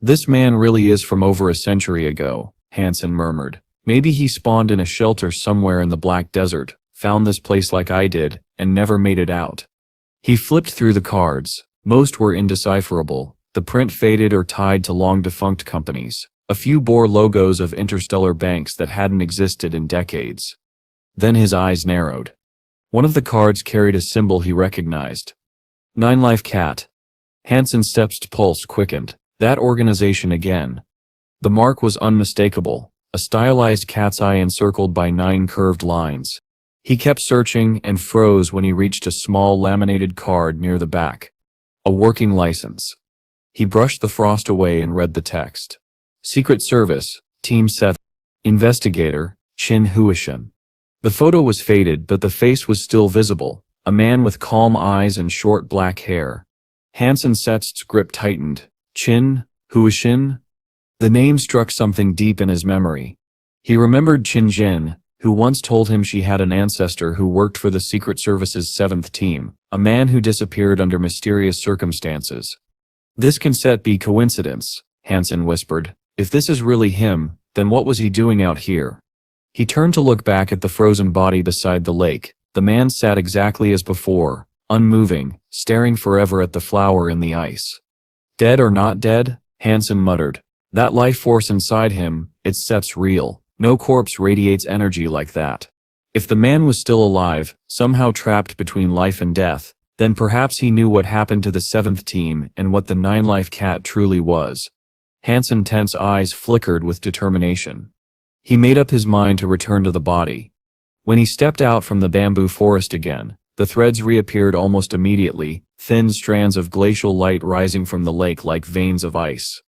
This man really is from over a century ago, Han Sen murmured. Maybe he spawned in a shelter somewhere in the Black Desert, found this place like I did, and never made it out. He flipped through the cards. Most were indecipherable, the print faded or tied to long-defunct companies. A few bore logos of interstellar banks that hadn't existed in decades. Then his eyes narrowed. One of the cards carried a symbol he recognized. Nine Life Cat. Han Sen's pulse quickened. That organization again. The mark was unmistakable, a stylized cat's eye encircled by 9 curved lines. He kept searching and froze when he reached a small laminated card near the back. A working license. He brushed the frost away and read the text. Secret Service, Team 7. Investigator, Chin Huishin. The photo was faded, but the face was still visible, a man with calm eyes and short black hair. Han Sen's grip tightened. Chin Huishin? The name struck something deep in his memory. He remembered Chin Jin, who once told him she had an ancestor who worked for the Secret Service's 7th team, a man who disappeared under mysterious circumstances. This can be coincidence, Han Sen whispered. If this is really him, then what was he doing out here? He turned to look back at the frozen body beside the lake. The man sat exactly as before, unmoving, staring forever at the flower in the ice. Dead or not dead? Han Sen muttered. That life force inside him, it's real. No corpse radiates energy like that. If the man was still alive, somehow trapped between life and death, then perhaps he knew what happened to the 7th team and what the 9-life cat truly was. Han Sen's tense eyes flickered with determination. He made up his mind to return to the body. When he stepped out from the bamboo forest again, the threads reappeared almost immediately, thin strands of glacial light rising from the lake like veins of ice.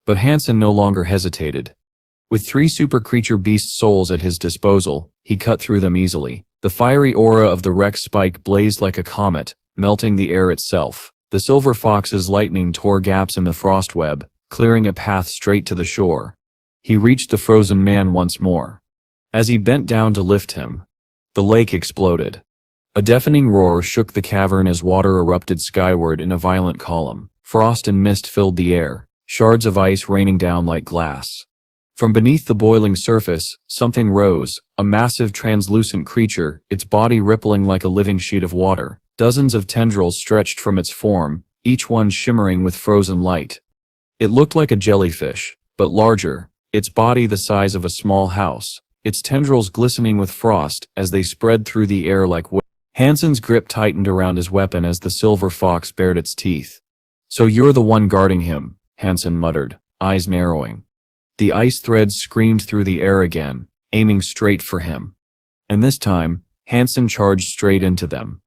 But Han Sen no longer hesitated. With 3 super creature beast souls at his disposal, he cut through them easily. The fiery aura of the Rex spike blazed like a comet, melting the air itself. The silver fox's lightning tore gaps in the frost web, clearing a path straight to the shore. He reached the frozen man once more. As he bent down to lift him, the lake exploded. A deafening roar shook the cavern as water erupted skyward in a violent column. Frost and mist filled the air, shards of ice raining down like glass. From beneath the boiling surface, something rose, a massive translucent creature, its body rippling like a living sheet of water. Dozens of tendrils stretched from its form, each one shimmering with frozen light. It looked like a jellyfish, but larger, its body the size of a small house, its tendrils glistening with frost as they spread through the air like waves. Han Sen's grip tightened around his weapon as the silver fox bared its teeth. So you're the one guarding him, Han Sen muttered, eyes narrowing. The ice threads screamed through the air again, aiming straight for him. And this time, Han Sen charged straight into them.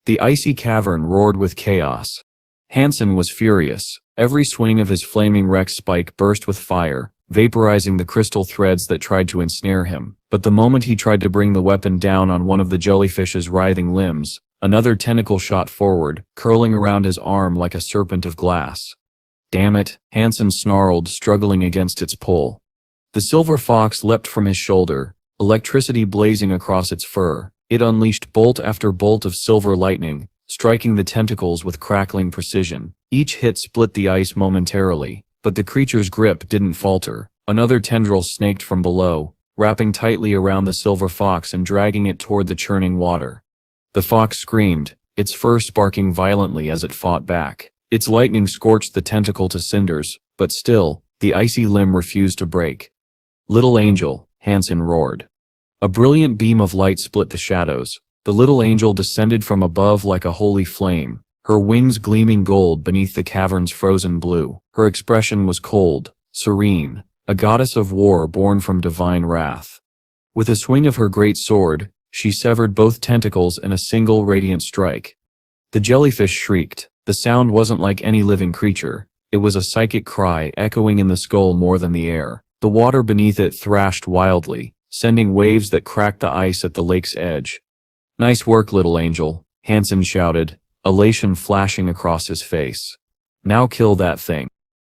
The icy cavern roared with chaos. Han Sen was furious. Every swing of his flaming Rex spike burst with fire, vaporizing the crystal threads that tried to ensnare him. But the moment he tried to bring the weapon down on one of the jellyfish's writhing limbs, another tentacle shot forward, curling around his arm like a serpent of glass. Damn it, Han Sen snarled, struggling against its pull. The silver fox leapt from his shoulder, electricity blazing across its fur. It unleashed bolt after bolt of silver lightning, striking the tentacles with crackling precision. Each hit split the ice momentarily, but the creature's grip didn't falter. Another tendril snaked from below, wrapping tightly around the silver fox and dragging it toward the churning water. The fox screamed, its fur sparking violently as it fought back. Its lightning scorched the tentacle to cinders, but still, the icy limb refused to break. Little angel, Han Sen roared. A brilliant beam of light split the shadows. The little angel descended from above like a holy flame, her wings gleaming gold beneath the cavern's frozen blue. Her expression was cold, serene, a goddess of war born from divine wrath. With a swing of her great sword, she severed both tentacles in a single radiant strike. The jellyfish shrieked. The sound wasn't like any living creature. It was a psychic cry echoing in the skull more than the air. The water beneath it thrashed wildly, sending waves that cracked the ice at the lake's edge. Nice work, little angel, Han Sen shouted, elation flashing across his face. Now kill that thing.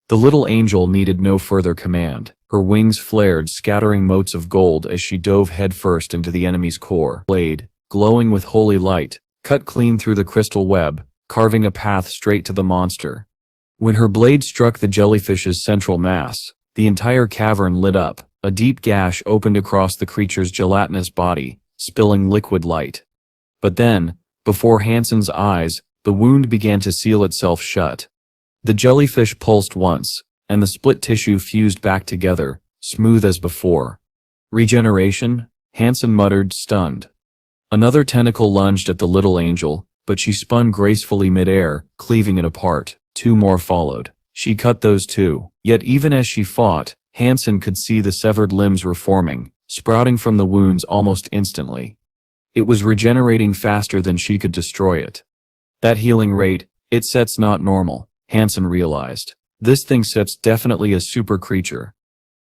The little angel needed no further command. Her wings flared, scattering motes of gold as she dove headfirst into the enemy's core. Blade, glowing with holy light, cut clean through the crystal web, carving a path straight to the monster. When her blade struck the jellyfish's central mass, the entire cavern lit up. A deep gash opened across the creature's gelatinous body, spilling liquid light. But then, before Hansen's eyes, the wound began to seal itself shut. The jellyfish pulsed once, and the split tissue fused back together, smooth as before. Regeneration? Hansen muttered, stunned. Another tentacle lunged at the little angel, but she spun gracefully midair, cleaving it apart. 2 more followed. She cut those too. Yet even as she fought, Hansen could see the severed limbs reforming, sprouting from the wounds almost instantly. It was regenerating faster than she could destroy it. That healing rate, it sets not normal, Hansen realized. This thing sets definitely a super creature.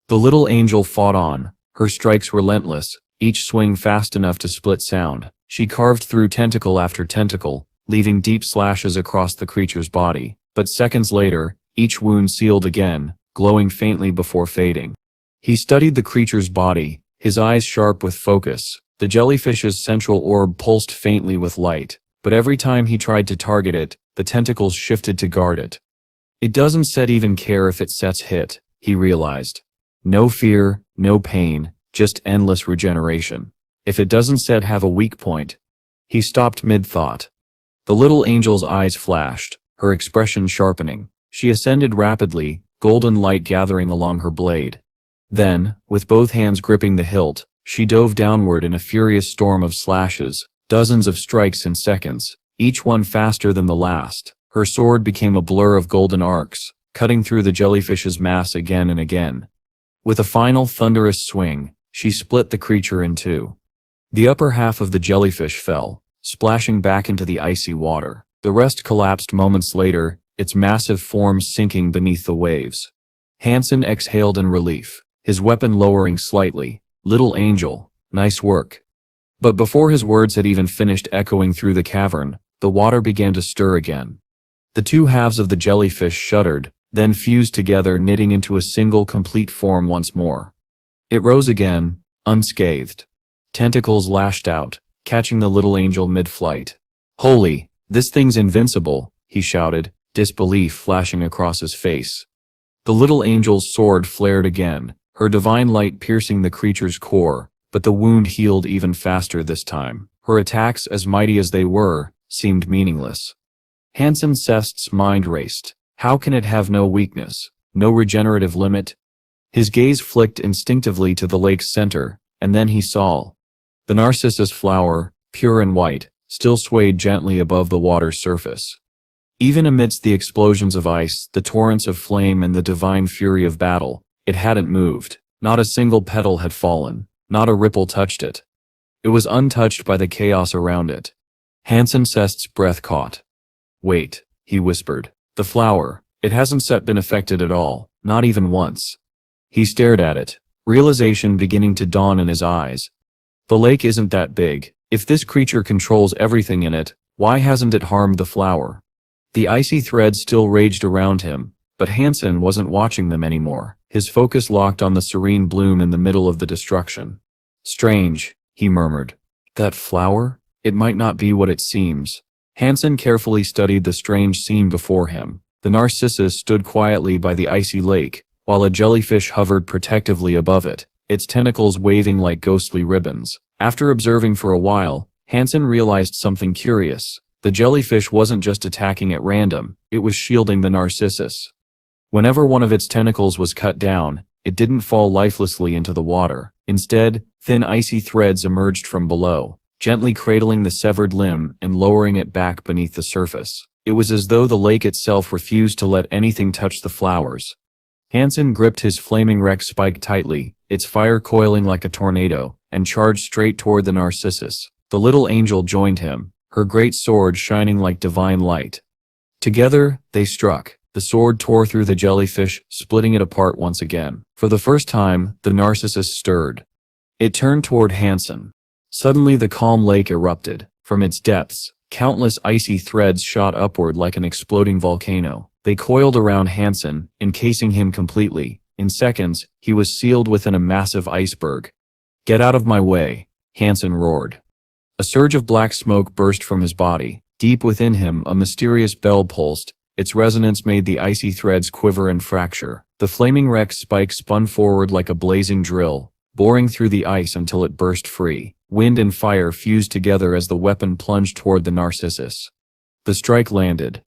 The little angel fought on, her strikes relentless, each swing fast enough to split sound. She carved through tentacle after tentacle, leaving deep slashes across the creature's body. But seconds later, each wound sealed again, glowing faintly before fading. He studied the creature's body, his eyes sharp with focus. The jellyfish's central orb pulsed faintly with light, but every time he tried to target it, the tentacles shifted to guard it. It doesn't set even care if it sets hit, he realized. No fear, no pain, just endless regeneration. If it doesn't set have a weak point. He stopped mid-thought. The little angel's eyes flashed, her expression sharpening. She ascended rapidly, golden light gathering along her blade. Then, with both hands gripping the hilt, she dove downward in a furious storm of slashes, dozens of strikes in seconds, each one faster than the last. Her sword became a blur of golden arcs, cutting through the jellyfish's mass again and again. With a final thunderous swing, she split the creature in two. The upper half of the jellyfish fell, splashing back into the icy water. The rest collapsed moments later, its massive form sinking beneath the waves. Hansen exhaled in relief, his weapon lowering slightly. Little angel, nice work. But before his words had even finished echoing through the cavern, the water began to stir again. The two halves of the jellyfish shuddered, then fused together, knitting into a single complete form once more. It rose again, unscathed. Tentacles lashed out, catching the little angel mid-flight. Holy, this thing's invincible, he shouted, disbelief flashing across his face. The little angel's sword flared again, her divine light piercing the creature's core, but the wound healed even faster this time. Her attacks, as mighty as they were, seemed meaningless. Hansen Sest's mind raced. How can it have no weakness, no regenerative limit? His gaze flicked instinctively to the lake's center, and then he saw. The narcissus flower, pure and white, still swayed gently above the water's surface. Even amidst the explosions of ice, the torrents of flame and the divine fury of battle, it hadn't moved. Not a single petal had fallen, not a ripple touched it. It was untouched by the chaos around it. Hansen Sest's breath caught. Wait, he whispered. The flower, it hasn't been affected at all, not even once. He stared at it, realization beginning to dawn in his eyes. The lake isn't that big. If this creature controls everything in it, why hasn't it harmed the flower? The icy threads still raged around him, but Hansen wasn't watching them anymore. His focus locked on the serene bloom in the middle of the destruction. Strange, he murmured. That flower? It might not be what it seems. Hansen carefully studied the strange scene before him. The narcissus stood quietly by the icy lake, while a jellyfish hovered protectively above it, its tentacles waving like ghostly ribbons. After observing for a while, Hansen realized something curious. The jellyfish wasn't just attacking at random, it was shielding the narcissus. Whenever one of its tentacles was cut down, it didn't fall lifelessly into the water. Instead, thin icy threads emerged from below, gently cradling the severed limb and lowering it back beneath the surface. It was as though the lake itself refused to let anything touch the flowers. Hansen gripped his flaming wreck spike tightly, its fire coiling like a tornado, and charged straight toward the narcissus. The little angel joined him, her great sword shining like divine light. Together, they struck. The sword tore through the jellyfish, splitting it apart once again. For the first time, the narcissus stirred. It turned toward Hansen. Suddenly the calm lake erupted. From its depths, countless icy threads shot upward like an exploding volcano. They coiled around Hansen, encasing him completely. In seconds, he was sealed within a massive iceberg. Get out of my way, Hansen roared. A surge of black smoke burst from his body. Deep within him, a mysterious bell pulsed, Its resonance made the icy threads quiver and fracture. The flaming wreck's spike spun forward like a blazing drill, boring through the ice until it burst free. Wind and fire fused together as the weapon plunged toward the narcissus. The strike landed.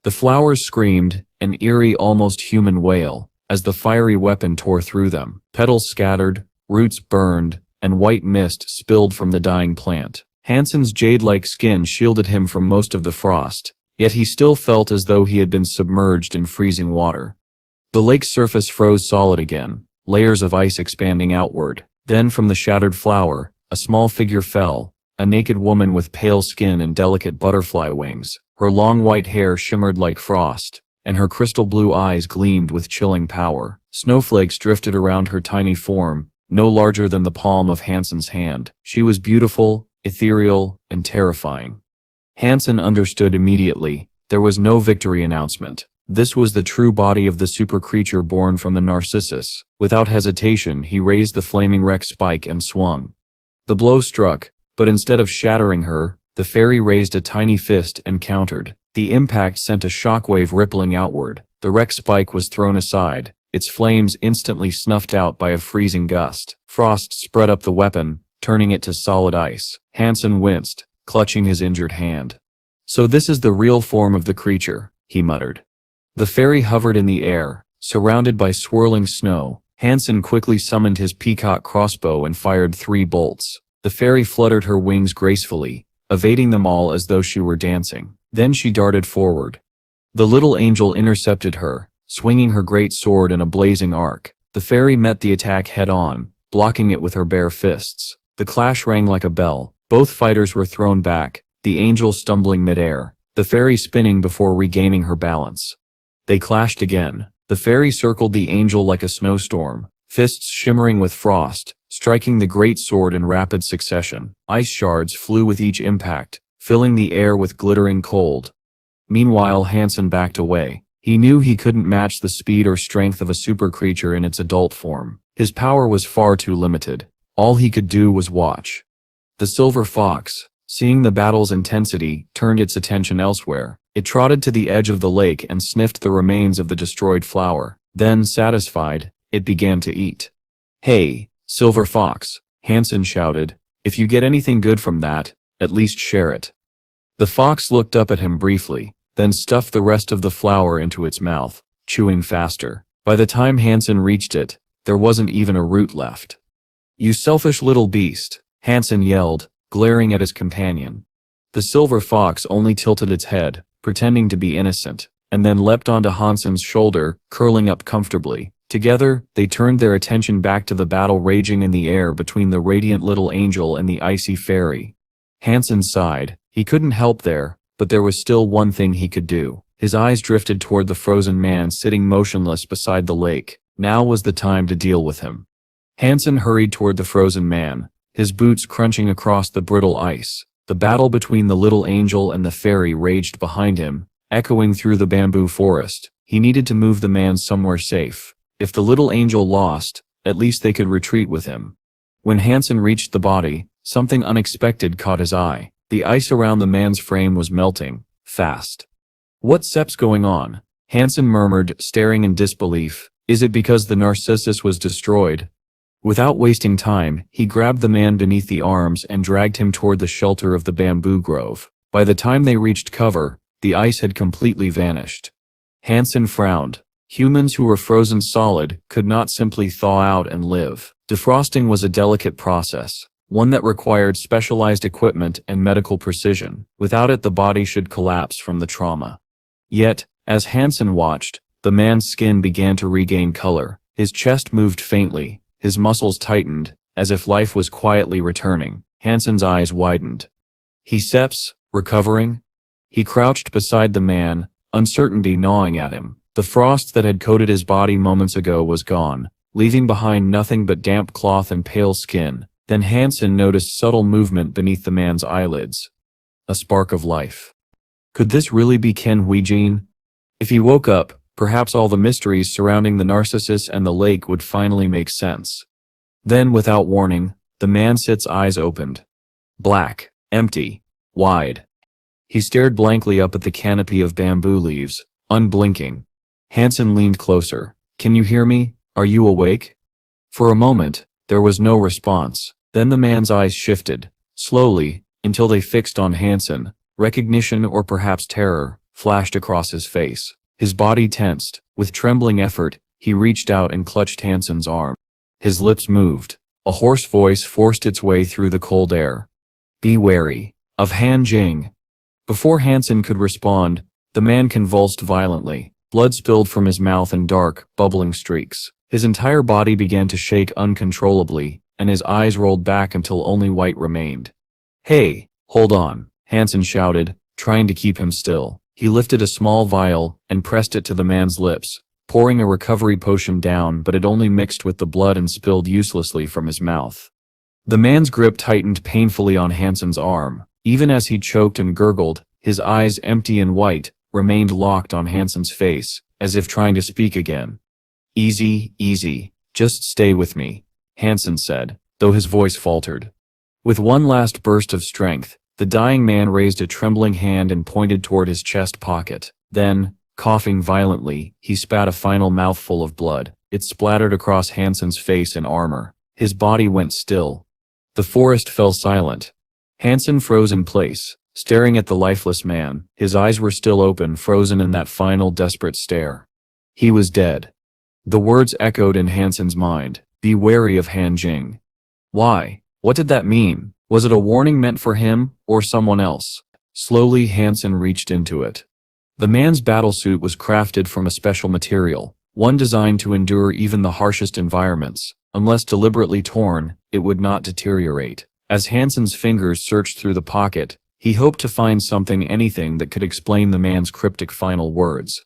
The flowers screamed, an eerie, almost human wail, as the fiery weapon tore through them. Petals scattered, roots burned, and white mist spilled from the dying plant. Hansen's jade-like skin shielded him from most of the frost, yet he still felt as though he had been submerged in freezing water. The lake's surface froze solid again, layers of ice expanding outward. Then from the shattered flower, a small figure fell, a naked woman with pale skin and delicate butterfly wings. Her long white hair shimmered like frost, and her crystal blue eyes gleamed with chilling power. Snowflakes drifted around her tiny form, no larger than the palm of Hansen's hand. She was beautiful, ethereal, and terrifying. Hansen understood immediately. There was no victory announcement. This was the true body of the super creature born from the narcissus. Without hesitation, he raised the flaming wreck spike and swung. The blow struck, but instead of shattering her, the fairy raised a tiny fist and countered. The impact sent a shockwave rippling outward. The wreck spike was thrown aside, its flames instantly snuffed out by a freezing gust. Frost spread up the weapon, turning it to solid ice. Hansen winced, clutching his injured hand. "So this is the real form of the creature," he muttered. The fairy hovered in the air, surrounded by swirling snow. Hansen quickly summoned his peacock crossbow and fired 3 bolts. The fairy fluttered her wings gracefully, evading them all as though she were dancing. Then she darted forward. The little angel intercepted her, swinging her great sword in a blazing arc. The fairy met the attack head-on, blocking it with her bare fists. The clash rang like a bell. Both fighters were thrown back, the angel stumbling mid-air, the fairy spinning before regaining her balance. They clashed again. The fairy circled the angel like a snowstorm, fists shimmering with frost, striking the great sword in rapid succession. Ice shards flew with each impact, filling the air with glittering cold. Meanwhile, Hansen backed away. He knew he couldn't match the speed or strength of a super creature in its adult form. His power was far too limited. All he could do was watch. The silver fox, seeing the battle's intensity, turned its attention elsewhere. It trotted to the edge of the lake and sniffed the remains of the destroyed flower. Then, satisfied, it began to eat. "Hey, silver fox," Hansen shouted. "If you get anything good from that, at least share it." The fox looked up at him briefly, then stuffed the rest of the flower into its mouth, chewing faster. By the time Hansen reached it, there wasn't even a root left. "You selfish little beast," Hansen yelled, glaring at his companion. The silver fox only tilted its head, pretending to be innocent, and then leapt onto Hansen's shoulder, curling up comfortably. Together, they turned their attention back to the battle raging in the air between the radiant little angel and the icy fairy. Hansen sighed. He couldn't help there, but there was still one thing he could do. His eyes drifted toward the frozen man sitting motionless beside the lake. Now was the time to deal with him. Hansen hurried toward the frozen man, his boots crunching across the brittle ice. The battle between the little angel and the fairy raged behind him, echoing through the bamboo forest. He needed to move the man somewhere safe. If the little angel lost, at least they could retreat with him. When Hansen reached the body, something unexpected caught his eye. The ice around the man's frame was melting, fast. "What's going on?" Hansen murmured, staring in disbelief. "Is it because the narcissus was destroyed?" Without wasting time, he grabbed the man beneath the arms and dragged him toward the shelter of the bamboo grove. By the time they reached cover, the ice had completely vanished. Hansen frowned. Humans who were frozen solid could not simply thaw out and live. Defrosting was a delicate process, one that required specialized equipment and medical precision. Without it, the body should collapse from the trauma. Yet, as Hansen watched, the man's skin began to regain color. His chest moved faintly. His muscles tightened, as if life was quietly returning. Hansen's eyes widened. "He's recovering?" He crouched beside the man, uncertainty gnawing at him. The frost that had coated his body moments ago was gone, leaving behind nothing but damp cloth and pale skin. Then Hansen noticed subtle movement beneath the man's eyelids. A spark of life. Could this really be Ken Huijin? If he woke up, perhaps all the mysteries surrounding the narcissus and the lake would finally make sense. Then, without warning, the man's eyes opened. Black, empty, wide. He stared blankly up at the canopy of bamboo leaves, unblinking. Hansen leaned closer. "Can you hear me? Are you awake?" For a moment, there was no response. Then the man's eyes shifted, slowly, until they fixed on Hansen. Recognition, or perhaps terror, flashed across his face. His body tensed. With trembling effort, he reached out and clutched Hansen's arm. His lips moved. A hoarse voice forced its way through the cold air. "Be wary of Han Jing." Before Hansen could respond, the man convulsed violently. Blood spilled from his mouth in dark, bubbling streaks. His entire body began to shake uncontrollably, and his eyes rolled back until only white remained. "Hey, hold on," Hansen shouted, trying to keep him still. He lifted a small vial and pressed it to the man's lips, pouring a recovery potion down, but it only mixed with the blood and spilled uselessly from his mouth. The man's grip tightened painfully on Hansen's arm. Even as he choked and gurgled, his eyes, empty and white, remained locked on Hansen's face, as if trying to speak again. "Easy, easy. Just stay with me," Hansen said, though his voice faltered. With one last burst of strength, the dying man raised a trembling hand and pointed toward his chest pocket. Then, coughing violently, he spat a final mouthful of blood. It splattered across Hansen's face and armor. His body went still. The forest fell silent. Hansen froze in place, staring at the lifeless man. His eyes were still open, frozen in that final desperate stare. He was dead. The words echoed in Hansen's mind. "Be wary of Han Jing." Why? What did that mean? Was it a warning meant for him, or someone else? Slowly, Hansen reached into it. The man's battlesuit was crafted from a special material, one designed to endure even the harshest environments. Unless deliberately torn, it would not deteriorate. As Hansen's fingers searched through the pocket, he hoped to find anything that could explain the man's cryptic final words.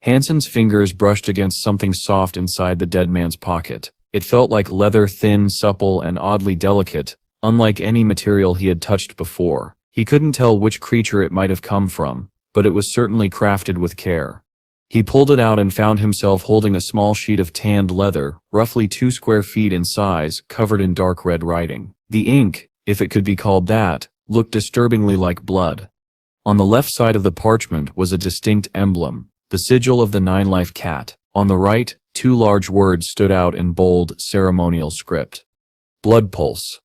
Hansen's fingers brushed against something soft inside the dead man's pocket. It felt like leather, thin, supple, and oddly delicate, unlike any material he had touched before. He couldn't tell which creature it might have come from, but it was certainly crafted with care. He pulled it out and found himself holding a small sheet of tanned leather, roughly 2 square feet in size, covered in dark red writing. The ink, if it could be called that, looked disturbingly like blood. On the left side of the parchment was a distinct emblem, the sigil of the 9-life cat. On the right, 2 large words stood out in bold, ceremonial script. Blood pulse.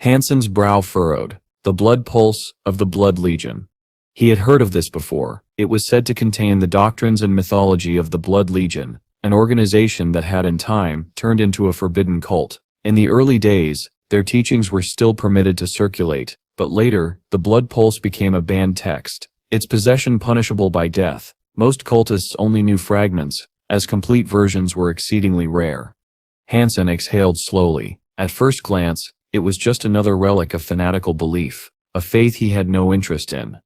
Hansen's brow furrowed. The blood pulse of the Blood Legion. He had heard of this before. It was said to contain the doctrines and mythology of the Blood Legion, an organization that had in time turned into a forbidden cult. In the early days, their teachings were still permitted to circulate, but later, the blood pulse became a banned text, its possession punishable by death. Most cultists only knew fragments, as complete versions were exceedingly rare. Hansen exhaled slowly. At first glance, it was just another relic of fanatical belief, a faith he had no interest in.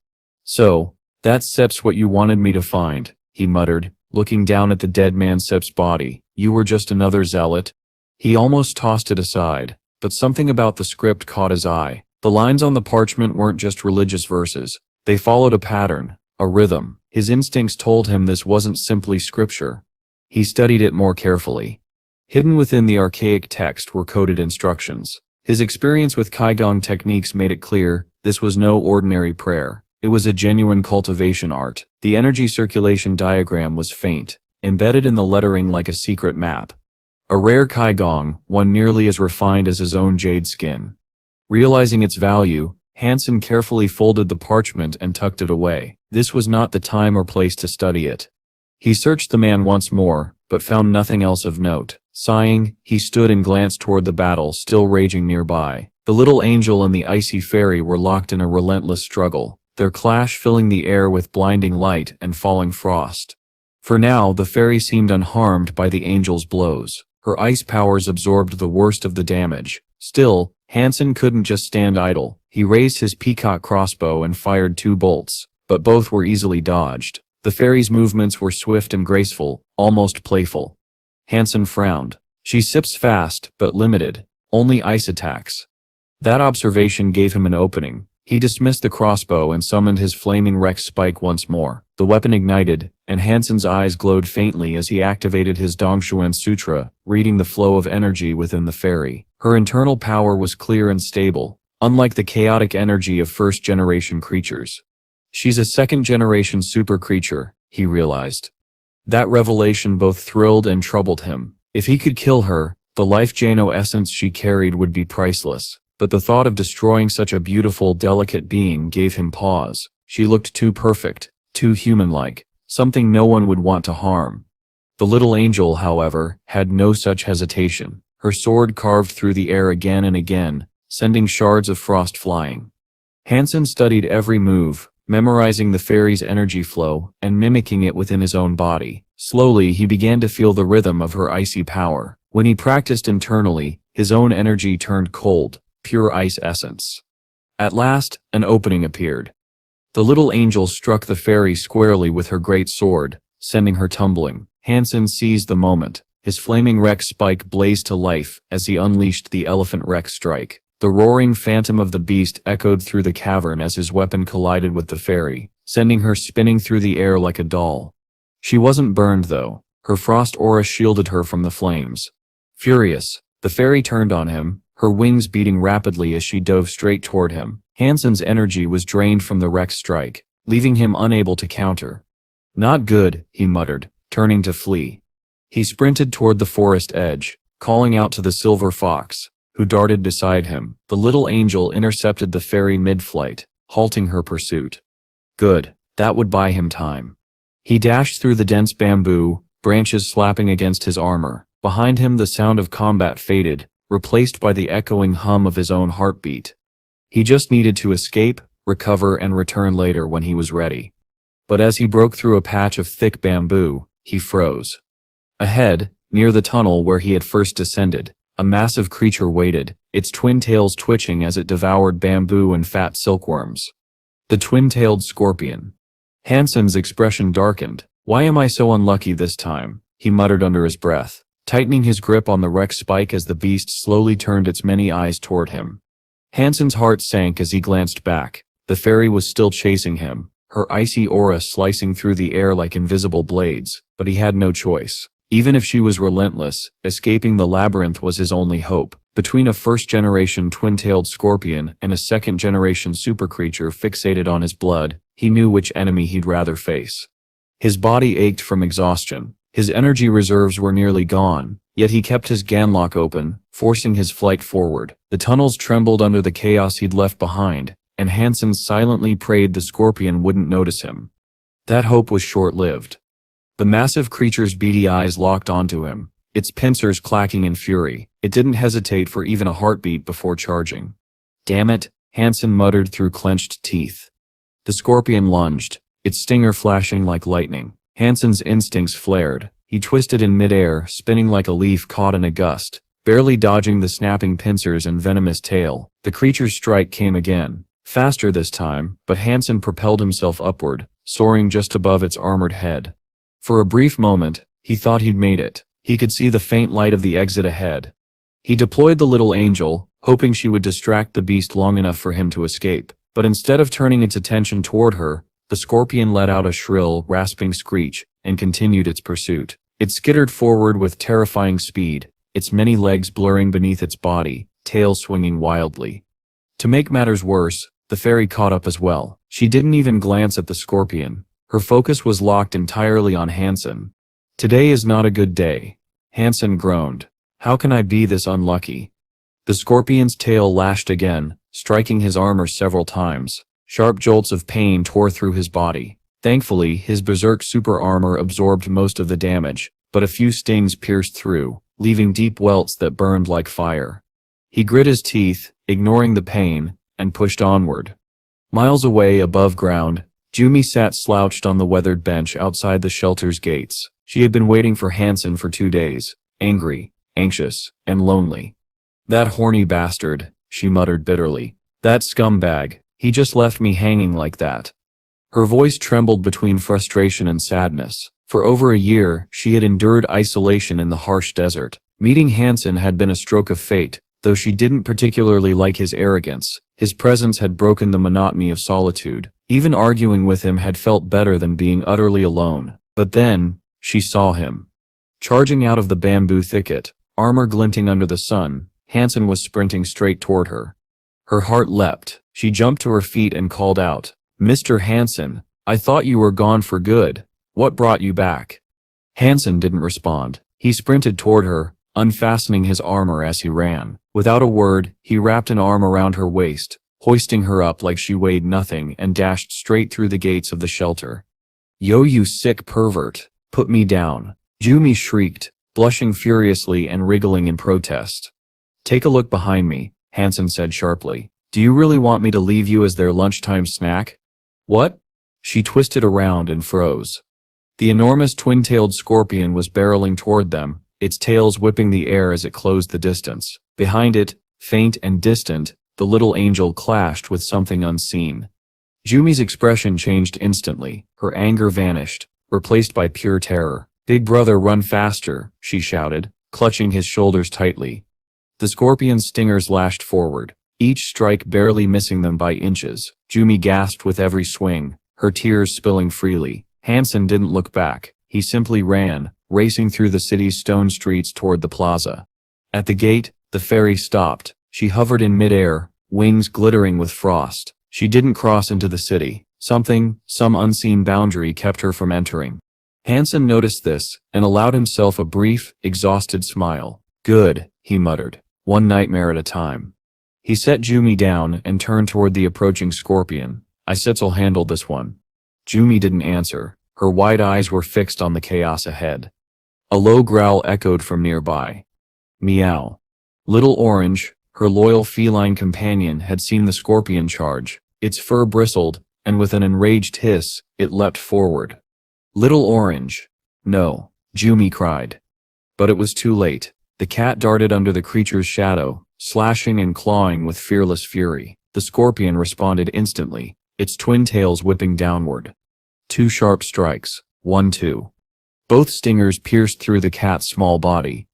"So, that's Sep's what you wanted me to find," he muttered, looking down at the dead man Sep's body. "You were just another zealot?" He almost tossed it aside, but something about the script caught his eye. The lines on the parchment weren't just religious verses. They followed a pattern, a rhythm. His instincts told him this wasn't simply scripture. He studied it more carefully. Hidden within the archaic text were coded instructions. His experience with Qigong techniques made it clear this was no ordinary prayer. It was a genuine cultivation art. The energy circulation diagram was faint, embedded in the lettering like a secret map. A rare Qigong, one nearly as refined as his own jade skin. Realizing its value, Hansen carefully folded the parchment and tucked it away. This was not the time or place to study it. He searched the man once more, but found nothing else of note. Sighing, he stood and glanced toward the battle still raging nearby. The little angel and the icy fairy were locked in a relentless struggle, their clash filling the air with blinding light and falling frost. For now, the fairy seemed unharmed by the angel's blows. Her ice powers absorbed the worst of the damage. Still, Hansen couldn't just stand idle. He raised his peacock crossbow and fired 2 bolts, but both were easily dodged. The fairy's movements were swift and graceful, almost playful. Hansen frowned. She sips fast, but limited. Only ice attacks. That observation gave him an opening. He dismissed the crossbow and summoned his flaming Rex spike once more. The weapon ignited, and Hansen's eyes glowed faintly as he activated his Dongshuan Sutra, reading the flow of energy within the fairy. Her internal power was clear and stable, unlike the chaotic energy of first-generation creatures. "She's a second-generation super creature," he realized. That revelation both thrilled and troubled him. If he could kill her, the life Jano essence she carried would be priceless. But the thought of destroying such a beautiful, delicate being gave him pause. She looked too perfect, too human-like, something no one would want to harm. The little angel, however, had no such hesitation. Her sword carved through the air again and again, sending shards of frost flying. Han Sen studied every move, memorizing the fairy's energy flow and mimicking it within his own body. Slowly, he began to feel the rhythm of her icy power. When he practiced internally, his own energy turned cold, pure ice essence. At last, an opening appeared. The little angel struck the fairy squarely with her great sword, sending her tumbling. Han Sen seized the moment. His flaming Rex spike blazed to life as he unleashed the elephant Rex strike. The roaring phantom of the beast echoed through the cavern as his weapon collided with the fairy, sending her spinning through the air like a doll. She wasn't burned though. Her frost aura shielded her from the flames. Furious, the fairy turned on him, her wings beating rapidly as she dove straight toward him. Han Sen's energy was drained from the Rex strike, leaving him unable to counter. "Not good," he muttered, turning to flee. He sprinted toward the forest edge, calling out to the silver fox, who darted beside him. The little angel intercepted the fairy mid-flight, halting her pursuit. Good, that would buy him time. He dashed through the dense bamboo, branches slapping against his armor. Behind him the sound of combat faded, replaced by the echoing hum of his own heartbeat. He just needed to escape, recover, and return later when he was ready. But as he broke through a patch of thick bamboo, he froze. Ahead, near the tunnel where he had first descended, a massive creature waited, its twin tails twitching as it devoured bamboo and fat silkworms. The twin-tailed scorpion. Han Sen's expression darkened. "Why am I so unlucky this time?" he muttered under his breath, tightening his grip on the Rex spike as the beast slowly turned its many eyes toward him. Han Sen's heart sank as he glanced back. The fairy was still chasing him, her icy aura slicing through the air like invisible blades, but he had no choice. Even if she was relentless, escaping the labyrinth was his only hope. Between a first-generation twin-tailed scorpion and a second-generation supercreature fixated on his blood, he knew which enemy he'd rather face. His body ached from exhaustion. His energy reserves were nearly gone, yet he kept his ganlock open, forcing his flight forward. The tunnels trembled under the chaos he'd left behind, and Han Sen silently prayed the scorpion wouldn't notice him. That hope was short-lived. The massive creature's beady eyes locked onto him, its pincers clacking in fury. It didn't hesitate for even a heartbeat before charging. "Damn it," Han Sen muttered through clenched teeth. The scorpion lunged, its stinger flashing like lightning. Han Sen's instincts flared. He twisted in midair, spinning like a leaf caught in a gust, barely dodging the snapping pincers and venomous tail. The creature's strike came again, faster this time, but Han Sen propelled himself upward, soaring just above its armored head. For a brief moment, he thought he'd made it. He could see the faint light of the exit ahead. He deployed the little angel, hoping she would distract the beast long enough for him to escape. But instead of turning its attention toward her, the scorpion let out a shrill, rasping screech and continued its pursuit. It skittered forward with terrifying speed, its many legs blurring beneath its body, tail swinging wildly. To make matters worse, the fairy caught up as well. She didn't even glance at the scorpion. Her focus was locked entirely on Han Sen. "Today is not a good day," Han Sen groaned. "How can I be this unlucky?" The scorpion's tail lashed again, striking his armor several times. Sharp jolts of pain tore through his body. Thankfully, his berserk super armor absorbed most of the damage, but a few stings pierced through, leaving deep welts that burned like fire. He grit his teeth, ignoring the pain, and pushed onward. Miles away above ground, Jumi sat slouched on the weathered bench outside the shelter's gates. She had been waiting for Han Sen for 2 days, angry, anxious, and lonely. "That horny bastard," she muttered bitterly. "That scumbag, he just left me hanging like that." Her voice trembled between frustration and sadness. For over a year, she had endured isolation in the harsh desert. Meeting Han Sen had been a stroke of fate, though she didn't particularly like his arrogance. His presence had broken the monotony of solitude. Even arguing with him had felt better than being utterly alone. But then, she saw him. Charging out of the bamboo thicket, armor glinting under the sun, Han Sen was sprinting straight toward her. Her heart leapt. She jumped to her feet and called out, "Mr. Han Sen, I thought you were gone for good. What brought you back? Hansen didn't respond. He sprinted toward her, unfastening his armor as he ran. Without a word, he wrapped an arm around her waist, hoisting her up like she weighed nothing, and dashed straight through the gates of the shelter. Yo, you sick pervert! Put me down! Jumi shrieked, blushing furiously and wriggling in protest. Take a look behind me, Hansen said sharply. Do you really want me to leave you as their lunchtime snack? What? She twisted around and froze. The enormous twin-tailed scorpion was barreling toward them, its tails whipping the air as it closed the distance. Behind it, faint and distant, the little angel clashed with something unseen. Jumi's expression changed instantly. Her anger vanished, replaced by pure terror. Big brother, run faster, she shouted, clutching his shoulders tightly. The scorpion's stingers lashed forward, each strike barely missing them by inches. Jumi gasped with every swing, her tears spilling freely. Hansen didn't look back. He simply ran, racing through the city's stone streets toward the plaza. At the gate, the ferry stopped. She hovered in midair, wings glittering with frost. She didn't cross into the city. Some unseen boundary kept her from entering. Hansen noticed this, and allowed himself a brief, exhausted smile. Good, he muttered, one nightmare at a time. He set Jumi down and turned toward the approaching scorpion. I said'll handle this one. Jumi didn't answer. Her wide eyes were fixed on the chaos ahead. A low growl echoed from nearby. Meow. Little Orange, her loyal feline companion, had seen the scorpion charge. Its fur bristled, and with an enraged hiss, it leapt forward. Little Orange. No, Jumi cried. But it was too late. The cat darted under the creature's shadow, slashing and clawing with fearless fury. The scorpion responded instantly, its twin tails whipping downward. 2 sharp strikes. 1-2. Both stingers pierced through the cat's small body.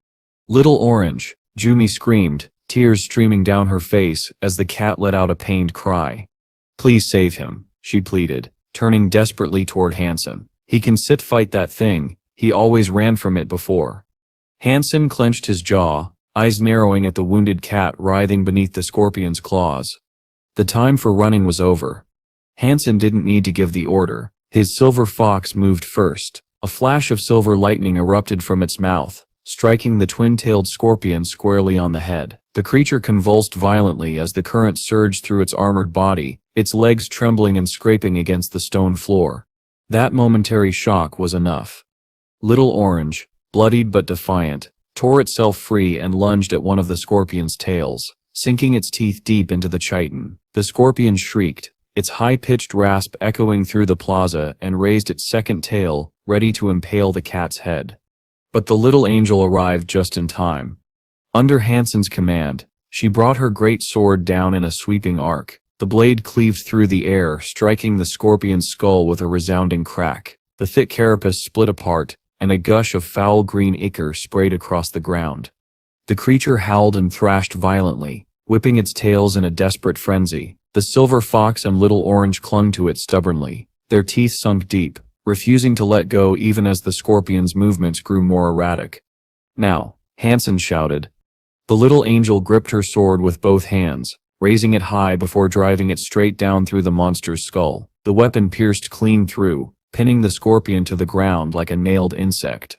Little Orange, Jumi screamed, tears streaming down her face as the cat let out a pained cry. Please save him, she pleaded, turning desperately toward Hansen. He can fight that thing, he always ran from it before. Hansen clenched his jaw, eyes narrowing at the wounded cat writhing beneath the scorpion's claws. The time for running was over. Hansen didn't need to give the order. His silver fox moved first. A flash of silver lightning erupted from its mouth, striking the twin-tailed scorpion squarely on the head. The creature convulsed violently as the current surged through its armored body, its legs trembling and scraping against the stone floor. That momentary shock was enough. Little Orange, bloodied but defiant, tore itself free and lunged at one of the scorpion's tails, sinking its teeth deep into the chitin. The scorpion shrieked, its high-pitched rasp echoing through the plaza, and raised its second tail, ready to impale the cat's head. But the little angel arrived just in time. Under Hansen's command, she brought her great sword down in a sweeping arc. The blade cleaved through the air, striking the scorpion's skull with a resounding crack. The thick carapace split apart, and a gush of foul green ichor sprayed across the ground. The creature howled and thrashed violently, whipping its tails in a desperate frenzy. The silver fox and Little Orange clung to it stubbornly, their teeth sunk deep, refusing to let go even as the scorpion's movements grew more erratic. Now, Hansen shouted. The little angel gripped her sword with both hands, raising it high before driving it straight down through the monster's skull. The weapon pierced clean through, pinning the scorpion to the ground like a nailed insect.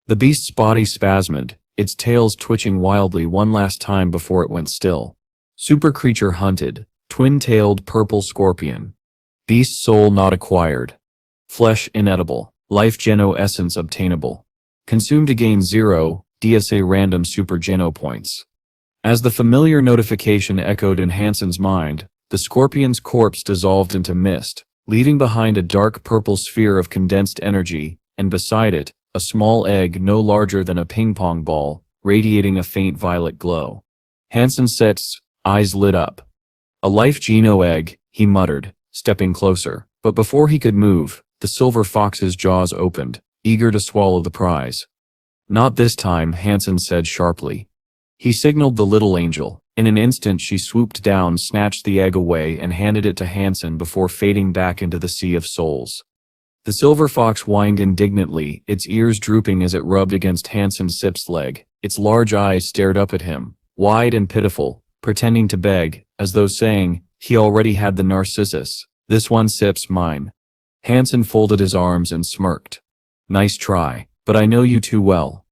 The beast's body spasmed, its tails twitching wildly one last time before it went still. Super creature hunted. Twin-tailed purple scorpion. Beast soul not acquired. Flesh inedible. Life geno essence obtainable. Consumed to gain 0 DSA random super geno points. As the familiar notification echoed in Hansen's mind, the scorpion's corpse dissolved into mist, leaving behind a dark purple sphere of condensed energy, and beside it, a small egg no larger than a ping-pong ball, radiating a faint violet glow. Hansen's eyes lit up. A life geno egg, he muttered, stepping closer. But before he could move, the silver fox's jaws opened, eager to swallow the prize. Not this time, Hansen said sharply. He signaled the little angel. In an instant she swooped down, snatched the egg away, and handed it to Hansen before fading back into the sea of souls. The silver fox whined indignantly, its ears drooping as it rubbed against Hansen's leg. Its large eyes stared up at him, wide and pitiful, pretending to beg, as though saying, he already had the Narcissus. This one sip's mine. Hansen folded his arms and smirked. Nice try, but I know you too well.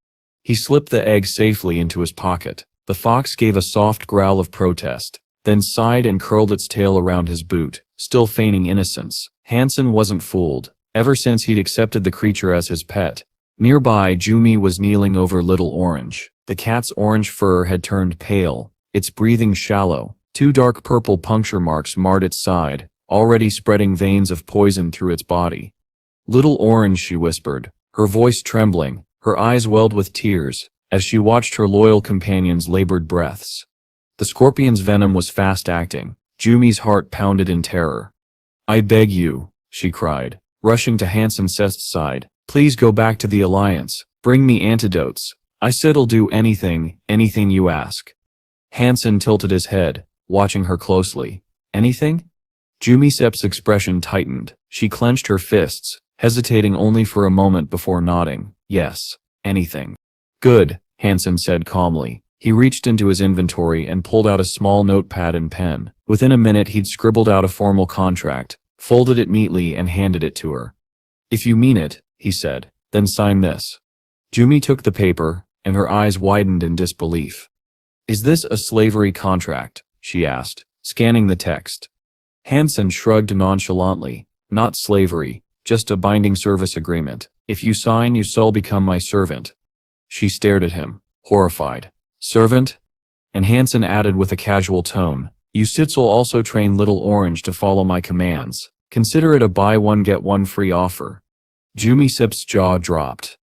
He slipped the egg safely into his pocket. The fox gave a soft growl of protest, then sighed and curled its tail around his boot, still feigning innocence. Han Sen wasn't fooled. Ever since he'd accepted the creature as his pet. Nearby, Jumi was kneeling over Little Orange. The cat's orange fur had turned pale, its breathing shallow. 2 dark purple puncture marks marred its side, already spreading veins of poison through its body. Little Orange, she whispered, her voice trembling, her eyes welled with tears, as she watched her loyal companion's labored breaths. The scorpion's venom was fast-acting. Jumi's heart pounded in terror. I beg you, she cried, rushing to Han Sen's side. Please go back to the Alliance. Bring me antidotes. I said I'll do anything you ask. Han Sen tilted his head, watching her closely. Anything? Jumi Sep's expression tightened. She clenched her fists, hesitating only for a moment before nodding. Yes, anything. Good, Han Sen said calmly. He reached into his inventory and pulled out a small notepad and pen. Within a minute he'd scribbled out a formal contract, folded it neatly and handed it to her. If you mean it, he said, then sign this. Jumi took the paper, and her eyes widened in disbelief. Is this a slavery contract? She asked, scanning the text. Han Sen shrugged nonchalantly. Not slavery, just a binding service agreement. If you sign, you shall become my servant. She stared at him, horrified. Servant? And Han Sen added with a casual tone, you will also train Little Orange to follow my commands. Consider it a buy one get one free offer. Jumi Sep's jaw dropped.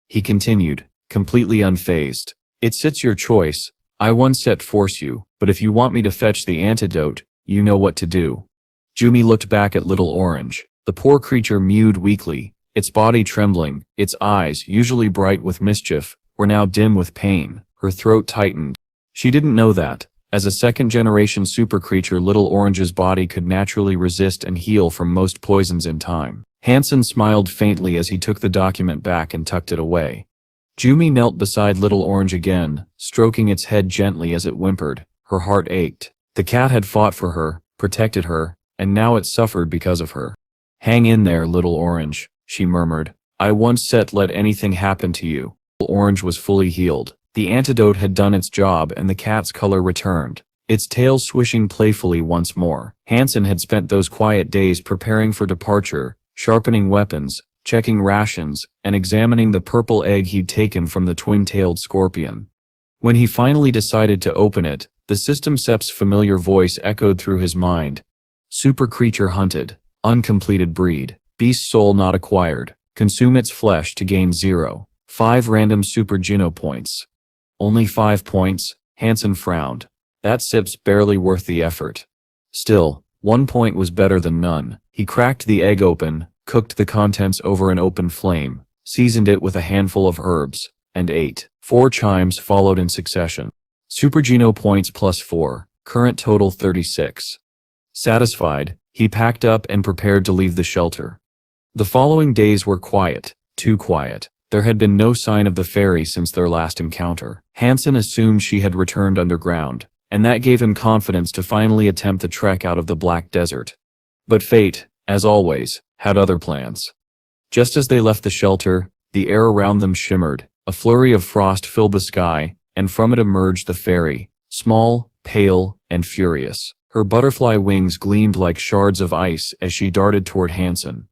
He continued, completely unfazed. It's your choice. I won't force you, but if you want me to fetch the antidote, you know what to do. Jumi looked back at Little Orange. The poor creature mewed weakly, its body trembling, its eyes, usually bright with mischief, were now dim with pain. Her throat tightened. She didn't know that, as a second-generation super creature, Little Orange's body could naturally resist and heal from most poisons in time. Han Sen smiled faintly as he took the document back and tucked it away. Jumi knelt beside Little Orange again, stroking its head gently as it whimpered. Her heart ached. The cat had fought for her, protected her, and now it suffered because of her. Hang in there, Little Orange, she murmured. I once said let anything happen to you. Little Orange was fully healed. The antidote had done its job and the cat's color returned, its tail swishing playfully once more. Han Sen had spent those quiet days preparing for departure, sharpening weapons, checking rations, and examining the purple egg he'd taken from the twin-tailed scorpion. When he finally decided to open it, the System Sep's familiar voice echoed through his mind. Super creature hunted, uncompleted breed, beast soul not acquired, consume its flesh to gain 0. 5 random super geno points. Only 5 points? Han Sen frowned. That sip's barely worth the effort. Still, 1 point was better than none. He cracked the egg open, cooked the contents over an open flame, seasoned it with a handful of herbs, and ate. 4 chimes followed in succession. Super Geno points plus 4, current total 36. Satisfied, he packed up and prepared to leave the shelter. The following days were quiet, too quiet. There had been no sign of the fairy since their last encounter. Han Sen assumed she had returned underground, and that gave him confidence to finally attempt the trek out of the Black Desert. But fate, as always, had other plans. Just as they left the shelter, the air around them shimmered, a flurry of frost filled the sky, and from it emerged the fairy, small, pale, and furious. Her butterfly wings gleamed like shards of ice as she darted toward Han Sen.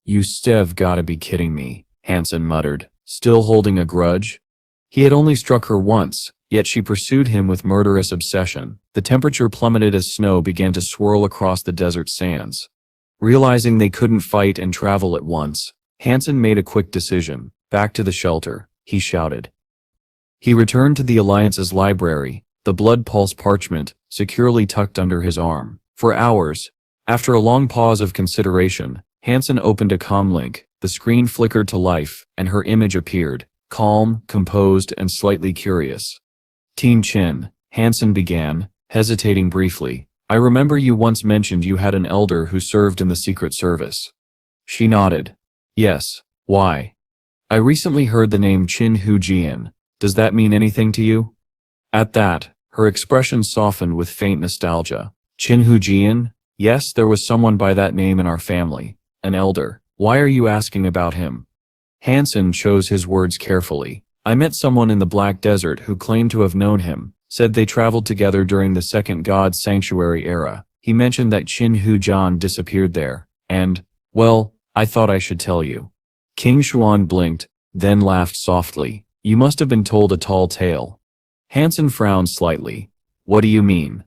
You have gotta be kidding me, Han Sen muttered, still holding a grudge. He had only struck her once, yet she pursued him with murderous obsession. The temperature plummeted as snow began to swirl across the desert sands. Realizing they couldn't fight and travel at once, Han Sen made a quick decision. Back to the shelter, he shouted. He returned to the Alliance's library, the blood pulse parchment securely tucked under his arm. For hours, after a long pause of consideration, Han Sen opened a comlink. The screen flickered to life, and her image appeared, calm, composed, and slightly curious. Team Chin, Han Sen began, hesitating briefly. I remember you once mentioned you had an elder who served in the Secret Service. She nodded. Yes, why? I recently heard the name Chin Hu Jian. Does that mean anything to you? At that, her expression softened with faint nostalgia. Chin Hu Jian? Yes, there was someone by that name in our family. An elder. Why are you asking about him? Han Sen chose his words carefully. I met someone in the Black Desert who claimed to have known him, said they traveled together during the Second God Sanctuary era. He mentioned that Qin Hu Jian disappeared there, and, well, I thought I should tell you. King Xuan blinked, then laughed softly. You must have been told a tall tale. Han Sen frowned slightly. What do you mean?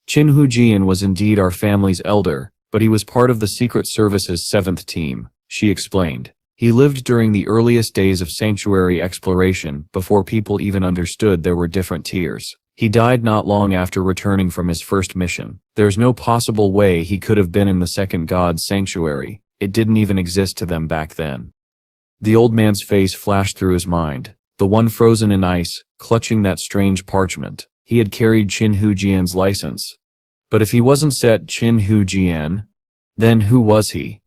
Qin Hu Jian was indeed our family's elder, but he was part of the Secret Service's 7th team, she explained. He lived during the earliest days of sanctuary exploration, before people even understood there were different tiers. He died not long after returning from his first mission. There's no possible way he could have been in the Second God Sanctuary. It didn't even exist to them back then. The old man's face flashed through his mind. The one frozen in ice, clutching that strange parchment. He had carried Qin Hu Jian's license. But if he wasn't set Qin Hu Jian, then who was he?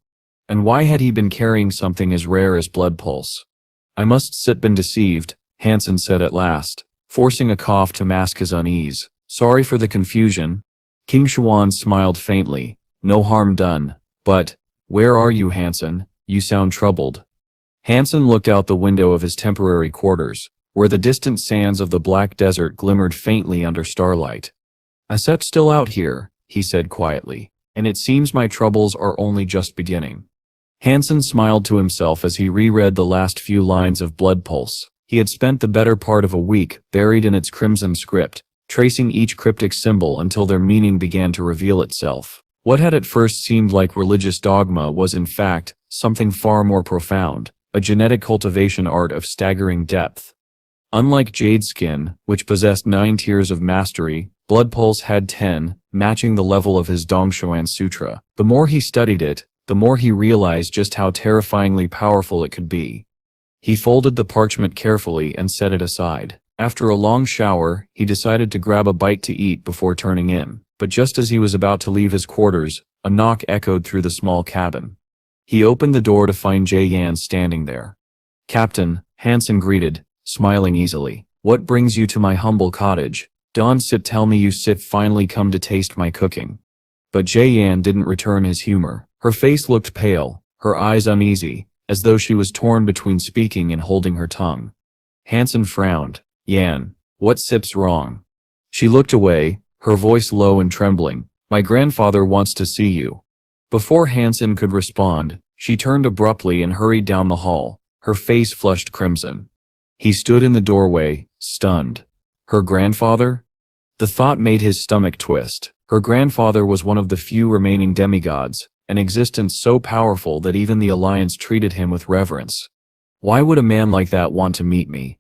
And why had he been carrying something as rare as blood pulse? I must have been deceived, Han Sen said at last, forcing a cough to mask his unease. Sorry for the confusion. King Xuan smiled faintly. No harm done. But, where are you, Han Sen? You sound troubled. Han Sen looked out the window of his temporary quarters, where the distant sands of the Black Desert glimmered faintly under starlight. I sat still out here, he said quietly, and it seems my troubles are only just beginning. Han Sen smiled to himself as he reread the last few lines of Blood Pulse. He had spent the better part of a week buried in its crimson script, tracing each cryptic symbol until their meaning began to reveal itself. What had at first seemed like religious dogma was in fact something far more profound, a genetic cultivation art of staggering depth. Unlike Jade Skin, which possessed 9 tiers of mastery, Blood Pulse had 10, matching the level of his Dongshuan Sutra. The more he studied it, the more he realized just how terrifyingly powerful it could be. He folded the parchment carefully and set it aside. After a long shower, he decided to grab a bite to eat before turning in, but just as he was about to leave his quarters, a knock echoed through the small cabin. He opened the door to find Jay Yan standing there. Captain, Han Sen greeted, smiling easily. What brings you to my humble cottage? Don Sit tell me you sit finally come to taste my cooking. But Jay Yan didn't return his humor. Her face looked pale, her eyes uneasy, as though she was torn between speaking and holding her tongue. Han Sen frowned. Yan, what sip's wrong? She looked away, her voice low and trembling. My grandfather wants to see you. Before Han Sen could respond, she turned abruptly and hurried down the hall, her face flushed crimson. He stood in the doorway, stunned. Her grandfather? The thought made his stomach twist. Her grandfather was one of the few remaining demigods, an existence so powerful that even the Alliance treated him with reverence. Why would a man like that want to meet me?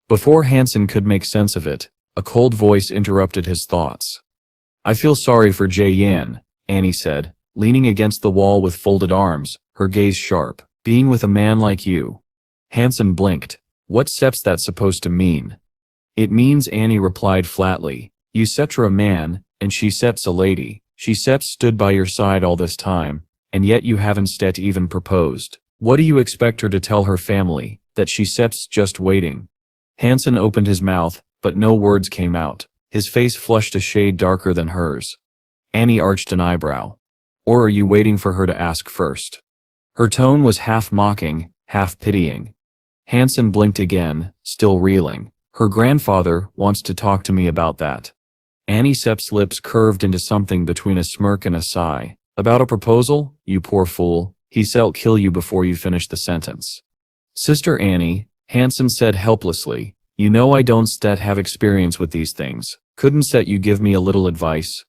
Before Han Sen could make sense of it, a cold voice interrupted his thoughts. I feel sorry for Jay Yan, Annie said, leaning against the wall with folded arms, her gaze sharp. Being with a man like you. Han Sen blinked. What sep's that supposed to mean? It means, Annie replied flatly. You setra a man, and she seps a lady. She seps stood by your side all this time, and yet you haven't stet even proposed. What do you expect her to tell her family, that she seps just waiting? Han Sen opened his mouth, but no words came out. His face flushed a shade darker than hers. Annie arched an eyebrow. Or are you waiting for her to ask first? Her tone was half mocking, half pitying. Han Sen blinked again, still reeling. Her grandfather wants to talk to me about that. Annie Sepp's lips curved into something between a smirk and a sigh. About a proposal? You poor fool. He said kill you before you finish the sentence. Sister Annie, Han Sen said helplessly, you know I don't have experience with these things. Couldn't you give me a little advice?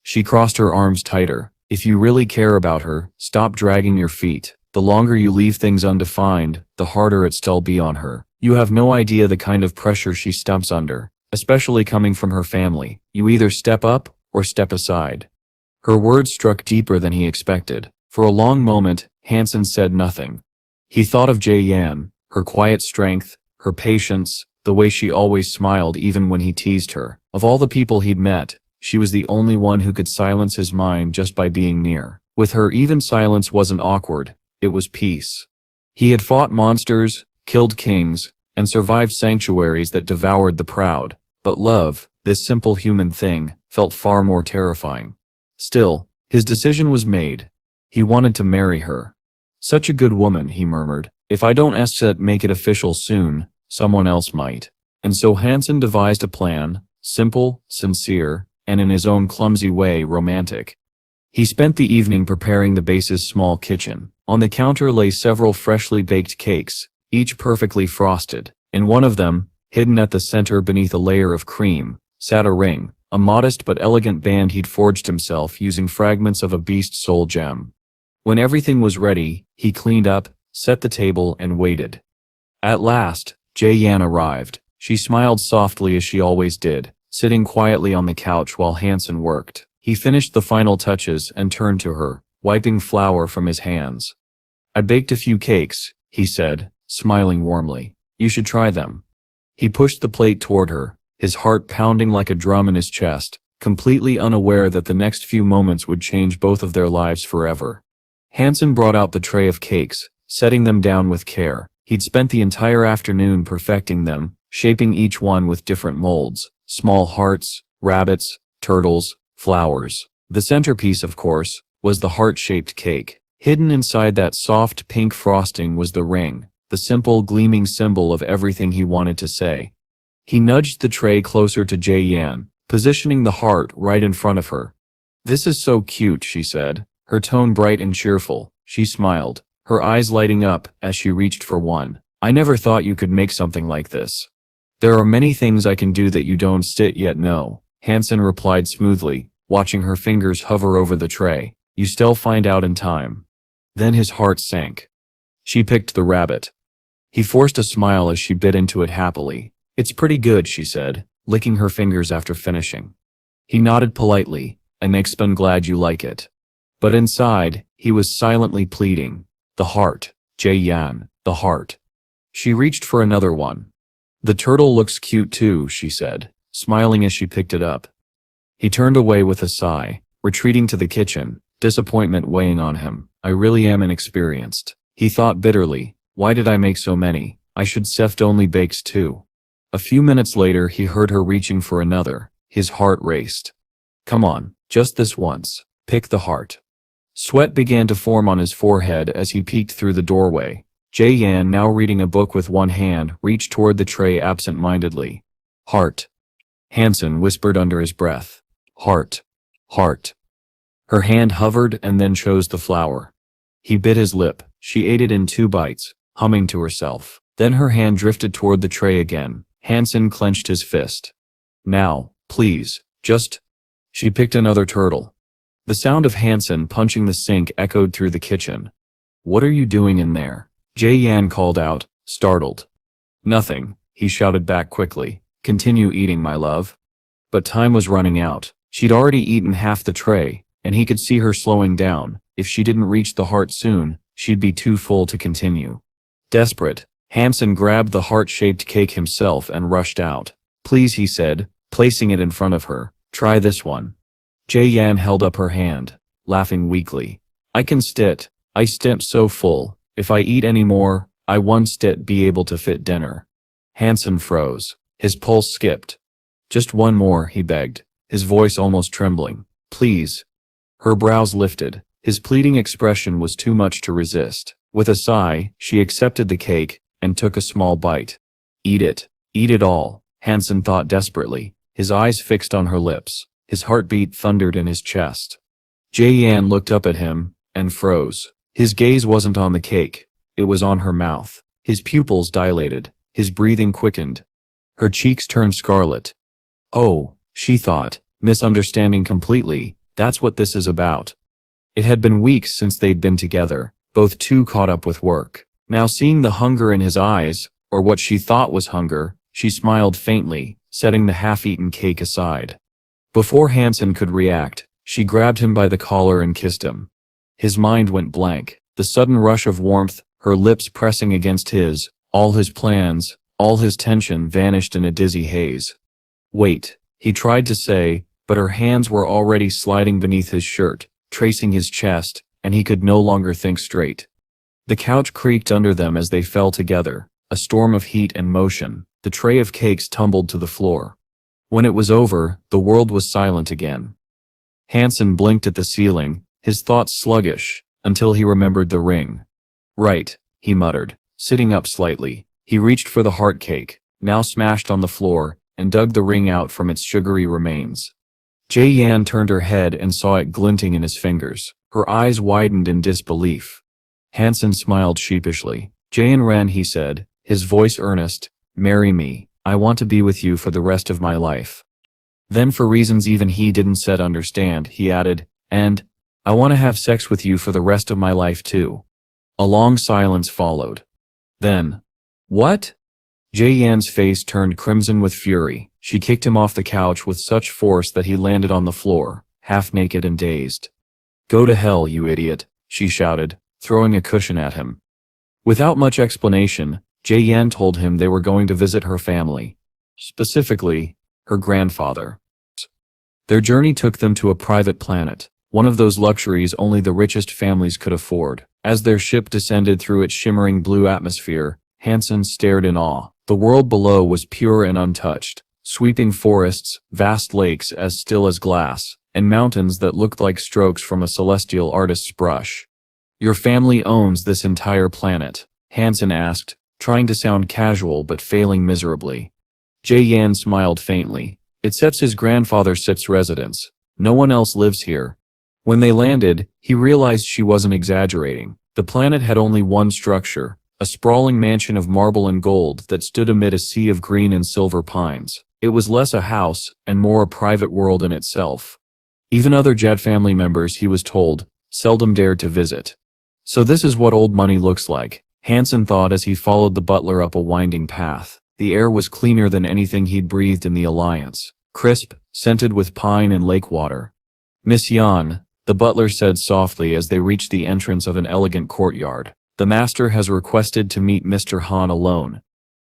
She crossed her arms tighter. If you really care about her, stop dragging your feet. The longer you leave things undefined, the harder it'll be on her. You have no idea the kind of pressure she stumps under, especially coming from her family. You either step up, or step aside. Her words struck deeper than he expected. For a long moment, Han Sen said nothing. He thought of Jay Yan, her quiet strength, her patience, the way she always smiled even when he teased her. Of all the people he'd met, she was the only one who could silence his mind just by being near. With her, even silence wasn't awkward, it was peace. He had fought monsters, killed kings, and survived sanctuaries that devoured the proud, but love, this simple human thing, felt far more terrifying. Still, his decision was made. He wanted to marry her. Such a good woman, he murmured. If I don't make it official soon, someone else might. And so Hansen devised a plan, simple, sincere, and in his own clumsy way romantic. He spent the evening preparing the base's small kitchen. On the counter lay several freshly baked cakes, each perfectly frosted. In one of them, hidden at the center beneath a layer of cream, sat a ring, a modest but elegant band he'd forged himself using fragments of a beast soul gem. When everything was ready, he cleaned up, set the table, and waited. At last, Jae-yan arrived. She smiled softly as she always did, sitting quietly on the couch while Hansen worked. He finished the final touches and turned to her, wiping flour from his hands. I baked a few cakes, he said, smiling warmly. You should try them. He pushed the plate toward her, his heart pounding like a drum in his chest, completely unaware that the next few moments would change both of their lives forever. Hansen brought out the tray of cakes, setting them down with care. He'd spent the entire afternoon perfecting them, shaping each one with different molds, small hearts, rabbits, turtles, flowers. The centerpiece, of course, was the heart-shaped cake. Hidden inside that soft pink frosting was the ring, the simple gleaming symbol of everything he wanted to say. He nudged the tray closer to Jae-yan, positioning the heart right in front of her. This is so cute, she said, her tone bright and cheerful. She smiled, her eyes lighting up as she reached for one. I never thought you could make something like this. There are many things I can do that you don't yet know, Hansen replied smoothly, watching her fingers hover over the tray. You still find out in time. Then his heart sank. She picked the rabbit. He forced a smile as she bit into it happily. It's pretty good, she said, licking her fingers after finishing. He nodded politely, I'm glad you like it. But inside, he was silently pleading. The heart, Jae-yan, the heart. She reached for another one. The turtle looks cute too, she said, smiling as she picked it up. He turned away with a sigh, retreating to the kitchen, disappointment weighing on him. I really am inexperienced. He thought bitterly, why did I make so many? I should only bakes too. A few minutes later he heard her reaching for another. His heart raced. Come on, just this once. Pick the heart. Sweat began to form on his forehead as he peeked through the doorway. Jae-yan, now reading a book with one hand, reached toward the tray absent-mindedly. Heart. Hansen whispered under his breath. Heart. Heart. Her hand hovered and then chose the flower. He bit his lip. She ate it in 2 bites, humming to herself. Then her hand drifted toward the tray again. Hansen clenched his fist. Now, please, just... She picked another turtle. The sound of Hansen punching the sink echoed through the kitchen. What are you doing in there? Jae-yan called out, startled. Nothing, he shouted back quickly. Continue eating, my love. But time was running out. She'd already eaten half the tray, and he could see her slowing down. If she didn't reach the heart soon, she'd be too full to continue. Desperate, Hansen grabbed the heart-shaped cake himself and rushed out. Please, he said, placing it in front of her. Try this one. Jae-yan held up her hand, laughing weakly. I stim so full. If I eat any more, I won't be able to fit dinner. Hansen froze. His pulse skipped. Just one more, he begged, his voice almost trembling. Please. Her brows lifted. His pleading expression was too much to resist. With a sigh, she accepted the cake and took a small bite. Eat it all, Hansen thought desperately, his eyes fixed on her lips. His heartbeat thundered in his chest. Jae-yan looked up at him and froze. His gaze wasn't on the cake, it was on her mouth. His pupils dilated, his breathing quickened. Her cheeks turned scarlet. Oh, she thought, misunderstanding completely, that's what this is about. It had been weeks since they'd been together, both too caught up with work. Now seeing the hunger in his eyes, or what she thought was hunger, she smiled faintly, setting the half-eaten cake aside. Before Hansen could react, she grabbed him by the collar and kissed him. His mind went blank. The sudden rush of warmth, her lips pressing against his, all his plans, all his tension vanished in a dizzy haze. Wait, he tried to say, but her hands were already sliding beneath his shirt, tracing his chest, and he could no longer think straight. The couch creaked under them as they fell together, a storm of heat and motion. The tray of cakes tumbled to the floor. When it was over, the world was silent again. Hansen blinked at the ceiling, his thoughts sluggish, until he remembered the ring. Right, he muttered, Sitting up slightly, he reached for the heart cake, now smashed on the floor, and dug the ring out from its sugary remains. Jie-Yan turned her head and saw it glinting in his fingers. Her eyes widened in disbelief. Han Sen smiled sheepishly. Jayan-ren, he said, his voice earnest, marry me. I want to be with you for the rest of my life. Then for reasons even he didn't said understand, he added, and, I want to have sex with you for the rest of my life too. A long silence followed. Then, what? Jie-Yan's face turned crimson with fury. She kicked him off the couch with such force that he landed on the floor, half naked and dazed. Go to hell, you idiot, she shouted, throwing a cushion at him. Without much explanation, Jie-Yan told him they were going to visit her family. Specifically, her grandfather. Their journey took them to a private planet, one of those luxuries only the richest families could afford. As their ship descended through its shimmering blue atmosphere, Han Sen stared in awe. The world below was pure and untouched, sweeping forests, vast lakes as still as glass, and mountains that looked like strokes from a celestial artist's brush. Your family owns this entire planet? Han Sen asked, trying to sound casual but failing miserably. Jie-Yan smiled faintly. It Sep's his grandfather Sep's residence. No one else lives here. When they landed, he realized she wasn't exaggerating. The planet had only one structure, a sprawling mansion of marble and gold that stood amid a sea of green and silver pines. It was less a house and more a private world in itself. Even other Jet family members, he was told, seldom dared to visit. So this is what old money looks like, Han Sen thought as he followed the butler up a winding path. The air was cleaner than anything he'd breathed in the Alliance, crisp, scented with pine and lake water. Miss Yan, the butler said softly as they reached the entrance of an elegant courtyard. The master has requested to meet Mr. Han alone.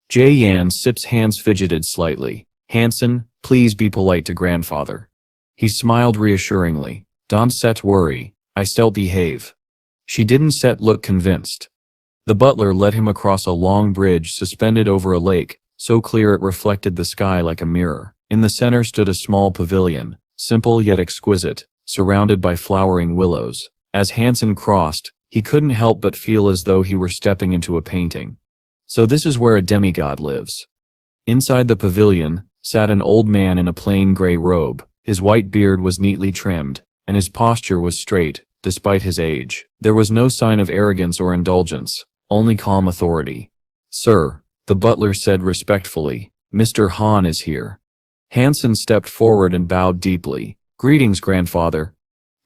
Jie-Yan Sep's hands fidgeted slightly. Han Sen, please be polite to grandfather. He smiled reassuringly. Don't set worry, I still behave. She didn't set look convinced. The butler led him across a long bridge suspended over a lake, so clear it reflected the sky like a mirror. In the center stood a small pavilion, simple yet exquisite, surrounded by flowering willows. As Han Sen crossed, he couldn't help but feel as though he were stepping into a painting. So this is where a demigod lives. Inside the pavilion sat an old man in a plain gray robe. His white beard was neatly trimmed, and his posture was straight, despite his age. There was no sign of arrogance or indulgence, only calm authority. Sir, the butler said respectfully, Mr. Han is here. Han Sen stepped forward and bowed deeply. Greetings, grandfather.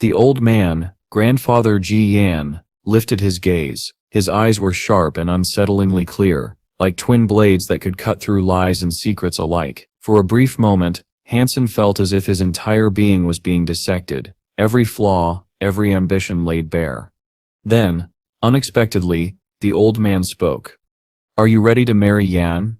The old man, Grandfather Jie-Yan, lifted his gaze. His eyes were sharp and unsettlingly clear, like twin blades that could cut through lies and secrets alike. For a brief moment, Han Sen felt as if his entire being was being dissected, every flaw, every ambition laid bare. Then, unexpectedly, the old man spoke. Are you ready to marry Yan?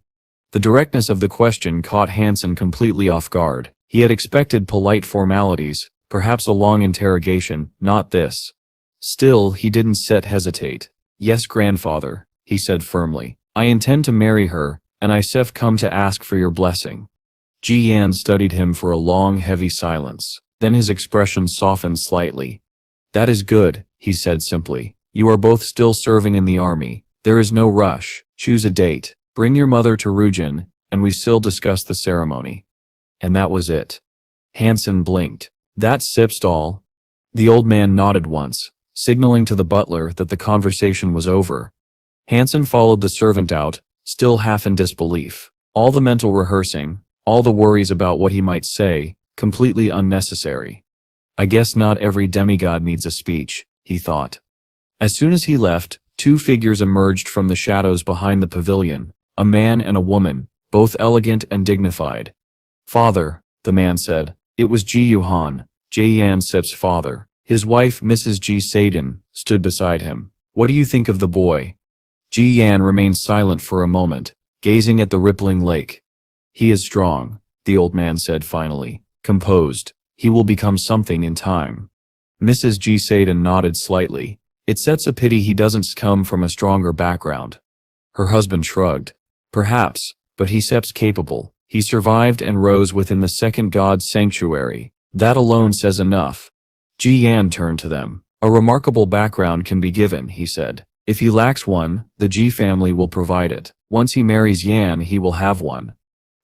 The directness of the question caught Han Sen completely off guard. He had expected polite formalities, perhaps a long interrogation, not this. Still, he didn't hesitate. Yes, grandfather, he said firmly. I intend to marry her, and I've come to ask for your blessing. Ji-Yan studied him for a long, heavy silence. Then his expression softened slightly. That is good, he said simply. You are both still serving in the army. There is no rush. Choose a date. Bring your mother to Rujin, and we still discuss the ceremony. And that was it. Han Sen blinked. That's Sep's all. The old man nodded once, signaling to the butler that the conversation was over. Han Sen followed the servant out, still half in disbelief. All the mental rehearsing, all the worries about what he might say, completely unnecessary. I guess not every demigod needs a speech, he thought. As soon as he left, two figures emerged from the shadows behind the pavilion, a man and a woman, both elegant and dignified. Father, the man said. It was Ji-Yuhan, Jie-Yan Sep's father. His wife, Mrs. Ji Saden, stood beside him. What do you think of the boy? Ji-Yan remained silent for a moment, gazing at the rippling lake. He is strong, the old man said finally, composed. He will become something in time. Mrs. Ji Saden nodded slightly. It's a pity he doesn't come from a stronger background. Her husband shrugged. Perhaps, but Sep's capable. He survived and rose within the second god's sanctuary. That alone says enough. Ji-Yan turned to them. A remarkable background can be given, he said. If he lacks one, the Ji family will provide it. Once he marries Yan, he will have one.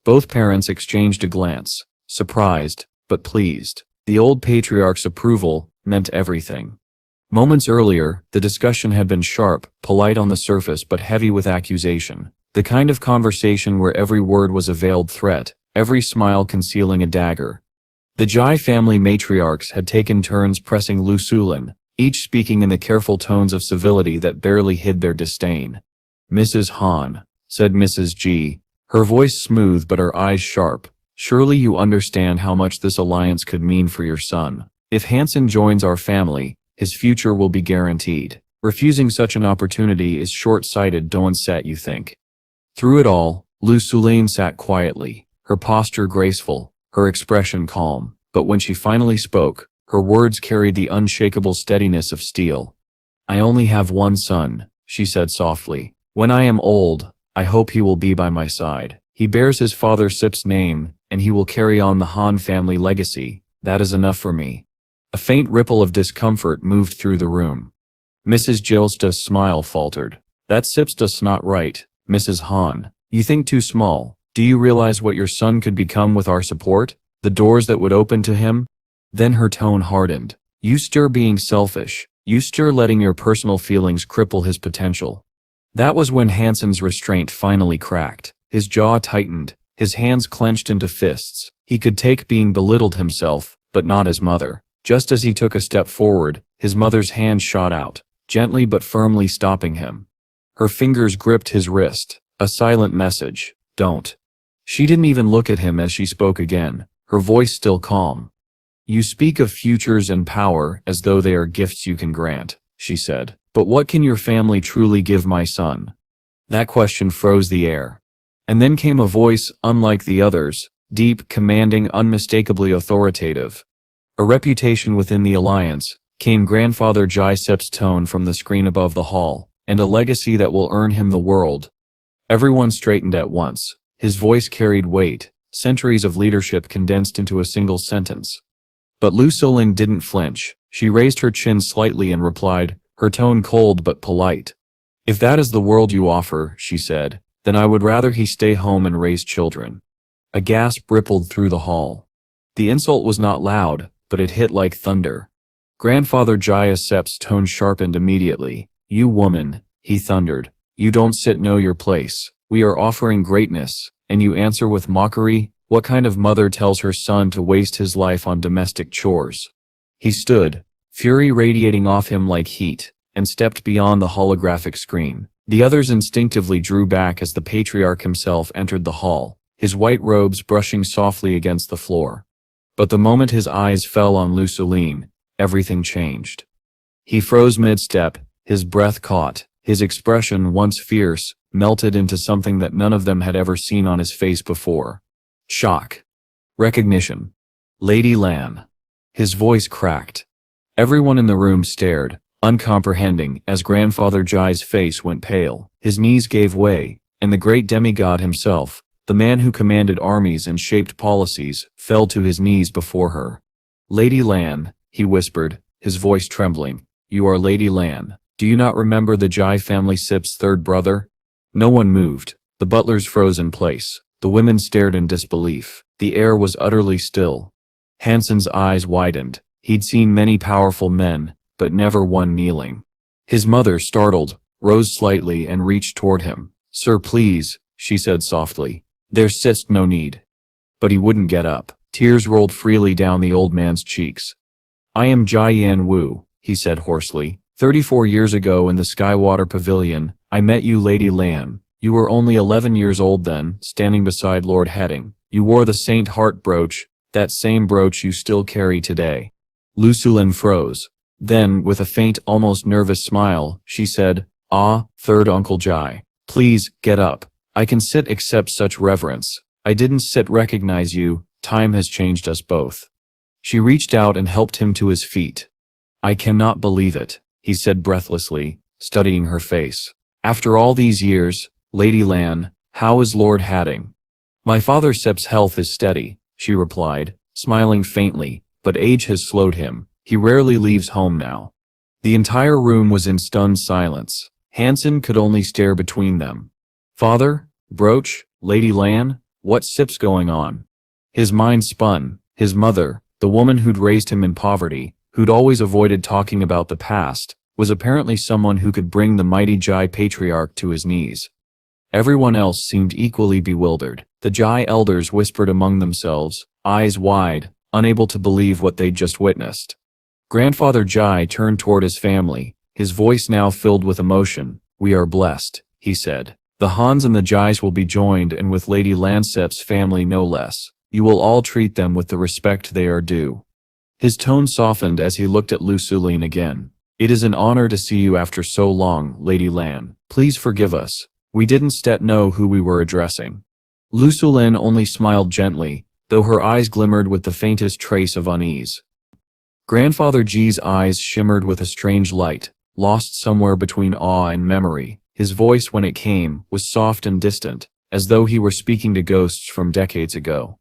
Both parents exchanged a glance, surprised, but pleased. The old patriarch's approval meant everything. Moments earlier, the discussion had been sharp, polite on the surface but heavy with accusation. The kind of conversation where every word was a veiled threat, every smile concealing a dagger. The Jai family matriarchs had taken turns pressing Lu Sulin, each speaking in the careful tones of civility that barely hid their disdain. "Mrs. Han," said Mrs. G, her voice smooth but her eyes sharp, "surely you understand how much this alliance could mean for your son. If Han Sen joins our family, his future will be guaranteed. Refusing such an opportunity is short-sighted, don't set you think." Through it all, Lu Sulin sat quietly, her posture graceful, her expression calm, but when she finally spoke, her words carried the unshakable steadiness of steel. "I only have one son," she said softly. "When I am old, I hope he will be by my side. He bears his father Sip's name, and he will carry on the Han family legacy. That is enough for me." A faint ripple of discomfort moved through the room. Mrs. Jilsta's smile faltered. "That Sip's just not right, Mrs. Han. You think too small. Do you realize what your son could become with our support? The doors that would open to him?" Then her tone hardened. "You stir being selfish. You stir letting your personal feelings cripple his potential." That was when Han Sen's restraint finally cracked. His jaw tightened, his hands clenched into fists. He could take being belittled himself, but not his mother. Just as he took a step forward, his mother's hand shot out, gently but firmly stopping him. Her fingers gripped his wrist, a silent message, "Don't." She didn't even look at him as she spoke again, her voice still calm. "You speak of futures and power as though they are gifts you can grant," she said. "But what can your family truly give my son?" That question froze the air. And then came a voice unlike the others, deep, commanding, unmistakably authoritative. A reputation within the alliance, came Grandfather Jai Sep's tone from the screen above the hall, and a legacy that will earn him the world. Everyone straightened at once. His voice carried weight, centuries of leadership condensed into a single sentence. But Lu Sulin didn't flinch. She raised her chin slightly and replied, her tone cold but polite. "If that is the world you offer," she said, "then I would rather he stay home and raise children." A gasp rippled through the hall. The insult was not loud, but it hit like thunder. Grandfather Jaya Sep's tone sharpened immediately. "You woman," he thundered. "You don't know your place. We are offering greatness, and you answer with mockery? What kind of mother tells her son to waste his life on domestic chores?" He stood, fury radiating off him like heat, and stepped beyond the holographic screen. The others instinctively drew back as the patriarch himself entered the hall, his white robes brushing softly against the floor. But the moment his eyes fell on Lu Sulin, everything changed. He froze mid-step, his breath caught, his expression, once fierce, melted into something that none of them had ever seen on his face before. Shock. Recognition. "Lady Lan." His voice cracked. Everyone in the room stared, uncomprehending, as Grandfather Jai's face went pale. His knees gave way, and the great demigod himself, the man who commanded armies and shaped policies, fell to his knees before her. "Lady Lan," he whispered, his voice trembling. "You are Lady Lan. Do you not remember the Jai family Sip's third brother?" No one moved. The butlers froze in place. The women stared in disbelief. The air was utterly still. Han Sen's eyes widened. He'd seen many powerful men, but never one kneeling. His mother, startled, rose slightly and reached toward him. "Sir, please," she said softly. "There's just no need." But he wouldn't get up. Tears rolled freely down the old man's cheeks. "I am Jai Yan Wu," he said hoarsely. 34 years ago in the Skywater Pavilion, I met you, Lady Lan. You were only 11 years old then, standing beside Lord Heading. You wore the Saint Heart brooch, that same brooch you still carry today." Lu Sulin froze. Then, with a faint, almost nervous smile, she said, "Ah, third Uncle Jai. Please, get up. I can sit accept such reverence. I didn't recognize you, time has changed us both." She reached out and helped him to his feet. "I cannot believe it," he said breathlessly, studying her face. "After all these years, Lady Lan, how is Lord Hadding?" "My father Sep's health is steady," she replied, smiling faintly, "but age has slowed him. He rarely leaves home now." The entire room was in stunned silence. Han Sen could only stare between them. Father? Brooch? Lady Lan? What sip's going on? His mind spun. His mother, the woman who'd raised him in poverty, who'd always avoided talking about the past, was apparently someone who could bring the mighty Jai patriarch to his knees. Everyone else seemed equally bewildered. The Jai elders whispered among themselves, eyes wide, unable to believe what they'd just witnessed. Grandfather Jai turned toward his family, his voice now filled with emotion. "We are blessed," he said. "The Hans and the Jais will be joined, and with Lady Lansep's family no less. You will all treat them with the respect they are due." His tone softened as he looked at Lu Sulin again. "It is an honor to see you after so long, Lady Lan. Please forgive us. We didn't know who we were addressing." Lu Sulin only smiled gently, though her eyes glimmered with the faintest trace of unease. Grandfather Ji's eyes shimmered with a strange light, lost somewhere between awe and memory. His voice, when it came, was soft and distant, as though he were speaking to ghosts from decades ago.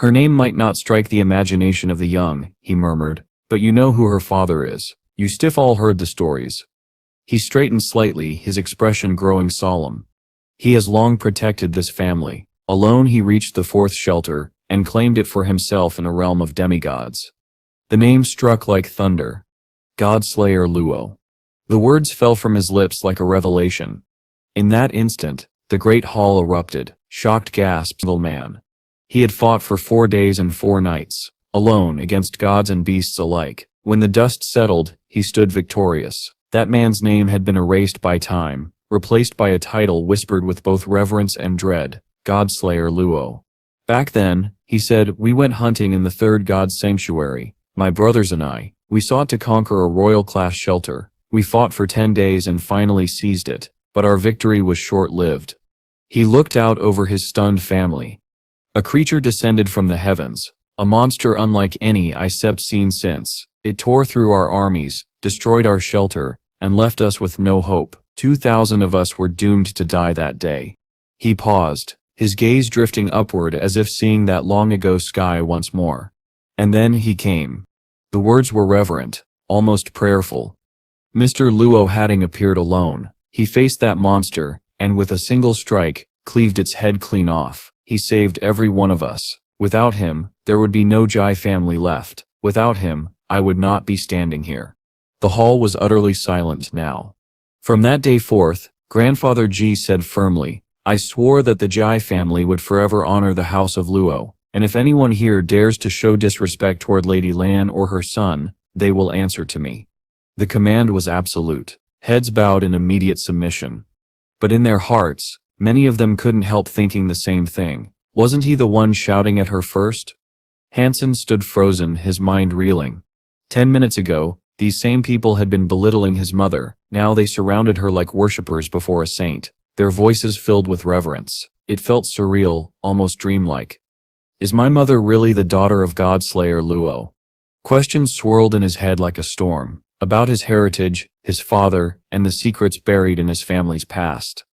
"Her name might not strike the imagination of the young," he murmured, "but you know who her father is. You stiff all heard the stories." He straightened slightly, his expression growing solemn. "He has long protected this family. Alone he reached the fourth shelter, and claimed it for himself in a realm of demigods." The name struck like thunder. Godslayer Luo. The words fell from his lips like a revelation. In that instant, the great hall erupted, shocked gasps of the man. He had fought for 4 days and 4 nights, alone against gods and beasts alike. When the dust settled, he stood victorious. That man's name had been erased by time, replaced by a title whispered with both reverence and dread, Godslayer Luo. "Back then," he said, "we went hunting in the third god's sanctuary. My brothers and I, we sought to conquer a royal-class shelter. We fought for 10 days and finally seized it, but our victory was short-lived." He looked out over his stunned family. "A creature descended from the heavens, a monster unlike any I've seen since. It tore through our armies, destroyed our shelter, and left us with no hope. 2,000 of us were doomed to die that day." He paused, his gaze drifting upward as if seeing that long-ago sky once more. "And then he came." The words were reverent, almost prayerful. Mr. Luo hadn't appeared alone. He faced that monster, and with a single strike, cleaved its head clean off. He saved every one of us. Without him, there would be no Jai family left. Without him, I would not be standing here. The hall was utterly silent now. From that day forth, Grandfather Ji said firmly, "I swore that the Jai family would forever honor the house of Luo, and if anyone here dares to show disrespect toward Lady Lan or her son, they will answer to me." The command was absolute. Heads bowed in immediate submission. But in their hearts, many of them couldn't help thinking the same thing. Wasn't he the one shouting at her first? Han Sen stood frozen, his mind reeling. 10 minutes ago, these same people had been belittling his mother. Now they surrounded her like worshippers before a saint, their voices filled with reverence. It felt surreal, almost dreamlike. Is my mother really the daughter of Godslayer Luo? Questions swirled in his head like a storm, about his heritage, his father, and the secrets buried in his family's past.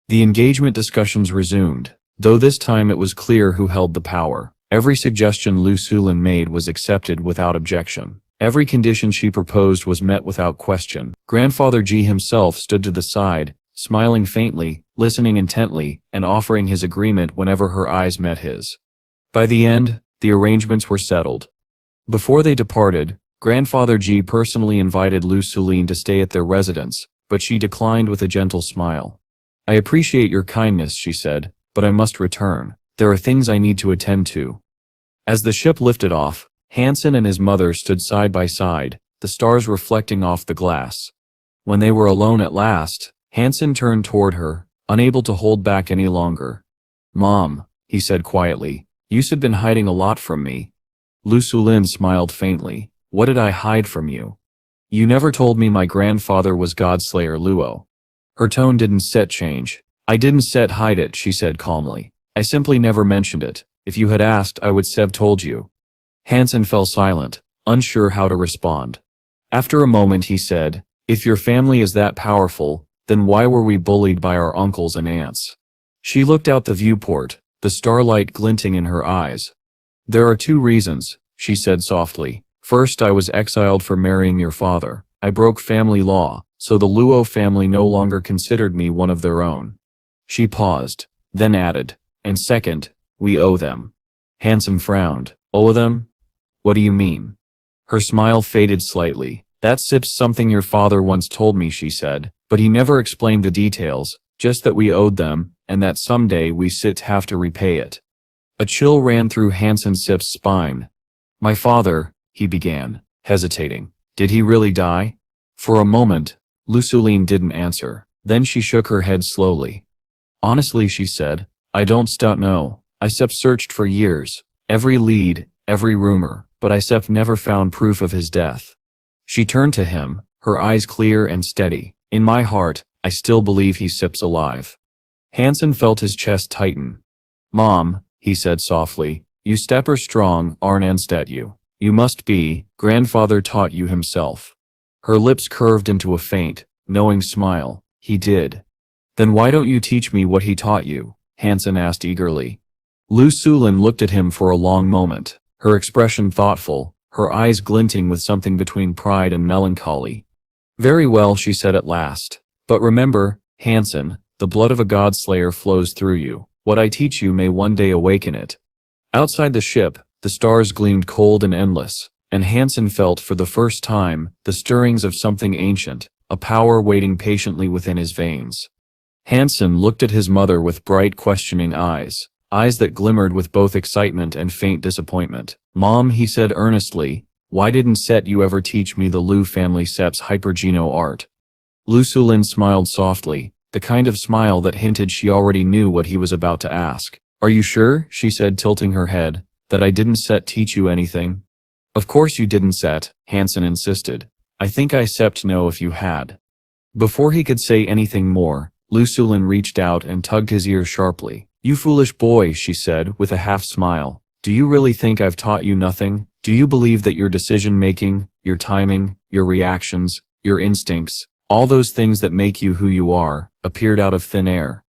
The engagement discussions resumed, though this time it was clear who held the power. Every suggestion Lu Sulin made was accepted without objection. Every condition she proposed was met without question. Grandfather Ji himself stood to the side, smiling faintly, listening intently, and offering his agreement whenever her eyes met his. By the end, the arrangements were settled. Before they departed, Grandfather Ji personally invited Lu Sulin to stay at their residence, but she declined with a gentle smile. "I appreciate your kindness," she said, "but I must return. There are things I need to attend to." As the ship lifted off, Han Sen and his mother stood side by side, the stars reflecting off the glass. When they were alone at last, Han Sen turned toward her, unable to hold back any longer. "Mom," he said quietly, "you've been hiding a lot from me." Lu Sulin smiled faintly. "What did I hide from you? You never told me my grandfather was Godslayer Luo." Her tone didn't change. "I didn't hide it," she said calmly. "I simply never mentioned it. If you had asked, I would have told you." Han Sen fell silent, unsure how to respond. After a moment he said, "If your family is that powerful, then why were we bullied by our uncles and aunts?" She looked out the viewport, the starlight glinting in her eyes. "There are 2 reasons," she said softly. "First, I was exiled for marrying your father. I broke family law, So the Luo family no longer considered me one of their own. She paused, then added, and second, we owe them. Han Sen frowned. Owe them? What do you mean? Her smile faded slightly. That's something your father once told me, she said, but he never explained the details, just that we owed them, and that someday we have to repay it. A chill ran through Han Sen's spine. My father, he began, hesitating. Did he really die? For a moment, Lu Sulin didn't answer. Then she shook her head slowly. Honestly, she said, I don't know. I searched for years. Every lead, every rumor, but I never found proof of his death. She turned to him, her eyes clear and steady. In my heart, I still believe he's alive. Han Sen felt his chest tighten. Mom, he said softly, you are strong, aren't you? You must be, grandfather taught you himself. Her lips curved into a faint, knowing smile. He did. Then why don't you teach me what he taught you? Han Sen asked eagerly. Lu Sulin looked at him for a long moment, her expression thoughtful, her eyes glinting with something between pride and melancholy. Very well, she said at last. But remember, Han Sen, the blood of a godslayer flows through you. What I teach you may one day awaken it. Outside the ship, the stars gleamed cold and endless, and Han Sen felt for the first time the stirrings of something ancient, a power waiting patiently within his veins. Han Sen looked at his mother with bright, questioning eyes that glimmered with both excitement and faint disappointment. Mom, he said earnestly, why didn't you ever teach me the Lu family hypergeno art? Lu Sulin smiled softly, the kind of smile that hinted she already knew what he was about to ask. Are you sure, she said, tilting her head, that I didn't teach you anything? Of course you didn't, Han Sen insisted. I think I know if you had. Before he could say anything more, Lu Sulin reached out and tugged his ear sharply. You foolish boy, she said with a half smile. Do you really think I've taught you nothing? Do you believe that your decision-making, your timing, your reactions, your instincts, all those things that make you who you are, appeared out of thin air?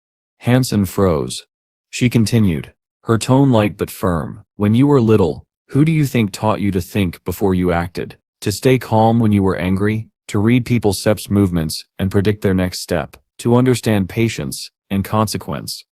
Han Sen froze. She continued, her tone light but firm. When you were little, who do you think taught you to think before you acted? To stay calm when you were angry? To read people's movements and predict their next step? To understand patience and consequence?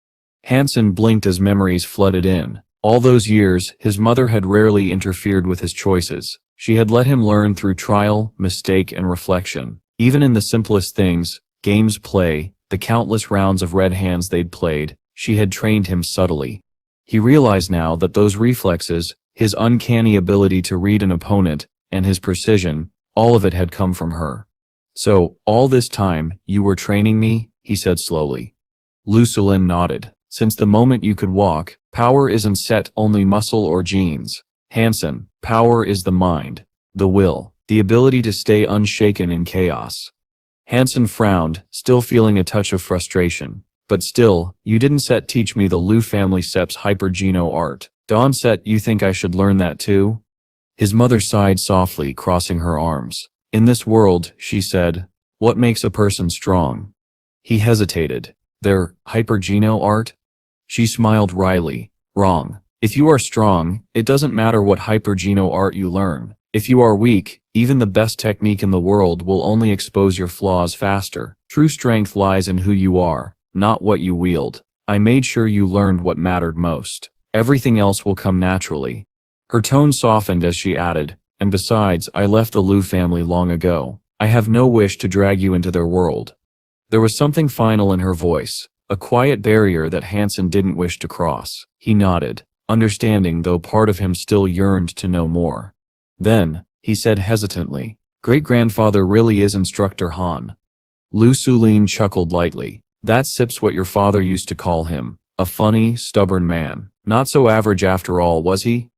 Han Sen blinked as memories flooded in. All those years, his mother had rarely interfered with his choices. She had let him learn through trial, mistake, and reflection. Even in the simplest things, games play, the countless rounds of red hands they'd played, she had trained him subtly. He realized now that those reflexes, his uncanny ability to read an opponent, and his precision, all of it had come from her. So, all this time, you were training me? He said slowly. Lu Sulin nodded. Since the moment you could walk, power isn't only muscle or genes. Han Sen, power is the mind, the will, the ability to stay unshaken in chaos. Han Sen frowned, still feeling a touch of frustration. But still, you didn't teach me the Lu family hypergeno art. Don you think I should learn that too? His mother sighed softly, crossing her arms. In this world, she said, what makes a person strong? He hesitated. Their hypergeno art? She smiled wryly. Wrong. If you are strong, it doesn't matter what hypergeno art you learn. If you are weak, even the best technique in the world will only expose your flaws faster. True strength lies in who you are, not what you wield. I made sure you learned what mattered most. Everything else will come naturally. Her tone softened as she added, and besides, I left the Lu family long ago. I have no wish to drag you into their world. There was something final in her voice, a quiet barrier that Han Sen didn't wish to cross. He nodded, understanding, though part of him still yearned to know more. Then, he said hesitantly, great-grandfather really is Instructor Han. Lu Sulin chuckled lightly. That's what your father used to call him, a funny, stubborn man. Not so average after all, was he?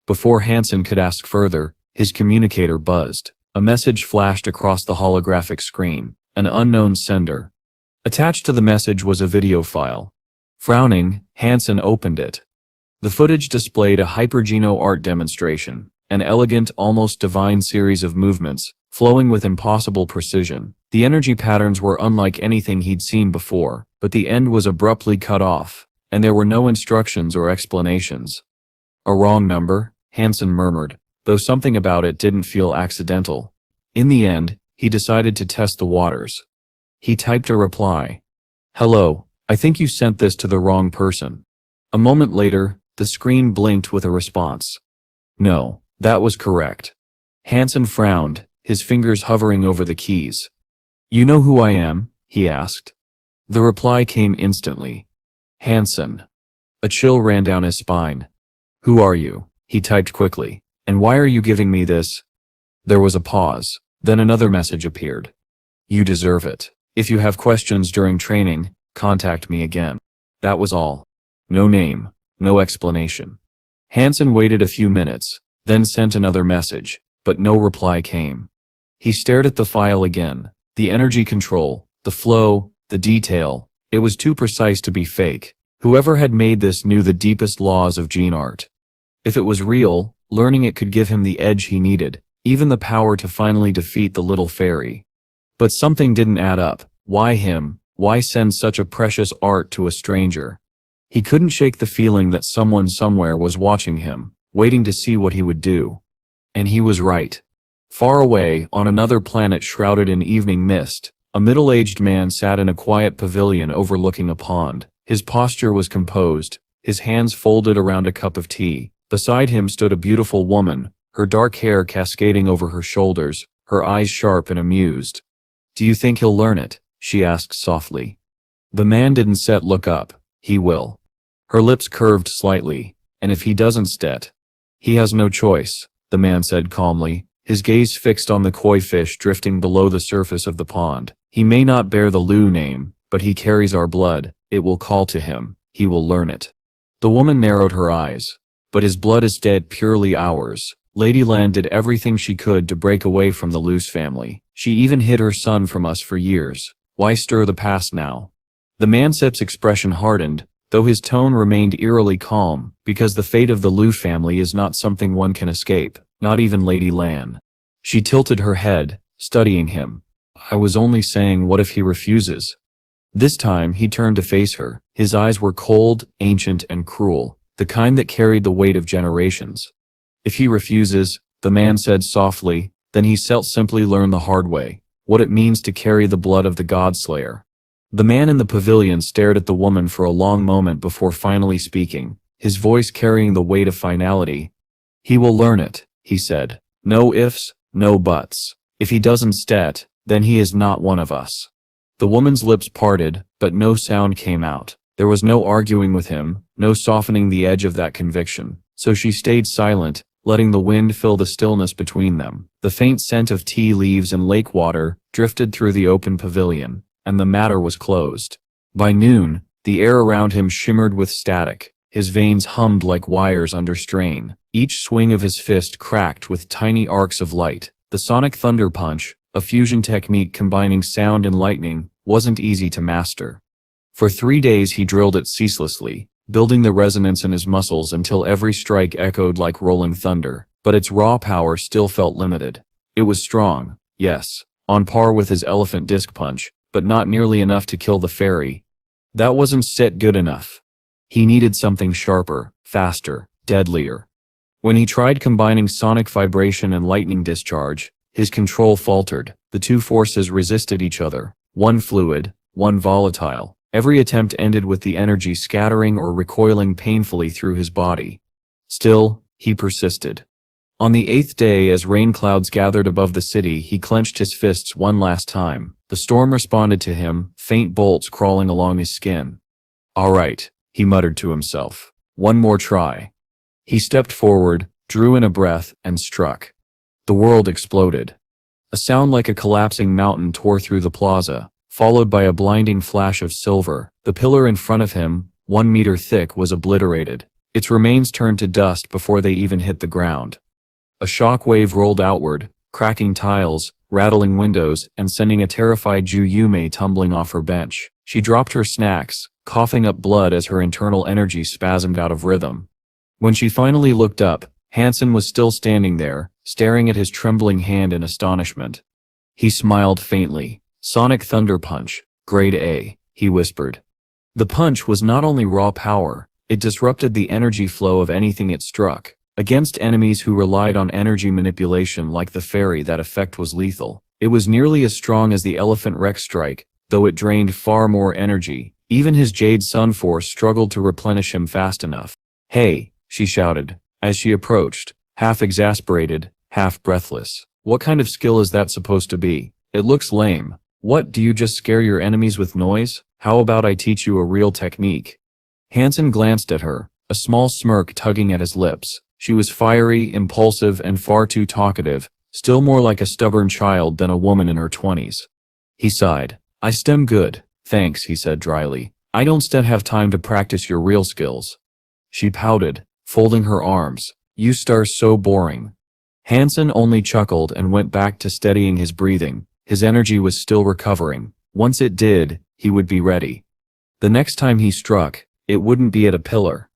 Before Han Sen could ask further, his communicator buzzed. A message flashed across the holographic screen, an unknown sender. Attached to the message was a video file. Frowning, Han Sen opened it. The footage displayed a hypergeno art demonstration, an elegant, almost divine series of movements, flowing with impossible precision. The energy patterns were unlike anything he'd seen before, but the end was abruptly cut off, and there were no instructions or explanations. A wrong number, Han Sen murmured, though something about it didn't feel accidental. In the end, he decided to test the waters. He typed a reply. "Hello, I think you sent this to the wrong person." A moment later, the screen blinked with a response. No, that was correct. Han Sen frowned, his fingers hovering over the keys. "You know who I am?" he asked. The reply came instantly. Han Sen. A chill ran down his spine. "Who are you?" he typed quickly. "And why are you giving me this?" There was a pause. Then another message appeared. "You deserve it. If you have questions during training, contact me again." That was all. No name, no explanation. Han Sen waited a few minutes, then sent another message, but no reply came. He stared at the file again. The energy control, the flow, the detail. It was too precise to be fake. Whoever had made this knew the deepest laws of gene art. If it was real, learning it could give him the edge he needed, even the power to finally defeat the little fairy. But something didn't add up. Why him? Why send such a precious art to a stranger? He couldn't shake the feeling that someone somewhere was watching him, waiting to see what he would do. And he was right. Far away, on another planet shrouded in evening mist, a middle-aged man sat in a quiet pavilion overlooking a pond. His posture was composed, his hands folded around a cup of tea. Beside him stood a beautiful woman, her dark hair cascading over her shoulders, her eyes sharp and amused. "Do you think he'll learn it?" she asked softly. The man didn't look up. "He will." Her lips curved slightly. "And if he doesn't stet?" "He has no choice," the man said calmly, his gaze fixed on the koi fish drifting below the surface of the pond. "He may not bear the Lu name, but he carries our blood. It will call to him. He will learn it." The woman narrowed her eyes. "But his blood is dead, purely ours." Lady Lan did everything she could to break away from the Lu's family. She even hid her son from us for years. Why stir the past now? The man's expression hardened, though his tone remained eerily calm, because the fate of the Lu family is not something one can escape, not even Lady Lan. She tilted her head, studying him. "I was only saying, what if he refuses?" This time he turned to face her. His eyes were cold, ancient, and cruel, the kind that carried the weight of generations. "If he refuses," the man said softly, "then he'll simply learn the hard way, what it means to carry the blood of the Godslayer." The man in the pavilion stared at the woman for a long moment before finally speaking, his voice carrying the weight of finality. "He will learn it," he said. "No ifs, no buts. If he doesn't stet, then he is not one of us." The woman's lips parted, but no sound came out. There was no arguing with him, no softening the edge of that conviction, so she stayed silent, letting the wind fill the stillness between them. The faint scent of tea leaves and lake water drifted through the open pavilion, and the matter was closed. By noon, the air around him shimmered with static. His veins hummed like wires under strain. Each swing of his fist cracked with tiny arcs of light. The sonic thunder punch, a fusion technique combining sound and lightning, wasn't easy to master. For 3 days he drilled it ceaselessly, building the resonance in his muscles until every strike echoed like rolling thunder, but its raw power still felt limited. It was strong, yes, on par with his elephant disc punch, but not nearly enough to kill the fairy. That wasn't good enough. He needed something sharper, faster, deadlier. When he tried combining sonic vibration and lightning discharge, his control faltered. The two forces resisted each other, one fluid, one volatile. Every attempt ended with the energy scattering or recoiling painfully through his body. Still, he persisted. On the 8th day, as rain clouds gathered above the city, he clenched his fists one last time. The storm responded to him, faint bolts crawling along his skin. "All right," he muttered to himself. "One more try." He stepped forward, drew in a breath, and struck. The world exploded. A sound like a collapsing mountain tore through the plaza, followed by a blinding flash of silver. The pillar in front of him, 1 meter thick, was obliterated. Its remains turned to dust before they even hit the ground. A shock wave rolled outward, cracking tiles, rattling windows, and sending a terrified Ju Yume tumbling off her bench. She dropped her snacks, coughing up blood as her internal energy spasmed out of rhythm. When she finally looked up, Han Sen was still standing there, staring at his trembling hand in astonishment. He smiled faintly. "Sonic Thunder Punch, Grade A," he whispered. The punch was not only raw power, it disrupted the energy flow of anything it struck. Against enemies who relied on energy manipulation like the fairy, that effect was lethal. It was nearly as strong as the Elephant Rex strike, though it drained far more energy. Even his Jade Sun Force struggled to replenish him fast enough. "Hey," she shouted, as she approached, half exasperated, half breathless. "What kind of skill is that supposed to be? It looks lame. What, do you just scare your enemies with noise? How about I teach you a real technique?" Han Sen glanced at her, a small smirk tugging at his lips. She was fiery, impulsive, and far too talkative, still more like a stubborn child than a woman in her 20s. He sighed. "I stem good, thanks," he said dryly. "I don't still have time to practice your real skills." She pouted, folding her arms. "You stars so boring." Han Sen only chuckled and went back to steadying his breathing. His energy was still recovering. Once it did, he would be ready. The next time he struck, it wouldn't be at a pillar.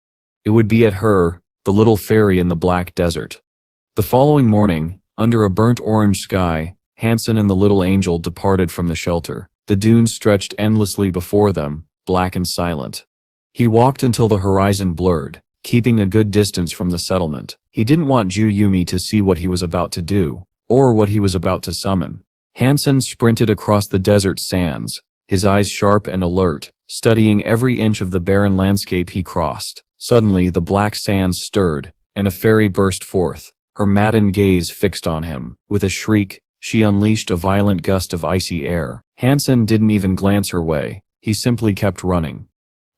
It would be at her, the little fairy in the black desert. The following morning, under a burnt orange sky, Han Sen and the little angel departed from the shelter. The dunes stretched endlessly before them, black and silent. He walked until the horizon blurred, keeping a good distance from the settlement. He didn't want Ju Yumi to see what he was about to do, or what he was about to summon. Han Sen sprinted across the desert sands, his eyes sharp and alert, studying every inch of the barren landscape he crossed. Suddenly the black sands stirred, and a fairy burst forth, her maddened gaze fixed on him. With a shriek, she unleashed a violent gust of icy air. Han Sen didn't even glance her way, he simply kept running.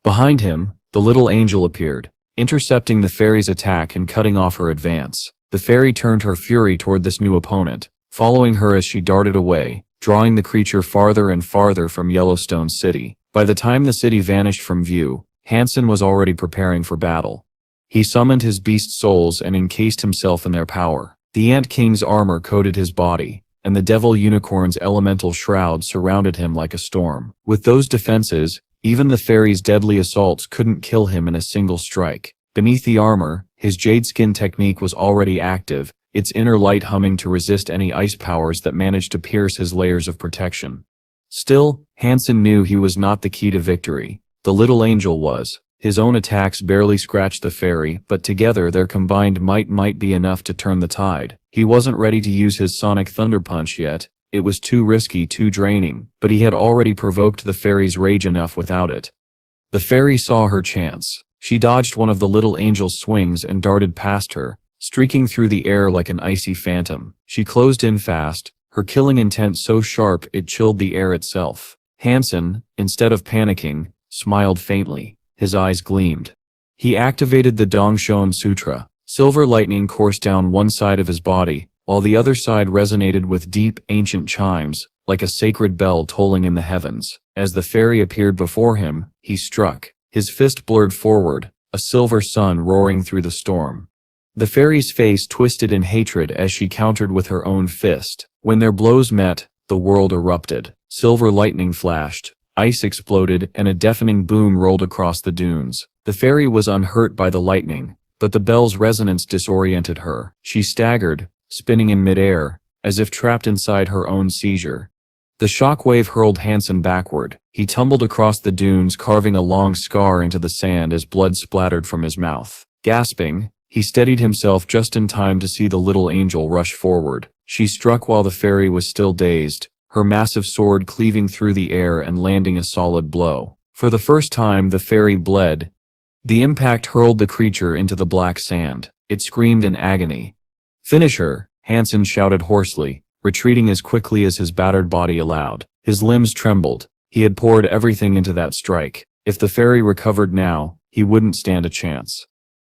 Behind him, the little angel appeared, intercepting the fairy's attack and cutting off her advance. The fairy turned her fury toward this new opponent, following her as she darted away, drawing the creature farther and farther from Yellowstone City. By the time the city vanished from view, Han Sen was already preparing for battle. He summoned his beast souls and encased himself in their power. The Ant King's armor coated his body, and the Devil Unicorn's elemental shroud surrounded him like a storm. With those defenses, even the fairy's deadly assaults couldn't kill him in a single strike. Beneath the armor, his jade skin technique was already active, its inner light humming to resist any ice powers that managed to pierce his layers of protection. Still, Han Sen knew he was not the key to victory. The little angel was. His own attacks barely scratched the fairy, but together their combined might be enough to turn the tide. He wasn't ready to use his sonic thunder punch yet. It was too risky, too draining, but he had already provoked the fairy's rage enough without it. The fairy saw her chance. She dodged one of the little angel's swings and darted past her, streaking through the air like an icy phantom. She closed in fast, her killing intent so sharp it chilled the air itself. Han Sen, instead of panicking, smiled faintly. His eyes gleamed. He activated the Dongshon Sutra. Silver lightning coursed down one side of his body, while the other side resonated with deep, ancient chimes, like a sacred bell tolling in the heavens. As the fairy appeared before him, he struck. His fist blurred forward, a silver sun roaring through the storm. The fairy's face twisted in hatred as she countered with her own fist. When their blows met, the world erupted. Silver lightning flashed, ice exploded, and a deafening boom rolled across the dunes. The fairy was unhurt by the lightning, but the bell's resonance disoriented her. She staggered, spinning in midair, as if trapped inside her own seizure. The shockwave hurled Han Sen backward. He tumbled across the dunes, carving a long scar into the sand as blood splattered from his mouth. Gasping, he steadied himself just in time to see the little angel rush forward. She struck while the fairy was still dazed, her massive sword cleaving through the air and landing a solid blow. For the first time, the fairy bled. The impact hurled the creature into the black sand. It screamed in agony. "Finish her," Han Sen shouted hoarsely, retreating as quickly as his battered body allowed. His limbs trembled. He had poured everything into that strike. If the fairy recovered now, he wouldn't stand a chance.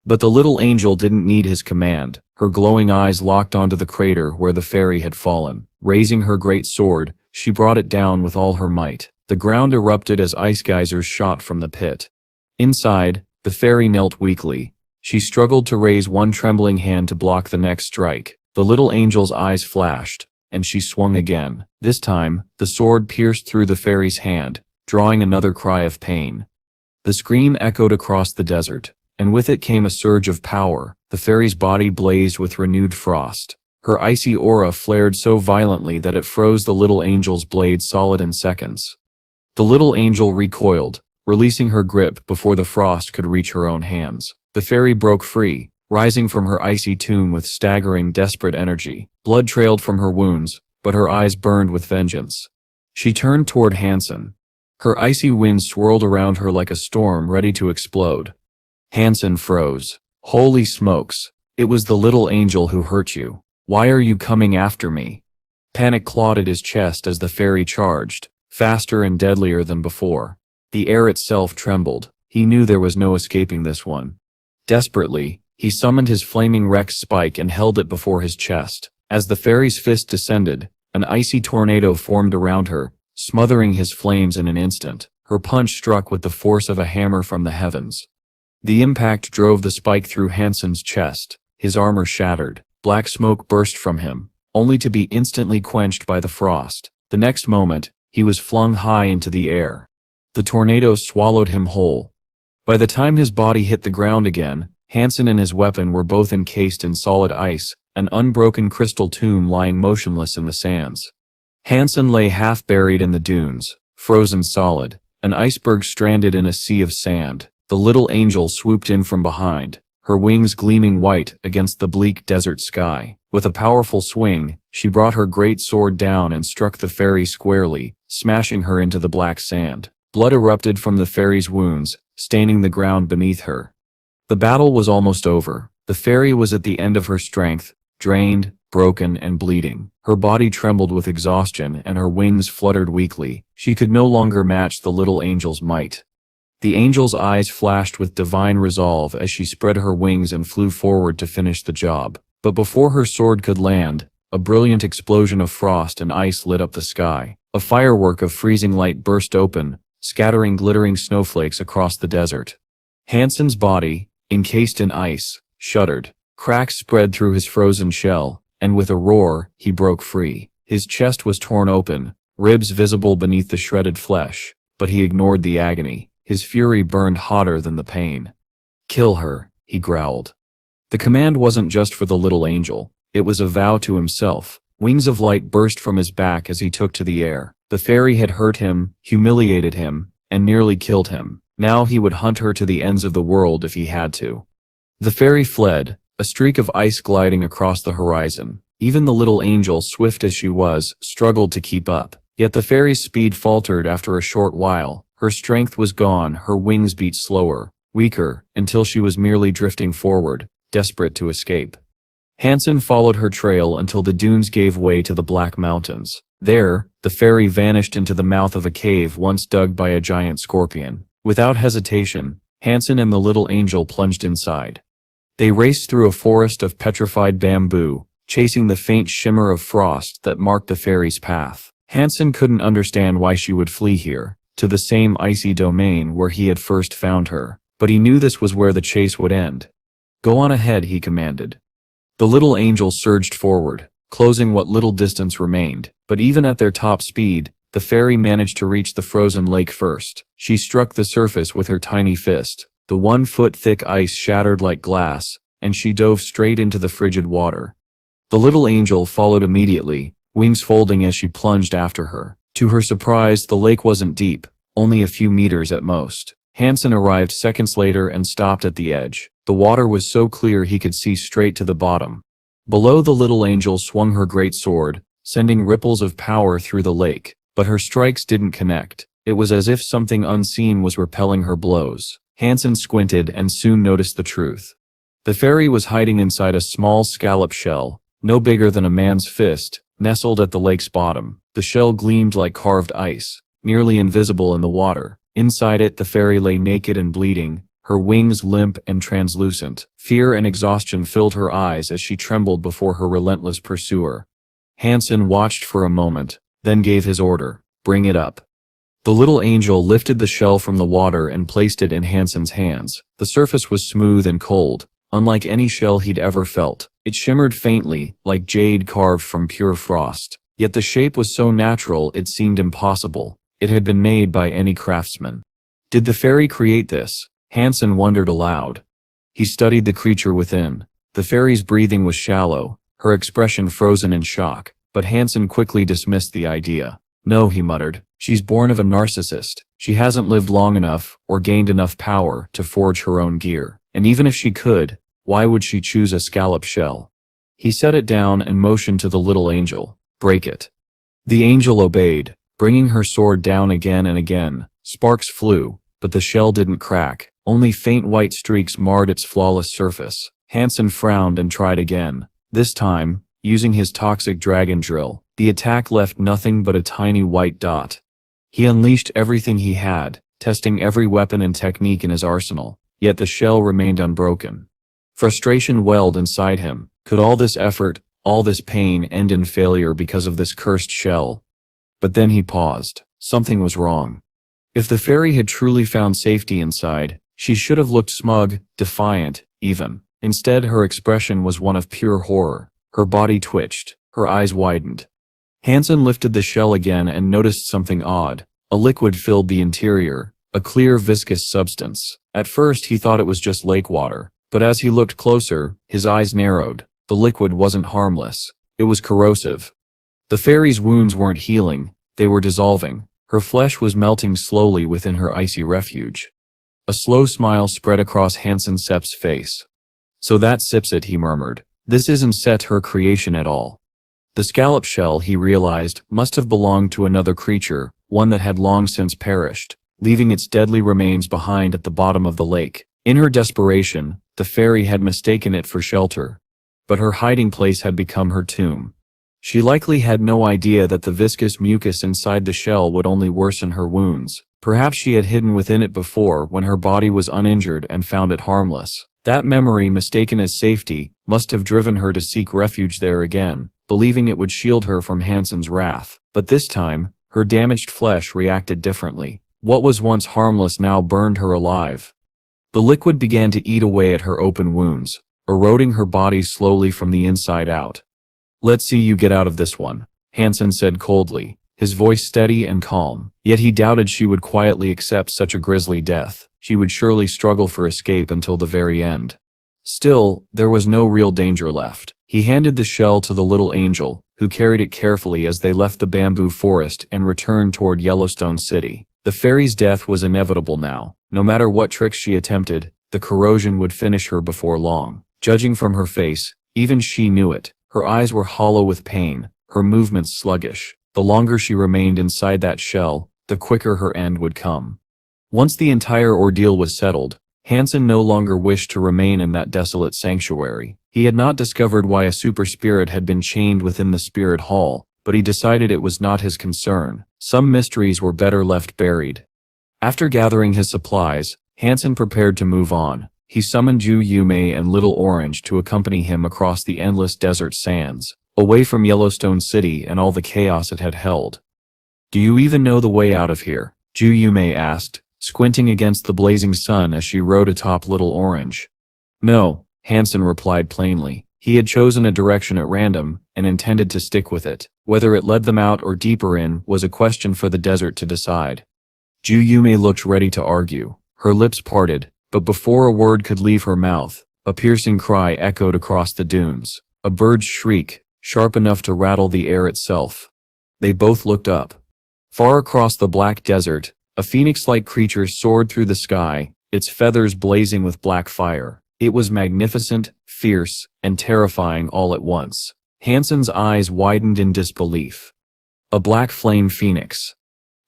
But the little angel didn't need his command. Her glowing eyes locked onto the crater where the fairy had fallen. Raising her great sword, she brought it down with all her might. The ground erupted as ice geysers shot from the pit. Inside, the fairy knelt weakly. She struggled to raise one trembling hand to block the next strike. The little angel's eyes flashed, and she swung again. This time, the sword pierced through the fairy's hand, drawing another cry of pain. The scream echoed across the desert, and with it came a surge of power. The fairy's body blazed with renewed frost. Her icy aura flared so violently that it froze the little angel's blade solid in seconds. The little angel recoiled, releasing her grip before the frost could reach her own hands. The fairy broke free, rising from her icy tomb with staggering, desperate energy. Blood trailed from her wounds, but her eyes burned with vengeance. She turned toward Han Sen. Her icy wind swirled around her like a storm ready to explode. Han Sen froze. Holy smokes! It was the little angel who hurt you. Why are you coming after me? Panic clawed at his chest as the fairy charged, faster and deadlier than before. The air itself trembled. He knew there was no escaping this one. Desperately, he summoned his flaming Rex spike and held it before his chest. As the fairy's fist descended, an icy tornado formed around her, smothering his flames in an instant. Her punch struck with the force of a hammer from the heavens. The impact drove the spike through Han Sen's chest. His armor shattered. Black smoke burst from him, only to be instantly quenched by the frost. The next moment, he was flung high into the air. The tornado swallowed him whole. By the time his body hit the ground again, Han Sen and his weapon were both encased in solid ice, an unbroken crystal tomb lying motionless in the sands. Han Sen lay half buried in the dunes, frozen solid, an iceberg stranded in a sea of sand. The little angel swooped in from behind, her wings gleaming white against the bleak desert sky. With a powerful swing, she brought her great sword down and struck the fairy squarely, smashing her into the black sand. Blood erupted from the fairy's wounds, staining the ground beneath her. The battle was almost over. The fairy was at the end of her strength, drained, broken, and bleeding. Her body trembled with exhaustion and her wings fluttered weakly. She could no longer match the little angel's might. The angel's eyes flashed with divine resolve as she spread her wings and flew forward to finish the job. But before her sword could land, a brilliant explosion of frost and ice lit up the sky. A firework of freezing light burst open, scattering glittering snowflakes across the desert. Han Sen's body, encased in ice, shuddered. Cracks spread through his frozen shell, and with a roar, he broke free. His chest was torn open, ribs visible beneath the shredded flesh, but he ignored the agony. His fury burned hotter than the pain. "Kill her," he growled. The command wasn't just for the little angel. It was a vow to himself. Wings of light burst from his back as he took to the air. The fairy had hurt him, humiliated him, and nearly killed him. Now he would hunt her to the ends of the world if he had to. The fairy fled, a streak of ice gliding across the horizon. Even the little angel, swift as she was, struggled to keep up. Yet the fairy's speed faltered after a short while. Her strength was gone, her wings beat slower, weaker, until she was merely drifting forward, desperate to escape. Han Sen followed her trail until the dunes gave way to the black mountains. There, the fairy vanished into the mouth of a cave once dug by a giant scorpion. Without hesitation, Han Sen and the little angel plunged inside. They raced through a forest of petrified bamboo, chasing the faint shimmer of frost that marked the fairy's path. Han Sen couldn't understand why she would flee here, to the same icy domain where he had first found her, but he knew this was where the chase would end. "Go on ahead," he commanded. The little angel surged forward, closing what little distance remained, but even at their top speed, the fairy managed to reach the frozen lake first. She struck the surface with her tiny fist. The 1-foot-thick ice shattered like glass, and she dove straight into the frigid water. The little angel followed immediately, wings folding as she plunged after her. To her surprise, the lake wasn't deep, only a few meters at most. Han Sen arrived seconds later and stopped at the edge. The water was so clear he could see straight to the bottom. Below, the little angel swung her great sword, sending ripples of power through the lake, but her strikes didn't connect. It was as if something unseen was repelling her blows. Han Sen squinted and soon noticed the truth. The fairy was hiding inside a small scallop shell, no bigger than a man's fist, nestled at the lake's bottom. The shell gleamed like carved ice, nearly invisible in the water. Inside it, the fairy lay naked and bleeding, her wings limp and translucent. Fear and exhaustion filled her eyes as she trembled before her relentless pursuer. Han Sen watched for a moment, then gave his order, "Bring it up." The little angel lifted the shell from the water and placed it in Han Sen's hands. The surface was smooth and cold, unlike any shell he'd ever felt. It shimmered faintly, like jade carved from pure frost. Yet the shape was so natural it seemed impossible. It had been made by any craftsman. Did the fairy create this? Han Sen wondered aloud. He studied the creature within. The fairy's breathing was shallow, her expression frozen in shock, but Han Sen quickly dismissed the idea. "No," he muttered. "She's born of a narcissist. She hasn't lived long enough or gained enough power to forge her own gear. And even if she could, why would she choose a scallop shell?" He set it down and motioned to the little angel. Break it." The angel obeyed, bringing her sword down again and again. Sparks flew, but the shell didn't crack. Only faint white streaks marred its flawless surface. Han Sen frowned and tried again. This time, using his toxic dragon drill, the attack left nothing but a tiny white dot. He unleashed everything he had, testing every weapon and technique in his arsenal, yet the shell remained unbroken. Frustration welled inside him. Could all this effort, all this pain end in failure because of this cursed shell? But then he paused. Something was wrong. If the fairy had truly found safety inside, she should have looked smug, defiant, even. Instead, her expression was one of pure horror. Her body twitched. Her eyes widened. Han Sen lifted the shell again and noticed something odd. A liquid filled the interior, a clear viscous substance. At first he thought it was just lake water, but as he looked closer, his eyes narrowed. The liquid wasn't harmless. It was corrosive. The fairy's wounds weren't healing, they were dissolving. Her flesh was melting slowly within her icy refuge. A slow smile spread across Han Sen's face. "So that sips it," he murmured. "This isn't Set her creation at all." The scallop shell, he realized, must have belonged to another creature, one that had long since perished, leaving its deadly remains behind at the bottom of the lake. In her desperation, the fairy had mistaken it for shelter. But her hiding place had become her tomb. She likely had no idea that the viscous mucus inside the shell would only worsen her wounds. Perhaps she had hidden within it before when her body was uninjured and found it harmless. That memory, mistaken as safety, must have driven her to seek refuge there again, believing it would shield her from Han Sen's wrath. But this time, her damaged flesh reacted differently. What was once harmless now burned her alive. The liquid began to eat away at her open wounds, eroding her body slowly from the inside out. "Let's see you get out of this one," Han Sen said coldly, his voice steady and calm. Yet he doubted she would quietly accept such a grisly death. She would surely struggle for escape until the very end. Still, there was no real danger left. He handed the shell to the little angel, who carried it carefully as they left the bamboo forest and returned toward Yellowstone City. The fairy's death was inevitable now. No matter what tricks she attempted, the corrosion would finish her before long. Judging from her face, even she knew it. Her eyes were hollow with pain, her movements sluggish. The longer she remained inside that shell, the quicker her end would come. Once the entire ordeal was settled, Han Sen no longer wished to remain in that desolate sanctuary. He had not discovered why a super spirit had been chained within the spirit hall, but he decided it was not his concern. Some mysteries were better left buried. After gathering his supplies, Han Sen prepared to move on. He summoned Ju Yume and Little Orange to accompany him across the endless desert sands, away from Yellowstone City and all the chaos it had held. "Do you even know the way out of here?" Ju Yume asked, squinting against the blazing sun as she rode atop Little Orange. "No," Han Sen replied plainly. He had chosen a direction at random and intended to stick with it. Whether it led them out or deeper in was a question for the desert to decide. Ju Yume looked ready to argue. Her lips parted, but before a word could leave her mouth, a piercing cry echoed across the dunes. A bird's shriek, sharp enough to rattle the air itself. They both looked up. Far across the black desert, a phoenix-like creature soared through the sky, its feathers blazing with black fire. It was magnificent, fierce, and terrifying all at once. Han Sen's eyes widened in disbelief. A black flame phoenix.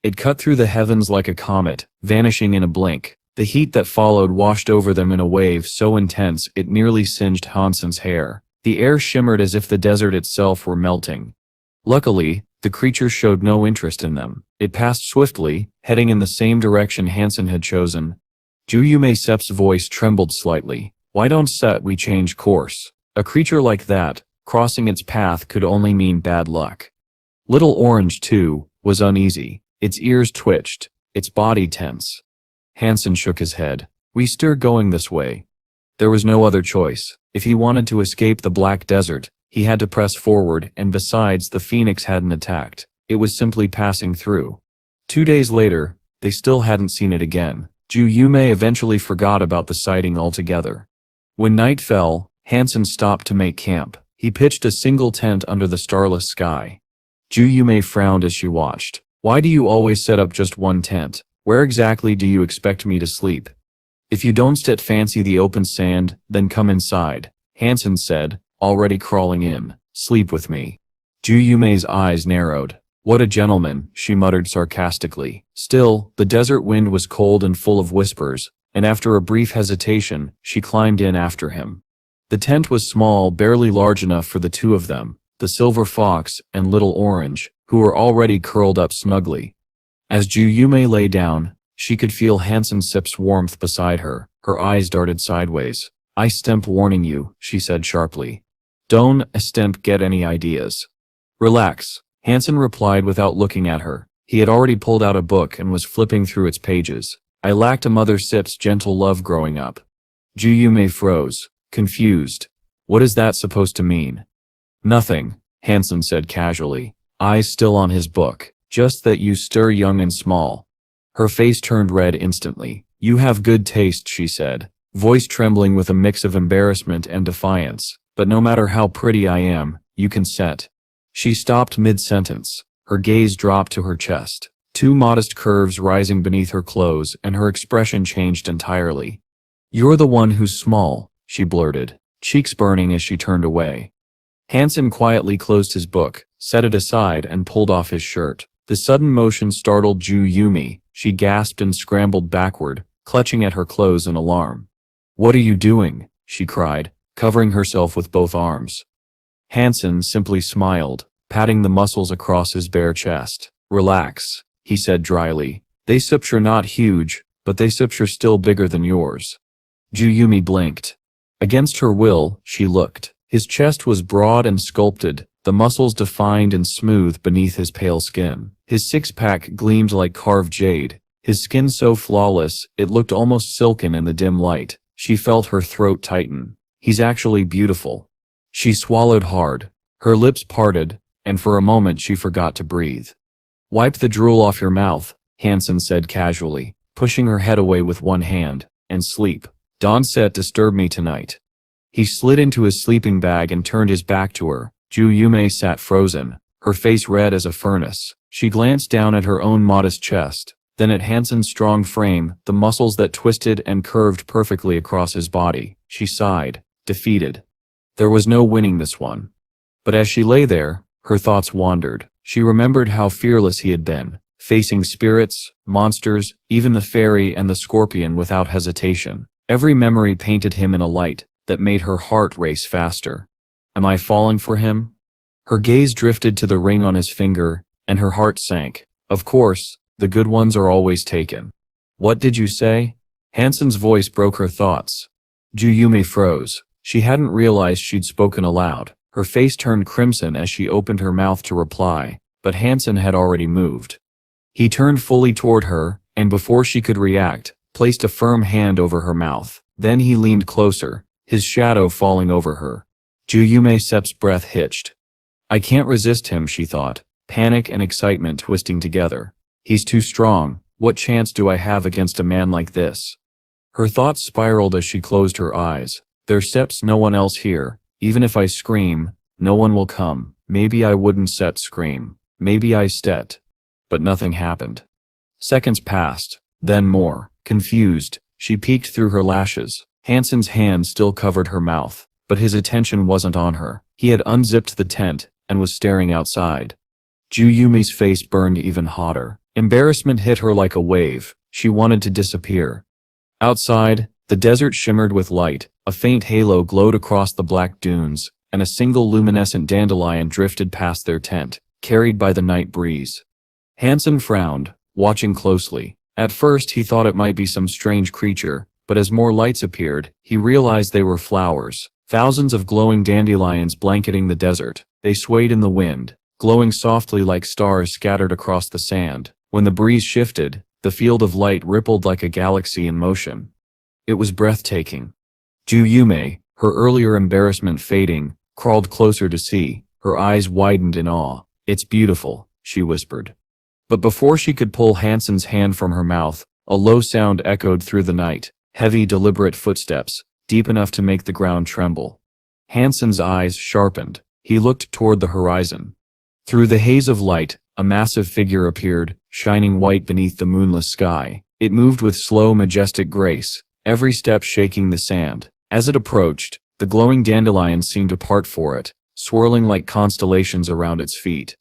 It cut through the heavens like a comet, vanishing in a blink. The heat that followed washed over them in a wave so intense it nearly singed Han Sen's hair. The air shimmered as if the desert itself were melting. Luckily, the creature showed no interest in them. It passed swiftly, heading in the same direction Han Sen had chosen. Ju Yume Sep's voice trembled slightly. "Why don't we change course? A creature like that, crossing its path could only mean bad luck." Little Orange, too, was uneasy. Its ears twitched, its body tense. Han Sen shook his head. "We steer going this way." There was no other choice. If he wanted to escape the Black Desert, he had to press forward, and besides, the phoenix hadn't attacked. It was simply passing through. 2 days later, they still hadn't seen it again. Ju Yume eventually forgot about the sighting altogether. When night fell, Han Sen stopped to make camp. He pitched a single tent under the starless sky. Ju Yume frowned as she watched. "Why do you always set up just one tent? Where exactly do you expect me to sleep?" "If you don't fancy the open sand, then come inside," Han Sen said, already crawling in. "Sleep with me." Yume's eyes narrowed. What a gentleman, she muttered sarcastically. Still, the desert wind was cold and full of whispers, and after a brief hesitation, she climbed in after him. The tent was small, barely large enough for the two of them, the silver fox and little orange, who were already curled up snugly. As Yume lay down, she could feel Han Sen's warmth beside her. Her eyes darted sideways. I stemp warning you, she said sharply. Don't stemp get any ideas. Relax, Han Sen replied without looking at her. He had already pulled out a book and was flipping through its pages. I lacked a mother-sip's gentle love growing up. Yume froze, confused. What is that supposed to mean? Nothing, Han Sen said casually, eyes still on his book. Just that you stir young and small. Her face turned red instantly. You have good taste, she said, voice trembling with a mix of embarrassment and defiance. But no matter how pretty I am, you can set. She stopped mid-sentence. Her gaze dropped to her chest. Two modest curves rising beneath her clothes, and her expression changed entirely. You're the one who's small, she blurted, cheeks burning as she turned away. Han Sen quietly closed his book, set it aside, and pulled off his shirt. The sudden motion startled Yume. She gasped and scrambled backward, clutching at her clothes in alarm. What are you doing? She cried, covering herself with both arms. Han Sen simply smiled, patting the muscles across his bare chest. Relax, he said dryly. They sips are not huge, but they sips are still bigger than yours. Yume blinked. Against her will, she looked. His chest was broad and sculpted, the muscles defined and smooth beneath his pale skin. His six-pack gleamed like carved jade, his skin so flawless it looked almost silken in the dim light. She felt her throat tighten. He's actually beautiful. She swallowed hard. Her lips parted, and for a moment she forgot to breathe. Wipe the drool off your mouth, Han Sen said casually, pushing her head away with one hand, and sleep. Don't disturb me tonight. He slid into his sleeping bag and turned his back to her. Yume sat frozen, her face red as a furnace. She glanced down at her own modest chest, then at Han Sen's strong frame, the muscles that twisted and curved perfectly across his body. She sighed, defeated. There was no winning this one. But as she lay there, her thoughts wandered. She remembered how fearless he had been, facing spirits, monsters, even the fairy and the scorpion without hesitation. Every memory painted him in a light that made her heart race faster. Am I falling for him? Her gaze drifted to the ring on his finger, and her heart sank. Of course, the good ones are always taken. What did you say? Han Sen's voice broke her thoughts. Yume froze. She hadn't realized she'd spoken aloud. Her face turned crimson as she opened her mouth to reply, but Han Sen had already moved. He turned fully toward her, and before she could react, placed a firm hand over her mouth. Then he leaned closer, his shadow falling over her. Yume Sep's breath hitched. I can't resist him, she thought, panic and excitement twisting together. He's too strong. What chance do I have against a man like this? Her thoughts spiraled as she closed her eyes. There's Seps no one else here. Even if I scream, no one will come. Maybe I wouldn't scream. Maybe I stet. But nothing happened. Seconds passed, then more. Confused, she peeked through her lashes. Han Sen's hand still covered her mouth, but his attention wasn't on her. He had unzipped the tent and was staring outside. Yume's face burned even hotter. Embarrassment hit her like a wave. She wanted to disappear. Outside, the desert shimmered with light. A faint halo glowed across the black dunes, and a single luminescent dandelion drifted past their tent, carried by the night breeze. Han Sen frowned, watching closely. At first he thought it might be some strange creature, but as more lights appeared, he realized they were flowers. Thousands of glowing dandelions blanketing the desert. They swayed in the wind, glowing softly like stars scattered across the sand. When the breeze shifted, the field of light rippled like a galaxy in motion. It was breathtaking. Yume, her earlier embarrassment fading, crawled closer to see. Her eyes widened in awe. It's beautiful, she whispered. But before she could pull Han Sen's hand from her mouth, a low sound echoed through the night. Heavy, deliberate footsteps, deep enough to make the ground tremble. Han Sen's eyes sharpened. He looked toward the horizon. Through the haze of light, a massive figure appeared, shining white beneath the moonless sky. It moved with slow, majestic grace, every step shaking the sand. As it approached, the glowing dandelions seemed to part for it, swirling like constellations around its feet.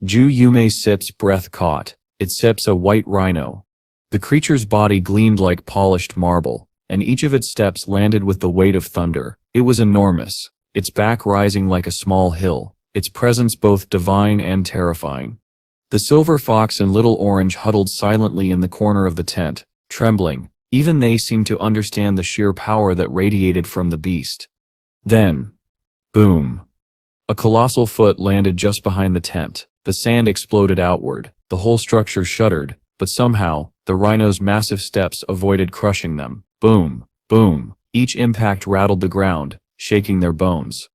Ju Yume's sip's breath caught. Its sip's a white rhino. The creature's body gleamed like polished marble, and each of its steps landed with the weight of thunder. It was enormous, its back rising like a small hill, its presence both divine and terrifying. The silver fox and little orange huddled silently in the corner of the tent, trembling. Even they seemed to understand the sheer power that radiated from the beast. Then, boom. A colossal foot landed just behind the tent. The sand exploded outward. The whole structure shuddered, but somehow, the rhino's massive steps avoided crushing them. Boom, boom. Each impact rattled the ground, shaking their bones.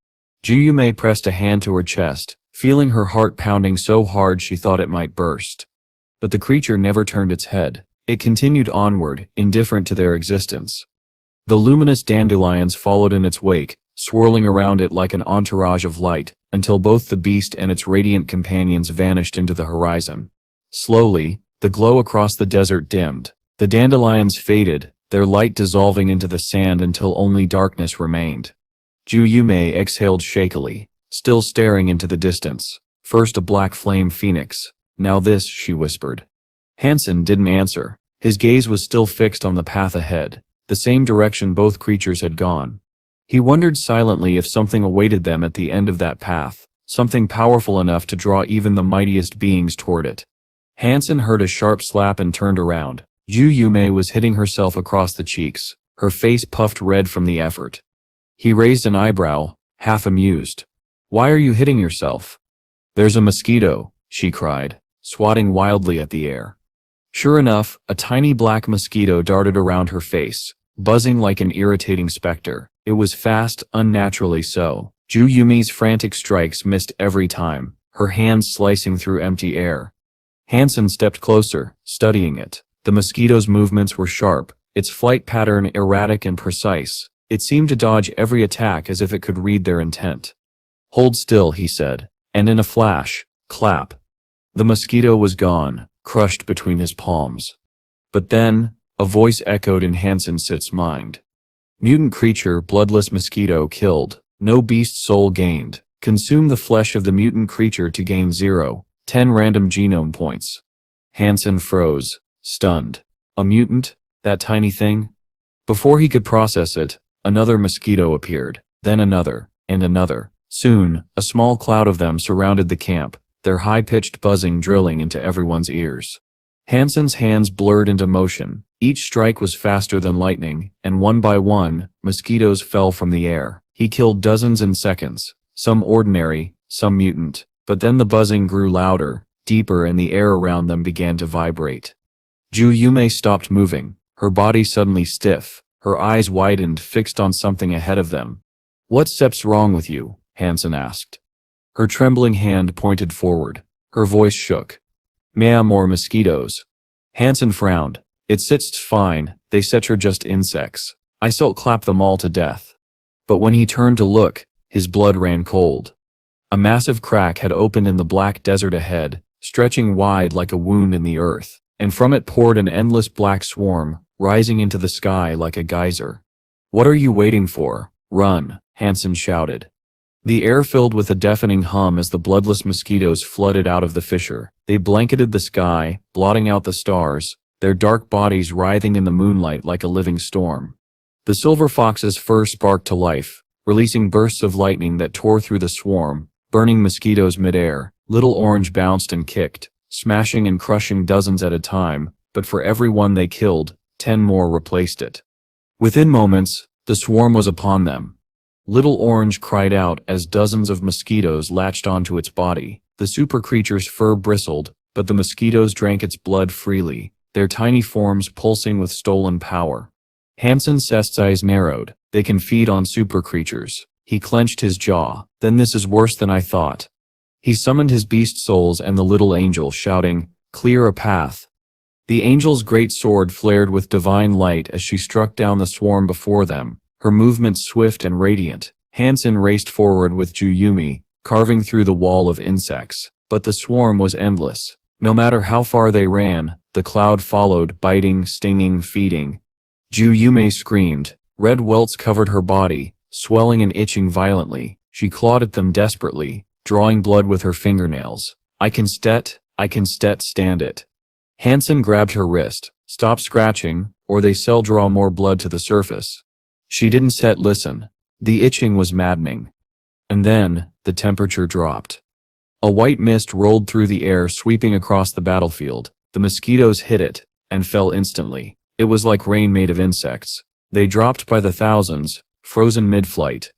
Juyume pressed a hand to her chest, feeling her heart pounding so hard she thought it might burst. But the creature never turned its head. It continued onward, indifferent to their existence. The luminous dandelions followed in its wake, swirling around it like an entourage of light, until both the beast and its radiant companions vanished into the horizon. Slowly, the glow across the desert dimmed. The dandelions faded, their light dissolving into the sand until only darkness remained. Juyume exhaled shakily, still staring into the distance. First a black flame phoenix, now this, she whispered. Han Sen didn't answer. His gaze was still fixed on the path ahead, the same direction both creatures had gone. He wondered silently if something awaited them at the end of that path, something powerful enough to draw even the mightiest beings toward it. Han Sen heard a sharp slap and turned around. Juyume was hitting herself across the cheeks, her face puffed red from the effort. He raised an eyebrow, half amused. "Why are you hitting yourself?" "There's a mosquito," she cried, swatting wildly at the air. Sure enough, a tiny black mosquito darted around her face, buzzing like an irritating specter. It was fast, unnaturally so. Juyume's frantic strikes missed every time, her hands slicing through empty air. Han Sen stepped closer, studying it. The mosquito's movements were sharp, its flight pattern erratic and precise. It seemed to dodge every attack as if it could read their intent. "Hold still," he said, and in a flash, clap. The mosquito was gone, crushed between his palms. But then, a voice echoed in Han Sen's mind. "Mutant creature, bloodless mosquito killed, no beast soul gained. Consume the flesh of the mutant creature to gain 10 random genome points." Han Sen froze, stunned. A mutant? That tiny thing? Before he could process it, another mosquito appeared, then another, and another. Soon, a small cloud of them surrounded the camp, their high-pitched buzzing drilling into everyone's ears. Han Sen's hands blurred into motion. Each strike was faster than lightning, and one by one, mosquitoes fell from the air. He killed dozens in seconds, some ordinary, some mutant. But then the buzzing grew louder, deeper, and the air around them began to vibrate. Juyume stopped moving, her body suddenly stiff, her eyes widened, fixed on something ahead of them. "What step's wrong with you?" Han Sen asked. Her trembling hand pointed forward. Her voice shook. "Mea more mosquitoes." Han Sen frowned. "It's fine, they such are just insects. I still clap them all to death." But when he turned to look, his blood ran cold. A massive crack had opened in the black desert ahead, stretching wide like a wound in the earth, and from it poured an endless black swarm, rising into the sky like a geyser. "What are you waiting for? Run," Han Sen shouted. The air filled with a deafening hum as the bloodless mosquitoes flooded out of the fissure. They blanketed the sky, blotting out the stars, their dark bodies writhing in the moonlight like a living storm. The silver fox's fur sparked to life, releasing bursts of lightning that tore through the swarm, burning mosquitoes midair. Little Orange bounced and kicked, smashing and crushing dozens at a time, but for every one they killed, 10 more replaced it. Within moments, the swarm was upon them. Little Orange cried out as dozens of mosquitoes latched onto its body. The super creature's fur bristled, but the mosquitoes drank its blood freely, their tiny forms pulsing with stolen power. Han Sen's eyes narrowed. They can feed on super creatures. He clenched his jaw. Then this is worse than I thought. He summoned his beast souls and the little angel, shouting, "Clear a path." The angel's great sword flared with divine light as she struck down the swarm before them, her movements swift and radiant. Han Sen raced forward with Juyume, carving through the wall of insects. But the swarm was endless. No matter how far they ran, the cloud followed, biting, stinging, feeding. Juyume screamed. Red welts covered her body, swelling and itching violently. She clawed at them desperately, drawing blood with her fingernails. I can stand it. Han Sen grabbed her wrist. Stop scratching, or they shall draw more blood to the surface. She didn't listen. The itching was maddening. And then, the temperature dropped. A white mist rolled through the air, sweeping across the battlefield. The mosquitoes hit it, and fell instantly. It was like rain made of insects. They dropped by the thousands, frozen mid-flight.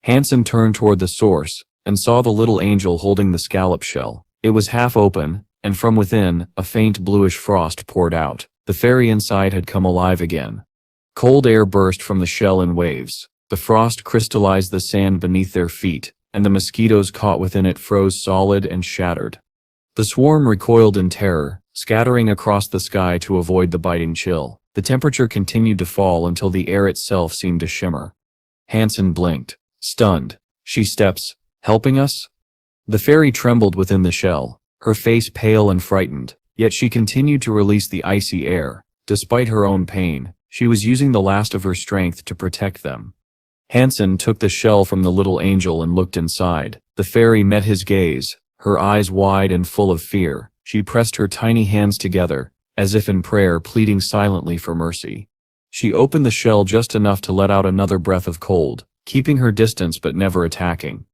Han Sen turned toward the source, and saw the little angel holding the scallop shell. It was half open, and from within, a faint bluish frost poured out. The fairy inside had come alive again. Cold air burst from the shell in waves. The frost crystallized the sand beneath their feet, and the mosquitoes caught within it froze solid and shattered. The swarm recoiled in terror, scattering across the sky to avoid the biting chill. The temperature continued to fall until the air itself seemed to shimmer. Han Sen blinked, stunned. She steps, helping us? The fairy trembled within the shell, her face pale and frightened, yet she continued to release the icy air. Despite her own pain, she was using the last of her strength to protect them. Han Sen took the shell from the little angel and looked inside. The fairy met his gaze, her eyes wide and full of fear. She pressed her tiny hands together, as if in prayer, pleading silently for mercy. She opened the shell just enough to let out another breath of cold, keeping her distance but never attacking.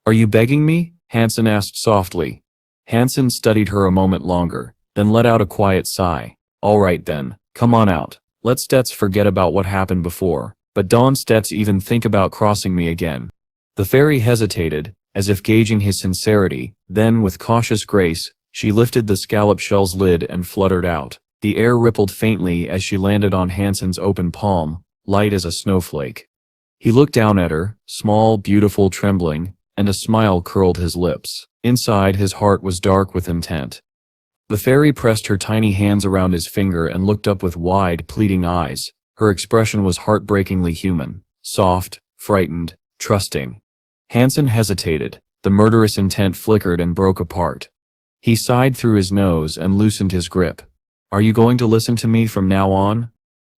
Are you begging me? Han Sen asked softly. Han Sen studied her a moment longer, then let out a quiet sigh. All right then, come on out. Let's forget about what happened before, but don't even think about crossing me again. The fairy hesitated, as if gauging his sincerity, then with cautious grace, she lifted the scallop shell's lid and fluttered out. The air rippled faintly as she landed on Han Sen's open palm, light as a snowflake. He looked down at her, small, beautiful, trembling, and a smile curled his lips. Inside, his heart was dark with intent. The fairy pressed her tiny hands around his finger and looked up with wide, pleading eyes. Her expression was heartbreakingly human, soft, frightened, trusting. Han Sen hesitated. The murderous intent flickered and broke apart. He sighed through his nose and loosened his grip. Are you going to listen to me from now on?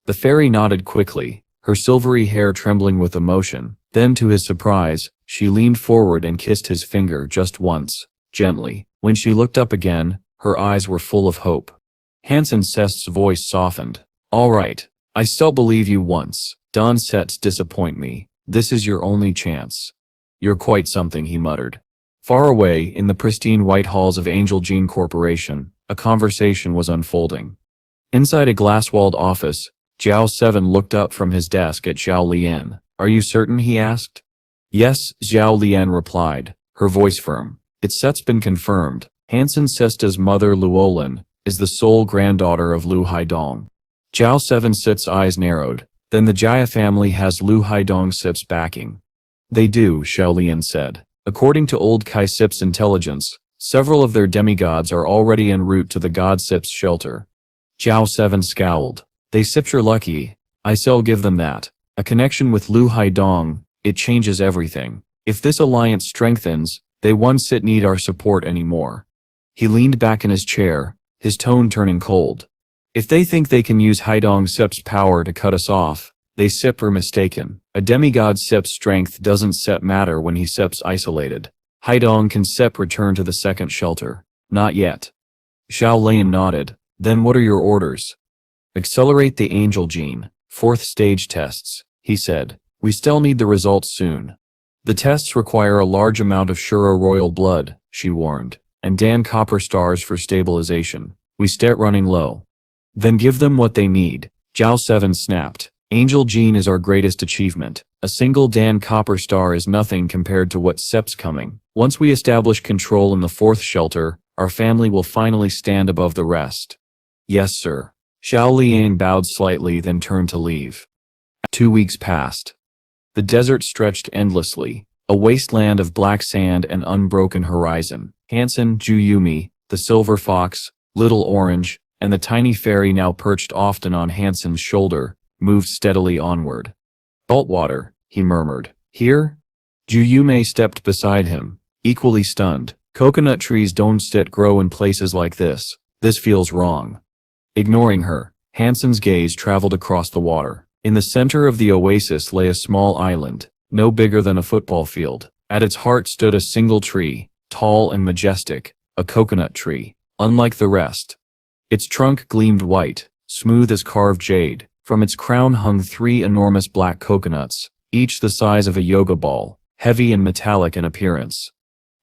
The fairy nodded quickly, her silvery hair trembling with emotion. Then, to his surprise, she leaned forward and kissed his finger just once, gently. When she looked up again, her eyes were full of hope. Han Sen's voice softened. All right, I still believe you once. Don't disappoint me. This is your only chance. You're quite something, he muttered. Far away, in the pristine white halls of Angel Gene Corporation, a conversation was unfolding. Inside a glass-walled office, Zhao 7 looked up from his desk at Zhao Lian. Are you certain? He asked. Yes, Zhao Lian replied, her voice firm. It's been confirmed. Han Sen's mother Luolin is the sole granddaughter of Lu Haidong. Zhao 7's eyes narrowed. Then the Jia family has Lu Haidong's backing. They do, Zhao Lian said. According to old Kai Sip's intelligence, several of their demigods are already en route to the god Sip's shelter. Zhao 7 scowled. They Sip're lucky. I'll give them that. A connection with Lu Haidong, it changes everything. If this alliance strengthens, they won't need our support anymore. He leaned back in his chair, his tone turning cold. If they think they can use Haidong Sip's power to cut us off, they are mistaken. A demigod Sip's strength doesn't matter when he Sip's isolated. Haidong can return to the second shelter. Not yet. Zhao Lian nodded. Then what are your orders? Accelerate the angel gene, 4th stage tests, he said. We still need the results soon. The tests require a large amount of Shura royal blood, she warned, and Dan copper stars for stabilization. We start running low. Then give them what they need. Zhao 7 snapped. Angel gene is our greatest achievement. A single Dan copper star is nothing compared to what Sep's coming. Once we establish control in the 4th shelter, our family will finally stand above the rest. Yes, sir. Zhao Lian bowed slightly, then turned to leave. 2 weeks passed. The desert stretched endlessly, a wasteland of black sand and unbroken horizon. Han Sen, Ju Yumi, the silver fox, Little Orange, and the tiny fairy now perched often on Han Sen's shoulder, moved steadily onward. Saltwater, he murmured. Here? Ju Yume stepped beside him, equally stunned. Coconut trees don't grow in places like this. This feels wrong. Ignoring her, Han Sen's gaze traveled across the water. In the center of the oasis lay a small island, no bigger than a football field. At its heart stood a single tree, tall and majestic, a coconut tree, unlike the rest. Its trunk gleamed white, smooth as carved jade. From its crown hung 3 enormous black coconuts, each the size of a yoga ball, heavy and metallic in appearance.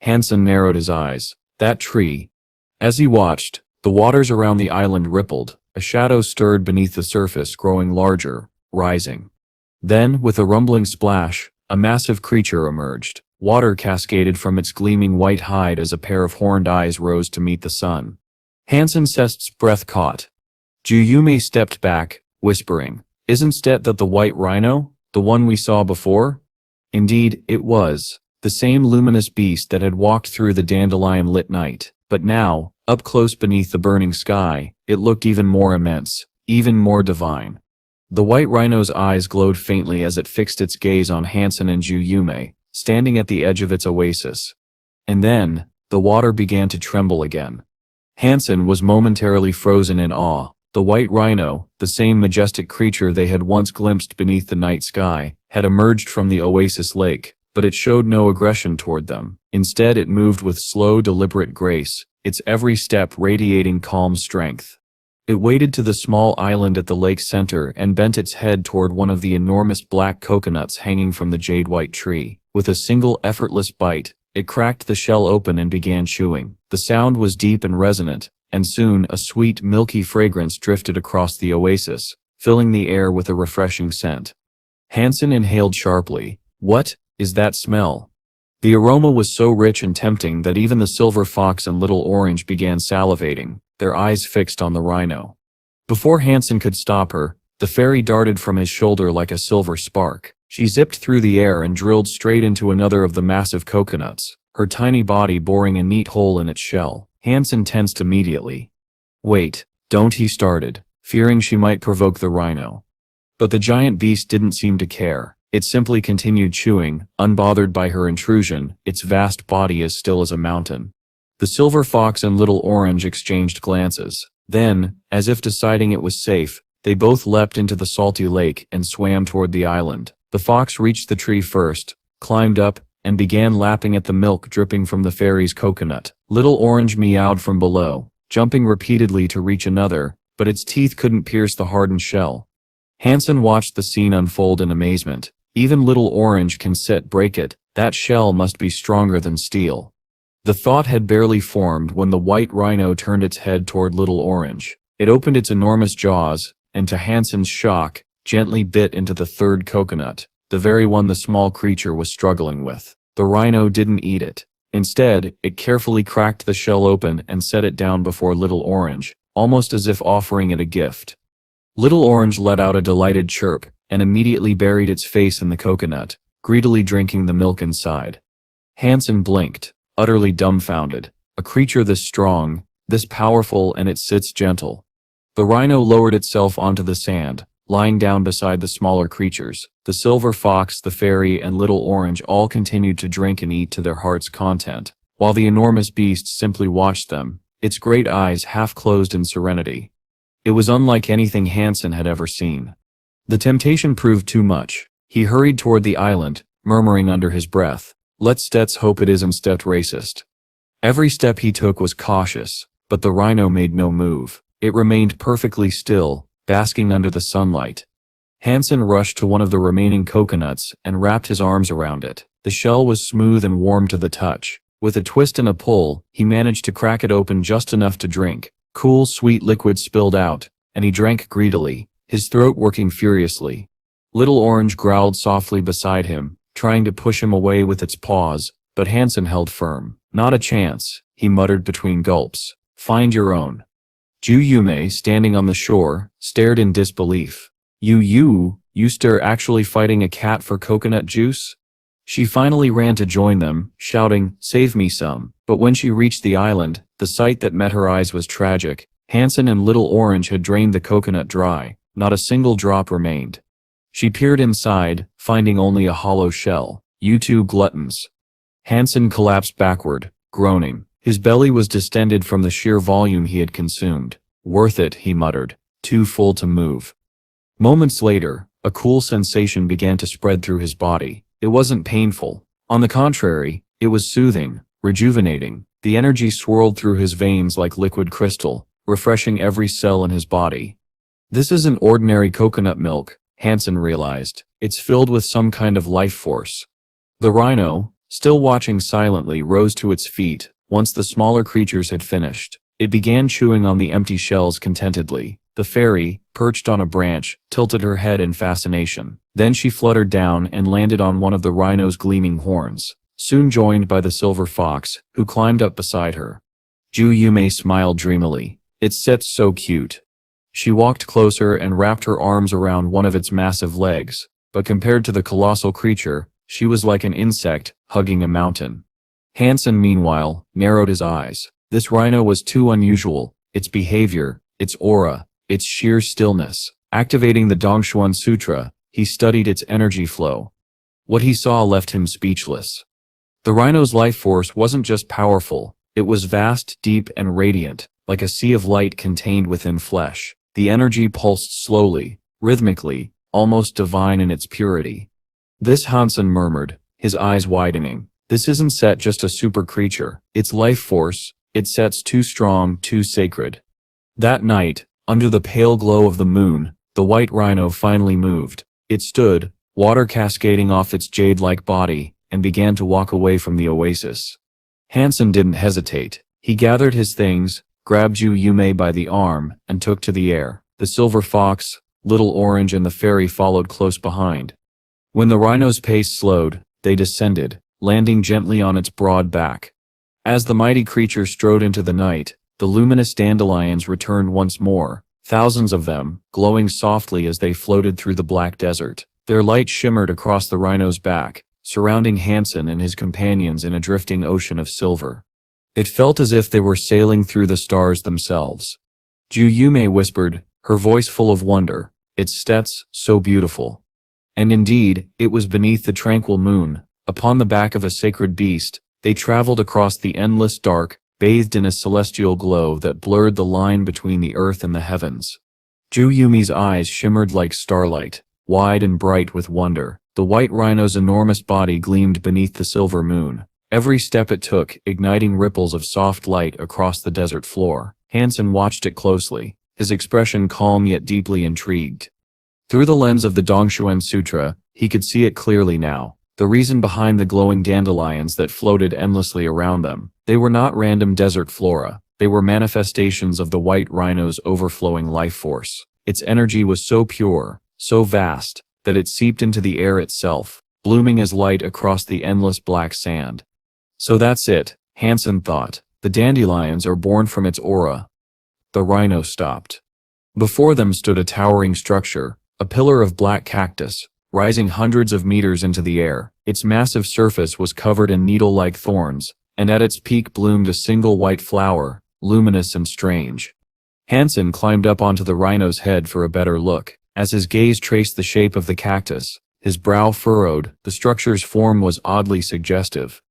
Han Sen narrowed his eyes. That tree. As he watched, the waters around the island rippled, a shadow stirred beneath the surface, growing larger, rising. Then, with a rumbling splash, a massive creature emerged. Water cascaded from its gleaming white hide as a pair of horned eyes rose to meet the sun. Han Sen's breath caught. Ju stepped back, whispering, "Isn't that the white rhino? The one we saw before?" Indeed, it was. The same luminous beast that had walked through the dandelion-lit night. But now, up close beneath the burning sky, it looked even more immense, even more divine. The white rhino's eyes glowed faintly as it fixed its gaze on Han Sen and Ju, standing at the edge of its oasis. And then, the water began to tremble again. Han Sen was momentarily frozen in awe. The white rhino, the same majestic creature they had once glimpsed beneath the night sky, had emerged from the oasis lake, but it showed no aggression toward them. Instead, it moved with slow, deliberate grace, its every step radiating calm strength. It waded to the small island at the lake's center and bent its head toward one of the enormous black coconuts hanging from the jade-white tree. With a single effortless bite, it cracked the shell open and began chewing. The sound was deep and resonant, and soon a sweet, milky fragrance drifted across the oasis, filling the air with a refreshing scent. Han Sen inhaled sharply. What is that smell? The aroma was so rich and tempting that even the silver fox and little orange began salivating, their eyes fixed on the rhino. Before Han Sen could stop her, the fairy darted from his shoulder like a silver spark. She zipped through the air and drilled straight into another of the massive coconuts, her tiny body boring a neat hole in its shell. Han Sen tensed immediately. "Wait, don't," he started, fearing she might provoke the rhino. But the giant beast didn't seem to care. It simply continued chewing, unbothered by her intrusion, its vast body as still as a mountain. The silver fox and little orange exchanged glances. Then, as if deciding it was safe, they both leapt into the salty lake and swam toward the island. The fox reached the tree first, climbed up, and began lapping at the milk dripping from the fairy's coconut. Little orange meowed from below, jumping repeatedly to reach another, but its teeth couldn't pierce the hardened shell. Han Sen watched the scene unfold in amazement. Even little orange can break it. That shell must be stronger than steel. The thought had barely formed when the white rhino turned its head toward little orange. It opened its enormous jaws, and to Han Sen's shock, gently bit into the third coconut, the very one the small creature was struggling with. The rhino didn't eat it. Instead, it carefully cracked the shell open and set it down before little orange, almost as if offering it a gift. Little orange let out a delighted chirp, and immediately buried its face in the coconut, greedily drinking the milk inside. Han Sen blinked, utterly dumbfounded. A creature this strong, this powerful, and it sits gentle. The rhino lowered itself onto the sand, lying down beside the smaller creatures. The silver fox, the fairy, and little orange all continued to drink and eat to their heart's content, while the enormous beast simply watched them, its great eyes half closed in serenity. It was unlike anything Han Sen had ever seen. The temptation proved too much. He hurried toward the island, murmuring under his breath, "Let's hope it isn't racist." Every step he took was cautious, but the rhino made no move. It remained perfectly still, basking under the sunlight. Han Sen rushed to one of the remaining coconuts and wrapped his arms around it. The shell was smooth and warm to the touch. With a twist and a pull, he managed to crack it open just enough to drink. Cool, sweet liquid spilled out, and he drank greedily, his throat working furiously. Little orange growled softly beside him, trying to push him away with its paws, but Han Sen held firm. "Not a chance," he muttered between gulps. "Find your own." Ju, standing on the shore, stared in disbelief. You actually fighting a cat for coconut juice?" She finally ran to join them, shouting, "Save me some." But when she reached the island, the sight that met her eyes was tragic. Han Sen and Little Orange had drained the coconut dry. Not a single drop remained. She peered inside, finding only a hollow shell. "You two gluttons." Han Sen collapsed backward, groaning. His belly was distended from the sheer volume he had consumed. "Worth it," he muttered, too full to move. Moments later, a cool sensation began to spread through his body. It wasn't painful, On the contrary, it was soothing, rejuvenating. The energy swirled through his veins like liquid crystal, refreshing every cell in his body. This isn't ordinary coconut milk, Han Sen realized. It's filled with some kind of life force. The rhino, still watching silently, rose to its feet. Once the smaller creatures had finished, it began chewing on the empty shells contentedly. The fairy, perched on a branch, tilted her head in fascination. Then she fluttered down and landed on one of the rhino's gleaming horns, soon joined by the silver fox, who climbed up beside her. Ju Yume smiled dreamily. It's so cute. She walked closer and wrapped her arms around one of its massive legs, but compared to the colossal creature, she was like an insect hugging a mountain. Han Sen, meanwhile, narrowed his eyes. This rhino was too unusual. Its behavior, its aura, its sheer stillness. Activating the Dongshuan Sutra, he studied its energy flow. What he saw left him speechless. The rhino's life force wasn't just powerful, it was vast, deep, and radiant, like a sea of light contained within flesh. The energy pulsed slowly, rhythmically, almost divine in its purity. This, Han Sen murmured, his eyes widening. This isn't just a super creature. Its life force, its too strong, too sacred. That night, under the pale glow of the moon, the white rhino finally moved. It stood, water cascading off its jade-like body, and began to walk away from the oasis. Han Sen didn't hesitate. He gathered his things, grabbed Ju Yume by the arm, and took to the air. The silver fox, Little Orange, and the fairy followed close behind. When the rhino's pace slowed, they descended, landing gently on its broad back. As the mighty creature strode into the night, the luminous dandelions returned once more, thousands of them, glowing softly as they floated through the black desert. Their light shimmered across the rhino's back, surrounding Han Sen and his companions in a drifting ocean of silver. It felt as if they were sailing through the stars themselves. Ju Yume whispered, her voice full of wonder, "It's so beautiful." And indeed, it was beneath the tranquil moon, upon the back of a sacred beast. They traveled across the endless dark, bathed in a celestial glow that blurred the line between the earth and the heavens. Ju Yume's eyes shimmered like starlight, wide and bright with wonder. The white rhino's enormous body gleamed beneath the silver moon. Every step it took, igniting ripples of soft light across the desert floor. Han Sen watched it closely, his expression calm yet deeply intrigued. Through the lens of the Dongshuan Sutra, he could see it clearly now. The reason behind the glowing dandelions that floated endlessly around them. They were not random desert flora. They were manifestations of the white rhino's overflowing life force. Its energy was so pure, so vast, that it seeped into the air itself, blooming as light across the endless black sand. So that's it, Han Sen thought. The dandelions are born from its aura. The rhino stopped. Before them stood a towering structure, a pillar of black cactus, rising hundreds of meters into the air. Its massive surface was covered in needle-like thorns, and at its peak bloomed a single white flower, luminous and strange. Han Sen climbed up onto the rhino's head for a better look. As his gaze traced the shape of the cactus, his brow furrowed. The structure's form was oddly suggestive.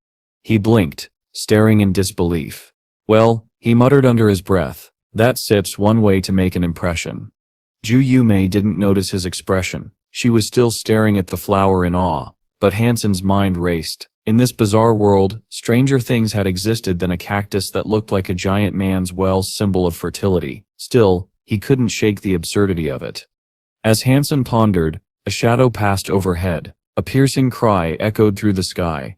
He blinked, staring in disbelief. Well, he muttered under his breath, that's one way to make an impression. Ju Yume didn't notice his expression. She was still staring at the flower in awe, but Han Sen's mind raced. In this bizarre world, stranger things had existed than a cactus that looked like a giant man's symbol of fertility. Still, he couldn't shake the absurdity of it. As Han Sen pondered, a shadow passed overhead. A piercing cry echoed through the sky.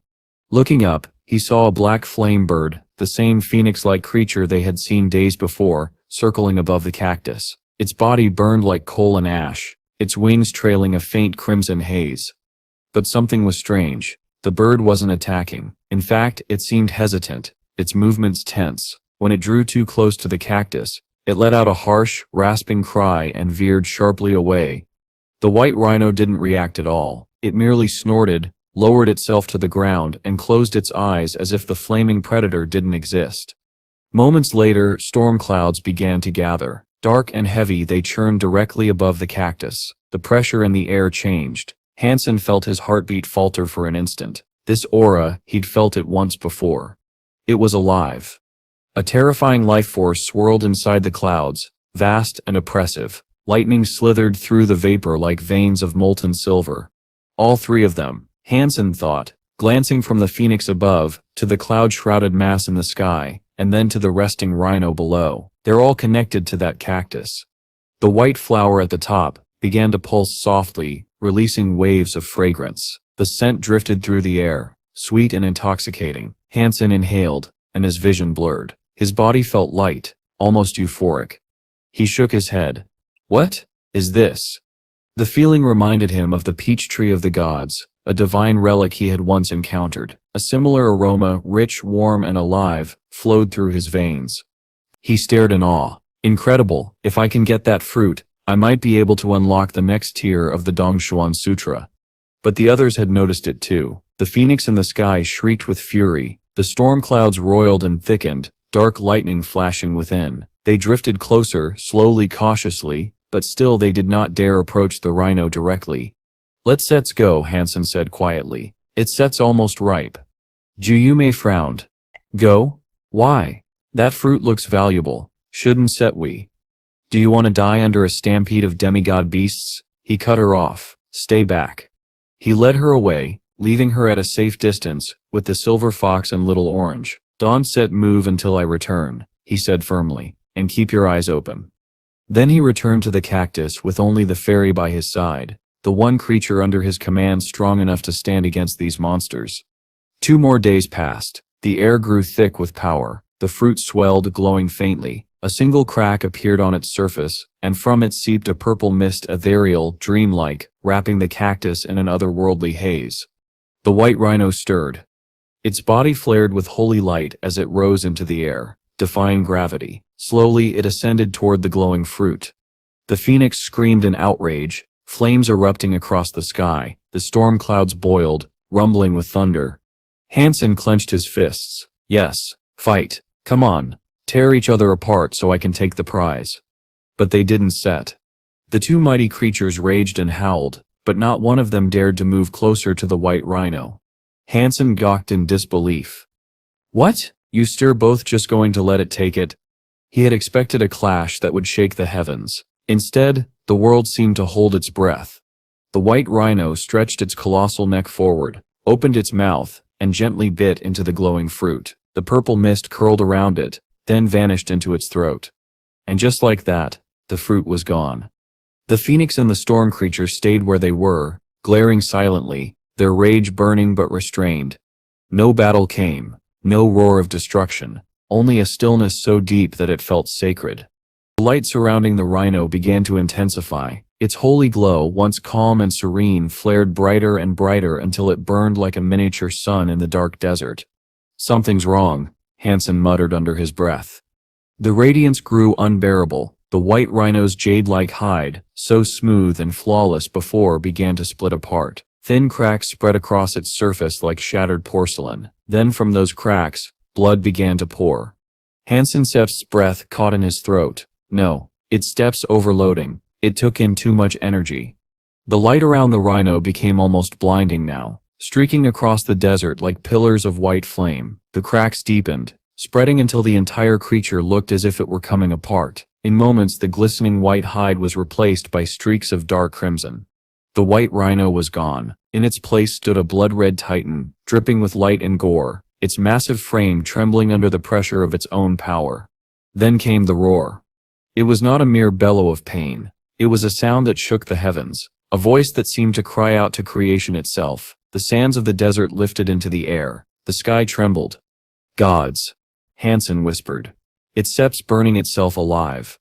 Looking up, he saw a black flame bird, the same phoenix-like creature they had seen days before, circling above the cactus. Its body burned like coal and ash, its wings trailing a faint crimson haze. But something was strange. The bird wasn't attacking. In fact, it seemed hesitant, its movements tense. When it drew too close to the cactus, it let out a harsh, rasping cry and veered sharply away. The white rhino didn't react at all. It merely snorted, lowered itself to the ground, and closed its eyes as if the flaming predator didn't exist. Moments later, storm clouds began to gather. Dark and heavy, they churned directly above the cactus. The pressure in the air changed. Han Sen felt his heartbeat falter for an instant. This aura, he'd felt it once before. It was alive. A terrifying life force swirled inside the clouds, vast and oppressive. Lightning slithered through the vapor like veins of molten silver. All three of them, Han Sen thought, glancing from the phoenix above, to the cloud-shrouded mass in the sky, and then to the resting rhino below. They're all connected to that cactus. The white flower at the top began to pulse softly, releasing waves of fragrance. The scent drifted through the air, sweet and intoxicating. Han Sen inhaled, and his vision blurred. His body felt light, almost euphoric. He shook his head. What is this? The feeling reminded him of the peach tree of the gods, a divine relic he had once encountered. A similar aroma, rich, warm, and alive, flowed through his veins. He stared in awe. Incredible, if I can get that fruit, I might be able to unlock the next tier of the Dongshuan Sutra. But the others had noticed it too. The phoenix in the sky shrieked with fury. The storm clouds roiled and thickened, dark lightning flashing within. They drifted closer, slowly, cautiously, but still they did not dare approach the rhino directly. Let's go, Han Sen said quietly. Its set's almost ripe. Juyume frowned. Go? Why? That fruit looks valuable. Shouldn't we? Do you want to die under a stampede of demigod beasts? He cut her off. Stay back. He led her away, leaving her at a safe distance, with the silver fox and little orange. Don't move until I return, he said firmly, and keep your eyes open. Then he returned to the cactus with only the fairy by his side, the one creature under his command strong enough to stand against these monsters. 2 more days passed. The air grew thick with power. The fruit swelled, glowing faintly. A single crack appeared on its surface, and from it seeped a purple mist, ethereal, dreamlike, wrapping the cactus in an otherworldly haze. The white rhino stirred. Its body flared with holy light as it rose into the air, defying gravity. Slowly it ascended toward the glowing fruit. The phoenix screamed in outrage, flames erupting across the sky. The storm clouds boiled, rumbling with thunder. Han Sen clenched his fists. Yes, fight. Come on. Tear each other apart so I can take the prize. But they didn't set. The 2 mighty creatures raged and howled, but not one of them dared to move closer to the white rhino. Han Sen gawked in disbelief. What? You're both just going to let it take it? He had expected a clash that would shake the heavens. Instead, the world seemed to hold its breath. The white rhino stretched its colossal neck forward, opened its mouth, and gently bit into the glowing fruit. The purple mist curled around it, then vanished into its throat. And just like that, the fruit was gone. The phoenix and the storm creature stayed where they were, glaring silently, their rage burning but restrained. No battle came, no roar of destruction, only a stillness so deep that it felt sacred. The light surrounding the rhino began to intensify. Its holy glow, once calm and serene, flared brighter and brighter until it burned like a miniature sun in the dark desert. Something's wrong, Han Sen muttered under his breath. The radiance grew unbearable. The white rhino's jade-like hide, so smooth and flawless before, began to split apart. Thin cracks spread across its surface like shattered porcelain. Then from those cracks, blood began to pour. Han Sen's breath caught in his throat. No, its steps overloading. It took in too much energy. The light around the rhino became almost blinding now, streaking across the desert like pillars of white flame. The cracks deepened, spreading until the entire creature looked as if it were coming apart. In moments, the glistening white hide was replaced by streaks of dark crimson. The white rhino was gone. In its place stood a blood-red titan, dripping with light and gore, its massive frame trembling under the pressure of its own power. Then came the roar. It was not a mere bellow of pain. It was a sound that shook the heavens, a voice that seemed to cry out to creation itself. The sands of the desert lifted into the air. The sky trembled. Gods, Han Sen whispered, its steps burning itself alive.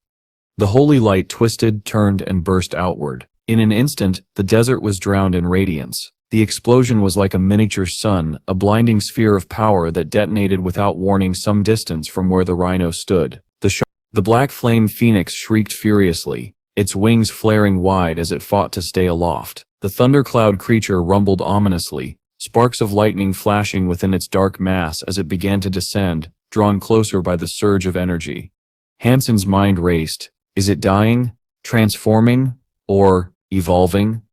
The holy light twisted, turned, and burst outward. In an instant, the desert was drowned in radiance. The explosion was like a miniature sun, a blinding sphere of power that detonated without warning some distance from where the rhino stood. The black flame phoenix shrieked furiously, its wings flaring wide as it fought to stay aloft. The thundercloud creature rumbled ominously, sparks of lightning flashing within its dark mass as it began to descend, drawn closer by the surge of energy. Han Sen's mind raced. Is it dying? Transforming? Or evolving?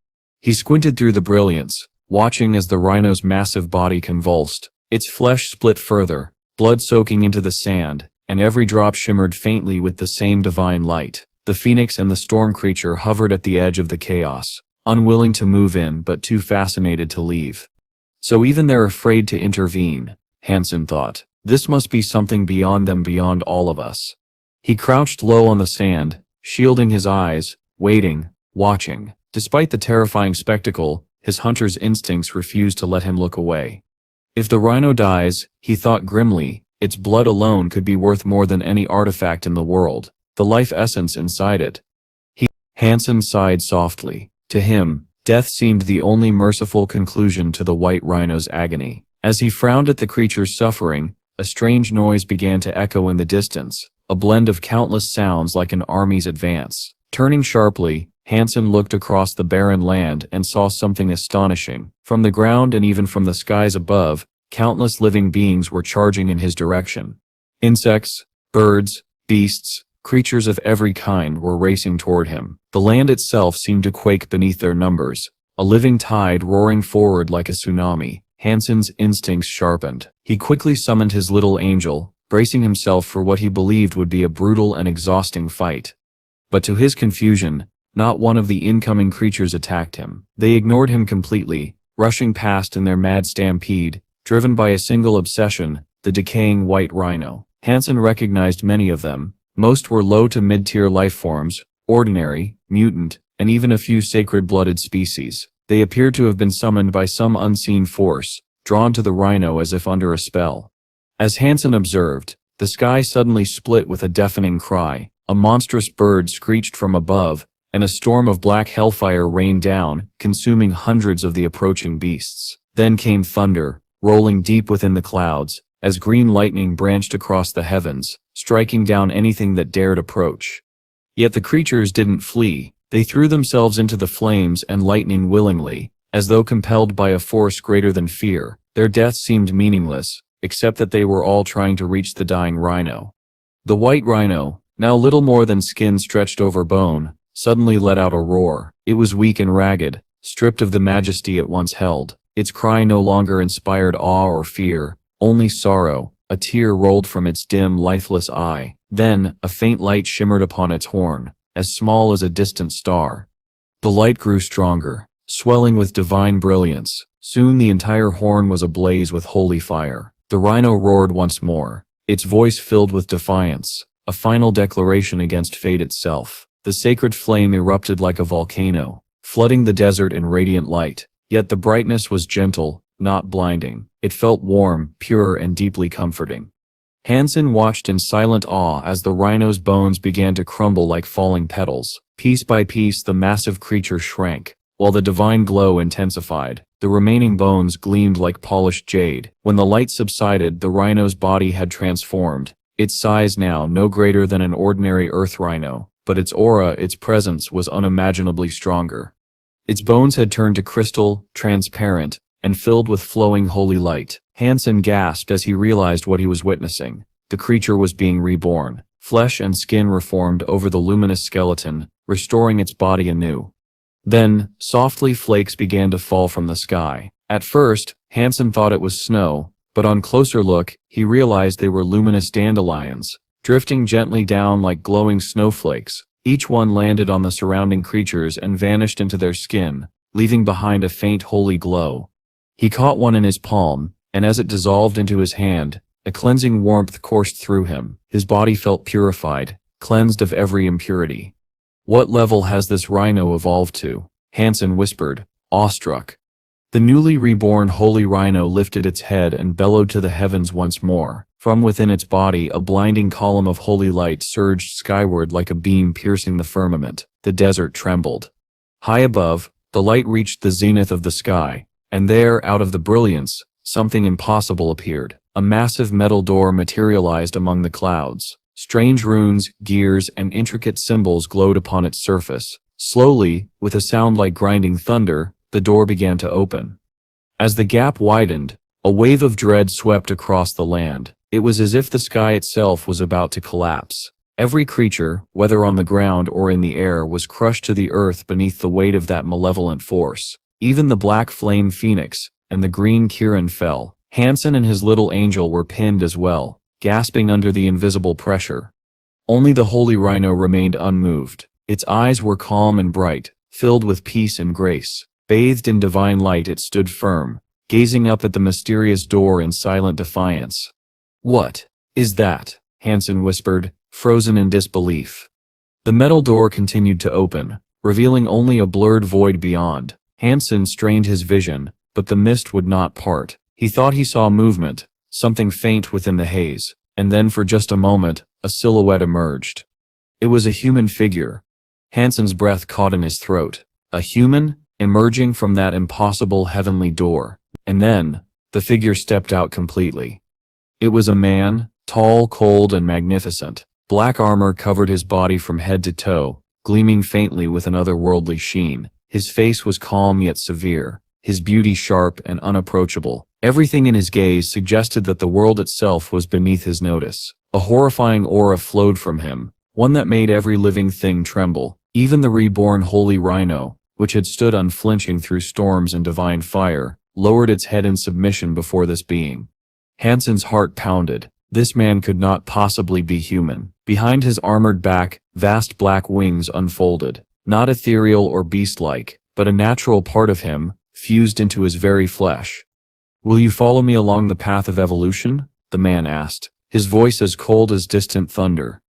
He squinted through the brilliance, watching as the rhino's massive body convulsed. Its flesh split further, blood soaking into the sand, and every drop shimmered faintly with the same divine light. The phoenix and the storm creature hovered at the edge of the chaos, unwilling to move in but too fascinated to leave. So even they're afraid to intervene, Han Sen thought. This must be something beyond them, beyond all of us. He crouched low on the sand, shielding his eyes, waiting, watching. Despite the terrifying spectacle, his hunter's instincts refused to let him look away. If the rhino dies, he thought grimly, its blood alone could be worth more than any artifact in the world, the life essence inside it. Han Sen sighed softly. To him, death seemed the only merciful conclusion to the white rhino's agony. As he frowned at the creature's suffering, a strange noise began to echo in the distance, a blend of countless sounds like an army's advance. Turning sharply, Han Sen looked across the barren land and saw something astonishing. From the ground and even from the skies above, countless living beings were charging in his direction. Insects, birds, beasts, creatures of every kind were racing toward him. The land itself seemed to quake beneath their numbers, a living tide roaring forward like a tsunami. Han Sen's instincts sharpened. He quickly summoned his little angel, bracing himself for what he believed would be a brutal and exhausting fight. But to his confusion, not one of the incoming creatures attacked him. They ignored him completely, rushing past in their mad stampede, driven by a single obsession, the decaying white rhino. Han Sen recognized many of them. Most were low to mid-tier life forms, ordinary, mutant, and even a few sacred-blooded species. They appeared to have been summoned by some unseen force, drawn to the rhino as if under a spell. As Han Sen observed, the sky suddenly split with a deafening cry. A monstrous bird screeched from above, and a storm of black hellfire rained down, consuming hundreds of the approaching beasts. Then came thunder, rolling deep within the clouds, as green lightning branched across the heavens, striking down anything that dared approach. Yet the creatures didn't flee. They threw themselves into the flames and lightning willingly, as though compelled by a force greater than fear. Their death seemed meaningless, except that they were all trying to reach the dying rhino. The white rhino, now little more than skin stretched over bone, suddenly let out a roar. It was weak and ragged, stripped of the majesty it once held. Its cry no longer inspired awe or fear, only sorrow. A tear rolled from its dim, lifeless eye. Then, a faint light shimmered upon its horn, as small as a distant star. The light grew stronger, swelling with divine brilliance. Soon the entire horn was ablaze with holy fire. The rhino roared once more, its voice filled with defiance, a final declaration against fate itself. The sacred flame erupted like a volcano, flooding the desert in radiant light. Yet the brightness was gentle, not blinding. It felt warm, pure, and deeply comforting. Han Sen watched in silent awe as the rhino's bones began to crumble like falling petals. Piece by piece the massive creature shrank, while the divine glow intensified. The remaining bones gleamed like polished jade. When the light subsided, the rhino's body had transformed, its size now no greater than an ordinary earth rhino, but its aura, its presence was unimaginably stronger. Its bones had turned to crystal, transparent, and filled with flowing holy light. Han Sen gasped as he realized what he was witnessing. The creature was being reborn. Flesh and skin reformed over the luminous skeleton, restoring its body anew. Then, softly flakes began to fall from the sky. At first, Han Sen thought it was snow, but on closer look, he realized they were luminous dandelions, drifting gently down like glowing snowflakes. Each one landed on the surrounding creatures and vanished into their skin, leaving behind a faint holy glow. He caught one in his palm, and as it dissolved into his hand, a cleansing warmth coursed through him. His body felt purified, cleansed of every impurity. What level has this rhino evolved to? Han Sen whispered, awestruck. The newly reborn holy rhino lifted its head and bellowed to the heavens once more. From within its body, a blinding column of holy light surged skyward like a beam piercing the firmament. The desert trembled. High above, the light reached the zenith of the sky, and there, out of the brilliance, something impossible appeared. A massive metal door materialized among the clouds. Strange runes, gears, and intricate symbols glowed upon its surface. Slowly, with a sound like grinding thunder, the door began to open. As the gap widened, a wave of dread swept across the land. It was as if the sky itself was about to collapse. Every creature, whether on the ground or in the air, was crushed to the earth beneath the weight of that malevolent force. Even the black flame phoenix and the green Kirin fell. Han Sen and his little angel were pinned as well, gasping under the invisible pressure. Only the holy rhino remained unmoved. Its eyes were calm and bright, filled with peace and grace. Bathed in divine light, it stood firm, gazing up at the mysterious door in silent defiance. "What is that?" Hansen whispered, frozen in disbelief. The metal door continued to open, revealing only a blurred void beyond. Hansen strained his vision, but the mist would not part. He thought he saw movement, something faint within the haze, and then for just a moment, a silhouette emerged. It was a human figure. Hansen's breath caught in his throat. A human, emerging from that impossible heavenly door. And then, the figure stepped out completely. It was a man, tall, cold, and magnificent. Black armor covered his body from head to toe, gleaming faintly with an otherworldly sheen. His face was calm yet severe, his beauty sharp and unapproachable. Everything in his gaze suggested that the world itself was beneath his notice. A horrifying aura flowed from him, one that made every living thing tremble. Even the reborn holy rhino, which had stood unflinching through storms and divine fire, lowered its head in submission before this being. Hansen's heart pounded. This man could not possibly be human. Behind his armored back, vast black wings unfolded, not ethereal or beast-like, but a natural part of him, fused into his very flesh. "Will you follow me along the path of evolution?" the man asked, his voice as cold as distant thunder.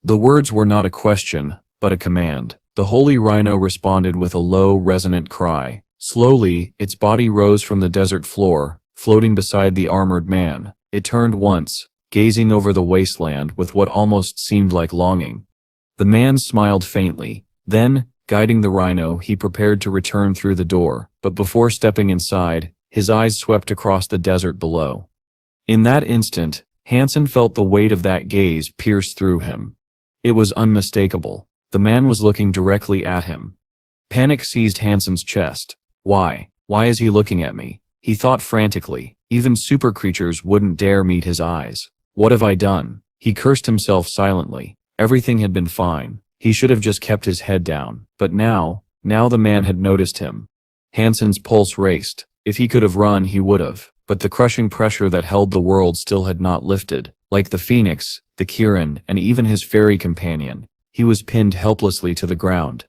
The words were not a question, but a command. The holy rhino responded with a low, resonant cry. Slowly, its body rose from the desert floor, floating beside the armored man. It turned once, gazing over the wasteland with what almost seemed like longing. The man smiled faintly. Then, guiding the rhino, he prepared to return through the door, but before stepping inside, his eyes swept across the desert below. In that instant, Hansen felt the weight of that gaze pierce through him. It was unmistakable. The man was looking directly at him. Panic seized Hansen's chest. Why? Why is he looking at me? He thought frantically. Even super creatures wouldn't dare meet his eyes. What have I done? He cursed himself silently. Everything had been fine. He should have just kept his head down. But now the man had noticed him. Hansen's pulse raced. If he could have run, he would have. But the crushing pressure that held the world still had not lifted. Like the phoenix, the Kirin, and even his fairy companion, he was pinned helplessly to the ground.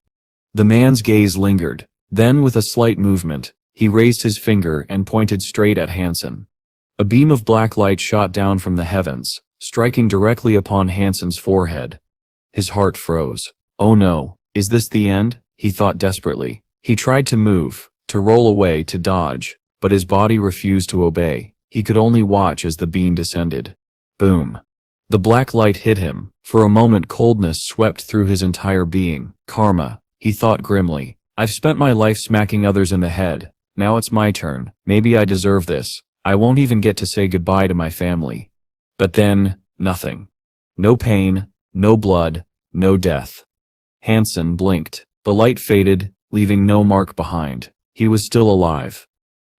The man's gaze lingered. Then, with a slight movement, he raised his finger and pointed straight at Hansen. A beam of black light shot down from the heavens, striking directly upon Hansen's forehead. His heart froze. Oh no, is this the end? He thought desperately. He tried to move, to roll away, to dodge, but his body refused to obey. He could only watch as the beam descended. Boom. The black light hit him. For a moment coldness swept through his entire being. Karma, he thought grimly. I've spent my life smacking others in the head. Now it's my turn. Maybe I deserve this. I won't even get to say goodbye to my family. But then, nothing. No pain, no blood, no death. Hansen blinked. The light faded, leaving no mark behind. He was still alive.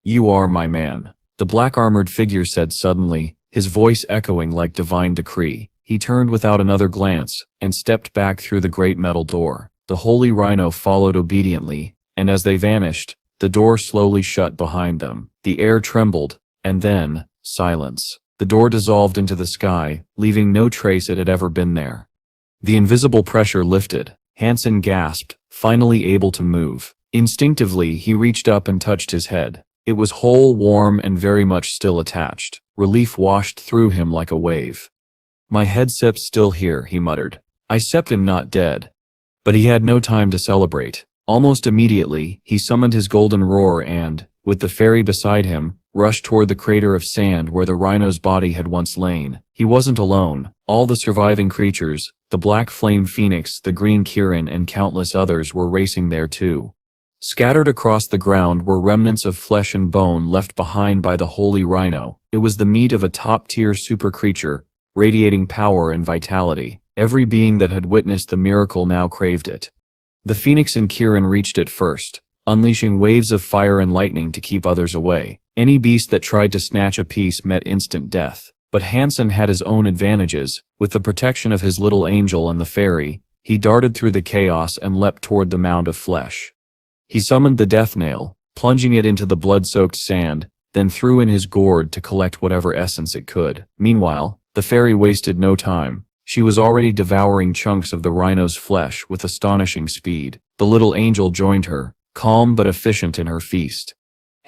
"You are my man," the black-armored figure said suddenly, his voice echoing like divine decree. He turned without another glance, and stepped back through the great metal door. The holy rhino followed obediently, and as they vanished, the door slowly shut behind them. The air trembled, and then, silence. The door dissolved into the sky, leaving no trace it had ever been there. The invisible pressure lifted. Hansen gasped, finally able to move. Instinctively, he reached up and touched his head. It was whole, warm, and very much still attached. Relief washed through him like a wave. "My headset's still here," he muttered. "I sept am not dead." But he had no time to celebrate. Almost immediately, he summoned his golden roar and, with the fairy beside him, rushed toward the crater of sand where the rhino's body had once lain. He wasn't alone. All the surviving creatures, the black flame phoenix, the green Kirin, and countless others were racing there too. Scattered across the ground were remnants of flesh and bone left behind by the holy rhino. It was the meat of a top-tier super creature, radiating power and vitality. Every being that had witnessed the miracle now craved it. The phoenix and Kirin reached it first, unleashing waves of fire and lightning to keep others away. Any beast that tried to snatch a piece met instant death. But Hansen had his own advantages. With the protection of his little angel and the fairy, he darted through the chaos and leapt toward the mound of flesh. He summoned the death nail, plunging it into the blood-soaked sand, then threw in his gourd to collect whatever essence it could. Meanwhile, the fairy wasted no time. She was already devouring chunks of the rhino's flesh with astonishing speed. The little angel joined her, calm but efficient in her feast.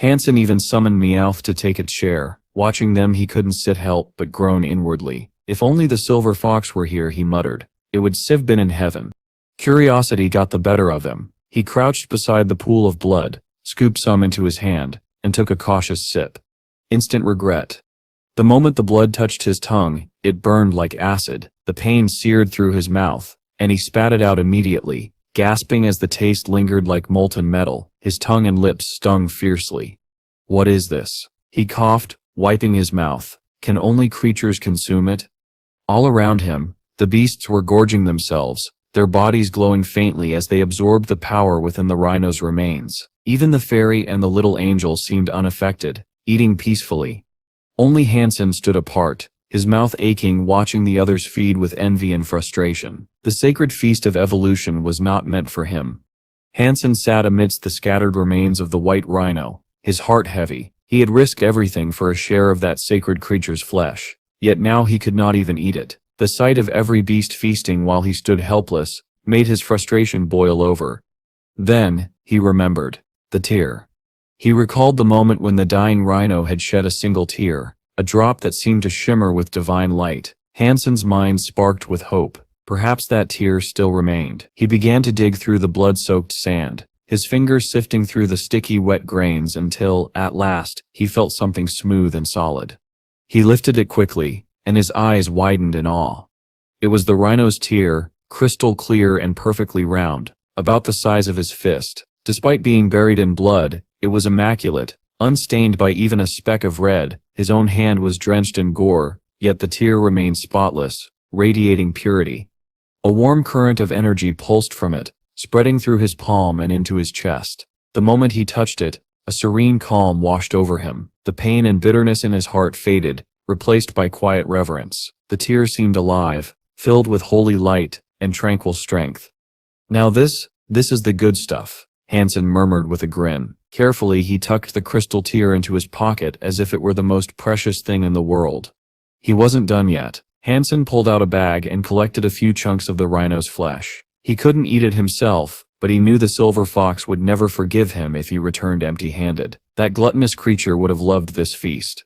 Hansen even summoned Meowth to take its share. Watching them, he couldn't help but groan inwardly. If only the silver fox were here, he muttered. It would have been in heaven. Curiosity got the better of him. He crouched beside the pool of blood, scooped some into his hand, and took a cautious sip. Instant regret. The moment the blood touched his tongue, it burned like acid. The pain seared through his mouth, and he spat it out immediately, gasping as the taste lingered like molten metal. His tongue and lips stung fiercely. What is this? He coughed, wiping his mouth. Can only creatures consume it? All around him, the beasts were gorging themselves, their bodies glowing faintly as they absorbed the power within the rhino's remains. Even the fairy and the little angel seemed unaffected, eating peacefully. Only Hansen stood apart, his mouth aching, watching the others feed with envy and frustration. The sacred feast of evolution was not meant for him. Hansen sat amidst the scattered remains of the white rhino, his heart heavy. He had risked everything for a share of that sacred creature's flesh, yet now he could not even eat it. The sight of every beast feasting while he stood helpless made his frustration boil over. Then, he remembered. The tear. He recalled the moment when the dying rhino had shed a single tear, a drop that seemed to shimmer with divine light. Hansen's mind sparked with hope. Perhaps that tear still remained. He began to dig through the blood-soaked sand, his fingers sifting through the sticky wet grains until, at last, he felt something smooth and solid. He lifted it quickly, and his eyes widened in awe. It was the rhino's tear, crystal clear and perfectly round, about the size of his fist. Despite being buried in blood, it was immaculate, unstained by even a speck of red. His own hand was drenched in gore, yet the tear remained spotless, radiating purity. A warm current of energy pulsed from it, spreading through his palm and into his chest. The moment he touched it, a serene calm washed over him. The pain and bitterness in his heart faded, replaced by quiet reverence. The tear seemed alive, filled with holy light and tranquil strength. Now this is the good stuff, Hansen murmured with a grin. Carefully he tucked the crystal tear into his pocket as if it were the most precious thing in the world. He wasn't done yet. Hansen pulled out a bag and collected a few chunks of the rhino's flesh. He couldn't eat it himself, but he knew the silver fox would never forgive him if he returned empty-handed. That gluttonous creature would have loved this feast.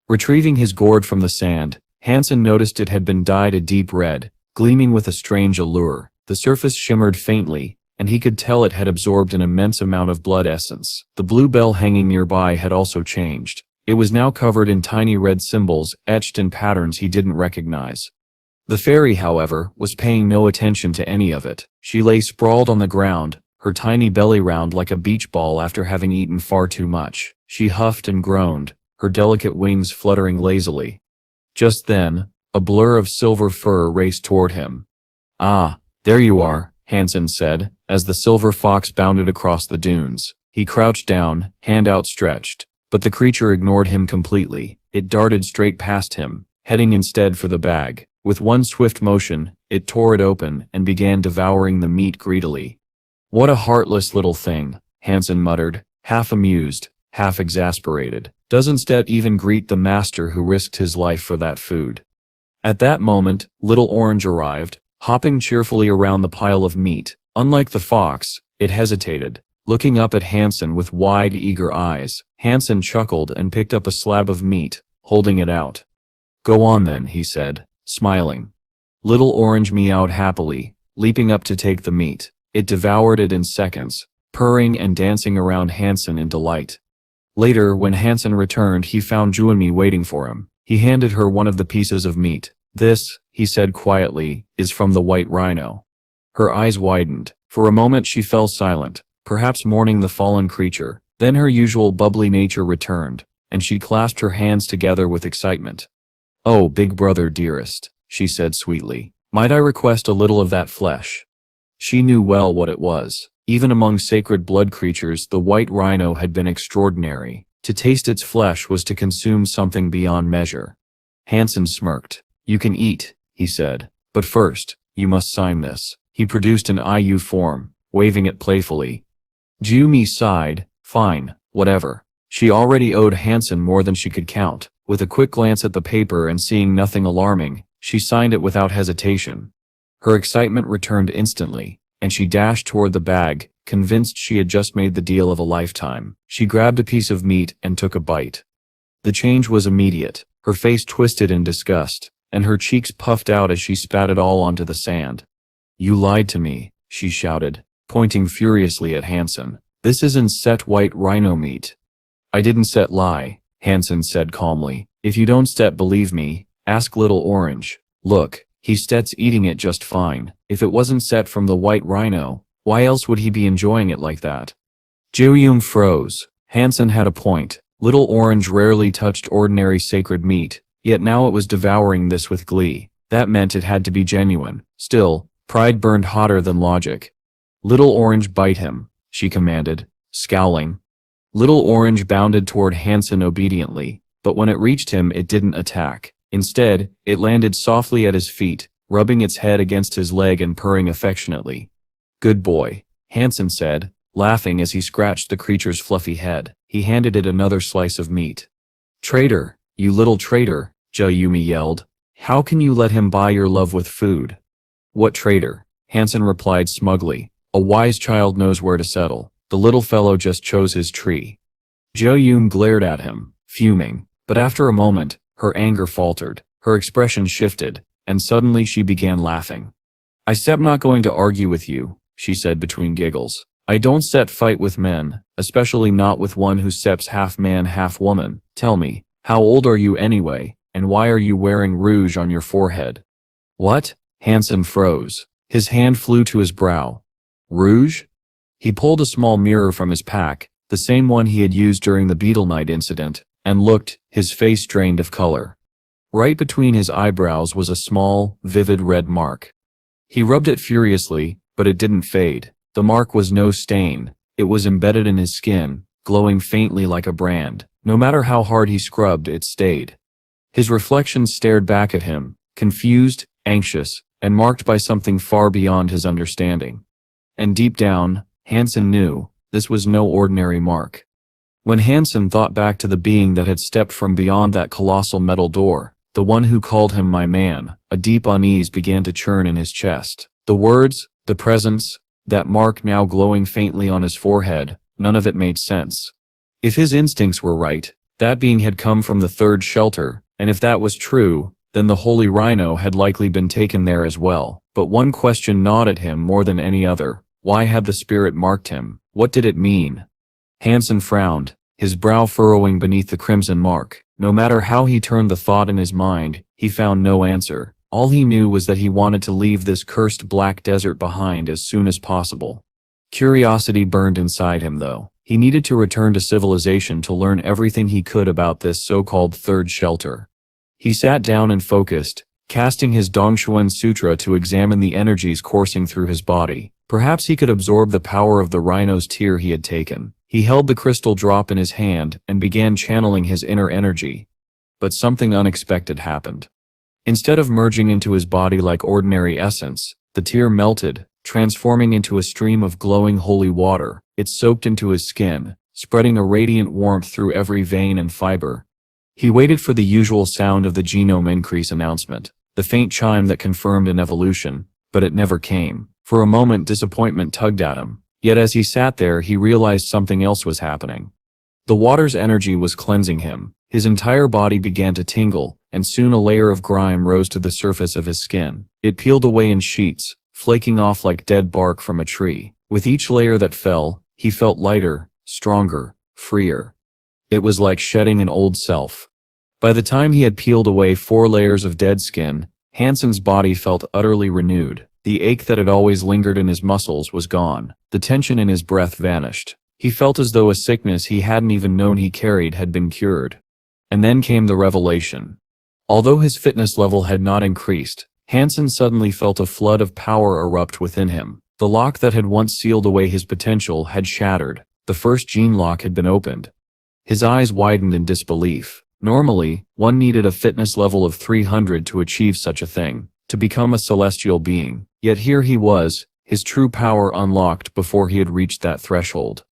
Retrieving his gourd from the sand, Hansen noticed it had been dyed a deep red, gleaming with a strange allure. The surface shimmered faintly, and he could tell it had absorbed an immense amount of blood essence. The blue bell hanging nearby had also changed. It was now covered in tiny red symbols, etched in patterns he didn't recognize. The fairy, however, was paying no attention to any of it. She lay sprawled on the ground, her tiny belly round like a beach ball after having eaten far too much. She huffed and groaned, her delicate wings fluttering lazily. Just then, a blur of silver fur raced toward him. "Ah, there you are," Hansen said, as the silver fox bounded across the dunes. He crouched down, hand outstretched, but the creature ignored him completely. It darted straight past him, heading instead for the bag. With one swift motion, it tore it open and began devouring the meat greedily. "What a heartless little thing," Hansen muttered, half amused, half exasperated. "Doesn't that even greet the master who risked his life for that food?" At that moment, Little Orange arrived, hopping cheerfully around the pile of meat. Unlike the fox, it hesitated, looking up at Hansen with wide, eager eyes. Hansen chuckled and picked up a slab of meat, holding it out. "Go on then," he said, smiling. Little Orange meowed happily, leaping up to take the meat. It devoured it in seconds, purring and dancing around Hansen in delight. Later, when Hansen returned, he found Juanmi waiting for him. He handed her one of the pieces of meat. "This," he said quietly, "is from the white rhino." Her eyes widened. For a moment she fell silent, perhaps mourning the fallen creature. Then her usual bubbly nature returned, and she clasped her hands together with excitement. "Oh, big brother dearest," she said sweetly, "might I request a little of that flesh?" She knew well what it was. Even among sacred blood creatures, the white rhino had been extraordinary. To taste its flesh was to consume something beyond measure. Hansen smirked. "You can eat," he said, "but first, you must sign this." He produced an IU form, waving it playfully. Juanmi sighed. Fine, whatever. She already owed Hansen more than she could count. With a quick glance at the paper and seeing nothing alarming, she signed it without hesitation. Her excitement returned instantly, and she dashed toward the bag, convinced she had just made the deal of a lifetime. She grabbed a piece of meat and took a bite. The change was immediate. Her face twisted in disgust, and her cheeks puffed out as she spat it all onto the sand. "You lied to me," she shouted, pointing furiously at Han Sen. "This isn't set white rhino meat." "I didn't set lie," Han Sen said calmly. "If you don't set believe me, ask Little Orange. Look, he's eating it just fine. If it wasn't set from the white rhino, why else would he be enjoying it like that?" Jo-yoon froze. Han Sen had a point. Little Orange rarely touched ordinary sacred meat, yet now it was devouring this with glee. That meant it had to be genuine. Still, pride burned hotter than logic. "Little Orange, bite him," she commanded, scowling. Little Orange bounded toward Han Sen obediently, but when it reached him it didn't attack. Instead, it landed softly at his feet, rubbing its head against his leg and purring affectionately. "Good boy," Han Sen said, laughing as he scratched the creature's fluffy head. He handed it another slice of meat. "Traitor, you little traitor," Jo-yoon yelled. "How can you let him buy your love with food?" "What traitor?" Han Sen replied smugly. "A wise child knows where to settle. The little fellow just chose his tree." Jo-yoon glared at him, fuming, but after a moment, her anger faltered, her expression shifted, and suddenly she began laughing. "I'm not going to argue with you," she said between giggles. "I don't fight with men, especially not with one who steps half man half woman. Tell me, how old are you anyway, and why are you wearing rouge on your forehead?" "What?" Han Sen froze. His hand flew to his brow. "Rouge?" He pulled a small mirror from his pack, the same one he had used during the Beetle Night incident, and looked, his face drained of color. Right between his eyebrows was a small, vivid red mark. He rubbed it furiously, but it didn't fade. The mark was no stain. It was embedded in his skin, glowing faintly like a brand. No matter how hard he scrubbed, it stayed. His reflection stared back at him, confused, anxious, and marked by something far beyond his understanding. And deep down, Han Sen knew, this was no ordinary mark. When Han Sen thought back to the being that had stepped from beyond that colossal metal door, the one who called him my man, a deep unease began to churn in his chest. The words, the presence, that mark now glowing faintly on his forehead, none of it made sense. If his instincts were right, that being had come from the third shelter, and if that was true, then the holy rhino had likely been taken there as well. But one question gnawed at him more than any other. Why had the spirit marked him? What did it mean? Han Sen frowned, his brow furrowing beneath the crimson mark. No matter how he turned the thought in his mind, he found no answer. All he knew was that he wanted to leave this cursed black desert behind as soon as possible. Curiosity burned inside him though. He needed to return to civilization to learn everything he could about this so-called third shelter. He sat down and focused, casting his Dongxuan Sutra to examine the energies coursing through his body. Perhaps he could absorb the power of the rhino's tear he had taken. He held the crystal drop in his hand and began channeling his inner energy. But something unexpected happened. Instead of merging into his body like ordinary essence, the tear melted, transforming into a stream of glowing holy water. It soaked into his skin, spreading a radiant warmth through every vein and fiber. He waited for the usual sound of the genome increase announcement, the faint chime that confirmed an evolution, but it never came. For a moment disappointment tugged at him, yet as he sat there he realized something else was happening. The water's energy was cleansing him. His entire body began to tingle, and soon a layer of grime rose to the surface of his skin. It peeled away in sheets, flaking off like dead bark from a tree. With each layer that fell, he felt lighter, stronger, freer. It was like shedding an old self. By the time he had peeled away 4 layers of dead skin, Han Sen's body felt utterly renewed. The ache that had always lingered in his muscles was gone. The tension in his breath vanished. He felt as though a sickness he hadn't even known he carried had been cured. And then came the revelation. Although his fitness level had not increased, Han Sen suddenly felt a flood of power erupt within him. The lock that had once sealed away his potential had shattered. The first gene lock had been opened. His eyes widened in disbelief. Normally, one needed a fitness level of 300 to achieve such a thing, to become a celestial being. Yet here he was, his true power unlocked before he had reached that threshold.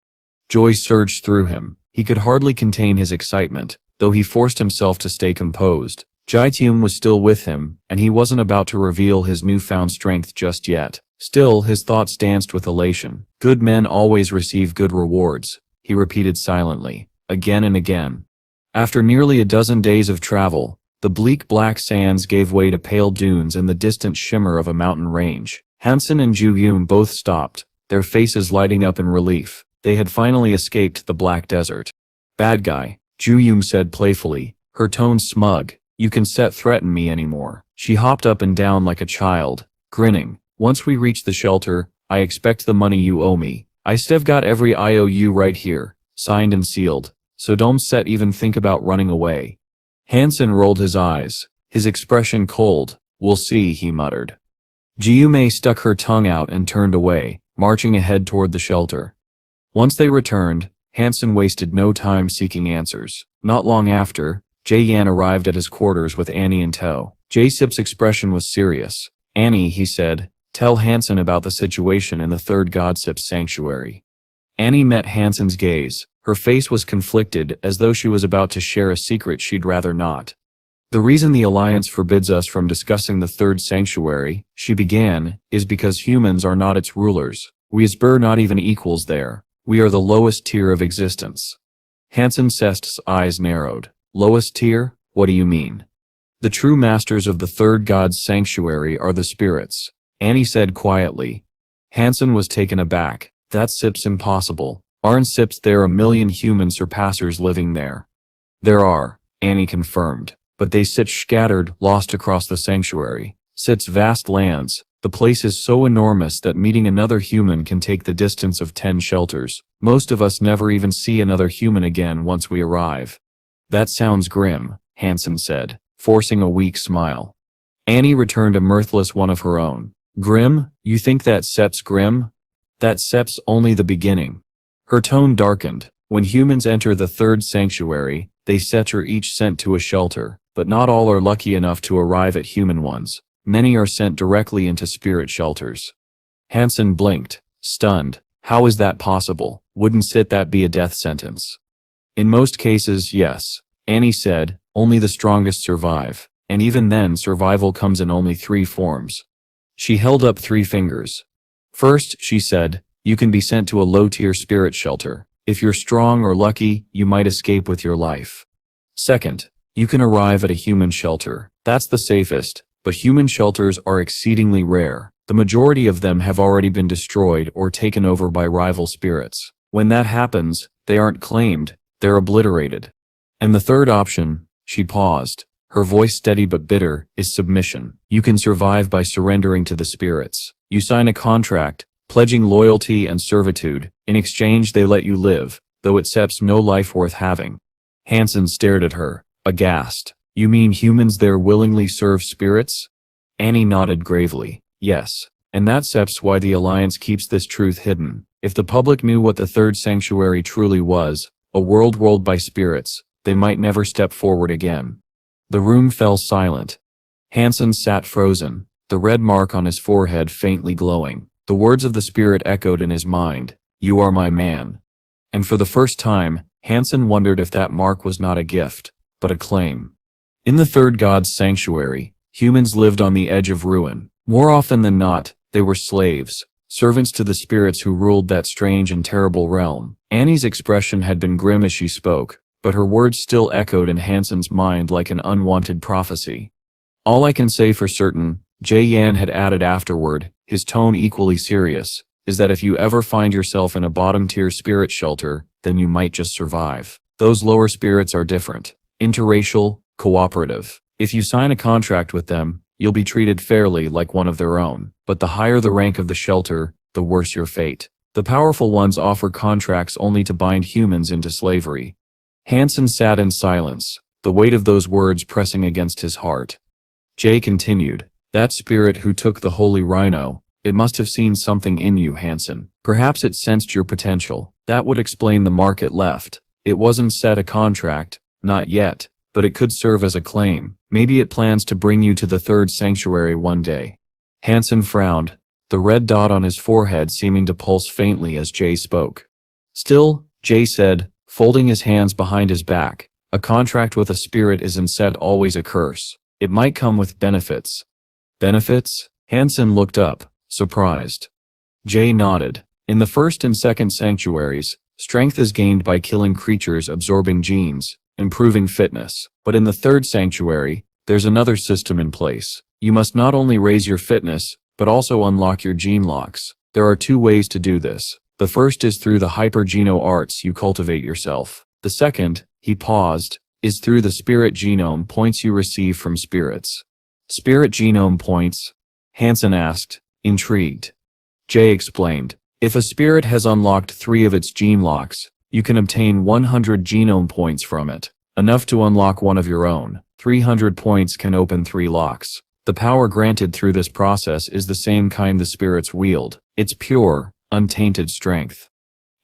Joy surged through him. He could hardly contain his excitement, though he forced himself to stay composed. Jaitium was still with him, and he wasn't about to reveal his newfound strength just yet. Still, his thoughts danced with elation. Good men always receive good rewards, he repeated silently, again and again. After nearly a dozen days of travel, the bleak black sands gave way to pale dunes and the distant shimmer of a mountain range. Han Sen and Ju-yoon both stopped, their faces lighting up in relief. They had finally escaped the black desert. Bad guy, Ju-yoon said playfully, her tone smug. You can set threaten me anymore. She hopped up and down like a child, grinning. Once we reach the shelter, I expect the money you owe me. I still got every IOU right here, signed and sealed, so don't set even think about running away. Han Sen rolled his eyes, his expression cold. We'll see, he muttered. Ji-yume stuck her tongue out and turned away, marching ahead toward the shelter. Once they returned, Han Sen wasted no time seeking answers. Not long after, Jae-yan arrived at his quarters with Annie in tow. Jae-sip's expression was serious. Annie, he said, tell Han Sen about the situation in the third Godsip's sanctuary. Annie met Han Sen's gaze. Her face was conflicted, as though she was about to share a secret she'd rather not. The reason the Alliance forbids us from discussing the third sanctuary, she began, is because humans are not its rulers. We as not even equals there. We are the lowest tier of existence. Han Sen's eyes narrowed. Lowest tier? What do you mean? The true masters of the third god's sanctuary are the spirits, Annie said quietly. Han Sen was taken aback. That's impossible. Aren't there a million human surpassers living there? There are, Annie confirmed, but they sit scattered, lost across the sanctuary. Sit's vast lands. The place is so enormous that meeting another human can take the distance of 10 shelters. Most of us never even see another human again once we arrive. That sounds grim, Han Sen said, forcing a weak smile. Annie returned a mirthless one of her own. Grim? You think that Sep's grim? That Sep's only the beginning. Her tone darkened. When humans enter the third sanctuary, they are each sent to a shelter, but not all are lucky enough to arrive at human ones. Many are sent directly into spirit shelters. Han Sen blinked, stunned. How is that possible? Wouldn't that be a death sentence? In most cases, yes, Annie said, only the strongest survive, and even then survival comes in only 3 forms. She held up 3 fingers. First, she said, you can be sent to a low-tier spirit shelter. If you're strong or lucky, you might escape with your life. Second, you can arrive at a human shelter. That's the safest, but human shelters are exceedingly rare. The majority of them have already been destroyed or taken over by rival spirits. When that happens, they aren't claimed, they're obliterated. And the third option, she paused, her voice steady but bitter, is submission. You can survive by surrendering to the spirits. You sign a contract, pledging loyalty and servitude. In exchange they let you live, though it accepts no life worth having. Han Sen stared at her, aghast. You mean humans there willingly serve spirits? Annie nodded gravely. Yes. And that's why the Alliance keeps this truth hidden. If the public knew what the third sanctuary truly was, a world ruled by spirits, they might never step forward again. The room fell silent. Han Sen sat frozen, the red mark on his forehead faintly glowing. The words of the spirit echoed in his mind. You are my man. And for the first time, Han Sen wondered if that mark was not a gift, but a claim. In the third god's sanctuary, humans lived on the edge of ruin. More often than not, they were slaves, servants to the spirits who ruled that strange and terrible realm. Annie's expression had been grim as she spoke, but her words still echoed in Han Sen's mind like an unwanted prophecy. All I can say for certain, Jae-yan had added afterward, his tone equally serious, is that if you ever find yourself in a bottom-tier spirit shelter, then you might just survive. Those lower spirits are different. Interracial, cooperative. If you sign a contract with them, you'll be treated fairly like one of their own. But the higher the rank of the shelter, the worse your fate. The powerful ones offer contracts only to bind humans into slavery. Han Sen sat in silence, the weight of those words pressing against his heart. Jay continued, that spirit who took the holy rhino, it must have seen something in you, Han Sen. Perhaps it sensed your potential. That would explain the mark it left. It wasn't set a contract, not yet, but it could serve as a claim. Maybe it plans to bring you to the third sanctuary one day. Han Sen frowned, the red dot on his forehead seeming to pulse faintly as Jay spoke. Still, Jay said, folding his hands behind his back, a contract with a spirit isn't set always a curse. It might come with benefits. Benefits? Han Sen looked up, surprised. Jay nodded. In the first and second sanctuaries, strength is gained by killing creatures absorbing genes, improving fitness. But in the third sanctuary, there's another system in place. You must not only raise your fitness, but also unlock your gene locks. There are two ways to do this. The first is through the hyper-geno arts you cultivate yourself. The second, he paused, is through the spirit genome points you receive from spirits. Spirit genome points? Han Sen asked, intrigued. Jay explained. If a spirit has unlocked 3 of its gene locks, you can obtain 100 genome points from it, enough to unlock one of your own. 300 points can open 3 locks. The power granted through this process is the same kind the spirits wield. It's pure, untainted strength.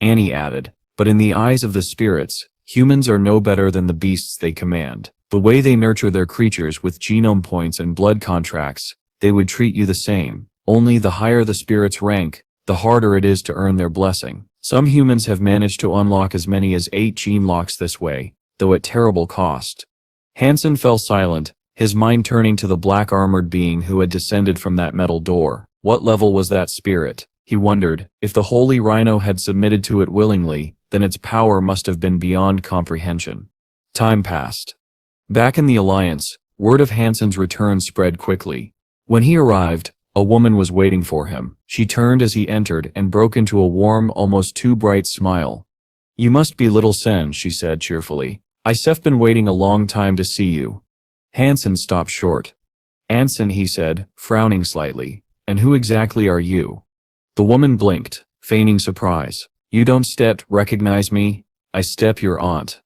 Annie added, but in the eyes of the spirits, humans are no better than the beasts they command. The way they nurture their creatures with genome points and blood contracts, they would treat you the same. Only the higher the spirit's rank, the harder it is to earn their blessing. Some humans have managed to unlock as many as 8 gene locks this way, though at terrible cost. Han Sen fell silent, his mind turning to the black armored being who had descended from that metal door. What level was that spirit? He wondered. If the Holy Rhino had submitted to it willingly, then its power must have been beyond comprehension. Time passed. Back in the Alliance, word of Han Sen's return spread quickly. When he arrived, a woman was waiting for him. She turned as he entered and broke into a warm, almost too bright smile. You must be little Sen, she said cheerfully. I've been waiting a long time to see you. Han Sen stopped short. Anson, he said, frowning slightly. And who exactly are you? The woman blinked, feigning surprise. You don't recognize me? I your aunt.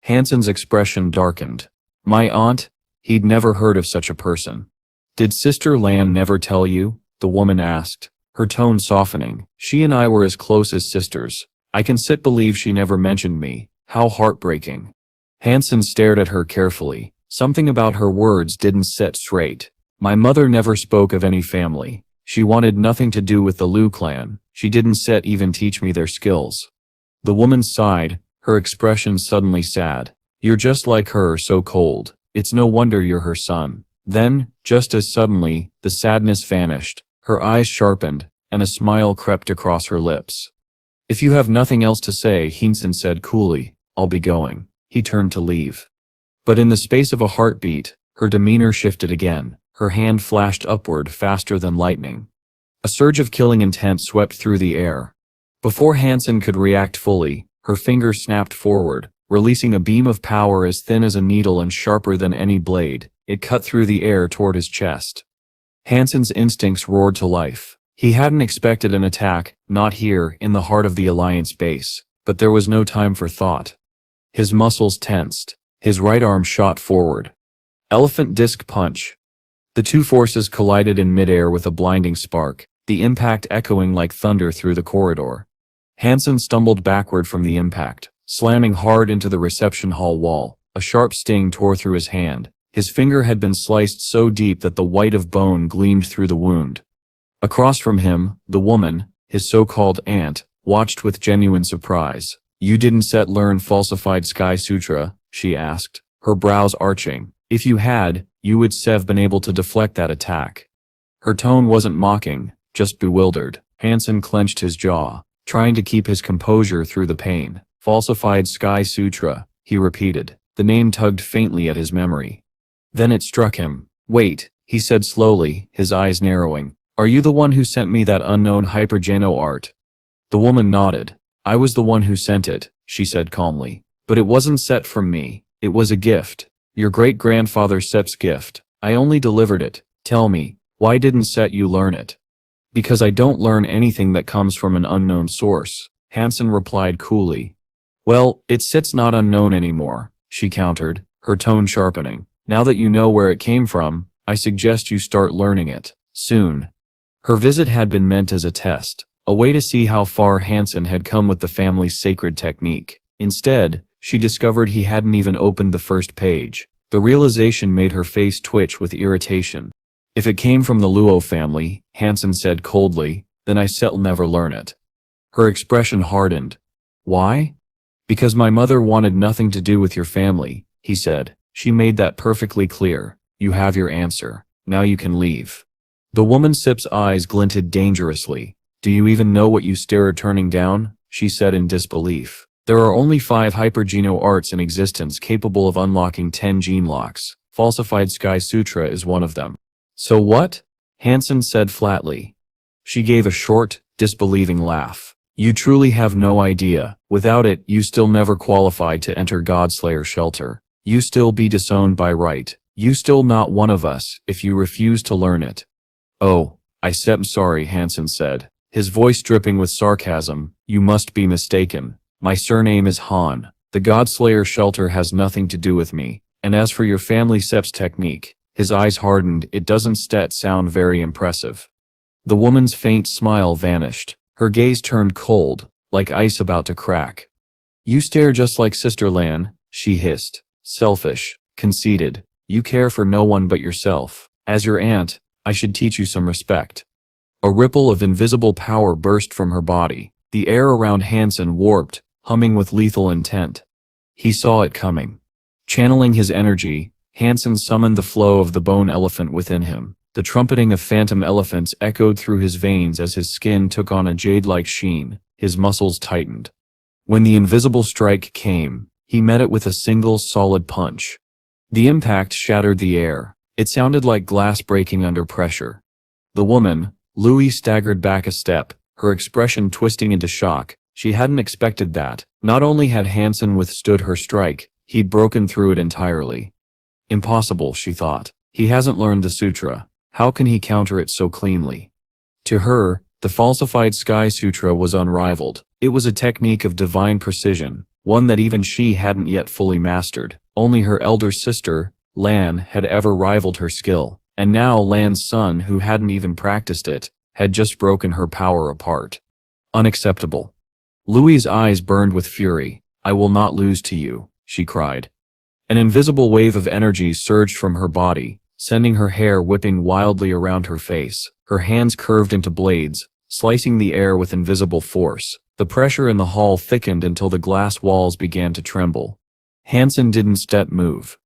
Han Sen's expression darkened. My aunt? He'd never heard of such a person. Did Sister Lan never tell you? The woman asked, her tone softening. She and I were as close as sisters. I can believe she never mentioned me. How heartbreaking. Han Sen stared at her carefully. Something about her words didn't set straight. My mother never spoke of any family. She wanted nothing to do with the Liu clan. She didn't even teach me their skills. The woman sighed, her expression suddenly sad. You're just like her, so cold. It's no wonder you're her son. Then, just as suddenly, the sadness vanished, her eyes sharpened, and a smile crept across her lips. If you have nothing else to say, Han Sen said coolly, I'll be going. He turned to leave. But in the space of a heartbeat, her demeanor shifted again. Her hand flashed upward faster than lightning. A surge of killing intent swept through the air. Before Han Sen could react fully, her finger snapped forward, releasing a beam of power as thin as a needle and sharper than any blade. It cut through the air toward his chest. Han Sen's instincts roared to life. He hadn't expected an attack, not here, in the heart of the Alliance base, but there was no time for thought. His muscles tensed. His right arm shot forward. Elephant disc punch. The two forces collided in midair with a blinding spark, the impact echoing like thunder through the corridor. Han Sen stumbled backward from the impact, slamming hard into the reception hall wall. A sharp sting tore through his hand. His finger had been sliced so deep that the white of bone gleamed through the wound. Across from him, the woman, his so-called aunt, watched with genuine surprise. You didn't learn falsified Sky Sutra? She asked, her brows arching. If you had, you would have been able to deflect that attack. Her tone wasn't mocking, just bewildered. Han Sen clenched his jaw, trying to keep his composure through the pain. Falsified Sky Sutra, he repeated. The name tugged faintly at his memory. Then it struck him. Wait, he said slowly, his eyes narrowing. Are you the one who sent me that unknown hypergeno art? The woman nodded. I was the one who sent it, she said calmly. But it wasn't sent from me. It was a gift. Your great-grandfather Sep's gift. I only delivered it. Tell me, why didn't you learn it? Because I don't learn anything that comes from an unknown source, Han Sen replied coolly. Well, it's not unknown anymore, she countered, her tone sharpening. Now that you know where it came from, I suggest you start learning it, soon. Her visit had been meant as a test, a way to see how far Han Sen had come with the family's sacred technique. Instead, she discovered he hadn't even opened the first page. The realization made her face twitch with irritation. If it came from the Luo family, Han Sen said coldly, then I'll never learn it. Her expression hardened. Why? Because my mother wanted nothing to do with your family, he said. She made that perfectly clear. You have your answer. Now you can leave. The woman Sip's eyes glinted dangerously. Do you even know what you stare at turning down? She said in disbelief. There are only 5 hypergeno arts in existence capable of unlocking 10 gene locks. Falsified Sky Sutra is one of them. So what? Han Sen said flatly. She gave a short, disbelieving laugh. You truly have no idea. Without it, you still never qualified to enter Godslayer shelter. You still be disowned by right. You still not one of us, if you refuse to learn it. Oh, I'm sorry, Han Sen said, his voice dripping with sarcasm. You must be mistaken. My surname is Han. The Godslayer shelter has nothing to do with me. And as for your family Sep's technique, his eyes hardened. It doesn't sound very impressive. The woman's faint smile vanished. Her gaze turned cold, like ice about to crack. You stare just like Sister Lan, she hissed. Selfish, conceited. You care for no one but yourself. As your aunt, I should teach you some respect. A ripple of invisible power burst from her body. The air around Han Sen warped, humming with lethal intent. He saw it coming. Channeling his energy, Han Sen summoned the flow of the bone elephant within him. The trumpeting of phantom elephants echoed through his veins as his skin took on a jade-like sheen, his muscles tightened. When the invisible strike came, he met it with a single solid punch. The impact shattered the air. It sounded like glass breaking under pressure. The woman, Louis, staggered back a step, her expression twisting into shock. She hadn't expected that. Not only had Han Sen withstood her strike, he'd broken through it entirely. Impossible, she thought. He hasn't learned the sutra. How can he counter it so cleanly? To her, the falsified Sky Sutra was unrivaled. It was a technique of divine precision, one that even she hadn't yet fully mastered. Only her elder sister, Lan, had ever rivaled her skill, and now Lan's son, who hadn't even practiced it, had just broken her power apart. Unacceptable. Louis's eyes burned with fury. I will not lose to you, she cried. An invisible wave of energy surged from her body, sending her hair whipping wildly around her face. Her hands curved into blades, slicing the air with invisible force. The pressure in the hall thickened until the glass walls began to tremble. Han Sen didn't move.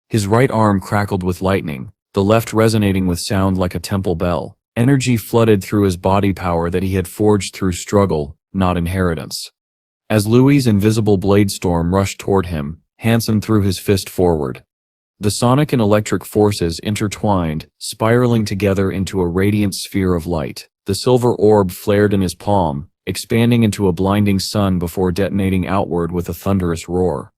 His right arm crackled with lightning, the left resonating with sound like a temple bell. Energy flooded through his body, power that he had forged through struggle, not inheritance. As Louis's invisible blade storm rushed toward him, Han Sen threw his fist forward. The sonic and electric forces intertwined, spiraling together into a radiant sphere of light. The silver orb flared in his palm, expanding into a blinding sun before detonating outward with a thunderous roar.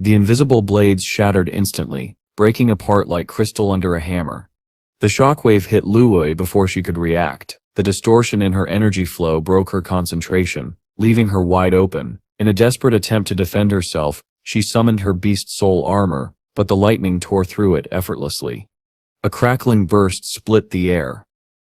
The invisible blades shattered instantly, breaking apart like crystal under a hammer. The shockwave hit Louis before she could react. The distortion in her energy flow broke her concentration, leaving her wide open. In a desperate attempt to defend herself, she summoned her beast soul armor, but the lightning tore through it effortlessly. A crackling burst split the air.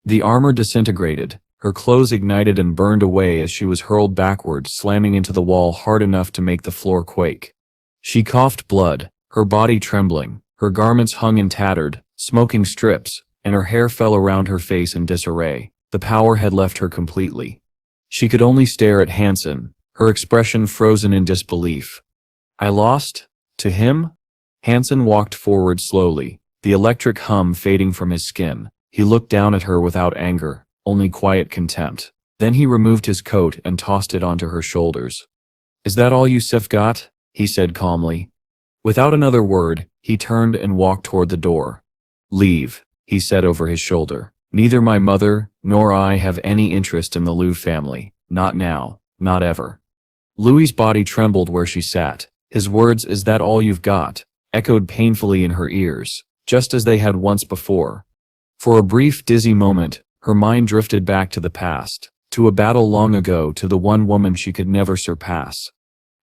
The armor disintegrated, her clothes ignited and burned away as she was hurled backward, slamming into the wall hard enough to make the floor quake. She coughed blood, her body trembling, her garments hung in tattered, smoking strips, and her hair fell around her face in disarray. The power had left her completely. She could only stare at Han Sen, her expression frozen in disbelief. I lost? To him? Han Sen walked forward slowly, the electric hum fading from his skin. He looked down at her without anger, only quiet contempt. Then he removed his coat and tossed it onto her shoulders. Is that all you got? He said calmly. Without another word, he turned and walked toward the door. Leave, he said over his shoulder. Neither my mother nor I have any interest in the Liu family. Not now, not ever. Louis's body trembled where she sat. His words, "Is that all you've got?" echoed painfully in her ears, just as they had once before. For a brief, dizzy moment, her mind drifted back to the past, to a battle long ago, to the one woman she could never surpass.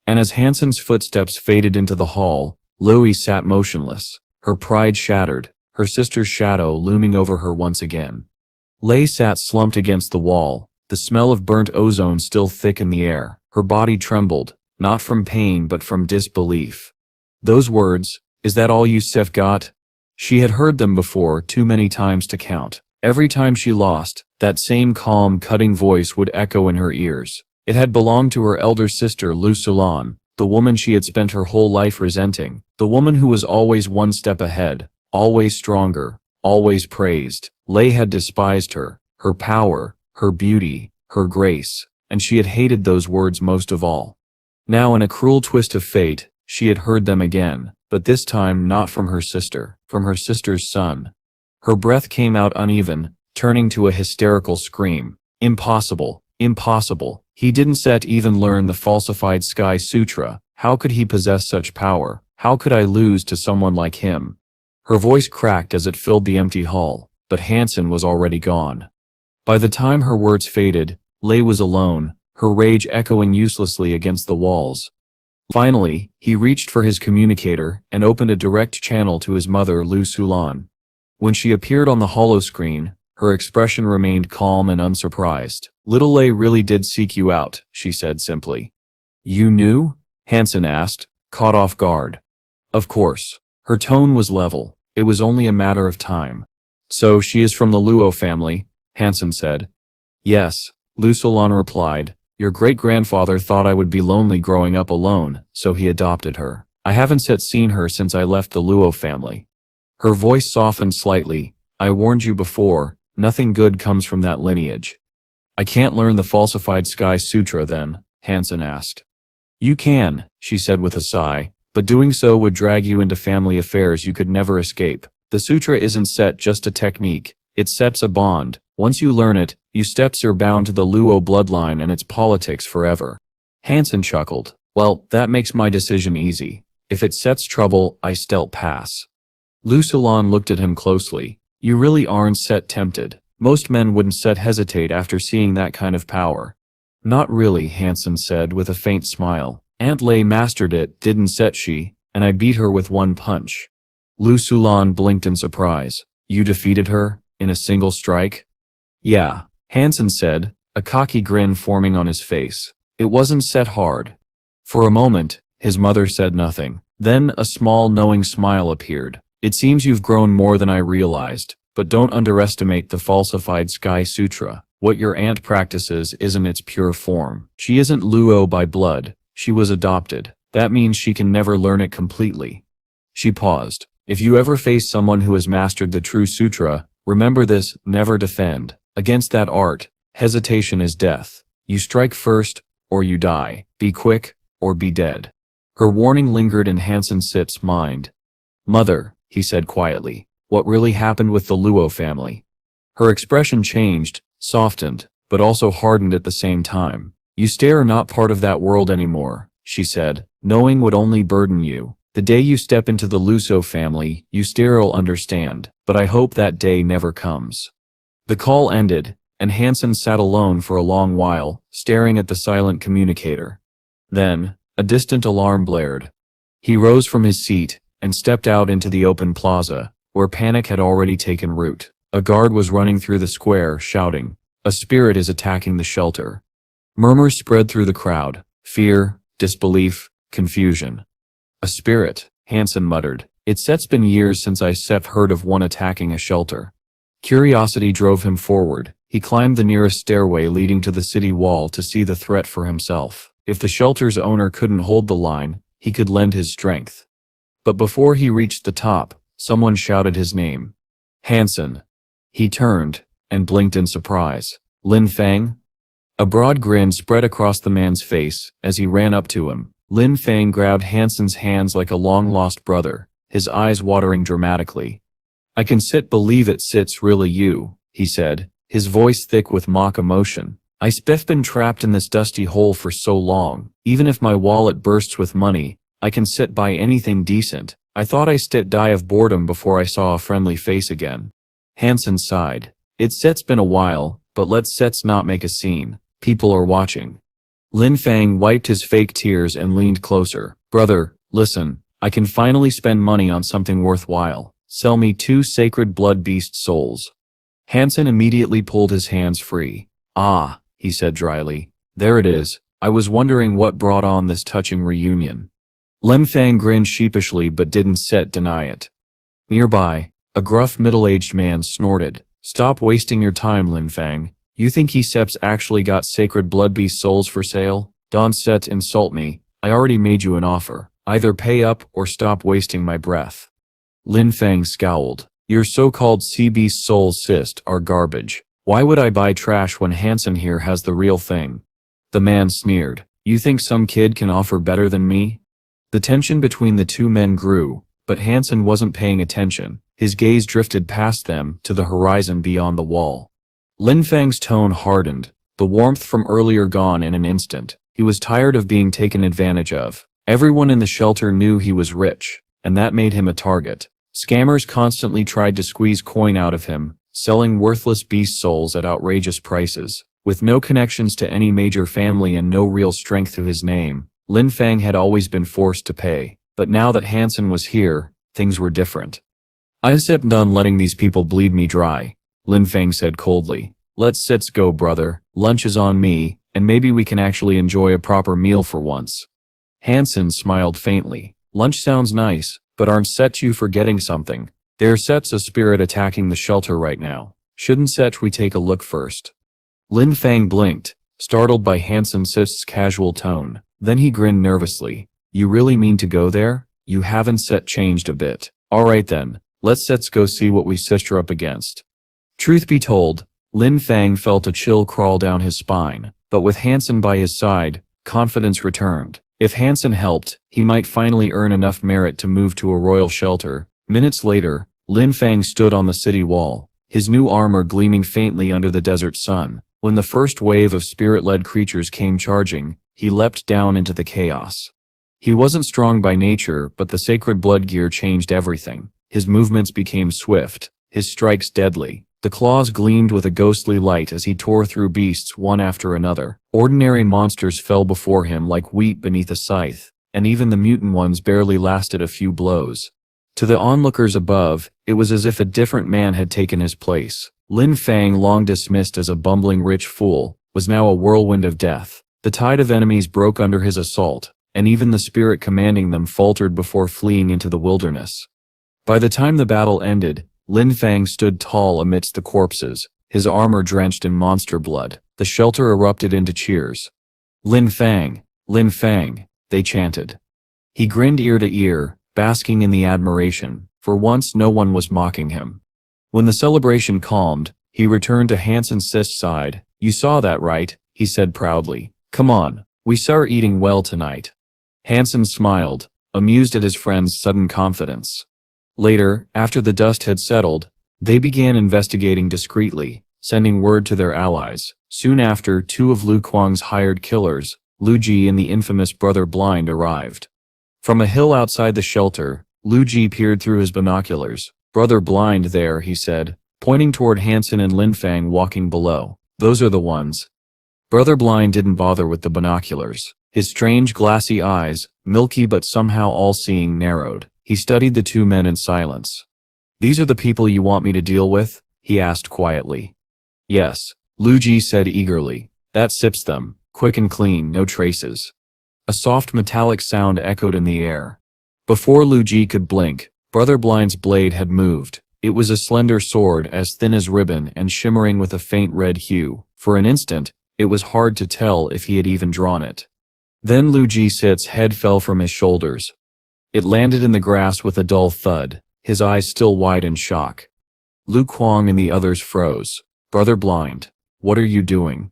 And as Han Sen's footsteps faded into the hall, Louis sat motionless, her pride shattered, her sister's shadow looming over her once again. Lei sat slumped against the wall, the smell of burnt ozone still thick in the air. Her body trembled, not from pain but from disbelief. Those words, "Is that all you got?" She had heard them before, too many times to count. Every time she lost, that same calm, cutting voice would echo in her ears. It had belonged to her elder sister Lu Sulan, the woman she had spent her whole life resenting, the woman who was always one step ahead, always stronger, always praised. Lei had despised her, her power, her beauty, her grace, and she had hated those words most of all. Now in a cruel twist of fate, she had heard them again, but this time not from her sister, from her sister's son. Her breath came out uneven, turning to a hysterical scream. Impossible, impossible. He didn't set even learn the falsified Sky Sutra. How could he possess such power? How could I lose to someone like him? Her voice cracked as it filled the empty hall, but Han Sen was already gone. By the time her words faded, Lei was alone, her rage echoing uselessly against the walls. Finally, he reached for his communicator and opened a direct channel to his mother Lu Sulan. When she appeared on the holoscreen, her expression remained calm and unsurprised. "Little Lei really did seek you out," she said simply. "You knew?" Han Sen asked, caught off guard. Of course. Her tone was level. It was only a matter of time. "So she is from the Luo family," Han Sen said. "Yes," Lu Sulan replied. "Your great-grandfather thought I would be lonely growing up alone, so he adopted her. I haven't yet seen her since I left the Luo family." Her voice softened slightly. "I warned you before, nothing good comes from that lineage." "I can't learn the falsified Sky Sutra then?" Han Sen asked. "You can," she said with a sigh, "but doing so would drag you into family affairs you could never escape. The sutra isn't set just a technique, it sets a bond. Once you learn it, you steps are bound to the Luo bloodline and its politics forever." Han Sen chuckled. "Well, that makes my decision easy. If it sets trouble, I still pass." Lu Sulan looked at him closely. "You really aren't set tempted. Most men wouldn't set hesitate after seeing that kind of power." "Not really," Han Sen said with a faint smile. "Aunt Lei mastered it, didn't set she, and I beat her with one punch." Lu Sulan blinked in surprise. "You defeated her? In a single strike?" "Yeah," Han Sen said, a cocky grin forming on his face. "It wasn't set hard." For a moment, his mother said nothing. Then a small knowing smile appeared. "It seems you've grown more than I realized, but don't underestimate the falsified Sky Sutra. What your aunt practices isn't its pure form. She isn't Luo by blood. She was adopted. That means she can never learn it completely." She paused. "If you ever face someone who has mastered the true sutra, remember this: never defend. Against that art, hesitation is death. You strike first, or you die. Be quick, or be dead." Her warning lingered in Han Sen's mind. "Mother," he said quietly, "what really happened with the Luo family?" Her expression changed, softened, but also hardened at the same time. "You are not part of that world anymore," she said. "Knowing would only burden you. The day you step into the Luso family, you will understand, but I hope that day never comes." The call ended, and Han Sen sat alone for a long while, staring at the silent communicator. Then, a distant alarm blared. He rose from his seat, and stepped out into the open plaza, where panic had already taken root. A guard was running through the square, shouting, "A spirit is attacking the shelter." Murmurs spread through the crowd. Fear, disbelief, confusion. "A spirit," Han Sen muttered. "It's been years since I heard of one attacking a shelter." Curiosity drove him forward. He climbed the nearest stairway leading to the city wall to see the threat for himself. If the shelter's owner couldn't hold the line, he could lend his strength. But before he reached the top, someone shouted his name. Han Sen. He turned, and blinked in surprise. "Lin Fang?" A broad grin spread across the man's face as he ran up to him. Lin Fang grabbed Han Sen's hands like a long-lost brother, his eyes watering dramatically. "I can believe it's really you," he said, his voice thick with mock emotion. "I've been trapped in this dusty hole for so long. Even if my wallet bursts with money, I can buy anything decent. I thought I'd die of boredom before I saw a friendly face again." Han Sen sighed. It's been a while, but let's not make a scene. People are watching." Lin Fang wiped his fake tears and leaned closer. "Brother, listen, I can finally spend money on something worthwhile. Sell me 2 sacred blood beast souls." Han Sen immediately pulled his hands free. "Ah," he said dryly. "There it is. I was wondering what brought on this touching reunion." Lin Fang grinned sheepishly but didn't deny it. Nearby, a gruff middle-aged man snorted. "Stop wasting your time, Lin Fang. You think he actually got sacred blood beast souls for sale? Don't insult me. I already made you an offer. Either pay up or stop wasting my breath." Lin Fang scowled. Your so-called sea beast souls cyst are garbage. Why would I buy trash when Han Sen here has the real thing? The man sneered. You think some kid can offer better than me? The tension between the two men grew, but Han Sen wasn't paying attention. His gaze drifted past them to the horizon beyond the wall. Lin Fang's tone hardened, the warmth from earlier gone in an instant. He was tired of being taken advantage of. Everyone in the shelter knew he was rich, and that made him a target. Scammers constantly tried to squeeze coin out of him, selling worthless beast souls at outrageous prices. With no connections to any major family and no real strength to his name, Lin Fang had always been forced to pay. But now that Han Sen was here, things were different. "I'm done letting these people bleed me dry," Lin Fang said coldly. Let's go, brother. Lunch is on me, and maybe we can actually enjoy a proper meal for once." Han Sen smiled faintly. "Lunch sounds nice, but aren't you forgetting something? There's a spirit attacking the shelter right now. Shouldn't we take a look first?" Lin Fang blinked, startled by Han Sen's casual tone. Then he grinned nervously. "You really mean to go there? You haven't changed a bit. Alright then, let's go see what we are up against." Truth be told, Lin Fang felt a chill crawl down his spine, but with Han Sen by his side, confidence returned. If Han Sen helped, he might finally earn enough merit to move to a royal shelter. Minutes later, Lin Fang stood on the city wall, his new armor gleaming faintly under the desert sun. When the first wave of spirit-led creatures came charging, he leapt down into the chaos. He wasn't strong by nature, but the sacred blood gear changed everything. His movements became swift, his strikes deadly. The claws gleamed with a ghostly light as he tore through beasts one after another. Ordinary monsters fell before him like wheat beneath a scythe, and even the mutant ones barely lasted a few blows. To the onlookers above, it was as if a different man had taken his place. Lin Fang, long dismissed as a bumbling rich fool, was now a whirlwind of death. The tide of enemies broke under his assault, and even the spirit commanding them faltered before fleeing into the wilderness. By the time the battle ended, Lin Fang stood tall amidst the corpses, his armor drenched in monster blood. The shelter erupted into cheers. "Lin Fang! Lin Fang!" they chanted. He grinned ear to ear, basking in the admiration. For once no one was mocking him. When the celebration calmed, he returned to Han Sen's side. "You saw that, right?" he said proudly. "Come on, we are eating well tonight." Han Sen smiled, amused at his friend's sudden confidence. Later, after the dust had settled, they began investigating discreetly, sending word to their allies. Soon after, two of Lu Kuang's hired killers, Lu Ji and the infamous Brother Blind, arrived. From a hill outside the shelter, Lu Ji peered through his binoculars. "Brother Blind there," he said, pointing toward Han Sen and Lin Fang walking below. "Those are the ones." Brother Blind didn't bother with the binoculars. His strange glassy eyes, milky but somehow all-seeing, narrowed. He studied the two men in silence. "These are the people you want me to deal with?" he asked quietly. "Yes," Lu Ji said eagerly. "That sips them, quick and clean, no traces." A soft metallic sound echoed in the air. Before Lu Ji could blink, Brother Blind's blade had moved. It was a slender sword as thin as ribbon and shimmering with a faint red hue. For an instant, it was hard to tell if he had even drawn it. Then Lu Ji's head fell from his shoulders. It landed in the grass with a dull thud, his eyes still wide in shock. Lu Kuang and the others froze. "Brother Blind, what are you doing?"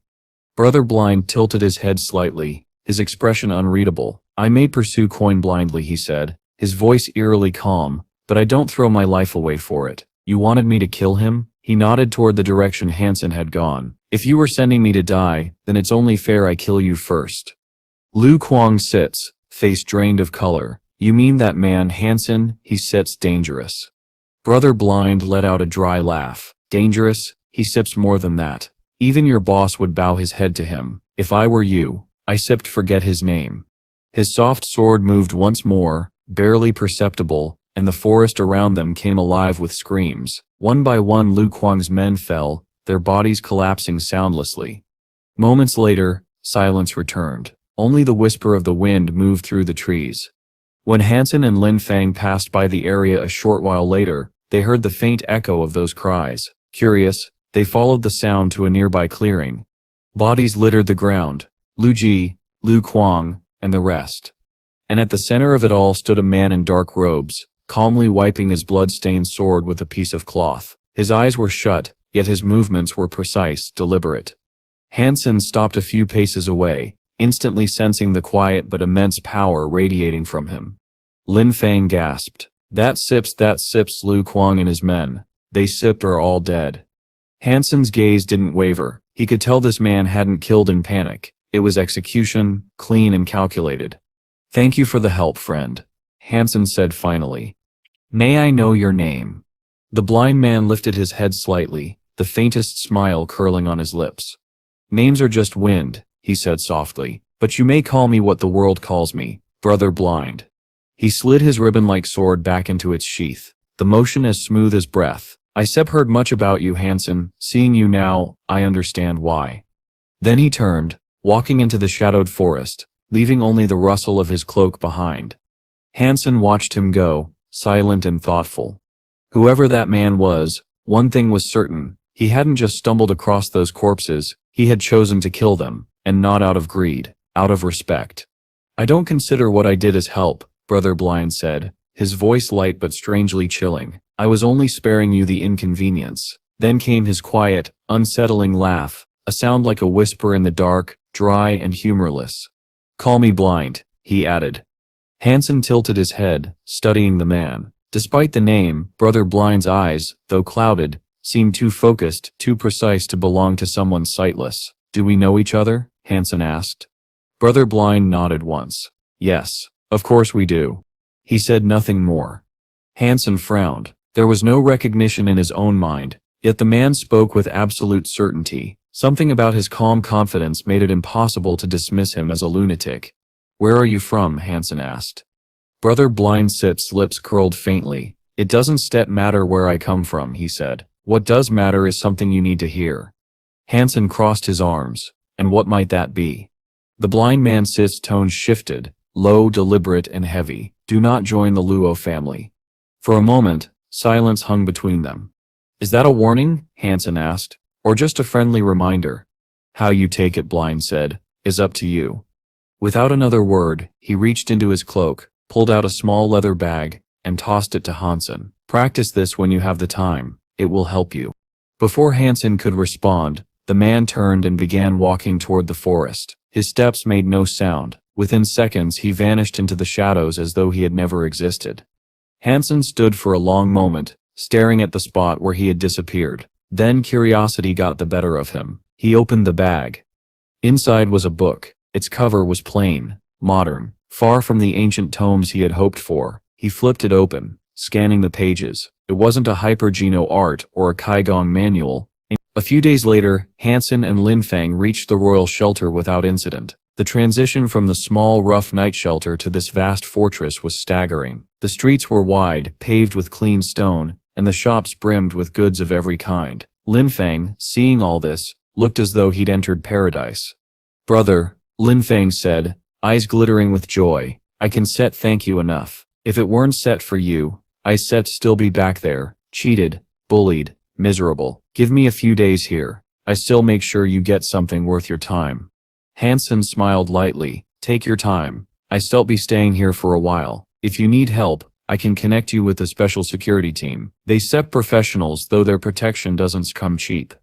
Brother Blind tilted his head slightly, his expression unreadable. "I may pursue coin blindly," he said, his voice eerily calm, "but I don't throw my life away for it. You wanted me to kill him?" He nodded toward the direction Han Sen had gone. "If you were sending me to die, then it's only fair I kill you first." Lu Kuang sits, face drained of color. "You mean that man Han Sen? He sits dangerous." Brother Blind let out a dry laugh. "Dangerous? He sips more than that. Even your boss would bow his head to him. If I were you, I sipped forget his name." His soft sword moved once more, barely perceptible, and the forest around them came alive with screams. One by one Lu Kuang's men fell, their bodies collapsing soundlessly. Moments later, silence returned. Only the whisper of the wind moved through the trees. When Han Sen and Lin Fang passed by the area a short while later, they heard the faint echo of those cries. Curious, they followed the sound to a nearby clearing. Bodies littered the ground. Lu Ji, Lu Kuang, and the rest. And at the center of it all stood a man in dark robes, calmly wiping his blood-stained sword with a piece of cloth. His eyes were shut, yet his movements were precise, deliberate. Han Sen stopped a few paces away, instantly sensing the quiet but immense power radiating from him. Lin Fang gasped. That sips Lu Kuang and his men. They sipped are all dead. Han Sen's gaze didn't waver. He could tell this man hadn't killed in panic. It was execution, clean and calculated. Thank you for the help, friend, Han Sen said finally. May I know your name? The blind man lifted his head slightly, the faintest smile curling on his lips. Names are just wind, he said softly, but you may call me what the world calls me, Brother Blind. He slid his ribbon-like sword back into its sheath, the motion as smooth as breath. I heard much about you, Han Sen. Seeing you now, I understand why. Then he turned, walking into the shadowed forest, leaving only the rustle of his cloak behind. Han Sen watched him go, silent and thoughtful. Whoever that man was, one thing was certain, he hadn't just stumbled across those corpses, he had chosen to kill them, and not out of greed, out of respect. I don't consider what I did as help, Brother Blind said, his voice light but strangely chilling. I was only sparing you the inconvenience. Then came his quiet, unsettling laugh, a sound like a whisper in the dark, dry and humorless. Call me blind, he added. Han Sen tilted his head, studying the man. Despite the name, Brother Blind's eyes, though clouded, seemed too focused, too precise to belong to someone sightless. Do we know each other? Han Sen asked. Brother Blind nodded once. Yes, of course we do. He said nothing more. Han Sen frowned. There was no recognition in his own mind, yet the man spoke with absolute certainty. Something about his calm confidence made it impossible to dismiss him as a lunatic. Where are you from? Han Sen asked. Brother Blind's lips curled faintly. It doesn't matter where I come from, he said. What does matter is something you need to hear. Han Sen crossed his arms. And what might that be? The blind man's tone shifted, low, deliberate, and heavy. Do not join the Luo family. For a moment, silence hung between them. Is that a warning? Han Sen asked. Or just a friendly reminder? How you take it, Blind said, is up to you. Without another word, he reached into his cloak, pulled out a small leather bag, and tossed it to Han Sen. Practice this when you have the time. It will help you. Before Han Sen could respond, the man turned and began walking toward the forest. His steps made no sound. Within seconds he vanished into the shadows as though he had never existed. Han Sen stood for a long moment, staring at the spot where he had disappeared. Then curiosity got the better of him. He opened the bag. Inside was a book. Its cover was plain, modern, far from the ancient tomes he had hoped for. He flipped it open, scanning the pages. It wasn't a Hypergeno art or a Kaigong manual. A few days later, Han Sen and Lin Fang reached the royal shelter without incident. The transition from the small, rough night shelter to this vast fortress was staggering. The streets were wide, paved with clean stone, and the shops brimmed with goods of every kind. Lin Fang, seeing all this, looked as though he'd entered paradise. Brother, Lin Fang said, eyes glittering with joy, I can thank you enough. If it weren't set for you, I'd still be back there, cheated, bullied, miserable. Give me a few days here. I still make sure you get something worth your time. Han Sen smiled lightly. Take your time. I still be staying here for a while. If you need help, I can connect you with the special security team. They professionals, though their protection doesn't come cheap.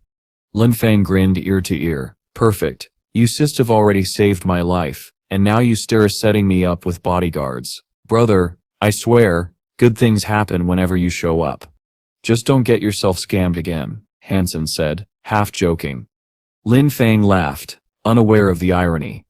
Lin Fang grinned ear to ear. Perfect. You have already saved my life, and now you setting me up with bodyguards. Brother, I swear, good things happen whenever you show up. Just don't get yourself scammed again, Han Sen said, half joking. Lin Fang laughed, unaware of the irony.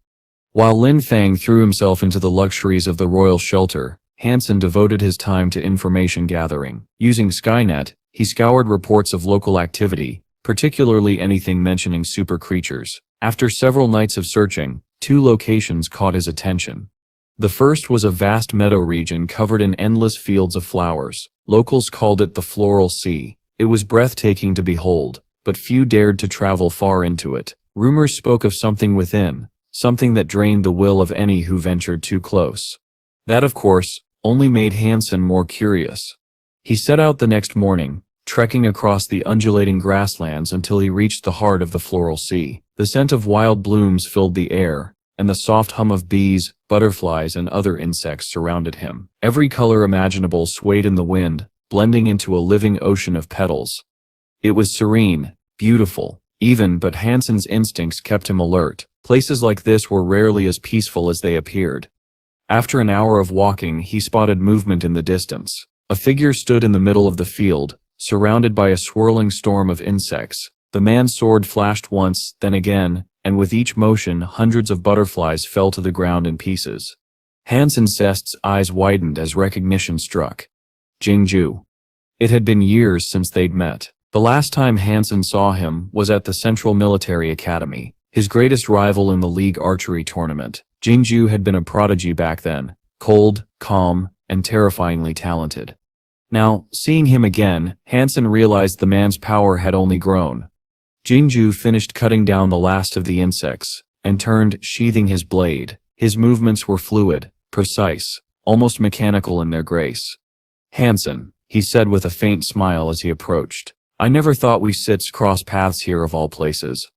While Lin Fang threw himself into the luxuries of the royal shelter, Han Sen devoted his time to information gathering. Using Skynet, he scoured reports of local activity, particularly anything mentioning super creatures. After several nights of searching, 2 locations caught his attention. The first was a vast meadow region covered in endless fields of flowers. Locals called it the Floral Sea. It was breathtaking to behold, but few dared to travel far into it. Rumors spoke of something within, something that drained the will of any who ventured too close. That, of course, only made Han Sen more curious. He set out the next morning, trekking across the undulating grasslands until he reached the heart of the Floral Sea. The scent of wild blooms filled the air, and the soft hum of bees, butterflies and other insects surrounded him. Every color imaginable swayed in the wind, blending into a living ocean of petals. It was serene, beautiful, even, but Hansen's instincts kept him alert. Places like this were rarely as peaceful as they appeared. After an hour of walking, he spotted movement in the distance. A figure stood in the middle of the field, surrounded by a swirling storm of insects. The man's sword flashed once, then again, and with each motion, hundreds of butterflies fell to the ground in pieces. Hansen's eyes widened as recognition struck. Jingju. It had been years since they'd met. The last time Hansen saw him was at the Central Military Academy, his greatest rival in the league archery tournament. Jingju had been a prodigy back then, cold, calm, and terrifyingly talented. Now, seeing him again, Hansen realized the man's power had only grown. Jingju finished cutting down the last of the insects, and turned, sheathing his blade. His movements were fluid, precise, almost mechanical in their grace. "Hansen," he said with a faint smile as he approached. "I never thought we cross paths here of all places."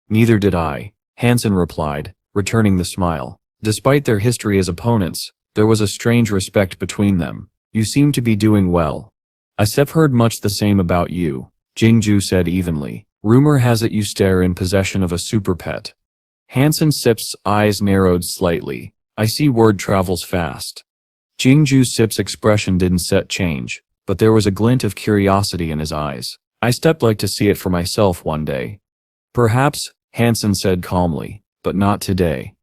"Neither did I," Hansen replied, returning the smile. Despite their history as opponents, there was a strange respect between them. "You seem to be doing well." "I've heard much the same about you," Jingju said evenly. "Rumor has it you stare in possession of a super pet." Hansen's eyes narrowed slightly. "I see word travels fast." Jingju's expression didn't change, but there was a glint of curiosity in his eyes. "I'd like to see it for myself one day." "Perhaps," Hansen said calmly, "but not today."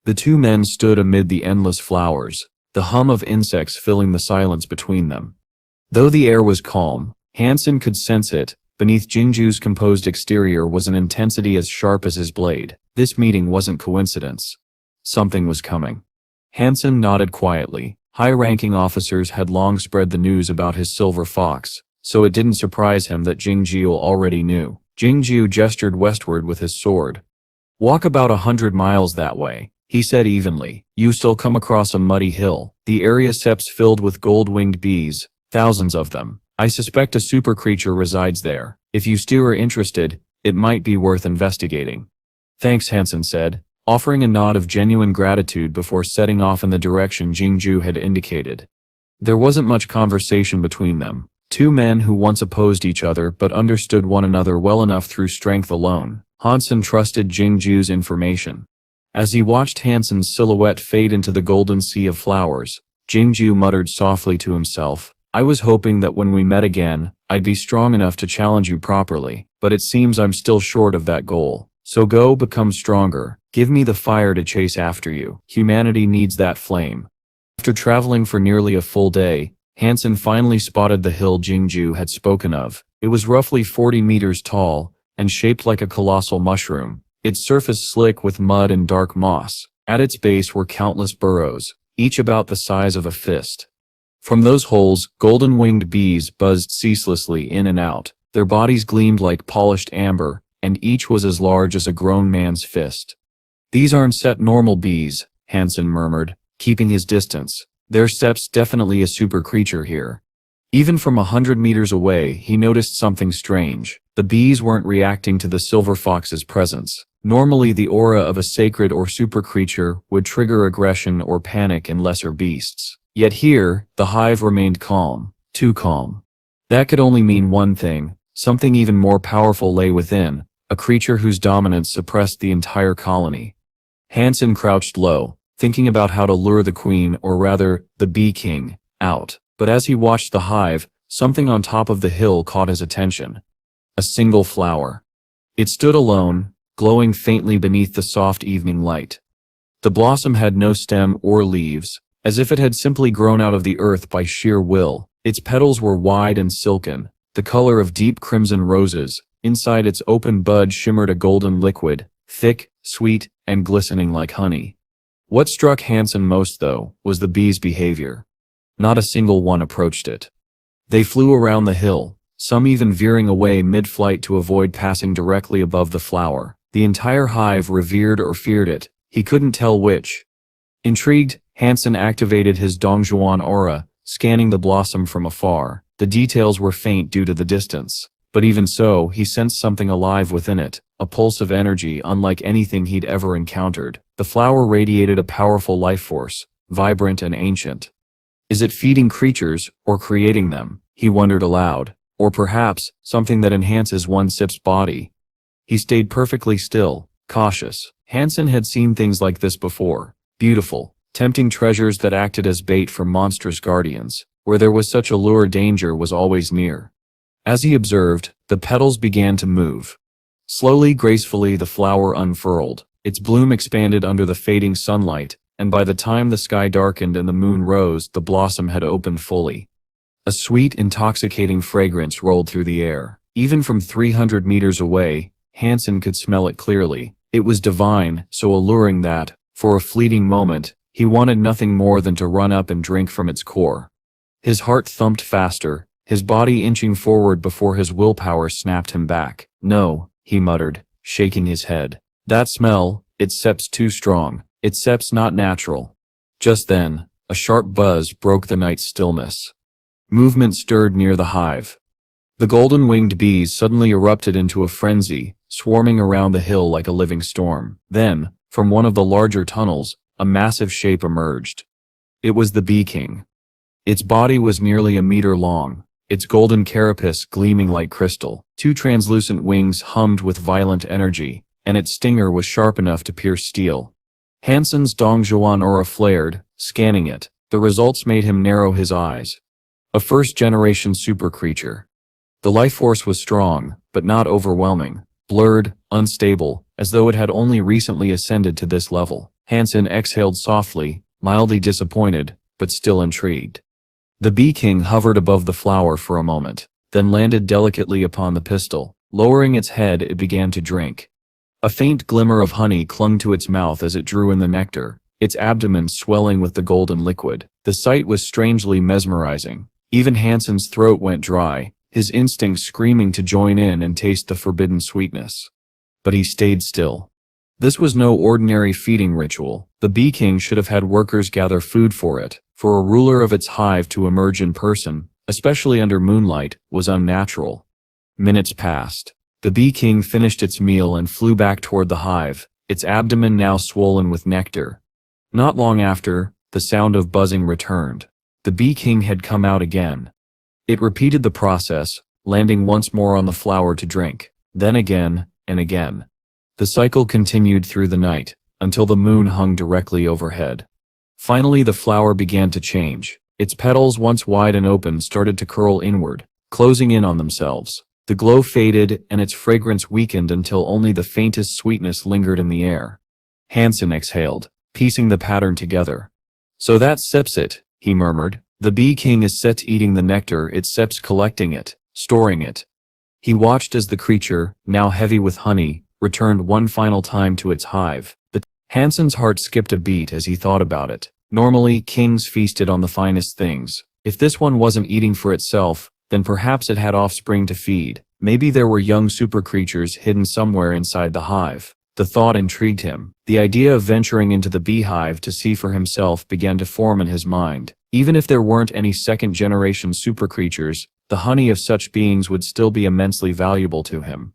The two men stood amid the endless flowers, the hum of insects filling the silence between them. Though the air was calm, Hansen could sense it. Beneath Jingju's composed exterior was an intensity as sharp as his blade. This meeting wasn't coincidence. Something was coming. Hansen nodded quietly. High-ranking officers had long spread the news about his silver fox, so it didn't surprise him that Jingju already knew. Jingju gestured westward with his sword. "Walk about 100 miles that way," he said evenly. "You still come across a muddy hill. The area filled with gold-winged bees, thousands of them. I suspect a super creature resides there. If you still are interested, it might be worth investigating." "Thanks," Hansen said, offering a nod of genuine gratitude before setting off in the direction Jingju had indicated. There wasn't much conversation between them. Two men who once opposed each other but understood one another well enough through strength alone. Han Sen trusted Jingju's information. As he watched Hansen's silhouette fade into the golden sea of flowers, Jingju muttered softly to himself, "I was hoping that when we met again, I'd be strong enough to challenge you properly, but it seems I'm still short of that goal. So go become stronger. Give me the fire to chase after you. Humanity needs that flame." After traveling for nearly a full day, Hansen finally spotted the hill Jingju had spoken of. It was roughly 40 meters tall, and shaped like a colossal mushroom, its surface slick with mud and dark moss. At its base were countless burrows, each about the size of a fist. From those holes, golden-winged bees buzzed ceaselessly in and out. Their bodies gleamed like polished amber, and each was as large as a grown man's fist. "These aren't normal bees," Hansen murmured, keeping his distance. "There's definitely a super creature here." Even from 100 meters away, he noticed something strange. The bees weren't reacting to the silver fox's presence. Normally, the aura of a sacred or super creature would trigger aggression or panic in lesser beasts. Yet here, the hive remained calm, too calm. That could only mean one thing: something even more powerful lay within, a creature whose dominance suppressed the entire colony. Hansen crouched low, thinking about how to lure the queen, or rather, the bee king, out. But as he watched the hive, something on top of the hill caught his attention. A single flower. It stood alone, glowing faintly beneath the soft evening light. The blossom had no stem or leaves, as if it had simply grown out of the earth by sheer will. Its petals were wide and silken, the color of deep crimson roses. Inside its open bud shimmered a golden liquid, thick, sweet, and glistening like honey. What struck Hansen most, though, was the bees' behavior. Not a single one approached it. They flew around the hill, some even veering away mid-flight to avoid passing directly above the flower. The entire hive revered or feared it, he couldn't tell which. Intrigued, Hansen activated his Dongjuan aura, scanning the blossom from afar. The details were faint due to the distance. But even so, he sensed something alive within it, a pulse of energy unlike anything he'd ever encountered. The flower radiated a powerful life force, vibrant and ancient. Is it feeding creatures, or creating them? He wondered aloud. Or perhaps, something that enhances one sip's body. He stayed perfectly still, cautious. Han Sen had seen things like this before. Beautiful, tempting treasures that acted as bait for monstrous guardians. Where there was such a lure, danger was always near. As he observed, the petals began to move. Slowly, gracefully, the flower unfurled. Its bloom expanded under the fading sunlight, and by the time the sky darkened and the moon rose, the blossom had opened fully. A sweet, intoxicating fragrance rolled through the air. Even from 300 meters away, Han Sen could smell it clearly. It was divine, so alluring that, for a fleeting moment, he wanted nothing more than to run up and drink from its core. His heart thumped faster, his body inching forward before his willpower snapped him back. "No," he muttered, shaking his head. "That smell, it seeps too strong. It seeps not natural." Just then, a sharp buzz broke the night's stillness. Movement stirred near the hive. The golden-winged bees suddenly erupted into a frenzy, swarming around the hill like a living storm. Then, from one of the larger tunnels, a massive shape emerged. It was the Bee King. Its body was nearly a meter long, its golden carapace gleaming like crystal. Two translucent wings hummed with violent energy, and its stinger was sharp enough to pierce steel. Han Sen's Dongzhuan aura flared, scanning it. The results made him narrow his eyes. A first-generation super creature. The life force was strong, but not overwhelming. Blurred, unstable, as though it had only recently ascended to this level. Han Sen exhaled softly, mildly disappointed, but still intrigued. The Bee King hovered above the flower for a moment, then landed delicately upon the pistil. Lowering its head, it began to drink. A faint glimmer of honey clung to its mouth as it drew in the nectar, its abdomen swelling with the golden liquid. The sight was strangely mesmerizing. Even Han Sen's throat went dry, his instincts screaming to join in and taste the forbidden sweetness. But he stayed still. This was no ordinary feeding ritual. The Bee King should have had workers gather food for it. For a ruler of its hive to emerge in person, especially under moonlight, was unnatural. Minutes passed. The Bee King finished its meal and flew back toward the hive, its abdomen now swollen with nectar. Not long after, the sound of buzzing returned. The Bee King had come out again. It repeated the process, landing once more on the flower to drink, then again, and again. The cycle continued through the night, until the moon hung directly overhead. Finally, the flower began to change. Its petals, once wide and open, started to curl inward, closing in on themselves. The glow faded, and its fragrance weakened until only the faintest sweetness lingered in the air. Han Sen exhaled, piecing the pattern together. "So that sips it," he murmured. "The Bee King is set to eating the nectar, it sips collecting it, storing it." He watched as the creature, now heavy with honey, returned one final time to its hive. Han Sen's heart skipped a beat as he thought about it. Normally, kings feasted on the finest things. If this one wasn't eating for itself, then perhaps it had offspring to feed. Maybe there were young super creatures hidden somewhere inside the hive. The thought intrigued him. The idea of venturing into the beehive to see for himself began to form in his mind. Even if there weren't any second-generation super creatures, the honey of such beings would still be immensely valuable to him.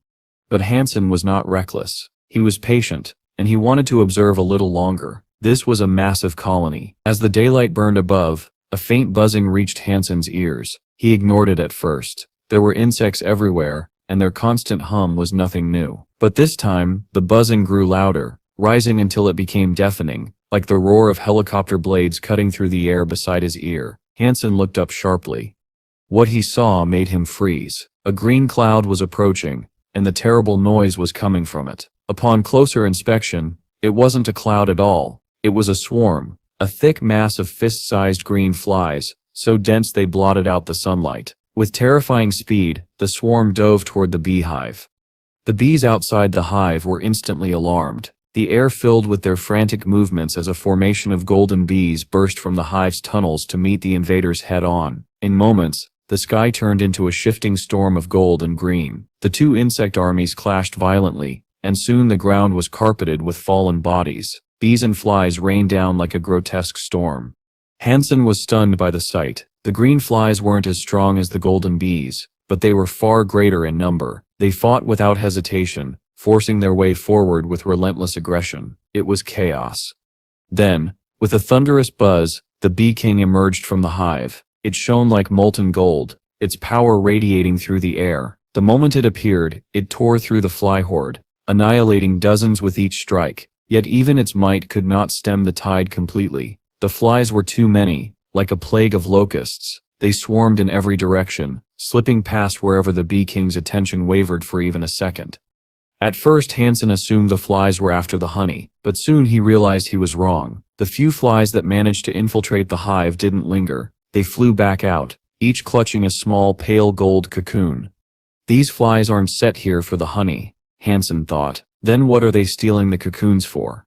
But Han Sen was not reckless. He was patient, and he wanted to observe a little longer. This was a massive colony. As the daylight burned above, a faint buzzing reached Han Sen's ears. He ignored it at first. There were insects everywhere, and their constant hum was nothing new. But this time, the buzzing grew louder, rising until it became deafening, like the roar of helicopter blades cutting through the air beside his ear. Han Sen looked up sharply. What he saw made him freeze. A green cloud was approaching, and the terrible noise was coming from it. Upon closer inspection, it wasn't a cloud at all. It was a swarm, a thick mass of fist-sized green flies, so dense they blotted out the sunlight. With terrifying speed, the swarm dove toward the beehive. The bees outside the hive were instantly alarmed. The air filled with their frantic movements as a formation of golden bees burst from the hive's tunnels to meet the invaders head-on. In moments, the sky turned into a shifting storm of gold and green. The two insect armies clashed violently, and soon the ground was carpeted with fallen bodies. Bees and flies rained down like a grotesque storm. Han Sen was stunned by the sight. The green flies weren't as strong as the golden bees, but they were far greater in number. They fought without hesitation, forcing their way forward with relentless aggression. It was chaos. Then, with a thunderous buzz, the Bee King emerged from the hive. It shone like molten gold, its power radiating through the air. The moment it appeared, it tore through the fly horde, annihilating dozens with each strike. Yet even its might could not stem the tide completely. The flies were too many, like a plague of locusts. They swarmed in every direction, slipping past wherever the Bee King's attention wavered for even a second. At first Han Sen assumed the flies were after the honey, but soon he realized he was wrong. The few flies that managed to infiltrate the hive didn't linger. They flew back out, each clutching a small pale gold cocoon. These flies aren't set here for the honey, Han Sen thought. Then what are they stealing the cocoons for?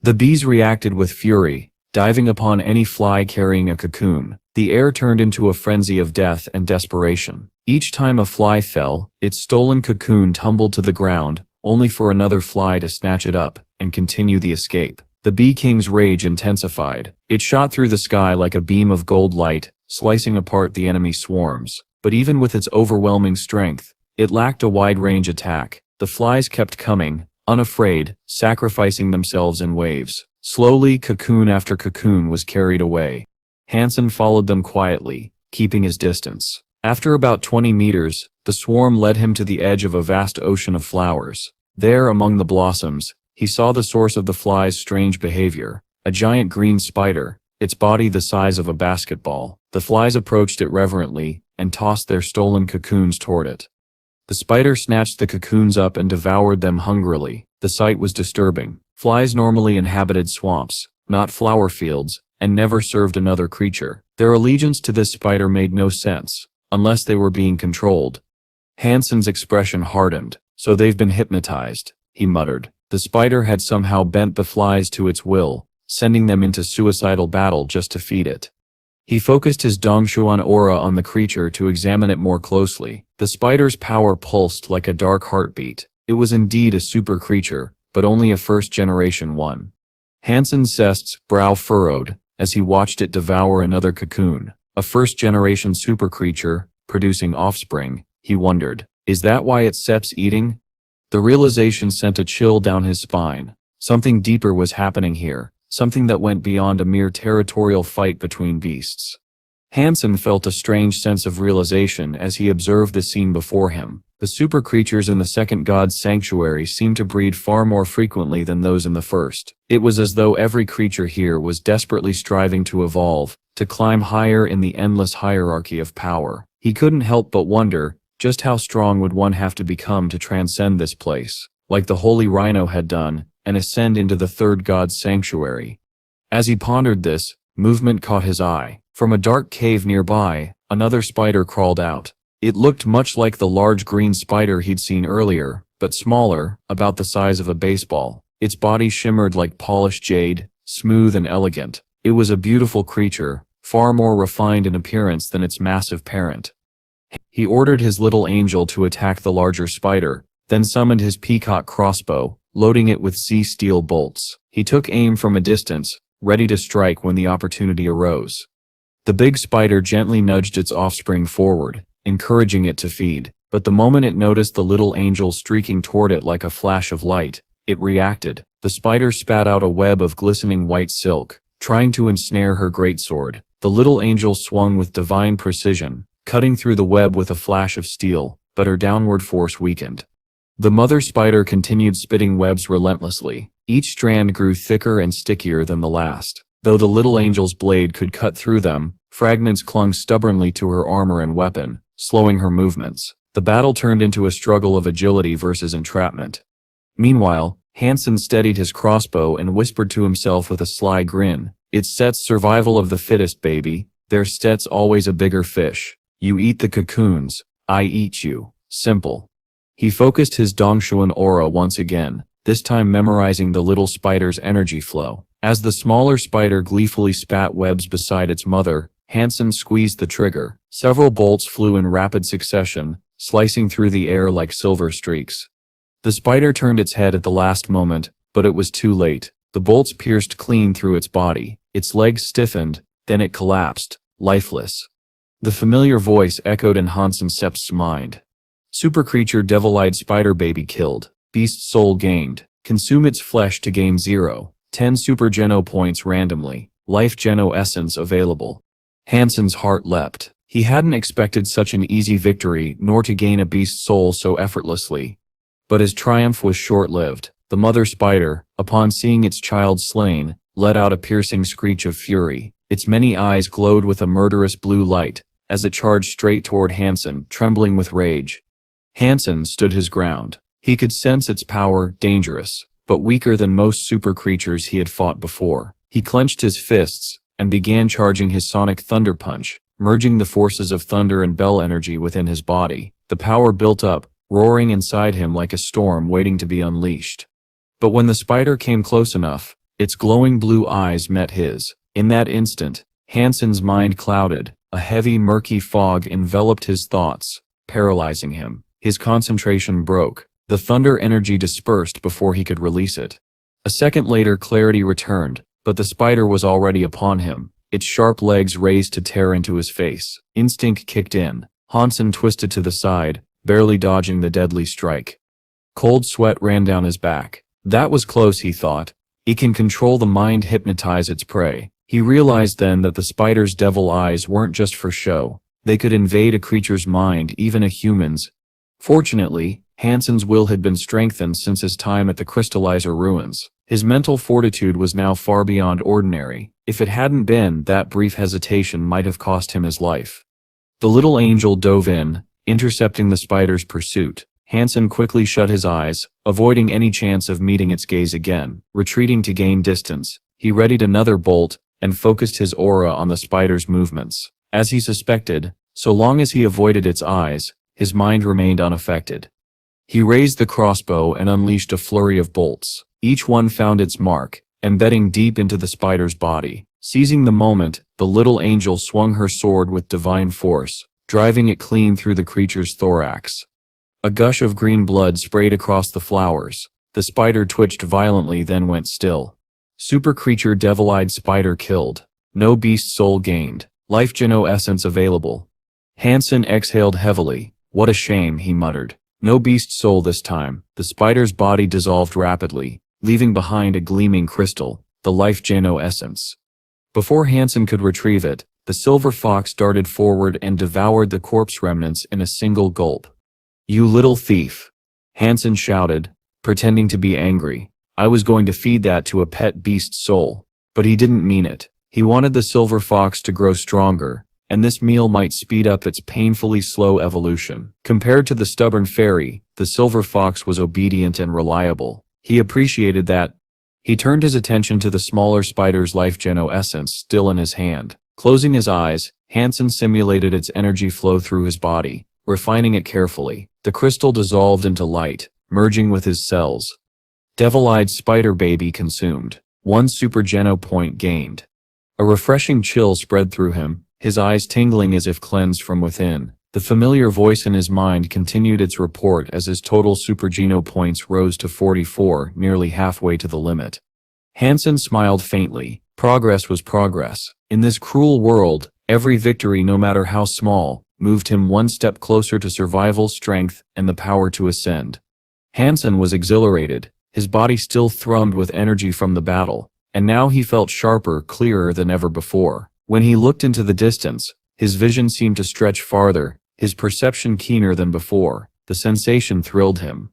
The bees reacted with fury, diving upon any fly carrying a cocoon. The air turned into a frenzy of death and desperation. Each time a fly fell, its stolen cocoon tumbled to the ground, only for another fly to snatch it up and continue the escape. The Bee King's rage intensified. It shot through the sky like a beam of gold light, slicing apart the enemy swarms. But even with its overwhelming strength, it lacked a wide-range attack. The flies kept coming, unafraid, sacrificing themselves in waves. Slowly, cocoon after cocoon was carried away. Han Sen followed them quietly, keeping his distance. After about 20 meters, the swarm led him to the edge of a vast ocean of flowers. There, among the blossoms, he saw the source of the fly's strange behavior, a giant green spider, its body the size of a basketball. The flies approached it reverently and tossed their stolen cocoons toward it. The spider snatched the cocoons up and devoured them hungrily. The sight was disturbing. Flies normally inhabited swamps, not flower fields, and never served another creature. Their allegiance to this spider made no sense, unless they were being controlled. Han Sen's expression hardened. So they've been hypnotized, he muttered. The spider had somehow bent the flies to its will, sending them into suicidal battle just to feed it. He focused his Dongshuan aura on the creature to examine it more closely. The spider's power pulsed like a dark heartbeat. It was indeed a super creature, but only a first-generation one. Han Sen's brow furrowed as he watched it devour another cocoon. A first-generation super creature, producing offspring, he wondered. Is that why it ceps eating? The realization sent a chill down his spine. Something deeper was happening here, something that went beyond a mere territorial fight between beasts. Han Sen felt a strange sense of realization as he observed the scene before him. The super creatures in the second god's sanctuary seemed to breed far more frequently than those in the first. It was as though every creature here was desperately striving to evolve, to climb higher in the endless hierarchy of power. He couldn't help but wonder, just how strong would one have to become to transcend this place, like the holy rhino had done, and ascend into the third god's sanctuary? As he pondered this, movement caught his eye. From a dark cave nearby, another spider crawled out. It looked much like the large green spider he'd seen earlier, but smaller, about the size of a baseball. Its body shimmered like polished jade, smooth and elegant. It was a beautiful creature, far more refined in appearance than its massive parent. He ordered his little angel to attack the larger spider, then summoned his peacock crossbow, loading it with sea steel bolts. He took aim from a distance, ready to strike when the opportunity arose. The big spider gently nudged its offspring forward, encouraging it to feed, but the moment it noticed the little angel streaking toward it like a flash of light, it reacted. The spider spat out a web of glistening white silk, trying to ensnare her greatsword. The little angel swung with divine precision, cutting through the web with a flash of steel, but her downward force weakened. The mother spider continued spitting webs relentlessly. Each strand grew thicker and stickier than the last. Though the little angel's blade could cut through them, fragments clung stubbornly to her armor and weapon, slowing her movements. The battle turned into a struggle of agility versus entrapment. Meanwhile, Han Sen steadied his crossbow and whispered to himself with a sly grin, "It's Set's survival of the fittest, baby. There's Set's always a bigger fish. You eat the cocoons, I eat you. Simple." He focused his Dongshuan aura once again, this time memorizing the little spider's energy flow. As the smaller spider gleefully spat webs beside its mother, Han Sen squeezed the trigger. Several bolts flew in rapid succession, slicing through the air like silver streaks. The spider turned its head at the last moment, but it was too late. The bolts pierced clean through its body. Its legs stiffened, then it collapsed, lifeless. The familiar voice echoed in Han Sen's mind. Super creature devil-eyed spider baby killed. Beast soul gained. Consume its flesh to gain 0. 10 super geno points randomly. Life geno essence available. Han Sen's heart leapt. He hadn't expected such an easy victory nor to gain a beast soul so effortlessly. But his triumph was short-lived. The mother spider, upon seeing its child slain, let out a piercing screech of fury. Its many eyes glowed with a murderous blue light, as it charged straight toward Han Sen, trembling with rage. Han Sen stood his ground. He could sense its power, dangerous, but weaker than most super creatures he had fought before. He clenched his fists, and began charging his sonic thunder punch, merging the forces of thunder and bell energy within his body. The power built up, roaring inside him like a storm waiting to be unleashed. But when the spider came close enough, its glowing blue eyes met his. In that instant, Han Sen's mind clouded. A heavy, murky fog enveloped his thoughts, paralyzing him. His concentration broke. The thunder energy dispersed before he could release it. A second later, clarity returned, but the spider was already upon him, its sharp legs raised to tear into his face. Instinct kicked in. Han Sen twisted to the side, barely dodging the deadly strike. Cold sweat ran down his back. That was close, he thought. He can control the mind, hypnotize its prey. He realized then that the spider's devil eyes weren't just for show. They could invade a creature's mind, even a human's. Fortunately, Han Sen's will had been strengthened since his time at the crystallizer ruins. His mental fortitude was now far beyond ordinary. If it hadn't been, that brief hesitation might have cost him his life. The little angel dove in, intercepting the spider's pursuit. Han Sen quickly shut his eyes, avoiding any chance of meeting its gaze again. Retreating to gain distance, he readied another bolt and focused his aura on the spider's movements. As he suspected, so long as he avoided its eyes, his mind remained unaffected. He raised the crossbow and unleashed a flurry of bolts. Each one found its mark, embedding deep into the spider's body. Seizing the moment, the little angel swung her sword with divine force, driving it clean through the creature's thorax. A gush of green blood sprayed across the flowers. The spider twitched violently, then went still. Super creature devil-eyed spider killed. No beast soul gained. Life geno essence available. Han Sen exhaled heavily. What a shame, he muttered. No beast soul this time. The spider's body dissolved rapidly, leaving behind a gleaming crystal, the life geno essence. Before Han Sen could retrieve it, the silver fox darted forward and devoured the corpse remnants in a single gulp. "You little thief!" Han Sen shouted, pretending to be angry. I was going to feed that to a pet beast soul. But he didn't mean it. He wanted the silver fox to grow stronger, and this meal might speed up its painfully slow evolution. Compared to the stubborn fairy, the silver fox was obedient and reliable. He appreciated that. He turned his attention to the smaller spider's life geno essence still in his hand. Closing his eyes, Han Sen simulated its energy flow through his body, refining it carefully. The crystal dissolved into light, merging with his cells. Devil-eyed spider baby consumed. 1 super geno point gained. A refreshing chill spread through him, his eyes tingling as if cleansed from within. The familiar voice in his mind continued its report as his total super geno points rose to 44, nearly halfway to the limit. Han Sen smiled faintly. Progress was progress. In this cruel world, every victory, no matter how small, moved him one step closer to survival, strength, and the power to ascend. Han Sen was exhilarated. His body still thrummed with energy from the battle, and now he felt sharper, clearer than ever before. When he looked into the distance, his vision seemed to stretch farther, his perception keener than before. The sensation thrilled him.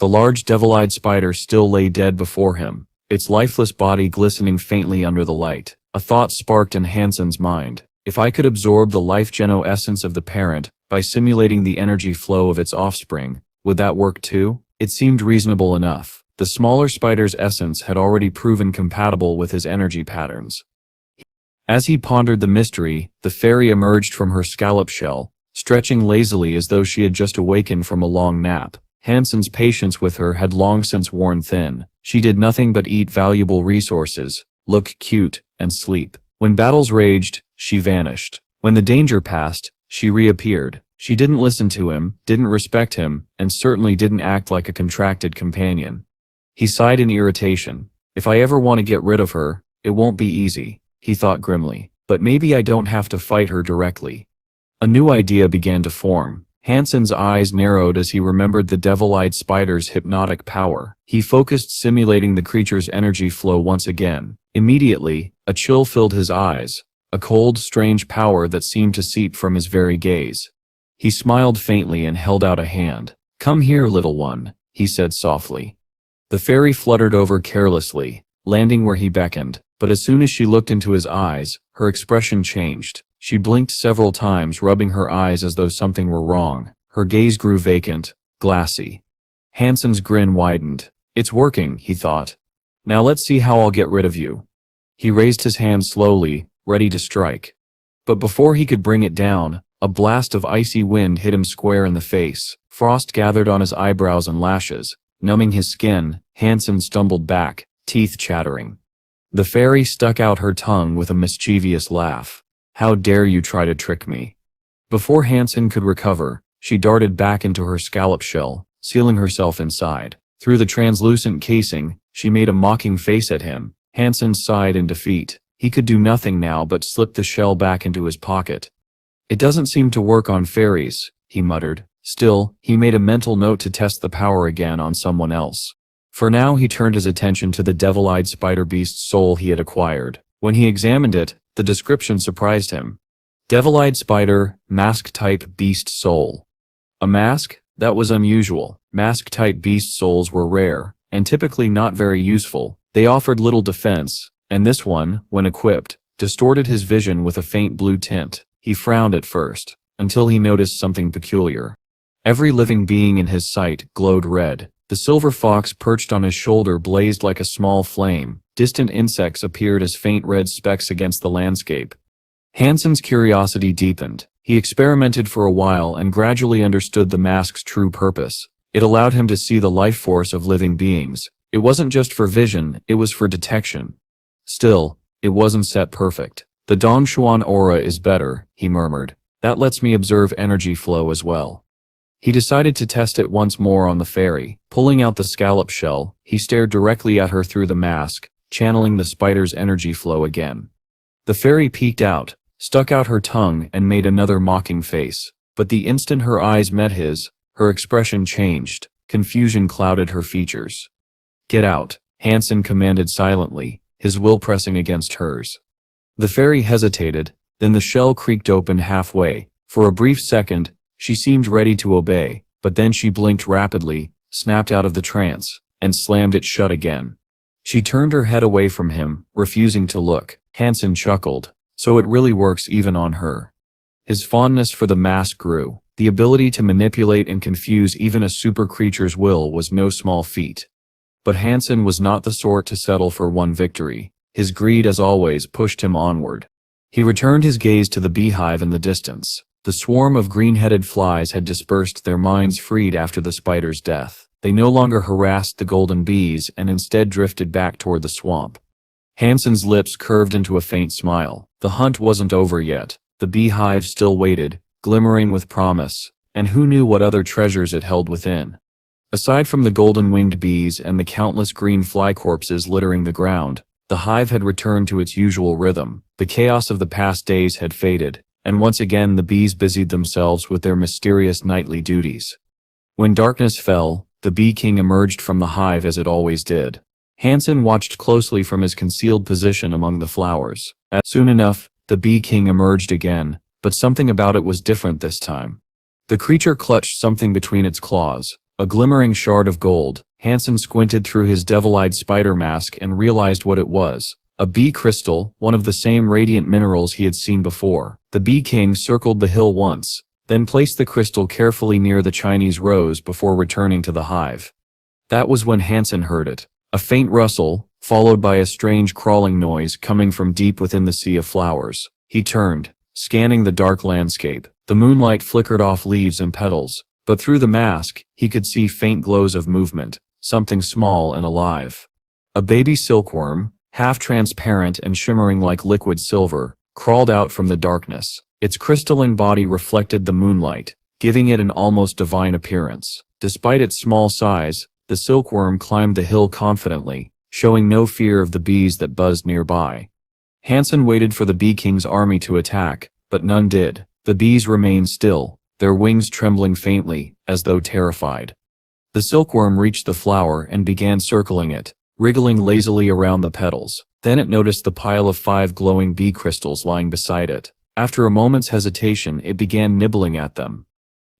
The large devil-eyed spider still lay dead before him, its lifeless body glistening faintly under the light. A thought sparked in Han Sen's mind. If I could absorb the life geno essence of the parent, by simulating the energy flow of its offspring, would that work too? It seemed reasonable enough. The smaller spider's essence had already proven compatible with his energy patterns. As he pondered the mystery, the fairy emerged from her scallop shell, stretching lazily as though she had just awakened from a long nap. Han Sen's patience with her had long since worn thin. She did nothing but eat valuable resources, look cute, and sleep. When battles raged, she vanished. When the danger passed, she reappeared. She didn't listen to him, didn't respect him, and certainly didn't act like a contracted companion. He sighed in irritation. If I ever want to get rid of her, it won't be easy, he thought grimly. But maybe I don't have to fight her directly. A new idea began to form. Han Sen's eyes narrowed as he remembered the devil-eyed spider's hypnotic power. He focused, simulating the creature's energy flow once again. Immediately, a chill filled his eyes, a cold, strange power that seemed to seep from his very gaze. He smiled faintly and held out a hand. "Come here, little one," he said softly. The fairy fluttered over carelessly, landing where he beckoned, but as soon as she looked into his eyes, her expression changed. She blinked several times, rubbing her eyes as though something were wrong. Her gaze grew vacant, glassy. Han Sen's grin widened. "It's working," he thought. "Now let's see how I'll get rid of you." He raised his hand slowly, ready to strike. But before he could bring it down, a blast of icy wind hit him square in the face. Frost gathered on his eyebrows and lashes, numbing his skin. Han Sen stumbled back, teeth chattering. The fairy stuck out her tongue with a mischievous laugh. "How dare you try to trick me?" Before Han Sen could recover, she darted back into her scallop shell, sealing herself inside. Through the translucent casing, she made a mocking face at him. Han Sen sighed in defeat. He could do nothing now but slip the shell back into his pocket. "It doesn't seem to work on fairies," he muttered. Still, he made a mental note to test the power again on someone else. For now he turned his attention to the devil-eyed spider beast's soul he had acquired. When he examined it, the description surprised him. Devil-eyed spider, mask-type beast soul. A mask? That was unusual. Mask-type beast souls were rare, and typically not very useful. They offered little defense, and this one, when equipped, distorted his vision with a faint blue tint. He frowned at first, until he noticed something peculiar. Every living being in his sight glowed red. The silver fox perched on his shoulder blazed like a small flame. Distant insects appeared as faint red specks against the landscape. Han Sen's curiosity deepened. He experimented for a while and gradually understood the mask's true purpose. It allowed him to see the life force of living beings. It wasn't just for vision, it was for detection. Still, it wasn't set perfect. "The Dongshuan aura is better," he murmured. "That lets me observe energy flow as well." He decided to test it once more on the fairy. Pulling out the scallop shell, he stared directly at her through the mask, channeling the spider's energy flow again. The fairy peeked out, stuck out her tongue and made another mocking face. But the instant her eyes met his, her expression changed. Confusion clouded her features. "Get out," Han Sen commanded silently, his will pressing against hers. The fairy hesitated, then the shell creaked open halfway. For a brief second, she seemed ready to obey, but then she blinked rapidly, snapped out of the trance, and slammed it shut again. She turned her head away from him, refusing to look. Han Sen chuckled. So it really works even on her. His fondness for the mask grew. The ability to manipulate and confuse even a super creature's will was no small feat. But Han Sen was not the sort to settle for one victory. His greed, as always, pushed him onward. He returned his gaze to the beehive in the distance. The swarm of green-headed flies had dispersed, their minds freed after the spider's death. They no longer harassed the golden bees and instead drifted back toward the swamp. Han Sen's lips curved into a faint smile. The hunt wasn't over yet. The beehive still waited, glimmering with promise, and who knew what other treasures it held within. Aside from the golden-winged bees and the countless green fly corpses littering the ground, the hive had returned to its usual rhythm. The chaos of the past days had faded, and once again the bees busied themselves with their mysterious nightly duties. When darkness fell, the bee king emerged from the hive as it always did. Han Sen watched closely from his concealed position among the flowers. Soon enough, the bee king emerged again, but something about it was different this time. The creature clutched something between its claws, a glimmering shard of gold. Han Sen squinted through his devil-eyed spider mask and realized what it was. A bee crystal, one of the same radiant minerals he had seen before. The bee king circled the hill once, then placed the crystal carefully near the Chinese rose before returning to the hive. That was when Han Sen heard it. A faint rustle, followed by a strange crawling noise coming from deep within the sea of flowers. He turned, scanning the dark landscape. The moonlight flickered off leaves and petals, but through the mask, he could see faint glows of movement, something small and alive. A baby silkworm, half transparent and shimmering like liquid silver, crawled out from the darkness. Its crystalline body reflected the moonlight, giving it an almost divine appearance. Despite its small size, the silkworm climbed the hill confidently, showing no fear of the bees that buzzed nearby. Han Sen waited for the bee king's army to attack, but none did. The bees remained still, their wings trembling faintly, as though terrified. The silkworm reached the flower and began circling it, wriggling lazily around the petals. Then it noticed the pile of 5 glowing bee crystals lying beside it. After a moment's hesitation, it began nibbling at them.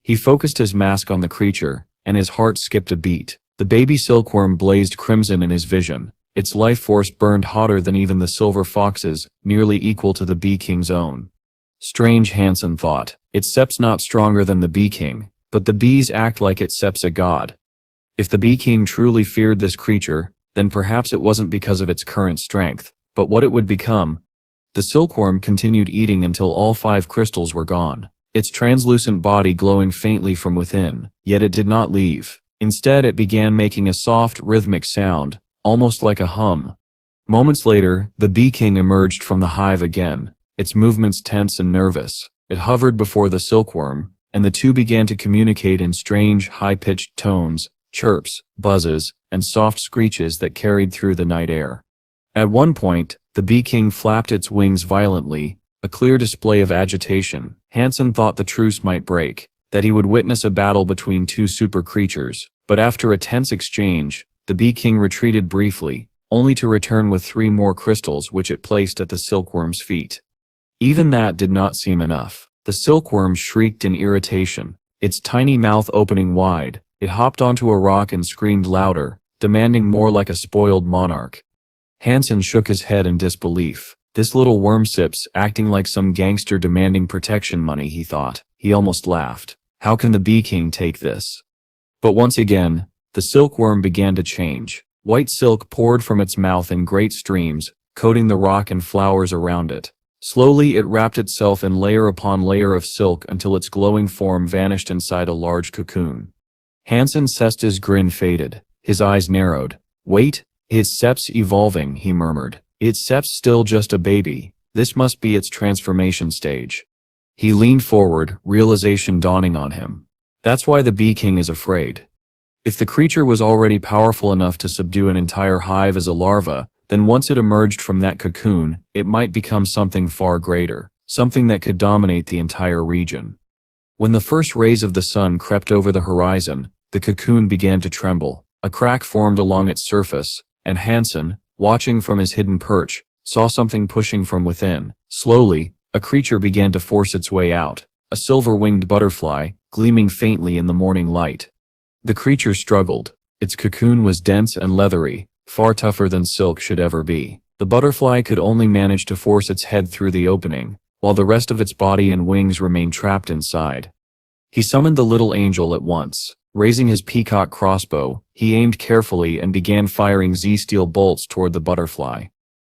He focused his mask on the creature, and his heart skipped a beat. The baby silkworm blazed crimson in his vision. Its life force burned hotter than even the silver fox's, nearly equal to the bee king's own. Strange, Han Sen thought. Its sep's not stronger than the bee king, but the bees act like its sep's a god. If the bee king truly feared this creature, then perhaps it wasn't because of its current strength, but what it would become. The silkworm continued eating until all 5 crystals were gone, its translucent body glowing faintly from within, yet it did not leave. Instead, it began making a soft, rhythmic sound, almost like a hum. Moments later, the bee king emerged from the hive again, its movements tense and nervous. It hovered before the silkworm, and the two began to communicate in strange, high-pitched tones, chirps, buzzes, and soft screeches that carried through the night air. At one point, the bee king flapped its wings violently, a clear display of agitation. Han Sen thought the truce might break, that he would witness a battle between 2 super creatures, but after a tense exchange, the bee king retreated briefly, only to return with 3 more crystals which it placed at the silkworm's feet. Even that did not seem enough. The silkworm shrieked in irritation, its tiny mouth opening wide. It hopped onto a rock and screamed louder, demanding more like a spoiled monarch. Han Sen shook his head in disbelief. This little wormsip's acting like some gangster demanding protection money, he thought. He almost laughed. How can the bee king take this? But once again, the silkworm began to change. White silk poured from its mouth in great streams, coating the rock and flowers around it. Slowly it wrapped itself in layer upon layer of silk until its glowing form vanished inside a large cocoon. Han Sen Sesta's grin faded. His eyes narrowed. Wait, its sep's evolving, he murmured. Its sep's still just a baby. This must be its transformation stage. He leaned forward, realization dawning on him. That's why the bee king is afraid. If the creature was already powerful enough to subdue an entire hive as a larva, then once it emerged from that cocoon, it might become something far greater, something that could dominate the entire region. When the first rays of the sun crept over the horizon, the cocoon began to tremble. A crack formed along its surface, and Han Sen, watching from his hidden perch, saw something pushing from within. Slowly, a creature began to force its way out, a silver-winged butterfly, gleaming faintly in the morning light. The creature struggled. Its cocoon was dense and leathery, far tougher than silk should ever be. The butterfly could only manage to force its head through the opening, while the rest of its body and wings remained trapped inside. He summoned the little angel at once. Raising his peacock crossbow, he aimed carefully and began firing Z-steel bolts toward the butterfly.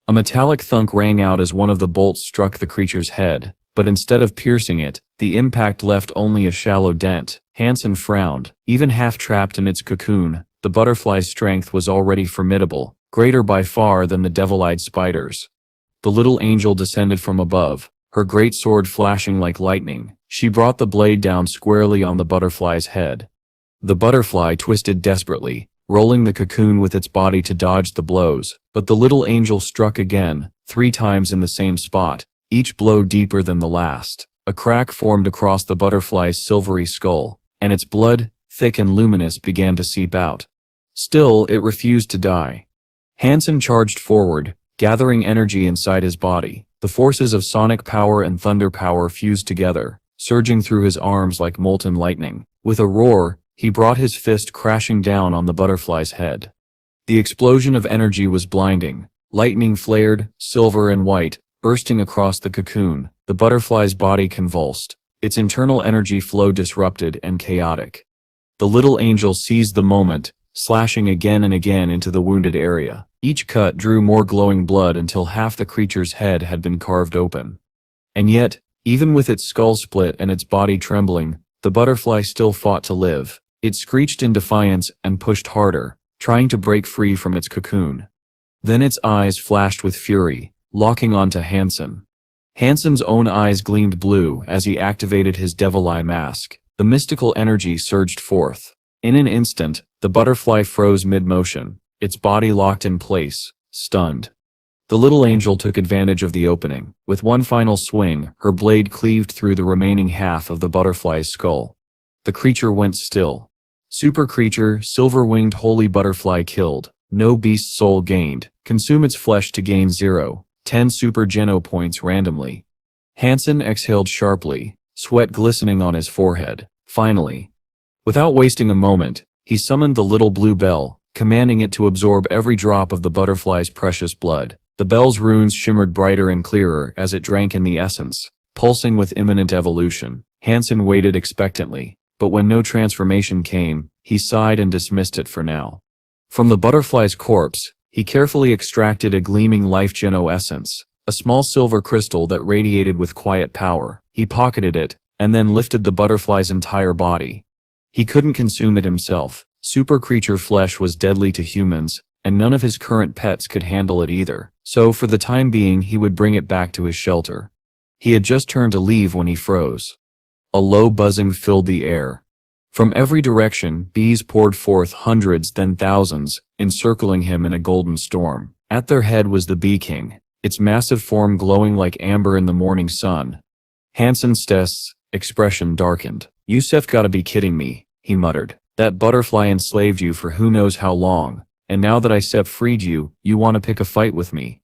A metallic thunk rang out as one of the bolts struck the creature's head, but instead of piercing it, the impact left only a shallow dent. Han Sen frowned. Even half-trapped in its cocoon, the butterfly's strength was already formidable, greater by far than the devil-eyed spider's. The little angel descended from above, her great sword flashing like lightning. She brought the blade down squarely on the butterfly's head. The butterfly twisted desperately, rolling the cocoon with its body to dodge the blows, but the little angel struck again, 3 times in the same spot, each blow deeper than the last. A crack formed across the butterfly's silvery skull, and its blood, thick and luminous, began to seep out. Still, it refused to die. Han Sen charged forward, gathering energy inside his body. The forces of sonic power and thunder power fused together, surging through his arms like molten lightning. With a roar, he brought his fist crashing down on the butterfly's head. The explosion of energy was blinding. Lightning flared, silver and white, bursting across the cocoon. The butterfly's body convulsed, its internal energy flow disrupted and chaotic. The little angel seized the moment, slashing again and again into the wounded area. Each cut drew more glowing blood until half the creature's head had been carved open. And yet, even with its skull split and its body trembling, the butterfly still fought to live. It screeched in defiance and pushed harder, trying to break free from its cocoon. Then its eyes flashed with fury, locking onto Han Sen. Han Sen's own eyes gleamed blue as he activated his devil-eye mask. The mystical energy surged forth. In an instant, the butterfly froze mid-motion, its body locked in place, stunned. The little angel took advantage of the opening. With one final swing, her blade cleaved through the remaining half of the butterfly's skull. The creature went still. Super creature, silver-winged holy butterfly killed. No beast soul gained. Consume its flesh to gain 0. 10 super geno points randomly. Han Sen exhaled sharply, sweat glistening on his forehead. Finally, without wasting a moment, he summoned the little blue bell, commanding it to absorb every drop of the butterfly's precious blood. The bell's runes shimmered brighter and clearer as it drank in the essence, pulsing with imminent evolution. Han Sen waited expectantly, but when no transformation came, he sighed and dismissed it for now. From the butterfly's corpse, he carefully extracted a gleaming life geno essence, a small silver crystal that radiated with quiet power. He pocketed it, and then lifted the butterfly's entire body. He couldn't consume it himself. Super creature flesh was deadly to humans, and none of his current pets could handle it either. So for the time being he would bring it back to his shelter. He had just turned to leave when he froze. A low buzzing filled the air. From every direction, bees poured forth hundreds then thousands, encircling him in a golden storm. At their head was the bee king, its massive form glowing like amber in the morning sun. Han Sen's expression darkened. "You've gotta be kidding me," he muttered. "That butterfly enslaved you for who knows how long, and now that I freed you, you want to pick a fight with me."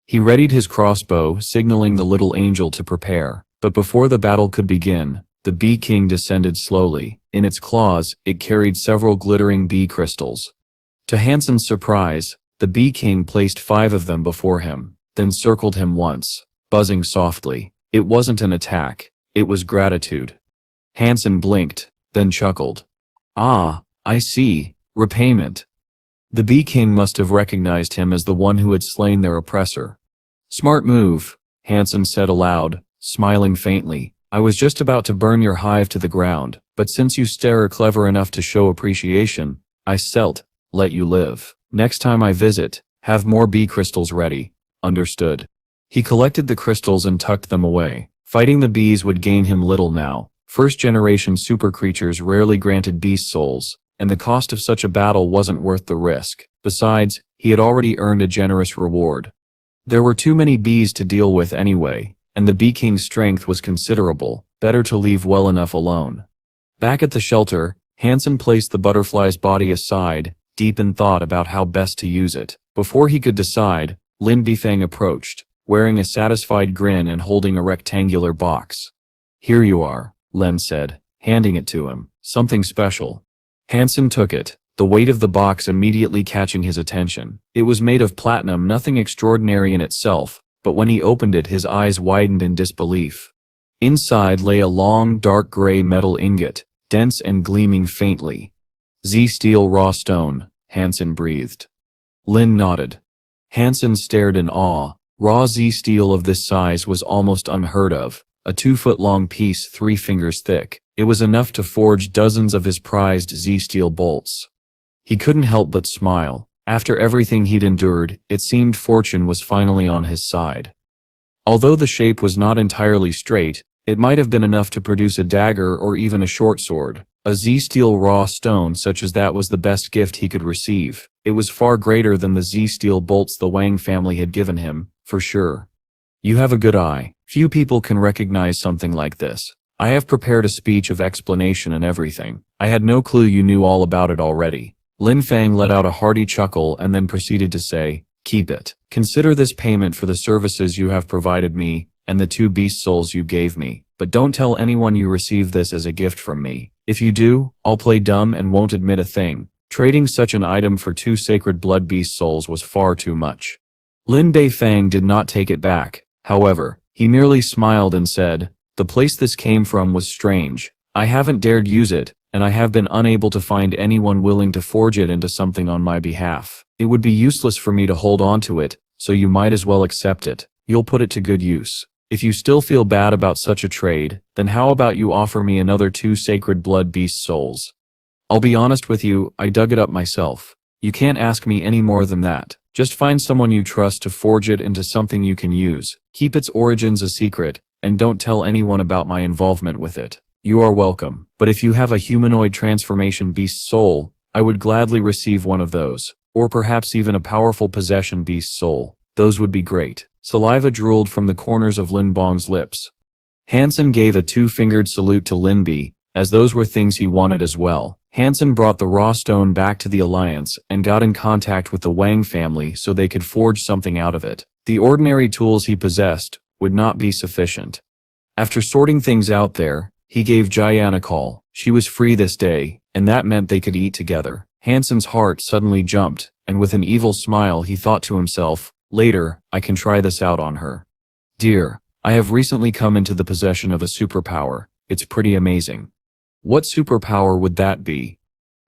He readied his crossbow, signaling the little angel to prepare. But before the battle could begin, the bee king descended slowly. In its claws, it carried several glittering bee crystals. To Han Sen's surprise, the bee king placed 5 of them before him, then circled him once, buzzing softly. It wasn't an attack, it was gratitude. Han Sen blinked, then chuckled. "Ah, I see, repayment." The bee king must have recognized him as the one who had slain their oppressor. "Smart move," Han Sen said aloud, smiling faintly. "I was just about to burn your hive to the ground, but since you are clever enough to show appreciation, I let you live. Next time I visit, have more bee crystals ready." "Understood." He collected the crystals and tucked them away. Fighting the bees would gain him little now. First-generation super creatures rarely granted beast souls, and the cost of such a battle wasn't worth the risk. Besides, he had already earned a generous reward. There were too many bees to deal with anyway, and the bee king's strength was considerable. Better to leave well enough alone. Back at the shelter, Han Sen placed the butterfly's body aside, deep in thought about how best to use it. Before he could decide, Lin Bifang approached, wearing a satisfied grin and holding a rectangular box. "Here you are," Len said, handing it to him. "Something special." Han Sen took it, the weight of the box immediately catching his attention. It was made of platinum, nothing extraordinary in itself, but when he opened it his eyes widened in disbelief. Inside lay a long, dark gray metal ingot, dense and gleaming faintly. "Z-steel raw stone," Han Sen breathed. Lin nodded. Han Sen stared in awe. Raw Z-steel of this size was almost unheard of. A 2-foot-long piece 3 fingers thick. It was enough to forge dozens of his prized Z-steel bolts. He couldn't help but smile. After everything he'd endured, it seemed fortune was finally on his side. Although the shape was not entirely straight, it might have been enough to produce a dagger or even a short sword. A Z-steel raw stone such as that was the best gift he could receive. It was far greater than the Z-steel bolts the Wang family had given him, for sure. "You have a good eye. Few people can recognize something like this. I have prepared a speech of explanation and everything. I had no clue you knew all about it already." Lin Fang let out a hearty chuckle and then proceeded to say, "Keep it. Consider this payment for the services you have provided me, and the 2 beast souls you gave me. But don't tell anyone you receive this as a gift from me. If you do, I'll play dumb and won't admit a thing." Trading such an item for 2 sacred blood beast souls was far too much. Lin Beifang did not take it back, however. He merely smiled and said, "The place this came from was strange. I haven't dared use it, and I have been unable to find anyone willing to forge it into something on my behalf. It would be useless for me to hold on to it, so you might as well accept it. You'll put it to good use. If you still feel bad about such a trade, then how about you offer me another 2 sacred blood beast souls? I'll be honest with you, I dug it up myself. You can't ask me any more than that. Just find someone you trust to forge it into something you can use. Keep its origins a secret, and don't tell anyone about my involvement with it. You are welcome. But if you have a humanoid transformation beast soul, I would gladly receive one of those, or perhaps even a powerful possession beast soul. Those would be great. Saliva drooled from the corners of Lin Bong's lips. Han Sen gave a two-fingered salute to Lin Bi, as those were things he wanted as well. Han Sen brought the raw stone back to the Alliance and got in contact with the Wang family so they could forge something out of it. The ordinary tools he possessed would not be sufficient. After sorting things out there, he gave Jian a call. She was free this day, and that meant they could eat together. Han Sen's heart suddenly jumped, and with an evil smile he thought to himself, later, I can try this out on her. Dear, I have recently come into the possession of a superpower. It's pretty amazing. What superpower would that be?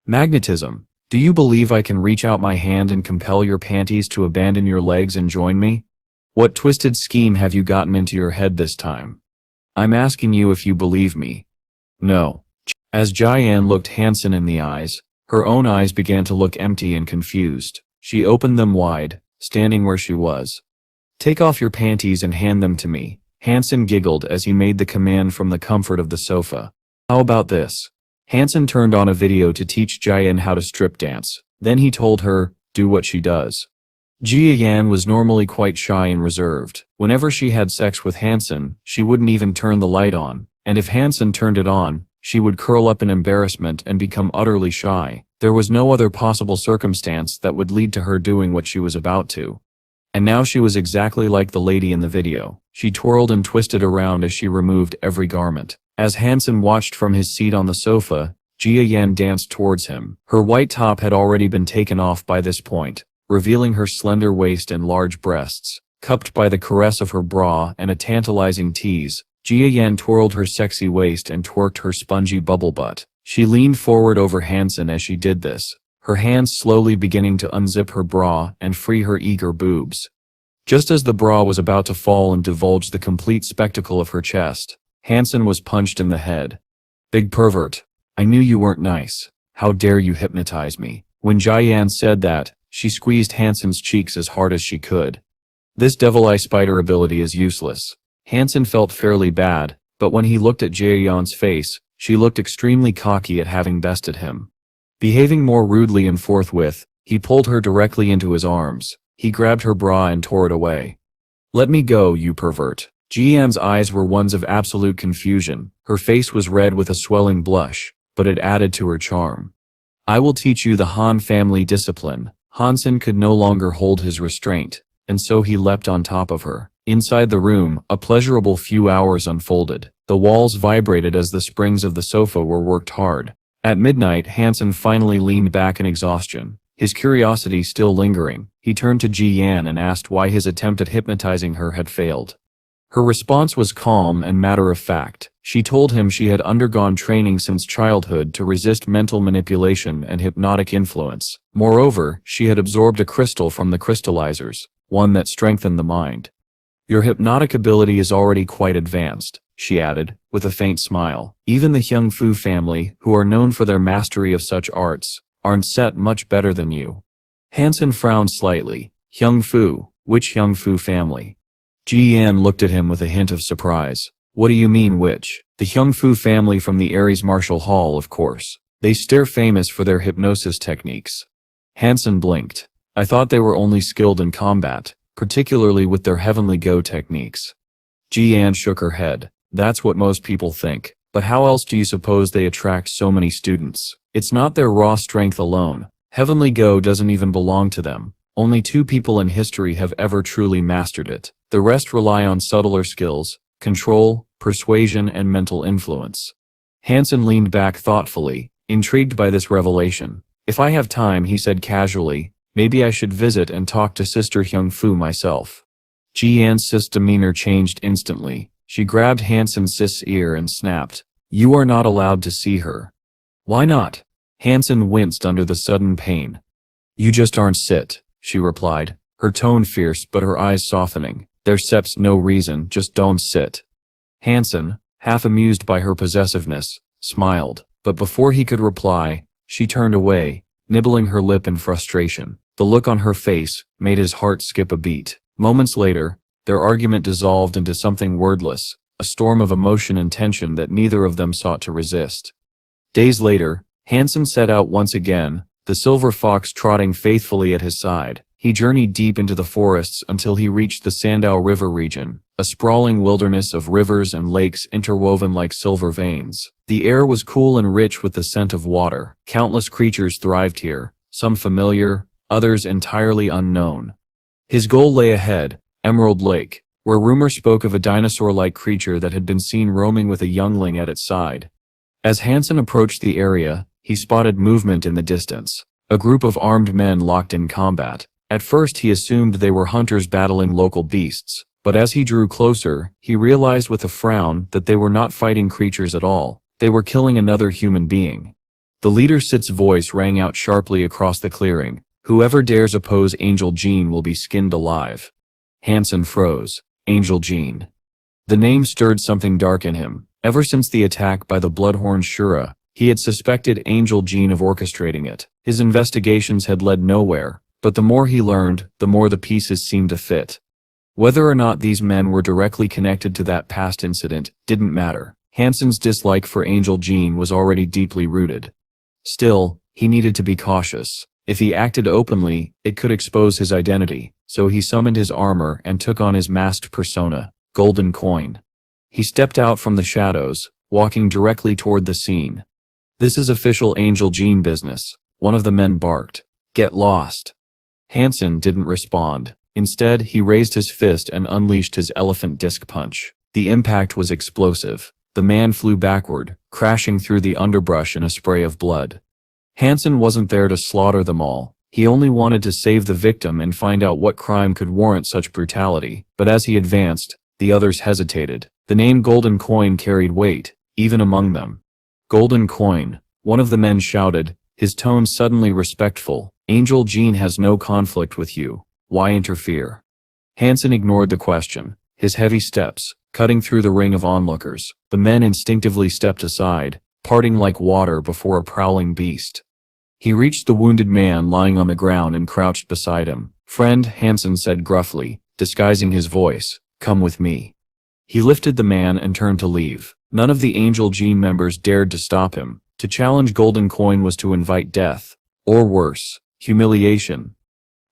Magnetism. Do you believe I can reach out my hand and compel your panties to abandon your legs and join me? What twisted scheme have you gotten into your head this time? I'm asking you if you believe me. No. As Jian looked Han Sen in the eyes, her own eyes began to look empty and confused. She opened them wide, standing where she was. Take off your panties and hand them to me. Han Sen giggled as he made the command from the comfort of the sofa. How about this? Han Sen turned on a video to teach Jian how to strip dance. Then he told her, do what she does. Jian was normally quite shy and reserved. Whenever she had sex with Han Sen, she wouldn't even turn the light on, and if Han Sen turned it on, she would curl up in embarrassment and become utterly shy. There was no other possible circumstance that would lead to her doing what she was about to. And now she was exactly like the lady in the video. She twirled and twisted around as she removed every garment. As Han Sen watched from his seat on the sofa, Jian danced towards him. Her white top had already been taken off by this point, revealing her slender waist and large breasts. Cupped by the caress of her bra and a tantalizing tease, Jian twirled her sexy waist and twerked her spongy bubble butt. She leaned forward over Han Sen as she did this, her hands slowly beginning to unzip her bra and free her eager boobs. Just as the bra was about to fall and divulge the complete spectacle of her chest, Han Sen was punched in the head. Big pervert. I knew you weren't nice. How dare you hypnotize me? When Jian said that, she squeezed Han Sen's cheeks as hard as she could. This devil eye spider ability is useless. Han Sen felt fairly bad, but when he looked at Jian's face, she looked extremely cocky at having bested him. Behaving more rudely and forthwith, he pulled her directly into his arms. He grabbed her bra and tore it away. Let me go, you pervert. Jian's eyes were ones of absolute confusion. Her face was red with a swelling blush, but it added to her charm. I will teach you the Han family discipline. Han Sen could no longer hold his restraint, and so he leapt on top of her. Inside the room, a pleasurable few hours unfolded. The walls vibrated as the springs of the sofa were worked hard. At midnight, Han Sen finally leaned back in exhaustion. His curiosity still lingering, he turned to Jian and asked why his attempt at hypnotizing her had failed. Her response was calm and matter-of-fact. She told him she had undergone training since childhood to resist mental manipulation and hypnotic influence. Moreover, she had absorbed a crystal from the crystallizers, one that strengthened the mind. Your hypnotic ability is already quite advanced, she added, with a faint smile. Even the Hyung-Fu family, who are known for their mastery of such arts, aren't set much better than you. Han Sen frowned slightly. Hyung-Fu? Which Hyung-Fu family? Jian looked at him with a hint of surprise. What do you mean which? The Hyung-Fu family from the Ares Martial Hall, of course. They stare famous for their hypnosis techniques. Han Sen blinked. I thought they were only skilled in combat, particularly with their heavenly go techniques. Jian shook her head. That's what most people think. But how else do you suppose they attract so many students? It's not their raw strength alone. Heavenly go doesn't even belong to them. Only 2 people in history have ever truly mastered it. The rest rely on subtler skills, control, persuasion, and mental influence. Han Sen leaned back thoughtfully, intrigued by this revelation. If I have time, he said casually, maybe I should visit and talk to Sister Hyung-Fu myself. Jian's sis' demeanor changed instantly. She grabbed Han Sen's sis' ear and snapped, You are not allowed to see her. Why not? Han Sen winced under the sudden pain. You just aren't sit, she replied, her tone fierce but her eyes softening. There's no reason, just don't sit. Han Sen, half amused by her possessiveness, smiled, but before he could reply, she turned away, nibbling her lip in frustration. The look on her face made his heart skip a beat. Moments later, their argument dissolved into something wordless, a storm of emotion and tension that neither of them sought to resist. Days later, Han Sen set out once again, the silver fox trotting faithfully at his side. He journeyed deep into the forests until he reached the Sandow River region, a sprawling wilderness of rivers and lakes interwoven like silver veins. The air was cool and rich with the scent of water. Countless creatures thrived here, some familiar, others entirely unknown. His goal lay ahead, Emerald Lake, where rumor spoke of a dinosaur-like creature that had been seen roaming with a youngling at its side. As Hansen approached the area, he spotted movement in the distance. A group of armed men locked in combat. At first he assumed they were hunters battling local beasts, but as he drew closer, he realized with a frown that they were not fighting creatures at all. They were killing another human being. The leader Sit's voice rang out sharply across the clearing. Whoever dares oppose Angel Jean will be skinned alive. Hansen froze. Angel Jean. The name stirred something dark in him. Ever since the attack by the Bloodhorn Shura, he had suspected Angel Jean of orchestrating it. His investigations had led nowhere, but the more he learned, the more the pieces seemed to fit. Whether or not these men were directly connected to that past incident didn't matter. Hansen's dislike for Angel Jean was already deeply rooted. Still, he needed to be cautious. If he acted openly, it could expose his identity, so he summoned his armor and took on his masked persona, Golden Coin. He stepped out from the shadows, walking directly toward the scene. "This is official Angel Jean business," one of the men barked. "Get lost." Hansen didn't respond. Instead, he raised his fist and unleashed his elephant disc punch. The impact was explosive. The man flew backward, crashing through the underbrush in a spray of blood. Hansen wasn't there to slaughter them all. He only wanted to save the victim and find out what crime could warrant such brutality. But as he advanced, the others hesitated. The name Golden Coin carried weight, even among them. "Golden Coin," one of the men shouted, his tone suddenly respectful. "Angel Jean has no conflict with you. Why interfere?" Hansen ignored the question. His heavy steps, cutting through the ring of onlookers. The men instinctively stepped aside, parting like water before a prowling beast. He reached the wounded man lying on the ground and crouched beside him. "Friend," Hansen said gruffly, disguising his voice, "come with me." He lifted the man and turned to leave. None of the Angel Jean members dared to stop him. To challenge Golden Coin was to invite death, or worse, humiliation.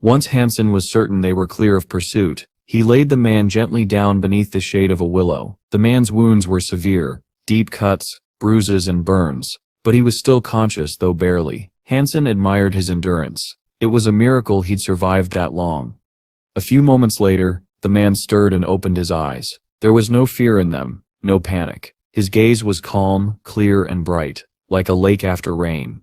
Once Hansen was certain they were clear of pursuit, he laid the man gently down beneath the shade of a willow. The man's wounds were severe, deep cuts, bruises and burns, but he was still conscious, though barely. Hansen admired his endurance. It was a miracle he'd survived that long. A few moments later, the man stirred and opened his eyes. There was no fear in them, no panic. His gaze was calm, clear and bright, like a lake after rain.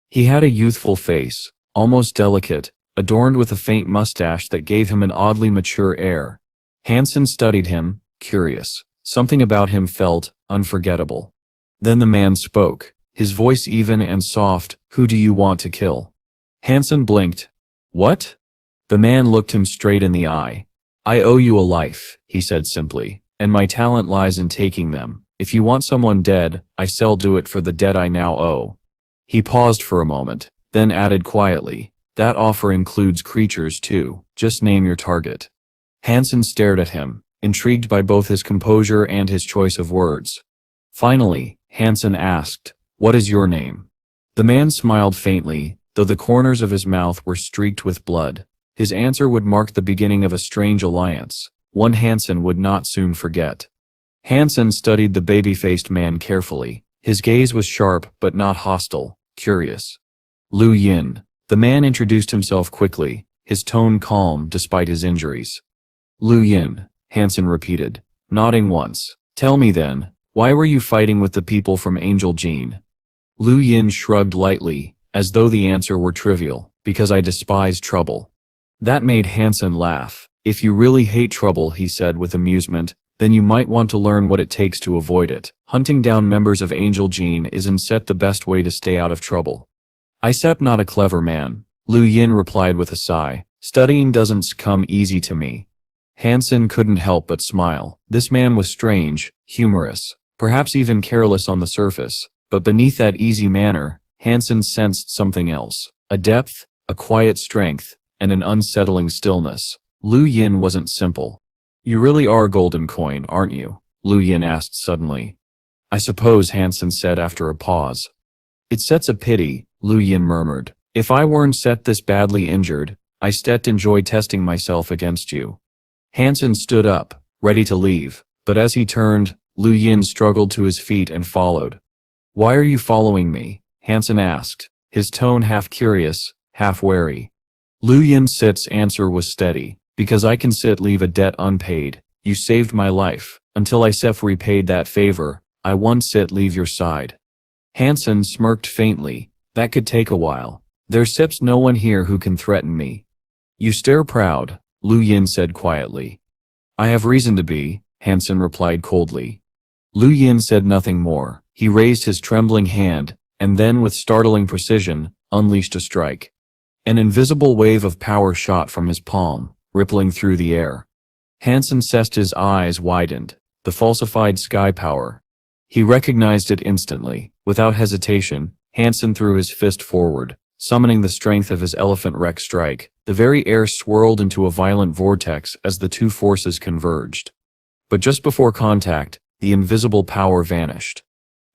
He had a youthful face, almost delicate, adorned with a faint mustache that gave him an oddly mature air. Hansen studied him, curious. Something about him felt unforgettable. Then the man spoke, his voice even and soft. "Who do you want to kill?" Hansen blinked. "What?" The man looked him straight in the eye. "I owe you a life," he said simply, "and my talent lies in taking them. If you want someone dead, I shall do it for the debt I now owe." He paused for a moment, then added quietly, "That offer includes creatures too. Just name your target." Hansen stared at him, intrigued by both his composure and his choice of words. Finally, Hansen asked, "What is your name?" The man smiled faintly, though the corners of his mouth were streaked with blood. His answer would mark the beginning of a strange alliance, one Hansen would not soon forget. Hansen studied the baby-faced man carefully. His gaze was sharp but not hostile, curious. "Lu Yin." The man introduced himself quickly, his tone calm despite his injuries. "Lu Yin," Hansen repeated, nodding once. "Tell me then, why were you fighting with the people from Angel Jean?" Lu Yin shrugged lightly, as though the answer were trivial. "Because I despise trouble." That made Hansen laugh. "If you really hate trouble," he said with amusement, "then you might want to learn what it takes to avoid it. Hunting down members of Angel Jean isn't the best way to stay out of trouble." "I'm not a clever man," Lu Yin replied with a sigh. "Studying doesn't come easy to me." Hansen couldn't help but smile. This man was strange, humorous, perhaps even careless on the surface, but beneath that easy manner, Hansen sensed something else. A depth, a quiet strength, and an unsettling stillness. Lu Yin wasn't simple. "You really are Golden Coin, aren't you?" Lu Yin asked suddenly. "I suppose," Hansen said after a pause. "It's a pity," Lu Yin murmured. "If I weren't this badly injured, I still enjoy testing myself against you. Han Sen stood up, ready to leave, but as he turned, Lu Yin struggled to his feet and followed. Why are you following me? Han Sen asked, his tone half curious, half wary. Lu Yin's answer was steady. Because I can leave a debt unpaid. You saved my life. Until I repaid that favor, I won't leave your side. Han Sen smirked faintly. That could take a while. There's no one here who can threaten me. You stare proud, Lu Yin said quietly. I have reason to be, Han Sen replied coldly. Lu Yin said nothing more. He raised his trembling hand, and then with startling precision, unleashed a strike. An invisible wave of power shot from his palm, rippling through the air. Han Sen's eyes widened. The falsified sky power. He recognized it instantly. Without hesitation, Han Sen threw his fist forward, summoning the strength of his elephant Rex strike. The very air swirled into a violent vortex as the two forces converged. But just before contact, the invisible power vanished.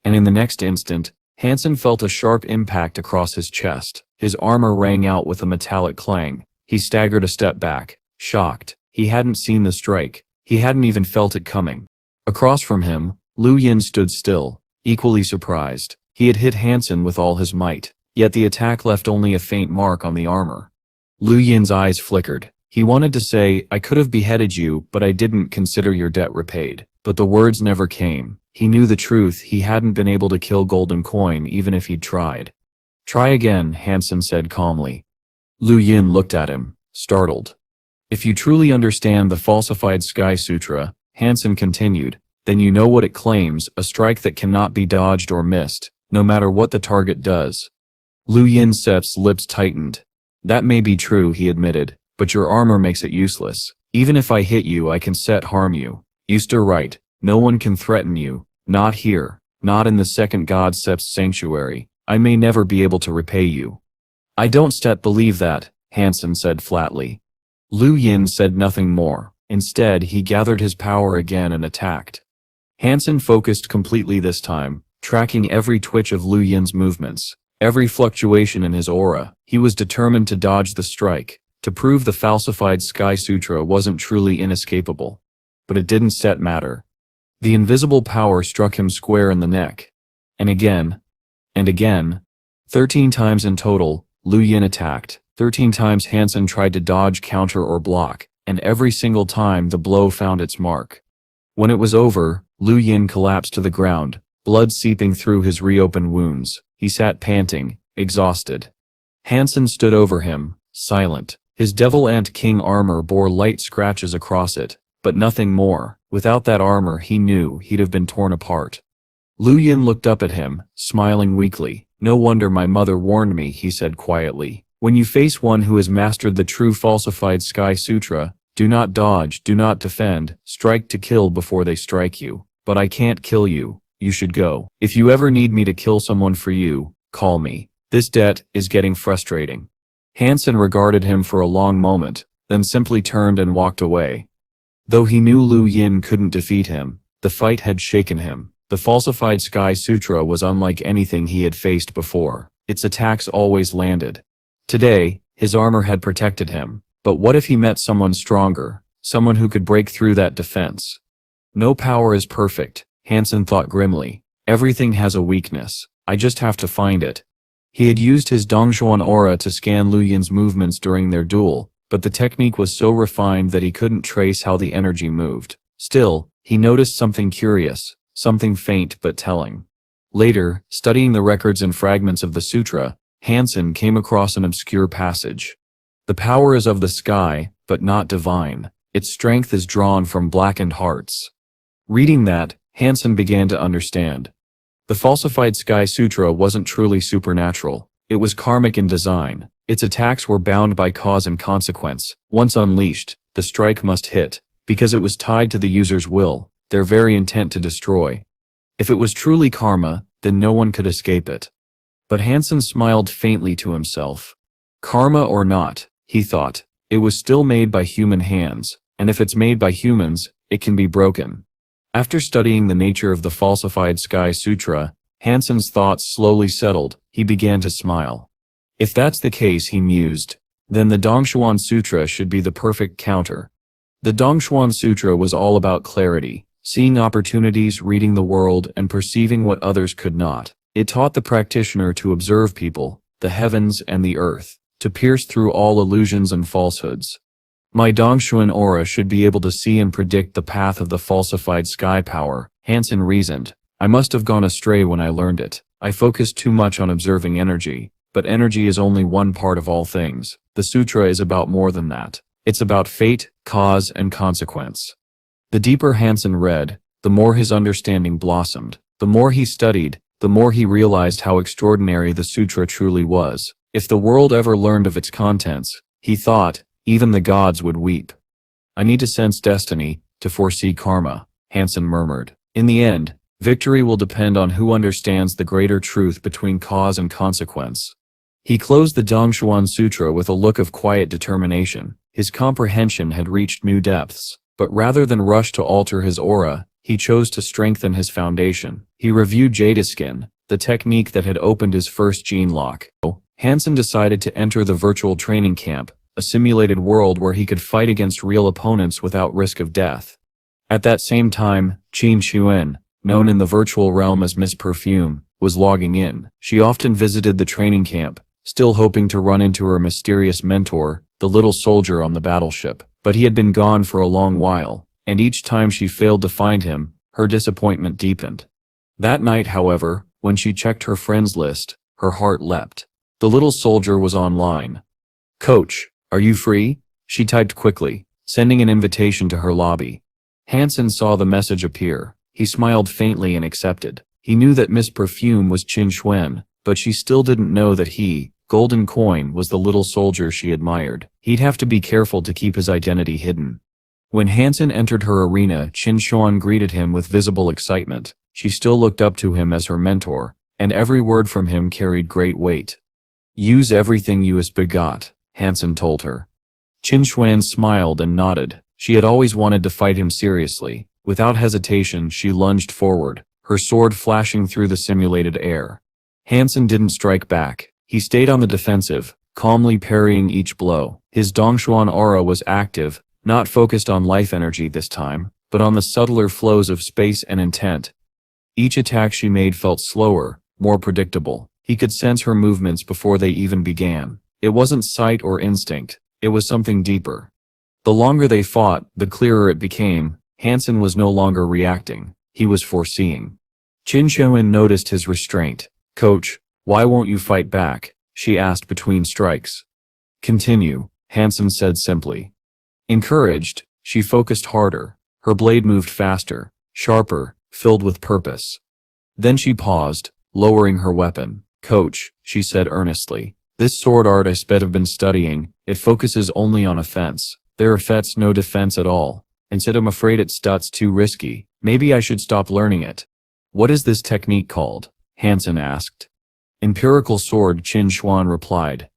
And in the next instant, Han Sen felt a sharp impact across his chest. His armor rang out with a metallic clang. He staggered a step back, shocked. He hadn't seen the strike. He hadn't even felt it coming. Across from him, Lu Yin stood still, equally surprised. He had hit Han Sen with all his might, yet the attack left only a faint mark on the armor. Lu Yin's eyes flickered. He wanted to say, I could have beheaded you, but I didn't consider your debt repaid. But the words never came. He knew the truth. He hadn't been able to kill Golden Coin even if he'd tried. Try again, Han Sen said calmly. Lu Yin looked at him, startled. If you truly understand the falsified Sky Sutra, Han Sen continued, then you know what it claims, a strike that cannot be dodged or missed, no matter what the target does. Lu Yin's lips tightened. That may be true, he admitted, but your armor makes it useless. Even if I hit you, I can harm you. You're right. No one can threaten you. Not here. Not in the second God Sep's sanctuary. I may never be able to repay you. I don't believe that, Han Sen said flatly. Lu Yin said nothing more. Instead, he gathered his power again and attacked. Han Sen focused completely this time, tracking every twitch of Lu Yin's movements, every fluctuation in his aura. He was determined to dodge the strike, to prove the falsified Sky Sutra wasn't truly inescapable. But it didn't matter. The invisible power struck him square in the neck. And again. And again. 13 times in total, Lu Yin attacked. 13 times Han Sen tried to dodge, counter, or block, and every single time the blow found its mark. When it was over, Lu Yin collapsed to the ground, blood seeping through his reopened wounds. He sat panting, exhausted. Han Sen stood over him, silent. His Devil Ant King armor bore light scratches across it, but nothing more. Without that armor, he knew he'd have been torn apart. Lu Yin looked up at him, smiling weakly. No wonder my mother warned me, he said quietly. When you face one who has mastered the true falsified Sky Sutra, do not dodge, do not defend, strike to kill before they strike you. But I can't kill you. You should go. If you ever need me to kill someone for you, call me. This debt is getting frustrating. Han Sen regarded him for a long moment, then simply turned and walked away. Though he knew Lu Yin couldn't defeat him, the fight had shaken him. The falsified Sky Sutra was unlike anything he had faced before. Its attacks always landed. Today, his armor had protected him. But what if he met someone stronger, someone who could break through that defense? No power is perfect, Han Sen thought grimly. Everything has a weakness. I just have to find it. He had used his Dongxuan aura to scan Lu Yin's movements during their duel, but the technique was so refined that he couldn't trace how the energy moved. Still, he noticed something curious, something faint but telling. Later, studying the records and fragments of the sutra, Han Sen came across an obscure passage. The power is of the sky, but not divine. Its strength is drawn from blackened hearts. Reading that, Han Sen began to understand. The falsified Sky Sutra wasn't truly supernatural. It was karmic in design. Its attacks were bound by cause and consequence. Once unleashed, the strike must hit, because it was tied to the user's will, their very intent to destroy. If it was truly karma, then no one could escape it. But Han Sen smiled faintly to himself. Karma or not, he thought, it was still made by human hands, and if it's made by humans, it can be broken. After studying the nature of the falsified Sky Sutra, Han Sen's thoughts slowly settled. He began to smile. If that's the case, he mused, Then the Dongshuan Sutra should be the perfect counter. The Dongshuan Sutra was all about clarity, seeing opportunities, reading the world, and perceiving what others could not. It taught the practitioner to observe people, the heavens and the earth, to pierce through all illusions and falsehoods. My Dongshuan aura should be able to see and predict the path of the falsified sky power, Han Sen reasoned. I must have gone astray when I learned it. I focused too much on observing energy, but energy is only one part of all things. The sutra is about more than that. It's about fate, cause, and consequence. The deeper Han Sen read, the more his understanding blossomed. The more he studied, the more he realized how extraordinary the sutra truly was. If the world ever learned of its contents, he thought, even the gods would weep. I need to sense destiny, to foresee karma, Han Sen murmured. In the end, victory will depend on who understands the greater truth between cause and consequence. He closed the Dongshuan Sutra with a look of quiet determination. His comprehension had reached new depths, but rather than rush to alter his aura, he chose to strengthen his foundation. He reviewed Jadeskin, the technique that had opened his first gene lock. Han Sen decided to enter the virtual training camp, a simulated world where he could fight against real opponents without risk of death. At that same time, Qin Xuan, known in the virtual realm as Miss Perfume, was logging in. She often visited the training camp, still hoping to run into her mysterious mentor, the little soldier on the battleship. But he had been gone for a long while, and each time she failed to find him, her disappointment deepened. That night, however, when she checked her friends list, her heart leapt. The little soldier was online. "Coach, are you free?" she typed quickly, sending an invitation to her lobby. Han Sen saw the message appear. He smiled faintly and accepted. He knew that Miss Perfume was Qin Xuan, but she still didn't know that he, Golden Coin, was the little soldier she admired. He'd have to be careful to keep his identity hidden. When Han Sen entered her arena, Qin Xuan greeted him with visible excitement. She still looked up to him as her mentor, and every word from him carried great weight. "Use everything you has begot," Han Sen told her. Qin Xuan smiled and nodded. She had always wanted to fight him seriously. Without hesitation, she lunged forward, her sword flashing through the simulated air. Han Sen didn't strike back. He stayed on the defensive, calmly parrying each blow. His Dongshuan aura was active, not focused on life energy this time, but on the subtler flows of space and intent. Each attack she made felt slower, more predictable. He could sense her movements before they even began. It wasn't sight or instinct, it was something deeper. The longer they fought, the clearer it became. Han Sen was no longer reacting, he was foreseeing. Qin Xuan noticed his restraint. "Coach, why won't you fight back?" she asked between strikes. "Continue," Han Sen said simply. Encouraged, she focused harder. Her blade moved faster, sharper, filled with purpose. Then she paused, lowering her weapon. "Coach," she said earnestly, "this sword art I have been studying, it focuses only on offense. There affects no defense at all. Instead, I'm afraid it's too risky. Maybe I should stop learning it." "What is this technique called?" Han Sen asked. "Empirical sword," Qin Xuan replied.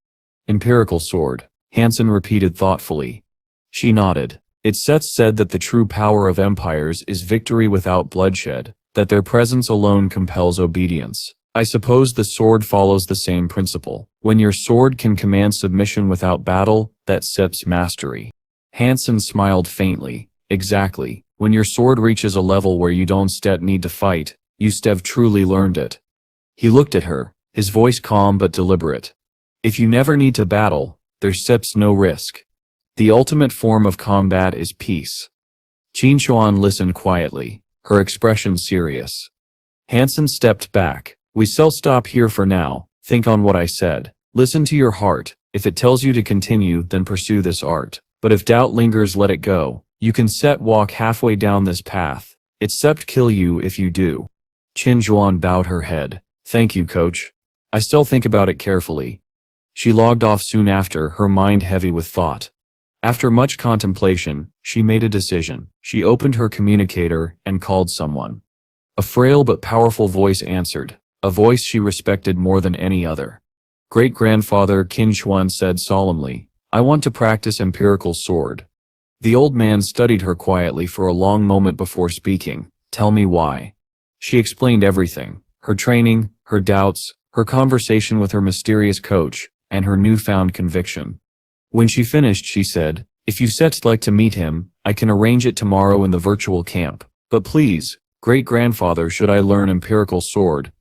"Empirical sword," Han Sen repeated thoughtfully. She nodded. "It said that the true power of empires is victory without bloodshed, that their presence alone compels obedience. I suppose the sword follows the same principle. When your sword can command submission without battle, that sets mastery." Han Sen smiled faintly. "Exactly. When your sword reaches a level where you don't need to fight, you have truly learned it." He looked at her, his voice calm but deliberate. "If you never need to battle, there's no risk. The ultimate form of combat is peace." Qin Xuan listened quietly, her expression serious. Han Sen stepped back. "We shall stop here for now. Think on what I said. Listen to your heart. If it tells you to continue, then pursue this art. But if doubt lingers, let it go. You can walk halfway down this path. It's kill you if you do." Qin Xuan bowed her head. "Thank you, coach. I still think about it carefully." She logged off soon after, her mind heavy with thought. After much contemplation, she made a decision. She opened her communicator and called someone. A frail but powerful voice answered, a voice she respected more than any other. "Great-grandfather," Qin Xuan said solemnly, "I want to practice empirical sword." The old man studied her quietly for a long moment before speaking. "Tell me why." She explained everything, her training, her doubts, her conversation with her mysterious coach, and her newfound conviction. When she finished, she said, "If you set like to meet him, I can arrange it tomorrow in the virtual camp. But please, great-grandfather, should I learn empirical sword?"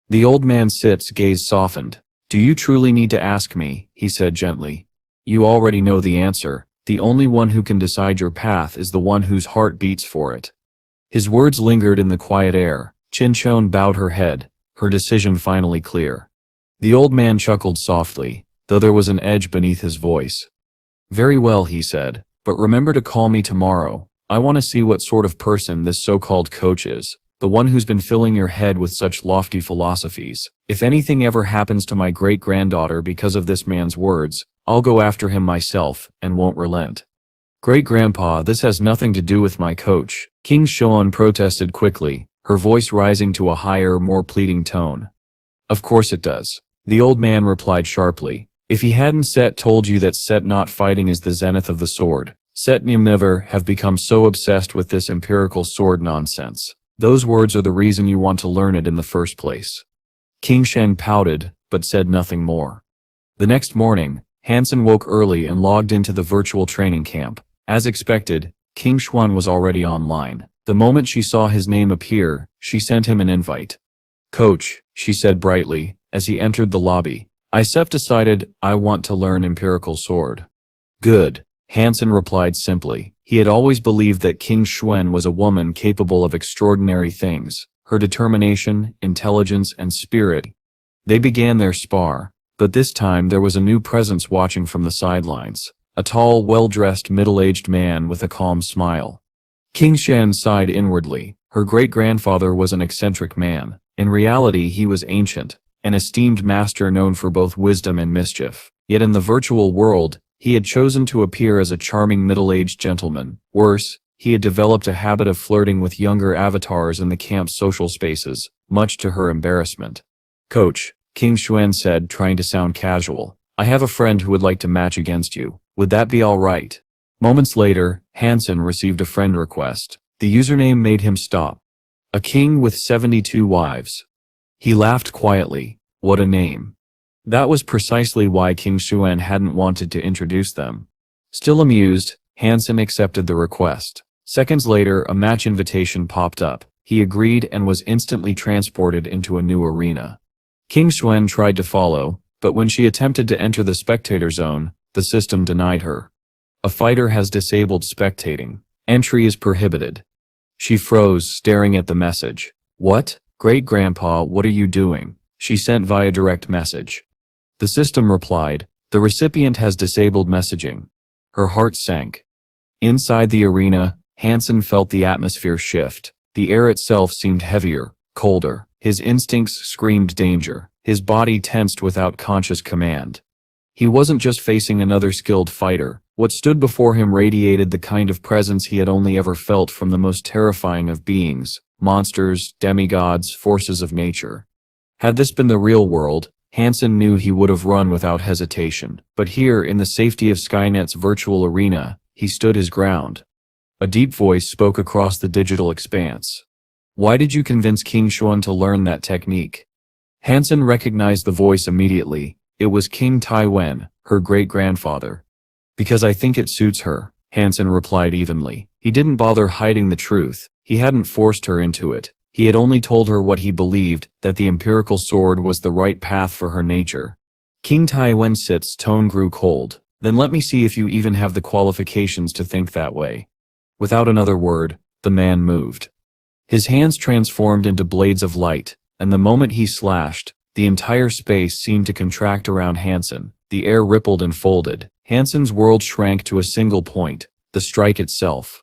The old man's gaze softened. "Do you truly need to ask me?" he said gently. "You already know the answer. The only one who can decide your path is the one whose heart beats for it." His words lingered in the quiet air. Chinchon bowed her head, her decision finally clear. The old man chuckled softly, though there was an edge beneath his voice. "Very well," he said, "but remember to call me tomorrow. I want to see what sort of person this so-called coach is, the one who's been filling your head with such lofty philosophies. If anything ever happens to my great-granddaughter because of this man's words, I'll go after him myself, and won't relent." "Great-grandpa, this has nothing to do with my coach," King Shoan protested quickly, her voice rising to a higher, more pleading tone. "Of course it does," the old man replied sharply. "If he hadn't told you that not fighting is the zenith of the sword, never have become so obsessed with this empirical sword nonsense. Those words are the reason you want to learn it in the first place." King Shen pouted, but said nothing more. The next morning, Han Sen woke early and logged into the virtual training camp. As expected, King Xuan was already online. The moment she saw his name appear, she sent him an invite. "Coach," she said brightly, as he entered the lobby, "I've decided I want to learn empirical sword." "Good," Han Sen replied simply. He had always believed that King Xuan was a woman capable of extraordinary things, her determination, intelligence, and spirit. They began their spar, but this time there was a new presence watching from the sidelines. A tall, well-dressed, middle-aged man with a calm smile. King Shen sighed inwardly. Her great-grandfather was an eccentric man. In reality, he was ancient, an esteemed master known for both wisdom and mischief. Yet in the virtual world, he had chosen to appear as a charming middle-aged gentleman. Worse, he had developed a habit of flirting with younger avatars in the camp's social spaces, much to her embarrassment. "Coach," King Xuan said, trying to sound casual, "I have a friend who would like to match against you. Would that be all right?" Moments later, Han Sen received a friend request. The username made him stop. "A king with 72 wives." He laughed quietly. What a name. That was precisely why King Xuan hadn't wanted to introduce them. Still amused, Han Sen accepted the request. Seconds later, a match invitation popped up. He agreed and was instantly transported into a new arena. King Xuan tried to follow, but when she attempted to enter the spectator zone, the system denied her. "A fighter has disabled spectating. Entry is prohibited." She froze, staring at the message. "What? Great-grandpa, what are you doing?" she sent via direct message. The system replied, "The recipient has disabled messaging." Her heart sank. Inside the arena, Han Sen felt the atmosphere shift. The air itself seemed heavier, colder. His instincts screamed danger. His body tensed without conscious command. He wasn't just facing another skilled fighter. What stood before him radiated the kind of presence he had only ever felt from the most terrifying of beings, monsters, demigods, forces of nature. Had this been the real world, Han Sen knew he would have run without hesitation. But here, in the safety of Skynet's virtual arena, he stood his ground. A deep voice spoke across the digital expanse. "Why did you convince King Xuan to learn that technique?" Han Sen recognized the voice immediately. It was King Taiwen, her great-grandfather. "Because I think it suits her," Han Sen replied evenly. He didn't bother hiding the truth. He hadn't forced her into it. He had only told her what he believed, that the empirical sword was the right path for her nature. King Taiwen's tone grew cold. "Then let me see if you even have the qualifications to think that way." Without another word, the man moved. His hands transformed into blades of light, and the moment he slashed, the entire space seemed to contract around Han Sen. The air rippled and folded. Han Sen's world shrank to a single point, the strike itself.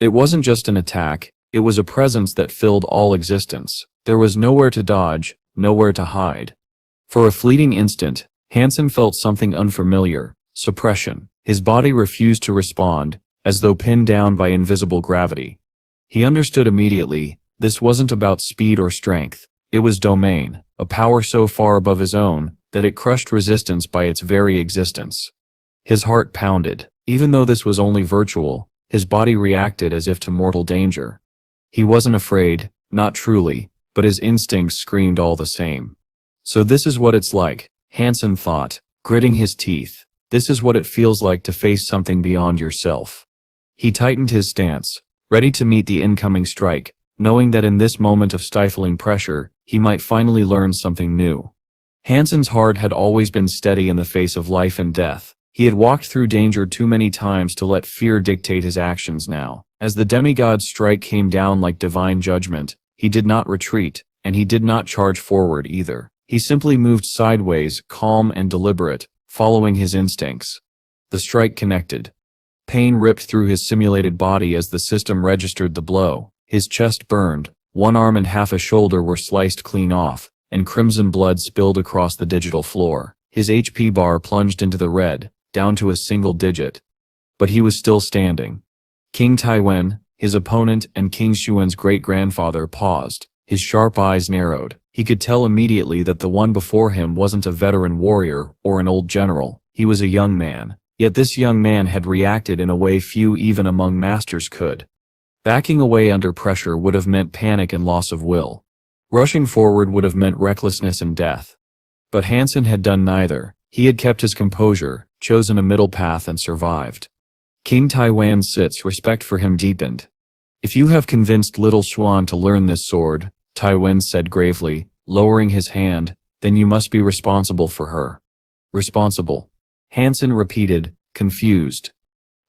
It wasn't just an attack, it was a presence that filled all existence. There was nowhere to dodge, nowhere to hide. For a fleeting instant, Han Sen felt something unfamiliar, suppression. His body refused to respond, as though pinned down by invisible gravity. He understood immediately, this wasn't about speed or strength. It was domain, a power so far above his own, that it crushed resistance by its very existence. His heart pounded. Even though this was only virtual, his body reacted as if to mortal danger. He wasn't afraid, not truly, but his instincts screamed all the same. So this is what it's like, Han Sen thought, gritting his teeth. This is what it feels like to face something beyond yourself. He tightened his stance, ready to meet the incoming strike, knowing that in this moment of stifling pressure, he might finally learn something new. Han Sen's heart had always been steady in the face of life and death. He had walked through danger too many times to let fear dictate his actions now. As the demigod's strike came down like divine judgment, he did not retreat, and he did not charge forward either. He simply moved sideways, calm and deliberate, following his instincts. The strike connected. Pain ripped through his simulated body as the system registered the blow. His chest burned, one arm and half a shoulder were sliced clean off, and crimson blood spilled across the digital floor. His HP bar plunged into the red, down to a single digit. But he was still standing. King Taiwen, his opponent and King Xuan's great-grandfather, paused. His sharp eyes narrowed. He could tell immediately that the one before him wasn't a veteran warrior or an old general. He was a young man. Yet this young man had reacted in a way few even among masters could. Backing away under pressure would have meant panic and loss of will. Rushing forward would have meant recklessness and death. But Han Sen had done neither. He had kept his composure, chosen a middle path and survived. King Taiwan sits, respect for him deepened. If you have convinced little Xuan to learn this sword, Taiwan said gravely, lowering his hand, then you must be responsible for her. Responsible. Han Sen repeated, confused.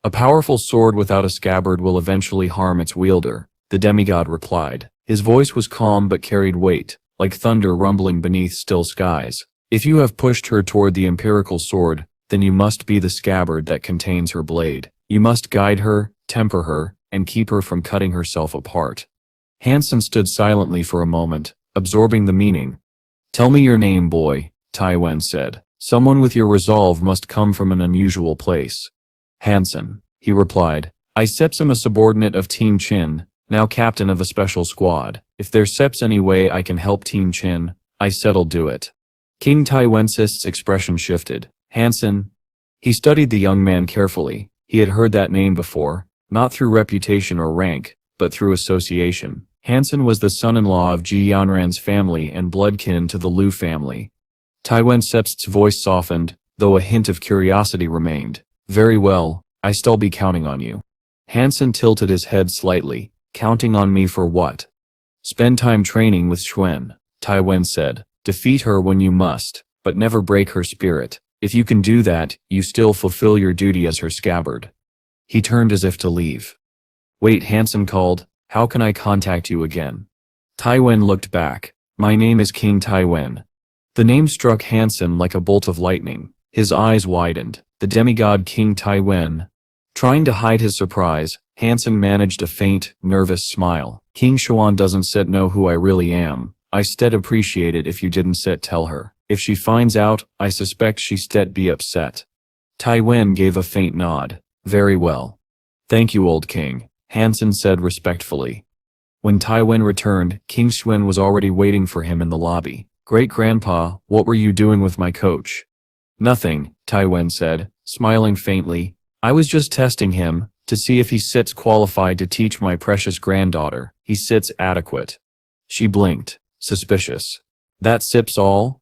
A powerful sword without a scabbard will eventually harm its wielder, the demigod replied. His voice was calm but carried weight, like thunder rumbling beneath still skies. If you have pushed her toward the empirical sword, then you must be the scabbard that contains her blade. You must guide her, temper her, and keep her from cutting herself apart. Han Sen stood silently for a moment, absorbing the meaning. Tell me your name, boy, Taiwan said. Someone with your resolve must come from an unusual place. Han Sen, he replied. I Sepsim, a subordinate of Team Chin, now captain of a special squad. If there's Seps any way I can help Team Chin, I said'll do it. King Taiwensist's expression shifted. Han Sen. He studied the young man carefully. He had heard that name before, not through reputation or rank, but through association. Han Sen was the son-in-law of Ji Yanran's family and bloodkin to the Liu family. Taiwan Sepst's voice softened, though a hint of curiosity remained. Very well, I still be counting on you. Han Sen tilted his head slightly. Counting on me for what? Spend time training with Xuan, Taiwan said. Defeat her when you must, but never break her spirit. If you can do that, you still fulfill your duty as her scabbard. He turned as if to leave. Wait, Han Sen called. How can I contact you again? Taiwan looked back. My name is King Taiwan. The name struck Han Sen like a bolt of lightning. His eyes widened. The demigod King Taiwan. Trying to hide his surprise, Han Sen managed a faint, nervous smile. King Xuan doesn't set know who I really am. I stead appreciate it if you didn't set tell her. If she finds out, I suspect she stead be upset. Taiwan gave a faint nod. Very well. Thank you, old king, Han Sen said respectfully. When Taiwan returned, King Xuan was already waiting for him in the lobby. Great-grandpa, what were you doing with my coach? Nothing, Taiwan said, smiling faintly. I was just testing him, to see if he sits qualified to teach my precious granddaughter. He sits adequate. She blinked, suspicious. That sips all?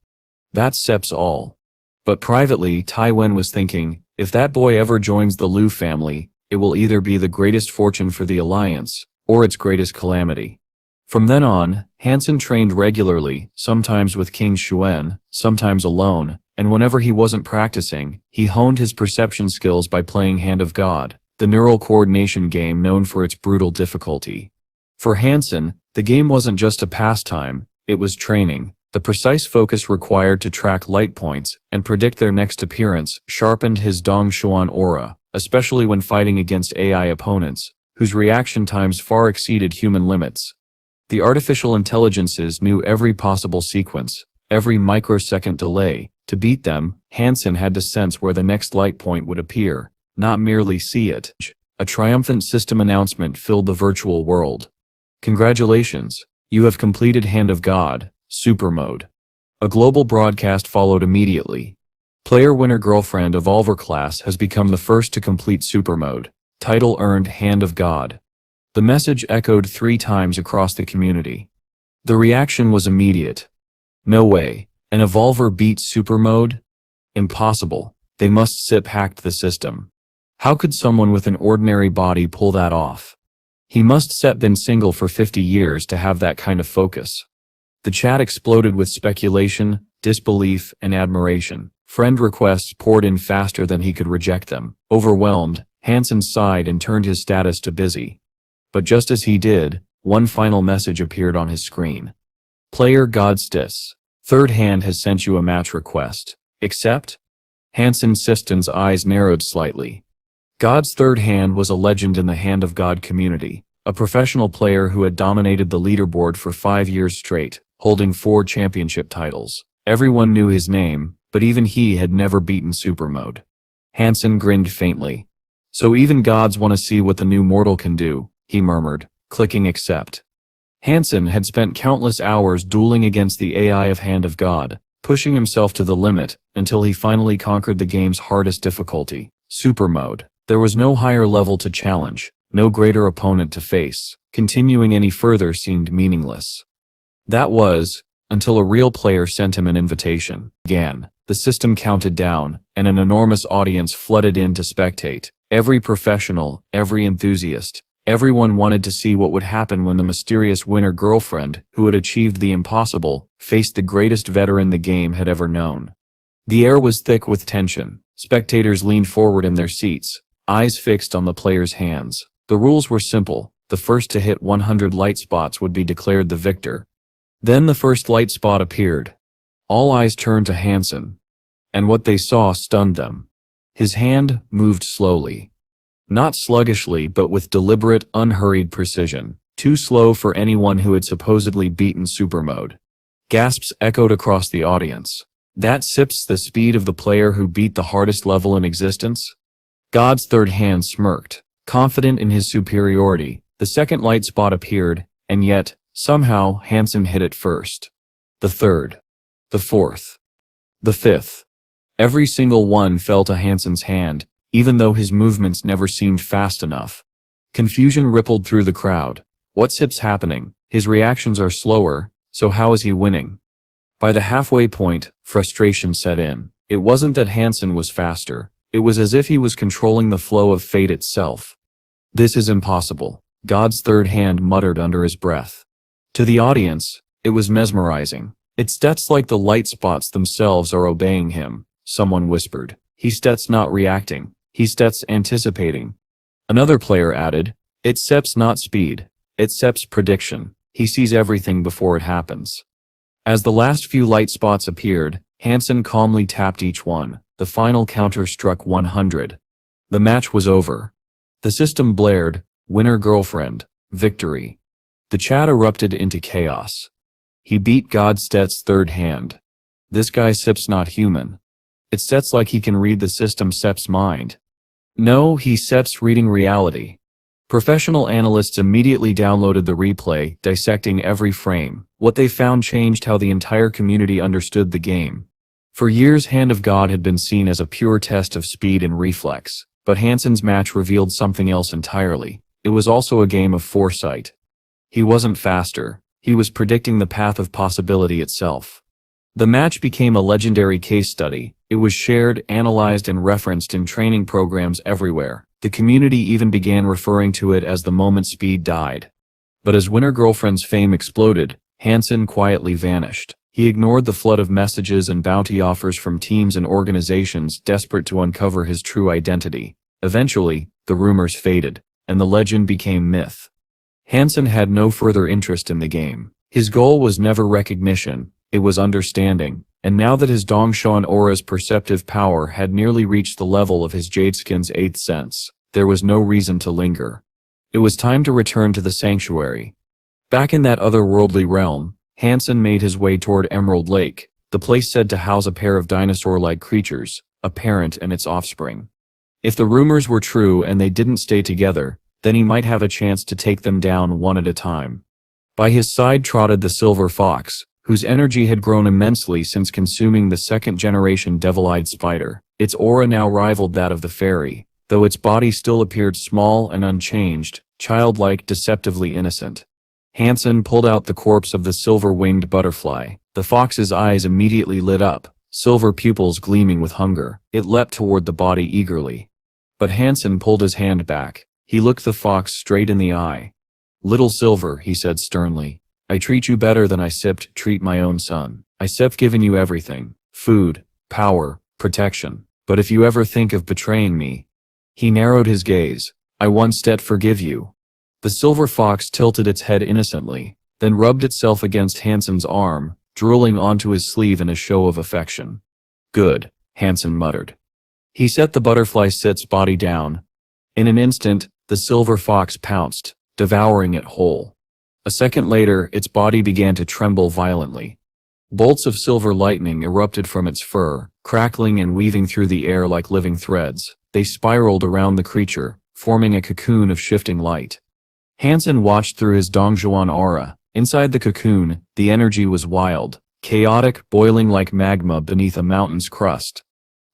That sips all. But privately, Taiwan was thinking, if that boy ever joins the Liu family, it will either be the greatest fortune for the alliance, or its greatest calamity. From then on, Han Sen trained regularly, sometimes with King Xuan, sometimes alone, and whenever he wasn't practicing, he honed his perception skills by playing Hand of God, the neural coordination game known for its brutal difficulty. For Han Sen, the game wasn't just a pastime, it was training. The precise focus required to track light points and predict their next appearance sharpened his Dong Xuan aura, especially when fighting against AI opponents, whose reaction times far exceeded human limits. The artificial intelligences knew every possible sequence, every microsecond delay. To beat them, Han Sen had to sense where the next light point would appear, not merely see it. A triumphant system announcement filled the virtual world. Congratulations, you have completed Hand of God, Super Mode. A global broadcast followed immediately. Player winner girlfriend Evolver class has become the first to complete Super Mode. Title earned Hand of God. The message echoed 3 times across the community. The reaction was immediate. No way. An Evolver beat Super Mode? Impossible. They must sip hacked the system. How could someone with an ordinary body pull that off? He must sep been single for 50 years to have that kind of focus. The chat exploded with speculation, disbelief, and admiration. Friend requests poured in faster than he could reject them. Overwhelmed, Han Sen sighed and turned his status to busy. But just as he did, one final message appeared on his screen. Player Godstis. Third hand has sent you a match request. Accept? Han Sen Sisten's eyes narrowed slightly. God's third hand was a legend in the Hand of God community, a professional player who had dominated the leaderboard for 5 years straight, holding 4 championship titles. Everyone knew his name, but even he had never beaten Super Mode. Han Sen grinned faintly. So even gods want to see what the new mortal can do, he murmured, clicking accept. Han Sen had spent countless hours dueling against the AI of Hand of God, pushing himself to the limit, until he finally conquered the game's hardest difficulty, Super Mode. There was no higher level to challenge, no greater opponent to face. Continuing any further seemed meaningless. That was, until a real player sent him an invitation. Again, the system counted down, and an enormous audience flooded in to spectate. Every professional, every enthusiast, everyone wanted to see what would happen when the mysterious winner girlfriend, who had achieved the impossible, faced the greatest veteran the game had ever known. The air was thick with tension. Spectators leaned forward in their seats, eyes fixed on the player's hands. The rules were simple. The first to hit 100 light spots would be declared the victor. Then the first light spot appeared. All eyes turned to Han Sen, and what they saw stunned them. His hand moved slowly. Not sluggishly, but with deliberate, unhurried precision. Too slow for anyone who had supposedly beaten Super Mode. Gasps echoed across the audience. That sips the speed of the player who beat the hardest level in existence? God's third hand smirked, confident in his superiority. The second light spot appeared, and yet, somehow, Han Sen hit it first. The third. The fourth. The fifth. Every single one fell to Han Sen's hand, even though his movements never seemed fast enough. Confusion rippled through the crowd. What sips happening? His reactions are slower, so how is he winning? By the halfway point, frustration set in. It wasn't that Han Sen was faster. It was as if he was controlling the flow of fate itself. This is impossible, God's third hand muttered under his breath. To the audience, it was mesmerizing. It's that's like the light spots themselves are obeying him, someone whispered. He's that's not reacting, he's that's anticipating. Another player added, it's Sep's not speed, it's Sep's prediction. He sees everything before it happens. As the last few light spots appeared, Han Sen calmly tapped each one. The final counter struck 100. The match was over. The system blared, winner girlfriend, victory. The chat erupted into chaos. He beat Godstet's third hand. This guy Sip's not human. It sets like he can read the system Sep's mind. No, he Sep's reading reality. Professional analysts immediately downloaded the replay, dissecting every frame. What they found changed how the entire community understood the game. For years, Hand of God had been seen as a pure test of speed and reflex, but Han Sen's match revealed something else entirely. It was also a game of foresight. He wasn't faster, he was predicting the path of possibility itself. The match became a legendary case study. It was shared, analyzed, and referenced in training programs everywhere. The community even began referring to it as the moment speed died. But as Winner Girlfriend's fame exploded, Han Sen quietly vanished. He ignored the flood of messages and bounty offers from teams and organizations desperate to uncover his true identity. Eventually, the rumors faded, and the legend became myth. Han Sen had no further interest in the game. His goal was never recognition, it was understanding, and now that his Dongshan aura's perceptive power had nearly reached the level of his Jadeskin's eighth sense, there was no reason to linger. It was time to return to the sanctuary. Back in that otherworldly realm, Han Sen made his way toward Emerald Lake, the place said to house a pair of dinosaur-like creatures, a parent and its offspring. If the rumors were true and they didn't stay together, then he might have a chance to take them down one at a time. By his side trotted the silver fox, whose energy had grown immensely since consuming the second-generation devil-eyed spider. Its aura now rivaled that of the fairy, though its body still appeared small and unchanged, childlike, deceptively innocent. Han Sen pulled out the corpse of the silver-winged butterfly. The fox's eyes immediately lit up, silver pupils gleaming with hunger. It leapt toward the body eagerly. But Hansen pulled his hand back. He looked the fox straight in the eye. "Little Silver," he said sternly, "I treat you better than I treat my own son. I given you everything, food, power, protection. But if you ever think of betraying me—" He narrowed his gaze. "I once forgive you." The silver fox tilted its head innocently, then rubbed itself against Hansen's arm, drooling onto his sleeve in a show of affection. "Good," Hansen muttered. He set the butterfly sit's body down. In an instant, the silver fox pounced, devouring it whole. A second later, its body began to tremble violently. Bolts of silver lightning erupted from its fur, crackling and weaving through the air like living threads. They spiraled around the creature, forming a cocoon of shifting light. Hansen watched through his Dongjuan aura. Inside the cocoon, the energy was wild, chaotic, boiling like magma beneath a mountain's crust.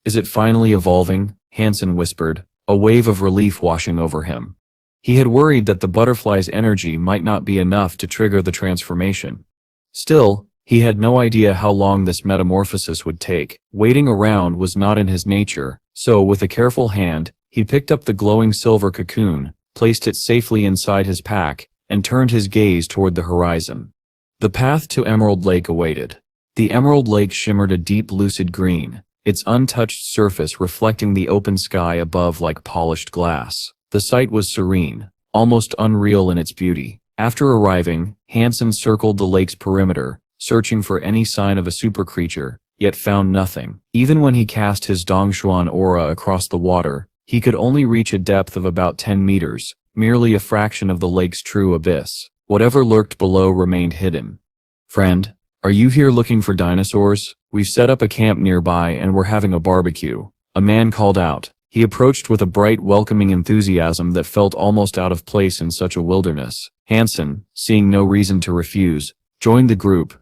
"Is it finally evolving?" Hansen whispered, a wave of relief washing over him. He had worried that the butterfly's energy might not be enough to trigger the transformation. Still, he had no idea how long this metamorphosis would take. Waiting around was not in his nature, so with a careful hand, he picked up the glowing silver cocoon, placed it safely inside his pack, and turned his gaze toward the horizon. The path to Emerald Lake awaited. The Emerald Lake shimmered a deep lucid green, its untouched surface reflecting the open sky above like polished glass. The sight was serene, almost unreal in its beauty. After arriving, Hansen circled the lake's perimeter, searching for any sign of a super creature, yet found nothing. Even when he cast his Dongshuan aura across the water, he could only reach a depth of about 10 meters, merely a fraction of the lake's true abyss. Whatever lurked below remained hidden. "Friend, are you here looking for dinosaurs? We've set up a camp nearby and we're having a barbecue," a man called out. He approached with a bright, welcoming enthusiasm that felt almost out of place in such a wilderness. Hansen, seeing no reason to refuse, joined the group.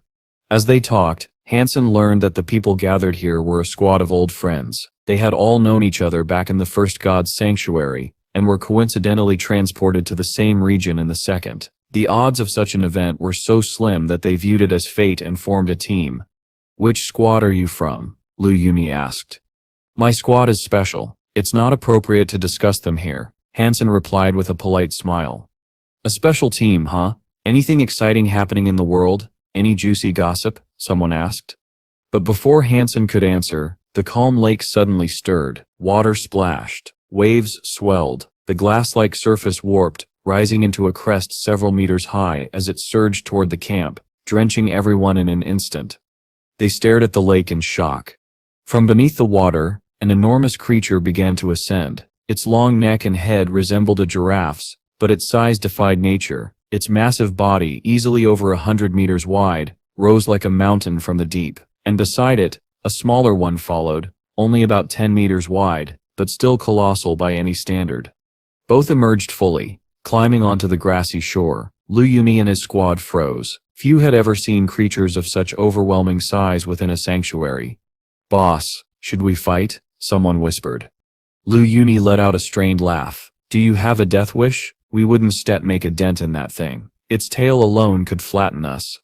As they talked, Hansen learned that the people gathered here were a squad of old friends. They had all known each other back in the first God's sanctuary, and were coincidentally transported to the same region in the second. The odds of such an event were so slim that they viewed it as fate and formed a team. "Which squad are you from?" Lu Yuni asked. "My squad is special. It's not appropriate to discuss them here," Hansen replied with a polite smile. "A special team, huh? Anything exciting happening in the world? Any juicy gossip?" someone asked. But before Hansen could answer, the calm lake suddenly stirred. Water splashed. Waves swelled. The glass-like surface warped, rising into a crest several meters high as it surged toward the camp, drenching everyone in an instant. They stared at the lake in shock. From beneath the water, an enormous creature began to ascend. Its long neck and head resembled a giraffe's, but its size defied nature. Its massive body, easily over 100 meters wide, rose like a mountain from the deep, and beside it, a smaller one followed, only about 10 meters wide, but still colossal by any standard. Both emerged fully, climbing onto the grassy shore. Lu Yuni and his squad froze. Few had ever seen creatures of such overwhelming size within a sanctuary. "Boss, should we fight?" someone whispered. Lu Yuni let out a strained laugh. "Do you have a death wish? We wouldn't make a dent in that thing. Its tail alone could flatten us."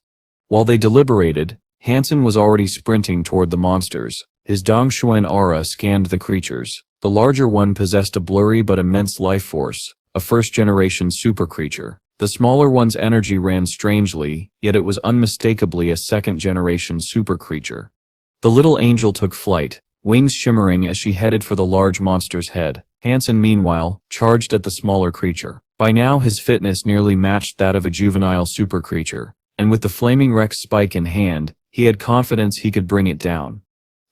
While they deliberated, Hansen was already sprinting toward the monsters. His Dongshuan aura scanned the creatures. The larger one possessed a blurry but immense life force, a first-generation super creature. The smaller one's energy ran strangely, yet it was unmistakably a second-generation super creature. The little angel took flight, wings shimmering as she headed for the large monster's head. Hansen, meanwhile, charged at the smaller creature. By now his fitness nearly matched that of a juvenile super creature, and with the flaming Rex spike in hand, he had confidence he could bring it down.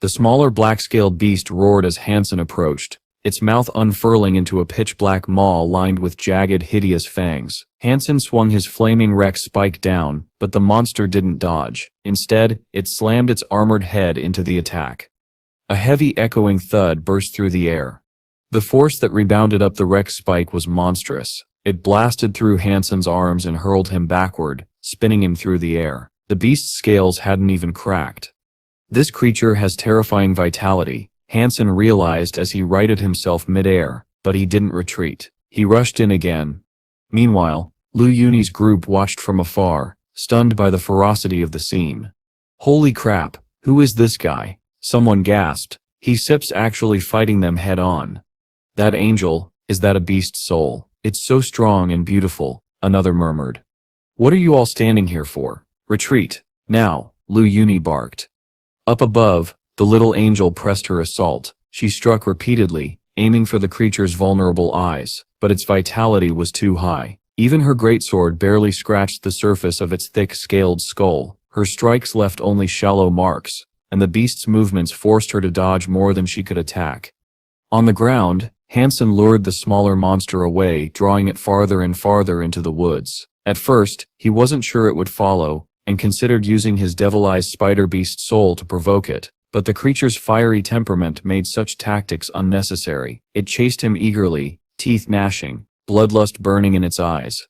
The smaller black-scaled beast roared as Hansen approached, its mouth unfurling into a pitch-black maw lined with jagged, hideous fangs. Hansen swung his flaming Rex spike down, but the monster didn't dodge. Instead, it slammed its armored head into the attack. A heavy, echoing thud burst through the air. The force that rebounded up the Rex spike was monstrous. It blasted through Hansen's arms and hurled him backward, spinning him through the air. The beast's scales hadn't even cracked. This creature has terrifying vitality, Hansen realized as he righted himself mid-air, but he didn't retreat. He rushed in again. Meanwhile, Lu Yuni's group watched from afar, stunned by the ferocity of the scene. "Holy crap, who is this guy?" Someone gasped. He sips actually fighting them head on. That angel, is that a beast's soul? It's so strong and beautiful, another murmured. What are you all standing here for? Retreat, now, Lu Yuni barked. Up above, the little angel pressed her assault. She struck repeatedly, aiming for the creature's vulnerable eyes, but its vitality was too high. Even her greatsword barely scratched the surface of its thick scaled skull. Her strikes left only shallow marks, and the beast's movements forced her to dodge more than she could attack. On the ground, Han Sen lured the smaller monster away, drawing it farther and farther into the woods. At first, he wasn't sure it would follow, and considered using his devil-eyed spider beast soul to provoke it, but the creature's fiery temperament made such tactics unnecessary. It chased him eagerly, teeth gnashing, bloodlust burning in its eyes.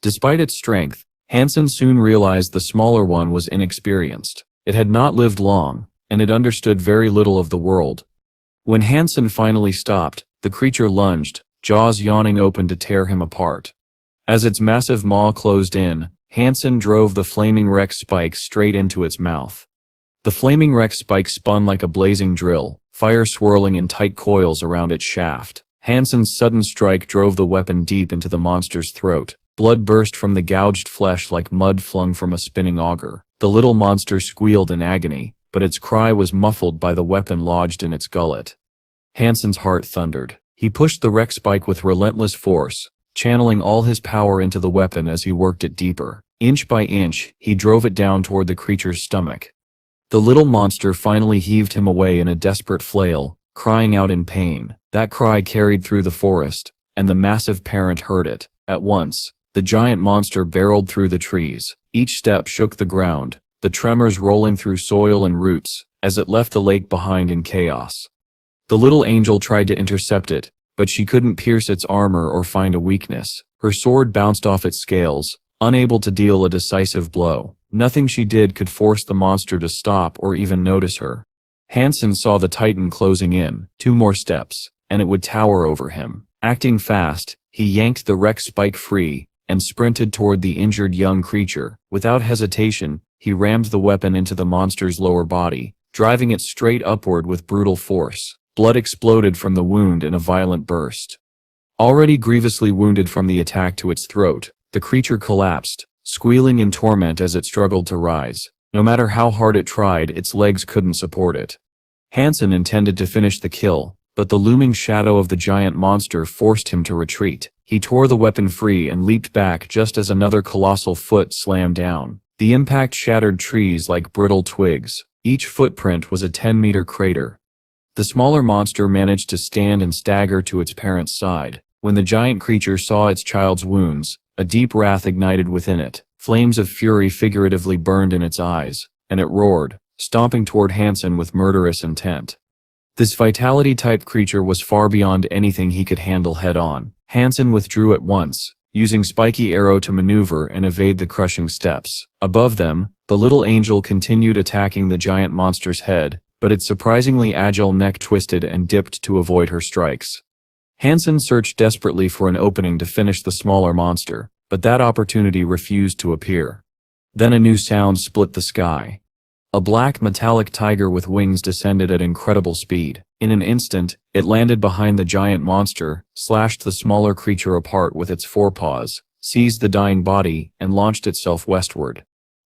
Despite its strength, Han Sen soon realized the smaller one was inexperienced. It had not lived long, and it understood very little of the world. When Han Sen finally stopped, the creature lunged, jaws yawning open to tear him apart. As its massive maw closed in, Han Sen drove the flaming wreck spike straight into its mouth. The flaming wreck spike spun like a blazing drill, fire swirling in tight coils around its shaft. Han Sen's sudden strike drove the weapon deep into the monster's throat. Blood burst from the gouged flesh like mud flung from a spinning auger. The little monster squealed in agony, but its cry was muffled by the weapon lodged in its gullet. Han Sen's heart thundered. He pushed the wreck spike with relentless force, channeling all his power into the weapon as he worked it deeper. Inch by inch, he drove it down toward the creature's stomach. The little monster finally heaved him away in a desperate flail, crying out in pain. That cry carried through the forest, and the massive parent heard it. At once, the giant monster barreled through the trees. Each step shook the ground, the tremors rolling through soil and roots, as it left the lake behind in chaos. The little angel tried to intercept it, but she couldn't pierce its armor or find a weakness. Her sword bounced off its scales, unable to deal a decisive blow. Nothing she did could force the monster to stop or even notice her. Han Sen saw the titan closing in. 2 more steps, and it would tower over him. Acting fast, he yanked the wreck spike free and sprinted toward the injured young creature. Without hesitation, he rammed the weapon into the monster's lower body, driving it straight upward with brutal force. Blood exploded from the wound in a violent burst. Already grievously wounded from the attack to its throat, the creature collapsed, squealing in torment as it struggled to rise. No matter how hard it tried, its legs couldn't support it. Han Sen intended to finish the kill, but the looming shadow of the giant monster forced him to retreat. He tore the weapon free and leaped back just as another colossal foot slammed down. The impact shattered trees like brittle twigs. Each footprint was a 10-meter crater. The smaller monster managed to stand and stagger to its parent's side. When the giant creature saw its child's wounds, a deep wrath ignited within it. Flames of fury figuratively burned in its eyes, and it roared, stomping toward Han Sen with murderous intent. This vitality-type creature was far beyond anything he could handle head-on. Han Sen withdrew at once, using spiky arrow to maneuver and evade the crushing steps. Above them, the little angel continued attacking the giant monster's head, but its surprisingly agile neck twisted and dipped to avoid her strikes. Han Sen searched desperately for an opening to finish the smaller monster, but that opportunity refused to appear. Then a new sound split the sky. A black metallic tiger with wings descended at incredible speed. In an instant, it landed behind the giant monster, slashed the smaller creature apart with its forepaws, seized the dying body, and launched itself westward.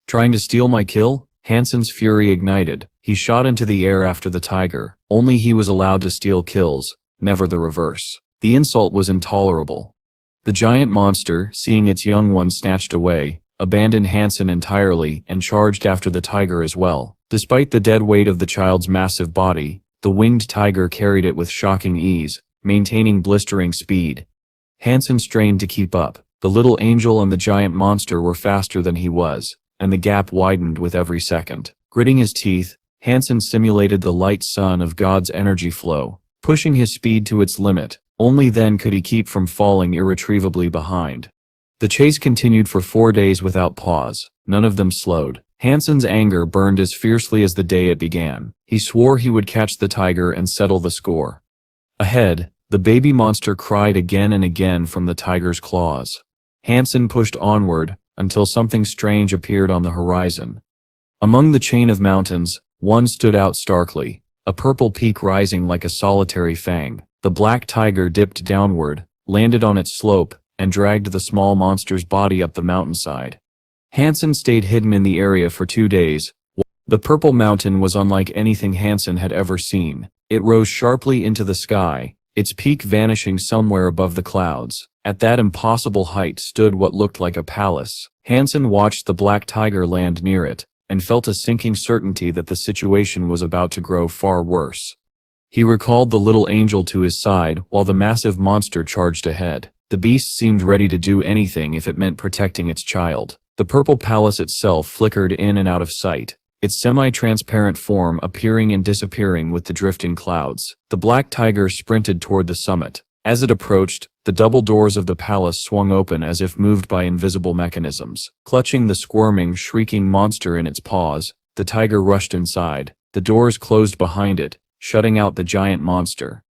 Trying to steal my kill? Han Sen's fury ignited. He shot into the air after the tiger. Only he was allowed to steal kills, never the reverse. The insult was intolerable. The giant monster, seeing its young one snatched away, abandoned Han Sen entirely and charged after the tiger as well. Despite the dead weight of the child's massive body, the winged tiger carried it with shocking ease, maintaining blistering speed. Han Sen strained to keep up. The little angel and the giant monster were faster than he was, and the gap widened with every second. Gritting his teeth, Han Sen simulated the light sun of God's energy flow, pushing his speed to its limit. Only then could he keep from falling irretrievably behind. The chase continued for 4 days without pause. None of them slowed. Han Sen's anger burned as fiercely as the day it began. He swore he would catch the tiger and settle the score. Ahead, the baby monster cried again and again from the tiger's claws. Han Sen pushed onward, until something strange appeared on the horizon. Among the chain of mountains, One stood out starkly, a purple peak rising like a solitary fang. The black tiger dipped downward, landed on its slope, and dragged the small monster's body up the mountainside. Han Sen stayed hidden in the area for 2 days. The purple mountain was unlike anything Han Sen had ever seen. It rose sharply into the sky, its peak vanishing somewhere above the clouds. At that impossible height stood what looked like a palace. Han Sen watched the black tiger land near it, and felt a sinking certainty that the situation was about to grow far worse. He recalled the little angel to his side while the massive monster charged ahead. The beast seemed ready to do anything if it meant protecting its child. The purple palace itself flickered in and out of sight, its semi-transparent form appearing and disappearing with the drifting clouds. The black tiger sprinted toward the summit. As it approached, the double doors of the palace swung open as if moved by invisible mechanisms. Clutching the squirming, shrieking monster in its paws, the tiger rushed inside. The doors closed behind it, shutting out the giant monster.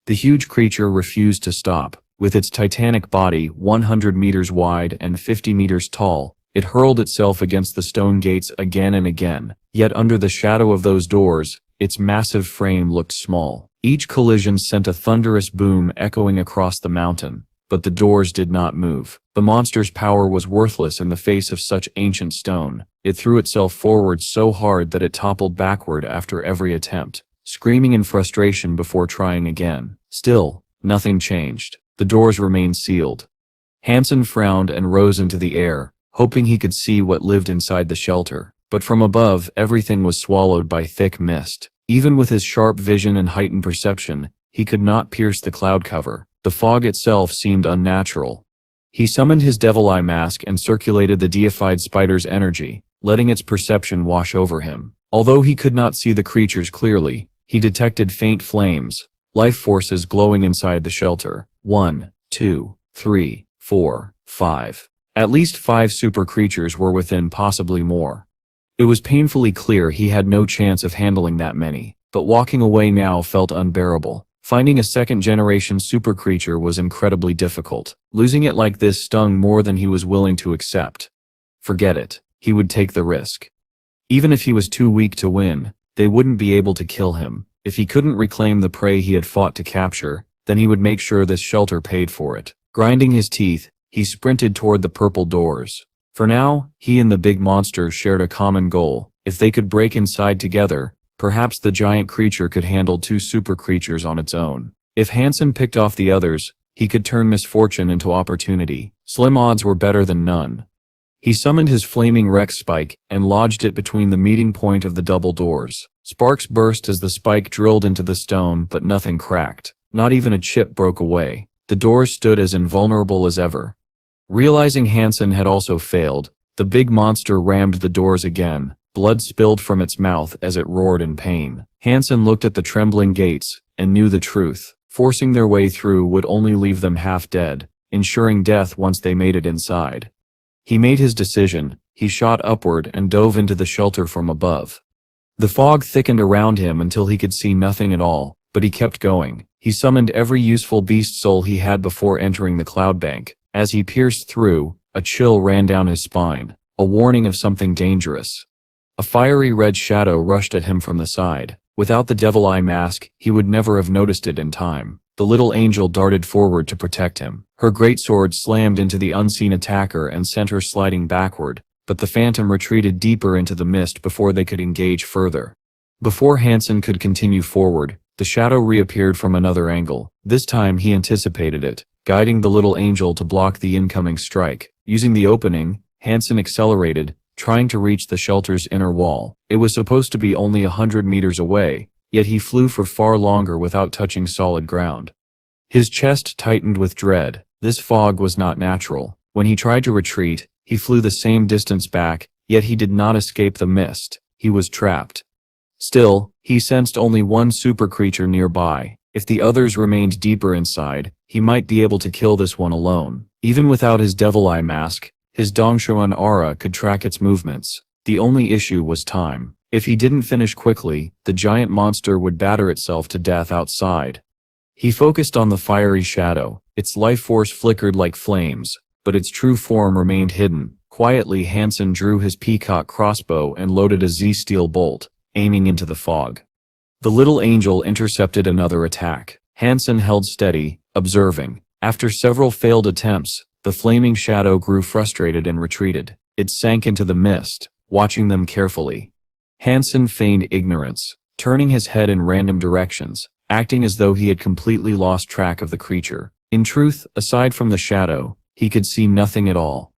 The huge creature refused to stop. With its titanic body 100 meters wide and 50 meters tall, it hurled itself against the stone gates again and again. Yet under the shadow of those doors, its massive frame looked small. Each collision sent a thunderous boom echoing across the mountain, but the doors did not move. The monster's power was worthless in the face of such ancient stone. It threw itself forward so hard that it toppled backward after every attempt, screaming in frustration before trying again. Still, nothing changed. The doors remained sealed. Han Sen frowned and rose into the air, hoping he could see what lived inside the shelter. But from above, everything was swallowed by thick mist. Even with his sharp vision and heightened perception, he could not pierce the cloud cover. The fog itself seemed unnatural. He summoned his devil eye mask and circulated the deified spider's energy, letting its perception wash over him. Although he could not see the creatures clearly, he detected faint flames, life forces glowing inside the shelter. 1, 2, 3, 4, 5. At least 5 super creatures were within, possibly more. It was painfully clear he had no chance of handling that many, but walking away now felt unbearable. Finding a second-generation super creature was incredibly difficult. Losing it like this stung more than he was willing to accept. Forget it. He would take the risk. Even if he was too weak to win, they wouldn't be able to kill him. If he couldn't reclaim the prey he had fought to capture, then he would make sure this shelter paid for it. Grinding his teeth, he sprinted toward the purple doors. For now, he and the big monster shared a common goal. If they could break inside together, perhaps the giant creature could handle 2 super creatures on its own. If Han Sen picked off the others, he could turn misfortune into opportunity. Slim odds were better than none. He summoned his flaming Rex spike and lodged it between the meeting point of the double doors. Sparks burst as the spike drilled into the stone, but nothing cracked. Not even a chip broke away. The doors stood as invulnerable as ever. Realizing Han Sen had also failed, the big monster rammed the doors again. Blood spilled from its mouth as it roared in pain. Han Sen looked at the trembling gates and knew the truth. Forcing their way through would only leave them half dead, ensuring death once they made it inside. He made his decision. He shot upward and dove into the shelter from above. The fog thickened around him until he could see nothing at all, but he kept going. He summoned every useful beast soul he had before entering the cloud bank. As he pierced through, a chill ran down his spine, a warning of something dangerous. A fiery red shadow rushed at him from the side. Without the devil eye mask, he would never have noticed it in time. The little angel darted forward to protect him. Her greatsword slammed into the unseen attacker and sent her sliding backward, but the phantom retreated deeper into the mist before they could engage further. Before Han Sen could continue forward, the shadow reappeared from another angle. This time he anticipated it, guiding the little angel to block the incoming strike. Using the opening, Han Sen accelerated, trying to reach the shelter's inner wall. It was supposed to be only 100 meters away, yet he flew for far longer without touching solid ground. His chest tightened with dread. This fog was not natural. When he tried to retreat, he flew the same distance back, yet he did not escape the mist. He was trapped. Still, he sensed only one super creature nearby. If the others remained deeper inside, he might be able to kill this one alone. Even without his devil eye mask, his Dongshuan aura could track its movements. The only issue was time. If he didn't finish quickly, the giant monster would batter itself to death outside. He focused on the fiery shadow. Its life force flickered like flames, but its true form remained hidden. Quietly, Han Sen drew his peacock crossbow and loaded a Z-steel bolt. aiming into the fog. The little angel intercepted another attack. Han Sen held steady, observing. After several failed attempts, the flaming shadow grew frustrated and retreated. It sank into the mist, watching them carefully. Han Sen feigned ignorance, turning his head in random directions, acting as though he had completely lost track of the creature. In truth, aside from the shadow, he could see nothing at all.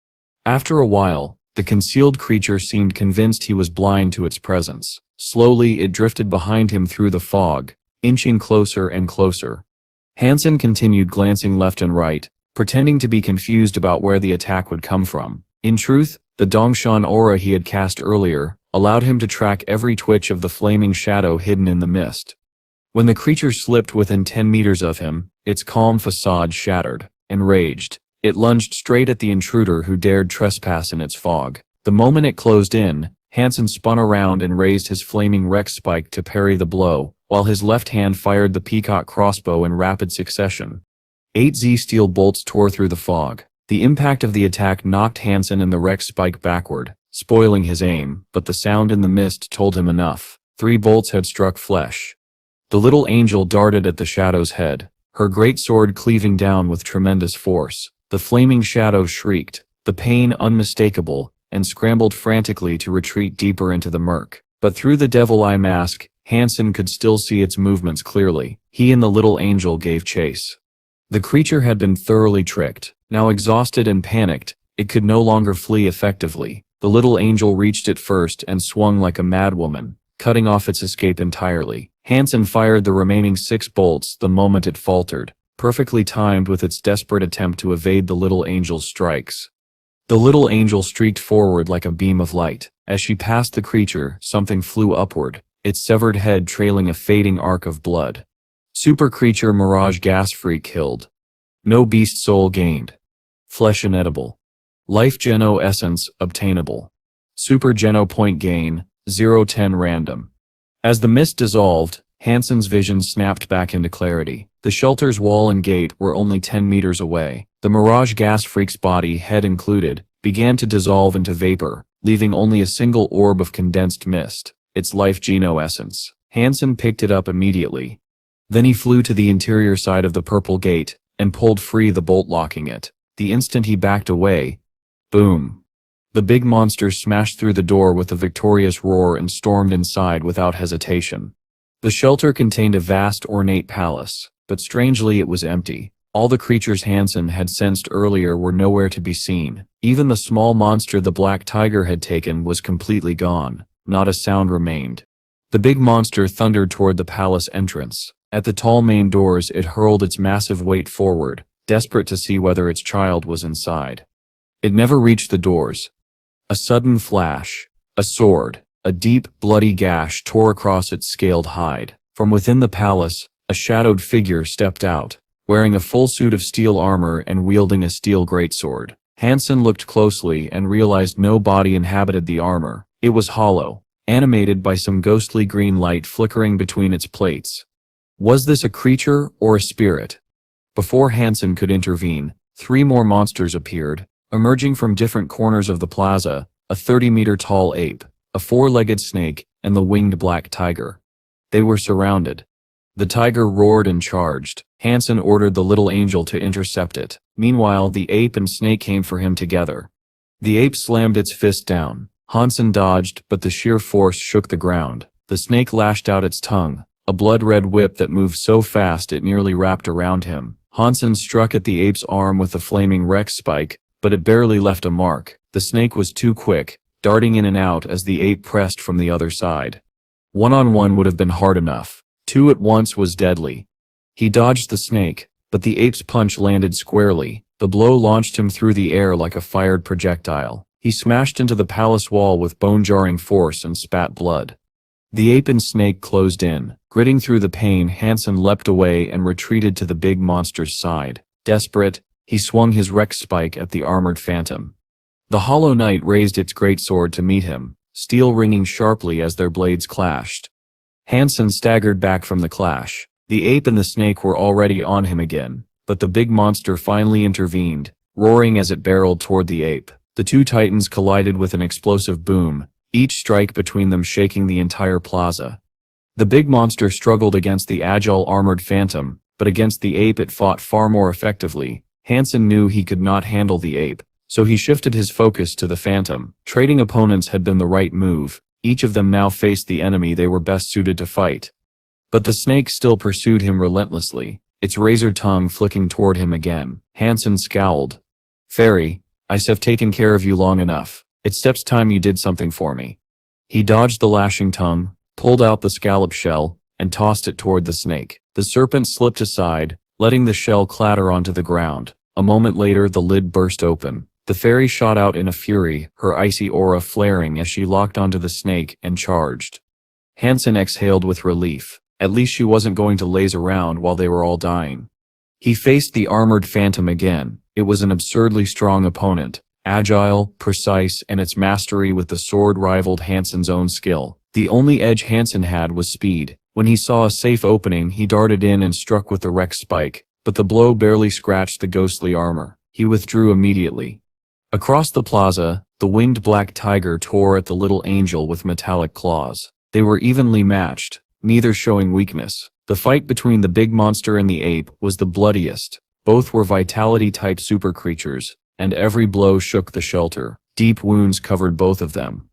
After a while, the concealed creature seemed convinced he was blind to its presence. Slowly it drifted behind him through the fog, inching closer and closer. Han Sen continued glancing left and right, pretending to be confused about where the attack would come from. In truth, the Dongshan aura he had cast earlier allowed him to track every twitch of the flaming shadow hidden in the mist. When the creature slipped within 10 meters of him, its calm facade shattered. Enraged, it lunged straight at the intruder who dared trespass in its fog. The moment it closed in, Han Sen spun around and raised his flaming Rex spike to parry the blow, while his left hand fired the peacock crossbow in rapid succession. 8 Z steel bolts tore through the fog. The impact of the attack knocked Han Sen and the Rex spike backward, spoiling his aim, but the sound in the mist told him enough. 3 bolts had struck flesh. The little angel darted at the shadow's head, her great sword cleaving down with tremendous force. The flaming shadow shrieked, the pain unmistakable, and scrambled frantically to retreat deeper into the murk. But through the devil eye mask, Han Sen could still see its movements clearly. He and the little angel gave chase. The creature had been thoroughly tricked. Now exhausted and panicked, it could no longer flee effectively. The little angel reached it first and swung like a madwoman, cutting off its escape entirely. Han Sen fired the remaining 6 bolts the moment it faltered, perfectly timed with its desperate attempt to evade the little angel's strikes. The little angel streaked forward like a beam of light. As she passed the creature, something flew upward, its severed head trailing a fading arc of blood. Super creature Mirage gas free killed. No beast soul gained. Flesh inedible. Life Geno essence obtainable. Super Geno point gain, 0-10 random. As the mist dissolved, Han Sen's vision snapped back into clarity. The shelter's wall and gate were only 10 meters away. The Mirage gas freak's body, head included, began to dissolve into vapor, leaving only a single orb of condensed mist, its life Geno essence. Han Sen picked it up immediately. Then he flew to the interior side of the purple gate and pulled free the bolt locking it. The instant he backed away, boom. The big monster smashed through the door with a victorious roar and stormed inside without hesitation. The shelter contained a vast ornate palace, but strangely it was empty. All the creatures Han Sen had sensed earlier were nowhere to be seen. Even the small monster the black tiger had taken was completely gone. Not a sound remained. The big monster thundered toward the palace entrance. At the tall main doors it hurled its massive weight forward, desperate to see whether its child was inside. It never reached the doors. A sudden flash, a sword, a deep, bloody gash tore across its scaled hide. From within the palace, a shadowed figure stepped out, wearing a full suit of steel armor and wielding a steel greatsword. Han Sen looked closely and realized no body inhabited the armor. It was hollow, animated by some ghostly green light flickering between its plates. Was this a creature or a spirit? Before Han Sen could intervene, 3 more monsters appeared, emerging from different corners of the plaza, a 30-meter-tall ape, a 4-legged snake, and the winged black tiger. They were surrounded. The tiger roared and charged. Han Sen ordered the little angel to intercept it. Meanwhile, the ape and snake came for him together. The ape slammed its fist down. Han Sen dodged, but the sheer force shook the ground. The snake lashed out its tongue, a blood-red whip that moved so fast it nearly wrapped around him. Han Sen struck at the ape's arm with the flaming Rex spike, but it barely left a mark. The snake was too quick, darting in and out as the ape pressed from the other side. 1-on-1 would have been hard enough. 2 at once was deadly. He dodged the snake, but the ape's punch landed squarely. The blow launched him through the air like a fired projectile. He smashed into the palace wall with bone-jarring force and spat blood. The ape and snake closed in. Gritting through the pain, Han Sen leapt away and retreated to the big monster's side. Desperate, he swung his Rex spike at the armored phantom. The Hollow Knight raised its greatsword to meet him, steel ringing sharply as their blades clashed. Han Sen staggered back from the clash. The ape and the snake were already on him again, but the big monster finally intervened, roaring as it barreled toward the ape. The 2 titans collided with an explosive boom, each strike between them shaking the entire plaza. The big monster struggled against the agile armored phantom, but against the ape it fought far more effectively. Han Sen knew he could not handle the ape, so he shifted his focus to the phantom. Trading opponents had been the right move. Each of them now faced the enemy they were best suited to fight. But the snake still pursued him relentlessly, its razor tongue flicking toward him again. Han Sen scowled. "Fairy, I've taken care of you long enough. It's time you did something for me." He dodged the lashing tongue, pulled out the scallop shell, and tossed it toward the snake. The serpent slipped aside, letting the shell clatter onto the ground. A moment later the lid burst open. The fairy shot out in a fury, her icy aura flaring as she locked onto the snake and charged. Han Sen exhaled with relief. At least she wasn't going to laze around while they were all dying. He faced the armored phantom again. It was an absurdly strong opponent, agile, precise, and its mastery with the sword rivaled Han Sen's own skill. The only edge Han Sen had was speed. When he saw a safe opening, he darted in and struck with the Rex spike, but the blow barely scratched the ghostly armor. He withdrew immediately. Across the plaza, the winged black tiger tore at the little angel with metallic claws. They were evenly matched, neither showing weakness. The fight between the big monster and the ape was the bloodiest. Both were vitality-type super creatures, and every blow shook the shelter. Deep wounds covered both of them.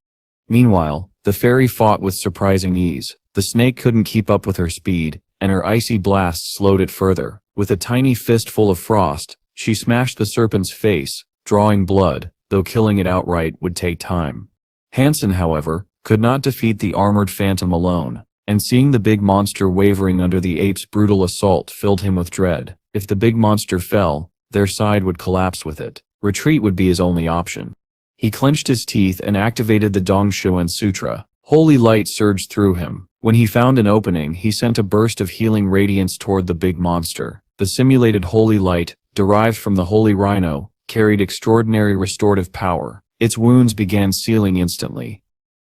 Meanwhile, the fairy fought with surprising ease. The snake couldn't keep up with her speed, and her icy blast slowed it further. With a tiny fistful of frost, she smashed the serpent's face, drawing blood, though killing it outright would take time. Han Sen, however, could not defeat the armored phantom alone, and seeing the big monster wavering under the ape's brutal assault filled him with dread. If the big monster fell, their side would collapse with it. Retreat would be his only option. He clenched his teeth and activated the Dongshuan Sutra. Holy light surged through him. When he found an opening, he sent a burst of healing radiance toward the big monster. The simulated holy light, derived from the holy rhino, carried extraordinary restorative power. Its wounds began sealing instantly.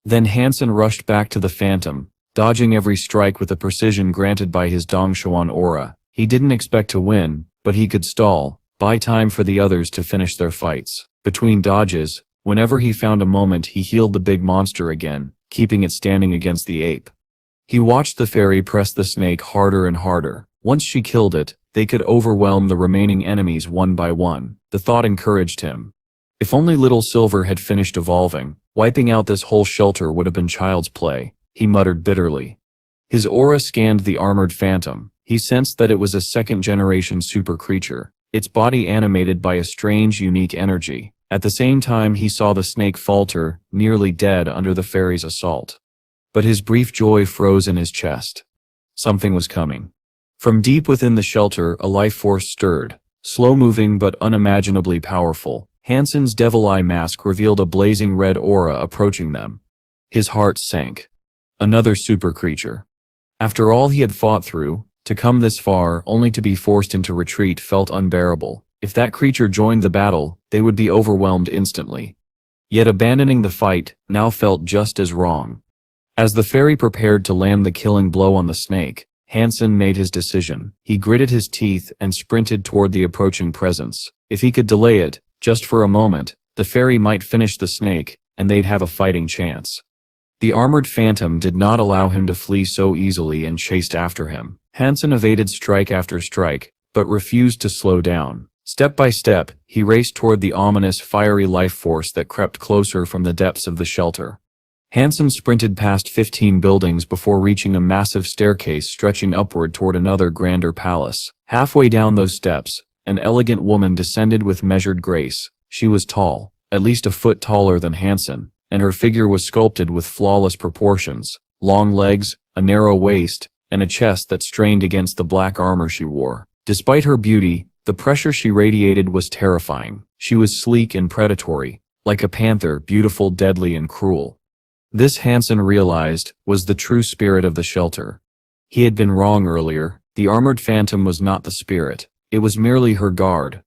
Then Han Sen rushed back to the phantom, dodging every strike with the precision granted by his Dongshuan aura. He didn't expect to win, but he could stall, buy time for the others to finish their fights. Between dodges, whenever he found a moment, he healed the big monster again, keeping it standing against the ape. He watched the fairy press the snake harder and harder. Once she killed it, they could overwhelm the remaining enemies one by one. The thought encouraged him. If only Little Silver had finished evolving, wiping out this whole shelter would have been child's play, he muttered bitterly. His aura scanned the armored phantom. He sensed that it was a second-generation super creature, its body animated by a strange, unique energy. At the same time, he saw the snake falter, nearly dead under the fairy's assault. But his brief joy froze in his chest. Something was coming. From deep within the shelter, a life force stirred, slow-moving but unimaginably powerful. Han Sen's devil eye mask revealed a blazing red aura approaching them. His heart sank. Another super creature. After all he had fought through, to come this far only to be forced into retreat felt unbearable. If that creature joined the battle, they would be overwhelmed instantly. Yet abandoning the fight now felt just as wrong. As the fairy prepared to land the killing blow on the snake, Han Sen made his decision. He gritted his teeth and sprinted toward the approaching presence. If he could delay it, just for a moment, the fairy might finish the snake, and they'd have a fighting chance. The armored phantom did not allow him to flee so easily and chased after him. Han Sen evaded strike after strike, but refused to slow down. Step by step, he raced toward the ominous, fiery life force that crept closer from the depths of the shelter. Han Sen sprinted past 15 buildings before reaching a massive staircase stretching upward toward another grander palace. Halfway down those steps, an elegant woman descended with measured grace. She was tall, at least a foot taller than Han Sen, and her figure was sculpted with flawless proportions. Long legs, a narrow waist, and a chest that strained against the black armor she wore. Despite her beauty, the pressure she radiated was terrifying. She was sleek and predatory, like a panther, beautiful, deadly, and cruel. This, Han Sen realized, was the true spirit of the shelter. He had been wrong earlier. The armored phantom was not the spirit. It was merely her guard.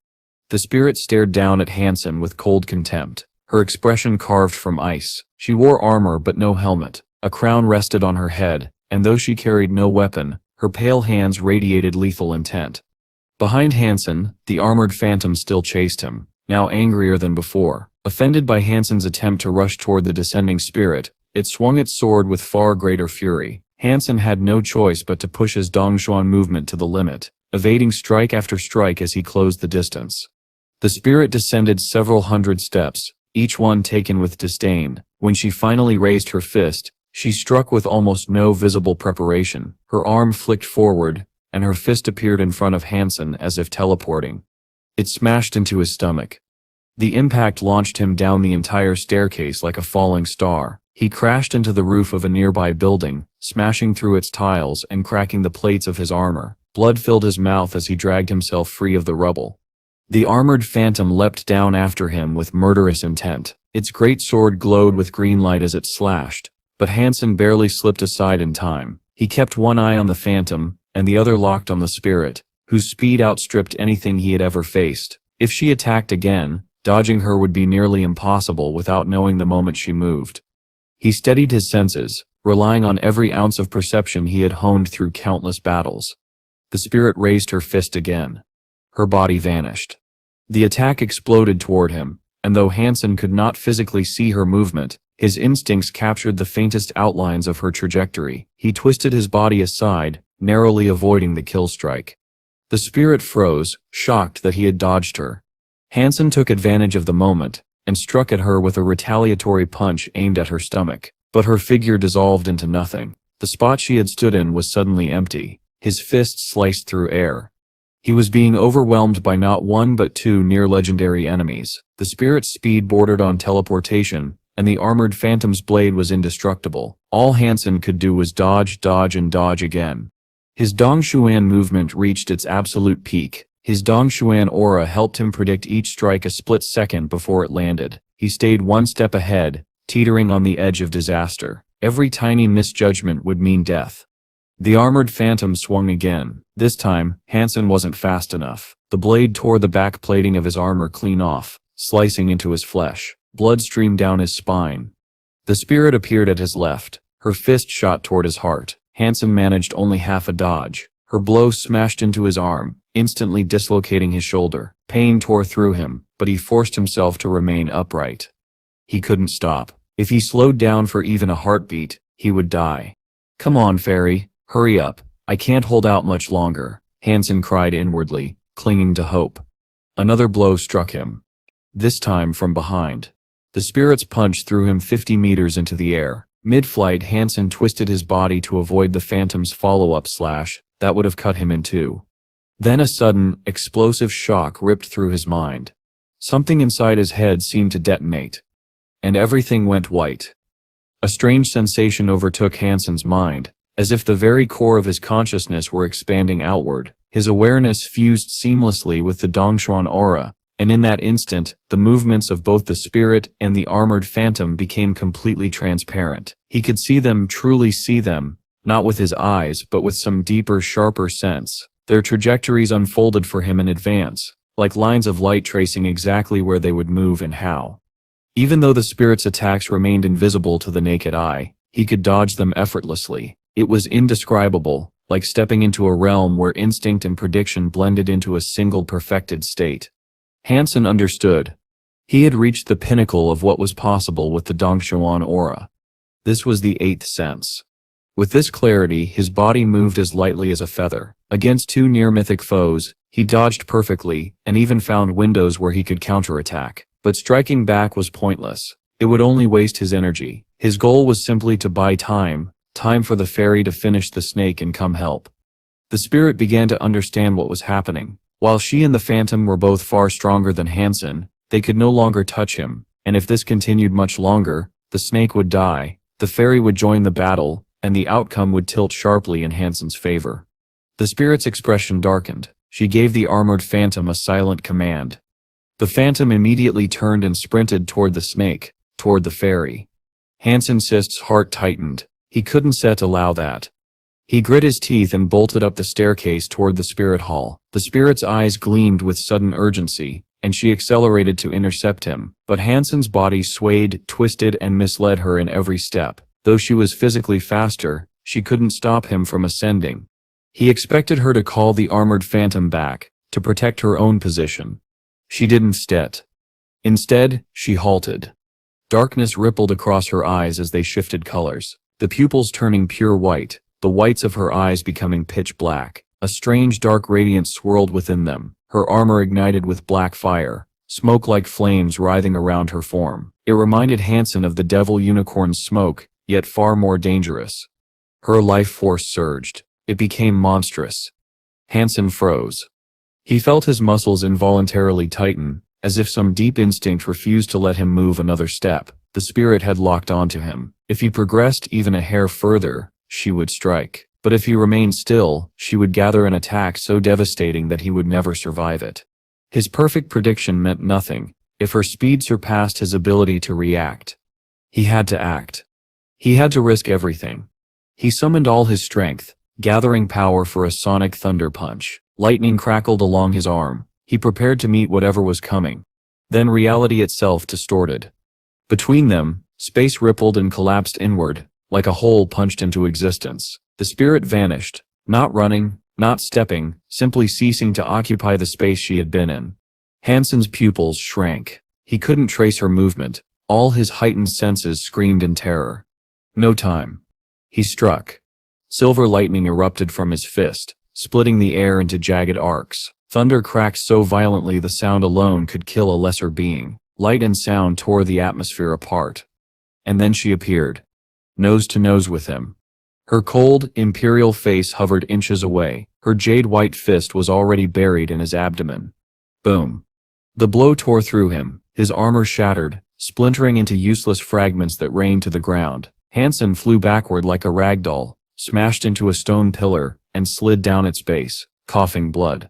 The spirit stared down at Han Sen with cold contempt, her expression carved from ice. She wore armor but no helmet. A crown rested on her head, and though she carried no weapon, her pale hands radiated lethal intent. Behind Han Sen, the armored phantom still chased him. now angrier than before. Offended by Hansen's attempt to rush toward the descending spirit, it swung its sword with far greater fury. Hansen had no choice but to push his Dongxuan movement to the limit, evading strike after strike as he closed the distance. The spirit descended several hundred steps, each one taken with disdain. When she finally raised her fist, she struck with almost no visible preparation. Her arm flicked forward, and her fist appeared in front of Hansen as if teleporting. It smashed into his stomach. The impact launched him down the entire staircase like a falling star. He crashed into the roof of a nearby building, smashing through its tiles and cracking the plates of his armor. Blood filled his mouth as he dragged himself free of the rubble. The armored phantom leapt down after him with murderous intent. Its great sword glowed with green light as it slashed, but Hansen barely slipped aside in time. He kept one eye on the phantom, and the other locked on the spirit, whose speed outstripped anything he had ever faced. If she attacked again, dodging her would be nearly impossible without knowing the moment she moved. He steadied his senses, relying on every ounce of perception he had honed through countless battles. The spirit raised her fist again. Her body vanished. The attack exploded toward him, and though Hansen could not physically see her movement, his instincts captured the faintest outlines of her trajectory. He twisted his body aside, narrowly avoiding the kill strike. The spirit froze, shocked that he had dodged her. Hansen took advantage of the moment, and struck at her with a retaliatory punch aimed at her stomach, but her figure dissolved into nothing. The spot she had stood in was suddenly empty. His fist sliced through air. He was being overwhelmed by not one but two near-legendary enemies. The spirit's speed bordered on teleportation, and the armored phantom's blade was indestructible. All Hansen could do was dodge, and dodge again. His Dongxuan movement reached its absolute peak. His Dongxuan aura helped him predict each strike a split second before it landed. He stayed one step ahead, teetering on the edge of disaster. Every tiny misjudgment would mean death. The armored phantom swung again. This time, Hansen wasn't fast enough. The blade tore the back plating of his armor clean off, slicing into his flesh. Blood streamed down his spine. The spirit appeared at his left. Her fist shot toward his heart. Hansen managed only half a dodge. Her blow smashed into his arm, instantly dislocating his shoulder. Pain tore through him, but he forced himself to remain upright. He couldn't stop. If he slowed down for even a heartbeat, he would die. "Come on, fairy. Hurry up. I can't hold out much longer," Hansen cried inwardly, clinging to hope. Another blow struck him. This time from behind. The spirit's punch threw him 50 meters into the air. Mid-flight, Hansen twisted his body to avoid the phantom's follow-up slash that would have cut him in two. Then a sudden, explosive shock ripped through his mind. Something inside his head seemed to detonate. And everything went white. A strange sensation overtook Hansen's mind, as if the very core of his consciousness were expanding outward. His awareness fused seamlessly with the Dongxuan aura, and in that instant, the movements of both the spirit and the armored phantom became completely transparent. He could see them, truly see them, not with his eyes but with some deeper, sharper sense. Their trajectories unfolded for him in advance, like lines of light tracing exactly where they would move and how. Even though the spirit's attacks remained invisible to the naked eye, he could dodge them effortlessly. It was indescribable, like stepping into a realm where instinct and prediction blended into a single perfected state. Hansen understood. He had reached the pinnacle of what was possible with the Dongxuan aura. This was the eighth sense. With this clarity, his body moved as lightly as a feather. Against two near-mythic foes, he dodged perfectly, and even found windows where he could counterattack. But striking back was pointless. It would only waste his energy. His goal was simply to buy time for the fairy to finish the snake and come help. The spirit began to understand what was happening. While she and the phantom were both far stronger than Hansen, they could no longer touch him, and if this continued much longer, the snake would die, the fairy would join the battle, and the outcome would tilt sharply in Hansen's favor. The spirit's expression darkened. She gave the armored phantom a silent command. The phantom immediately turned and sprinted toward the snake, toward the fairy. Hansen's heart tightened. He couldn't allow that. He grit his teeth and bolted up the staircase toward the spirit hall. The spirit's eyes gleamed with sudden urgency, and she accelerated to intercept him, but Hansen's body swayed, twisted, and misled her in every step. Though she was physically faster, she couldn't stop him from ascending. He expected her to call the armored phantom back, to protect her own position. She didn't. Instead, she halted. Darkness rippled across her eyes as they shifted colors, the pupils turning pure white, the whites of her eyes becoming pitch black. A strange dark radiance swirled within them, her armor ignited with black fire, smoke like flames writhing around her form. It reminded Hansen of the devil unicorn's smoke, yet far more dangerous. Her life force surged. It became monstrous. Hansen froze. He felt his muscles involuntarily tighten, as if some deep instinct refused to let him move another step. The spirit had locked onto him. If he progressed even a hair further, she would strike. But if he remained still, she would gather an attack so devastating that he would never survive it. His perfect prediction meant nothing, if her speed surpassed his ability to react. He had to act. He had to risk everything. He summoned all his strength, gathering power for a sonic thunder punch. Lightning crackled along his arm. He prepared to meet whatever was coming. Then reality itself distorted. Between them, space rippled and collapsed inward, like a hole punched into existence. The spirit vanished, not running, not stepping, simply ceasing to occupy the space she had been in. Hansen's pupils shrank. He couldn't trace her movement. All his heightened senses screamed in terror. No time. He struck. Silver lightning erupted from his fist, splitting the air into jagged arcs. Thunder cracked so violently the sound alone could kill a lesser being. Light and sound tore the atmosphere apart. And then she appeared, nose to nose with him. Her cold, imperial face hovered inches away. Her jade-white fist was already buried in his abdomen. Boom. The blow tore through him. His armor shattered, splintering into useless fragments that rained to the ground. Hansen flew backward like a ragdoll, smashed into a stone pillar, and slid down its base, coughing blood.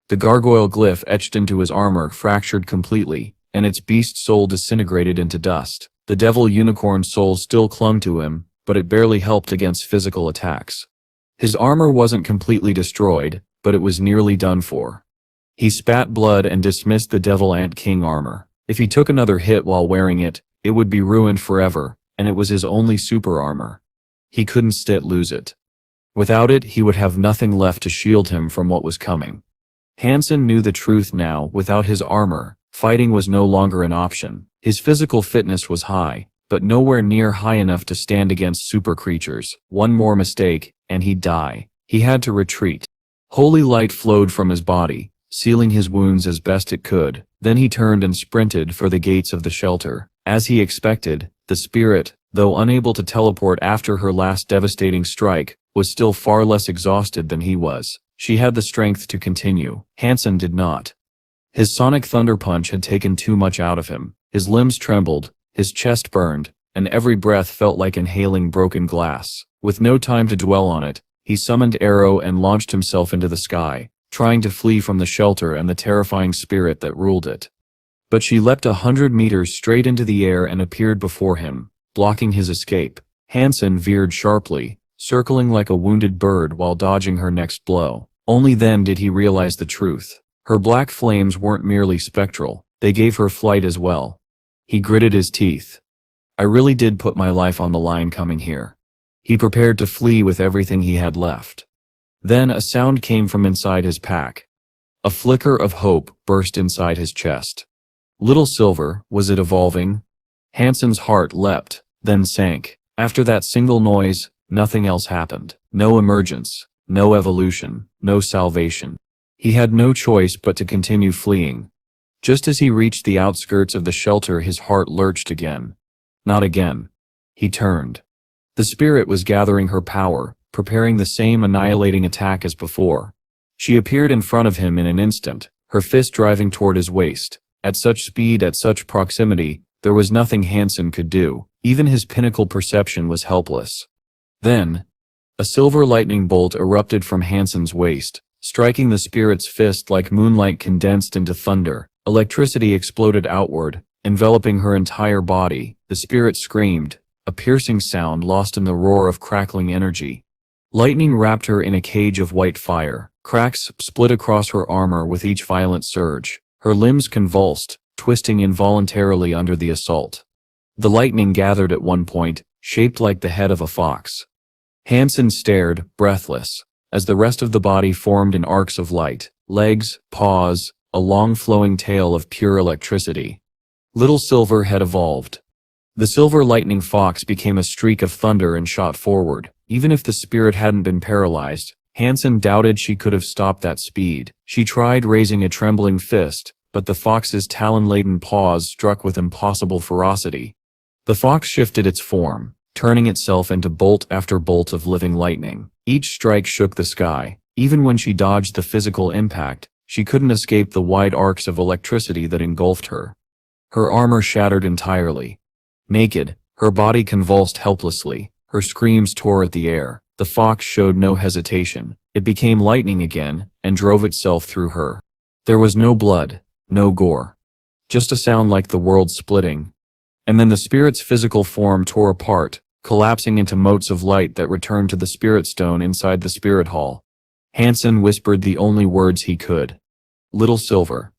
The gargoyle glyph etched into his armor fractured completely, and its beast soul disintegrated into dust. The devil unicorn soul still clung to him, but it barely helped against physical attacks. His armor wasn't completely destroyed, but it was nearly done for. He spat blood and dismissed the Devil Ant King armor. If he took another hit while wearing it, it would be ruined forever, and it was his only super armor. He couldn't lose it. Without it, he would have nothing left to shield him from what was coming. Hansen knew the truth now. Without his armor, fighting was no longer an option. His physical fitness was high, but nowhere near high enough to stand against super creatures. One more mistake, and he'd die. He had to retreat. Holy light flowed from his body, sealing his wounds as best it could. Then he turned and sprinted for the gates of the shelter. As he expected, the spirit, though unable to teleport after her last devastating strike, was still far less exhausted than he was. She had the strength to continue. Hansen did not. His sonic thunder punch had taken too much out of him. His limbs trembled, his chest burned, and every breath felt like inhaling broken glass. With no time to dwell on it, he summoned Arrow and launched himself into the sky, trying to flee from the shelter and the terrifying spirit that ruled it. But she leapt 100 meters straight into the air and appeared before him, blocking his escape. Hansen veered sharply, circling like a wounded bird while dodging her next blow. Only then did he realize the truth. Her black flames weren't merely spectral, they gave her flight as well. He gritted his teeth. I really did put my life on the line coming here. He prepared to flee with everything he had left. Then a sound came from inside his pack. A flicker of hope burst inside his chest. Little Silver, was it evolving? Hansen's heart leapt, then sank. After that single noise, nothing else happened. No emergence, no evolution, no salvation. He had no choice but to continue fleeing. Just as he reached the outskirts of the shelter, his heart lurched again. Not again. He turned. The spirit was gathering her power, preparing the same annihilating attack as before. She appeared in front of him in an instant, her fist driving toward his waist. At such speed, at such proximity, there was nothing Hansen could do. Even his pinnacle perception was helpless. Then, a silver lightning bolt erupted from Hansen's waist, striking the spirit's fist like moonlight condensed into thunder. Electricity exploded outward, enveloping her entire body. The spirit screamed, a piercing sound lost in the roar of crackling energy. Lightning wrapped her in a cage of white fire. Cracks split across her armor with each violent surge. Her limbs convulsed, twisting involuntarily under the assault. The lightning gathered at one point, shaped like the head of a fox. Hansen stared, breathless, as the rest of the body formed in arcs of light. Legs, paws, a long flowing tail of pure electricity. Little Silver had evolved. The silver lightning fox became a streak of thunder and shot forward. Even if the spirit hadn't been paralyzed, Han Sen doubted she could have stopped that speed. She tried raising a trembling fist, but the fox's talon-laden paws struck with impossible ferocity. The fox shifted its form, turning itself into bolt after bolt of living lightning. Each strike shook the sky. Even when she dodged the physical impact, she couldn't escape the wide arcs of electricity that engulfed her. Her armor shattered entirely. Naked, her body convulsed helplessly. Her screams tore at the air. The fox showed no hesitation. It became lightning again and drove itself through her. There was no blood, no gore. Just a sound like the world splitting. And then the spirit's physical form tore apart, collapsing into motes of light that returned to the spirit stone inside the spirit hall. Han Sen whispered the only words he could. Little Silver.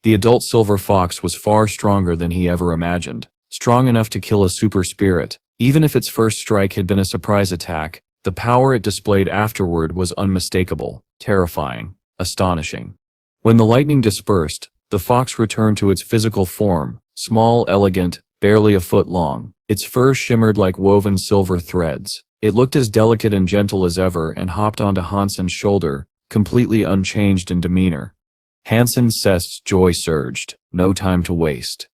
The adult silver fox was far stronger than he ever imagined. Strong enough to kill a super spirit. Even if its first strike had been a surprise attack, the power it displayed afterward was unmistakable, terrifying, astonishing. When the lightning dispersed, the fox returned to its physical form, small, elegant, barely a foot long. Its fur shimmered like woven silver threads. It looked as delicate and gentle as ever and hopped onto Han Sen's shoulder, completely unchanged in demeanor. Han Sen's joy surged. No time to waste.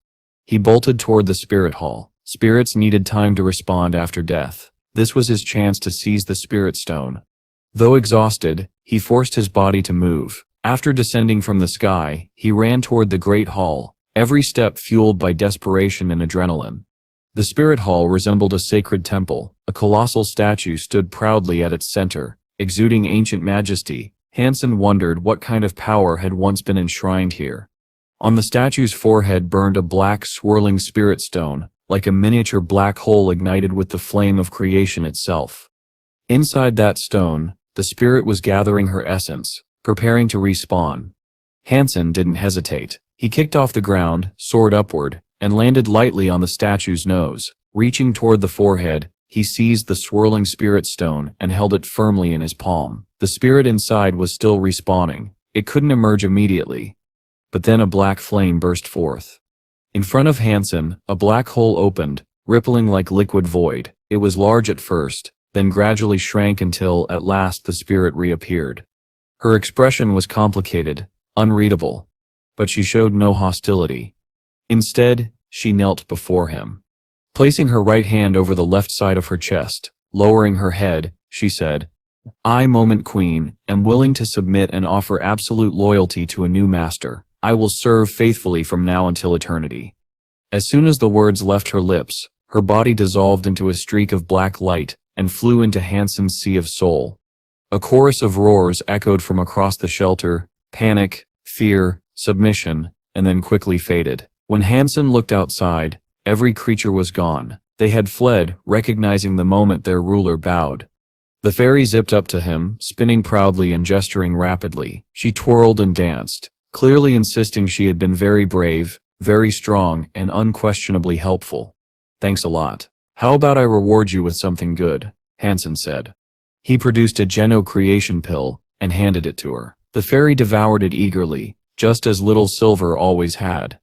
He bolted toward the spirit hall. Spirits needed time to respond after death. This was his chance to seize the spirit stone. Though exhausted, he forced his body to move. After descending from the sky, he ran toward the great hall, every step fueled by desperation and adrenaline. The spirit hall resembled a sacred temple. A colossal statue stood proudly at its center, exuding ancient majesty. Han Sen wondered what kind of power had once been enshrined here. On the statue's forehead burned a black, swirling spirit stone, like a miniature black hole ignited with the flame of creation itself. Inside that stone, the spirit was gathering her essence, preparing to respawn. Han Sen didn't hesitate. He kicked off the ground, soared upward, and landed lightly on the statue's nose. Reaching toward the forehead, he seized the swirling spirit stone and held it firmly in his palm. The spirit inside was still respawning. It couldn't emerge immediately. But then a black flame burst forth. In front of Han Sen, a black hole opened, rippling like liquid void. It was large at first, then gradually shrank until, at last, the spirit reappeared. Her expression was complicated, unreadable, but she showed no hostility. Instead, she knelt before him. Placing her right hand over the left side of her chest, lowering her head, she said, "I, Moment Queen, am willing to submit and offer absolute loyalty to a new master. I will serve faithfully from now until eternity." As soon as the words left her lips, her body dissolved into a streak of black light and flew into Han Sen's sea of soul. A chorus of roars echoed from across the shelter: panic, fear, submission, and then quickly faded. When Han Sen looked outside, every creature was gone. They had fled, recognizing the moment their ruler bowed. The fairy zipped up to him, spinning proudly and gesturing rapidly. She twirled and danced, clearly insisting she had been very brave, very strong, and unquestionably helpful. "Thanks a lot. How about I reward you with something good?" Han Sen said. He produced a Geno creation pill and handed it to her. The fairy devoured it eagerly, just as Little Silver always had.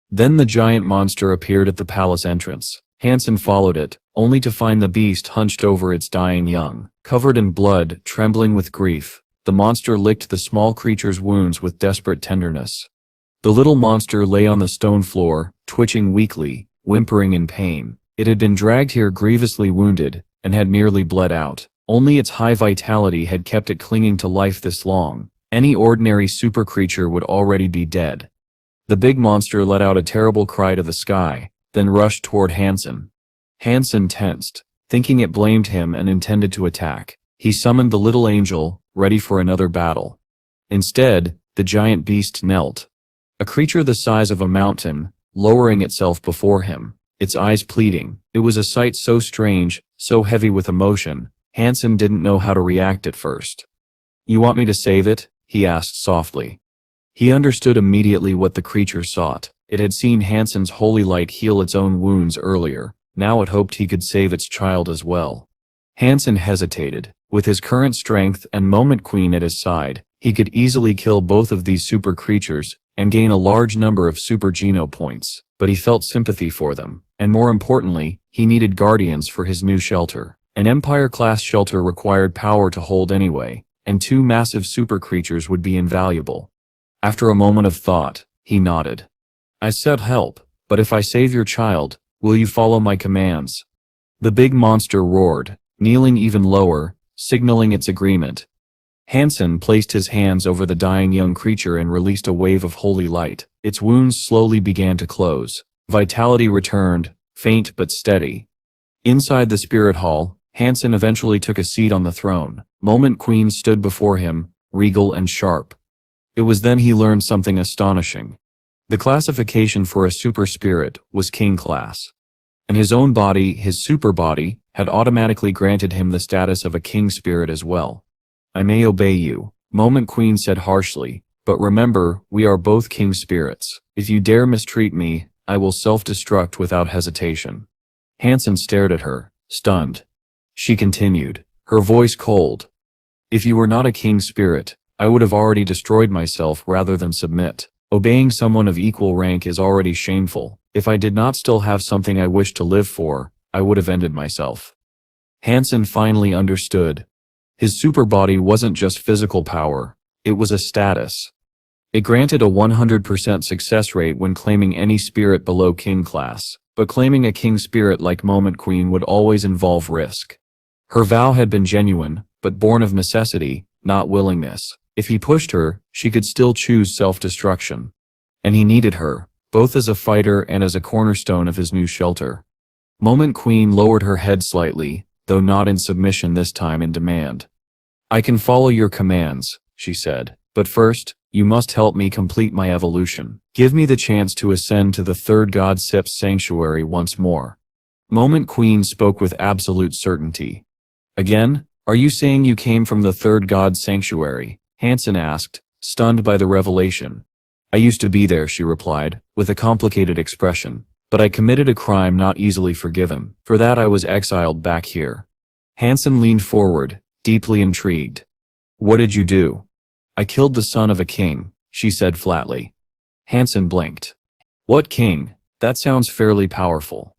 Then the giant monster appeared at the palace entrance. Han Sen followed it, only to find the beast hunched over its dying young. Covered in blood, trembling with grief, the monster licked the small creature's wounds with desperate tenderness. The little monster lay on the stone floor, twitching weakly, whimpering in pain. It had been dragged here grievously wounded, and had nearly bled out. Only its high vitality had kept it clinging to life this long. Any ordinary super creature would already be dead. The big monster let out a terrible cry to the sky, then rushed toward Han Sen. Han Sen tensed, thinking it blamed him and intended to attack. He summoned the little angel, ready for another battle. Instead, the giant beast knelt. A creature the size of a mountain, lowering itself before him, its eyes pleading. It was a sight so strange, so heavy with emotion, Han Sen didn't know how to react at first. "You want me to save it?" he asked softly. He understood immediately what the creature sought. It had seen Han Sen's holy light heal its own wounds earlier. Now it hoped he could save its child as well. Han Sen hesitated. With his current strength and Moment Queen at his side, he could easily kill both of these super creatures, and gain a large number of super geno points, but he felt sympathy for them, and more importantly, he needed guardians for his new shelter. An Empire-class shelter required power to hold anyway, and 2 massive super creatures would be invaluable. After a moment of thought, he nodded. I said help, but if I save your child, will you follow my commands? The big monster roared, kneeling even lower, signaling its agreement. Han Sen placed his hands over the dying young creature and released a wave of holy light. Its wounds slowly began to close. Vitality returned, faint but steady. Inside the spirit hall, Han Sen eventually took a seat on the throne. Moment Queen stood before him, regal and sharp. It was then he learned something astonishing. The classification for a super spirit was king class. And his own body, his super body, had automatically granted him the status of a king spirit as well. I may obey you, Moment Queen said harshly, but remember, we are both king spirits. If you dare mistreat me, I will self-destruct without hesitation. Han Sen stared at her, stunned. She continued, her voice cold. If you were not a king spirit, I would have already destroyed myself rather than submit. Obeying someone of equal rank is already shameful. If I did not still have something I wished to live for, I would have ended myself. Han Sen finally understood. His super body wasn't just physical power, it was a status. It granted a 100% success rate when claiming any spirit below king class, but claiming a king spirit like Moment Queen would always involve risk. Her vow had been genuine, but born of necessity, not willingness. If he pushed her, she could still choose self-destruction. And he needed her, both as a fighter and as a cornerstone of his new shelter. Moment Queen lowered her head slightly, though not in submission this time in demand. I can follow your commands, she said, but first, you must help me complete my evolution. Give me the chance to ascend to the third god Sip's sanctuary once more. Moment Queen spoke with absolute certainty. Again, are you saying you came from the third god's sanctuary? Han Sen asked, stunned by the revelation. I used to be there, she replied, with a complicated expression. But I committed a crime not easily forgiven. For that I was exiled back here. Han Sen leaned forward, deeply intrigued. What did you do? I killed the son of a king, she said flatly. Han Sen blinked. What king? That sounds fairly powerful.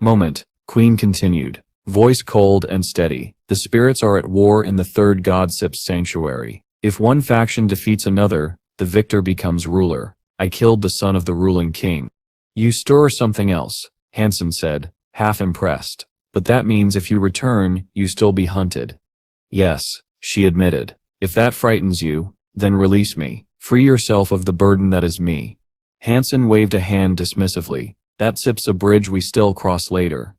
Moment, Queen continued, voice cold and steady. The spirits are at war in the third god Sip's sanctuary. If one faction defeats another, the victor becomes ruler. I killed the son of the ruling king. You stir something else, Han Sen said, half impressed. But that means if you return, you still be hunted. Yes, she admitted. If that frightens you, then release me. Free yourself of the burden that is me. Han Sen waved a hand dismissively. That Sip's a bridge we still cross later.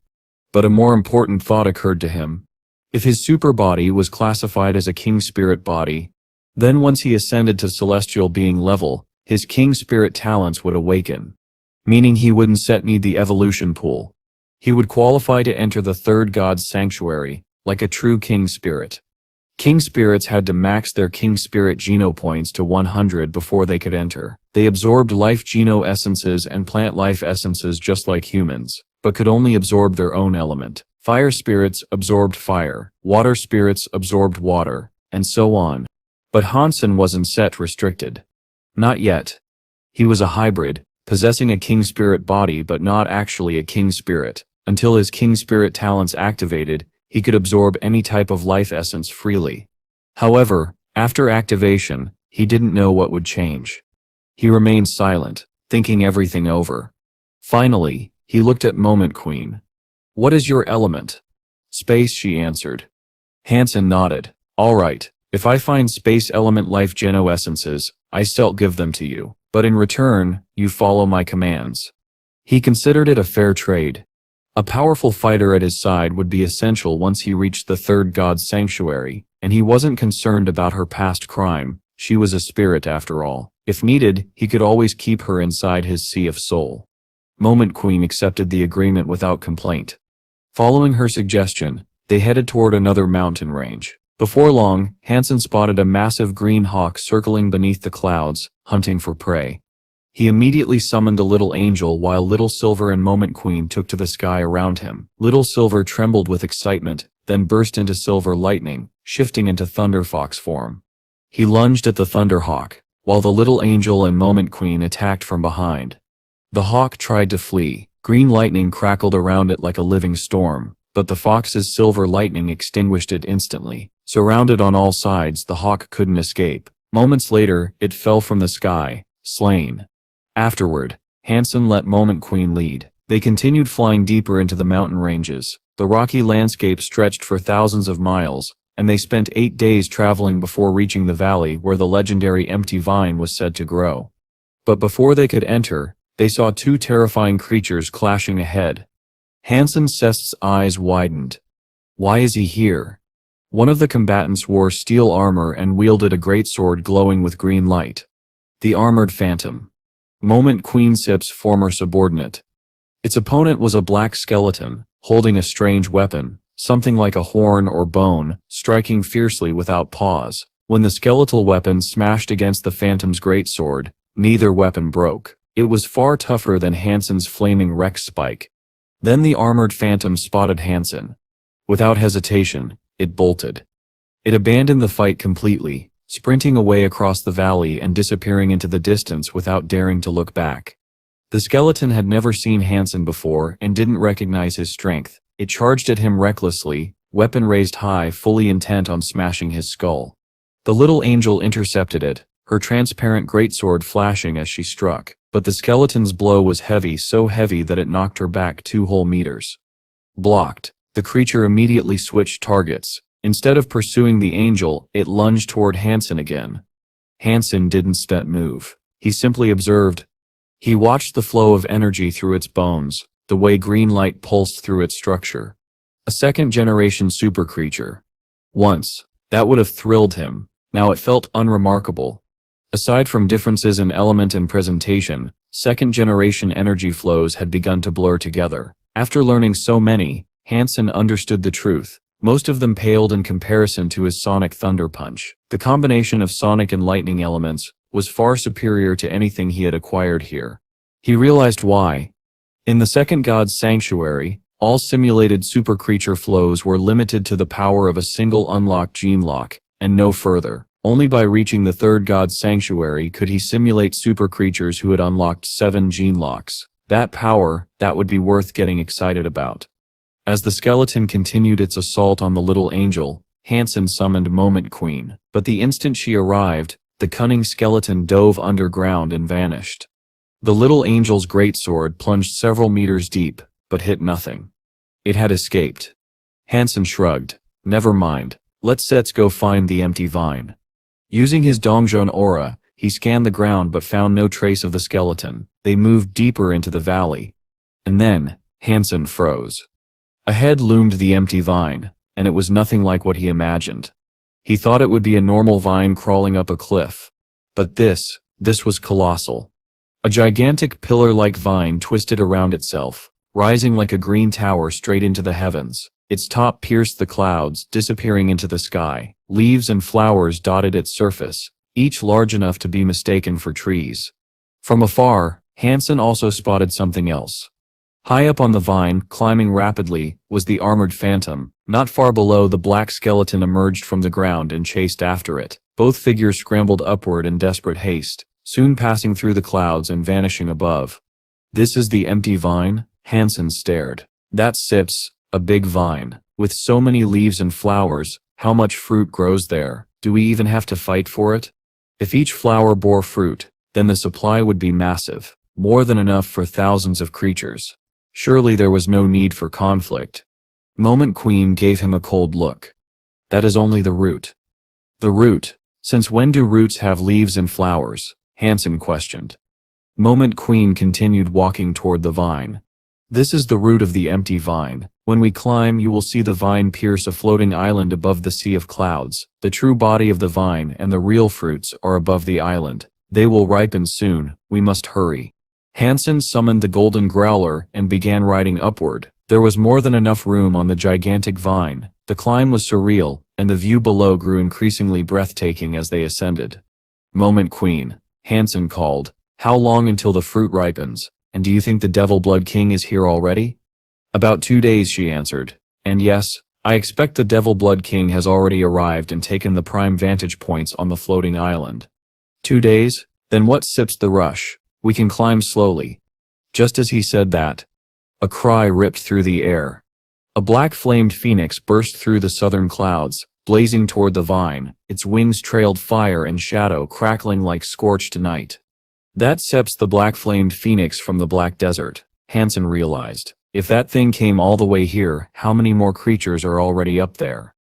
But a more important thought occurred to him. If his super body was classified as a king spirit body, then once he ascended to celestial being level, his king spirit talents would awaken. Meaning he wouldn't need the evolution pool. He would qualify to enter the third god's sanctuary, like a true king spirit. King spirits had to max their king spirit geno points to 100 before they could enter. They absorbed life geno essences and plant life essences just like humans, but could only absorb their own element. Fire spirits absorbed fire, water spirits absorbed water, and so on. But Han Sen wasn't restricted. Not yet. He was a hybrid, possessing a king spirit body but not actually a king spirit. Until his king spirit talents activated, he could absorb any type of life essence freely. However, after activation, he didn't know what would change. He remained silent, thinking everything over. Finally, he looked at Moment Queen. What is your element? Space, she answered. Han Sen nodded. All right, if I find space element life geno essences, I still give them to you. But in return, you follow my commands. He considered it a fair trade. A powerful fighter at his side would be essential once he reached the third god's sanctuary, and he wasn't concerned about her past crime. She was a spirit after all. If needed, he could always keep her inside his sea of soul. Moment Queen accepted the agreement without complaint. Following her suggestion, they headed toward another mountain range. Before long, Han Sen spotted a massive green hawk circling beneath the clouds, hunting for prey. He immediately summoned a little angel while Little Silver and Moment Queen took to the sky around him. Little Silver trembled with excitement, then burst into silver lightning, shifting into Thunder Fox form. He lunged at the Thunderhawk, while the little angel and Moment Queen attacked from behind. The hawk tried to flee. Green lightning crackled around it like a living storm, but the fox's silver lightning extinguished it instantly. Surrounded on all sides, the hawk couldn't escape. Moments later, it fell from the sky, slain. Afterward, Han Sen let Moment Queen lead. They continued flying deeper into the mountain ranges. The rocky landscape stretched for thousands of miles, and they spent 8 days traveling before reaching the valley where the legendary empty vine was said to grow. But before they could enter, they saw 2 terrifying creatures clashing ahead. Han Sen's eyes widened. Why is he here? One of the combatants wore steel armor and wielded a great sword glowing with green light. The armored phantom. Moment Queen's former subordinate. Its opponent was a black skeleton, holding a strange weapon, something like a horn or bone, striking fiercely without pause. When the skeletal weapon smashed against the phantom's greatsword, neither weapon broke. It was far tougher than Han Sen's flaming Rex spike. Then the armored phantom spotted Han Sen. Without hesitation, it bolted. It abandoned the fight completely, sprinting away across the valley and disappearing into the distance without daring to look back. The skeleton had never seen Han Sen before and didn't recognize his strength. It charged at him recklessly, weapon raised high, fully intent on smashing his skull. The little angel intercepted it, her transparent greatsword flashing as she struck. But the skeleton's blow was heavy, so heavy that it knocked her back 2 whole meters. Blocked. The creature immediately switched targets. Instead of pursuing the angel, it lunged toward Han Sen again. Han Sen didn't move. He simply observed. He watched the flow of energy through its bones, the way green light pulsed through its structure. A second-generation super creature. Once, that would have thrilled him. Now it felt unremarkable. Aside from differences in element and presentation, second-generation energy flows had begun to blur together. After learning so many, Han Sen understood the truth. Most of them paled in comparison to his sonic thunder punch. The combination of sonic and lightning elements was far superior to anything he had acquired here. He realized why. In the second god's sanctuary, all simulated super creature flows were limited to the power of a single unlocked gene lock, and no further. Only by reaching the third god's sanctuary could he simulate super creatures who had unlocked 7 gene locks. That power, that would be worth getting excited about. As the skeleton continued its assault on the little angel, Han Sen summoned Moment Queen. But the instant she arrived, the cunning skeleton dove underground and vanished. The little angel's greatsword plunged several meters deep, but hit nothing. It had escaped. Han Sen shrugged. Never mind. Let's go find the empty vine. Using his Dongjun aura, he scanned the ground but found no trace of the skeleton. They moved deeper into the valley. And then, Han Sen froze. Ahead loomed the empty vine, and it was nothing like what he imagined. He thought it would be a normal vine crawling up a cliff. But this was colossal. A gigantic pillar-like vine twisted around itself, rising like a green tower straight into the heavens. Its top pierced the clouds, disappearing into the sky. Leaves and flowers dotted its surface, each large enough to be mistaken for trees. From afar, Han Sen also spotted something else. High up on the vine, climbing rapidly, was the armored phantom. Not far below, the black skeleton emerged from the ground and chased after it. Both figures scrambled upward in desperate haste, soon passing through the clouds and vanishing above. This is the empty vine? Han Sen stared. That's a big vine. With so many leaves and flowers, how much fruit grows there? Do we even have to fight for it? If each flower bore fruit, then the supply would be massive, more than enough for thousands of creatures. Surely there was no need for conflict. Moment Queen gave him a cold look. That is only the root. The root? Since when do roots have leaves and flowers? Han Sen questioned. Moment Queen continued walking toward the vine. This is the root of the empty vine. When we climb, you will see the vine pierce a floating island above the sea of clouds. The true body of the vine and the real fruits are above the island. They will ripen soon. We must hurry. Han Sen summoned the golden growler and began riding upward. There was more than enough room on the gigantic vine. The climb was surreal, and the view below grew increasingly breathtaking as they ascended. Moment Queen, Han Sen called. How long until the fruit ripens? And do you think the Devil Blood King is here already? About 2 days, she answered. And yes, I expect the Devil Blood King has already arrived and taken the prime vantage points on the floating island. 2 days? Then what sips the rush? We can climb slowly. Just as he said that, a cry ripped through the air. A black-flamed phoenix burst through the southern clouds, blazing toward the vine, its wings trailed fire and shadow crackling like scorched night. That sep's the black-flamed phoenix from the Black Desert, Hansen realized. If that thing came all the way here, how many more creatures are already up there?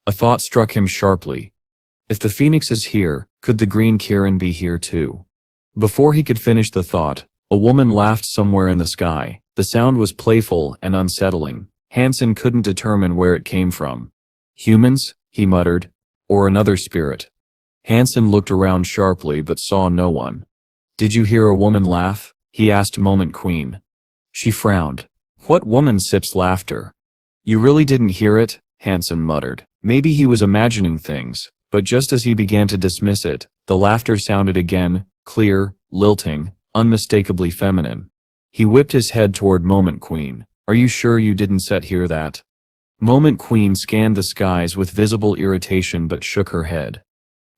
A thought struck him sharply. If the phoenix is here, could the green Kirin be here too? Before he could finish the thought, a woman laughed somewhere in the sky. The sound was playful and unsettling. Hansen couldn't determine where it came from. Humans, he muttered, or another spirit. Hansen looked around sharply but saw no one. Did you hear a woman laugh? He asked Moment Queen. She frowned. What woman sips laughter? You really didn't hear it? Hansen muttered. Maybe he was imagining things, but just as he began to dismiss it, the laughter sounded again, clear, lilting, unmistakably feminine. He whipped his head toward Moment Queen. Are you sure you didn't hear that? Moment Queen scanned the skies with visible irritation but shook her head.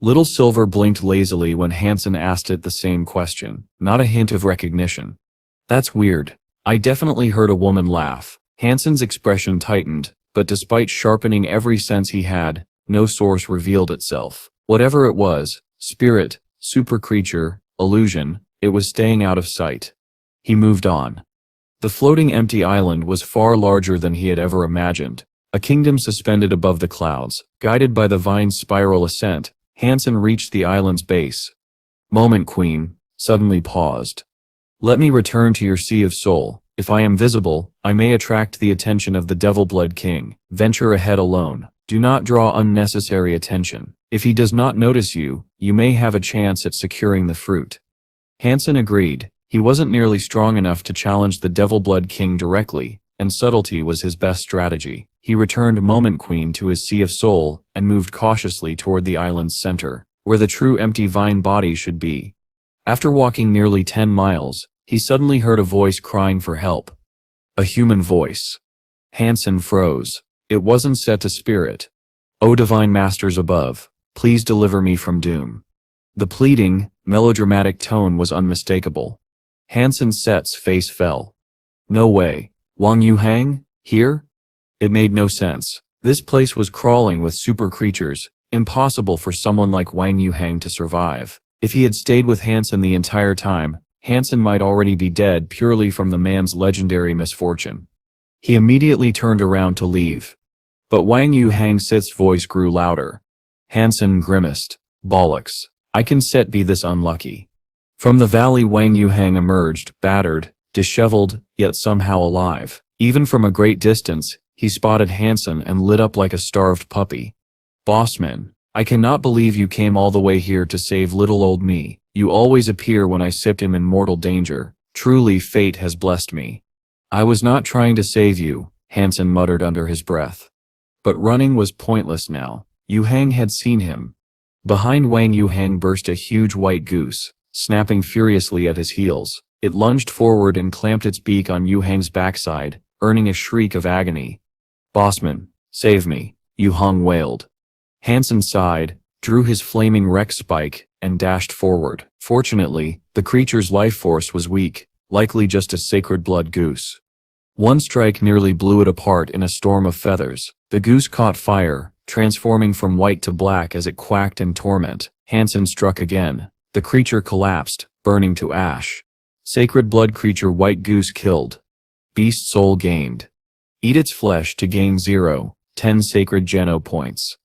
Little Silver blinked lazily when Hansen asked it the same question, not a hint of recognition. That's weird. I definitely heard a woman laugh. Hansen's expression tightened, but despite sharpening every sense he had, no source revealed itself. Whatever it was, spirit, super creature, illusion, it was staying out of sight. He moved on. The floating empty island was far larger than he had ever imagined. A kingdom suspended above the clouds, guided by the vine's spiral ascent. Hansen reached the island's base. Moment Queen suddenly paused. Let me return to your sea of soul. If I am visible, I may attract the attention of the Devil-Blood King. Venture ahead alone. Do not draw unnecessary attention. If he does not notice you, you may have a chance at securing the fruit. Hansen agreed. He wasn't nearly strong enough to challenge the Devil-Blood King directly, and subtlety was his best strategy. He returned Moment Queen to his sea of soul and moved cautiously toward the island's center, where the true empty vine body should be. After walking nearly 10 miles, he suddenly heard a voice crying for help. A human voice. Hansen froze. It wasn't set to spirit. O divine masters above, please deliver me from doom. The pleading, melodramatic tone was unmistakable. Hansen Set's face fell. No way. Wang Yuhang? Here? It made no sense. This place was crawling with super creatures, impossible for someone like Wang Yuhang to survive. If he had stayed with Hansen the entire time, Hansen might already be dead purely from the man's legendary misfortune. He immediately turned around to leave. But Wang Yuhang Sit's voice grew louder. Hansen grimaced. Bollocks. I can Sit be this unlucky. From the valley Wang Yuhang emerged, battered, disheveled, yet somehow alive. Even from a great distance, he spotted Hansen and lit up like a starved puppy. Bossman, I cannot believe you came all the way here to save little old me. You always appear when I am in mortal danger. Truly fate has blessed me. I was not trying to save you, Hansen muttered under his breath. But running was pointless now. Yuhang had seen him. Behind Wang Yuhang burst a huge white goose, snapping furiously at his heels. It lunged forward and clamped its beak on Yuhang's backside, earning a shriek of agony. Bossman, save me, Yuhang wailed. Hansen sighed, drew his flaming Rex spike, and dashed forward. Fortunately, the creature's life force was weak, likely just a sacred blood goose. One strike nearly blew it apart in a storm of feathers. The goose caught fire, transforming from white to black as it quacked in torment. Hansen struck again. The creature collapsed, burning to ash. Sacred blood creature white goose killed. Beast soul gained. Eat its flesh to gain 10 sacred Geno points.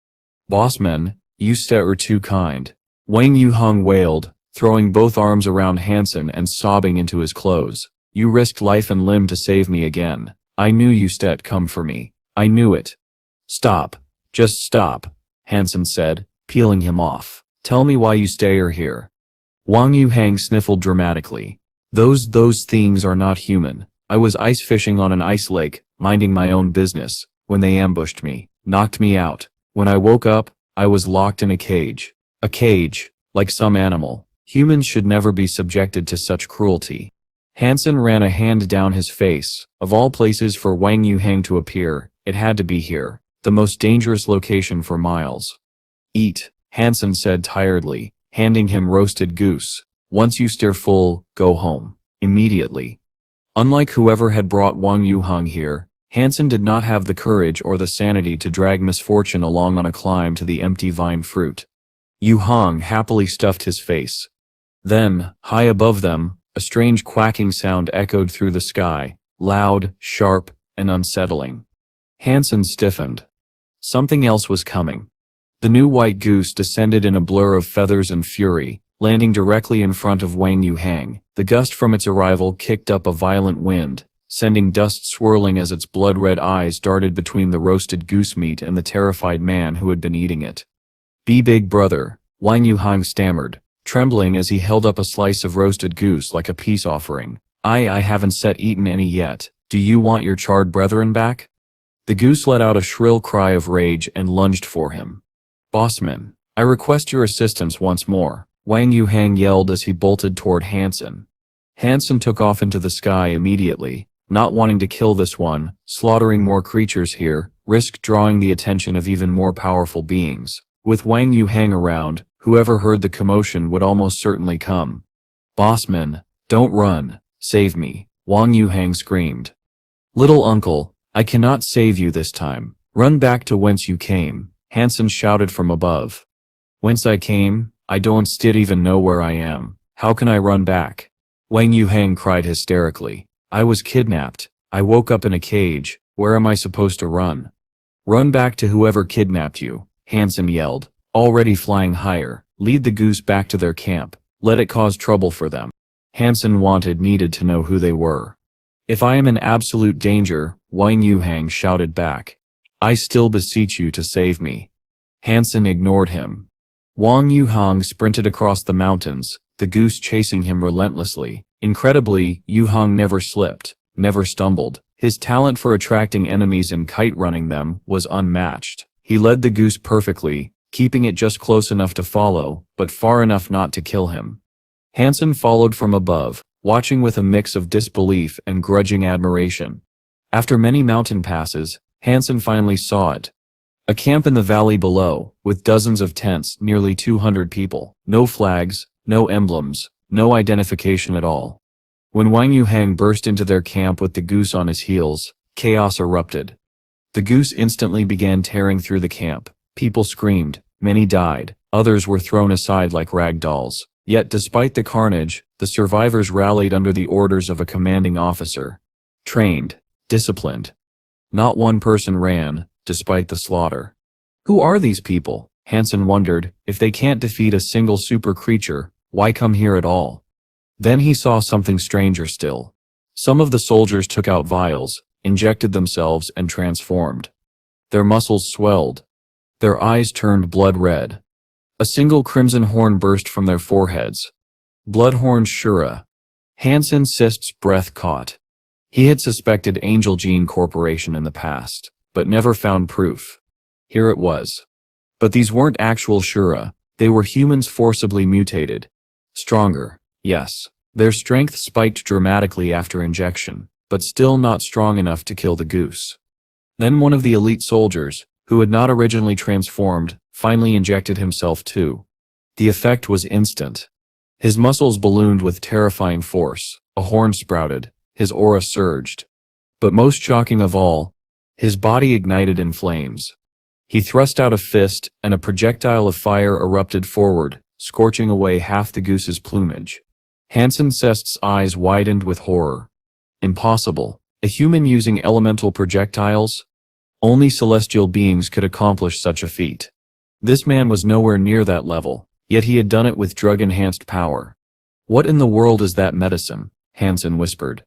Bossman, you are too kind. Wang Yuhang wailed, throwing both arms around Hansen and sobbing into his clothes. You risked life and limb to save me again. I knew you come for me. I knew it. Stop. Just stop, Hansen said, peeling him off. Tell me why you stay here. Wang Yuhang sniffled dramatically. Those things are not human. I was ice fishing on an ice lake, minding my own business, when they ambushed me, knocked me out. When I woke up, I was locked in a cage. A cage, like some animal. Humans should never be subjected to such cruelty. Hansen ran a hand down his face. Of all places for Wang Yuhang to appear, it had to be here. The most dangerous location for miles. Eat, Hansen said tiredly. handing him roasted goose. Once you steer full, go home. Immediately. Unlike whoever had brought Wang Yuhang here, Han Sen did not have the courage or the sanity to drag misfortune along on a climb to the empty vine fruit. Yuhang happily stuffed his face. Then, high above them, a strange quacking sound echoed through the sky, loud, sharp, and unsettling. Han Sen stiffened. Something else was coming. The new white goose descended in a blur of feathers and fury, landing directly in front of Wang Yuhang. The gust from its arrival kicked up a violent wind, sending dust swirling as its blood-red eyes darted between the roasted goose meat and the terrified man who had been eating it. "Be big brother," Wang Yuhang stammered, trembling as he held up a slice of roasted goose like a peace offering. I haven't eaten any yet. Do you want your charred brethren back?" The goose let out a shrill cry of rage and lunged for him. "Bossman, I request your assistance once more," Wang Yuhang yelled as he bolted toward Han Sen. Han Sen took off into the sky immediately, not wanting to kill this one. Slaughtering more creatures here risked drawing the attention of even more powerful beings. With Wang Yuhang around, whoever heard the commotion would almost certainly come. "Bossman, don't run, save me," Wang Yuhang screamed. "Little uncle, I cannot save you this time. Run back to whence you came," Han Sen shouted from above. "Whence I came? I don't still even know where I am. How can I run back?" Wang Yuhang cried hysterically. "I was kidnapped. I woke up in a cage. Where am I supposed to run?" "Run back to whoever kidnapped you," Han Sen yelled, already flying higher. "Lead the goose back to their camp. Let it cause trouble for them." Han Sen needed to know who they were. "If I am in absolute danger," Wang Yuhang shouted back, "I still beseech you to save me." Han Sen ignored him. Wang Yuhang sprinted across the mountains, the goose chasing him relentlessly. Incredibly, Yuhang never slipped, never stumbled. His talent for attracting enemies and kite-running them was unmatched. He led the goose perfectly, keeping it just close enough to follow, but far enough not to kill him. Han Sen followed from above, watching with a mix of disbelief and grudging admiration. After many mountain passes, Han Sen finally saw it. A camp in the valley below, with dozens of tents, nearly 200 people. No flags, no emblems, no identification at all. When Wang Yuhang burst into their camp with the goose on his heels, chaos erupted. The goose instantly began tearing through the camp. People screamed, many died, others were thrown aside like rag dolls. Yet despite the carnage, the survivors rallied under the orders of a commanding officer. Trained, disciplined. Not one person ran, despite the slaughter. Who are these people? Han Sen wondered. If they can't defeat a single super creature, why come here at all? Then he saw something stranger still. Some of the soldiers took out vials, injected themselves and transformed. Their muscles swelled. Their eyes turned blood red. A single crimson horn burst from their foreheads. Bloodhorn Shura. Han Sen's breath caught. He had suspected Angel Gene Corporation in the past, but never found proof. Here it was. But these weren't actual Shura, they were humans forcibly mutated. Stronger, yes. Their strength spiked dramatically after injection, but still not strong enough to kill the goose. Then one of the elite soldiers, who had not originally transformed, finally injected himself too. The effect was instant. His muscles ballooned with terrifying force, a horn sprouted, his aura surged. But most shocking of all, his body ignited in flames. He thrust out a fist, and a projectile of fire erupted forward, scorching away half the goose's plumage. Han Sen's eyes widened with horror. Impossible. A human using elemental projectiles? Only celestial beings could accomplish such a feat. This man was nowhere near that level, yet he had done it with drug-enhanced power. "What in the world is that medicine?" Han Sen whispered.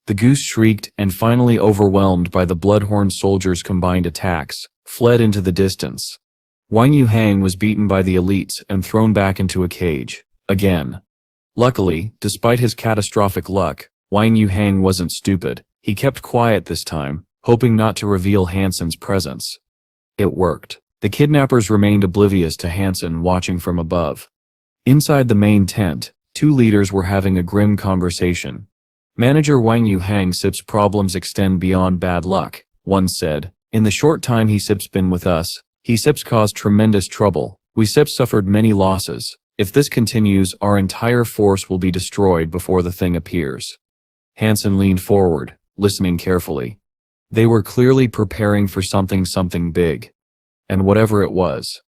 The goose shrieked and, finally overwhelmed by the Bloodhorn soldiers' combined attacks, fled into the distance. Wang Yuhang was beaten by the elites and thrown back into a cage. Again. Luckily, despite his catastrophic luck, Wang Yuhang wasn't stupid. He kept quiet this time, hoping not to reveal Han Sen's presence. It worked. The kidnappers remained oblivious to Han Sen watching from above. Inside the main tent, two leaders were having a grim conversation. Manager Wang Yuhang's problems extend beyond bad luck, one said. In the short time he's been with us, he's caused tremendous trouble. We've suffered many losses. If this continues, our entire force will be destroyed before the thing appears. Han Sen leaned forward, listening carefully. They were clearly preparing for something big. And whatever it was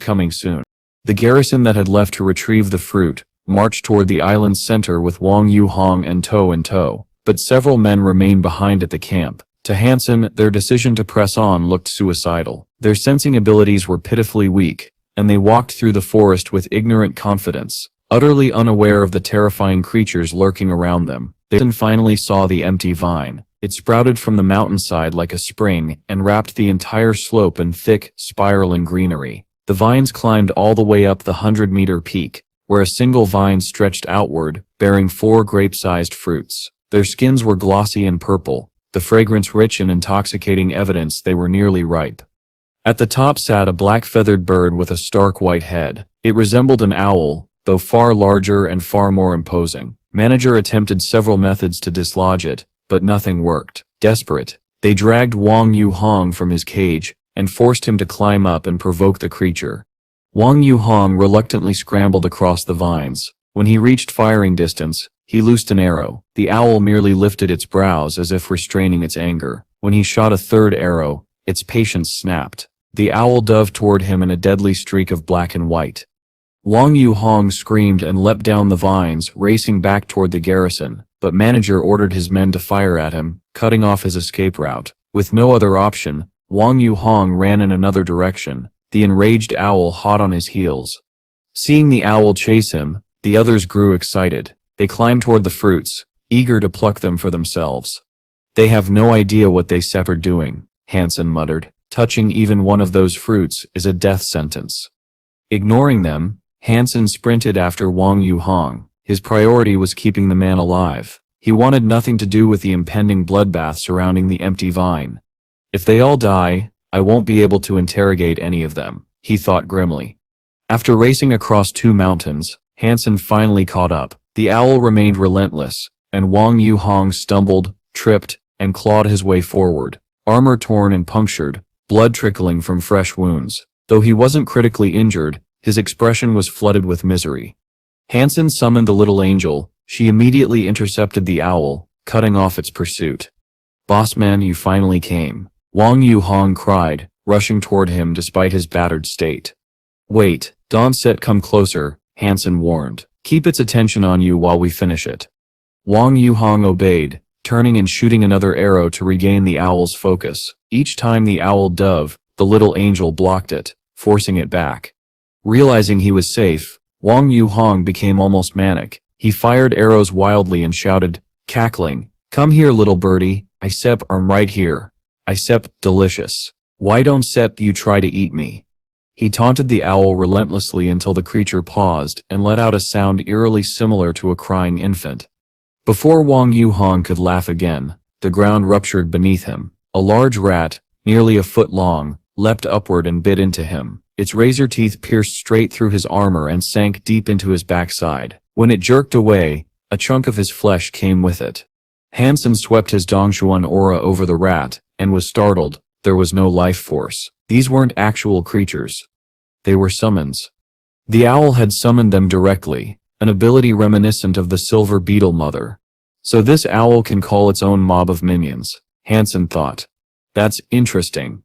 coming soon. The garrison that had left to retrieve the fruit marched toward the island's center with Wang Yuhong and toe in tow, but several men remained behind at the camp. To Han Sen, their decision to press on looked suicidal. Their sensing abilities were pitifully weak, and they walked through the forest with ignorant confidence, utterly unaware of the terrifying creatures lurking around them. They then finally saw the empty vine. It sprouted from the mountainside like a spring and wrapped the entire slope in thick, spiraling greenery. The vines climbed all the way up the 100-meter peak, where a single vine stretched outward, bearing 4 grape-sized fruits. Their skins were glossy and purple, the fragrance rich and intoxicating evidence they were nearly ripe. At the top sat a black-feathered bird with a stark white head. It resembled an owl, though far larger and far more imposing. Manager attempted several methods to dislodge it, but nothing worked. Desperate, they dragged Wang Yuhong from his cage and forced him to climb up and provoke the creature. Wang Yuhong reluctantly scrambled across the vines. When he reached firing distance, he loosed an arrow. The owl merely lifted its brows as if restraining its anger. When he shot a third arrow, its patience snapped. The owl dove toward him in a deadly streak of black and white. Wang Yuhong screamed and leapt down the vines, racing back toward the garrison, but Manager ordered his men to fire at him, cutting off his escape route. With no other option, Wang Yuhong ran in another direction, the enraged owl hot on his heels. Seeing the owl chase him, the others grew excited. They climbed toward the fruits, eager to pluck them for themselves. "They have no idea what they are doing," Han Sen muttered. "Touching even one of those fruits is a death sentence." Ignoring them, Han Sen sprinted after Wang Yuhong. His priority was keeping the man alive. He wanted nothing to do with the impending bloodbath surrounding the empty vine. "If they all die, I won't be able to interrogate any of them," he thought grimly. After racing across 2 mountains, Han Sen finally caught up. The owl remained relentless, and Wang Yuhong stumbled, tripped, and clawed his way forward, armor torn and punctured, blood trickling from fresh wounds. Though he wasn't critically injured, his expression was flooded with misery. Han Sen summoned the little angel. She immediately intercepted the owl, cutting off its pursuit. "Bossman, you finally came," Wang Yuhong cried, rushing toward him despite his battered state. "Wait, don't come closer," Han Sen warned. "Keep its attention on you while we finish it." Wang Yuhong obeyed, turning and shooting another arrow to regain the owl's focus. Each time the owl dove, the little angel blocked it, forcing it back. Realizing he was safe, Wang Yuhong became almost manic. He fired arrows wildly and shouted, cackling, "Come here, little birdie, I'm right here. Delicious. Why don't you try to eat me?" He taunted the owl relentlessly until the creature paused and let out a sound eerily similar to a crying infant. Before Wang Yuhong could laugh again, the ground ruptured beneath him. A large rat, nearly a foot long, leapt upward and bit into him. Its razor teeth pierced straight through his armor and sank deep into his backside. When it jerked away, a chunk of his flesh came with it. Han Sen swept his Dongshuan aura over the rat, and was startled. There was no life force. These weren't actual creatures. They were summons. The owl had summoned them directly, an ability reminiscent of the silver beetle mother. So this owl can call its own mob of minions, Han Sen thought. That's interesting.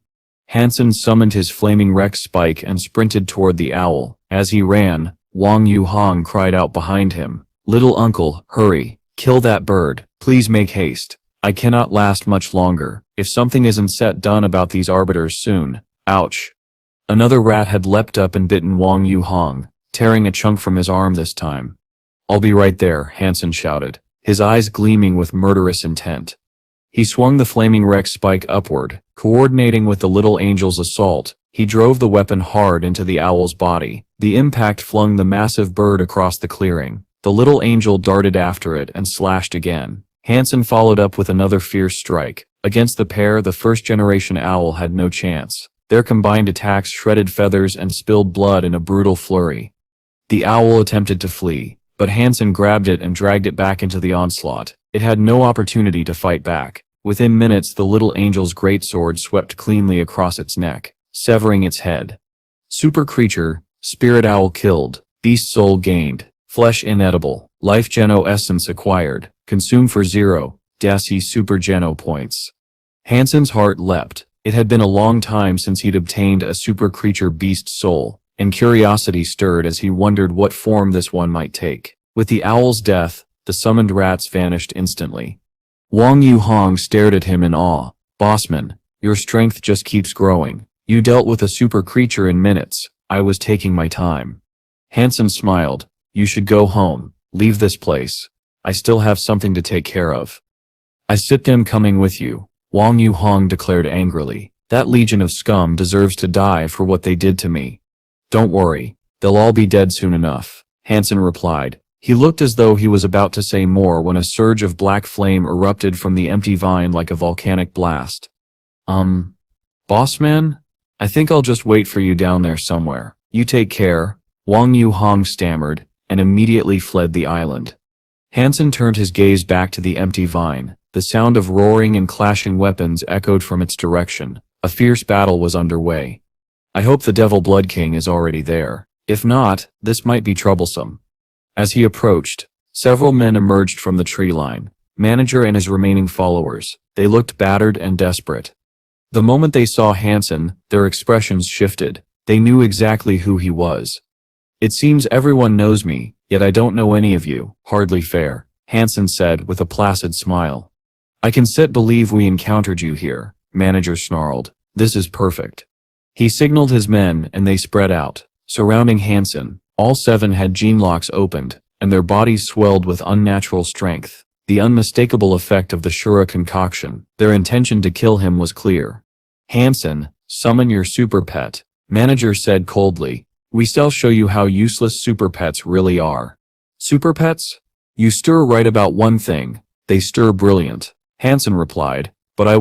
Han Sen summoned his flaming Rex spike and sprinted toward the owl. As he ran, Wang Yuhong cried out behind him, "Little uncle, hurry, kill that bird, please make haste. I cannot last much longer, if something isn't done about these arbiters soon." Ouch. Another rat had leapt up and bitten Wang Yuhong, tearing a chunk from his arm this time. "I'll be right there," Han Sen shouted, his eyes gleaming with murderous intent. He swung the flaming Rex spike upward, coordinating with the little angel's assault. He drove the weapon hard into the owl's body. The impact flung the massive bird across the clearing. The little angel darted after it and slashed again. Han Sen followed up with another fierce strike. Against the pair, the first-generation owl had no chance. Their combined attacks shredded feathers and spilled blood in a brutal flurry. The owl attempted to flee, but Han Sen grabbed it and dragged it back into the onslaught. It had no opportunity to fight back. Within minutes, the little angel's greatsword swept cleanly across its neck, severing its head. Super creature, spirit owl killed. Beast soul gained. Flesh inedible. Life geno essence acquired. Consume for 0. Dasi super geno points. Hansen's heart leapt. It had been a long time since he'd obtained a super creature beast soul, and curiosity stirred as he wondered what form this one might take. With the owl's death, the summoned rats vanished instantly. Wang Yuhong stared at him in awe. Bossman, your strength just keeps growing. You dealt with a super creature in minutes. I was taking my time. Hansen smiled. You should go home. Leave this place. I still have something to take care of. I sit them coming with you, Wang Yuhong declared angrily. That legion of scum deserves to die for what they did to me. Don't worry. They'll all be dead soon enough, Hansen replied. He looked as though he was about to say more when a surge of black flame erupted from the empty vine like a volcanic blast. Bossman? I think I'll just wait for you down there somewhere. You take care, Wang Yuhong stammered, and immediately fled the island. Hansen turned his gaze back to the empty vine. The sound of roaring and clashing weapons echoed from its direction. A fierce battle was underway. I hope the Devil Blood King is already there. If not, this might be troublesome. As he approached, several men emerged from the tree line. Manager and his remaining followers. They looked battered and desperate. The moment they saw Hansen, their expressions shifted. They knew exactly who he was. It seems everyone knows me, yet I don't know any of you. Hardly fair, Hansen said with a placid smile. I can believe we encountered you here, Manager snarled. This is perfect. He signaled his men and they spread out, surrounding Hansen. All 7 had gene locks opened, and their bodies swelled with unnatural strength. The unmistakable effect of the Shura concoction. Their intention to kill him was clear. Hansen, summon your super pet, Manager said coldly. We shall show you how useless super pets really are. Super pets? You stir right about one thing. They stir brilliant, Hansen replied, but I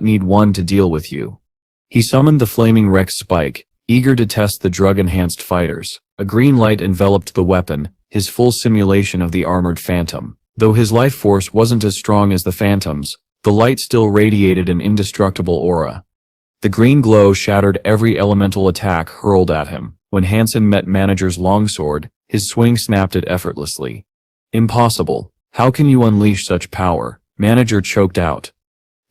need one to deal with you. He summoned the flaming Rex Spike, eager to test the drug-enhanced fighters. A green light enveloped the weapon, his full simulation of the armored phantom. Though his life force wasn't as strong as the phantom's, the light still radiated an indestructible aura. The green glow shattered every elemental attack hurled at him. When Hansen met Manager's longsword, his swing snapped it effortlessly. Impossible. How can you unleash such power? Manager choked out.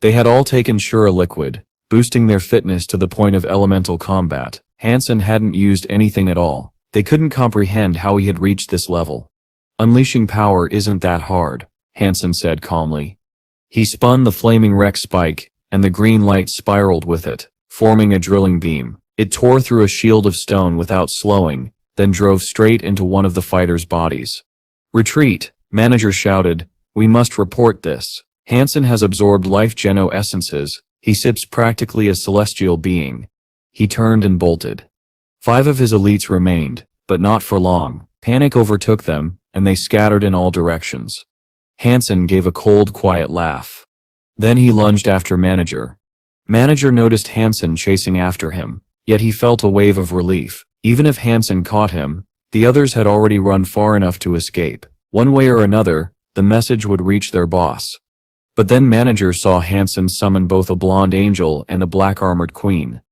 They had all taken Shura liquid, boosting their fitness to the point of elemental combat. Hansen hadn't used anything at all. They couldn't comprehend how he had reached this level. Unleashing power isn't that hard, Hansen said calmly. He spun the flaming Rex Spike, and the green light spiraled with it, forming a drilling beam. It tore through a shield of stone without slowing, then drove straight into one of the fighters' bodies. Retreat, Manager shouted. We must report this. Hansen has absorbed life geno essences. He sips practically a celestial being. He turned and bolted. 5 of his elites remained, but not for long. Panic overtook them, and they scattered in all directions. Hansen gave a cold, quiet laugh. Then he lunged after Manager. Manager noticed Hansen chasing after him, yet he felt a wave of relief. Even if Hansen caught him, the others had already run far enough to escape. One way or another, the message would reach their boss. But then Manager saw Hansen summon both a blonde angel and a black-armored queen.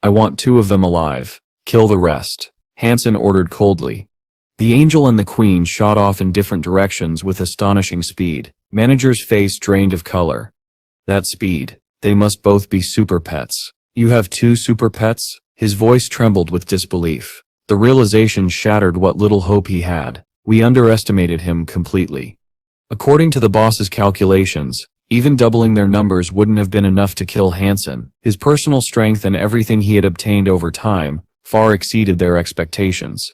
I want 2 of them alive. Kill the rest, Hansen ordered coldly. The angel and the queen shot off in different directions with astonishing speed. Manager's face drained of color. That speed. They must both be super pets. You have 2 super pets? His voice trembled with disbelief. The realization shattered what little hope he had. We underestimated him completely. According to the boss's calculations, even doubling their numbers wouldn't have been enough to kill Hansen. His personal strength and everything he had obtained over time far exceeded their expectations.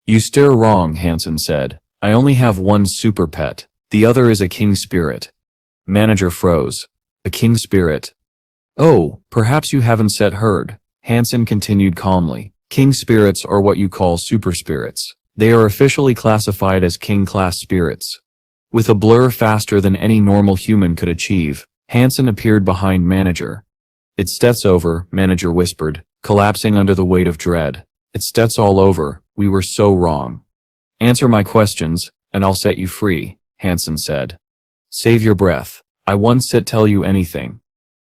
You stare wrong, Hansen said. I only have 1 super pet. The other is a king spirit. Manager froze. A king spirit? Oh, perhaps you haven't heard. Hansen continued calmly. King spirits are what you call super spirits. They are officially classified as king-class spirits. With a blur faster than any normal human could achieve, Hansen appeared behind Manager. It's over, Manager whispered, collapsing under the weight of dread. It's all over. We were so wrong. Answer my questions, and I'll set you free, Hansen said. Save your breath. I won't tell you anything.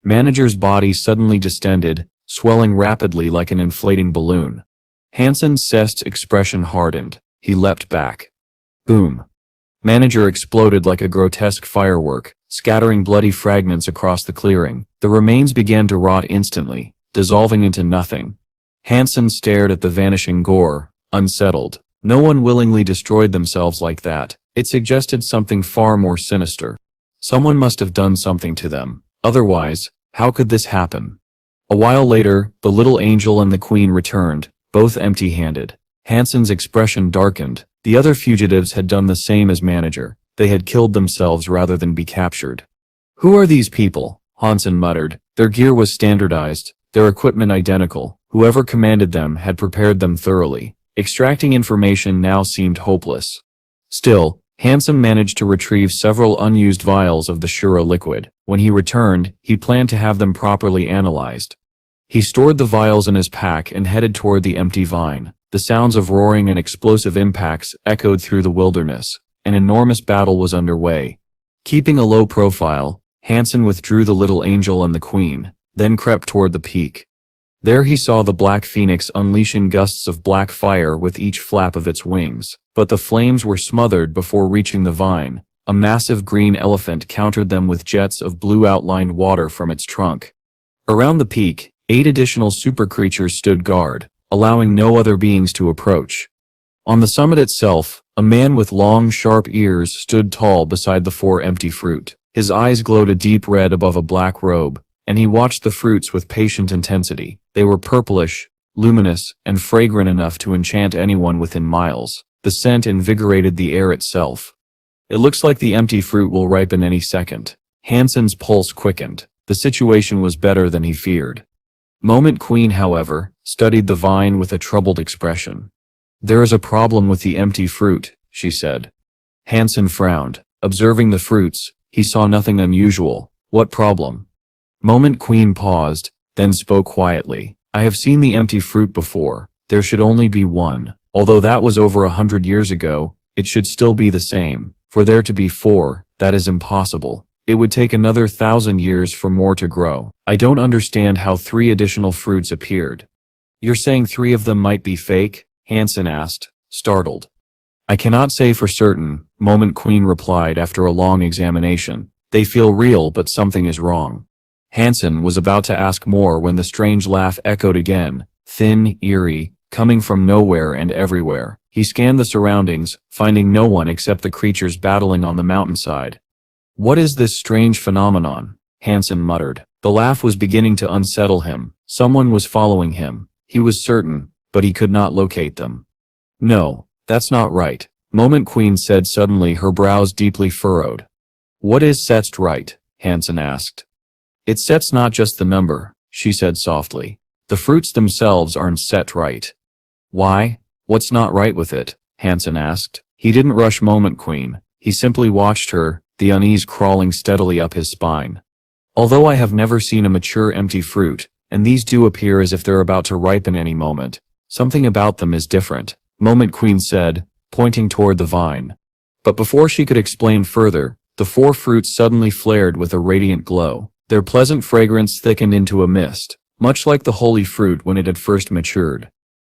Manager's body suddenly distended, swelling rapidly like an inflating balloon. Hansen's expression hardened. He leapt back. Boom. Manager exploded like a grotesque firework, scattering bloody fragments across the clearing. The remains began to rot instantly, dissolving into nothing. Han Sen stared at the vanishing gore, unsettled. No one willingly destroyed themselves like that. It suggested something far more sinister. Someone must have done something to them. Otherwise, how could this happen? A while later, the little angel and the queen returned, both empty-handed. Han Sen's expression darkened. The other fugitives had done the same as manager. They had killed themselves rather than be captured. Who are these people? Han Sen muttered. Their gear was standardized, their equipment identical. Whoever commanded them had prepared them thoroughly. Extracting information now seemed hopeless. Still, Han Sen managed to retrieve several unused vials of the Shura liquid. When he returned, he planned to have them properly analyzed. He stored the vials in his pack and headed toward the empty vine. The sounds of roaring and explosive impacts echoed through the wilderness. An enormous battle was underway. Keeping a low profile, Han Sen withdrew the little angel and the queen, then crept toward the peak. There he saw the Black Phoenix unleashing gusts of black fire with each flap of its wings, but the flames were smothered before reaching the vine. A massive green elephant countered them with jets of blue outlined water from its trunk. Around the peak, 8 additional super creatures stood guard, allowing no other beings to approach. On the summit itself, a man with long, sharp ears stood tall beside the 4 empty fruit. His eyes glowed a deep red above a black robe, and he watched the fruits with patient intensity. They were purplish, luminous, and fragrant enough to enchant anyone within miles. The scent invigorated the air itself. It looks like the empty fruit will ripen any second. Han Sen's pulse quickened. The situation was better than he feared. Moment Queen, however, studied the vine with a troubled expression. There is a problem with the empty fruit, she said. Han Sen frowned. Observing the fruits, he saw nothing unusual. What problem? Moment Queen paused, then spoke quietly. I have seen the empty fruit before. There should only be one. Although that was over 100 years ago, it should still be the same. For there to be 4, that is impossible. It would take another 1,000 years for more to grow. I don't understand how 3 additional fruits appeared. You're saying 3 of them might be fake? Han Sen asked, startled. I cannot say for certain, Moment Queen replied after a long examination. They feel real, but something is wrong. Han Sen was about to ask more when the strange laugh echoed again, thin, eerie, coming from nowhere and everywhere. He scanned the surroundings, finding no one except the creatures battling on the mountainside. What is this strange phenomenon? Han Sen muttered. The laugh was beginning to unsettle him. Someone was following him. He was certain, but he could not locate them. No, that's not right, Moment Queen said suddenly, her brows deeply furrowed. What is set's right? Han Sen asked. It sets not just the number, she said softly. The fruits themselves aren't set right. Why? What's not right with it? Han Sen asked. He didn't rush Moment Queen. He simply watched her, the unease crawling steadily up his spine. Although I have never seen a mature empty fruit, and these do appear as if they're about to ripen any moment, something about them is different, Moment Queen said, pointing toward the vine. But before she could explain further, the 4 fruits suddenly flared with a radiant glow. Their pleasant fragrance thickened into a mist, much like the holy fruit when it had first matured.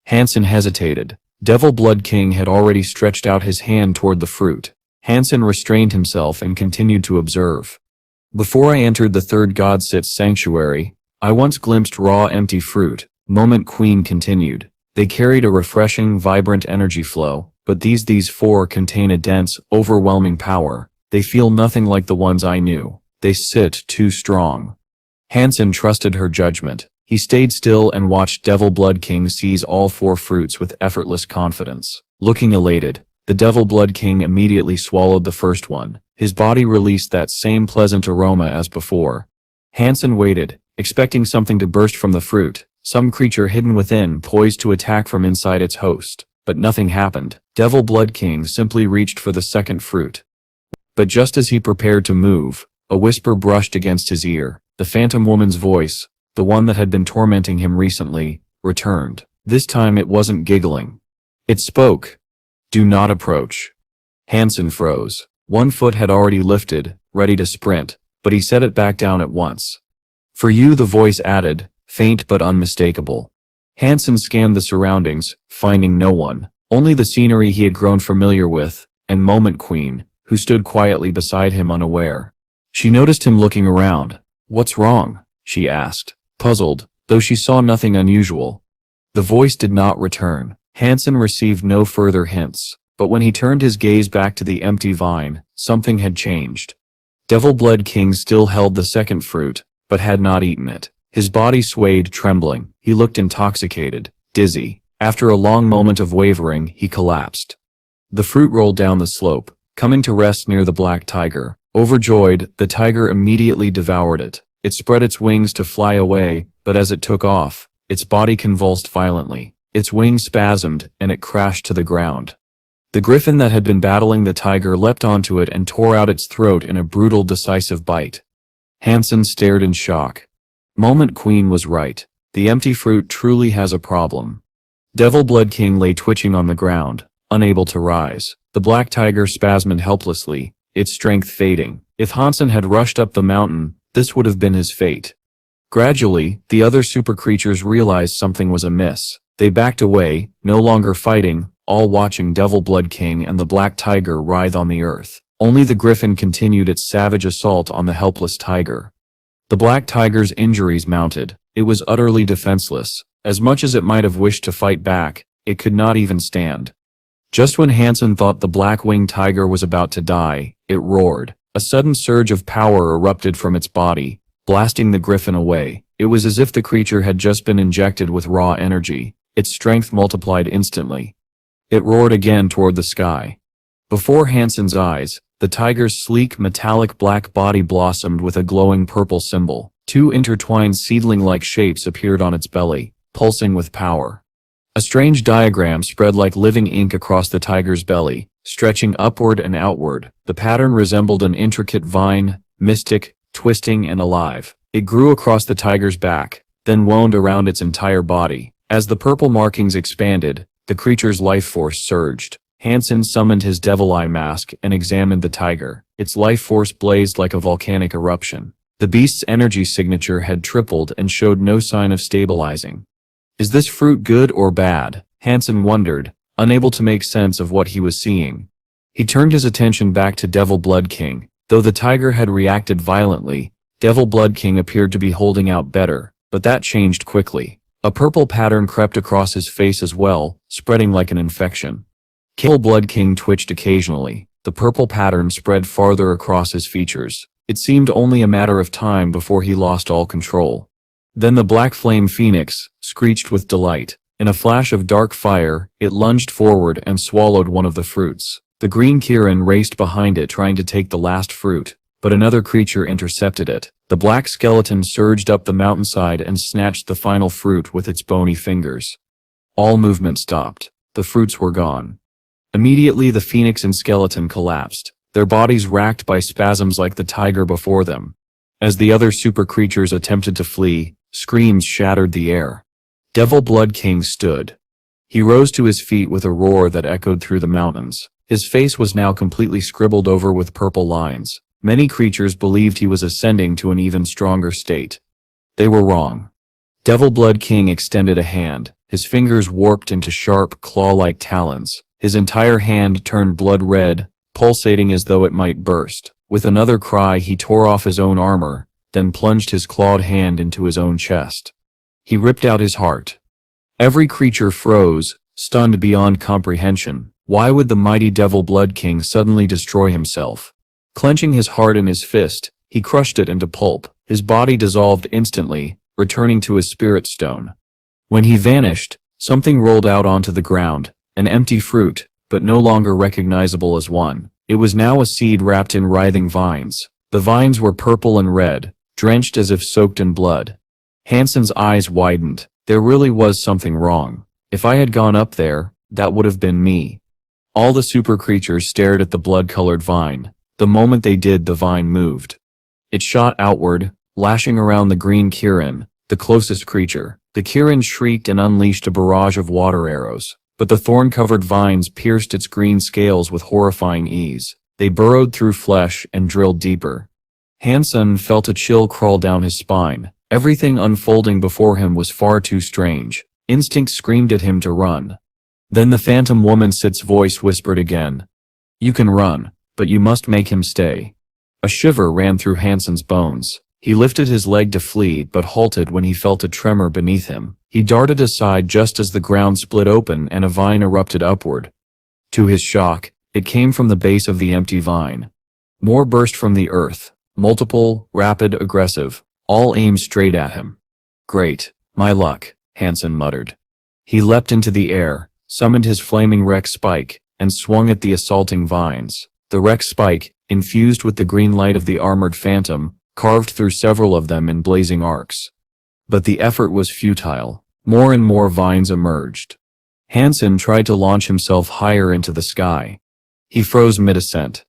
Han Sen hesitated. Devil Blood King had already stretched out his hand toward the fruit. Han Sen restrained himself and continued to observe. Before I entered the 3rd God-Sit's sanctuary, I once glimpsed raw empty fruit, Moment Queen continued. They carried a refreshing, vibrant energy flow, but these 4 contain a dense, overwhelming power. They feel nothing like the ones I knew. They sit too strong. Han Sen trusted her judgment. He stayed still and watched Devil Blood King seize all 4 fruits with effortless confidence. Looking elated, the Devil Blood King immediately swallowed the first one. His body released that same pleasant aroma as before. Han Sen waited, expecting something to burst from the fruit, some creature hidden within poised to attack from inside its host. But nothing happened. Devil Blood King simply reached for the second fruit. But just as he prepared to move, a whisper brushed against his ear. The phantom woman's voice, the one that had been tormenting him recently, returned. This time it wasn't giggling. It spoke. Do not approach. Han Sen froze. 1 foot had already lifted, ready to sprint, but he set it back down at once. For you, the voice added, faint but unmistakable. Han Sen scanned the surroundings, finding no one. Only the scenery he had grown familiar with, and Moment Queen, who stood quietly beside him unaware. She noticed him looking around. "What's wrong?" she asked, puzzled, though she saw nothing unusual. The voice did not return. Han Sen received no further hints, but when he turned his gaze back to the empty vine, something had changed. Devil Blood King still held the second fruit, but had not eaten it. His body swayed, trembling. He looked intoxicated, dizzy. After a long moment of wavering, he collapsed. The fruit rolled down the slope, coming to rest near the black tiger. Overjoyed, the tiger immediately devoured it. It spread its wings to fly away, but as it took off, its body convulsed violently. Its wings spasmed, and it crashed to the ground. The griffin that had been battling the tiger leapt onto it and tore out its throat in a brutal, decisive bite. Han Sen stared in shock. Moment Queen was right. The empty fruit truly has a problem. Devil Blood King lay twitching on the ground, unable to rise. The black tiger spasmed helplessly, its strength fading. If Han Sen had rushed up the mountain, this would have been his fate. Gradually, the other super creatures realized something was amiss. They backed away, no longer fighting, all watching Devil Blood King and the black tiger writhe on the earth. Only the griffin continued its savage assault on the helpless tiger. The black tiger's injuries mounted. It was utterly defenseless. As much as it might have wished to fight back, it could not even stand. Just when Han Sen thought the black-winged tiger was about to die, it roared. A sudden surge of power erupted from its body, blasting the griffin away. It was as if the creature had just been injected with raw energy. Its strength multiplied instantly. It roared again toward the sky. Before Han Sen's eyes, the tiger's sleek metallic black body blossomed with a glowing purple symbol. Two intertwined seedling-like shapes appeared on its belly, pulsing with power. A strange diagram spread like living ink across the tiger's belly, stretching upward and outward. The pattern resembled an intricate vine, mystic, twisting and alive. It grew across the tiger's back, then wound around its entire body. As the purple markings expanded, the creature's life force surged. Han Sen summoned his devil eye mask and examined the tiger. Its life force blazed like a volcanic eruption. The beast's energy signature had tripled and showed no sign of stabilizing. Is this fruit good or bad? Han Sen wondered, unable to make sense of what he was seeing. He turned his attention back to Devil Blood King. Though the tiger had reacted violently, Devil Blood King appeared to be holding out better, but that changed quickly. A purple pattern crept across his face as well, spreading like an infection. Devil Blood King twitched occasionally. The purple pattern spread farther across his features. It seemed only a matter of time before he lost all control. Then the black flame phoenix screeched with delight. In a flash of dark fire, it lunged forward and swallowed one of the fruits. The green Kirin raced behind it trying to take the last fruit, but another creature intercepted it. The black skeleton surged up the mountainside and snatched the final fruit with its bony fingers. All movement stopped. The fruits were gone. Immediately the phoenix and skeleton collapsed, their bodies racked by spasms like the tiger before them. As the other super creatures attempted to flee, screams shattered the air. Devil Blood King stood. He rose to his feet with a roar that echoed through the mountains. His face was now completely scribbled over with purple lines. Many creatures believed he was ascending to an even stronger state. They were wrong. Devil Blood King extended a hand. His fingers warped into sharp, claw-like talons. His entire hand turned blood red, pulsating as though it might burst. With another cry, he tore off his own armor, then plunged his clawed hand into his own chest. He ripped out his heart. Every creature froze, stunned beyond comprehension. Why would the mighty Devil Blood King suddenly destroy himself? Clenching his heart in his fist, he crushed it into pulp. His body dissolved instantly, returning to his spirit stone. When he vanished, something rolled out onto the ground, an empty fruit, but no longer recognizable as one. It was now a seed wrapped in writhing vines. The vines were purple and red, drenched as if soaked in blood. Han Sen's eyes widened. There really was something wrong. If I had gone up there, that would have been me. All the super creatures stared at the blood-colored vine. The moment they did, the vine moved. It shot outward, lashing around the green Kirin, the closest creature. The Kirin shrieked and unleashed a barrage of water arrows, but the thorn-covered vines pierced its green scales with horrifying ease. They burrowed through flesh and drilled deeper. Han Sen felt a chill crawl down his spine. Everything unfolding before him was far too strange. Instinct screamed at him to run. Then the phantom woman Sit's voice whispered again. You can run, but you must make him stay. A shiver ran through Hansen's bones. He lifted his leg to flee but halted when he felt a tremor beneath him. He darted aside just as the ground split open and a vine erupted upward. To his shock, it came from the base of the empty vine. More burst from the earth, multiple, rapid, aggressive, all aimed straight at him. Great, my luck, Hansen muttered. He leapt into the air, summoned his flaming Rex spike, and swung at the assaulting vines. The Rex spike, infused with the green light of the armored phantom, carved through several of them in blazing arcs. But the effort was futile. More and more vines emerged. Hansen tried to launch himself higher into the sky. He froze mid-ascent.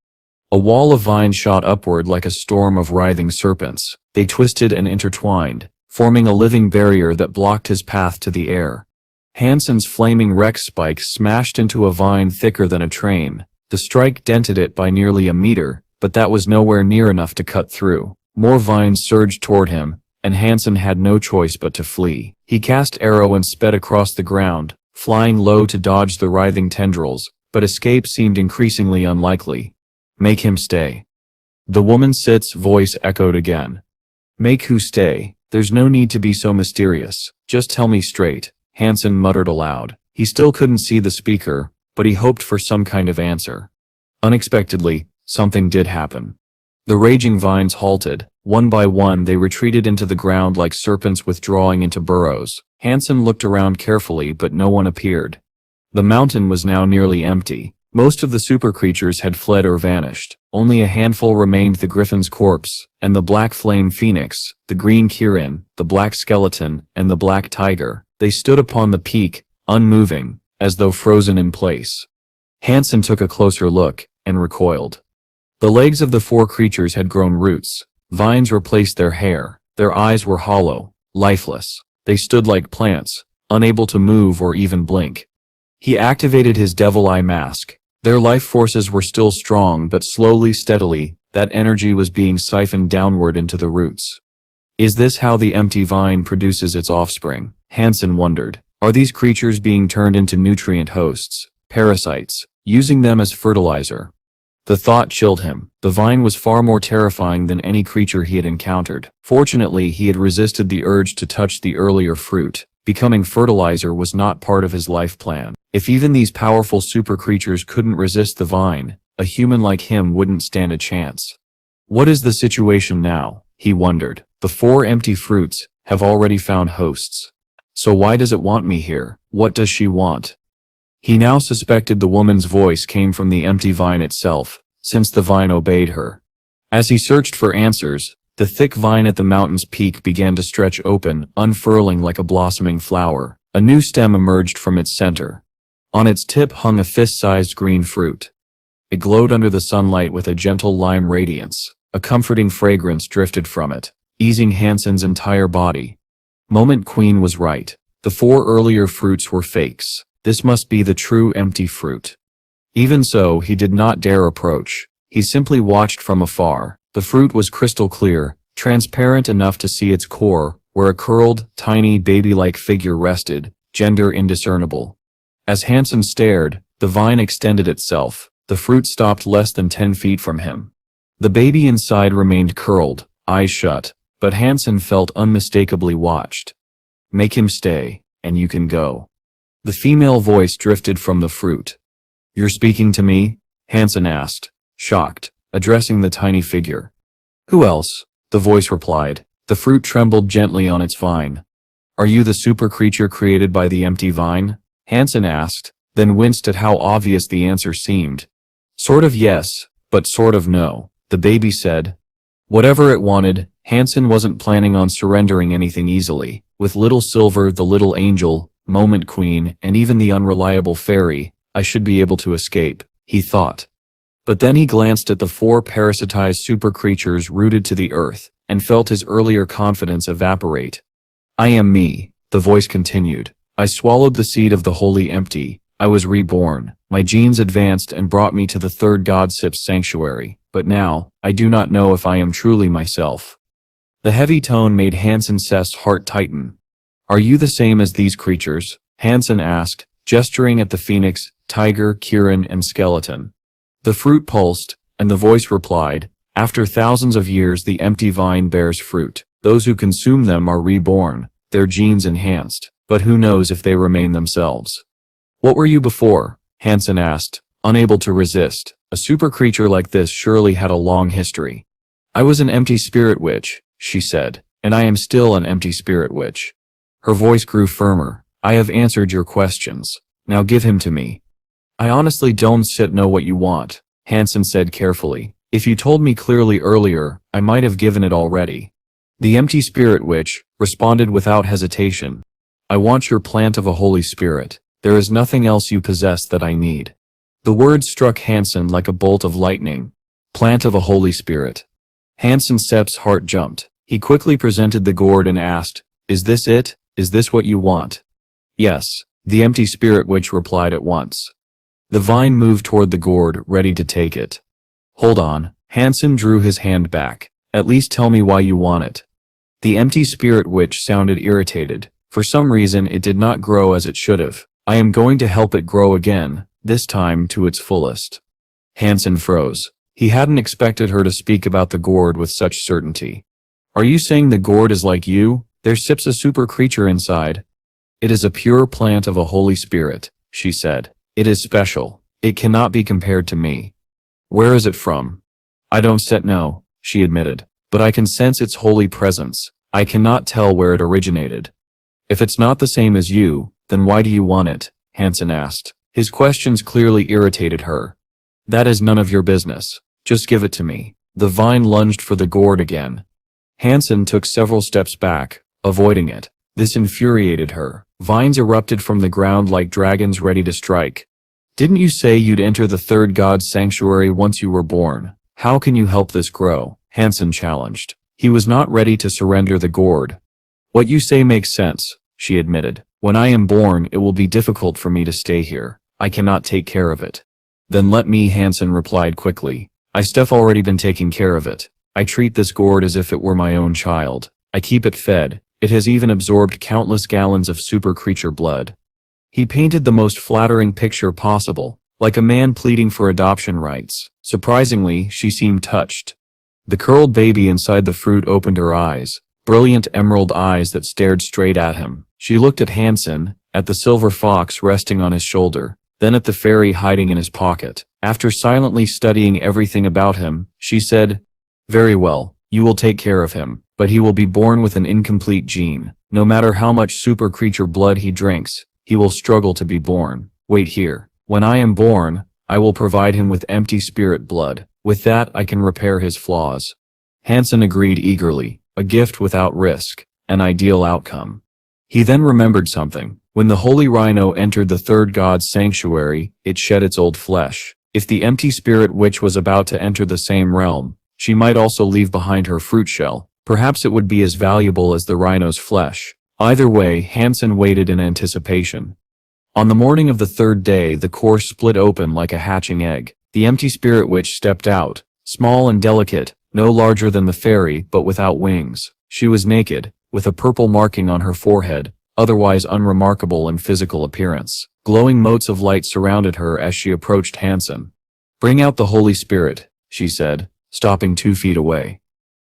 A wall of vines shot upward like a storm of writhing serpents. They twisted and intertwined, forming a living barrier that blocked his path to the air. Hansen's flaming Rex spike smashed into a vine thicker than a train. The strike dented it by nearly a meter, but that was nowhere near enough to cut through. More vines surged toward him, and Hansen had no choice but to flee. He cast arrow and sped across the ground, flying low to dodge the writhing tendrils, but escape seemed increasingly unlikely. Make him stay. The woman Sit's voice echoed again. Make who stay? There's no need to be so mysterious. Just tell me straight, Hansen muttered aloud. He still couldn't see the speaker, but he hoped for some kind of answer. Unexpectedly, something did happen. The raging vines halted. One by one they retreated into the ground like serpents withdrawing into burrows. Hansen looked around carefully but no one appeared. The mountain was now nearly empty. Most of the super creatures had fled or vanished. Only a handful remained: the griffin's corpse, and the black flame phoenix, the green kirin, the black skeleton, and the black tiger. They stood upon the peak, unmoving, as though frozen in place. Hansen took a closer look, and recoiled. The legs of the four creatures had grown roots. Vines replaced their hair. Their eyes were hollow, lifeless. They stood like plants, unable to move or even blink. He activated his devil eye mask. Their life forces were still strong, but slowly, steadily, that energy was being siphoned downward into the roots. Is this how the empty vine produces its offspring? Hansen wondered. Are these creatures being turned into nutrient hosts, parasites, using them as fertilizer? The thought chilled him. The vine was far more terrifying than any creature he had encountered. Fortunately, he had resisted the urge to touch the earlier fruit. Becoming fertilizer was not part of his life plan. If even these powerful super creatures couldn't resist the vine, a human like him wouldn't stand a chance. What is the situation now? He wondered. The four empty fruits have already found hosts. So why does it want me here? What does she want? He now suspected the woman's voice came from the empty vine itself, since the vine obeyed her. As he searched for answers, the thick vine at the mountain's peak began to stretch open, unfurling like a blossoming flower. A new stem emerged from its center. On its tip hung a fist-sized green fruit. It glowed under the sunlight with a gentle lime radiance. A comforting fragrance drifted from it, easing Hansen's entire body. Moment Queen was right. The four earlier fruits were fakes. This must be the true empty fruit. Even so, he did not dare approach. He simply watched from afar. The fruit was crystal clear, transparent enough to see its core, where a curled, tiny, baby-like figure rested, gender indiscernible. As Hansen stared, the vine extended itself. The fruit stopped less than 10 feet from him. The baby inside remained curled, eyes shut, but Hansen felt unmistakably watched. Make him stay, and you can go. The female voice drifted from the fruit. You're speaking to me? Hansen asked, shocked, addressing the tiny figure. Who else? The voice replied. The fruit trembled gently on its vine. Are you the super creature created by the empty vine? Hansen asked, then winced at how obvious the answer seemed. Sort of yes, but sort of no, the baby said. Whatever it wanted, Hansen wasn't planning on surrendering anything easily. With Little Silver, the little angel, Moment Queen, and even the unreliable fairy, I should be able to escape, he thought. But then he glanced at the four parasitized super creatures rooted to the earth, and felt his earlier confidence evaporate. I am me, the voice continued. I swallowed the seed of the holy empty. I was reborn. My genes advanced and brought me to the third Godsip's sanctuary. But now, I do not know if I am truly myself. The heavy tone made Hansen's heart tighten. Are you the same as these creatures? Hansen asked, gesturing at the phoenix, tiger, Kirin, and skeleton. The fruit pulsed, and the voice replied, "After thousands of years the empty vine bears fruit. Those who consume them are reborn, their genes enhanced, but who knows if they remain themselves." "What were you before?" Han Sen asked, unable to resist. A super creature like this surely had a long history. "I was an empty spirit witch," she said, "and I am still an empty spirit witch." Her voice grew firmer. "I have answered your questions. Now give him to me." "I honestly don't know what you want," Han Sen said carefully. "If you told me clearly earlier, I might have given it already." The empty spirit witch responded without hesitation. "I want your plant of a holy spirit. There is nothing else you possess that I need." The word struck Han Sen like a bolt of lightning. Plant of a holy spirit. Han Sen's heart jumped. He quickly presented the gourd and asked, "Is this it? Is this what you want?" "Yes," the empty spirit witch replied at once. The vine moved toward the gourd, ready to take it. "Hold on." Han Sen drew his hand back. "At least tell me why you want it." The empty spirit witch sounded irritated. For some reason it did not grow as it should have. "I am going to help it grow again, this time to its fullest." Han Sen froze. He hadn't expected her to speak about the gourd with such certainty. "Are you saying the gourd is like you? There's a super creature inside." "It is a pure plant of a holy spirit," she said. "It is special. It cannot be compared to me." "Where is it from?" "I don't know," she admitted. "But I can sense its holy presence. I cannot tell where it originated." "If it's not the same as you, then why do you want it?" Han Sen asked. His questions clearly irritated her. "That is none of your business. Just give it to me." The vine lunged for the gourd again. Han Sen took several steps back, avoiding it. This infuriated her. Vines erupted from the ground like dragons ready to strike. "Didn't you say you'd enter the third god's sanctuary once you were born? How can you help this grow?" Han Sen challenged. He was not ready to surrender the gourd. "What you say makes sense," she admitted. "When I am born, it will be difficult for me to stay here. I cannot take care of it." "Then let me," Han Sen replied quickly. "I've already been taking care of it. I treat this gourd as if it were my own child. I keep it fed. It has even absorbed countless gallons of super creature blood." He painted the most flattering picture possible, like a man pleading for adoption rights. Surprisingly, she seemed touched. The curled baby inside the fruit opened her eyes, brilliant emerald eyes that stared straight at him. She looked at Han Sen, at the silver fox resting on his shoulder, then at the fairy hiding in his pocket. After silently studying everything about him, she said, "Very well, you will take care of him, but he will be born with an incomplete gene. No matter how much super creature blood he drinks, he will struggle to be born. Wait here. When I am born, I will provide him with empty spirit blood. With that I can repair his flaws." Han Sen agreed eagerly, a gift without risk, an ideal outcome. He then remembered something. When the holy rhino entered the third god's sanctuary, it shed its old flesh. If the empty spirit witch was about to enter the same realm, she might also leave behind her fruit shell. Perhaps it would be as valuable as the rhino's flesh. Either way, Han Sen waited in anticipation. On the morning of the third day, the core split open like a hatching egg. The empty spirit witch stepped out, small and delicate, no larger than the fairy but without wings. She was naked, with a purple marking on her forehead, otherwise unremarkable in physical appearance. Glowing motes of light surrounded her as she approached Han Sen. "Bring out the Holy Spirit," she said, stopping 2 feet away.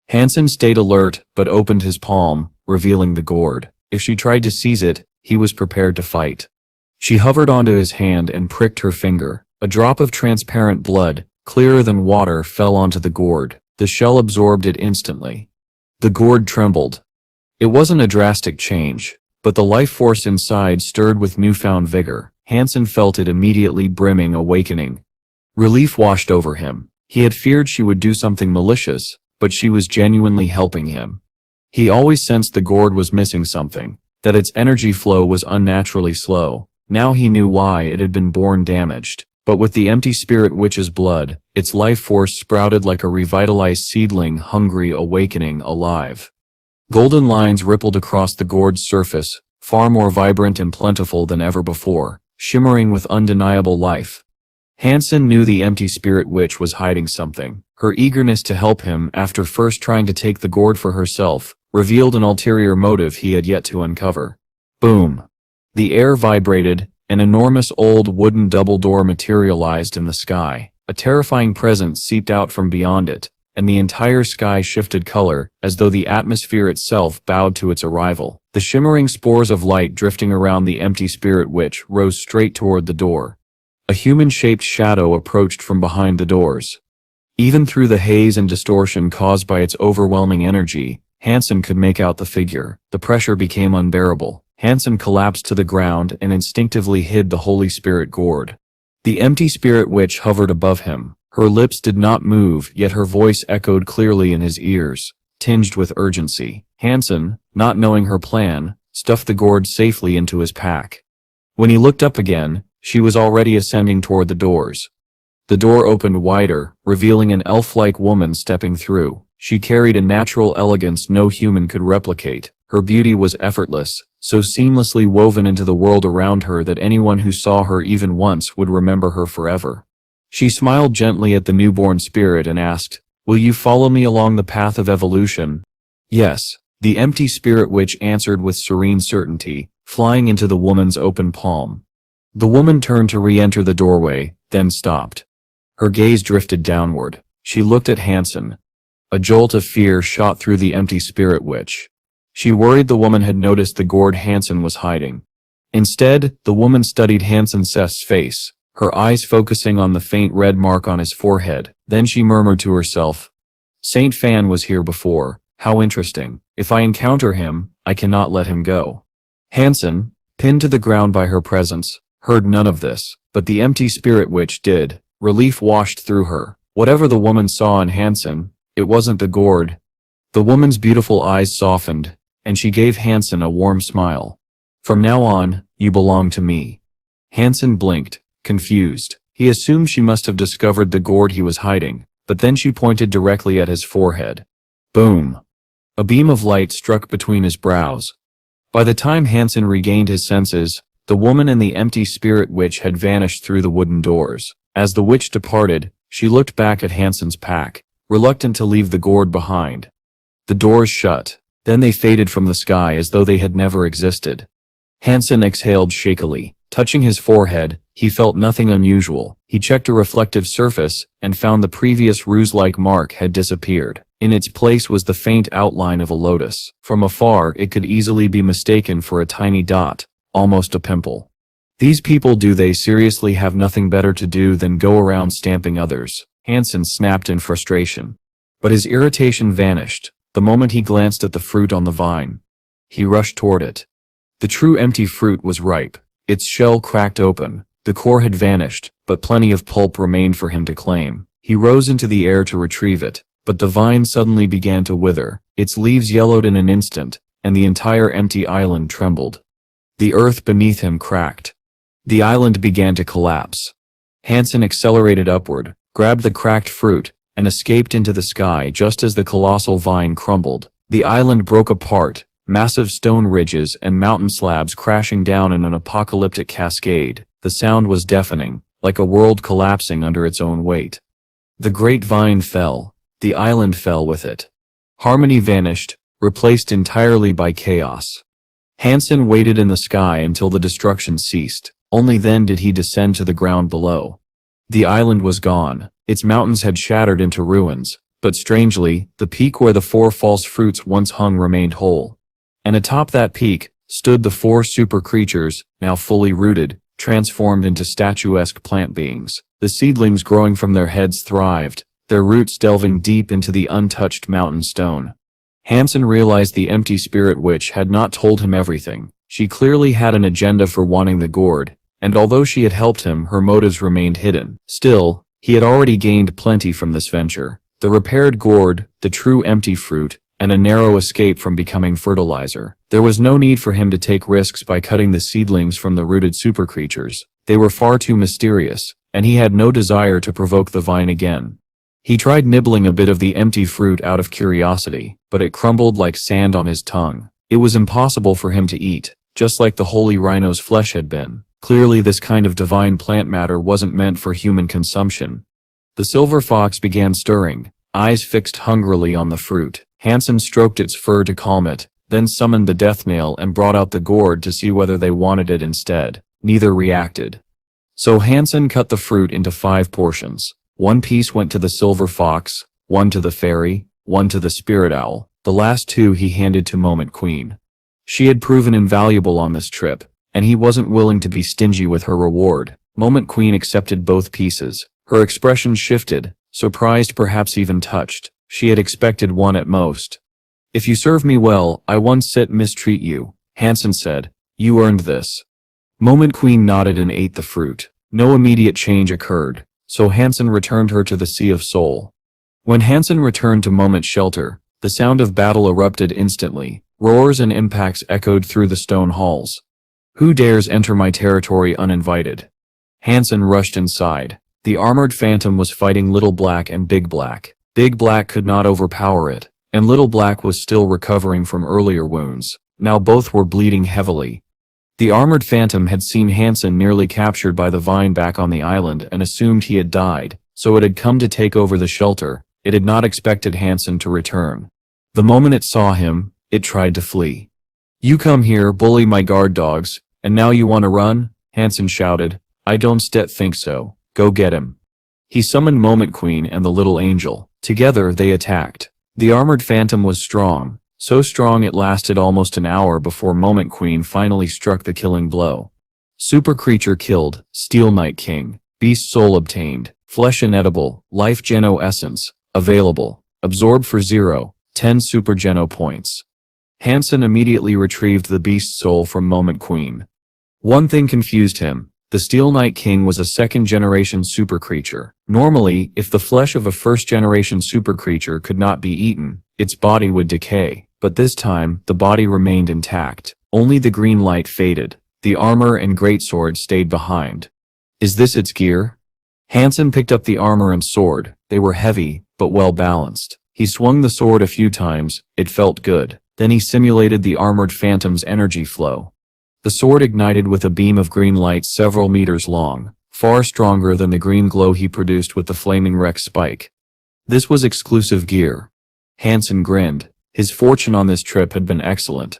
Han Sen stayed alert but opened his palm, revealing the gourd. If she tried to seize it, he was prepared to fight. She hovered onto his hand and pricked her finger. A drop of transparent blood, clearer than water, fell onto the gourd. The shell absorbed it instantly. The gourd trembled. It wasn't a drastic change, but the life force inside stirred with newfound vigor. Han Sen felt it immediately brimming, awakening. Relief washed over him. He had feared she would do something malicious, but she was genuinely helping him. He always sensed the gourd was missing something, that its energy flow was unnaturally slow. Now he knew why it had been born damaged. But with the empty spirit witch's blood, its life force sprouted like a revitalized seedling, hungry, awakening, alive. Golden lines rippled across the gourd's surface, far more vibrant and plentiful than ever before, shimmering with undeniable life. Han Sen knew the empty spirit witch was hiding something. Her eagerness to help him, after first trying to take the gourd for herself, revealed an ulterior motive he had yet to uncover. Boom! The air vibrated, An enormous old wooden double door materialized in the sky. A terrifying presence seeped out from beyond it, and the entire sky shifted color, as though the atmosphere itself bowed to its arrival. The shimmering spores of light drifting around the empty spirit witch rose straight toward the door. A human-shaped shadow approached from behind the doors. Even through the haze and distortion caused by its overwhelming energy, Han Sen could make out the figure. The pressure became unbearable. Han Sen collapsed to the ground and instinctively hid the Holy Spirit gourd. The empty spirit witch hovered above him. Her lips did not move, yet her voice echoed clearly in his ears, tinged with urgency. Han Sen, not knowing her plan, stuffed the gourd safely into his pack. When he looked up again, she was already ascending toward the doors. The door opened wider, revealing an elf-like woman stepping through. She carried a natural elegance no human could replicate. Her beauty was effortless, so seamlessly woven into the world around her that anyone who saw her even once would remember her forever. She smiled gently at the newborn spirit and asked, "Will you follow me along the path of evolution?" "Yes," the empty spirit witch answered with serene certainty, flying into the woman's open palm. The woman turned to re-enter the doorway, then stopped. Her gaze drifted downward. She looked at Han Sen. A jolt of fear shot through the empty spirit witch. She worried the woman had noticed the gourd Han Sen was hiding. Instead, the woman studied Han Sen's face, her eyes focusing on the faint red mark on his forehead. Then she murmured to herself, "Saint Fan was here before. How interesting. If I encounter him, I cannot let him go." Han Sen, pinned to the ground by her presence, heard none of this, but the empty spirit witch did. Relief washed through her. Whatever the woman saw in Han Sen, it wasn't the gourd. The woman's beautiful eyes softened, and she gave Han Sen a warm smile. "From now on, you belong to me." Han Sen blinked, confused. He assumed she must have discovered the gourd he was hiding, but then she pointed directly at his forehead. Boom! A beam of light struck between his brows. By the time Han Sen regained his senses, the woman and the empty spirit witch had vanished through the wooden doors. As the witch departed, she looked back at Han Sen's pack, reluctant to leave the gourd behind. The doors shut. Then they faded from the sky as though they had never existed. Han Sen exhaled shakily. Touching his forehead, he felt nothing unusual. He checked a reflective surface and found the previous ruse-like mark had disappeared. In its place was the faint outline of a lotus. From afar, it could easily be mistaken for a tiny dot, almost a pimple. These people, do they seriously have nothing better to do than go around stamping others? Han Sen snapped in frustration. But his irritation vanished the moment he glanced at the fruit on the vine. He rushed toward it. The true empty fruit was ripe. Its shell cracked open. The core had vanished, but plenty of pulp remained for him to claim. He rose into the air to retrieve it, but the vine suddenly began to wither. Its leaves yellowed in an instant, and the entire empty island trembled. The earth beneath him cracked. The island began to collapse. Han Sen accelerated upward, grabbed the cracked fruit, and escaped into the sky just as the colossal vine crumbled. The island broke apart, massive stone ridges and mountain slabs crashing down in an apocalyptic cascade. The sound was deafening, like a world collapsing under its own weight. The great vine fell. The island fell with it. Harmony vanished, replaced entirely by chaos. Han Sen waited in the sky until the destruction ceased. Only then did he descend to the ground below. The island was gone. Its mountains had shattered into ruins, but strangely, the peak where the 4 false fruits once hung remained whole. And atop that peak stood the 4 super creatures, now fully rooted, transformed into statuesque plant beings. The seedlings growing from their heads thrived, their roots delving deep into the untouched mountain stone. Han Sen realized the empty spirit witch had not told him everything. She clearly had an agenda for wanting the gourd, and although she had helped him, her motives remained hidden. Still, he had already gained plenty from this venture. The repaired gourd, the true empty fruit, and a narrow escape from becoming fertilizer. There was no need for him to take risks by cutting the seedlings from the rooted super creatures. They were far too mysterious, and he had no desire to provoke the vine again. He tried nibbling a bit of the empty fruit out of curiosity, but it crumbled like sand on his tongue. It was impossible for him to eat, just like the holy rhino's flesh had been. Clearly this kind of divine plant matter wasn't meant for human consumption. The silver fox began stirring, eyes fixed hungrily on the fruit. Han Sen stroked its fur to calm it, then summoned the death nail and brought out the gourd to see whether they wanted it instead. Neither reacted. So Han Sen cut the fruit into 5 portions. One piece went to the silver fox, one to the fairy, one to the spirit owl. The last 2 he handed to Moment Queen. She had proven invaluable on this trip, and he wasn't willing to be stingy with her reward. Moment Queen accepted both pieces. Her expression shifted, surprised, perhaps even touched. She had expected one at most. "If you serve me well, I once mistreat you," Han Sen said. "You earned this." Moment Queen nodded and ate the fruit. No immediate change occurred, so Han Sen returned her to the Sea of Soul. When Han Sen returned to Moment's shelter, the sound of battle erupted instantly. Roars and impacts echoed through the stone halls. "Who dares enter my territory uninvited?" Han Sen rushed inside. The armored phantom was fighting Little Black and Big Black. Big Black could not overpower it, and Little Black was still recovering from earlier wounds. Now both were bleeding heavily. The armored phantom had seen Han Sen nearly captured by the vine back on the island and assumed he had died, so it had come to take over the shelter. It had not expected Han Sen to return. The moment it saw him, it tried to flee. "You come here, bully my guard dogs, and now you want to run?" Han Sen shouted. "I don't think so. Go get him." He summoned Moment Queen and the little angel. Together they attacked. The armored phantom was strong, so strong it lasted almost an hour before Moment Queen finally struck the killing blow. Super creature killed, Steel Knight King, beast soul obtained, flesh inedible, life geno essence, available, absorb for 10 super geno points. Han Sen immediately retrieved the beast soul from Moment Queen. One thing confused him. The Steel Knight King was a second-generation super creature. Normally, if the flesh of a first-generation super creature could not be eaten, its body would decay. But this time, the body remained intact. Only the green light faded. The armor and greatsword stayed behind. Is this its gear? Han Sen picked up the armor and sword. They were heavy, but well-balanced. He swung the sword a few times. It felt good. Then he simulated the armored phantom's energy flow. The sword ignited with a beam of green light several meters long, far stronger than the green glow he produced with the flaming Rex spike. This was exclusive gear. Han Sen grinned. His fortune on this trip had been excellent.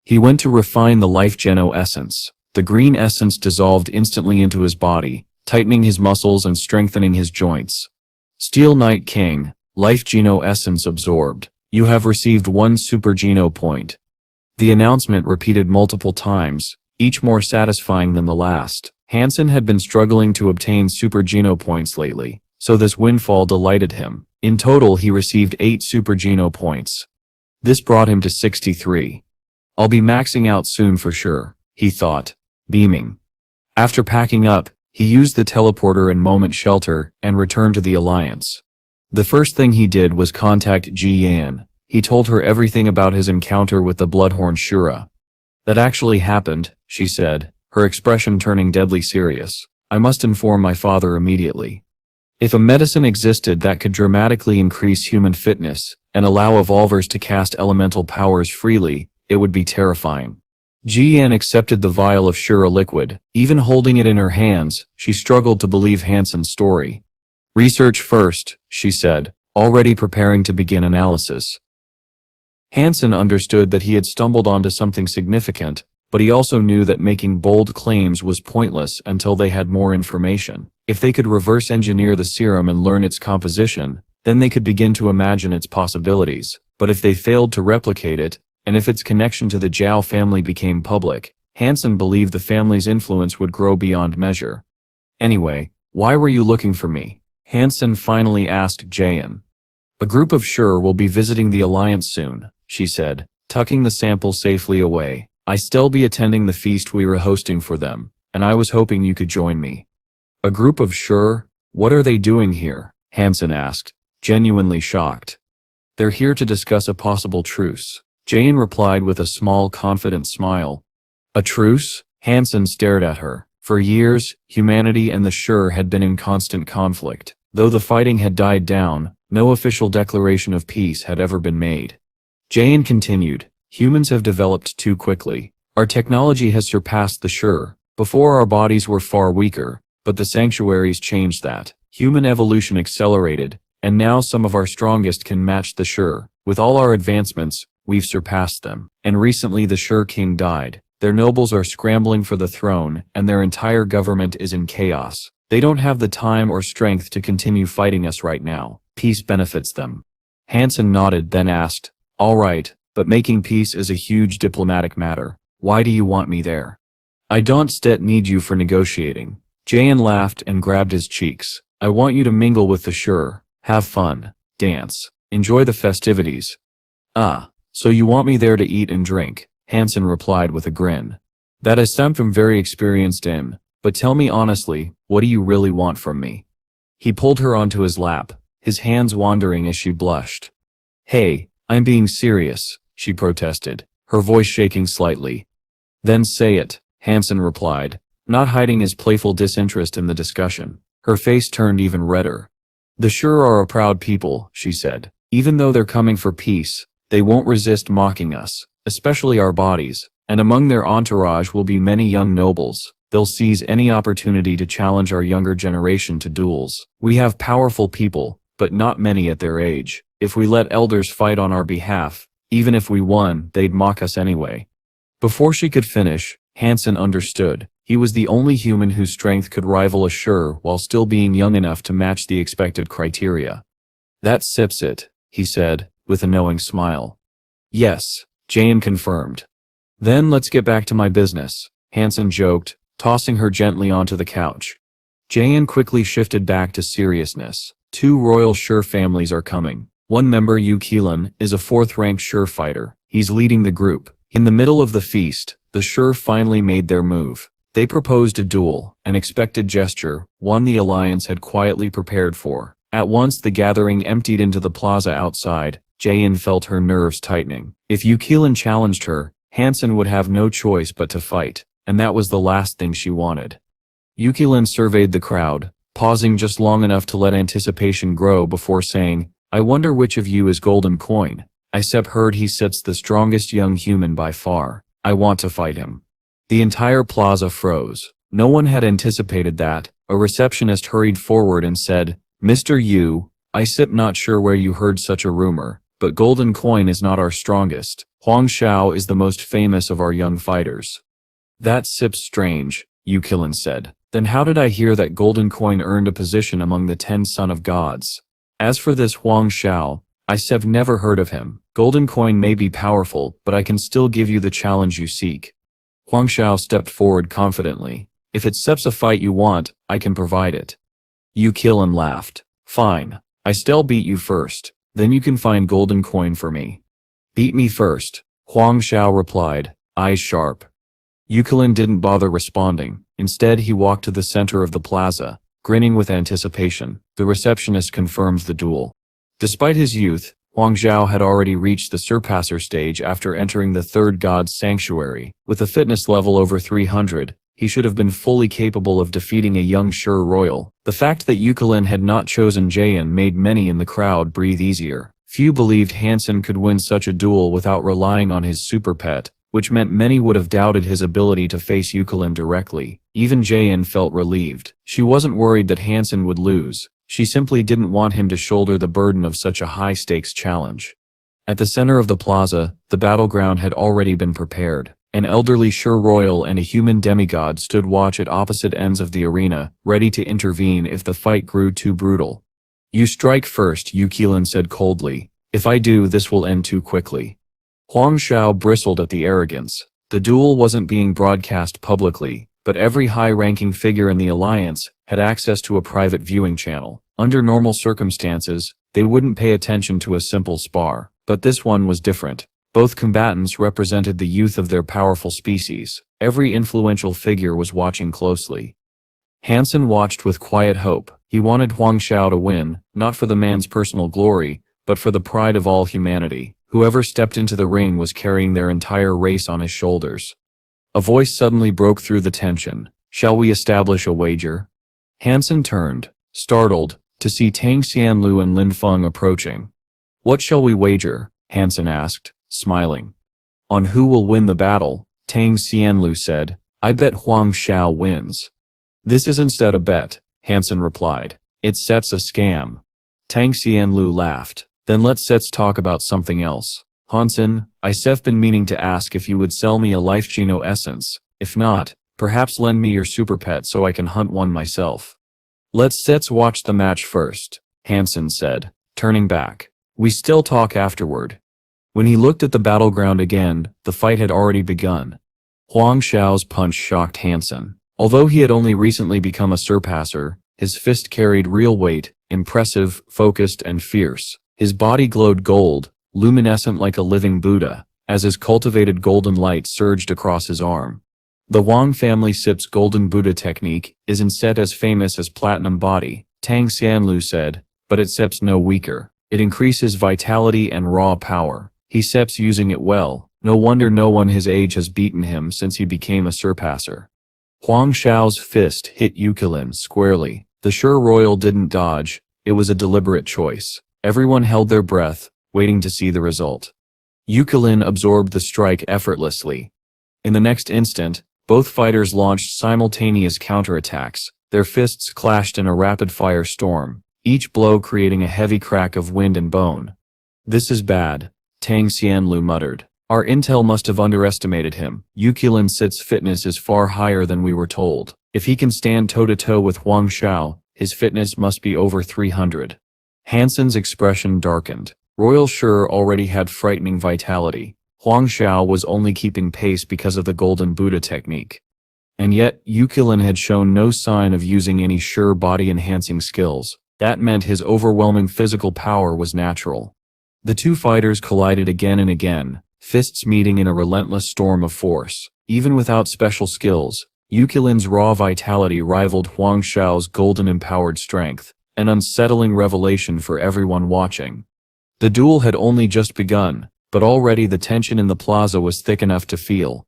He went to refine the life geno essence. The green essence dissolved instantly into his body, tightening his muscles and strengthening his joints. Steel Knight King, life geno essence absorbed. You have received 1 super geno point. The announcement repeated multiple times, each more satisfying than the last. Han Sen had been struggling to obtain super geno points lately, so this windfall delighted him. In total he received 8 super geno points. This brought him to 63. "I'll be maxing out soon for sure," he thought, beaming. After packing up, he used the teleporter in Moment Shelter and returned to the Alliance. The first thing he did was contact Ji Yan. He told her everything about his encounter with the Bloodhorn Shura. "That actually happened," she said, her expression turning deadly serious. "I must inform my father immediately. If a medicine existed that could dramatically increase human fitness and allow evolvers to cast elemental powers freely, it would be terrifying." Ji Yan accepted the vial of Shura liquid. Even holding it in her hands, she struggled to believe Han Sen's story. "Research first," she said, already preparing to begin analysis. Han Sen understood that he had stumbled onto something significant, but he also knew that making bold claims was pointless until they had more information. If they could reverse engineer the serum and learn its composition, then they could begin to imagine its possibilities. But if they failed to replicate it, and if its connection to the Zhao family became public, Han Sen believed the family's influence would grow beyond measure. "Anyway, why were you looking for me?" Han Sen finally asked Jayan. "A group of Shur will be visiting the Alliance soon," she said, tucking the sample safely away. "I still be attending the feast we were hosting for them, and I was hoping you could join me." "A group of Shur? What are they doing here?" Han Sen asked, genuinely shocked. "They're here to discuss a possible truce," Jayan replied with a small, confident smile. "A truce?" Han Sen stared at her. For years, humanity and the Shur had been in constant conflict. Though the fighting had died down, no official declaration of peace had ever been made. Jayan continued, "Humans have developed too quickly. Our technology has surpassed the Shur. Before our bodies were far weaker, but the sanctuaries changed that. Human evolution accelerated, and now some of our strongest can match the Shur. With all our advancements, we've surpassed them. And recently the Shur King died. Their nobles are scrambling for the throne, and their entire government is in chaos. They don't have the time or strength to continue fighting us right now. Peace benefits them. Han Sen nodded, then asked, "All right, but making peace is a huge diplomatic matter. Why do you want me there?" "I don't need you for negotiating." Jayan laughed and grabbed his cheeks. "I want you to mingle with the Shur, have fun, dance, enjoy the festivities." "Ah, so you want me there to eat and drink," Han Sen replied with a grin. "That is something very experienced in, but tell me honestly, what do you really want from me?" He pulled her onto his lap, his hands wandering as she blushed. "Hey, I'm being serious," she protested, her voice shaking slightly. "Then say it," Han Sen replied, not hiding his playful disinterest in the discussion. Her face turned even redder. "The Shur are a proud people," she said. "Even though they're coming for peace, they won't resist mocking us, especially our bodies, and among their entourage will be many young nobles. They'll seize any opportunity to challenge our younger generation to duels. We have powerful people, but not many at their age. If we let elders fight on our behalf, even if we won, they'd mock us anyway." Before she could finish, Han Sen understood. He was the only human whose strength could rival a Shur while still being young enough to match the expected criteria. "That sips it," he said, with a knowing smile. "Yes," Jayan confirmed. "Then let's get back to my business," Han Sen joked, tossing her gently onto the couch. Jayan quickly shifted back to seriousness. "Two royal Shur families are coming. One member, Yu Qilan, is a 4th-ranked Shur fighter. He's leading the group. In the middle of the feast, the Shur finally made their move. They proposed a duel, an expected gesture, one the alliance had quietly prepared for. At once the gathering emptied into the plaza outside. Jayan felt her nerves tightening. If Yu Qilan challenged her, Han Sen would have no choice but to fight, and that was the last thing she wanted. Yu Qilan surveyed the crowd, pausing just long enough to let anticipation grow before saying, "I wonder which of you is Golden Coin. I've heard he sits the strongest young human by far. I want to fight him." The entire plaza froze. No one had anticipated that. A receptionist hurried forward and said, "Mr. Yu, not sure where you heard such a rumor, but Golden Coin is not our strongest. Huang Shao is the most famous of our young fighters." "That sip's strange," Yu Qilan said. "Then how did I hear that Golden Coin earned a position among the 10 Son of Gods? As for this Huang Shao, I've never heard of him. Golden Coin may be powerful, but I can still give you the challenge you seek." Huang Shao stepped forward confidently. "If it's a fight you want, I can provide it." Yu Qilan laughed. "Fine. I still beat you first. Then you can find Golden Coin for me." "Beat me first," Huang Shao replied, eyes sharp. Yu Qilan didn't bother responding. Instead he walked to the center of the plaza, grinning with anticipation. The receptionist confirmed the duel. Despite his youth, Huang Zhao had already reached the surpasser stage after entering the 3rd God's Sanctuary. With a fitness level over 300, he should have been fully capable of defeating a young Shur royal. The fact that Yu Qilan had not chosen Jayan made many in the crowd breathe easier. Few believed Han Sen could win such a duel without relying on his super pet, which meant many would have doubted his ability to face Yu Qilan directly. Even Jayan felt relieved. She wasn't worried that Han Sen would lose. She simply didn't want him to shoulder the burden of such a high-stakes challenge. At the center of the plaza, the battleground had already been prepared. An elderly Shur royal and a human demigod stood watch at opposite ends of the arena, ready to intervene if the fight grew too brutal. "You strike first," Yu Qilan said coldly. "If I do, this will end too quickly." Huang Shao bristled at the arrogance. The duel wasn't being broadcast publicly, but every high-ranking figure in the alliance had access to a private viewing channel. Under normal circumstances, they wouldn't pay attention to a simple spar, but this one was different. Both combatants represented the youth of their powerful species. Every influential figure was watching closely. Han Sen watched with quiet hope. He wanted Huang Shao to win, not for the man's personal glory, but for the pride of all humanity. Whoever stepped into the ring was carrying their entire race on his shoulders. A voice suddenly broke through the tension. "Shall we establish a wager?" Han Sen turned, startled, to see Tang Xianlu and Lin Feng approaching. "What shall we wager?" Han Sen asked, smiling. "On who will win the battle," Tang Xianlu said. "I bet Huang Shao wins." "This isn't a bet," Han Sen replied. "It's a scam." Tang Xianlu laughed. "Then let's talk about something else." Han Sen, I've been meaning to ask if you would sell me a life geno essence. If not, perhaps lend me your super pet so I can hunt one myself. Let's watch the match first, Han Sen said, turning back. We still talk afterward. When he looked at the battleground again, the fight had already begun. Huang Xiao's punch shocked Han Sen. Although he had only recently become a surpasser, his fist carried real weight, impressive, focused, and fierce. His body glowed gold, luminescent like a living Buddha, as his cultivated golden light surged across his arm. The Wang family SIP's golden Buddha technique isn't set as famous as platinum body, Tang Xianlu said, but it SIP's no weaker. It increases vitality and raw power. He SIP's using it well. No wonder no one his age has beaten him since he became a surpasser. Huang Xiao's fist hit Yukilin squarely. The sure royal didn't dodge. It was a deliberate choice. Everyone held their breath, waiting to see the result. Yukilin absorbed the strike effortlessly. In the next instant, both fighters launched simultaneous counterattacks. Their fists clashed in a rapid-fire storm, each blow creating a heavy crack of wind and bone. This is bad, Tang Xianlu muttered. Our intel must have underestimated him. Yukilin Sit's fitness is far higher than we were told. If he can stand toe-to-toe with Huang Xiao, his fitness must be over 300. Han Sen's expression darkened. Royal Sure already had frightening vitality. Huang Xiao was only keeping pace because of the Golden Buddha technique. And yet, Yukilin had shown no sign of using any sure body-enhancing skills. That meant his overwhelming physical power was natural. The two fighters collided again and again, fists meeting in a relentless storm of force. Even without special skills, Yukilin's raw vitality rivaled Huang Xiao's golden-empowered strength, an unsettling revelation for everyone watching. The duel had only just begun, but already the tension in the plaza was thick enough to feel.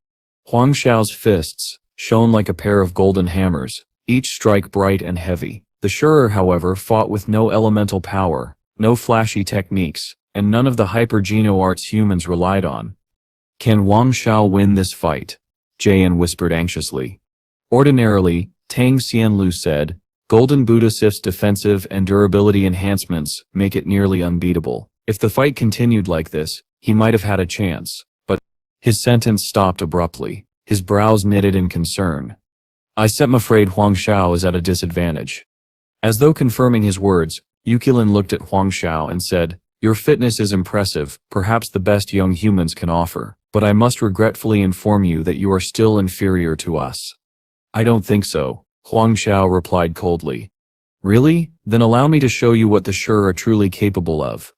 Huang Xiao's fists shone like a pair of golden hammers, each strike bright and heavy. The Shurer, however, fought with no elemental power, no flashy techniques, and none of the hyper-geno arts humans relied on. Can Huang Xiao win this fight? Jian whispered anxiously. Ordinarily, Tang Xianlu said, Golden Buddha Sif's defensive and durability enhancements make it nearly unbeatable. If the fight continued like this, he might have had a chance, but his sentence stopped abruptly. His brows knitted in concern. I'm afraid Huang Xiao is at a disadvantage. As though confirming his words, Yukilin looked at Huang Xiao and said, Your fitness is impressive, perhaps the best young humans can offer, but I must regretfully inform you that you are still inferior to us. I don't think so, Huang Xiao replied coldly. Really? Then allow me to show you what the Sure are truly capable of.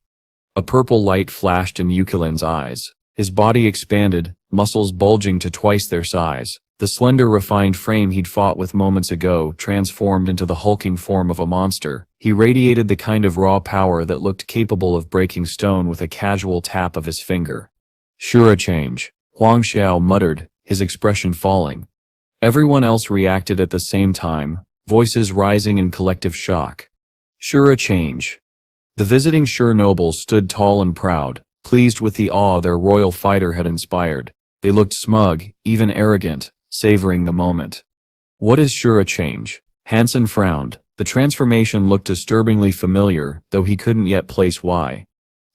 A purple light flashed in Yukilin's eyes. His body expanded, muscles bulging to twice their size. The slender, refined frame he'd fought with moments ago transformed into the hulking form of a monster. He radiated the kind of raw power that looked capable of breaking stone with a casual tap of his finger. Sure a change, Huang Xiao muttered, his expression falling. Everyone else reacted at the same time, voices rising in collective shock. Sure a change. The visiting Sure nobles stood tall and proud, pleased with the awe their royal fighter had inspired. They looked smug, even arrogant, savoring the moment. What is Sure a change? Han Sen frowned. The transformation looked disturbingly familiar, though he couldn't yet place why.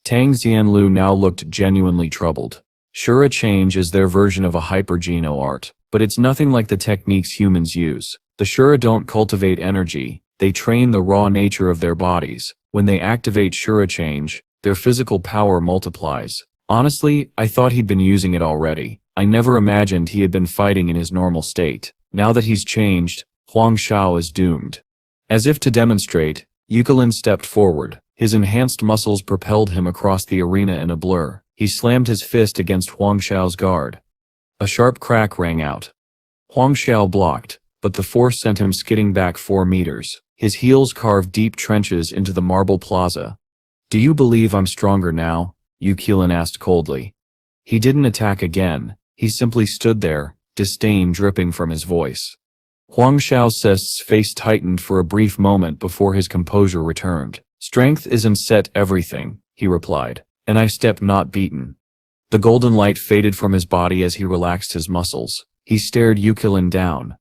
Tang Xianlu now looked genuinely troubled. Sure a change is their version of a hyper-geno art, but it's nothing like the techniques humans use. The Sure don't cultivate energy, they train the raw nature of their bodies. When they activate Sure change, their physical power multiplies. Honestly, I thought he'd been using it already. I never imagined he had been fighting in his normal state. Now that he's changed, Huang Xiao is doomed. As if to demonstrate, Yukilin stepped forward. His enhanced muscles propelled him across the arena in a blur. He slammed his fist against Huang Xiao's guard. A sharp crack rang out. Huang Xiao blocked, but the force sent him skidding back 4 meters. His heels carved deep trenches into the marble plaza. Do you believe I'm stronger now? Yukilin asked coldly. He didn't attack again. He simply stood there, disdain dripping from his voice. Huang Xiao's face tightened for a brief moment before his composure returned. Strength isn't set everything, he replied, and I step not beaten. The golden light faded from his body as he relaxed his muscles. He stared Yukilin down.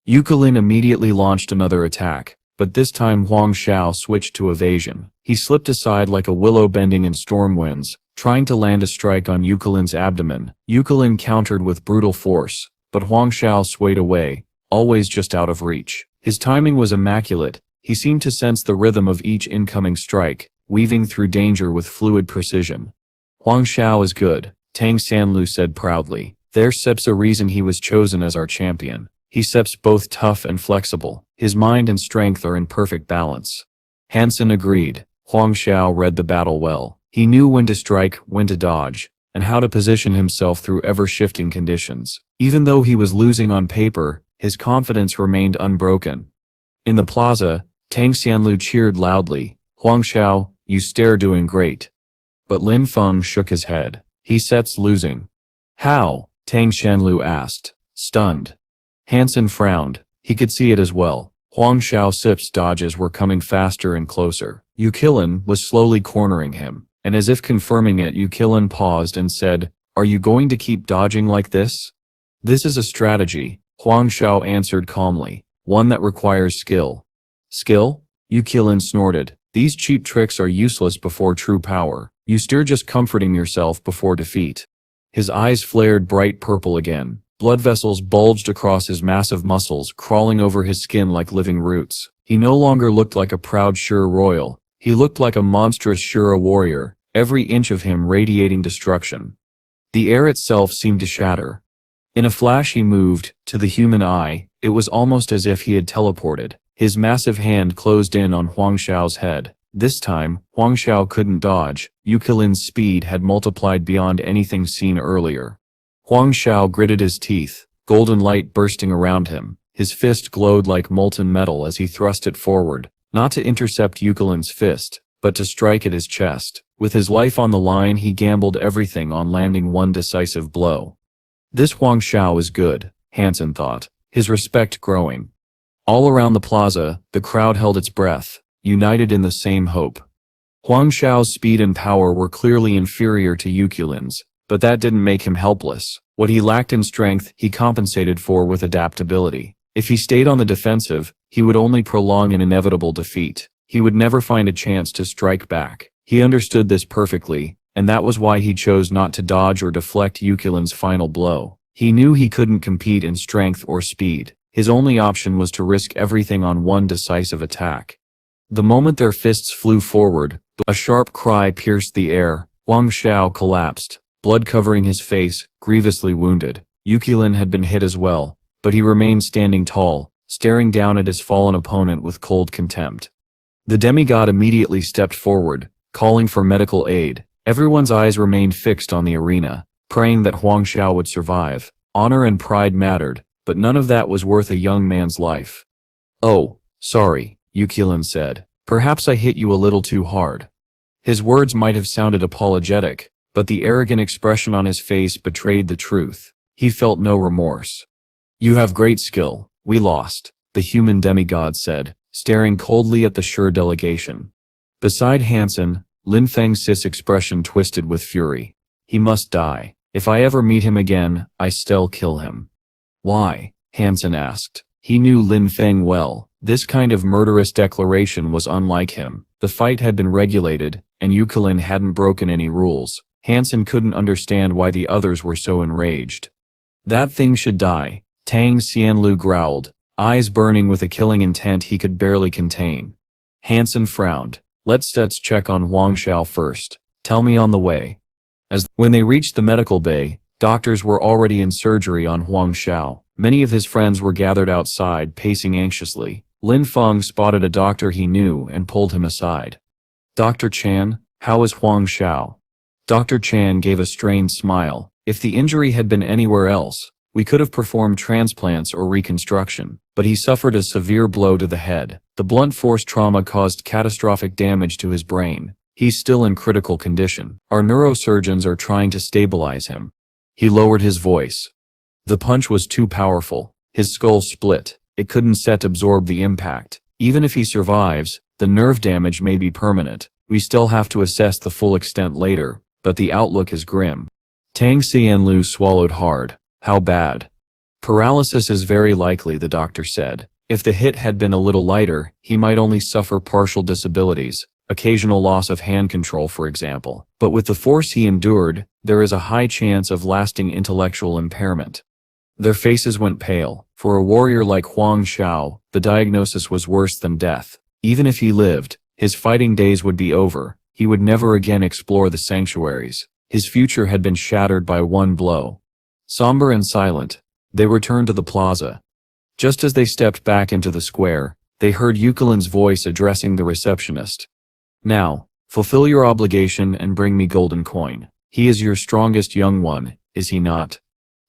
Yukilin immediately launched another attack, but this time Huang Xiao switched to evasion. He slipped aside like a willow bending in storm winds, trying to land a strike on Yukilin's abdomen. Yukilin countered with brutal force, but Huang Xiao swayed away, always just out of reach. His timing was immaculate. He seemed to sense the rhythm of each incoming strike, weaving through danger with fluid precision. Huang Xiao is good, Tang Sanlu said proudly. There's a reason he was chosen as our champion. He's both tough and flexible. His mind and strength are in perfect balance. Han Sen agreed. Huang Xiao read the battle well. He knew when to strike, when to dodge, and how to position himself through ever-shifting conditions. Even though he was losing on paper, his confidence remained unbroken. In the plaza, Tang Xianlu cheered loudly. Huang Xiao, you stare doing great. But Lin Feng shook his head. He's losing. How? Tang Xianlu asked, stunned. Han Sen frowned. He could see it as well. Huang Xiao's dodges were coming faster and closer. Yukilin was slowly cornering him, and as if confirming it, Yukilin paused and said, "Are you going to keep dodging like this?" "This is a strategy," Huang Xiao answered calmly. "One that requires skill." "Skill?" Yukilin snorted. "These cheap tricks are useless before true power. You're just comforting yourself before defeat." His eyes flared bright purple again. Blood vessels bulged across his massive muscles, crawling over his skin like living roots. He no longer looked like a proud Shura royal. He looked like a monstrous Shura warrior, every inch of him radiating destruction. The air itself seemed to shatter. In a flash he moved. To the human eye, it was almost as if he had teleported. His massive hand closed in on Huang Xiao's head. This time, Huang Xiao couldn't dodge. Yukilin's speed had multiplied beyond anything seen earlier. Huang Xiao gritted his teeth, golden light bursting around him. His fist glowed like molten metal as he thrust it forward, not to intercept Yukilin's fist, but to strike at his chest. With his life on the line, he gambled everything on landing one decisive blow. This Huang Xiao is good, Han Sen thought, his respect growing. All around the plaza, the crowd held its breath, united in the same hope. Huang Xiao's speed and power were clearly inferior to Yukilin's, but that didn't make him helpless. What he lacked in strength, he compensated for with adaptability. If he stayed on the defensive, he would only prolong an inevitable defeat. He would never find a chance to strike back. He understood this perfectly, and that was why he chose not to dodge or deflect Yukilin's final blow. He knew he couldn't compete in strength or speed. His only option was to risk everything on one decisive attack. The moment their fists flew forward, a sharp cry pierced the air. Huang Xiao collapsed, blood covering his face, grievously wounded. Yukilin had been hit as well, but he remained standing tall, staring down at his fallen opponent with cold contempt. The demigod immediately stepped forward, calling for medical aid. Everyone's eyes remained fixed on the arena, praying that Huang Xiao would survive. Honor and pride mattered, but none of that was worth a young man's life. "Oh, sorry," Yukilin said. "Perhaps I hit you a little too hard." His words might have sounded apologetic, but the arrogant expression on his face betrayed the truth. He felt no remorse. "You have great skill. We lost," the human demigod said, staring coldly at the Shur delegation. Beside Han Sen, Lin Feng's expression twisted with fury. "He must die. If I ever meet him again, I still kill him." "Why?" Han Sen asked. He knew Lin Feng well. This kind of murderous declaration was unlike him. The fight had been regulated, and Yukilin hadn't broken any rules. Han Sen couldn't understand why the others were so enraged. "That thing should die," Tang Xianlu growled, eyes burning with a killing intent he could barely contain. Han Sen frowned. Let's check on Huang Xiao first. Tell me on the way." When they reached the medical bay, doctors were already in surgery on Huang Xiao. Many of his friends were gathered outside, pacing anxiously. Lin Feng spotted a doctor he knew and pulled him aside. "Dr. Chan, how is Huang Xiao?" Dr. Chan gave a strained smile. "If the injury had been anywhere else, we could have performed transplants or reconstruction, but he suffered a severe blow to the head. The blunt force trauma caused catastrophic damage to his brain. He's still in critical condition. Our neurosurgeons are trying to stabilize him." He lowered his voice. The punch was too powerful. His skull split. It couldn't absorb the impact. Even if he survives, the nerve damage may be permanent. We still have to assess the full extent later, but the outlook is grim. Tang Xianlu swallowed hard. "How bad?" "Paralysis is very likely," the doctor said. "If the hit had been a little lighter, he might only suffer partial disabilities, occasional loss of hand control for example. But with the force he endured, there is a high chance of lasting intellectual impairment. Their faces went pale. For a warrior like Huang Xiao, the diagnosis was worse than death. Even if he lived, his fighting days would be over. He would never again explore the sanctuaries. His future had been shattered by one blow. Somber and silent, they returned to the plaza. Just as they stepped back into the square, they heard Yukilin's voice addressing the receptionist. "Now, fulfill your obligation and bring me golden coin. He is your strongest young one, is he not?"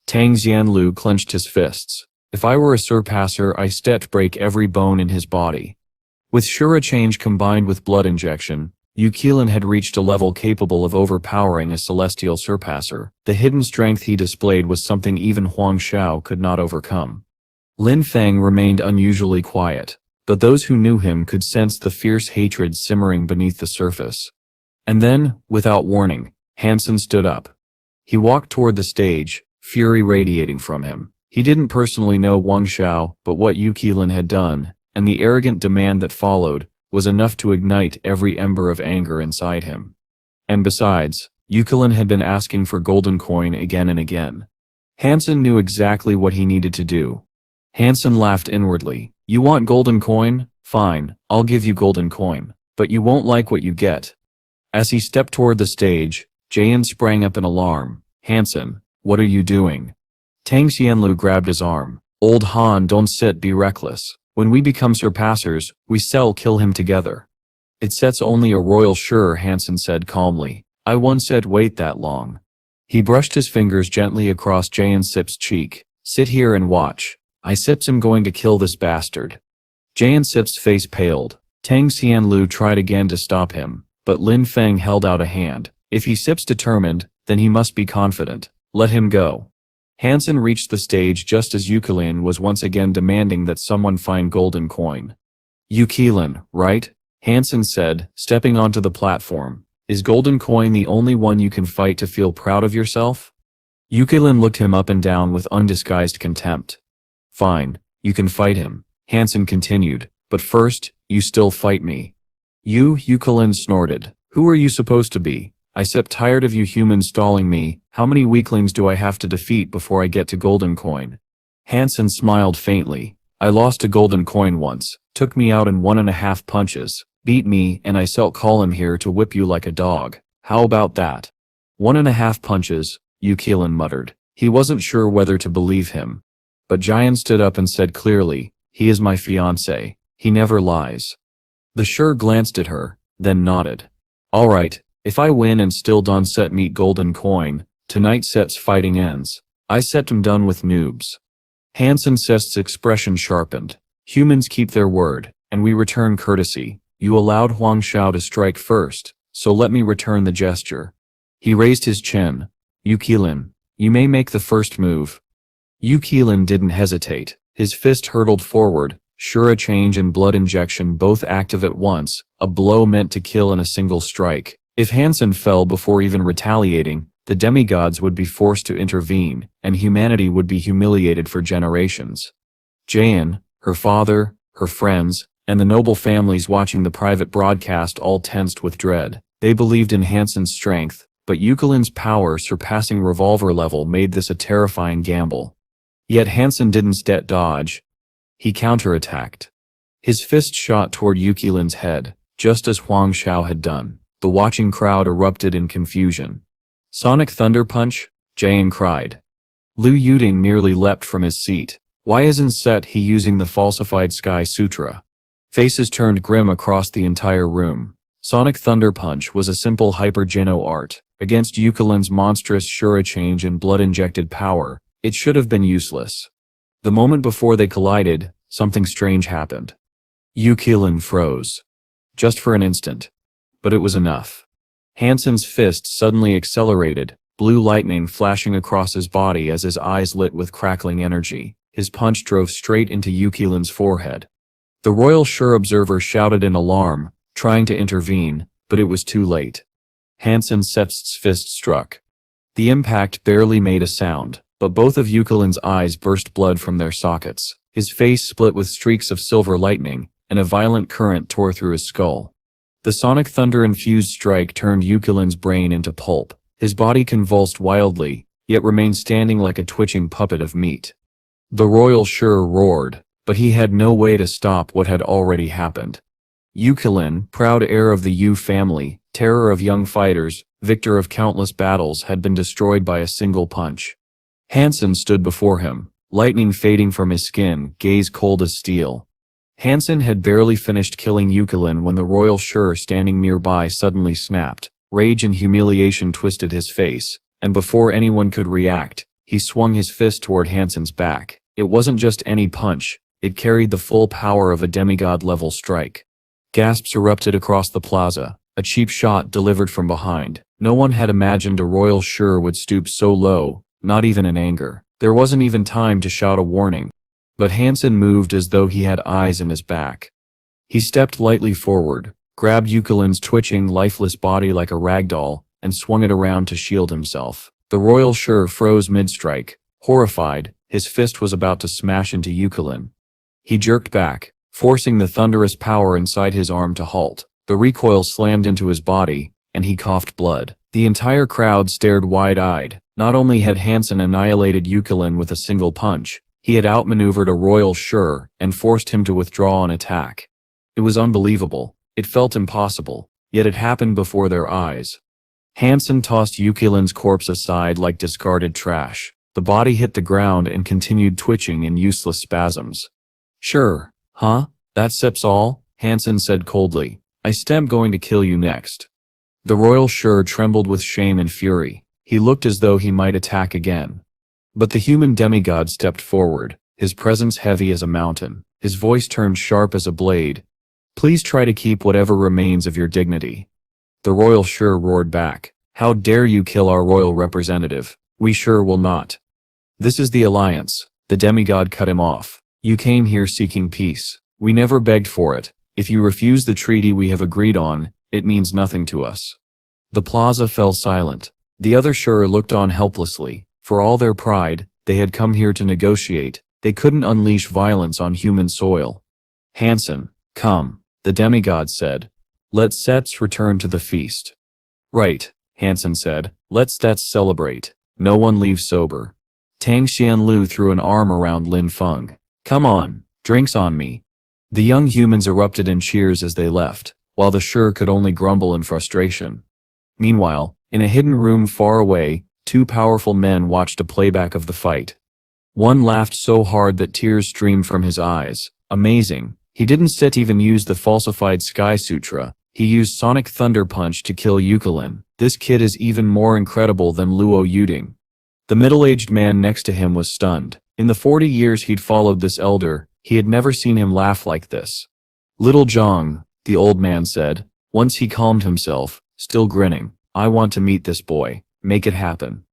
Tang Xianlu clenched his fists. "If I were a surpasser, I stet break every bone in his body." With Shura change combined with blood injection, Yukilin had reached a level capable of overpowering a celestial surpasser. The hidden strength he displayed was something even Huang Xiao could not overcome. Lin Feng remained unusually quiet, but those who knew him could sense the fierce hatred simmering beneath the surface. And then, without warning, Han Sen stood up. He walked toward the stage, fury radiating from him. He didn't personally know Huang Xiao, but what Yukilin had done, and the arrogant demand that followed, was enough to ignite every ember of anger inside him. And besides, Yukilin had been asking for golden coin again and again. Han Sen knew exactly what he needed to do. Han Sen laughed inwardly. "You want golden coin? Fine, I'll give you golden coin. But you won't like what you get." As he stepped toward the stage, Jayan sprang up in alarm. "Han Sen, what are you doing?" Tang Xianlu grabbed his arm. "Old Han, don't sit, be reckless. When we become surpassers, we kill him together." "It sets only a royal sure," Han Sen said calmly. "I once said wait that long." He brushed his fingers gently across Jayan Sip's cheek. "Sit here and watch. I Sips am going to kill this bastard." Jayan Sip's face paled. Tang Xianlu tried again to stop him, but Lin Feng held out a hand. If he Sips determined, then he must be confident. Let him go. Han Sen reached the stage just as Yukilin was once again demanding that someone find golden coin. "Yukilin, right?" Han Sen said, stepping onto the platform. "Is golden coin the only one you can fight to feel proud of yourself?" Yukilin looked him up and down with undisguised contempt. "Fine, you can fight him," Han Sen continued, "but first, you still fight me." Yukilin snorted. "Who are you supposed to be? I sep tired of you humans stalling me. How many weaklings do I have to defeat before I get to golden coin?" Han Sen smiled faintly. "I lost a golden coin once, took me out in 1.5 punches, beat me, and I call him here to whip you like a dog. How about that?" 1.5 punches, Yukilin muttered. He wasn't sure whether to believe him. But Jayan stood up and said clearly, "He is my fiancé. He never lies." The Shur glanced at her, then nodded. "All right. If I win and still don't set meet golden coin, tonight Set's fighting ends. I set him done with noobs." Han Sen Set's expression sharpened. "Humans keep their word, and we return courtesy. You allowed Huang Xiao to strike first, so let me return the gesture." He raised his chin. "Yukilin, you may make the first move." Yukilin didn't hesitate. His fist hurtled forward, Shura change and blood injection both active at once, a blow meant to kill in a single strike. If Han Sen fell before even retaliating, the demigods would be forced to intervene, and humanity would be humiliated for generations. Jayan, her father, her friends, and the noble families watching the private broadcast all tensed with dread. They believed in Han Sen's strength, but Yukilin's power surpassing revolver level made this a terrifying gamble. Yet Han Sen didn't dodge. He counterattacked. His fist shot toward Yukilin's head, just as Huang Xiao had done. The watching crowd erupted in confusion. "Sonic Thunder Punch?" Jayan cried. Liu Yuding nearly leapt from his seat. Why isn't he using the falsified Sky Sutra? Faces turned grim across the entire room. Sonic Thunder Punch was a simple hyper-Geno art. Against Yukilin's monstrous Shura change and blood-injected power, it should have been useless. The moment before they collided, something strange happened. Yukilin froze. Just for an instant. But it was enough. Han Sen's fist suddenly accelerated, blue lightning flashing across his body as his eyes lit with crackling energy. His punch drove straight into Yukilin's forehead. The royal Shur observer shouted in alarm, trying to intervene, but it was too late. Han Sen's fist struck. The impact barely made a sound, but both of Yukilin's eyes burst blood from their sockets. His face split with streaks of silver lightning, and a violent current tore through his skull. The sonic thunder-infused strike turned Yukilin's brain into pulp. His body convulsed wildly, yet remained standing like a twitching puppet of meat. The royal Shur roared, but he had no way to stop what had already happened. Yukilin, proud heir of the Yu family, terror of young fighters, victor of countless battles, had been destroyed by a single punch. Han Sen stood before him, lightning fading from his skin, gaze cold as steel. Han Sen had barely finished killing Yukilin when the royal Shur standing nearby suddenly snapped. Rage and humiliation twisted his face, and before anyone could react, he swung his fist toward Han Sen's back. It wasn't just any punch, it carried the full power of a demigod-level strike. Gasps erupted across the plaza, a cheap shot delivered from behind. No one had imagined a royal Shur would stoop so low, not even in anger. There wasn't even time to shout a warning. But Han Sen moved as though he had eyes in his back. He stepped lightly forward, grabbed Yukilin's twitching, lifeless body like a ragdoll, and swung it around to shield himself. The royal Shur froze mid-strike. Horrified, his fist was about to smash into Yukilin. He jerked back, forcing the thunderous power inside his arm to halt. The recoil slammed into his body, and he coughed blood. The entire crowd stared wide-eyed. Not only had Han Sen annihilated Yukilin with a single punch, he had outmaneuvered a royal Shur and forced him to withdraw an attack. It was unbelievable. It felt impossible, yet it happened before their eyes. Han Sen tossed Yukilin's corpse aside like discarded trash. The body hit the ground and continued twitching in useless spasms. "Sure, huh? That's all?" Han Sen said coldly. "I stem going to kill you next." The royal Shur trembled with shame and fury. He looked as though he might attack again. But the human demigod stepped forward, his presence heavy as a mountain, his voice turned sharp as a blade. "Please try to keep whatever remains of your dignity." The royal Shur roared back. "How dare you kill our royal representative? We sure will not." "This is the alliance." The demigod cut him off. "You came here seeking peace. We never begged for it. If you refuse the treaty we have agreed on, it means nothing to us." The plaza fell silent. The other Shur looked on helplessly. For all their pride, they had come here to negotiate. They couldn't unleash violence on human soil. "Han Sen, come," the demigod said. "Let's return to the feast." "Right," Han Sen said. Let's celebrate. No one leaves sober." Tang Xianlu threw an arm around Lin Feng. "Come on, drinks on me." The young humans erupted in cheers as they left, while the Shur could only grumble in frustration. Meanwhile, in a hidden room far away, two powerful men watched a playback of the fight. One laughed so hard that tears streamed from his eyes. Amazing. He didn't even use the falsified Sky Sutra. He used Sonic Thunder Punch to kill Yukilin. This kid is even more incredible than Luo Yuding. The middle-aged man next to him was stunned. In the 40 years he'd followed this elder, he had never seen him laugh like this. "Little Zhang," the old man said. Once he calmed himself, still grinning. "I want to meet this boy. Make it happen."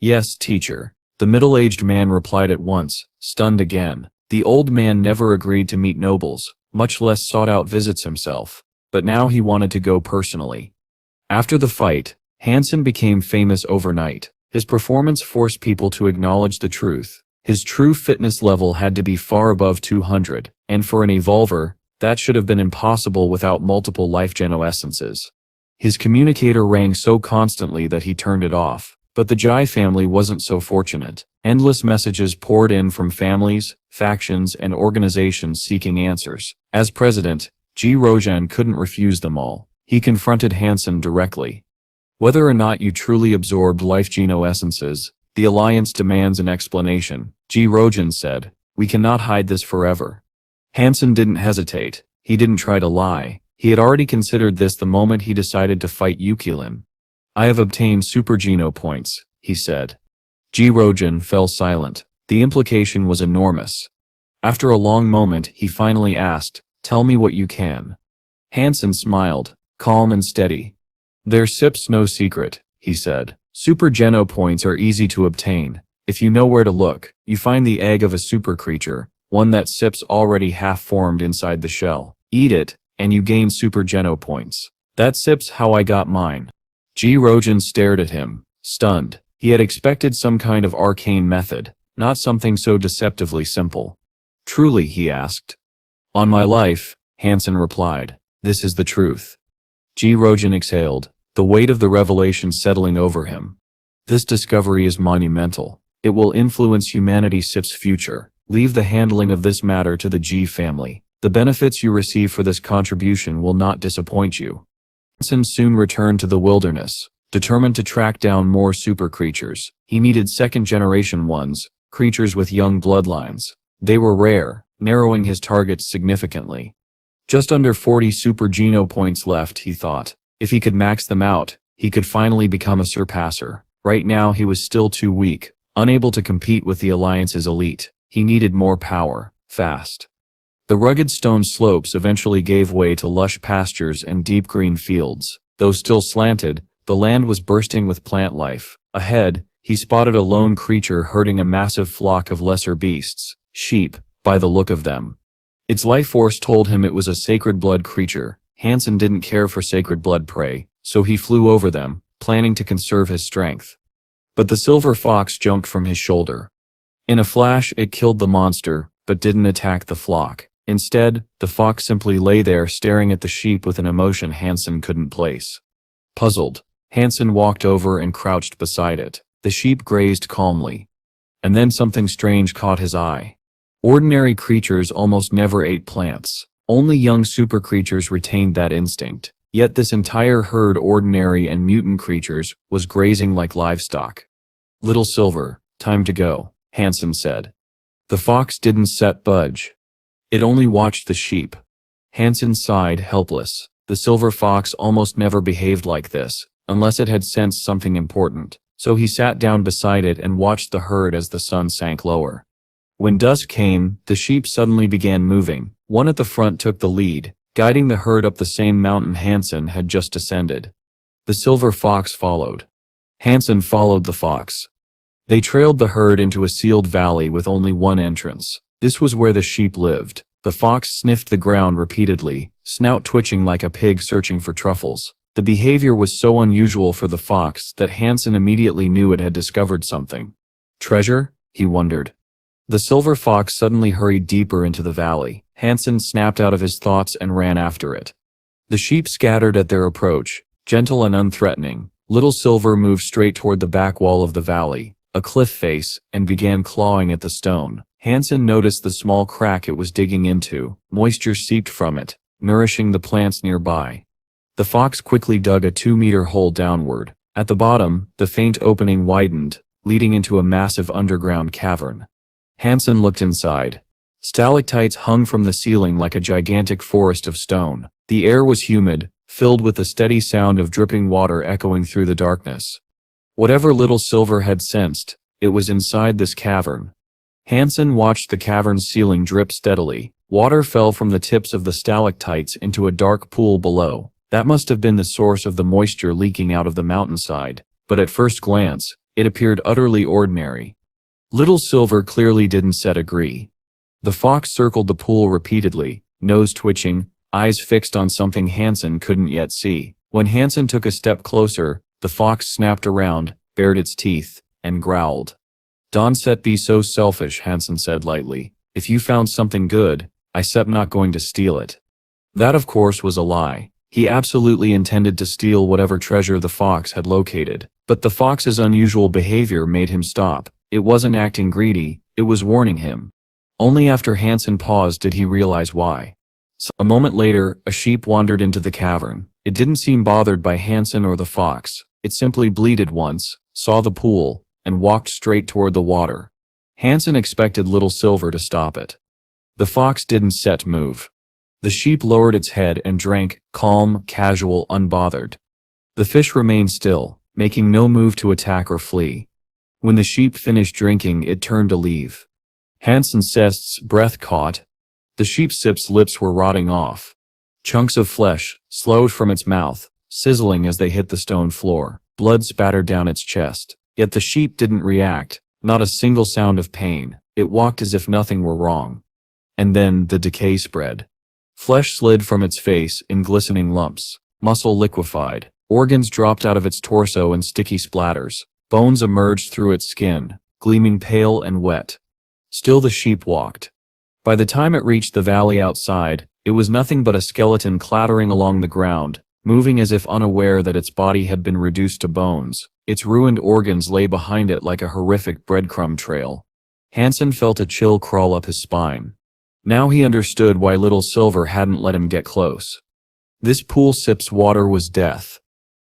"Yes, teacher." The middle-aged man replied at once, stunned again. The old man never agreed to meet nobles, much less sought out visits himself. But now he wanted to go personally. After the fight, Han Sen became famous overnight. His performance forced people to acknowledge the truth. His true fitness level had to be far above 200, and for an evolver, that should have been impossible without multiple life genoessences. His communicator rang so constantly that he turned it off. But the Jai family wasn't so fortunate. Endless messages poured in from families, factions, and organizations seeking answers. As president, Ji Rojan couldn't refuse them all. He confronted Han Sen directly. "Whether or not you truly absorbed life genoessences, the Alliance demands an explanation," Ji Rojan said. "We cannot hide this forever." Han Sen didn't hesitate. He didn't try to lie. He had already considered this the moment he decided to fight Yukilin. "I have obtained super geno points," he said. Ji Rojan fell silent. The implication was enormous. After a long moment, he finally asked, "Tell me what you can." Han Sen smiled, calm and steady. "Their SIP's no secret," he said. "Super geno points are easy to obtain. If you know where to look, you find the egg of a super creature, one that SIP's already half-formed inside the shell. Eat it, and you gain super geno points. That SIP's how I got mine." Ji Rojan stared at him, stunned. He had expected some kind of arcane method, not something so deceptively simple. "Truly?" he asked. "On my life," Han Sen replied. "This is the truth." Ji Rojin exhaled, the weight of the revelation settling over him. This discovery is monumental. It will influence humanity's future. Leave the handling of this matter to the Ji family. The benefits you receive for this contribution will not disappoint you. Han Sen soon returned to the wilderness, determined to track down more super creatures. He needed second-generation ones, creatures with young bloodlines. They were rare, narrowing his targets significantly. Just under 40 super geno points left, he thought. If he could max them out, he could finally become a surpasser. Right now he was still too weak, unable to compete with the Alliance's elite. He needed more power, fast. The rugged stone slopes eventually gave way to lush pastures and deep green fields. Though still slanted, the land was bursting with plant life. Ahead, he spotted a lone creature herding a massive flock of lesser beasts, sheep, by the look of them. Its life force told him it was a sacred blood creature. Han Sen didn't care for sacred blood prey, so he flew over them, planning to conserve his strength. But the silver fox jumped from his shoulder. In a flash, it killed the monster, but didn't attack the flock. Instead, the fox simply lay there staring at the sheep with an emotion Han Sen couldn't place. Puzzled, Han Sen walked over and crouched beside it. The sheep grazed calmly. And then something strange caught his eye. Ordinary creatures almost never ate plants. Only young super creatures retained that instinct. Yet this entire herd, ordinary and mutant creatures, was grazing like livestock. "Little Silver, time to go," Han Sen said. The fox didn't budge. It only watched the sheep. Han Sen sighed, helpless. The silver fox almost never behaved like this, unless it had sensed something important, so he sat down beside it and watched the herd as the sun sank lower. When dusk came, the sheep suddenly began moving. One at the front took the lead, guiding the herd up the same mountain Han Sen had just ascended. The silver fox followed. Han Sen followed the fox. They trailed the herd into a sealed valley with only one entrance. This was where the sheep lived. The fox sniffed the ground repeatedly, snout twitching like a pig searching for truffles. The behavior was so unusual for the fox that Han Sen immediately knew it had discovered something. Treasure? He wondered. The silver fox suddenly hurried deeper into the valley. Han Sen snapped out of his thoughts and ran after it. The sheep scattered at their approach, gentle and unthreatening. Little Silver moved straight toward the back wall of the valley, a cliff face, and began clawing at the stone. Han Sen noticed the small crack it was digging into. Moisture seeped from it, nourishing the plants nearby. The fox quickly dug a 2-meter hole downward. At the bottom, the faint opening widened, leading into a massive underground cavern. Han Sen looked inside. Stalactites hung from the ceiling like a gigantic forest of stone. The air was humid, filled with the steady sound of dripping water echoing through the darkness. Whatever Little Silver had sensed, it was inside this cavern. Han Sen watched the cavern's ceiling drip steadily. Water fell from the tips of the stalactites into a dark pool below. That must have been the source of the moisture leaking out of the mountainside, but at first glance, it appeared utterly ordinary. Little Silver clearly didn't agree. The fox circled the pool repeatedly, nose twitching, eyes fixed on something Han Sen couldn't yet see. When Han Sen took a step closer, the fox snapped around, bared its teeth, and growled. "Don't be so selfish," Han Sen said lightly. "If you found something good, I'm not going to steal it." That of course was a lie. He absolutely intended to steal whatever treasure the fox had located. But the fox's unusual behavior made him stop. It wasn't acting greedy, it was warning him. Only after Han Sen paused did he realize why. A moment later, a sheep wandered into the cavern. It didn't seem bothered by Han Sen or the fox. It simply bleated once, saw the pool, and walked straight toward the water. Han Sen expected Little Silver to stop it. The fox didn't move. The sheep lowered its head and drank, calm, casual, unbothered. The fish remained still, making no move to attack or flee. When the sheep finished drinking, it turned to leave. Han Sen's breath caught. The sheep's lips were rotting off. Chunks of flesh slowed from its mouth, sizzling as they hit the stone floor. Blood spattered down its chest. Yet the sheep didn't react, not a single sound of pain. It walked as if nothing were wrong. And then the decay spread. Flesh slid from its face in glistening lumps. Muscle liquefied. Organs dropped out of its torso in sticky splatters. Bones emerged through its skin, gleaming pale and wet. Still the sheep walked. By the time it reached the valley outside, it was nothing but a skeleton clattering along the ground, moving as if unaware that its body had been reduced to bones. Its ruined organs lay behind it like a horrific breadcrumb trail. Hansen felt a chill crawl up his spine. Now he understood why Little Silver hadn't let him get close. This pool sip's water was death.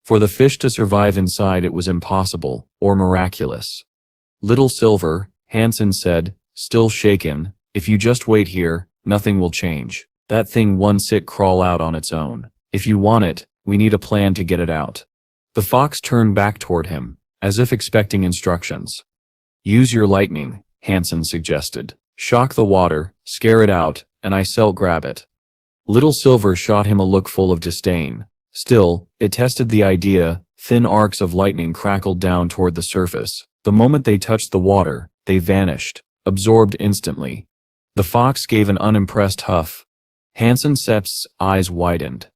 For the fish to survive inside it was impossible, or miraculous. Little Silver, Hansen said, still shaken, if you just wait here, nothing will change. That thing won't crawl out on its own. If you want it, we need a plan to get it out. The fox turned back toward him, as if expecting instructions. Use your lightning, Hansen suggested. Shock the water, scare it out, and I'll grab it. Little Silver shot him a look full of disdain. Still, it tested the idea. Thin arcs of lightning crackled down toward the surface. The moment they touched the water, they vanished, absorbed instantly. The fox gave an unimpressed huff. Hansen Sep's eyes widened.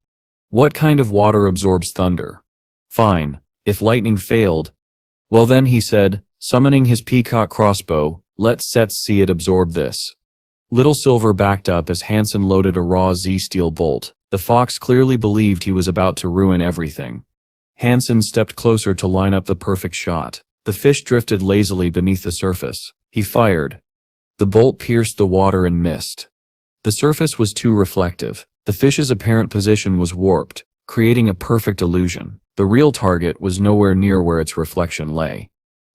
What kind of water absorbs thunder? Fine, if lightning failed. Well then, he said, summoning his peacock crossbow, let's see it absorb this. Little Silver backed up as Hansen loaded a raw Z-steel bolt. The fox clearly believed he was about to ruin everything. Hansen stepped closer to line up the perfect shot. The fish drifted lazily beneath the surface. He fired. The bolt pierced the water and missed. The surface was too reflective. The fish's apparent position was warped, creating a perfect illusion. The real target was nowhere near where its reflection lay.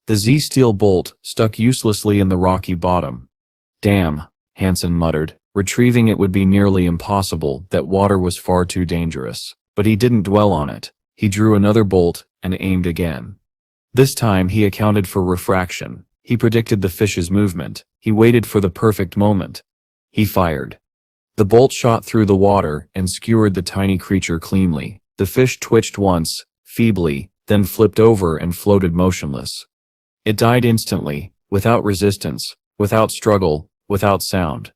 The Z-steel bolt stuck uselessly in the rocky bottom. Damn, Hansen muttered. Retrieving it would be nearly impossible. That water was far too dangerous. But he didn't dwell on it. He drew another bolt and aimed again. This time he accounted for refraction. He predicted the fish's movement. He waited for the perfect moment. He fired. The bolt shot through the water and skewered the tiny creature cleanly. The fish twitched once, feebly, then flipped over and floated motionless. It died instantly, without resistance, without struggle, without sound.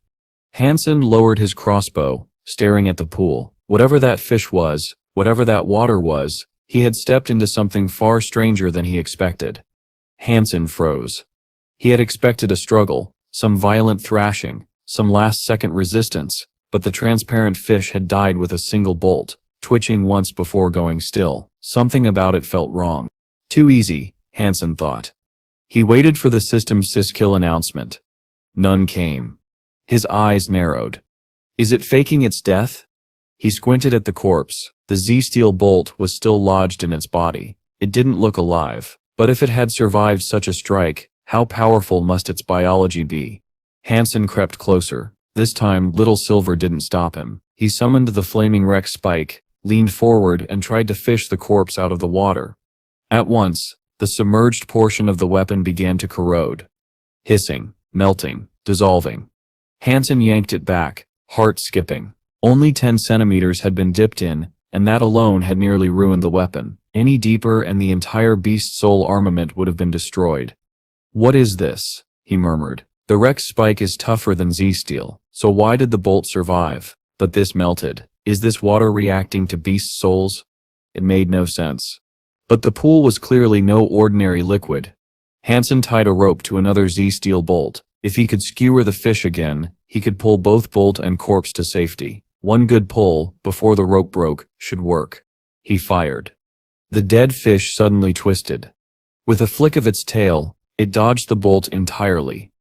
Hansen lowered his crossbow, staring at the pool. Whatever that fish was, whatever that water was, he had stepped into something far stranger than he expected. Hansen froze. He had expected a struggle, some violent thrashing, some last-second resistance, but the transparent fish had died with a single bolt, twitching once before going still. Something about it felt wrong. Too easy, Hansen thought. He waited for the system's syskill announcement. None came. His eyes narrowed. Is it faking its death? He squinted at the corpse. The Z-steel bolt was still lodged in its body. It didn't look alive. But if it had survived such a strike, how powerful must its biology be? Hansen crept closer. This time, Little Silver didn't stop him. He summoned the flaming wreck spike, leaned forward and tried to fish the corpse out of the water. At once, the submerged portion of the weapon began to corrode. Hissing, melting, dissolving. Hansen yanked it back, heart skipping. Only 10 centimeters had been dipped in, and that alone had nearly ruined the weapon. Any deeper and the entire beast's soul armament would have been destroyed. What is this? He murmured. The wreck spike is tougher than Z-steel, so why did the bolt survive? But this melted. Is this water reacting to beast souls? It made no sense. But the pool was clearly no ordinary liquid. Hansen tied a rope to another Z-steel bolt. If he could skewer the fish again, he could pull both bolt and corpse to safety. One good pull, before the rope broke, should work. He fired. The dead fish suddenly twisted. With a flick of its tail, it dodged the bolt entirely.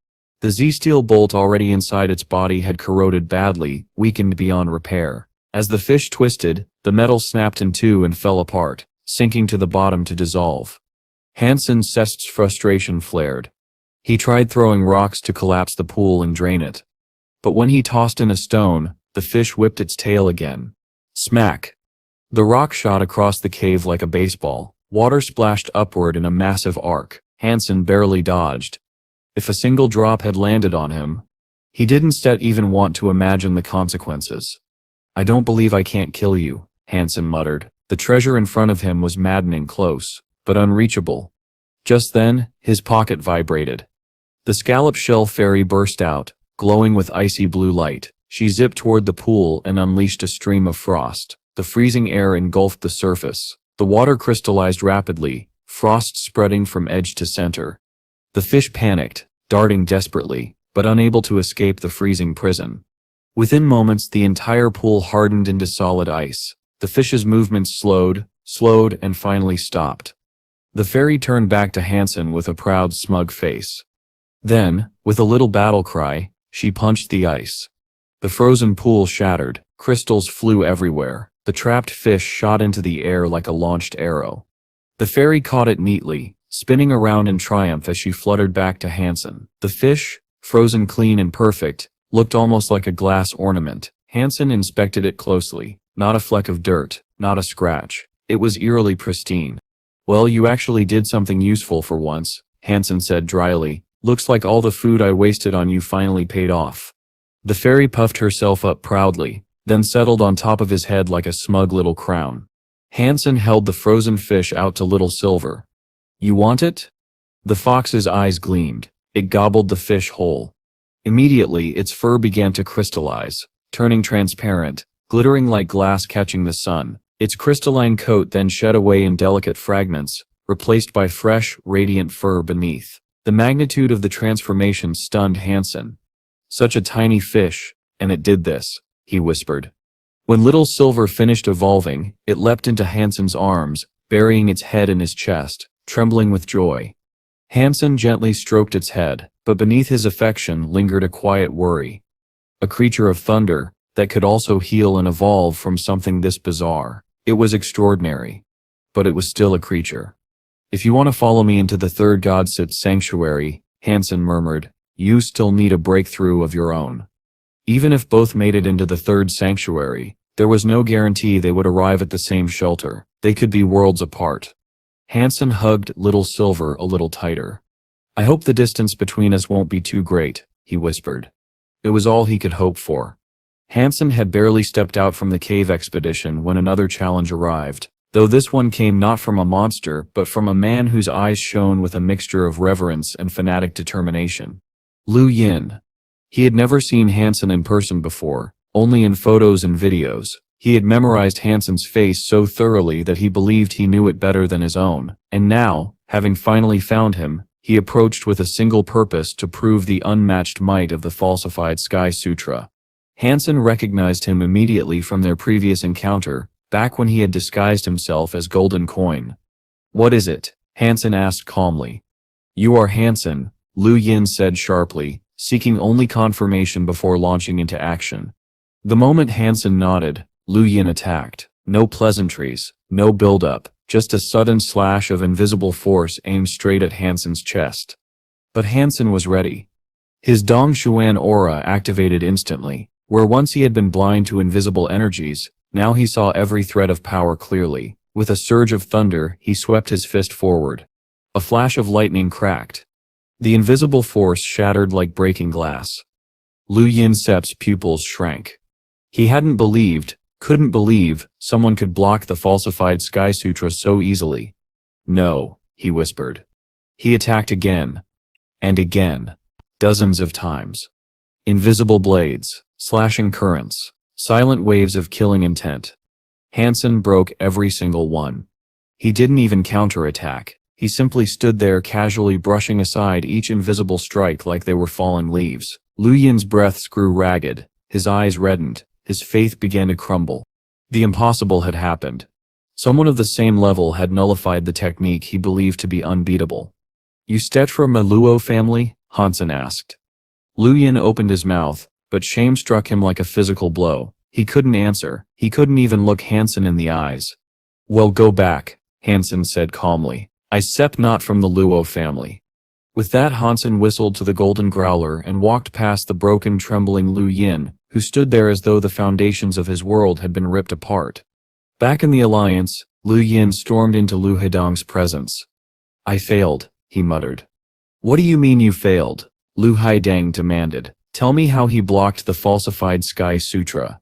The Z-steel bolt already inside its body had corroded badly, weakened beyond repair. As the fish twisted, the metal snapped in two and fell apart, sinking to the bottom to dissolve. Hansen Sest's frustration flared. He tried throwing rocks to collapse the pool and drain it. But when he tossed in a stone, the fish whipped its tail again. Smack! The rock shot across the cave like a baseball. Water splashed upward in a massive arc. Hansen barely dodged. If a single drop had landed on him, he didn't even want to imagine the consequences. I don't believe I can't kill you, Hansen muttered. The treasure in front of him was maddening close, but unreachable. Just then, his pocket vibrated. The scallop shell fairy burst out, glowing with icy blue light. She zipped toward the pool and unleashed a stream of frost. The freezing air engulfed the surface. The water crystallized rapidly, frost spreading from edge to center. The fish panicked, darting desperately, but unable to escape the freezing prison. Within moments, the entire pool hardened into solid ice. The fish's movements slowed, and finally stopped. The fairy turned back to Han Sen with a proud, smug face. Then, with a little battle cry, she punched the ice. The frozen pool shattered, crystals flew everywhere, the trapped fish shot into the air like a launched arrow. The fairy caught it neatly, spinning around in triumph as she fluttered back to Han Sen. The fish, frozen clean and perfect, looked almost like a glass ornament. Han Sen inspected it closely. Not a fleck of dirt, not a scratch. It was eerily pristine. "Well, you actually did something useful for once," Han Sen said dryly. "Looks like all the food I wasted on you finally paid off." The fairy puffed herself up proudly, then settled on top of his head like a smug little crown. Han Sen held the frozen fish out to Little Silver. "You want it?" The fox's eyes gleamed. It gobbled the fish whole. Immediately, its fur began to crystallize, turning transparent, glittering like glass catching the sun. Its crystalline coat then shed away in delicate fragments, replaced by fresh, radiant fur beneath. The magnitude of the transformation stunned Han Sen. "Such a tiny fish, and it did this," he whispered. When Little Silver finished evolving, it leapt into Han Sen's arms, burying its head in his chest, trembling with joy. Han Sen gently stroked its head, but beneath his affection lingered a quiet worry. A creature of thunder, that could also heal and evolve from something this bizarre. It was extraordinary. But it was still a creature. "If you want to follow me into the third Godsit's sanctuary," Han Sen murmured, "you still need a breakthrough of your own." Even if both made it into the third sanctuary, there was no guarantee they would arrive at the same shelter. They could be worlds apart. Han Sen hugged Little Silver a little tighter. "I hope the distance between us won't be too great," he whispered. It was all he could hope for. Han Sen had barely stepped out from the cave expedition when another challenge arrived, though this one came not from a monster but from a man whose eyes shone with a mixture of reverence and fanatic determination. Lu Yin. He had never seen Han Sen in person before, only in photos and videos. He had memorized Han Sen's face so thoroughly that he believed he knew it better than his own, and now, having finally found him, he approached with a single purpose: to prove the unmatched might of the falsified Sky Sutra. Han Sen recognized him immediately from their previous encounter, back when he had disguised himself as Golden Coin. "What is it?" Han Sen asked calmly. "You are Han Sen," Lu Yin said sharply, seeking only confirmation before launching into action. The moment Han Sen nodded, Lu Yin attacked. No pleasantries, no build-up, just a sudden slash of invisible force aimed straight at Han Sen's chest. But Han Sen was ready. His Dong Xuan aura activated instantly. Where once he had been blind to invisible energies, now he saw every thread of power clearly. With a surge of thunder, he swept his fist forward. A flash of lightning cracked. The invisible force shattered like breaking glass. Lu Yin-sep's pupils shrank. He couldn't believe, someone could block the falsified Sky Sutra so easily. "No," he whispered. He attacked again. And again. Dozens of times. Invisible blades, slashing currents, silent waves of killing intent. Han Sen broke every single one. He didn't even counterattack. He simply stood there casually brushing aside each invisible strike like they were fallen leaves. Lu Yin's breaths grew ragged, his eyes reddened, his faith began to crumble. The impossible had happened. Someone of the same level had nullified the technique he believed to be unbeatable. "You stretch from a Luo family?" Han Sen asked. Lu Yin opened his mouth, but shame struck him like a physical blow. He couldn't answer. He couldn't even look Han Sen in the eyes. "Well, go back," Han Sen said calmly. "I step not from the Luo family." With that, Han Sen whistled to the golden growler and walked past the broken, trembling Lu Yin, who stood there as though the foundations of his world had been ripped apart. Back in the Alliance, Lu Yin stormed into Lu Haidong's presence. "I failed," he muttered. "What do you mean you failed?" Lu Haidong demanded. "Tell me how he blocked the falsified Sky Sutra."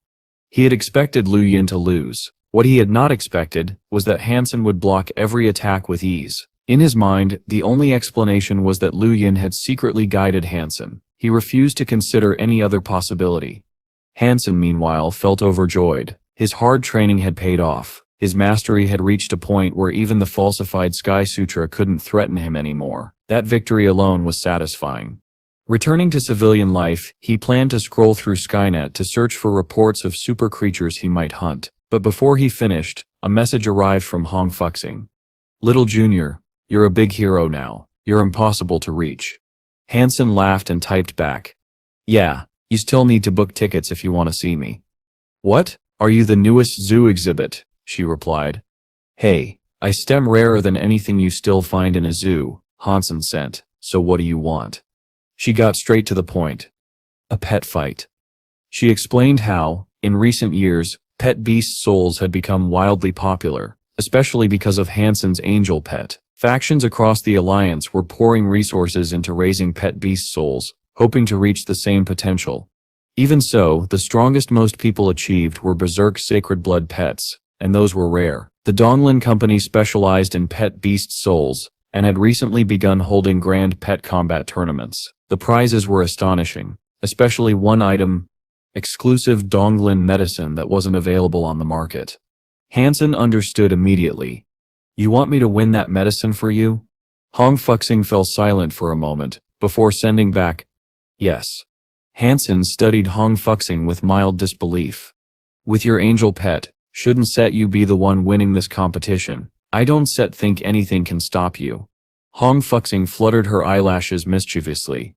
He had expected Lu Yin to lose. What he had not expected was that Han Sen would block every attack with ease. In his mind, the only explanation was that Lu Yin had secretly guided Han Sen. He refused to consider any other possibility. Han Sen, meanwhile, felt overjoyed. His hard training had paid off. His mastery had reached a point where even the falsified Sky Sutra couldn't threaten him anymore. That victory alone was satisfying. Returning to civilian life, he planned to scroll through Skynet to search for reports of super creatures he might hunt. But before he finished, a message arrived from Hong Fuxing. Little Junior, you're a big hero now. You're impossible to reach. Han Sen laughed and typed back. Yeah, you still need to book tickets if you want to see me. What? Are you the newest zoo exhibit? She replied. Hey, I stem rarer than anything you still find in a zoo, Han Sen sent, so what do you want? She got straight to the point. A pet fight. She explained how, in recent years, pet beast souls had become wildly popular, especially because of Han Sen's angel pet. Factions across the alliance were pouring resources into raising pet beast souls, hoping to reach the same potential. Even so, the strongest most people achieved were berserk sacred blood pets, and those were rare. The Donglin Company specialized in pet beast souls, and had recently begun holding grand pet combat tournaments. The prizes were astonishing, especially one item, exclusive Donglin medicine that wasn't available on the market. Han Sen understood immediately. You want me to win that medicine for you? Hong Fuxing fell silent for a moment, before sending back, yes. Han Sen studied Hong Fuxing with mild disbelief. With your angel pet, shouldn't Set you be the one winning this competition? I don't think anything can stop you. Hong Fuxing fluttered her eyelashes mischievously.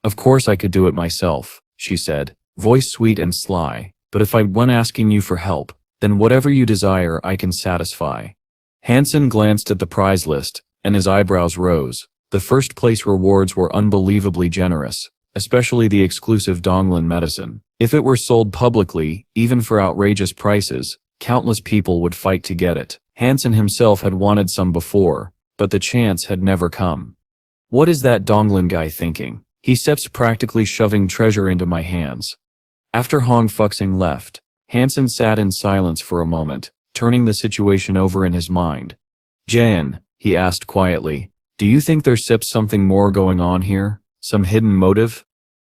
Of course I could do it myself, she said, voice sweet and sly, but if I'm one asking you for help, then whatever you desire I can satisfy. Han Sen glanced at the prize list, and his eyebrows rose. The first place rewards were unbelievably generous, especially the exclusive Donglin medicine. If it were sold publicly, even for outrageous prices, countless people would fight to get it. Han Sen himself had wanted some before, but the chance had never come. What is that Donglin guy thinking? He steps practically shoving treasure into my hands. After Hong Fuxing left, Han Sen sat in silence for a moment, turning the situation over in his mind. Jan, he asked quietly, do you think there's something more going on here? Some hidden motive?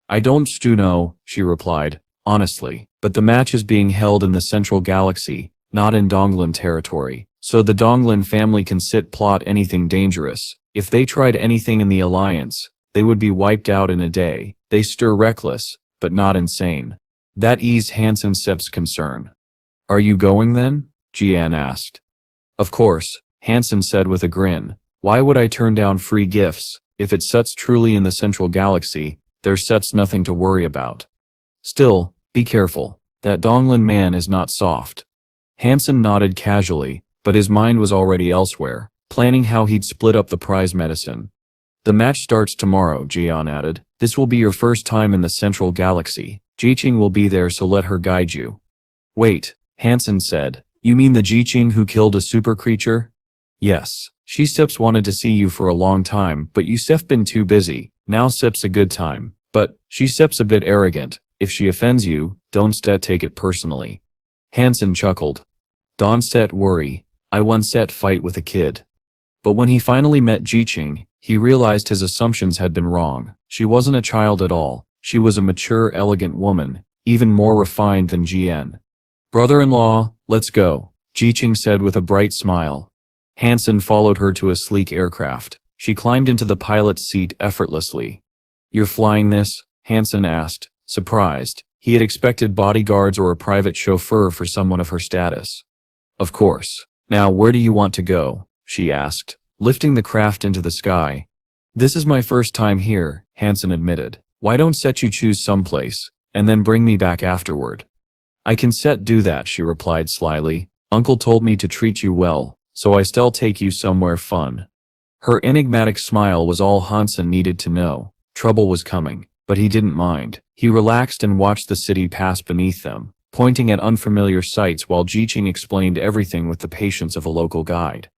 I don't know, she replied, honestly, but the match is being held in the central galaxy, not in Donglin territory, so the Donglin family can plot anything dangerous. If they tried anything in the alliance, they would be wiped out in a day. They stir reckless, but not insane. That eased Han Sen's concern. Are you going then? Jian asked. Of course, Han Sen said with a grin. Why would I turn down free gifts? If it's truly in the central galaxy, there's nothing to worry about. Still, be careful. That Donglin man is not soft. Han Sen nodded casually, but his mind was already elsewhere, planning how he'd split up the prize medicine. The match starts tomorrow, Jian added. This will be your first time in the central galaxy. Jiqing will be there, so let her guide you. Wait, Han Sen said. You mean the Jiqing who killed a super creature? Yes. She wanted to see you for a long time, but you been too busy. Now a good time. But, she's a bit arrogant. If she offends you, don't take it personally. Han Sen chuckled. Don't worry. I once fight with a kid. But when he finally met Jiqing, he realized his assumptions had been wrong. She wasn't a child at all. She was a mature, elegant woman, even more refined than Jian. Brother-in-law, let's go, Jiqing said with a bright smile. Han Sen followed her to a sleek aircraft. She climbed into the pilot's seat effortlessly. You're flying this? Han Sen asked, surprised. He had expected bodyguards or a private chauffeur for someone of her status. Of course. Now where do you want to go? She asked, lifting the craft into the sky. This is my first time here, Han Sen admitted. Why don't you choose someplace, and then bring me back afterward? I can do that, she replied slyly. Uncle told me to treat you well, so I still take you somewhere fun. Her enigmatic smile was all Han Sen needed to know. Trouble was coming, but he didn't mind. He relaxed and watched the city pass beneath them, pointing at unfamiliar sights while Jiqing explained everything with the patience of a local guide.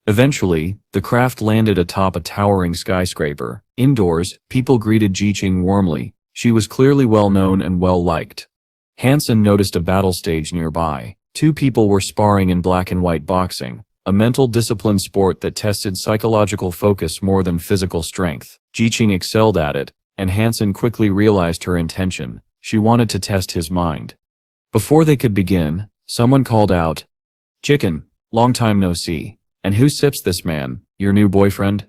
Eventually, the craft landed atop a towering skyscraper. Indoors, people greeted Jiqing warmly. She was clearly well known and well liked. Han Sen noticed a battle stage nearby. Two people were sparring in black and white boxing, a mental discipline sport that tested psychological focus more than physical strength. Jiqing excelled at it, and Han Sen quickly realized her intention. She wanted to test his mind. Before they could begin, someone called out, Chicken, long time no see. And who this man, your new boyfriend?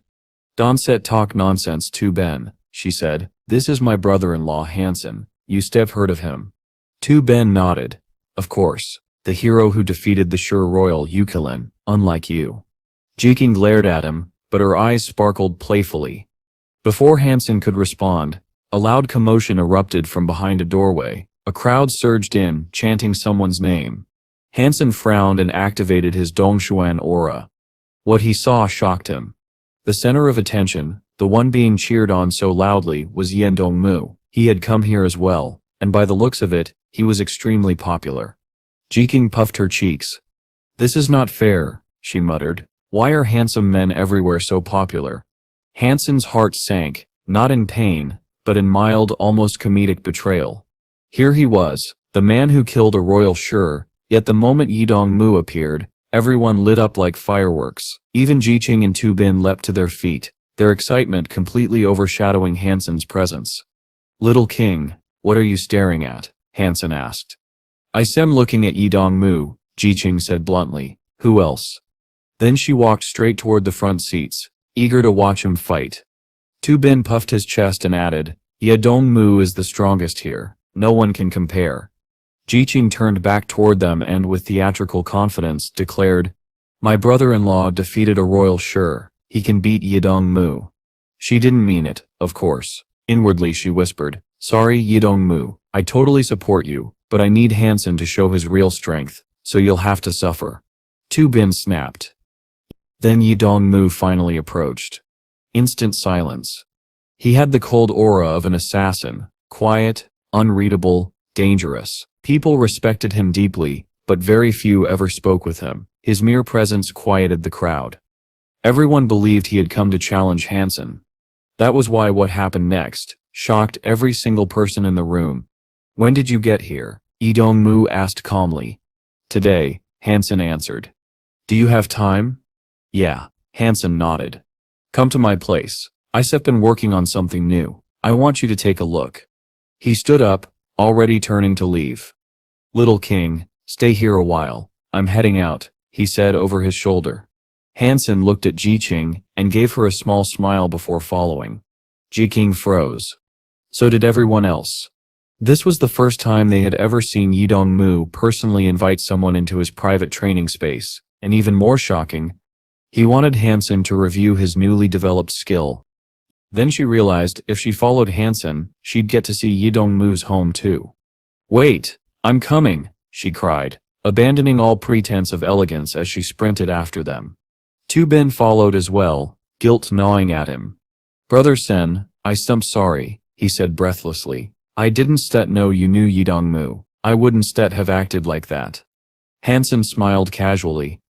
Don't talk nonsense to Ben, she said. This is my brother-in-law Han Sen. You heard of him? Tu Ben nodded. Of course. The hero who defeated the Sure Royal Yukelin, unlike you. Jiking glared at him, but her eyes sparkled playfully. Before Han Sen could respond, a loud commotion erupted from behind a doorway. A crowd surged in, chanting someone's name. Han Sen frowned and activated his Dongshuan aura. What he saw shocked him. The center of attention, the one being cheered on so loudly, was Yen Dongmu. He had come here as well, and by the looks of it, he was extremely popular. Jiking puffed her cheeks. "This is not fair," she muttered. "Why are handsome men everywhere so popular?" Han Sen's heart sank, not in pain, but in mild, almost comedic betrayal. Here he was, the man who killed a royal Sure, yet the moment Yi Dongmu appeared, everyone lit up like fireworks. Even Jiqing and Tu Bin leapt to their feet, their excitement completely overshadowing Han Sen's presence. "Little king, what are you staring at?" Han Sen asked. "I am looking at Yi Dongmu," Jiqing said bluntly. "Who else?" Then she walked straight toward the front seats, eager to watch him fight. Tu Bin puffed his chest and added, "Yi Dongmu is the strongest here. No one can compare." Jiqing turned back toward them and with theatrical confidence declared, "My brother-in-law defeated a royal Sure. He can beat Yi Dongmu." She didn't mean it, of course. Inwardly she whispered, "Sorry Yi Dongmu, I totally support you, but I need Han Sen to show his real strength, so you'll have to suffer." Tu Bin snapped. Then Yi Dongmu finally approached. Instant silence. He had the cold aura of an assassin, quiet, unreadable, dangerous. People respected him deeply, but very few ever spoke with him. His mere presence quieted the crowd. Everyone believed he had come to challenge Han Sen. That was why what happened next shocked every single person in the room. "When did you get here?" Yi Dongmu asked calmly. "Today," Han Sen answered. "Do you have time?" "Yeah," Han Sen nodded. "Come to my place. I've been working on something new. I want you to take a look." He stood up, already turning to leave. "Little king, stay here a while. I'm heading out," he said over his shoulder. Han Sen looked at Jiqing and gave her a small smile before following. Jiqing froze. So did everyone else. This was the first time they had ever seen Yi Dongmu personally invite someone into his private training space, and even more shocking, he wanted Han Sen to review his newly developed skill. Then she realized if she followed Han Sen, she'd get to see Yi Dongmu's home too. "Wait, I'm coming," she cried, abandoning all pretense of elegance as she sprinted after them. Tu Bin followed as well, guilt gnawing at him. "Brother Sen, I'm sorry," he said breathlessly. "I didn't know you knew Yi Dongmu. I wouldn't have acted like that." Han Sen smiled casually.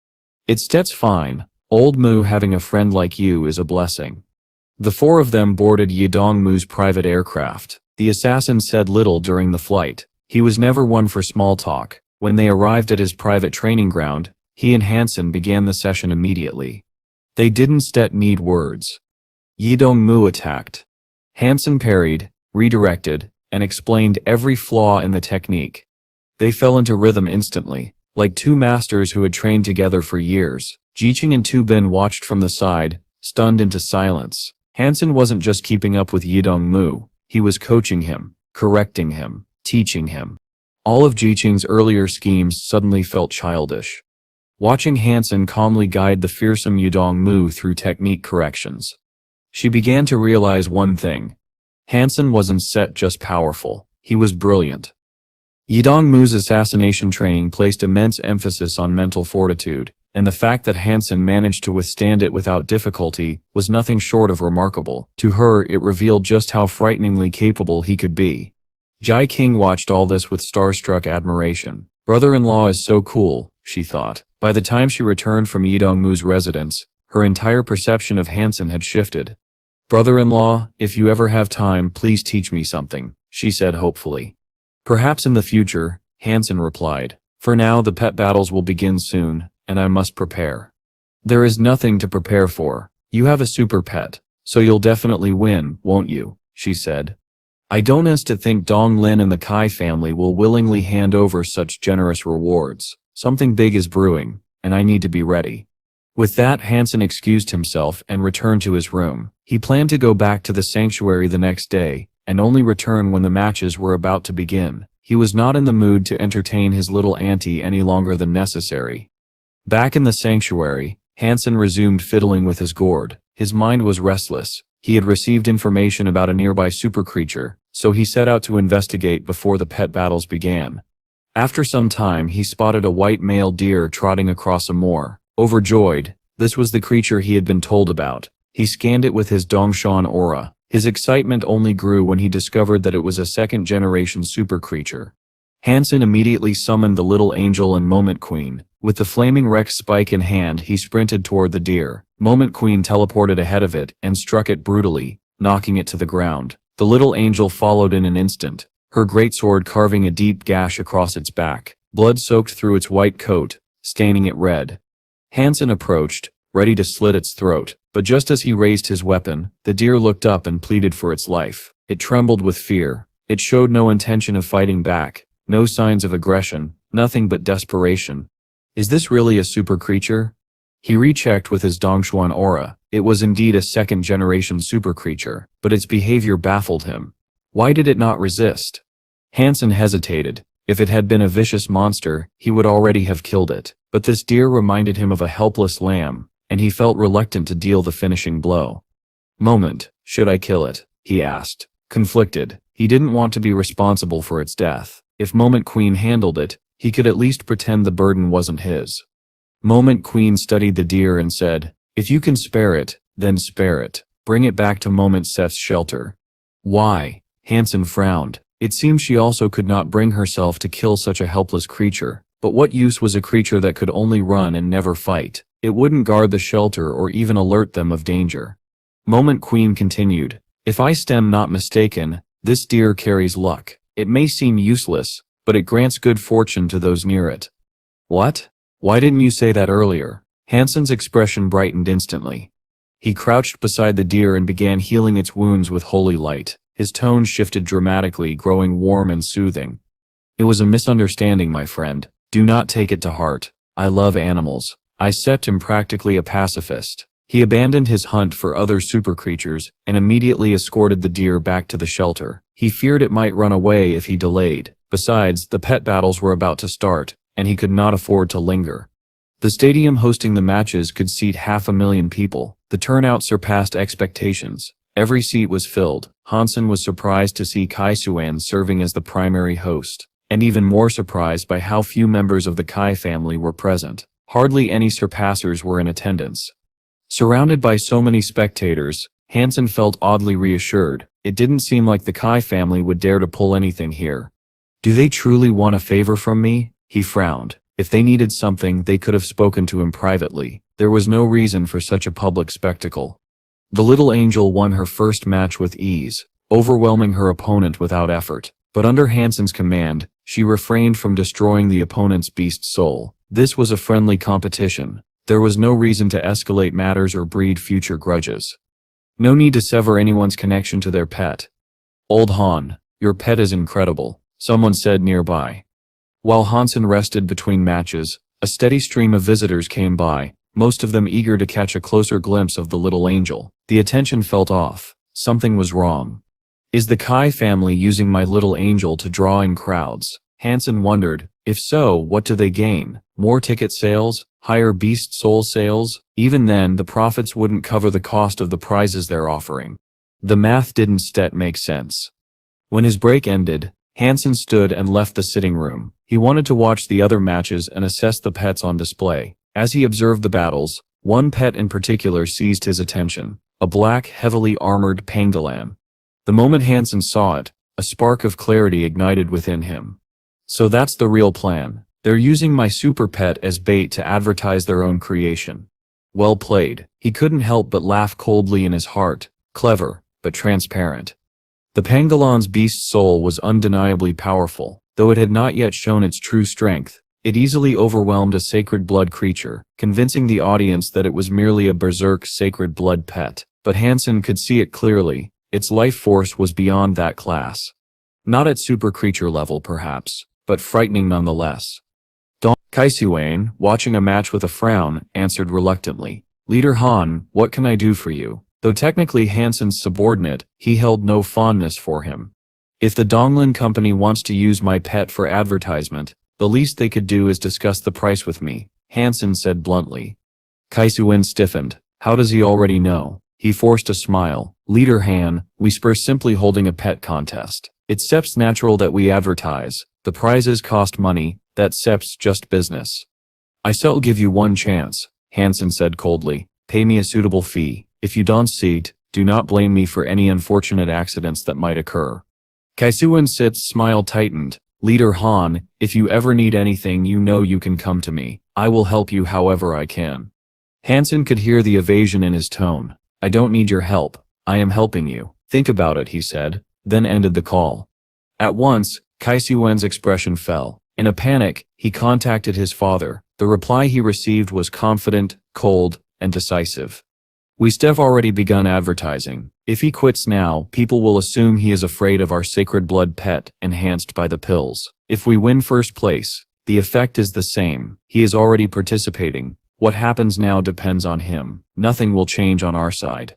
"It's fine. Old Mu having a friend like you is a blessing." The four of them boarded Yi Dongmu's private aircraft. The assassin said little during the flight. He was never one for small talk. When they arrived at his private training ground, he and Han Sen began the session immediately. They didn't need words. Yi Dongmu attacked. Han Sen parried, redirected, and explained every flaw in the technique. They fell into rhythm instantly, like two masters who had trained together for years. Jiqing and Tu Bin watched from the side, stunned into silence. Han Sen wasn't just keeping up with Yi Dongmu, he was coaching him, correcting him, teaching him. All of Jiqing's earlier schemes suddenly felt childish. Watching Han Sen calmly guide the fearsome Yi Dongmu through technique corrections, she began to realize one thing. Han Sen wasn't just powerful, he was brilliant. Yi Dongmu's assassination training placed immense emphasis on mental fortitude, and the fact that Han Sen managed to withstand it without difficulty was nothing short of remarkable. To her, it revealed just how frighteningly capable he could be. Jai King watched all this with starstruck admiration. Brother-in-law is so cool, she thought. By the time she returned from Yi Dongmu's residence, her entire perception of Han Sen had shifted. "Brother-in-law, if you ever have time, please teach me something," she said hopefully. "Perhaps in the future," Han Sen replied. "For now the pet battles will begin soon, and I must prepare." "There is nothing to prepare for. You have a super pet, so you'll definitely win, won't you?" she said. "I don't think Dong Lin and the Kai family will willingly hand over such generous rewards. Something big is brewing, and I need to be ready." With that, Han Sen excused himself and returned to his room. He planned to go back to the sanctuary the next day, and only return when the matches were about to begin. He was not in the mood to entertain his little auntie any longer than necessary. Back in the sanctuary, Han Sen resumed fiddling with his gourd. His mind was restless. He had received information about a nearby super creature, so he set out to investigate before the pet battles began. After some time, he spotted a white male deer trotting across a moor. Overjoyed, this was the creature he had been told about. He scanned it with his Dongshan aura. His excitement only grew when he discovered that it was a second-generation super creature. Han Sen immediately summoned the little angel and Moment Queen. With the flaming Rex spike in hand, he sprinted toward the deer. Moment Queen teleported ahead of it and struck it brutally, knocking it to the ground. The little angel followed in an instant, her greatsword carving a deep gash across its back. Blood soaked through its white coat, staining it red. Han Sen approached, ready to slit its throat, but just as he raised his weapon, the deer looked up and pleaded for its life. It trembled with fear. It showed no intention of fighting back, no signs of aggression, nothing but desperation. Is this really a super creature? He rechecked with his Dongshuan aura. It was indeed a second-generation super creature, but its behavior baffled him. Why did it not resist? Han Sen hesitated. If it had been a vicious monster, he would already have killed it. But this deer reminded him of a helpless lamb, and he felt reluctant to deal the finishing blow. Moment, should I kill it? He asked. Conflicted, he didn't want to be responsible for its death. If Moment Queen handled it, he could at least pretend the burden wasn't his. Moment Queen studied the deer and said, if you can spare it, then spare it. Bring it back to Moment Seth's shelter. Why? Han Sen frowned. It seemed she also could not bring herself to kill such a helpless creature. But what use was a creature that could only run and never fight? It wouldn't guard the shelter or even alert them of danger. Moment Queen continued, if I am not mistaken, this deer carries luck. It may seem useless, but it grants good fortune to those near it. What? Why didn't you say that earlier? Han Sen's expression brightened instantly. He crouched beside the deer and began healing its wounds with holy light. His tone shifted dramatically, growing warm and soothing. It was a misunderstanding, my friend. Do not take it to heart. I love animals. I am practically a pacifist. He abandoned his hunt for other super creatures and immediately escorted the deer back to the shelter. He feared it might run away if he delayed. Besides, the pet battles were about to start, and he could not afford to linger. The stadium hosting the matches could seat 500,000 people. The turnout surpassed expectations. Every seat was filled. Han Sen was surprised to see Kai Suan serving as the primary host, and even more surprised by how few members of the Kai family were present. Hardly any surpassers were in attendance. Surrounded by so many spectators, Han Sen felt oddly reassured. It didn't seem like the Kai family would dare to pull anything here. Do they truly want a favor from me? He frowned. If they needed something, they could have spoken to him privately. There was no reason for such a public spectacle. The little angel won her first match with ease, overwhelming her opponent without effort. But under Han Sen's command, she refrained from destroying the opponent's beast soul. This was a friendly competition. There was no reason to escalate matters or breed future grudges. No need to sever anyone's connection to their pet. Old Han, your pet is incredible, someone said nearby. While Han Sen rested between matches, a steady stream of visitors came by, most of them eager to catch a closer glimpse of the little angel. The attention felt off. Something was wrong. Is the Kai family using my little angel to draw in crowds? Han Sen wondered. If so, what do they gain? More ticket sales? Higher beast soul sales? Even then, the profits wouldn't cover the cost of the prizes they're offering. The math didn't make sense. When his break ended, Han Sen stood and left the sitting room. He wanted to watch the other matches and assess the pets on display. As he observed the battles, one pet in particular seized his attention. A black, heavily armored pangolin. The moment Han Sen saw it, a spark of clarity ignited within him. So that's the real plan. They're using my super pet as bait to advertise their own creation. Well played. He couldn't help but laugh coldly in his heart. Clever, but transparent. The pangolin's beast soul was undeniably powerful. Though it had not yet shown its true strength, it easily overwhelmed a sacred blood creature, convincing the audience that it was merely a berserk sacred blood pet. But Han Sen could see it clearly. Its life force was beyond that class. Not at super creature level perhaps, but frightening nonetheless. Kai Suan, watching a match with a frown, answered reluctantly. Leader Han, what can I do for you? Though technically Han Sen's subordinate, he held no fondness for him. If the Donglin company wants to use my pet for advertisement, the least they could do is discuss the price with me, Han Sen said bluntly. Kaisuin stiffened. How does he already know? He forced a smile. Leader Han, we spur simply holding a pet contest. It's seps natural that we advertise. The prizes cost money, that's seps just business. I shall give you one chance, Han Sen said coldly. Pay me a suitable fee. If you don't succeed, do not blame me for any unfortunate accidents that might occur. Kaisuin Sit's smile tightened. Leader Han, if you ever need anything you know you can come to me. I will help you however I can. Han Sen could hear the evasion in his tone. I don't need your help. I am helping you. Think about it, he said, then ended the call. At once, Kaisuen's expression fell. In a panic, he contacted his father. The reply he received was confident, cold, and decisive. We've already begun advertising. If he quits now, people will assume he is afraid of our sacred blood pet, enhanced by the pills. If we win first place, the effect is the same. He is already participating. What happens now depends on him. Nothing will change on our side.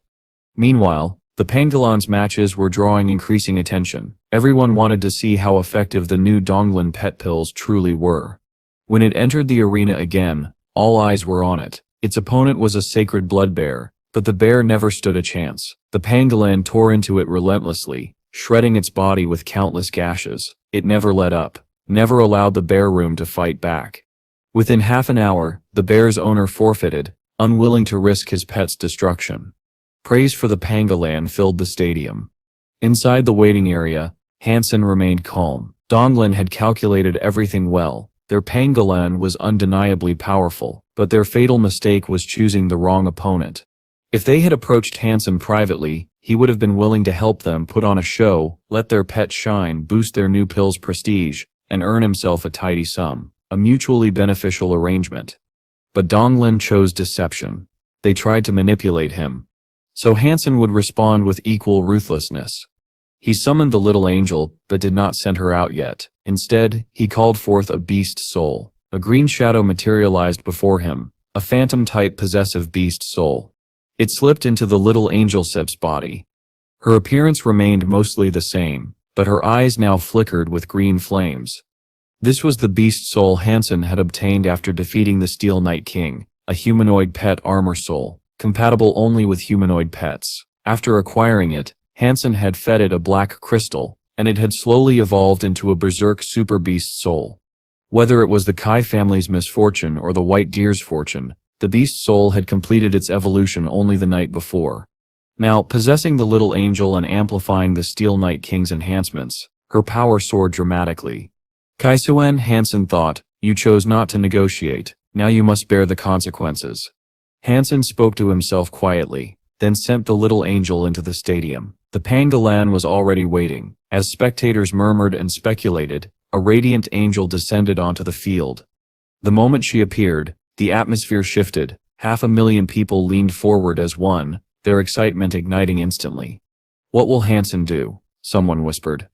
Meanwhile, the Pangolins matches were drawing increasing attention. Everyone wanted to see how effective the new Donglin pet pills truly were. When it entered the arena again, all eyes were on it. Its opponent was a sacred blood bear, but the bear never stood a chance. The pangolin tore into it relentlessly, shredding its body with countless gashes. It never let up, never allowed the bear room to fight back. Within half an hour, the bear's owner forfeited, unwilling to risk his pet's destruction. Praise for the pangolin filled the stadium. Inside the waiting area, Han Sen remained calm. Donglin had calculated everything well. Their pangolin was undeniably powerful, but their fatal mistake was choosing the wrong opponent. If they had approached Han Sen privately, he would have been willing to help them put on a show, let their pet shine, boost their new pill's prestige, and earn himself a tidy sum, a mutually beneficial arrangement. But Donglin chose deception. They tried to manipulate him. So Han Sen would respond with equal ruthlessness. He summoned the little angel, but did not send her out yet. Instead, he called forth a beast soul. A green shadow materialized before him, a phantom-type possessive beast soul. It slipped into the little angel Sep's body. Her appearance remained mostly the same, but her eyes now flickered with green flames. This was the beast soul Han Sen had obtained after defeating the Steel Knight King, a humanoid pet armor soul, compatible only with humanoid pets. After acquiring it, Han Sen had fed it a black crystal, and it had slowly evolved into a berserk super beast soul. Whether it was the Kai family's misfortune or the white deer's fortune, the beast soul had completed its evolution only the night before. Now, possessing the little angel and amplifying the Steel Knight King's enhancements, her power soared dramatically. Kaisuen, Han Sen thought, you chose not to negotiate, now you must bear the consequences. Han Sen spoke to himself quietly, then sent the little angel into the stadium. The pangolin was already waiting. As spectators murmured and speculated, a radiant angel descended onto the field. The moment she appeared, the atmosphere shifted. 500,000 people leaned forward as one, their excitement igniting instantly. What will Han Sen do? Someone whispered.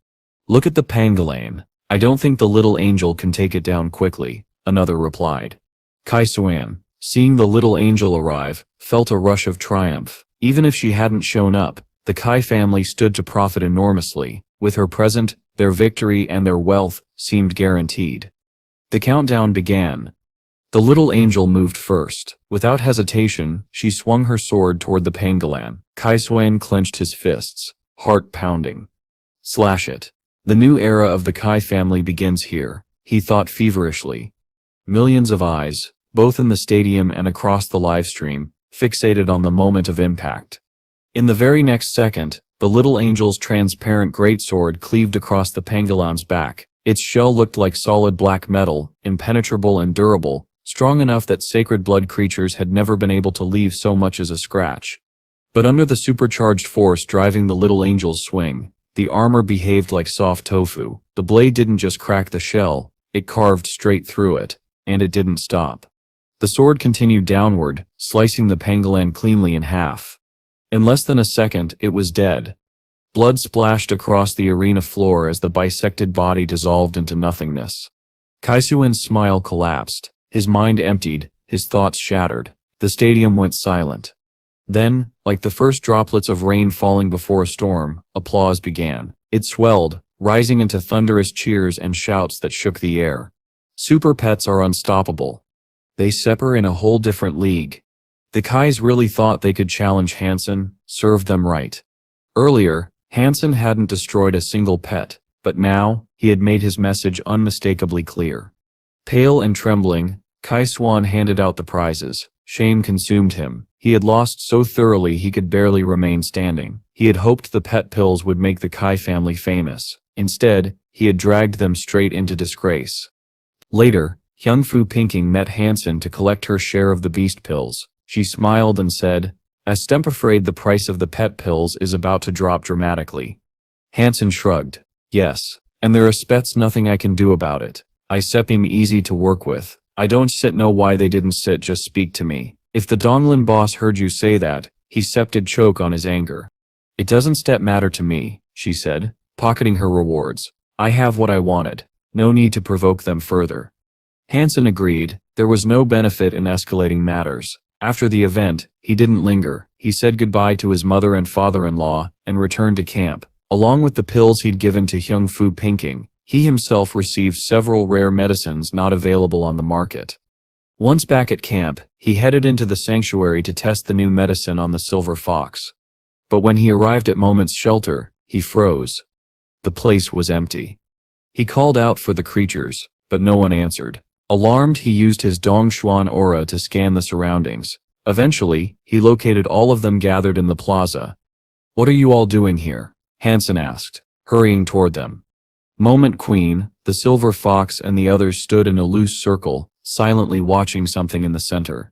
Look at the pangolin. I don't think the little angel can take it down quickly, another replied. Kaisuan, seeing the little angel arrive, felt a rush of triumph. Even if she hadn't shown up, the Kai family stood to profit enormously. With her present, their victory and their wealth seemed guaranteed. The countdown began. The little angel moved first. Without hesitation, she swung her sword toward the pangolin. Kaisuan clenched his fists, heart pounding. Slash it. The new era of the Kai family begins here, he thought feverishly. Millions of eyes, both in the stadium and across the livestream, fixated on the moment of impact. In the very next second, the little angel's transparent greatsword cleaved across the pangolin's back. Its shell looked like solid black metal, impenetrable and durable, strong enough that sacred blood creatures had never been able to leave so much as a scratch. But under the supercharged force driving the little angel's swing, the armor behaved like soft tofu. The blade didn't just crack the shell, it carved straight through it, and it didn't stop. The sword continued downward, slicing the pangolin cleanly in half. In less than a second, it was dead. Blood splashed across the arena floor as the bisected body dissolved into nothingness. Kaisuen's smile collapsed, his mind emptied, his thoughts shattered. The stadium went silent. Then, like the first droplets of rain falling before a storm, applause began. It swelled, rising into thunderous cheers and shouts that shook the air. Super pets are unstoppable. They separ in a whole different league. The Kais really thought they could challenge Han Sen, serve them right. Earlier, Han Sen hadn't destroyed a single pet, but now, he had made his message unmistakably clear. Pale and trembling, Kai Swan handed out the prizes. Shame consumed him. He had lost so thoroughly he could barely remain standing. He had hoped the pet pills would make the Kai family famous. Instead, he had dragged them straight into disgrace. Later, Hyung Fu Pinking met Han Sen to collect her share of the beast pills. She smiled and said, "I'm afraid the price of the pet pills is about to drop dramatically." Han Sen shrugged. "Yes, and there is nothing I can do about it. I seem easy to work with. I don't know why they didn't just speak to me. If the Donglin boss heard you say that, he did choke on his anger." "It doesn't matter to me," she said, pocketing her rewards. "I have what I wanted. No need to provoke them further." Han Sen agreed. There was no benefit in escalating matters. After the event, he didn't linger. He said goodbye to his mother and father-in-law, and returned to camp. Along with the pills he'd given to Hyung Fu Pinking, he himself received several rare medicines not available on the market. Once back at camp, he headed into the sanctuary to test the new medicine on the silver fox. But when he arrived at Moment's shelter, he froze. The place was empty. He called out for the creatures, but no one answered. Alarmed, he used his Dongshuan aura to scan the surroundings. Eventually, he located all of them gathered in the plaza. "What are you all doing here?" Han Sen asked, hurrying toward them. Moment Queen, the silver fox and the others stood in a loose circle, silently watching something in the center.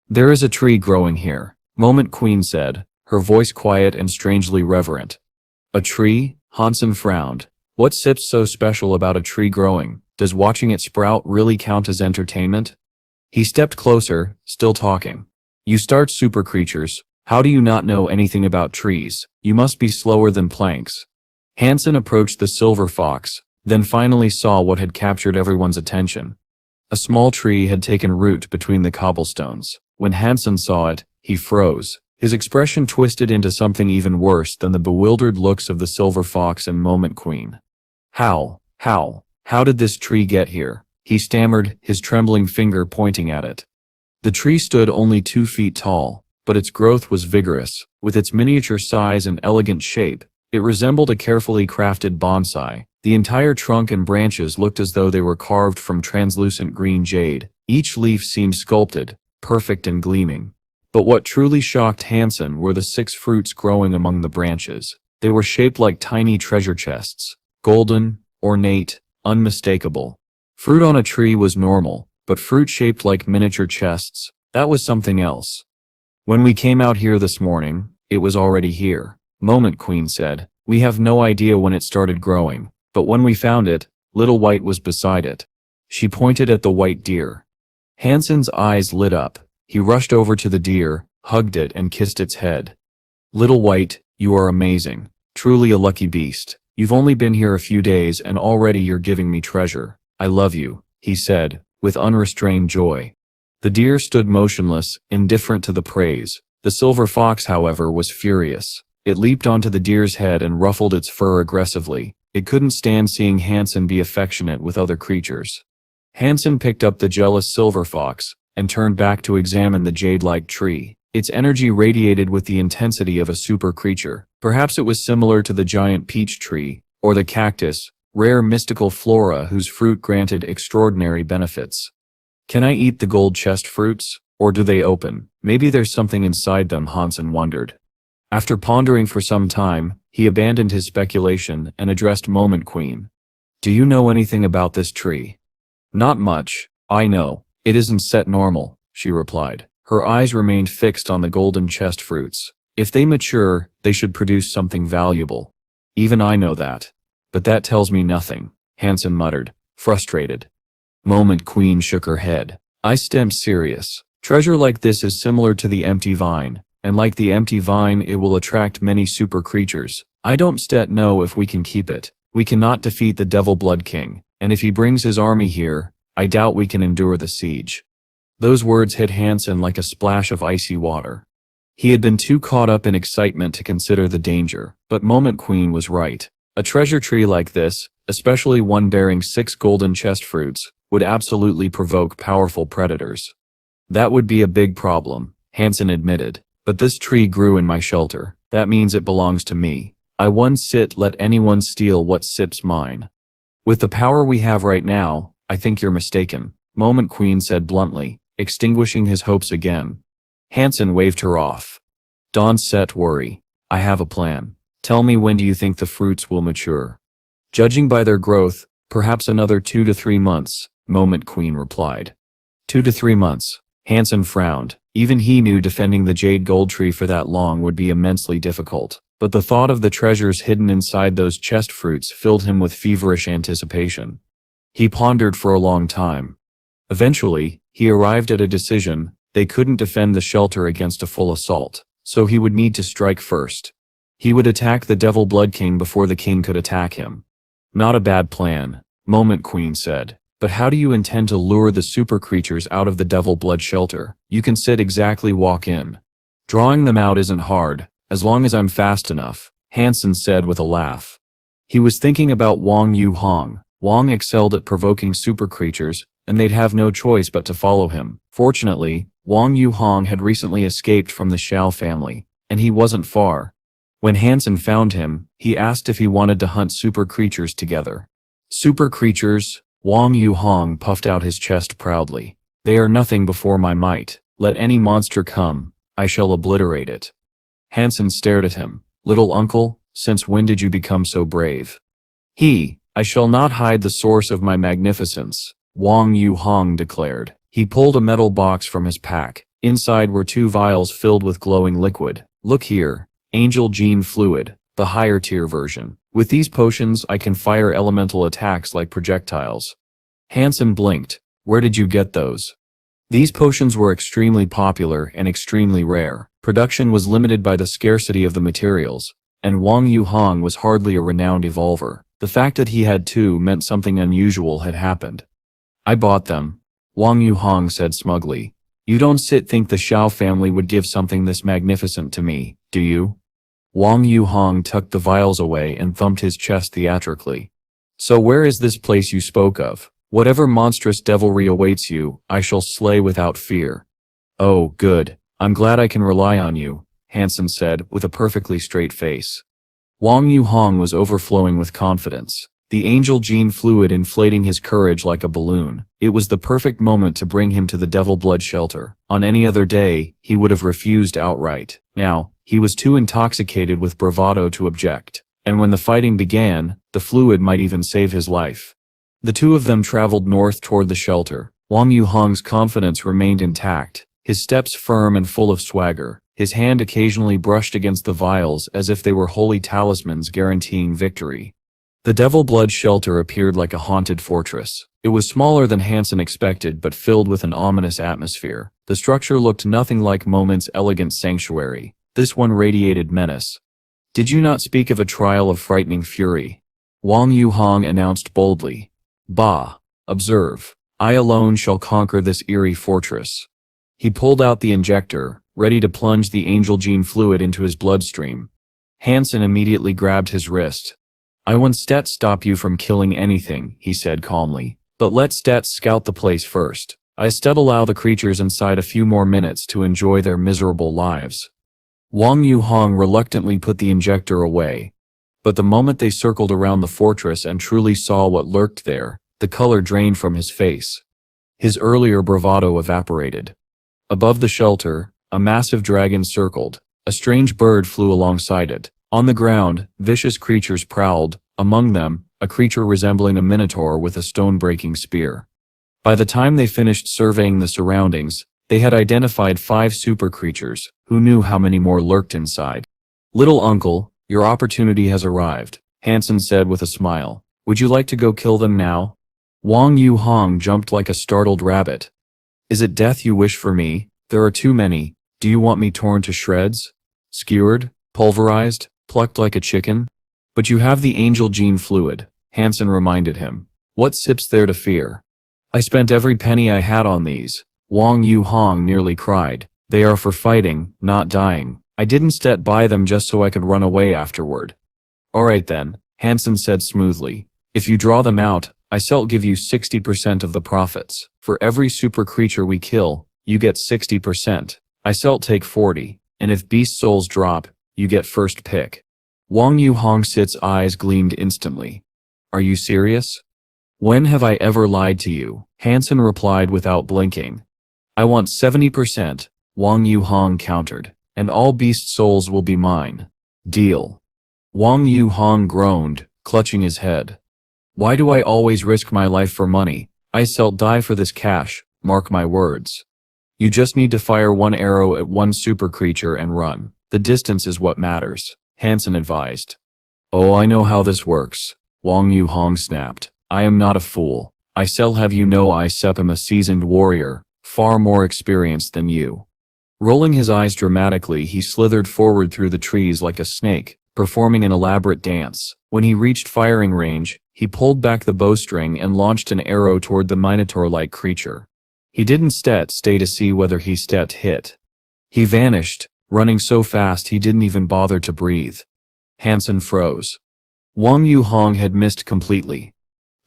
"There is a tree growing here," Moment Queen said, her voice quiet and strangely reverent. "A tree?" Han Sen frowned. "What's so special about a tree growing? Does watching it sprout really count as entertainment?" He stepped closer, still talking. "You start super creatures. How do you not know anything about trees? You must be slower than planks." Han Sen approached the silver fox, then finally saw what had captured everyone's attention. A small tree had taken root between the cobblestones. When Han Sen saw it, he froze. His expression twisted into something even worse than the bewildered looks of the silver fox and Moment Queen. How did this tree get here?" he stammered, his trembling finger pointing at it. The tree stood only 2 feet tall, but its growth was vigorous. With its miniature size and elegant shape, it resembled a carefully crafted bonsai. The entire trunk and branches looked as though they were carved from translucent green jade. Each leaf seemed sculpted, perfect and gleaming. But what truly shocked Han Sen were the 6 fruits growing among the branches. They were shaped like tiny treasure chests, golden, ornate, unmistakable. Fruit on a tree was normal, but fruit shaped like miniature chests, that was something else. "When we came out here this morning, it was already here," Moment Queen said. "We have no idea when it started growing, but when we found it, Little White was beside it." She pointed at the white deer. Han Sen's eyes lit up. He rushed over to the deer, hugged it and kissed its head. "Little White, you are amazing. Truly a lucky beast. You've only been here a few days and already you're giving me treasure. I love you," he said, with unrestrained joy. The deer stood motionless, indifferent to the praise. The silver fox, however, was furious. It leaped onto the deer's head and ruffled its fur aggressively. It couldn't stand seeing Han Sen be affectionate with other creatures. Han Sen picked up the jealous silver fox and turned back to examine the jade-like tree. Its energy radiated with the intensity of a super creature. Perhaps it was similar to the giant peach tree, or the cactus, rare mystical flora whose fruit granted extraordinary benefits. "Can I eat the gold chest fruits, or do they open? Maybe there's something inside them," Han Sen wondered. After pondering for some time, he abandoned his speculation and addressed Moment Queen. "Do you know anything about this tree?" "Not much. I know. It isn't normal," she replied. Her eyes remained fixed on the golden chest fruits. "If they mature, they should produce something valuable. Even I know that. But that tells me nothing," Han Sen muttered, frustrated. Moment Queen shook her head. "I'm serious. Treasure like this is similar to the empty vine, and like the empty vine it will attract many super creatures. I don't know if we can keep it. We cannot defeat the Devil Blood King, and if he brings his army here, I doubt we can endure the siege." Those words hit Han Sen like a splash of icy water. He had been too caught up in excitement to consider the danger, but Moment Queen was right. A treasure tree like this, especially one bearing 6 golden chest fruits, would absolutely provoke powerful predators. That would be a big problem, Han Sen admitted. But this tree grew in my shelter. That means it belongs to me. I won't let anyone steal what sits mine. With the power we have right now, I think you're mistaken, Moment Queen said bluntly, extinguishing his hopes again. Han Sen waved her off. Don't set worry. I have a plan. Tell me, when do you think the fruits will mature? Judging by their growth, perhaps another 2 to 3 months, Moment Queen replied. 2 to 3 months. Han Sen frowned. Even he knew defending the jade gold tree for that long would be immensely difficult, but the thought of the treasures hidden inside those chest fruits filled him with feverish anticipation. He pondered for a long time. Eventually, he arrived at a decision. They couldn't defend the shelter against a full assault, so he would need to strike first. He would attack the Devil Blood King before the king could attack him. Not a bad plan, Moment Queen said. But how do you intend to lure the super creatures out of the Devil Blood shelter? You can walk in. Drawing them out isn't hard, as long as I'm fast enough, Han Sen said with a laugh. He was thinking about Wang Yuhong. Wang excelled at provoking super creatures, and they'd have no choice but to follow him. Fortunately, Wang Yuhong had recently escaped from the Xiao family, and he wasn't far. When Han Sen found him, he asked if he wanted to hunt super creatures together. Super creatures? Wang Yuhong puffed out his chest proudly. They are nothing before my might. Let any monster come, I shall obliterate it. Han Sen stared at him. Little uncle, since when did you become so brave? I shall not hide the source of my magnificence, Wang Yuhong declared. He pulled a metal box from his pack. Inside were 2 vials filled with glowing liquid. Look here, Angel Gene Fluid, the higher tier version. With these potions I can fire elemental attacks like projectiles. Han Sen blinked. Where did you get those? These potions were extremely popular and extremely rare. Production was limited by the scarcity of the materials, and Wang Yuhong was hardly a renowned evolver. The fact that he had 2 meant something unusual had happened. I bought them, Wang Yuhong said smugly. You don't think the Xiao family would give something this magnificent to me, do you? Wang Yuhong tucked the vials away and thumped his chest theatrically. So where is this place you spoke of? Whatever monstrous devilry awaits you, I shall slay without fear. Oh, good. I'm glad I can rely on you, Han Sen said with a perfectly straight face. Wang Yuhong was overflowing with confidence, the angel gene fluid inflating his courage like a balloon. It was the perfect moment to bring him to the Devil Blood shelter. On any other day, he would have refused outright. Now, he was too intoxicated with bravado to object, and when the fighting began, the fluid might even save his life. The 2 of them traveled north toward the shelter. Wang Yuhong's confidence remained intact, his steps firm and full of swagger. His hand occasionally brushed against the vials as if they were holy talismans guaranteeing victory. The Devil Blood shelter appeared like a haunted fortress. It was smaller than Han Sen expected but filled with an ominous atmosphere. The structure looked nothing like Moment's elegant sanctuary. This one radiated menace. Did you not speak of a trial of frightening fury? Wang Yuhong announced boldly. Bah! Observe. I alone shall conquer this eerie fortress. He pulled out the injector, ready to plunge the angel gene fluid into his bloodstream. Han Sen immediately grabbed his wrist. I won't stop you from killing anything, he said calmly. But let's scout the place first. I allow the creatures inside a few more minutes to enjoy their miserable lives. Wang Yuhong reluctantly put the injector away. But the moment they circled around the fortress and truly saw what lurked there, the color drained from his face. His earlier bravado evaporated. Above the shelter, a massive dragon circled. A strange bird flew alongside it. On the ground, vicious creatures prowled, among them, a creature resembling a minotaur with a stone-breaking spear. By the time they finished surveying the surroundings, they had identified 5 super creatures. Who knew how many more lurked inside? Little uncle, your opportunity has arrived, Han Sen said with a smile. Would you like to go kill them now? Wang Yuhong jumped like a startled rabbit. Is it death you wish for me? There are too many. Do you want me torn to shreds? Skewered? Pulverized? Plucked like a chicken? But you have the angel gene fluid, Han Sen reminded him. What sips there to fear? I spent every penny I had on these. Wang Yuhong nearly cried. They are for fighting, not dying. I didn't buy them just so I could run away afterward. Alright then, Han Sen said smoothly. If you draw them out, I shall give you 60% of the profits. For every super creature we kill, you get 60%. I shall take 40, and if beast souls drop, you get first pick. Wang Yuhongsit's eyes gleamed instantly. Are you serious? When have I ever lied to you? Han Sen replied without blinking. I want 70%, Wang Yuhong countered, and all beast souls will be mine. Deal. Wang Yuhong groaned, clutching his head. Why do I always risk my life for money? I shall die for this cash, mark my words. You just need to fire one arrow at one super creature and run. The distance is what matters, Han Sen advised. Oh, I know how this works, Wang Yuhong snapped. I am not a fool. I shall have you know I am a seasoned warrior, far more experienced than you. Rolling his eyes dramatically, he slithered forward through the trees like a snake, performing an elaborate dance. When he reached firing range, he pulled back the bowstring and launched an arrow toward the minotaur-like creature. He didn't stay to see whether he hit. He vanished, running so fast he didn't even bother to breathe. Han Sen froze. Wang Yuhong had missed completely.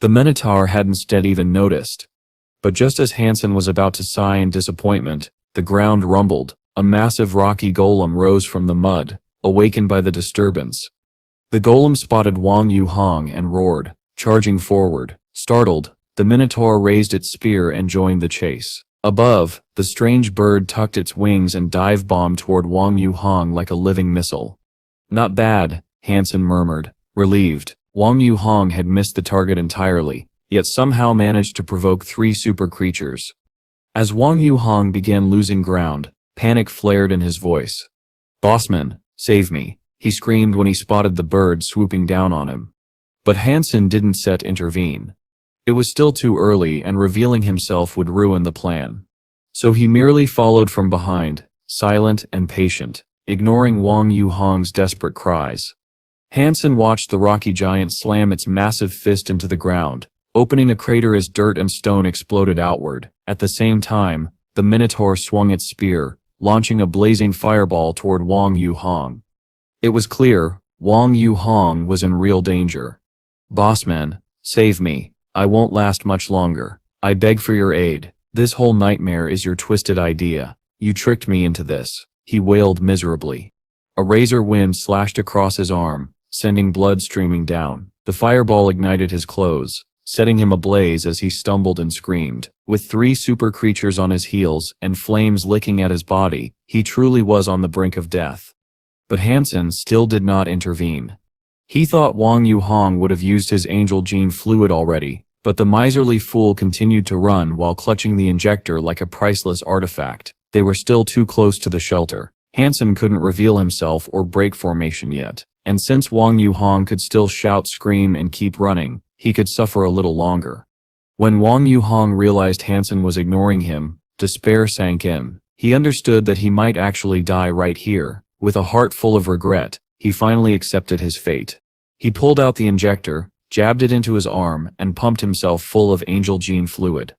The minotaur hadn't even noticed. But just as Han Sen was about to sigh in disappointment, the ground rumbled. A massive rocky golem rose from the mud, awakened by the disturbance. The golem spotted Wang Yuhong and roared, charging forward. Startled, the minotaur raised its spear and joined the chase. Above, the strange bird tucked its wings and dive-bombed toward Wang Yuhong like a living missile. Not bad, Han Sen murmured, relieved. Wang Yuhong had missed the target entirely, yet somehow managed to provoke 3 super creatures. As Wang Yuhong began losing ground, panic flared in his voice. Bossman, save me, he screamed when he spotted the bird swooping down on him. But Han Sen didn't intervene. It was still too early, and revealing himself would ruin the plan. So he merely followed from behind, silent and patient, ignoring Wang Yuhong's desperate cries. Han Sen watched the rocky giant slam its massive fist into the ground, opening a crater as dirt and stone exploded outward. At the same time, the minotaur swung its spear, launching a blazing fireball toward Wang Yuhong. It was clear, Wang Yuhong was in real danger. Bossman, save me. I won't last much longer. I beg for your aid. This whole nightmare is your twisted idea. You tricked me into this, he wailed miserably. A razor wind slashed across his arm, sending blood streaming down. The fireball ignited his clothes, setting him ablaze as he stumbled and screamed. With 3 super creatures on his heels and flames licking at his body, he truly was on the brink of death. But Han Sen still did not intervene. He thought Wang Yuhong would have used his angel gene fluid already, but the miserly fool continued to run while clutching the injector like a priceless artifact. They were still too close to the shelter. Han Sen couldn't reveal himself or break formation yet, and since Wang Yuhong could still shout, scream, and keep running, he could suffer a little longer. When Wang Yuhong realized Han Sen was ignoring him, despair sank in. He understood that he might actually die right here. With a heart full of regret, he finally accepted his fate. He pulled out the injector, jabbed it into his arm, and pumped himself full of angel gene fluid.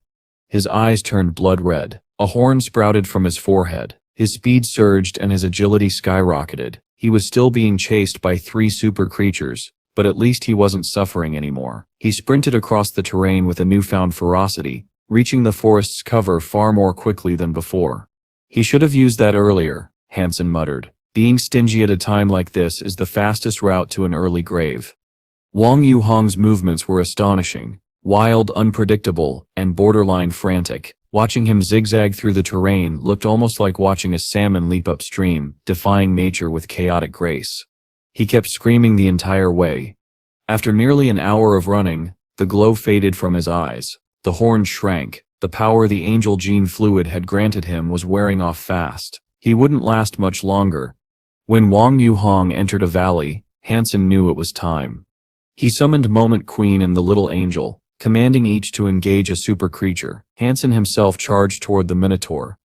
His eyes turned blood red. A horn sprouted from his forehead. His speed surged and his agility skyrocketed. He was still being chased by 3 super creatures, but at least he wasn't suffering anymore. He sprinted across the terrain with a newfound ferocity, reaching the forest's cover far more quickly than before. He should have used that earlier, Han Sen muttered. Being stingy at a time like this is the fastest route to an early grave. Wang Yuhong's movements were astonishing, wild, unpredictable, and borderline frantic. Watching him zigzag through the terrain looked almost like watching a salmon leap upstream, defying nature with chaotic grace. He kept screaming the entire way. After nearly an hour of running, the glow faded from his eyes. The horn shrank. The power the angel gene fluid had granted him was wearing off fast. He wouldn't last much longer. When Wang Yuhong entered a valley, Han Sen knew it was time. He summoned Moment Queen and the Little Angel, commanding each to engage a super creature. Han Sen himself charged toward the Minotaur.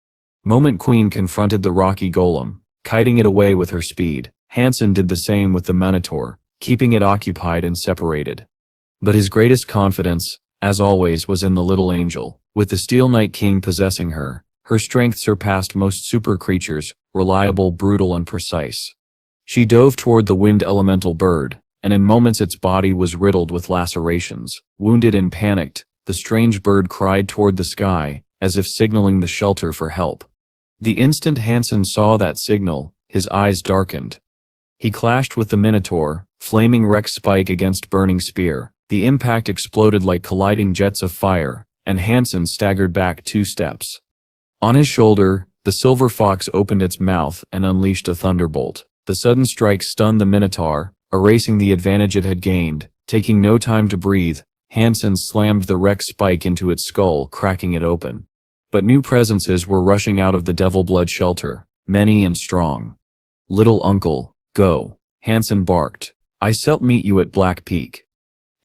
Moment Queen confronted the rocky golem, kiting it away with her speed. Han Sen did the same with the Minotaur, keeping it occupied and separated. But his greatest confidence, as always, was in the Little Angel. With the Steel Knight King possessing her, her strength surpassed most super creatures, reliable, brutal, and precise. She dove toward the wind elemental bird, and in moments its body was riddled with lacerations. Wounded and panicked, the strange bird cried toward the sky, as if signaling the shelter for help. The instant Han Sen saw that signal, his eyes darkened. He clashed with the Minotaur, flaming wreck spike against burning spear. The impact exploded like colliding jets of fire, and Han Sen staggered back 2 steps. On his shoulder, the silver fox opened its mouth and unleashed a thunderbolt. The sudden strike stunned the Minotaur, erasing the advantage it had gained. Taking no time to breathe, Han Sen slammed the wreck spike into its skull, cracking it open. But new presences were rushing out of the Devil Blood shelter, many and strong. "Little uncle, go," Han Sen barked. "I shall meet you at Black Peak."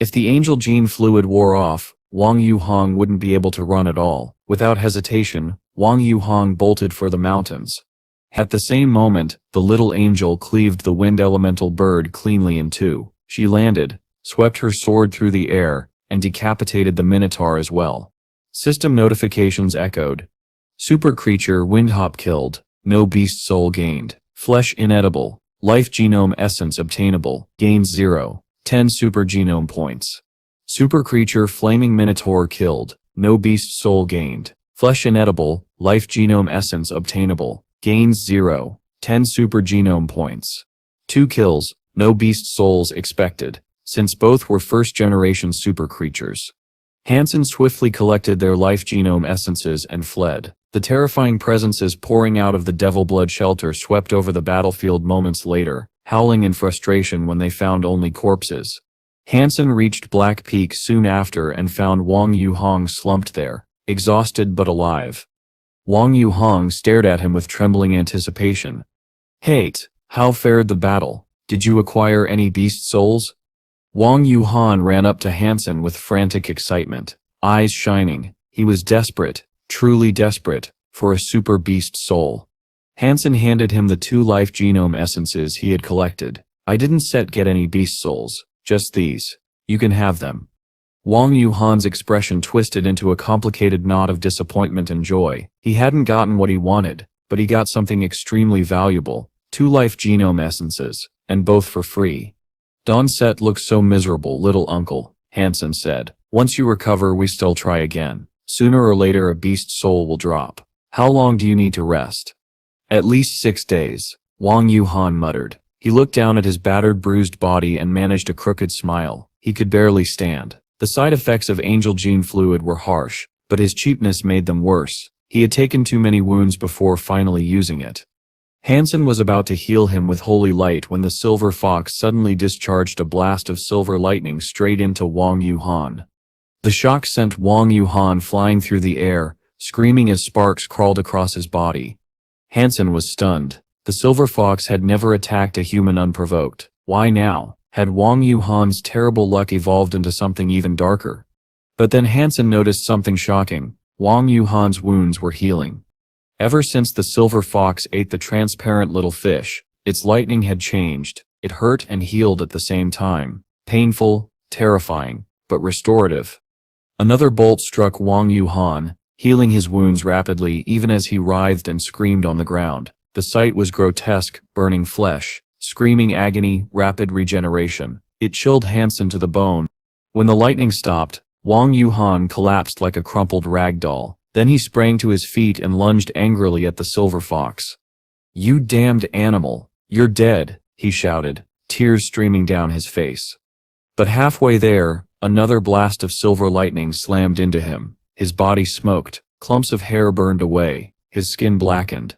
If the angel gene fluid wore off, Wang Yuhong wouldn't be able to run at all. Without hesitation, Wang Yuhong bolted for the mountains. At the same moment, the little angel cleaved the wind elemental bird cleanly in 2. She landed, swept her sword through the air, and decapitated the Minotaur as well. System notifications echoed. Super creature Windhop killed, no beast soul gained, flesh inedible, life genome essence obtainable, gains 0, 10 super genome points. Super creature Flaming Minotaur killed, no beast soul gained, flesh inedible, life genome essence obtainable, gains 0, 10 super genome points. 2 kills, no beast souls expected, since both were first-generation super creatures. Han Sen swiftly collected their life genome essences and fled. The terrifying presences pouring out of the Devil Blood shelter swept over the battlefield moments later, howling in frustration when they found only corpses. Han Sen reached Black Peak soon after and found Wang Yuhong slumped there, exhausted but alive. Wang Yuhong stared at him with trembling anticipation. "Hey, how fared the battle? Did you acquire any beast souls?" Wang Yuhan ran up to Han Sen with frantic excitement, eyes shining. He was desperate, truly desperate, for a super beast soul. Han Sen handed him the 2 life genome essences he had collected. "I didn't get any beast souls, just these. You can have them." Wang Yuhan's expression twisted into a complicated knot of disappointment and joy. He hadn't gotten what he wanted, but he got something extremely valuable, 2 life genome essences, and both for free. "Don't look so miserable, little uncle," Han Sen said. "Once you recover we still try again. Sooner or later a beast soul will drop. How long do you need to rest?" "At least 6 days," Wang Yuhan muttered. He looked down at his battered, bruised body and managed a crooked smile. He could barely stand. The side effects of angel gene fluid were harsh, but his cheapness made them worse. He had taken too many wounds before finally using it. Han Sen was about to heal him with holy light when the silver fox suddenly discharged a blast of silver lightning straight into Wang Yuhan. The shock sent Wang Yuhan flying through the air, screaming as sparks crawled across his body. Han Sen was stunned. The silver fox had never attacked a human unprovoked. Why now? Had Wang Yuhan's terrible luck evolved into something even darker? But then Han Sen noticed something shocking. Wang Yuhan's wounds were healing. Ever since the silver fox ate the transparent little fish, its lightning had changed. It hurt and healed at the same time. Painful, terrifying, but restorative. Another bolt struck Wang Yuhan, healing his wounds rapidly even as he writhed and screamed on the ground. The sight was grotesque, burning flesh, screaming agony, rapid regeneration. It chilled Han Sen to the bone. When the lightning stopped, Wang Yuhan collapsed like a crumpled rag doll. Then he sprang to his feet and lunged angrily at the silver fox. "You damned animal, you're dead," he shouted, tears streaming down his face. But halfway there, another blast of silver lightning slammed into him. His body smoked, clumps of hair burned away, his skin blackened.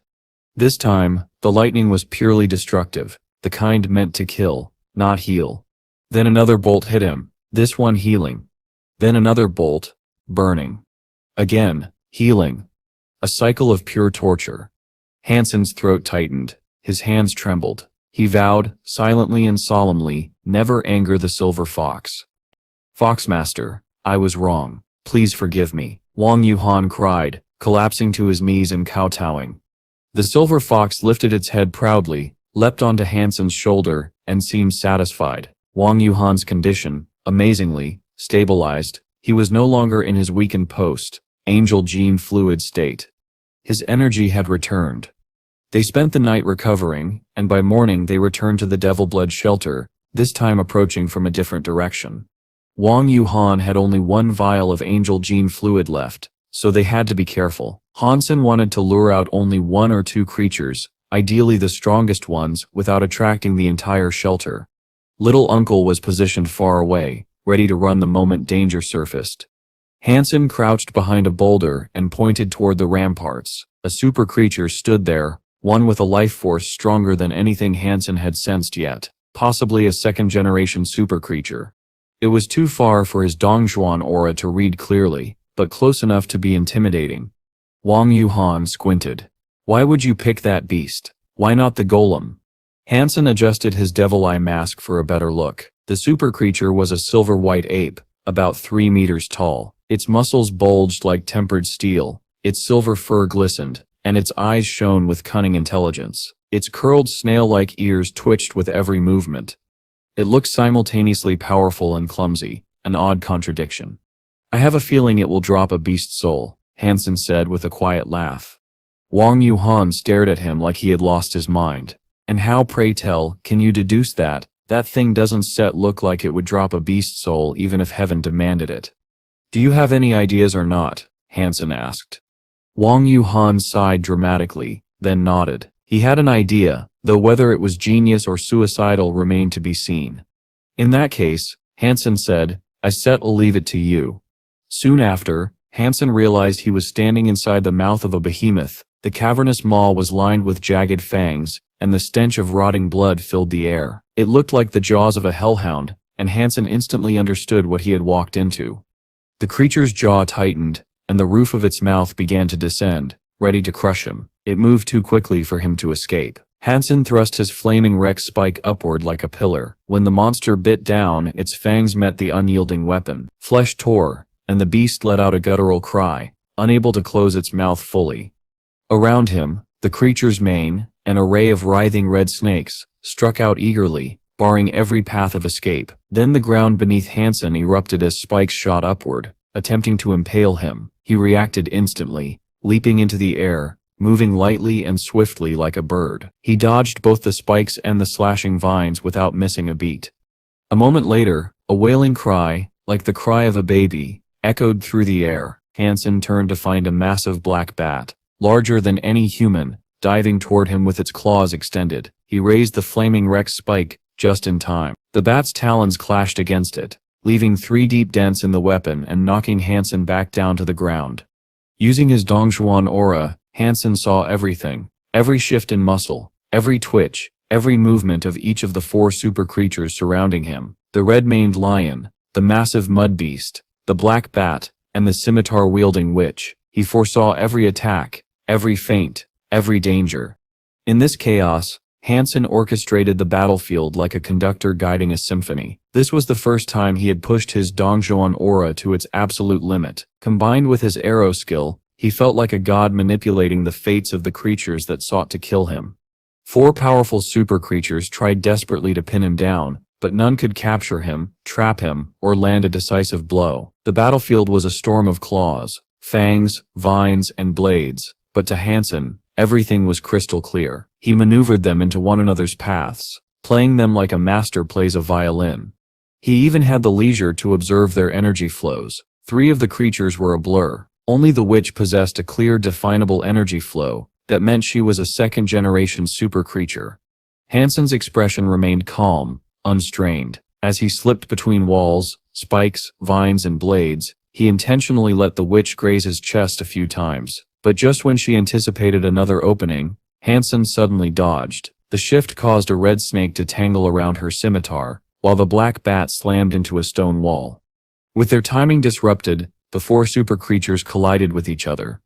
This time, the lightning was purely destructive, the kind meant to kill, not heal. Then another bolt hit him, this one healing. Then another bolt, burning. Again, healing. A cycle of pure torture. Han Sen's throat tightened, his hands trembled. He vowed, silently and solemnly, never anger the silver fox. "Foxmaster, I was wrong. Please forgive me," Wang Yuhan cried, collapsing to his knees and kowtowing. The silver fox lifted its head proudly, leapt onto Han Sen's shoulder, and seemed satisfied. Wang Yuhan's condition, amazingly, stabilized. He was no longer in his weakened angel gene fluid state. His energy had returned. They spent the night recovering, and by morning they returned to the Devil Blood shelter, this time approaching from a different direction. Wang Yuhan had only one vial of angel gene fluid left, so they had to be careful. Han Sen wanted to lure out only one or two creatures, ideally the strongest ones, without attracting the entire shelter. Little Uncle was positioned far away, ready to run the moment danger surfaced. Han Sen crouched behind a boulder and pointed toward the ramparts. A super creature stood there, one with a life force stronger than anything Han Sen had sensed yet, possibly a second-generation super creature. It was too far for his Dongzhuan aura to read clearly, but close enough to be intimidating. Wang Yuhan squinted. Why would you pick that beast? Why not the golem? Han Sen adjusted his devil eye mask for a better look. The super creature was a silver-white ape, about 3 meters tall. Its muscles bulged like tempered steel, its silver fur glistened, and its eyes shone with cunning intelligence. Its curled snail-like ears twitched with every movement. It looked simultaneously powerful and clumsy, an odd contradiction. I have a feeling it will drop a beast soul, Han Sen said with a quiet laugh. Wang Yuhan stared at him like he had lost his mind. And how, pray tell, can you deduce that? That thing doesn't look like it would drop a beast soul even if heaven demanded it. Do you have any ideas or not? Han Sen asked. Wang Yuhan sighed dramatically, then nodded. He had an idea, though whether it was genius or suicidal remained to be seen. In that case, Han Sen said, I'll leave it to you. Soon after, Han Sen realized he was standing inside the mouth of a behemoth. The cavernous maw was lined with jagged fangs, and the stench of rotting blood filled the air. It looked like the jaws of a hellhound, and Han Sen instantly understood what he had walked into. The creature's jaw tightened, and the roof of its mouth began to descend, ready to crush him. It moved too quickly for him to escape. Han Sen thrust his flaming Rex spike upward like a pillar. When the monster bit down, its fangs met the unyielding weapon. Flesh tore, and the beast let out a guttural cry, unable to close its mouth fully. Around him, the creature's mane, an array of writhing red snakes, struck out eagerly, barring every path of escape. Then the ground beneath Han Sen erupted as spikes shot upward, attempting to impale him. He reacted instantly, leaping into the air, moving lightly and swiftly like a bird. He dodged both the spikes and the slashing vines without missing a beat. A moment later, a wailing cry, like the cry of a baby, echoed through the air. Han Sen turned to find a massive black bat, larger than any human, diving toward him with its claws extended. He raised the flaming Rex spike, just in time. The bat's talons clashed against it, leaving 3 deep dents in the weapon and knocking Han Sen back down to the ground. Using his Dongzhuan aura, Han Sen saw everything, every shift in muscle, every twitch, every movement of each of the 4 super creatures surrounding him. The red-maned lion, the massive mud beast, the black bat, and the scimitar-wielding witch. He foresaw every attack, every feint, every danger. In this chaos, Han Sen orchestrated the battlefield like a conductor guiding a symphony. This was the first time he had pushed his Dongzhuan aura to its absolute limit. Combined with his arrow skill, he felt like a god manipulating the fates of the creatures that sought to kill him. 4 powerful super creatures tried desperately to pin him down, but none could capture him, trap him, or land a decisive blow. The battlefield was a storm of claws, fangs, vines, and blades, but to Han Sen, everything was crystal clear. He maneuvered them into one another's paths, playing them like a master plays a violin. He even had the leisure to observe their energy flows. 3 of the creatures were a blur. Only the witch possessed a clear, definable energy flow that meant she was a second-generation super creature. Han Sen's expression remained calm, unstrained. As he slipped between walls, spikes, vines, and blades, he intentionally let the witch graze his chest a few times. But just when she anticipated another opening, Han Sen suddenly dodged. The shift caused a red snake to tangle around her scimitar, while the black bat slammed into a stone wall. With their timing disrupted, the 4 super creatures collided with each other.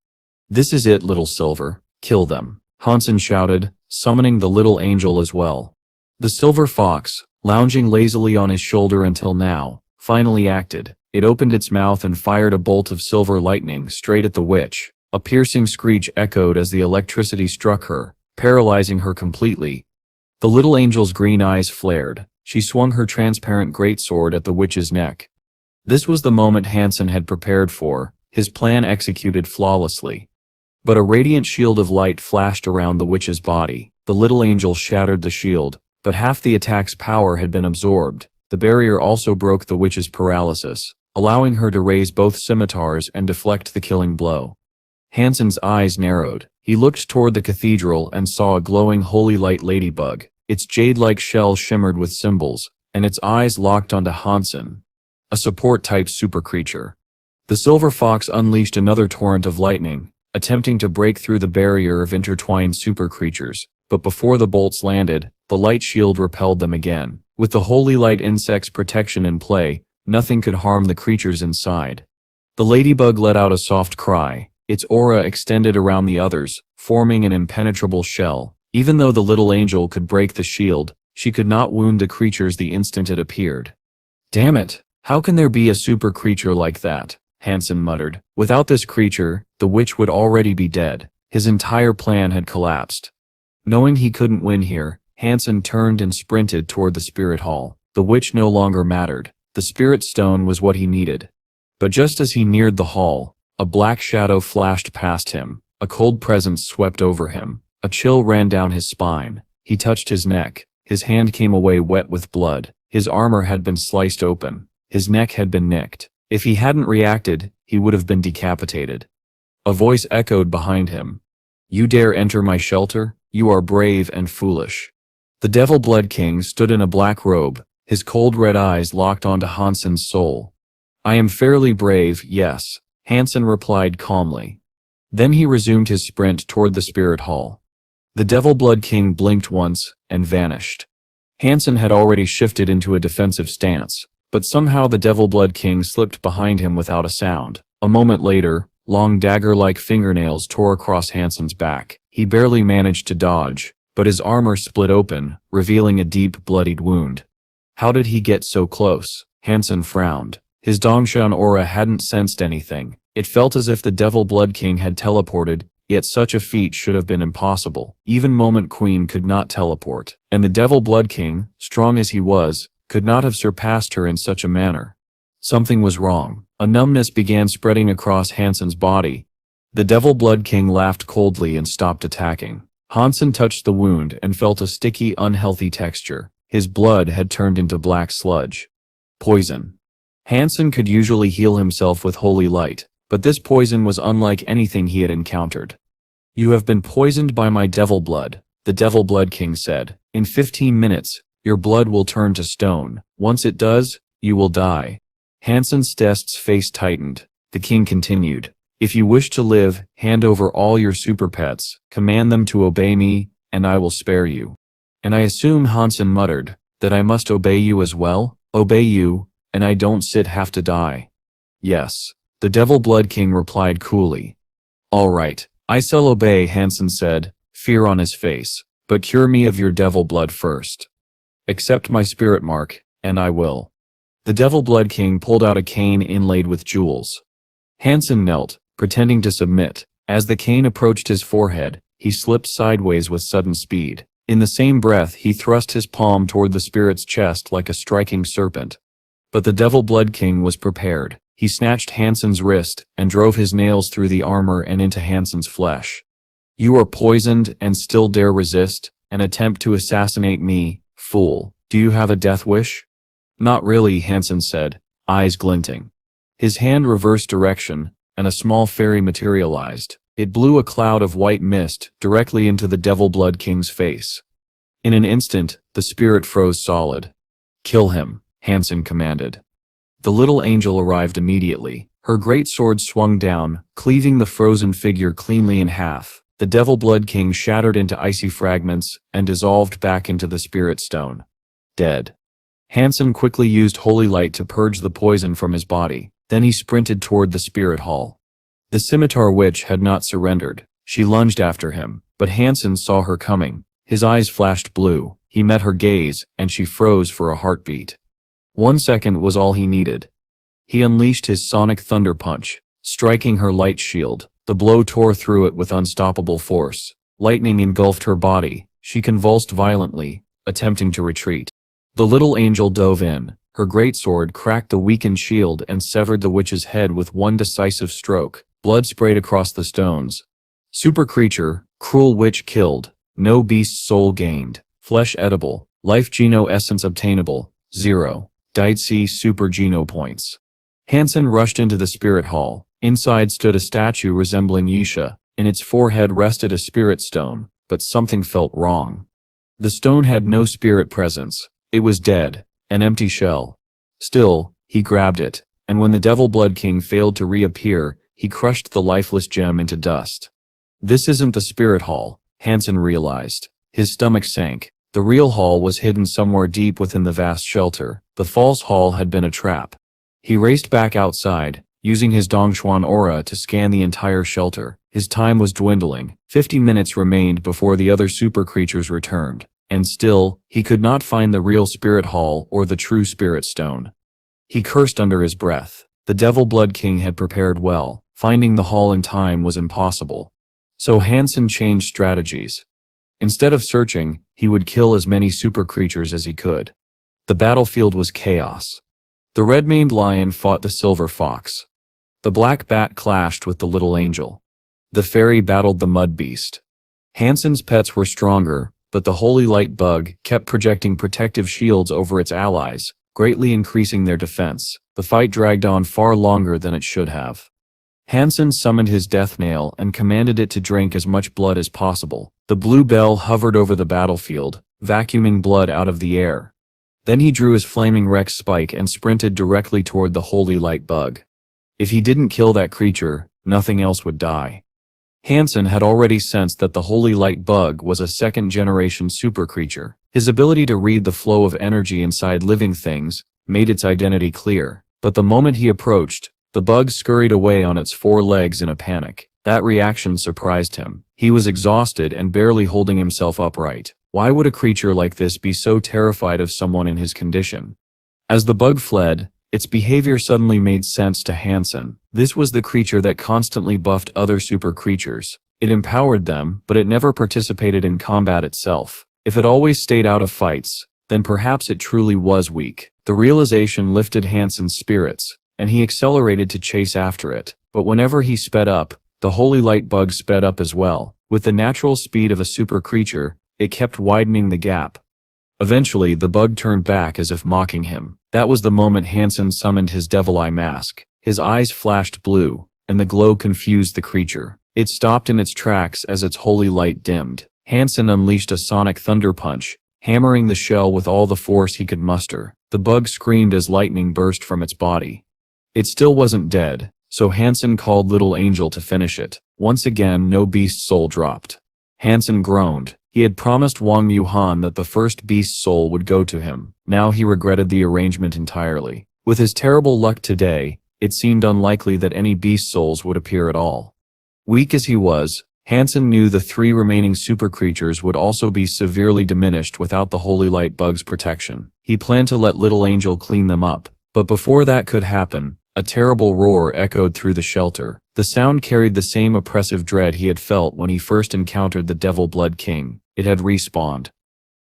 "This is it, little silver. Kill them," Han Sen shouted, summoning the little angel as well. The silver fox, lounging lazily on his shoulder until now, finally acted. It opened its mouth and fired a bolt of silver lightning straight at the witch. A piercing screech echoed as the electricity struck her, paralyzing her completely. The little angel's green eyes flared. She swung her transparent greatsword at the witch's neck. This was the moment Han Sen had prepared for, his plan executed flawlessly. But a radiant shield of light flashed around the witch's body. The little angel shattered the shield, but half the attack's power had been absorbed. The barrier also broke the witch's paralysis, allowing her to raise both scimitars and deflect the killing blow. Han Sen's eyes narrowed. He looked toward the cathedral and saw a glowing holy light ladybug. Its jade-like shell shimmered with symbols, and its eyes locked onto Han Sen, a support-type super creature. The silver fox unleashed another torrent of lightning, attempting to break through the barrier of intertwined super creatures, but before the bolts landed, the light shield repelled them again. With the holy light insect's protection in play, nothing could harm the creatures inside. The ladybug let out a soft cry. Its aura extended around the others, forming an impenetrable shell. Even though the little angel could break the shield, she could not wound the creatures the instant it appeared. Damn it! How can there be a super creature like that? Han Sen muttered. Without this creature, the witch would already be dead. His entire plan had collapsed. Knowing he couldn't win here, Han Sen turned and sprinted toward the spirit hall. The witch no longer mattered. The spirit stone was what he needed. But just as he neared the hall, a black shadow flashed past him. A cold presence swept over him. A chill ran down his spine. He touched his neck. His hand came away wet with blood. His armor had been sliced open. His neck had been nicked. If he hadn't reacted, he would have been decapitated. A voice echoed behind him. "You dare enter my shelter? You are brave and foolish." The Devil Blood King stood in a black robe, his cold red eyes locked onto Han Sen's soul. "I am fairly brave, yes," Han Sen replied calmly. Then he resumed his sprint toward the spirit hall. The Devil Blood King blinked once and vanished. Han Sen had already shifted into a defensive stance, but somehow the Devil Blood King slipped behind him without a sound. A moment later, long dagger-like fingernails tore across Han Sen's back. He barely managed to dodge, but his armor split open, revealing a deep, bloodied wound. How did he get so close? Han Sen frowned. His Dongshan aura hadn't sensed anything. It felt as if the Devil Blood King had teleported, yet such a feat should have been impossible. Even Moment Queen could not teleport, and the Devil Blood King, strong as he was, could not have surpassed her in such a manner. Something was wrong. A numbness began spreading across Han Sen's body. The Devil Blood King laughed coldly and stopped attacking. Han Sen touched the wound and felt a sticky, unhealthy texture. His blood had turned into black sludge. Poison. Han Sen could usually heal himself with holy light, but this poison was unlike anything he had encountered. "You have been poisoned by my devil blood," the Devil Blood King said. "In 15 minutes, your blood will turn to stone. Once it does, you will die." Han Sen's face tightened. The king continued. "If you wish to live, hand over all your super pets, command them to obey me, and I will spare you." "And I assume," Han Sen muttered, "that I must obey you as well? Obey you, and I don't have to die." "Yes," the Devil Blood King replied coolly. "All right, I shall obey," Han Sen said, fear on his face, "but cure me of your devil blood first. Accept my spirit mark, and I will." The Devil Blood King pulled out a cane inlaid with jewels. Han Sen knelt, pretending to submit. As the cane approached his forehead, he slipped sideways with sudden speed. In the same breath, he thrust his palm toward the spirit's chest like a striking serpent. But the Devil Blood King was prepared. He snatched Han Sen's wrist and drove his nails through the armor and into Han Sen's flesh. "You are poisoned and still dare resist? An attempt to assassinate me, fool. Do you have a death wish?" "Not really," Han Sen said, eyes glinting. His hand reversed direction, and a small fairy materialized. It blew a cloud of white mist directly into the Devil Blood King's face. In an instant, the spirit froze solid. "Kill him," Han Sen commanded. The little angel arrived immediately. Her great sword swung down, cleaving the frozen figure cleanly in half. The Devil Blood King shattered into icy fragments and dissolved back into the spirit stone. Dead. Han Sen quickly used holy light to purge the poison from his body. Then he sprinted toward the spirit hall. The scimitar witch had not surrendered. She lunged after him, but Han Sen saw her coming. His eyes flashed blue. He met her gaze, and she froze for a heartbeat. 1 second was all he needed. He unleashed his sonic thunder punch, striking her light shield. The blow tore through it with unstoppable force. Lightning engulfed her body. She convulsed violently, attempting to retreat. The little angel dove in. Her greatsword cracked the weakened shield and severed the witch's head with one decisive stroke. Blood sprayed across the stones. Super creature, cruel witch killed. No beast's soul gained. Flesh edible. Life Geno Essence obtainable, 0. Dietz Super Geno points. Han Sen rushed into the spirit hall. Inside stood a statue resembling Yisha. In its forehead rested a spirit stone, but something felt wrong. The stone had no spirit presence. It was dead, an empty shell. Still, he grabbed it, and when the Devil Blood King failed to reappear, he crushed the lifeless gem into dust. This isn't the spirit hall, Han Sen realized. His stomach sank. The real hall was hidden somewhere deep within the vast shelter. The false hall had been a trap. He raced back outside, using his Dongxuan aura to scan the entire shelter. His time was dwindling. 50 minutes remained before the other super creatures returned. And still, he could not find the real spirit hall or the true spirit stone. He cursed under his breath. The Devil Blood King had prepared well. Finding the hall in time was impossible. So Han Sen changed strategies. Instead of searching, he would kill as many super creatures as he could. The battlefield was chaos. The red-maned lion fought the silver fox. The black bat clashed with the little angel. The fairy battled the mud beast. Han Sen's pets were stronger, but the holy light bug kept projecting protective shields over its allies, greatly increasing their defense. The fight dragged on far longer than it should have. Han Sen summoned his death nail and commanded it to drink as much blood as possible. The blue bell hovered over the battlefield, vacuuming blood out of the air. Then he drew his flaming Rex spike and sprinted directly toward the holy light bug. If he didn't kill that creature, nothing else would die. Han Sen had already sensed that the holy light bug was a second-generation super creature. His ability to read the flow of energy inside living things made its identity clear. But the moment he approached, the bug scurried away on its 4 legs in a panic. That reaction surprised him. He was exhausted and barely holding himself upright. Why would a creature like this be so terrified of someone in his condition? As the bug fled, its behavior suddenly made sense to Han Sen. This was the creature that constantly buffed other super creatures. It empowered them, but it never participated in combat itself. If it always stayed out of fights, then perhaps it truly was weak. The realization lifted Han Sen's spirits, and he accelerated to chase after it. But whenever he sped up, the holy light bug sped up as well. With the natural speed of a super creature, it kept widening the gap. Eventually, the bug turned back as if mocking him. That was the moment Han Sen summoned his devil eye mask. His eyes flashed blue, and the glow confused the creature. It stopped in its tracks as its holy light dimmed. Han Sen unleashed a sonic thunder punch, hammering the shell with all the force he could muster. The bug screamed as lightning burst from its body. It still wasn't dead, so Han Sen called Little Angel to finish it. Once again, no beast soul dropped. Han Sen groaned. He had promised Wang Yuhan that the first beast soul would go to him. Now he regretted the arrangement entirely. With his terrible luck today, it seemed unlikely that any beast souls would appear at all. Weak as he was, Han Sen knew the 3 remaining super creatures would also be severely diminished without the holy light bug's protection. He planned to let Little Angel clean them up, but before that could happen, a terrible roar echoed through the shelter. The sound carried the same oppressive dread he had felt when he first encountered the Devil Blood King. It had respawned.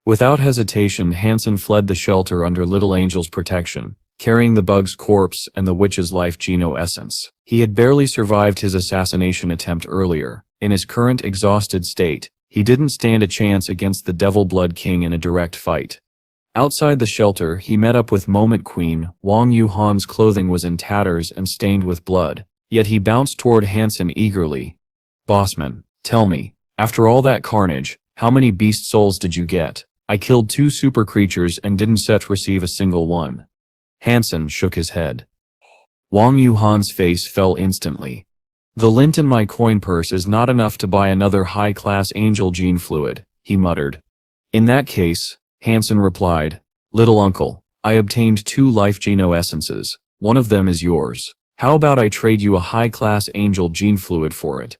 Without hesitation, Han Sen fled the shelter under Little Angel's protection, carrying the bug's corpse and the witch's life Geno essence. He had barely survived his assassination attempt earlier. In his current exhausted state, he didn't stand a chance against the Devil Blood King in a direct fight. Outside the shelter, he met up with Moment Queen. Wang Yuhan's clothing was in tatters and stained with blood, yet he bounced toward Han Sen eagerly. "Bossman, tell me, after all that carnage, how many beast souls did you get? I killed 2 super creatures and didn't receive a single one." Han Sen shook his head. Wang Yuhan's face fell instantly. "The lint in my coin purse is not enough to buy another high-class angel gene fluid," he muttered. "In that case," Han Sen replied, "Little uncle, I obtained 2 life Geno essences. One of them is yours. How about I trade you a high-class angel gene fluid for it?"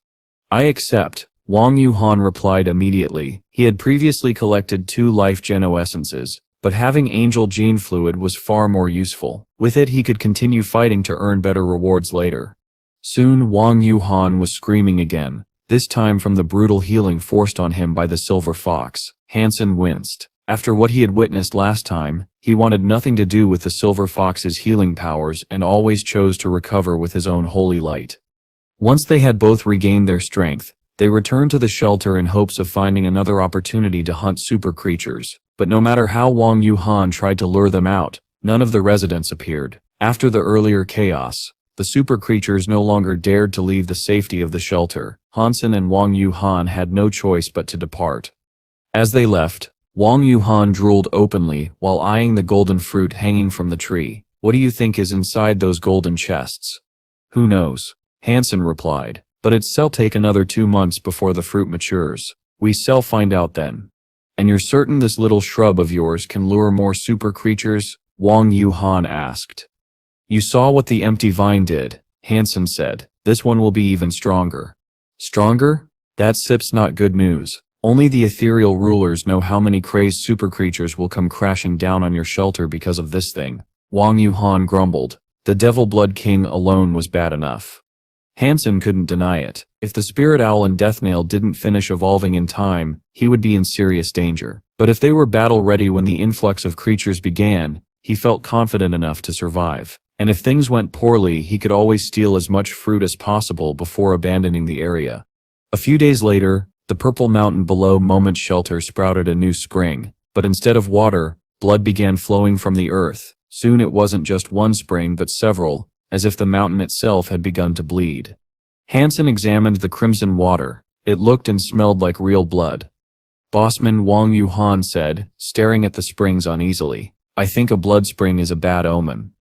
"I accept," Wang Yuhan replied immediately. He had previously collected 2 life Geno essences, but having angel gene fluid was far more useful. With it he could continue fighting to earn better rewards later. Soon Wang Yuhan was screaming again, this time from the brutal healing forced on him by the silver fox. Han Sen winced. After what he had witnessed last time, he wanted nothing to do with the silver fox's healing powers and always chose to recover with his own holy light. Once they had both regained their strength, they returned to the shelter in hopes of finding another opportunity to hunt super creatures. but no matter how Wang Yuhan tried to lure them out, none of the residents appeared. After the earlier chaos, the super creatures no longer dared to leave the safety of the shelter. Han Sen and Wang Yuhan had no choice but to depart. As they left, Wang Yuhan drooled openly while eyeing the golden fruit hanging from the tree. "What do you think is inside those golden chests?" "Who knows?" Han Sen replied. "But it'll take another 2 months before the fruit matures. We shall find out then." "And you're certain this little shrub of yours can lure more super creatures?" Wang Yuhan asked. "You saw what the empty vine did," Han Sen said. "This one will be even stronger." "Stronger? That's not good news. Only the ethereal rulers know how many crazed super creatures will come crashing down on your shelter because of this thing," Wang Yuhan grumbled. "The Devil Blood King alone was bad enough." Han Sen couldn't deny it. If the Spirit Owl and Deathnail didn't finish evolving in time, he would be in serious danger. But if they were battle-ready when the influx of creatures began, he felt confident enough to survive. And if things went poorly, he could always steal as much fruit as possible before abandoning the area. A few days later, the purple mountain below Moment's shelter sprouted a new spring, but instead of water, blood began flowing from the earth. Soon it wasn't just one spring but several, as if the mountain itself had begun to bleed. Han Sen examined the crimson water. It looked and smelled like real blood. Bossman Wang Yuhan said, staring at the springs uneasily, "I think a blood spring is a bad omen."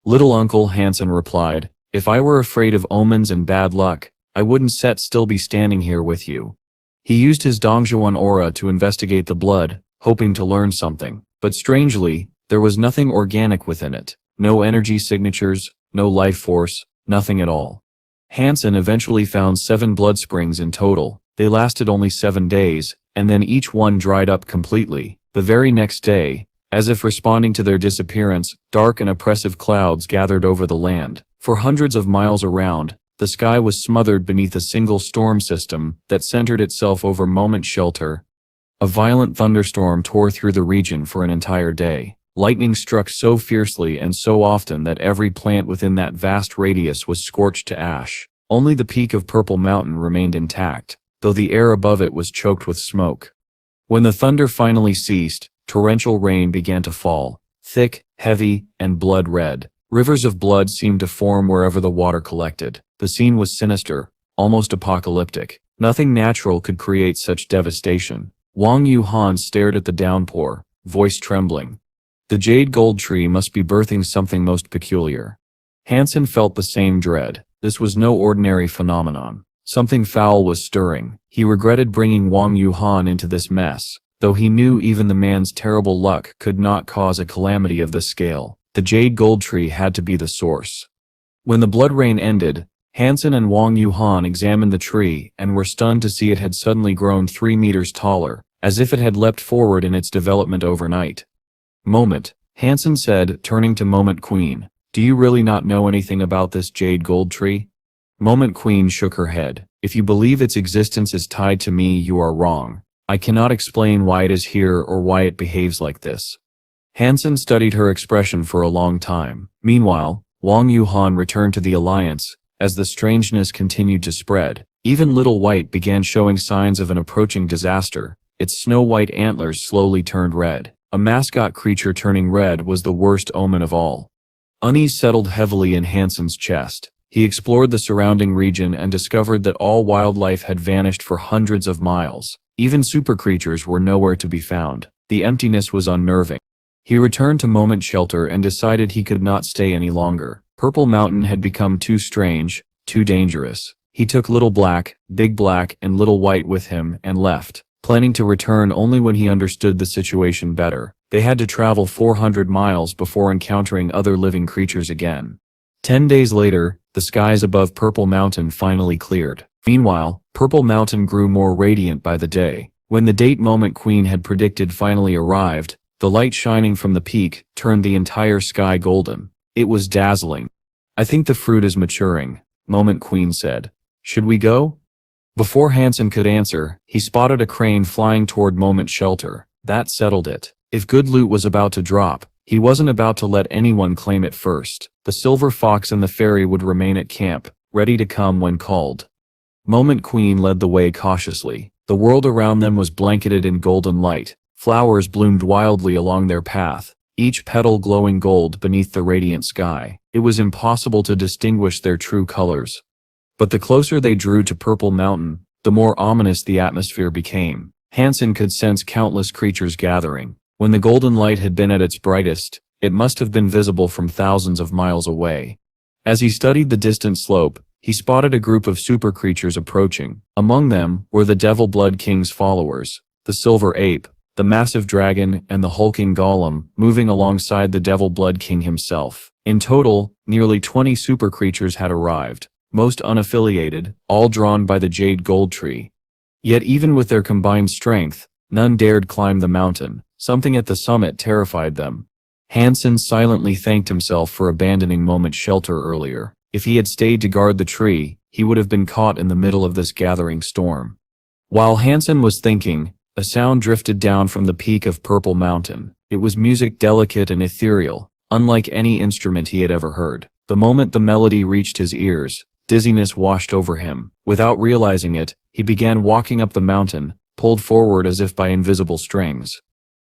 "Little uncle," Han Sen replied, "if I were afraid of omens and bad luck, I wouldn't still be standing here with you." He used his Dongzhuan aura to investigate the blood, hoping to learn something. But strangely, there was nothing organic within it. No energy signatures, no life force, nothing at all. Han Sen eventually found 7 blood springs in total. They lasted only 7 days, and then each one dried up completely. The very next day, as if responding to their disappearance, dark and oppressive clouds gathered over the land. For hundreds of miles around, the sky was smothered beneath a single storm system that centered itself over Moment's shelter. A violent thunderstorm tore through the region for an entire day. Lightning struck so fiercely and so often that every plant within that vast radius was scorched to ash. Only the peak of Purple Mountain remained intact, though the air above it was choked with smoke. When the thunder finally ceased, torrential rain began to fall, thick, heavy, and blood red. Rivers of blood seemed to form wherever the water collected. The scene was sinister, almost apocalyptic. Nothing natural could create such devastation. Wang Yuhan stared at the downpour, voice trembling. The jade gold tree must be birthing something most peculiar. Han Sen felt the same dread. This was no ordinary phenomenon. Something foul was stirring. He regretted bringing Wang Yuhan into this mess, though he knew even the man's terrible luck could not cause a calamity of this scale. The jade gold tree had to be the source. When the blood rain ended, Han Sen and Wang Yuhan examined the tree and were stunned to see it had suddenly grown 3 meters taller, as if it had leapt forward in its development overnight. "Moment," Han Sen said, turning to Moment Queen. "Do you really not know anything about this jade gold tree?" Moment Queen shook her head. "If you believe its existence is tied to me, you are wrong. I cannot explain why it is here or why it behaves like this." Han Sen studied her expression for a long time. Meanwhile, Wang Yuhan returned to the Alliance. As the strangeness continued to spread, even Little White began showing signs of an approaching disaster. Its snow-white antlers slowly turned red. A mascot creature turning red was the worst omen of all. Unease settled heavily in Han Sen's chest. He explored the surrounding region and discovered that all wildlife had vanished for hundreds of miles. Even super creatures were nowhere to be found. The emptiness was unnerving. He returned to Moment's shelter and decided he could not stay any longer. Purple Mountain had become too strange, too dangerous. He took Little Black, Big Black, and Little White with him and left, planning to return only when he understood the situation better. They had to travel 400 miles before encountering other living creatures again. 10 days later, the skies above Purple Mountain finally cleared. Meanwhile, Purple Mountain grew more radiant by the day. When the date Moment Queen had predicted finally arrived, the light shining from the peak turned the entire sky golden. It was dazzling. "I think the fruit is maturing," Moment Queen said. "Should we go?" Before Han Sen could answer, he spotted a crane flying toward Moment's shelter. That settled it. If good loot was about to drop, he wasn't about to let anyone claim it first. The silver fox and the fairy would remain at camp, ready to come when called. Moment Queen led the way cautiously. The world around them was blanketed in golden light. Flowers bloomed wildly along their path, each petal glowing gold beneath the radiant sky. It was impossible to distinguish their true colors. But the closer they drew to Purple Mountain, the more ominous the atmosphere became. Han Sen could sense countless creatures gathering. When the golden light had been at its brightest, it must have been visible from thousands of miles away. As he studied the distant slope, he spotted a group of super creatures approaching. Among them were the Devil Blood King's followers, the Silver Ape, the massive dragon, and the hulking golem, moving alongside the Devil Blood King himself. In total, nearly 20 super creatures had arrived, most unaffiliated, all drawn by the Jade Gold Tree. Yet even with their combined strength, none dared climb the mountain. Something at the summit terrified them. Han Sen silently thanked himself for abandoning Moment's shelter earlier. If he had stayed to guard the tree, he would have been caught in the middle of this gathering storm. While Han Sen was thinking, a sound drifted down from the peak of Purple Mountain. It was music delicate and ethereal, unlike any instrument he had ever heard. The moment the melody reached his ears, dizziness washed over him. Without realizing it, he began walking up the mountain, pulled forward as if by invisible strings.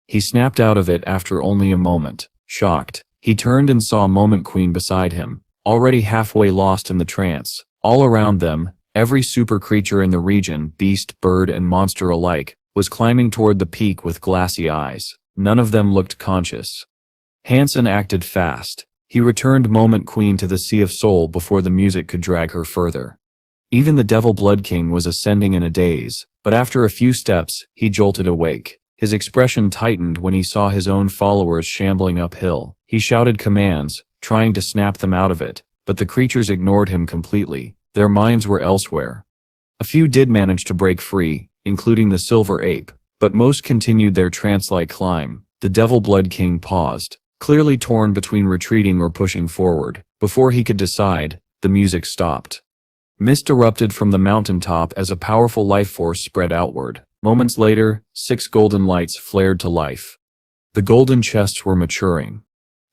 He snapped out of it after only a moment. Shocked, he turned and saw Moment Queen beside him, already halfway lost in the trance. All around them, every super creature in the region, beast, bird, and monster alike, was climbing toward the peak with glassy eyes. None of them looked conscious. Han Sen acted fast. He returned Moment Queen to the Sea of Soul before the music could drag her further. Even the Devil Blood King was ascending in a daze, but after a few steps, he jolted awake. His expression tightened when he saw his own followers shambling uphill. He shouted commands, trying to snap them out of it, but the creatures ignored him completely. Their minds were elsewhere. A few did manage to break free, including the Silver Ape, but most continued their trance-like climb. The Devil Blood King paused, clearly torn between retreating or pushing forward. Before he could decide, the music stopped. Mist erupted from the mountaintop as a powerful life force spread outward. Moments later, 6 golden lights flared to life. The golden chests were maturing.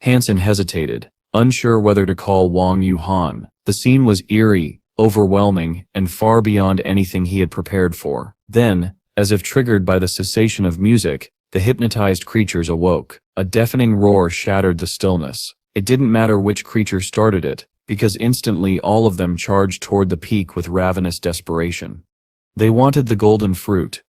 Han Sen hesitated, unsure whether to call Wang Yu Han. The scene was eerie, overwhelming, and far beyond anything he had prepared for. Then, as if triggered by the cessation of music, the hypnotized creatures awoke. A deafening roar shattered the stillness. It didn't matter which creature started it, because instantly all of them charged toward the peak with ravenous desperation. They wanted the golden fruit.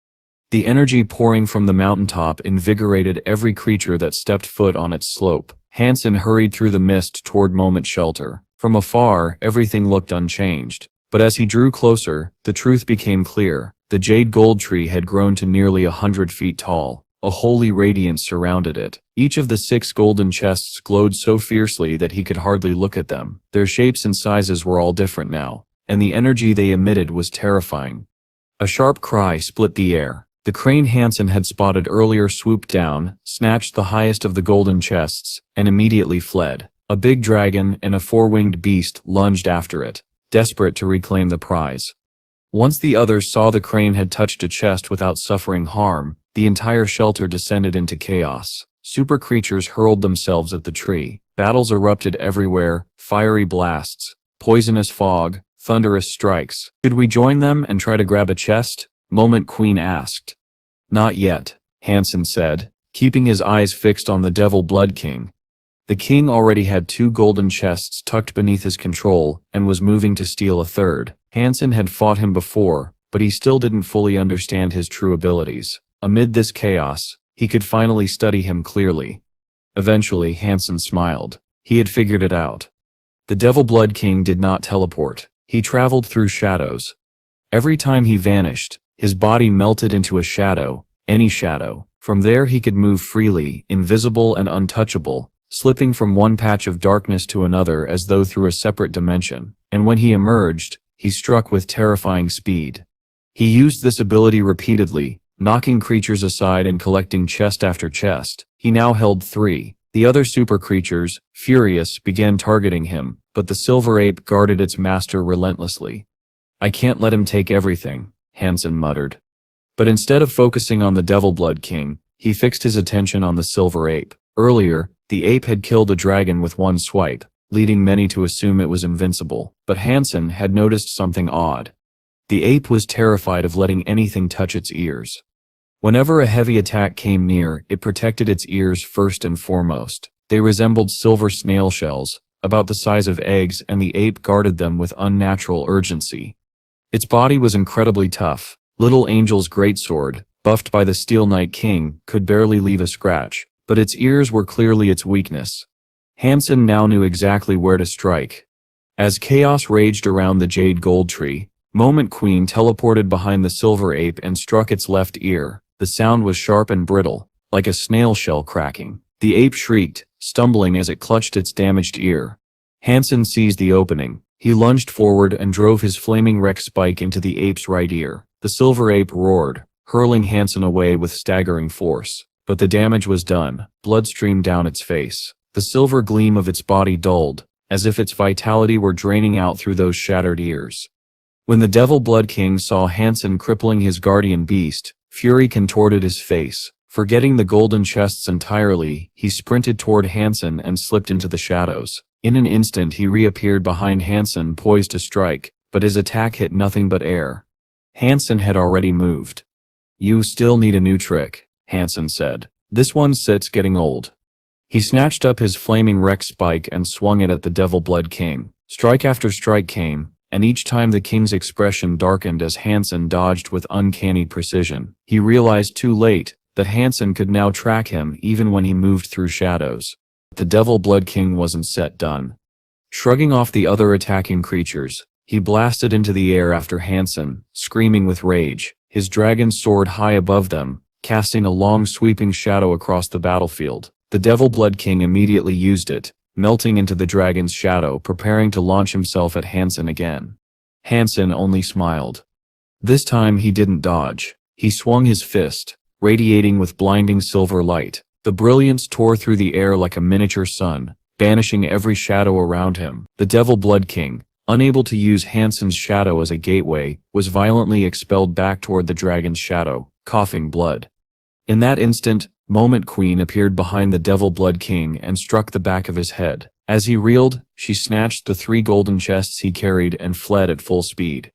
The energy pouring from the mountaintop invigorated every creature that stepped foot on its slope. Han Sen hurried through the mist toward Moment's shelter. From afar, everything looked unchanged. But as he drew closer, the truth became clear. The Jade Gold Tree had grown to nearly 100 feet tall. A holy radiance surrounded it. Each of the 6 golden chests glowed so fiercely that he could hardly look at them. Their shapes and sizes were all different now, and the energy they emitted was terrifying. A sharp cry split the air. The crane Han Sen had spotted earlier swooped down, snatched the highest of the golden chests, and immediately fled. A big dragon and a 4-winged beast lunged after it, desperate to reclaim the prize. Once the others saw the crane had touched a chest without suffering harm, the entire shelter descended into chaos. Super creatures hurled themselves at the tree. Battles erupted everywhere, fiery blasts, poisonous fog, thunderous strikes. Should we join them and try to grab a chest? Moment Queen asked. Not yet, Han Sen said, keeping his eyes fixed on the Devil Blood King. The king already had 2 golden chests tucked beneath his control and was moving to steal a third. Han Sen had fought him before, but he still didn't fully understand his true abilities. Amid this chaos, he could finally study him clearly. Eventually, Han Sen smiled. He had figured it out. The Devil Blood King did not teleport. He traveled through shadows. Every time he vanished, his body melted into a shadow, any shadow. From there he could move freely, invisible and untouchable, slipping from one patch of darkness to another as though through a separate dimension. And when he emerged, he struck with terrifying speed. He used this ability repeatedly, knocking creatures aside and collecting chest after chest. He now held 3. The other super creatures, furious, began targeting him, but the Silver Ape guarded its master relentlessly. I can't let him take everything, Han Sen muttered. But instead of focusing on the Devil Blood King, he fixed his attention on the Silver Ape. Earlier, the ape had killed a dragon with one swipe, leading many to assume it was invincible. But Han Sen had noticed something odd. The ape was terrified of letting anything touch its ears. Whenever a heavy attack came near, it protected its ears first and foremost. They resembled silver snail shells, about the size of eggs, and the ape guarded them with unnatural urgency. Its body was incredibly tough. Little Angel's greatsword, buffed by the Steel Knight King, could barely leave a scratch, but its ears were clearly its weakness. Han Sen now knew exactly where to strike. As chaos raged around the Jade Gold Tree, Moment Queen teleported behind the silver ape and struck its left ear. The sound was sharp and brittle, like a snail shell cracking. The ape shrieked, stumbling as it clutched its damaged ear. Han Sen seized the opening. He lunged forward and drove his flaming Rex spike into the ape's right ear. The silver ape roared, hurling Han Sen away with staggering force. But the damage was done. Blood streamed down its face. The silver gleam of its body dulled, as if its vitality were draining out through those shattered ears. When the Devil Blood King saw Han Sen crippling his guardian beast, fury contorted his face. Forgetting the golden chests entirely, he sprinted toward Han Sen and slipped into the shadows. In an instant he reappeared behind Han Sen, poised to strike, but his attack hit nothing but air. Han Sen had already moved. "You still need a new trick," Han Sen said. "This one sit's getting old." He snatched up his flaming Rex spike and swung it at the Devil Blood King. Strike after strike came, and each time the king's expression darkened as Han Sen dodged with uncanny precision. He realized too late that Han Sen could now track him even when he moved through shadows. The Devil Blood King wasn't set done. Shrugging off the other attacking creatures, he blasted into the air after Han Sen, screaming with rage. His dragon soared high above them, casting a long sweeping shadow across the battlefield. The Devil Blood King immediately used it, melting into the dragon's shadow, preparing to launch himself at Han Sen again. Han Sen only smiled. This time he didn't dodge. He swung his fist, radiating with blinding silver light. The brilliance tore through the air like a miniature sun, banishing every shadow around him. The Devil Blood King, unable to use Han Sen's shadow as a gateway, was violently expelled back toward the dragon's shadow, coughing blood. In that instant, Moment Queen appeared behind the Devil Blood King and struck the back of his head. As he reeled, she snatched the 3 golden chests he carried and fled at full speed.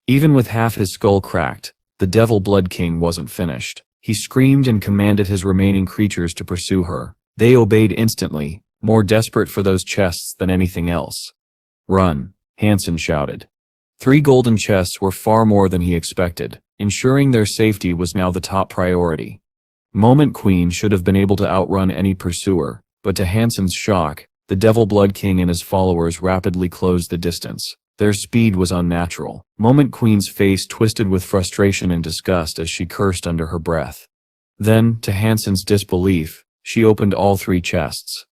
Even with half his skull cracked, the Devil Blood King wasn't finished. He screamed and commanded his remaining creatures to pursue her. They obeyed instantly, more desperate for those chests than anything else. "Run," Han Sen shouted. 3 golden chests were far more than he expected. Ensuring their safety was now the top priority. Moment Queen should have been able to outrun any pursuer, but to Han Sen's shock, the Devil Blood King and his followers rapidly closed the distance. Their speed was unnatural. Moment Queen's face twisted with frustration and disgust as she cursed under her breath. Then, to Han Sen's disbelief, she opened all 3 chests.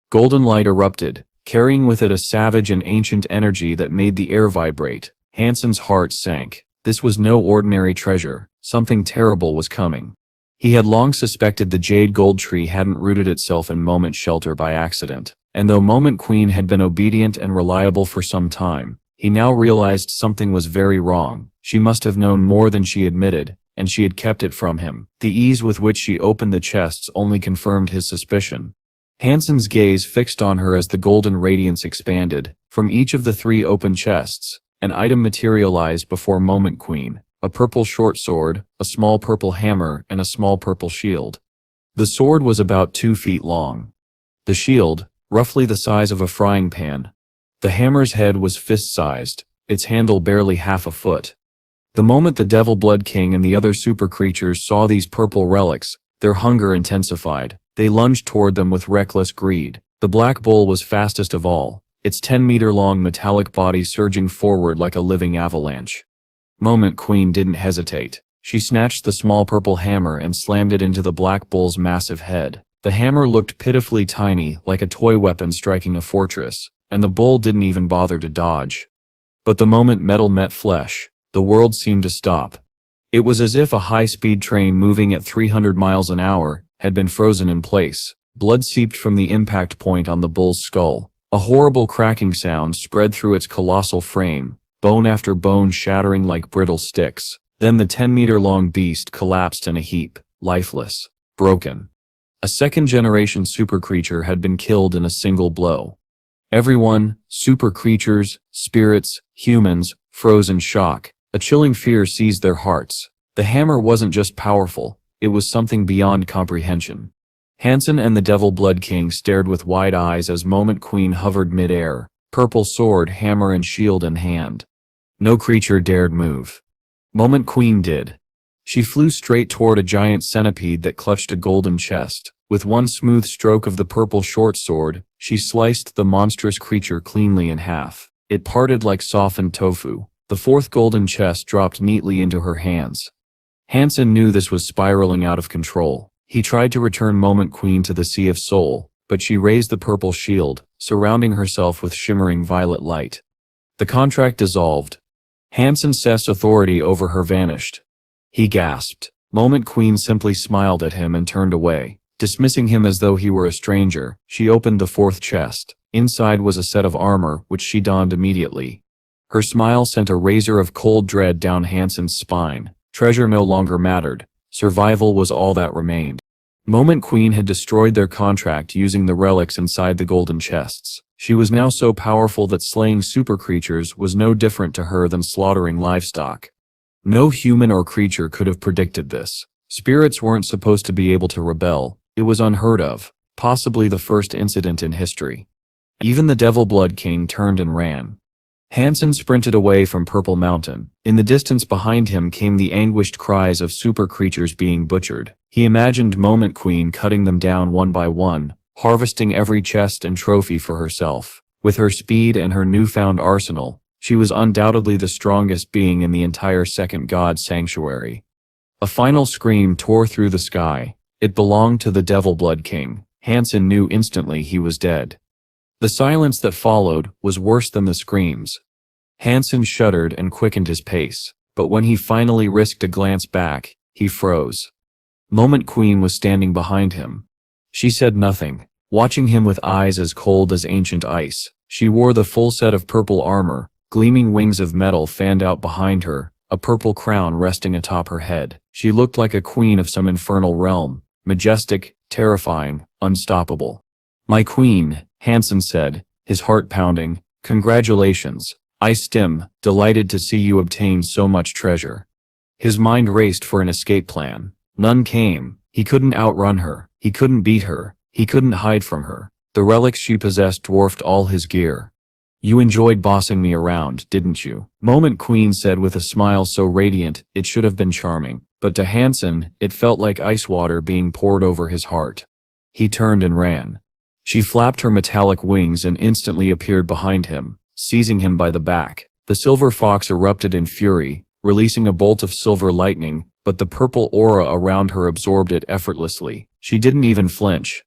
Golden light erupted, carrying with it a savage and ancient energy that made the air vibrate. Han Sen's heart sank. This was no ordinary treasure. Something terrible was coming. He had long suspected the Jade Gold Tree hadn't rooted itself in Moment's shelter by accident, and though Moment Queen had been obedient and reliable for some time, he now realized something was very wrong. She must have known more than she admitted, and she had kept it from him. The ease with which she opened the chests only confirmed his suspicion. Han Sen's gaze fixed on her as the golden radiance expanded. From each of the 3 open chests, an item materialized before Moment Queen. A purple short sword, a small purple hammer, and a small purple shield. The sword was about 2 feet long. The shield, roughly the size of a frying pan. The hammer's head was fist-sized, its handle barely half a foot. The moment the Devil Blood King and the other super creatures saw these purple relics, their hunger intensified. They lunged toward them with reckless greed. The Black Bull was fastest of all, its 10-meter-long metallic body surging forward like a living avalanche. Moment Queen didn't hesitate. She snatched the small purple hammer and slammed it into the Black Bull's massive head. The hammer looked pitifully tiny, like a toy weapon striking a fortress, and the bull didn't even bother to dodge. But the moment metal met flesh, the world seemed to stop. It was as if a high-speed train moving at 300 miles an hour had been frozen in place. Blood seeped from the impact point on the bull's skull. A horrible cracking sound spread through its colossal frame, bone after bone shattering like brittle sticks. Then the 10-meter-long beast collapsed in a heap, lifeless, broken. A second-generation super creature had been killed in a single blow. Everyone, super creatures, spirits, humans, froze in shock. A chilling fear seized their hearts. The hammer wasn't just powerful, it was something beyond comprehension. Han Sen and the Devil Blood King stared with wide eyes as Moment Queen hovered mid-air, purple sword, hammer and shield in hand. No creature dared move. Moment Queen did. She flew straight toward a giant centipede that clutched a golden chest. With one smooth stroke of the purple short sword, she sliced the monstrous creature cleanly in half. It parted like softened tofu. The fourth golden chest dropped neatly into her hands. Han Sen knew this was spiraling out of control. He tried to return Moment Queen to the Sea of Soul, but she raised the purple shield, surrounding herself with shimmering violet light. The contract dissolved. Han Sen's authority over her vanished. He gasped. Moment Queen simply smiled at him and turned away. Dismissing him as though he were a stranger, she opened the fourth chest. Inside was a set of armor, which she donned immediately. Her smile sent a razor of cold dread down Han Sen's spine. Treasure no longer mattered. Survival was all that remained. Moment Queen had destroyed their contract using the relics inside the golden chests. She was now so powerful that slaying super creatures was no different to her than slaughtering livestock. No human or creature could have predicted this. Spirits weren't supposed to be able to rebel. It was unheard of, possibly the first incident in history. Even the Devil Blood King turned and ran. Han Sen sprinted away from Purple Mountain. In the distance behind him came the anguished cries of super creatures being butchered. He imagined Moment Queen cutting them down one by one, harvesting every chest and trophy for herself. With her speed and her newfound arsenal, she was undoubtedly the strongest being in the entire Second God Sanctuary. A final scream tore through the sky. It belonged to the Devil Blood King. Han Sen knew instantly he was dead. The silence that followed was worse than the screams. Han Sen shuddered and quickened his pace, but when he finally risked a glance back, he froze. Moment Queen was standing behind him. She said nothing, watching him with eyes as cold as ancient ice. She wore the full set of purple armor, gleaming wings of metal fanned out behind her, a purple crown resting atop her head. She looked like a queen of some infernal realm, majestic, terrifying, unstoppable. "My queen," Han Sen said, his heart pounding. "Congratulations. Delighted to see you obtain so much treasure." His mind raced for an escape plan. None came. He couldn't outrun her. He couldn't beat her. He couldn't hide from her. The relics she possessed dwarfed all his gear. "You enjoyed bossing me around, didn't you?" Moment Queen said with a smile so radiant, it should have been charming. But to Han Sen, it felt like ice water being poured over his heart. He turned and ran. She flapped her metallic wings and instantly appeared behind him, seizing him by the back. The silver fox erupted in fury, releasing a bolt of silver lightning, but the purple aura around her absorbed it effortlessly. She didn't even flinch.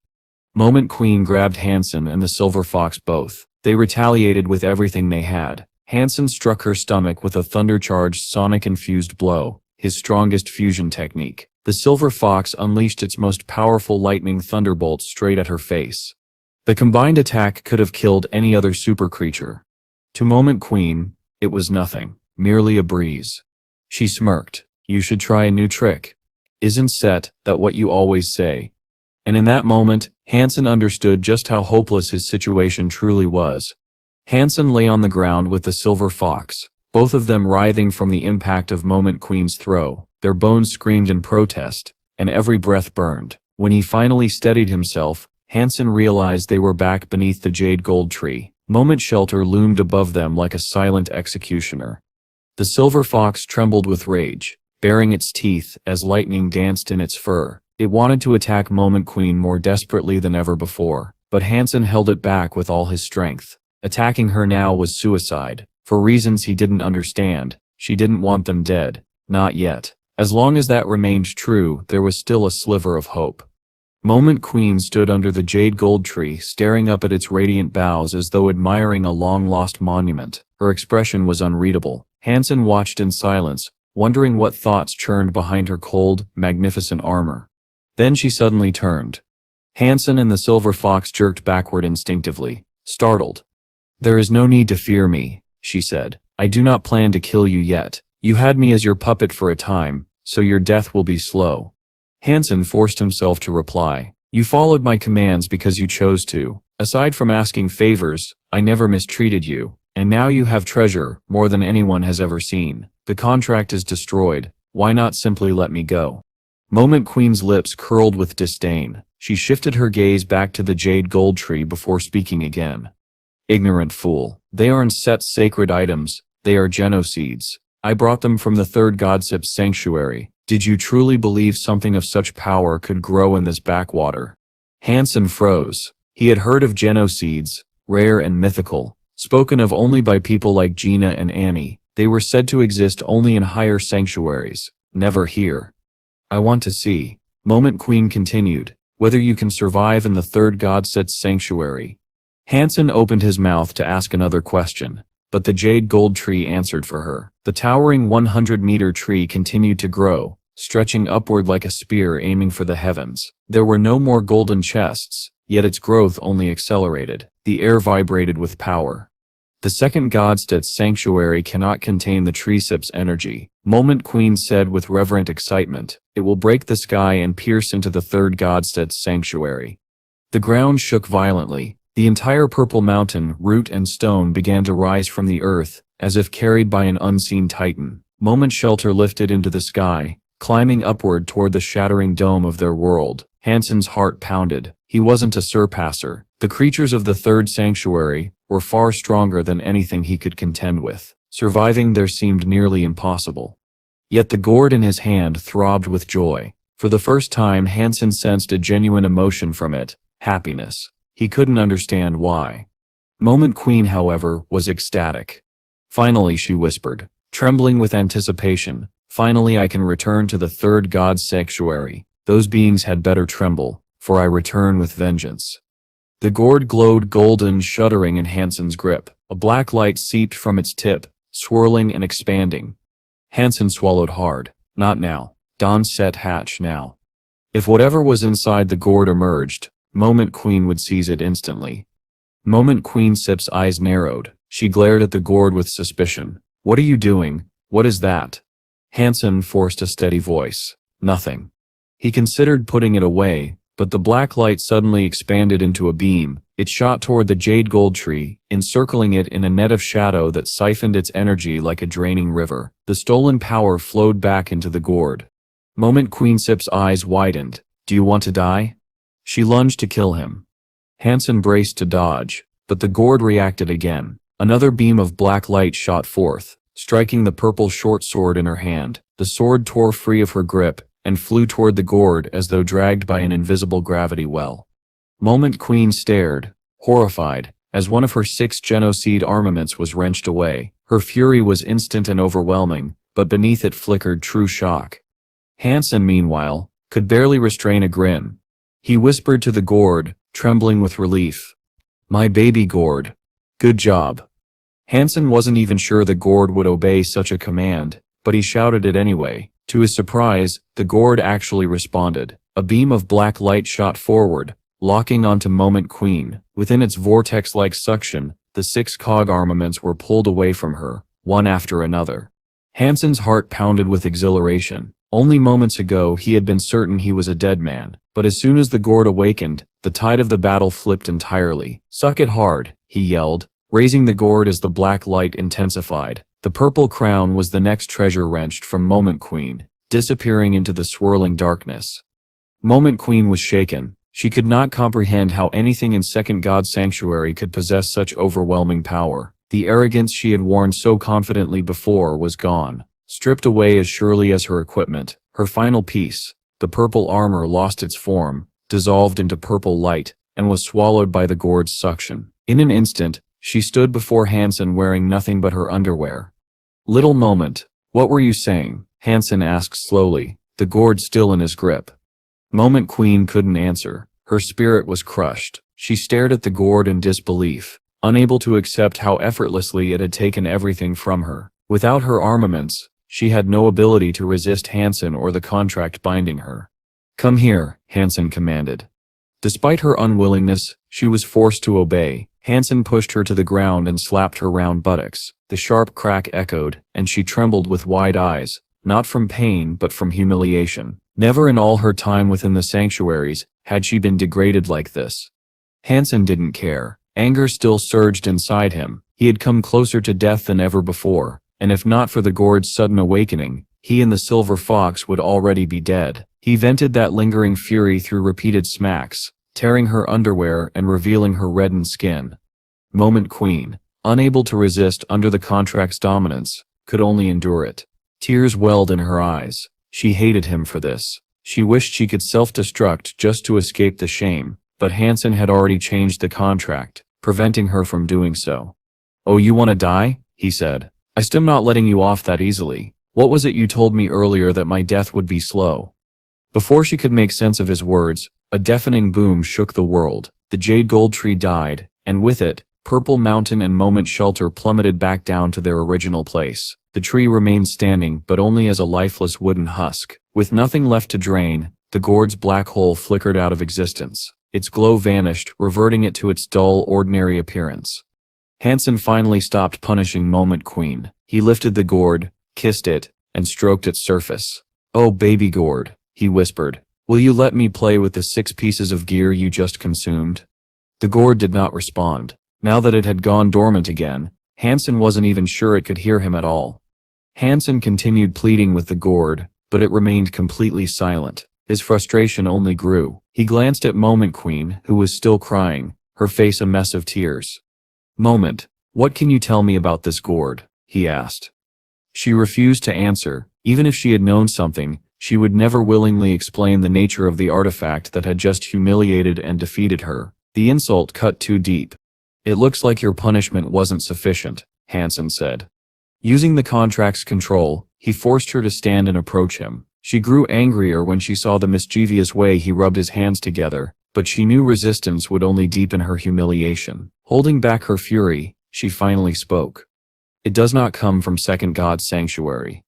Moment Queen grabbed Han Sen and the silver fox both. They retaliated with everything they had. Han Sen struck her stomach with a thunder-charged sonic-infused blow, his strongest fusion technique. The silver fox unleashed its most powerful lightning thunderbolt straight at her face. The combined attack could have killed any other super creature. To Moment Queen, it was nothing, merely a breeze. She smirked. "You should try a new trick. Isn't that what you always say?" And in that moment, Han Sen understood just how hopeless his situation truly was. Han Sen lay on the ground with the silver fox, both of them writhing from the impact of Moment Queen's throw. Their bones screamed in protest, and every breath burned. When he finally steadied himself, Han Sen realized they were back beneath the jade gold tree. Moment's shelter loomed above them like a silent executioner. The silver fox trembled with rage, baring its teeth as lightning danced in its fur. It wanted to attack Moment Queen more desperately than ever before, but Han Sen held it back with all his strength. Attacking her now was suicide. For reasons he didn't understand, she didn't want them dead. Not yet. As long as that remained true, there was still a sliver of hope. Moment Queen stood under the jade gold tree, staring up at its radiant boughs as though admiring a long-lost monument. Her expression was unreadable. Han Sen watched in silence, wondering what thoughts churned behind her cold, magnificent armor. Then she suddenly turned. Han Sen and the silver fox jerked backward instinctively, startled. "There is no need to fear me," she said. "I do not plan to kill you yet. You had me as your puppet for a time, so your death will be slow." Han Sen forced himself to reply. "You followed my commands because you chose to. Aside from asking favors, I never mistreated you. And now you have treasure, more than anyone has ever seen. The contract is destroyed. Why not simply let me go?" Moment Queen's lips curled with disdain. She shifted her gaze back to the jade gold tree before speaking again. Ignorant fool. They aren't set sacred items, they are genoseeds. I brought them from the third godship's sanctuary. Did you truly believe something of such power could grow in this backwater? Han Sen froze. He had heard of genoseeds, rare and mythical, spoken of only by people like Gina and Annie. They were said to exist only in higher sanctuaries, never here. I want to see, Moment Queen continued, whether you can survive in the third godset's sanctuary. Han Sen opened his mouth to ask another question, but the jade gold tree answered for her. The towering 100-meter tree continued to grow, stretching upward like a spear aiming for the heavens. There were no more golden chests, yet its growth only accelerated. The air vibrated with power. The second godset's sanctuary cannot contain the treesip's energy, Moment Queen said with reverent excitement. It will break the sky and pierce into the third godset's sanctuary. The ground shook violently. The entire purple mountain, root and stone began to rise from the earth, as if carried by an unseen titan. Moment shelter lifted into the sky, climbing upward toward the shattering dome of their world. Han Sen's heart pounded. He wasn't a surpasser. The creatures of the third sanctuary were far stronger than anything he could contend with. Surviving there seemed nearly impossible. Yet the gourd in his hand throbbed with joy. For the first time Han Sen sensed a genuine emotion from it, happiness. He couldn't understand why. Moment Queen, however, was ecstatic. Finally, she whispered, trembling with anticipation, finally I can return to the third god's sanctuary. Those beings had better tremble, for I return with vengeance. The gourd glowed golden, shuddering in Han Sen's grip. A black light seeped from its tip, swirling and expanding. Han Sen swallowed hard. Not now. Dawn set hatch now. If whatever was inside the gourd emerged, Moment Queen would seize it instantly. Moment Queen Sip's eyes narrowed. She glared at the gourd with suspicion. What are you doing? What is that? Han Sen forced a steady voice. Nothing. He considered putting it away, but the black light suddenly expanded into a beam. It shot toward the jade gold tree, encircling it in a net of shadow that siphoned its energy like a draining river. The stolen power flowed back into the gourd. Moment Queen Sip's eyes widened. Do you want to die? She lunged to kill him. Han Sen braced to dodge, but the gourd reacted again. Another beam of black light shot forth, striking the purple short sword in her hand. The sword tore free of her grip and flew toward the gourd as though dragged by an invisible gravity well. Moment Queen stared, horrified, as one of her 6 genoseed armaments was wrenched away. Her fury was instant and overwhelming, but beneath it flickered true shock. Han Sen, meanwhile, could barely restrain a grin. He whispered to the gourd, trembling with relief. My baby gourd. Good job. Han Sen wasn't even sure the gourd would obey such a command, but he shouted it anyway. To his surprise, the gourd actually responded. A beam of black light shot forward, locking onto Moment Queen. Within its vortex-like suction, the 6 cog armaments were pulled away from her, one after another. Han Sen's heart pounded with exhilaration. Only moments ago he had been certain he was a dead man, but as soon as the gourd awakened, the tide of the battle flipped entirely. Suck it hard, he yelled, raising the gourd as the black light intensified. The purple crown was the next treasure wrenched from Moment Queen, disappearing into the swirling darkness. Moment Queen was shaken. She could not comprehend how anything in Second God's Sanctuary could possess such overwhelming power. The arrogance she had worn so confidently before was gone, stripped away as surely as her equipment. Her final piece, the purple armor, lost its form, dissolved into purple light, and was swallowed by the gourd's suction. In an instant, she stood before Han Sen wearing nothing but her underwear. Little Moment, what were you saying? Han Sen asked slowly, the gourd still in his grip. Moment Queen couldn't answer. Her spirit was crushed. She stared at the gourd in disbelief, unable to accept how effortlessly it had taken everything from her. Without her armaments, she had no ability to resist Han Sen or the contract binding her. Come here, Han Sen commanded. Despite her unwillingness, she was forced to obey. Han Sen pushed her to the ground and slapped her round buttocks. The sharp crack echoed, and she trembled with wide eyes, not from pain but from humiliation. Never in all her time within the sanctuaries had she been degraded like this. Han Sen didn't care. Anger still surged inside him. He had come closer to death than ever before, and if not for the gourd's sudden awakening, he and the silver fox would already be dead. He vented that lingering fury through repeated smacks, tearing her underwear and revealing her reddened skin. Moment Queen, unable to resist under the contract's dominance, could only endure it. Tears welled in her eyes. She hated him for this. She wished she could self-destruct just to escape the shame, but Han Sen had already changed the contract, preventing her from doing so. "Oh, you want to die?" he said. "I'm still not letting you off that easily. What was it you told me earlier that my death would be slow?" Before she could make sense of his words, a deafening boom shook the world. The jade gold tree died, and with it, Purple Mountain and Moment Shelter plummeted back down to their original place. The tree remained standing, but only as a lifeless wooden husk. With nothing left to drain, the gourd's black hole flickered out of existence. Its glow vanished, reverting it to its dull, ordinary appearance. Han Sen finally stopped punishing Moment Queen. He lifted the gourd, kissed it, and stroked its surface. "Oh, baby gourd," he whispered. "Will you let me play with the 6 pieces of gear you just consumed?" The gourd did not respond. Now that it had gone dormant again, Han Sen wasn't even sure it could hear him at all. Han Sen continued pleading with the gourd, but it remained completely silent. His frustration only grew. He glanced at Moment Queen, who was still crying, her face a mess of tears. "Moment, what can you tell me about this gourd?" he asked. She refused to answer. Even if she had known something, she would never willingly explain the nature of the artifact that had just humiliated and defeated her. The insult cut too deep. "It looks like your punishment wasn't sufficient," Han Sen said. Using the contract's control, he forced her to stand and approach him. She grew angrier when she saw the mischievous way he rubbed his hands together, but she knew resistance would only deepen her humiliation. Holding back her fury, she finally spoke. "It does not come from Second God's sanctuary."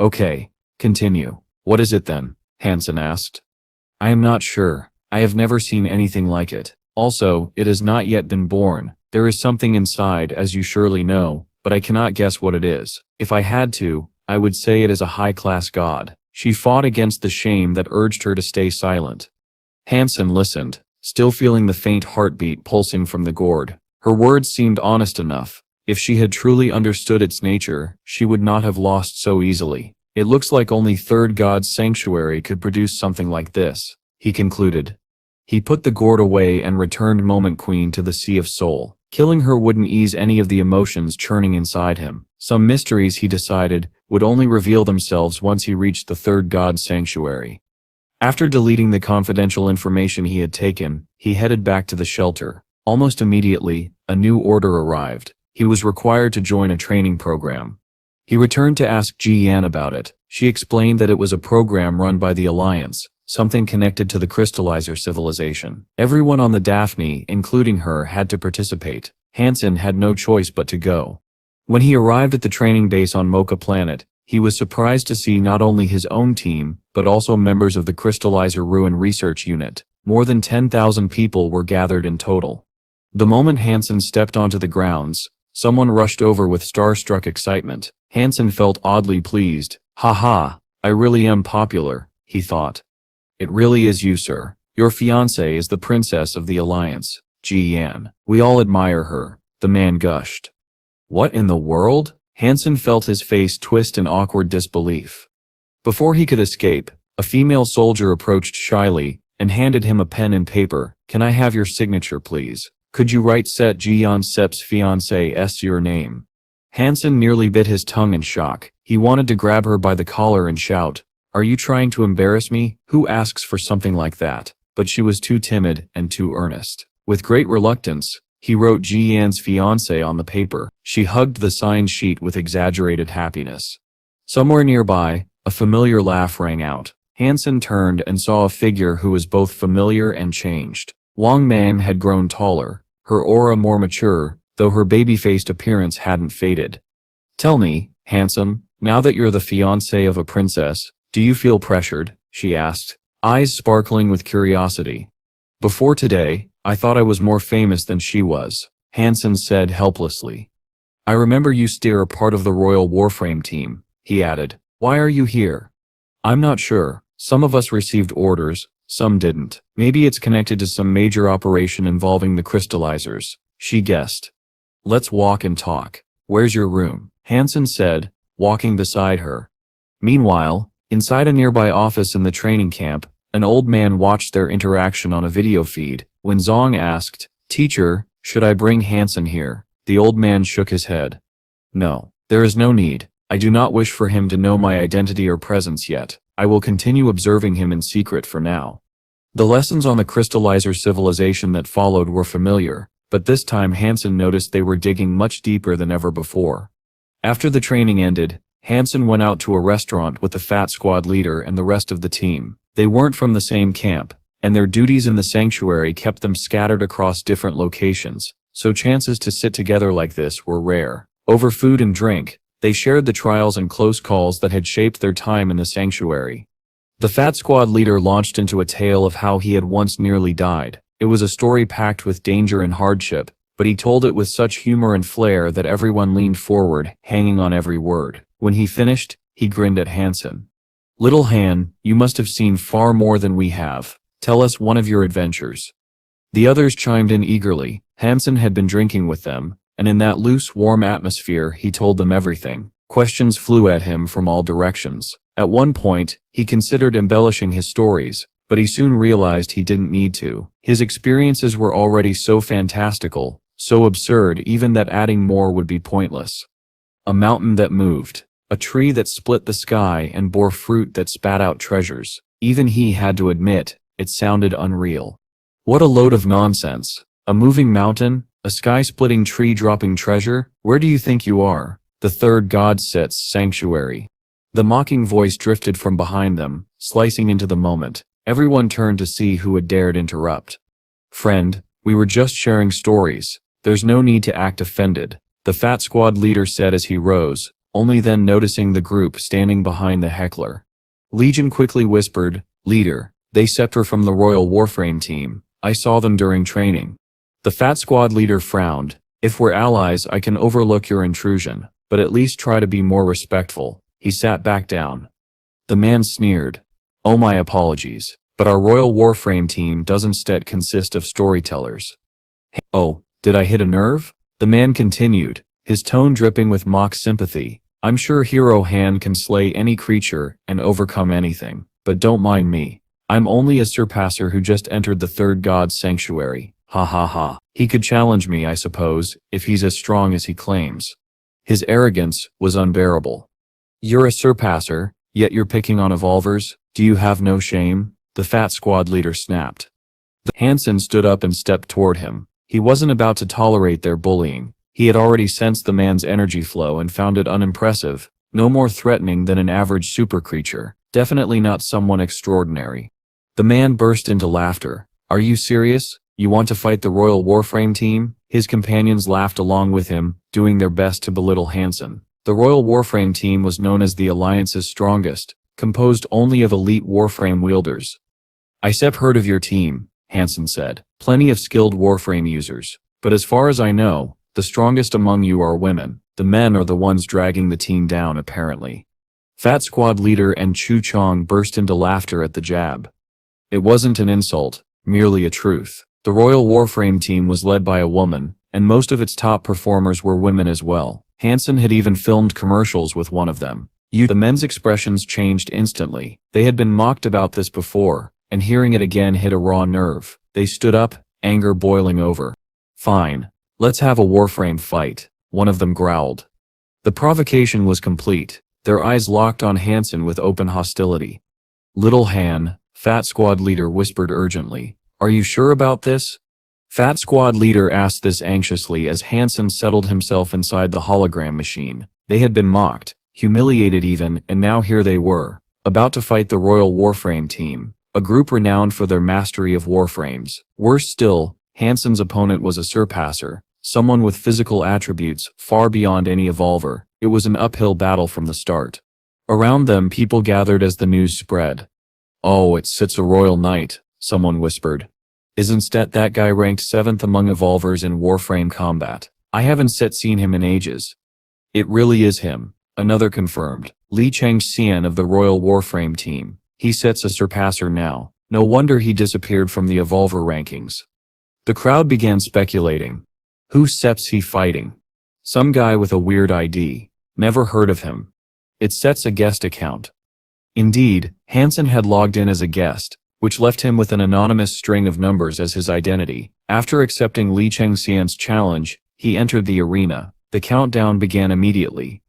"Okay, continue. What is it then?" Han Sen asked. "I am not sure. I have never seen anything like it. Also, it has not yet been born. There is something inside, as you surely know, but I cannot guess what it is. If I had to, I would say it is a high-class god." She fought against the shame that urged her to stay silent. Han Sen listened, still feeling the faint heartbeat pulsing from the gourd. Her words seemed honest enough. If she had truly understood its nature, she would not have lost so easily. "It looks like only Third God's sanctuary could produce something like this," he concluded. He put the gourd away and returned Moment Queen to the Sea of Soul. Killing her wouldn't ease any of the emotions churning inside him. Some mysteries, he decided, would only reveal themselves once he reached the Third God's sanctuary. After deleting the confidential information he had taken, he headed back to the shelter. Almost immediately, a new order arrived. He was required to join a training program. He returned to ask Ji Yan about it. She explained that it was a program run by the Alliance, something connected to the crystallizer civilization. Everyone on the Daphne, including her, had to participate. Han Sen had no choice but to go. When he arrived at the training base on Mocha Planet, he was surprised to see not only his own team, but also members of the Crystallizer Ruin Research Unit. More than 10,000 people were gathered in total. The moment Han Sen stepped onto the grounds, someone rushed over with starstruck excitement. Han Sen felt oddly pleased. "Ha, I really am popular," he thought. "It really is you, sir. Your fiancée is the princess of the Alliance, Ji Yan. We all admire her," the man gushed. "What in the world?" Han Sen felt his face twist in awkward disbelief. Before he could escape, a female soldier approached shyly and handed him a pen and paper. "Can I have your signature, please? Could you write Set Ji Yan Sep's fiancé's your name?" Han Sen nearly bit his tongue in shock. He wanted to grab her by the collar and shout, "Are you trying to embarrass me? Who asks for something like that?" But she was too timid and too earnest. With great reluctance, he wrote Ji Yan's fiancé on the paper. She hugged the signed sheet with exaggerated happiness. Somewhere nearby, a familiar laugh rang out. Han Sen turned and saw a figure who was both familiar and changed. Wang Man had grown taller, her aura more mature, though her baby-faced appearance hadn't faded. "Tell me, handsome, now that you're the fiancé of a princess, do you feel pressured?" she asked, eyes sparkling with curiosity. "Before today, I thought I was more famous than she was," Han Sen said helplessly. "I remember you still are part of the Royal Warframe team," he added. "Why are you here?" "I'm not sure. Some of us received orders, some didn't. Maybe it's connected to some major operation involving the crystallizers," she guessed. "Let's walk and talk. Where's your room?" Han Sen said, walking beside her. Meanwhile, Inside a nearby office in the training camp, an old man watched their interaction on a video feed. When Zong asked, "Teacher, should I bring Han Sen here?" the old man shook his head. "No, there is no need. I do not wish for him to know my identity or presence yet. I will continue observing him in secret for now." The lessons on the crystallizer civilization that followed were familiar, but this time Han Sen noticed they were digging much deeper than ever before. After the training ended, Han Sen went out to a restaurant with the Fat Squad leader and the rest of the team. They weren't from the same camp, and their duties in the sanctuary kept them scattered across different locations, so chances to sit together like this were rare. Over food and drink, they shared the trials and close calls that had shaped their time in the sanctuary. The Fat Squad leader launched into a tale of how he had once nearly died. It was a story packed with danger and hardship, but he told it with such humor and flair that everyone leaned forward, hanging on every word. When he finished, he grinned at Han Sen. "Little Han, you must have seen far more than we have. Tell us one of your adventures." The others chimed in eagerly. Han Sen had been drinking with them, and in that loose, warm atmosphere he told them everything. Questions flew at him from all directions. At one point, he considered embellishing his stories, but he soon realized he didn't need to. His experiences were already so fantastical, so absurd even that adding more would be pointless. A mountain that moved. A tree that split the sky and bore fruit that spat out treasures. Even he had to admit, it sounded unreal. What a load of nonsense. A moving mountain? A sky-splitting tree dropping treasure? Where do you think you are? The third god sets sanctuary. The mocking voice drifted from behind them, slicing into the moment. Everyone turned to see who had dared interrupt. "Friend, we were just sharing stories. There's no need to act offended," the Fat Squad leader said as he rose, only then noticing the group standing behind the heckler. Legion quickly whispered, "Leader, they Scepter from the Royal Warframe team. I saw them during training." The Fat Squad leader frowned. "If we're allies, I can overlook your intrusion, but at least try to be more respectful." He sat back down. The man sneered. "Oh, my apologies, but our Royal Warframe team doesn't consist of storytellers." "Oh, did I hit a nerve?" the man continued, his tone dripping with mock sympathy. "I'm sure Hero Han can slay any creature and overcome anything, but don't mind me. I'm only a surpasser who just entered the third god's sanctuary. Ha ha ha. He could challenge me, I suppose, if he's as strong as he claims." His arrogance was unbearable. "You're a surpasser, yet you're picking on evolvers? Do you have no shame?" the Fat Squad leader snapped. Han Sen stood up and stepped toward him. He wasn't about to tolerate their bullying. He had already sensed the man's energy flow and found it unimpressive, no more threatening than an average super creature, definitely not someone extraordinary. The man burst into laughter. "Are you serious? You want to fight the Royal Warframe team?" His companions laughed along with him, doing their best to belittle Han Sen. The Royal Warframe team was known as the Alliance's strongest, composed only of elite Warframe wielders. "I've heard of your team," Han Sen said. "Plenty of skilled Warframe users. But as far as I know, the strongest among you are women. The men are the ones dragging the team down apparently." Fat Squad leader and Chu Chong burst into laughter at the jab. It wasn't an insult, merely a truth. The Royal Warframe team was led by a woman, and most of its top performers were women as well. Han Sen had even filmed commercials with one of them. The men's expressions changed instantly. They had been mocked about this before, and hearing it again hit a raw nerve. They stood up, anger boiling over. "Fine. Let's have a Warframe fight," one of them growled. The provocation was complete. Their eyes locked on Han Sen with open hostility. "Little Han," Fat Squad leader whispered urgently. "Are you sure about this?" Fat Squad leader asked this anxiously as Han Sen settled himself inside the hologram machine. They had been mocked, humiliated even, and now here they were, about to fight the Royal Warframe team, a group renowned for their mastery of warframes. Worse still, Han Sen's opponent was a surpasser, someone with physical attributes far beyond any evolver. It was an uphill battle from the start. Around them people gathered as the news spread. "Oh, it's a royal knight," someone whispered. "Isn't that guy ranked 7th among evolvers in Warframe combat? I haven't seen him in ages." "It really is him," another confirmed. "Li Changxian of the Royal Warframe team. He sets a surpasser now. No wonder he disappeared from the evolver rankings." The crowd began speculating. Who Sep's he fighting? Some guy with a weird ID. Never heard of him. It sets a guest account. Indeed, Han Sen had logged in as a guest, which left him with an anonymous string of numbers as his identity. After accepting Li Chengxian's challenge, he entered the arena. The countdown began immediately.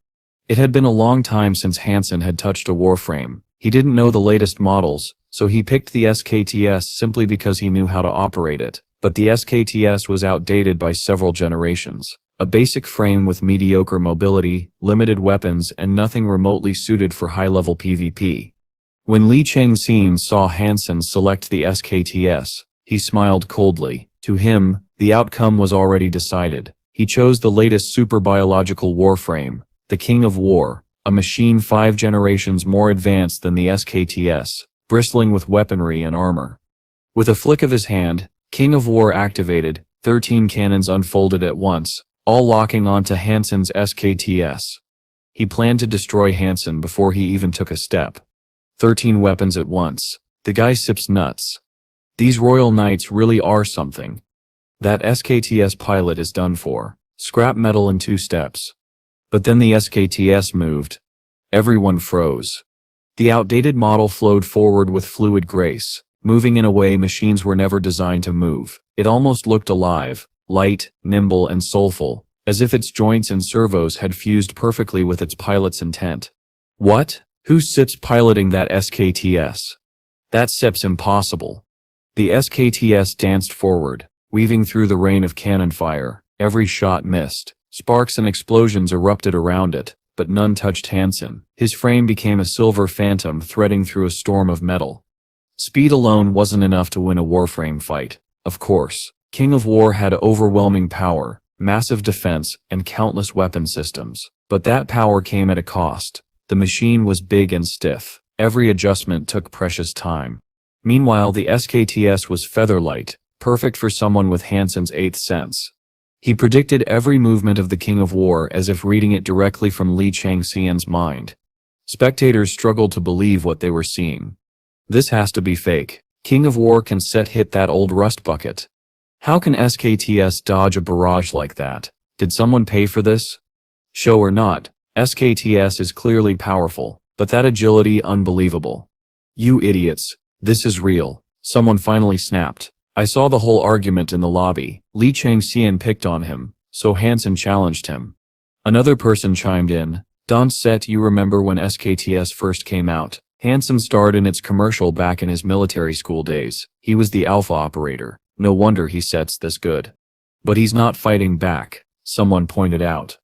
It had been a long time since Han Sen had touched a warframe. He didn't know the latest models, so he picked the SKTS simply because he knew how to operate it. But the SKTS was outdated by several generations. A basic frame with mediocre mobility, limited weapons, and nothing remotely suited for high-level PvP. When Li Chengxian saw Han Sen select the SKTS, he smiled coldly. To him, the outcome was already decided. He chose the latest super-biological warframe, the King of War, a machine 5 generations more advanced than the SKTS, bristling with weaponry and armor. With a flick of his hand, King of War activated, 13 cannons unfolded at once, all locking onto Han Sen's SKTS. He planned to destroy Han Sen before he even took a step. 13 weapons at once. The guy sips nuts. These royal knights really are something. That SKTS pilot is done for. Scrap metal in 2 steps. But then the SKTS moved. Everyone froze. The outdated model flowed forward with fluid grace, moving in a way machines were never designed to move. It almost looked alive, light, nimble, and soulful, as if its joints and servos had fused perfectly with its pilot's intent. What? Who sits piloting that SKTS? That SIP's impossible. The SKTS danced forward, weaving through the rain of cannon fire. Every shot missed. Sparks and explosions erupted around it, but none touched Han Sen. His frame became a silver phantom threading through a storm of metal. Speed alone wasn't enough to win a warframe fight. Of course, King of War had overwhelming power, massive defense, and countless weapon systems. But that power came at a cost. The machine was big and stiff. Every adjustment took precious time. Meanwhile, the SKTS was featherlight, perfect for someone with Han Sen's 8th sense. He predicted every movement of the King of War as if reading it directly from Li Chengxian's mind. Spectators struggled to believe what they were seeing. This has to be fake. King of War can hit that old rust bucket. How can SKTS dodge a barrage like that? Did someone pay for this? Show or not, SKTS is clearly powerful, but that agility unbelievable. You idiots, this is real. Someone finally snapped. I saw the whole argument in the lobby. Li Chengxian picked on him, so Han Sen challenged him. Another person chimed in. Don't set you remember when SKTS first came out. Han Sen starred in its commercial back in his military school days. He was the alpha operator. No wonder he sets this good. But he's not fighting back, someone pointed out.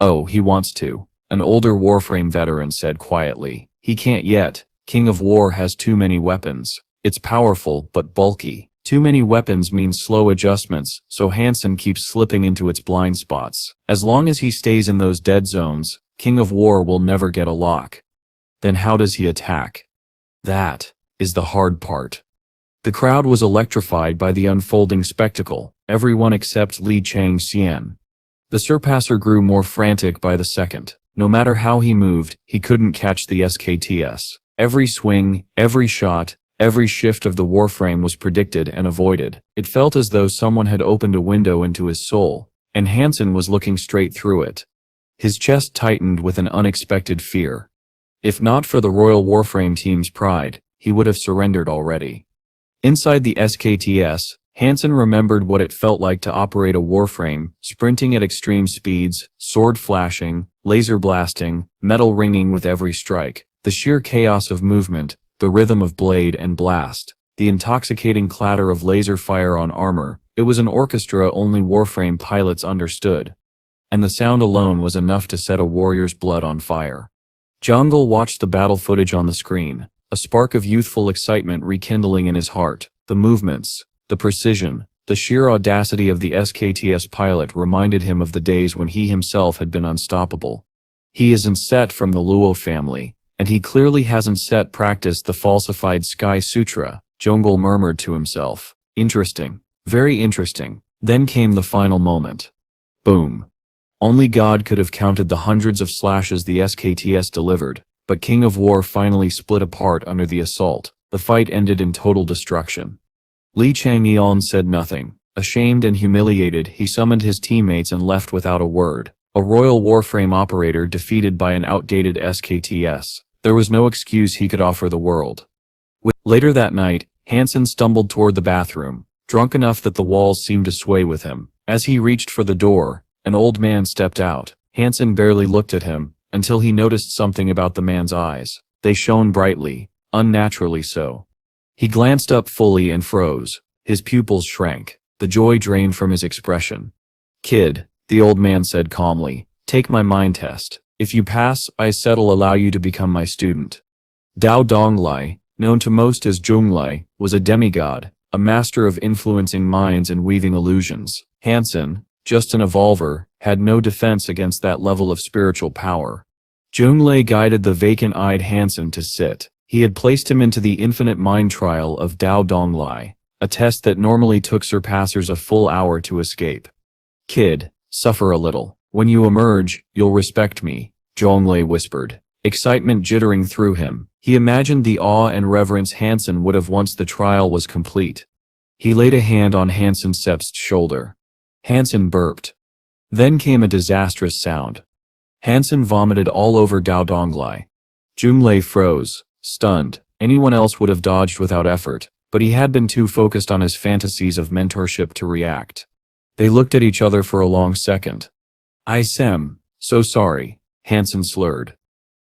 Oh, he wants to. An older Warframe veteran said quietly. He can't yet. King of War has too many weapons. It's powerful, but bulky. Too many weapons means slow adjustments, so Han Sen keeps slipping into its blind spots. As long as he stays in those dead zones, King of War will never get a lock. Then how does he attack? That is the hard part. The crowd was electrified by the unfolding spectacle, everyone except Li Chengxian. The Surpasser grew more frantic by the second. No matter how he moved, he couldn't catch the SKTS. Every swing, every shot, every shift of the warframe was predicted and avoided. It felt as though someone had opened a window into his soul, and Han Sen was looking straight through it. His chest tightened with an unexpected fear. If not for the Royal Warframe team's pride, he would have surrendered already. Inside the SKTS, Han Sen remembered what it felt like to operate a warframe, sprinting at extreme speeds, sword flashing, laser blasting, metal ringing with every strike, the sheer chaos of movement, the rhythm of blade and blast, the intoxicating clatter of laser fire on armor. It was an orchestra only Warframe pilots understood. And the sound alone was enough to set a warrior's blood on fire. Jungle watched the battle footage on the screen, a spark of youthful excitement rekindling in his heart. The movements, the precision, the sheer audacity of the SKTS pilot reminded him of the days when he himself had been unstoppable. He isn't set from the Luo family, and he clearly hasn't practiced the falsified Sky Sutra, Jungle murmured to himself. Interesting. Very interesting. Then came the final moment. Boom. Only God could have counted the hundreds of slashes the SKTS delivered, but King of War finally split apart under the assault. The fight ended in total destruction. Li Chengxian said nothing. Ashamed and humiliated, he summoned his teammates and left without a word. A Royal Warframe operator defeated by an outdated SKTS. There was no excuse he could offer the world. Later that night, Han Sen stumbled toward the bathroom, drunk enough that the walls seemed to sway with him. As he reached for the door, an old man stepped out. Han Sen barely looked at him, until he noticed something about the man's eyes. They shone brightly, unnaturally so. He glanced up fully and froze. His pupils shrank. The joy drained from his expression. "Kid," the old man said calmly, "take my mind test. If you pass, I said'll allow you to become my student." Dao Donglai, known to most as Zhonglai, was a demigod, a master of influencing minds and weaving illusions. Han Sen, just an evolver, had no defense against that level of spiritual power. Zhonglai guided the vacant-eyed Han Sen to sit. He had placed him into the infinite mind trial of Dao Donglai, a test that normally took surpassers a full hour to escape. "Kid, suffer a little. When you emerge, you'll respect me," Zhonglai whispered, excitement jittering through him. He imagined the awe and reverence Han Sen would have once the trial was complete. He laid a hand on Han Sen's shoulder. Han Sen burped. Then came a disastrous sound. Han Sen vomited all over Dao Donglai. Zhonglai froze, stunned. Anyone else would have dodged without effort, but he had been too focused on his fantasies of mentorship to react. They looked at each other for a long second. "I'm so sorry," Han Sen slurred.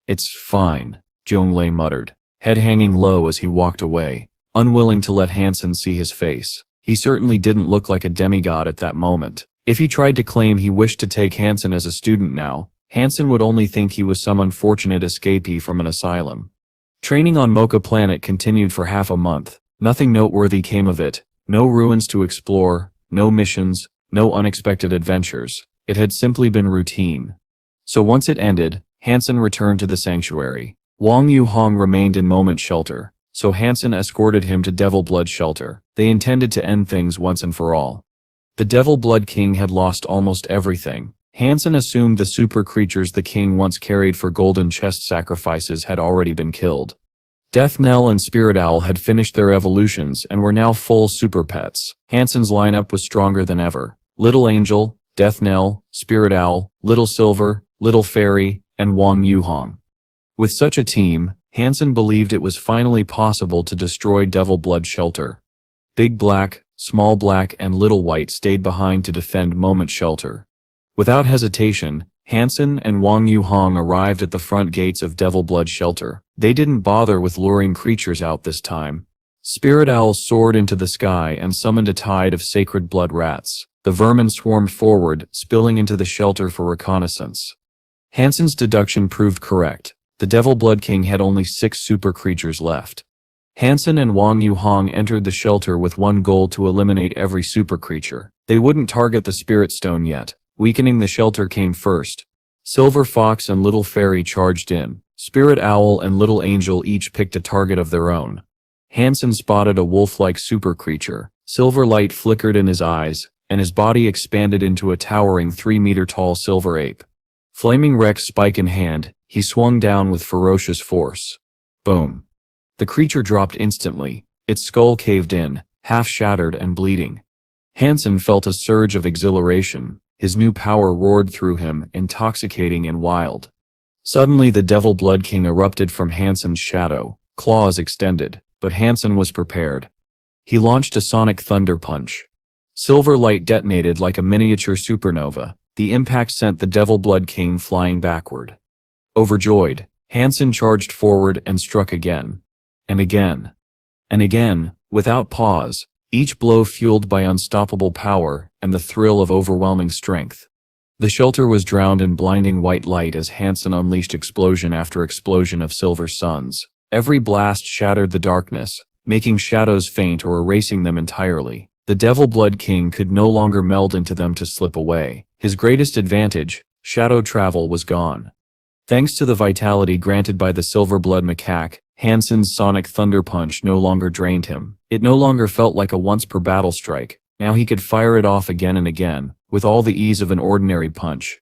"It's fine," Zhonglai muttered, head hanging low as he walked away, unwilling to let Han Sen see his face. He certainly didn't look like a demigod at that moment. If he tried to claim he wished to take Han Sen as a student now, Han Sen would only think he was some unfortunate escapee from an asylum. Training on Mocha Planet continued for half a month. Nothing noteworthy came of it. No ruins to explore, no missions, no unexpected adventures. It had simply been routine. So once it ended, Han Sen returned to the sanctuary. Wang Yuhong remained in Moment Shelter, so Han Sen escorted him to Devil Blood Shelter. They intended to end things once and for all. The Devil Blood King had lost almost everything. Han Sen assumed the super creatures the king once carried for golden chest sacrifices had already been killed. Death Knell and Spirit Owl had finished their evolutions and were now full super pets. Han Sen's lineup was stronger than ever. Little Angel, Death Knell, Spirit Owl, Little Silver, Little Fairy, and Wang Yuhong. With such a team, Han Sen believed it was finally possible to destroy Devil Blood Shelter. Big Black, Small Black, and Little White stayed behind to defend Moment Shelter. Without hesitation, Han Sen and Wang Yuhong arrived at the front gates of Devil Blood Shelter. They didn't bother with luring creatures out this time. Spirit Owl soared into the sky and summoned a tide of sacred blood rats. The vermin swarmed forward, spilling into the shelter for reconnaissance. Han Sen's deduction proved correct. The Devil Blood King had only 6 super creatures left. Han Sen and Wang Yuhong entered the shelter with one goal: to eliminate every super creature. They wouldn't target the Spirit Stone yet. Weakening the shelter came first. Silver Fox and Little Fairy charged in. Spirit Owl and Little Angel each picked a target of their own. Han Sen spotted a wolf-like super creature. Silver light flickered in his eyes, and his body expanded into a towering 3-meter-tall silver ape. Flaming Rex spike in hand, he swung down with ferocious force. Boom. The creature dropped instantly. Its skull caved in, half shattered and bleeding. Han Sen felt a surge of exhilaration. His new power roared through him, intoxicating and wild. Suddenly the Devil Blood King erupted from Han Sen's shadow, claws extended, but Han Sen was prepared. He launched a sonic thunder punch. Silver light detonated like a miniature supernova. The impact sent the Devil Blood King flying backward. Overjoyed, Han Sen charged forward and struck again. And again. And again, without pause, each blow fueled by unstoppable power and the thrill of overwhelming strength. The shelter was drowned in blinding white light as Han Sen unleashed explosion after explosion of silver suns. Every blast shattered the darkness, making shadows faint or erasing them entirely. The Devil Blood King could no longer meld into them to slip away. His greatest advantage, shadow travel, was gone. Thanks to the vitality granted by the Silver Blood Macaque, Han Sen's sonic thunder punch no longer drained him. It no longer felt like a once-per-battle strike. Now he could fire it off again and again, with all the ease of an ordinary punch.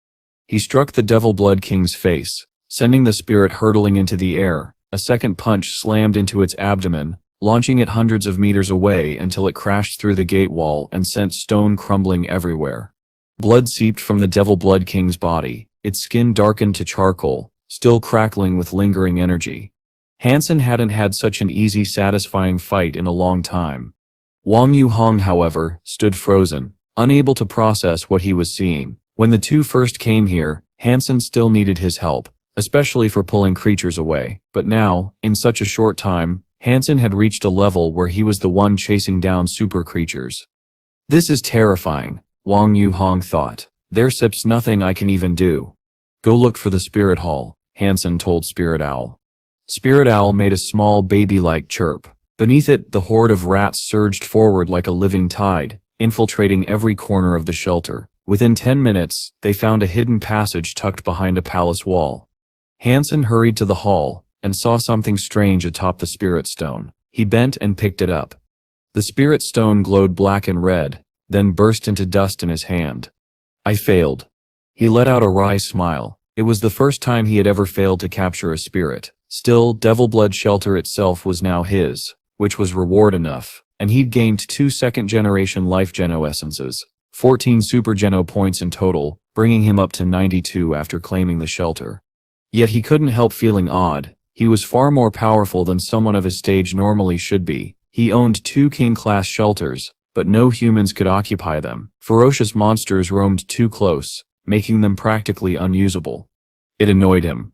He struck the Devil Blood King's face, sending the spirit hurtling into the air. A second punch slammed into its abdomen, launching it hundreds of meters away until it crashed through the gate wall and sent stone crumbling everywhere. Blood seeped from the Devil Blood King's body. Its skin darkened to charcoal, still crackling with lingering energy. Han Sen hadn't had such an easy, satisfying fight in a long time. Wang Yuhong, however, stood frozen, unable to process what he was seeing. When the two first came here, Han Sen still needed his help, especially for pulling creatures away. But now, in such a short time, Han Sen had reached a level where he was the one chasing down super creatures. This is terrifying, Wang Yuhong thought. There's nothing I can even do. Go look for the spirit hall, Han Sen told Spirit Owl. Spirit Owl made a small baby-like chirp. Beneath it, the horde of rats surged forward like a living tide, infiltrating every corner of the shelter. Within 10 minutes, they found a hidden passage tucked behind a palace wall. Han Sen hurried to the hall and saw something strange atop the spirit stone. He bent and picked it up. The spirit stone glowed black and red, then burst into dust in his hand. I failed. He let out a wry smile. It was the first time he had ever failed to capture a spirit. Still, Devil Blood Shelter itself was now his, which was reward enough, and he'd gained 2 second-generation Life Geno essences, 14 Super Geno points in total, bringing him up to 92 after claiming the shelter. Yet he couldn't help feeling odd. He was far more powerful than someone of his stage normally should be. He owned 2 king-class shelters, but no humans could occupy them. Ferocious monsters roamed too close, making them practically unusable. It annoyed him.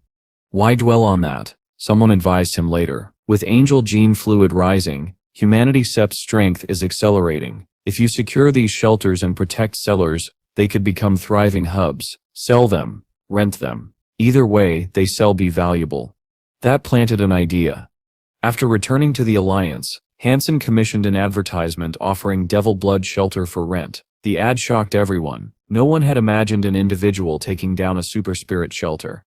Why dwell on that? Someone advised him later. With angel gene fluid rising, humanity's strength is accelerating. If you secure these shelters and protect sellers, they could become thriving hubs. Sell them, rent them. Either way, they shall be valuable. That planted an idea. After returning to the Alliance, Han Sen commissioned an advertisement offering Devil Blood Shelter for rent. The ad shocked everyone. No one had imagined an individual taking down a super spirit shelter.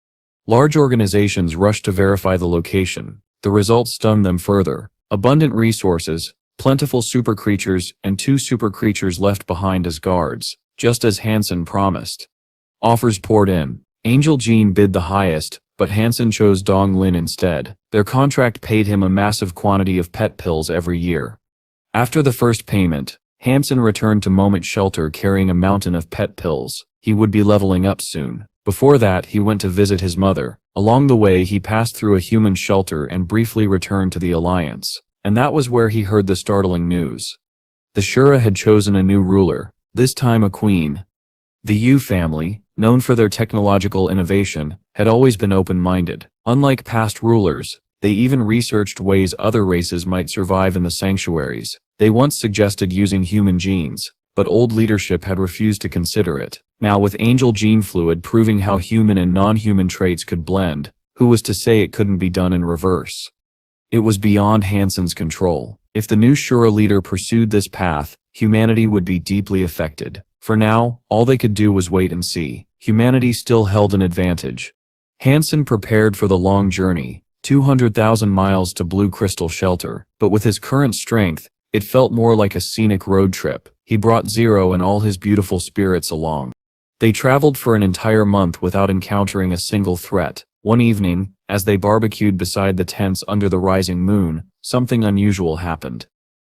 Large organizations rushed to verify the location. The results stunned them further. Abundant resources, plentiful super creatures, and 2 super creatures left behind as guards, just as Han Sen promised. Offers poured in. Angel Gene bid the highest, but Han Sen chose Dong Lin instead. Their contract paid him a massive quantity of pet pills every year. After the first payment, Han Sen returned to Moment Shelter carrying a mountain of pet pills. He would be leveling up soon. Before that, he went to visit his mother. Along the way, he passed through a human shelter and briefly returned to the Alliance. And that was where he heard the startling news. The Shura had chosen a new ruler, this time a queen. The Yu family, known for their technological innovation, had always been open-minded. Unlike past rulers, they even researched ways other races might survive in the sanctuaries. They once suggested using human genes, but old leadership had refused to consider it. Now with angel gene fluid proving how human and non-human traits could blend, who was to say it couldn't be done in reverse? It was beyond Han Sen's control. If the new Shura leader pursued this path, humanity would be deeply affected. For now, all they could do was wait and see. Humanity still held an advantage. Han Sen prepared for the long journey, 200,000 miles to Blue Crystal Shelter, but with his current strength, it felt more like a scenic road trip. He brought Zero and all his beautiful spirits along. They traveled for an entire month without encountering a single threat. One evening, as they barbecued beside the tents under the rising moon, something unusual happened.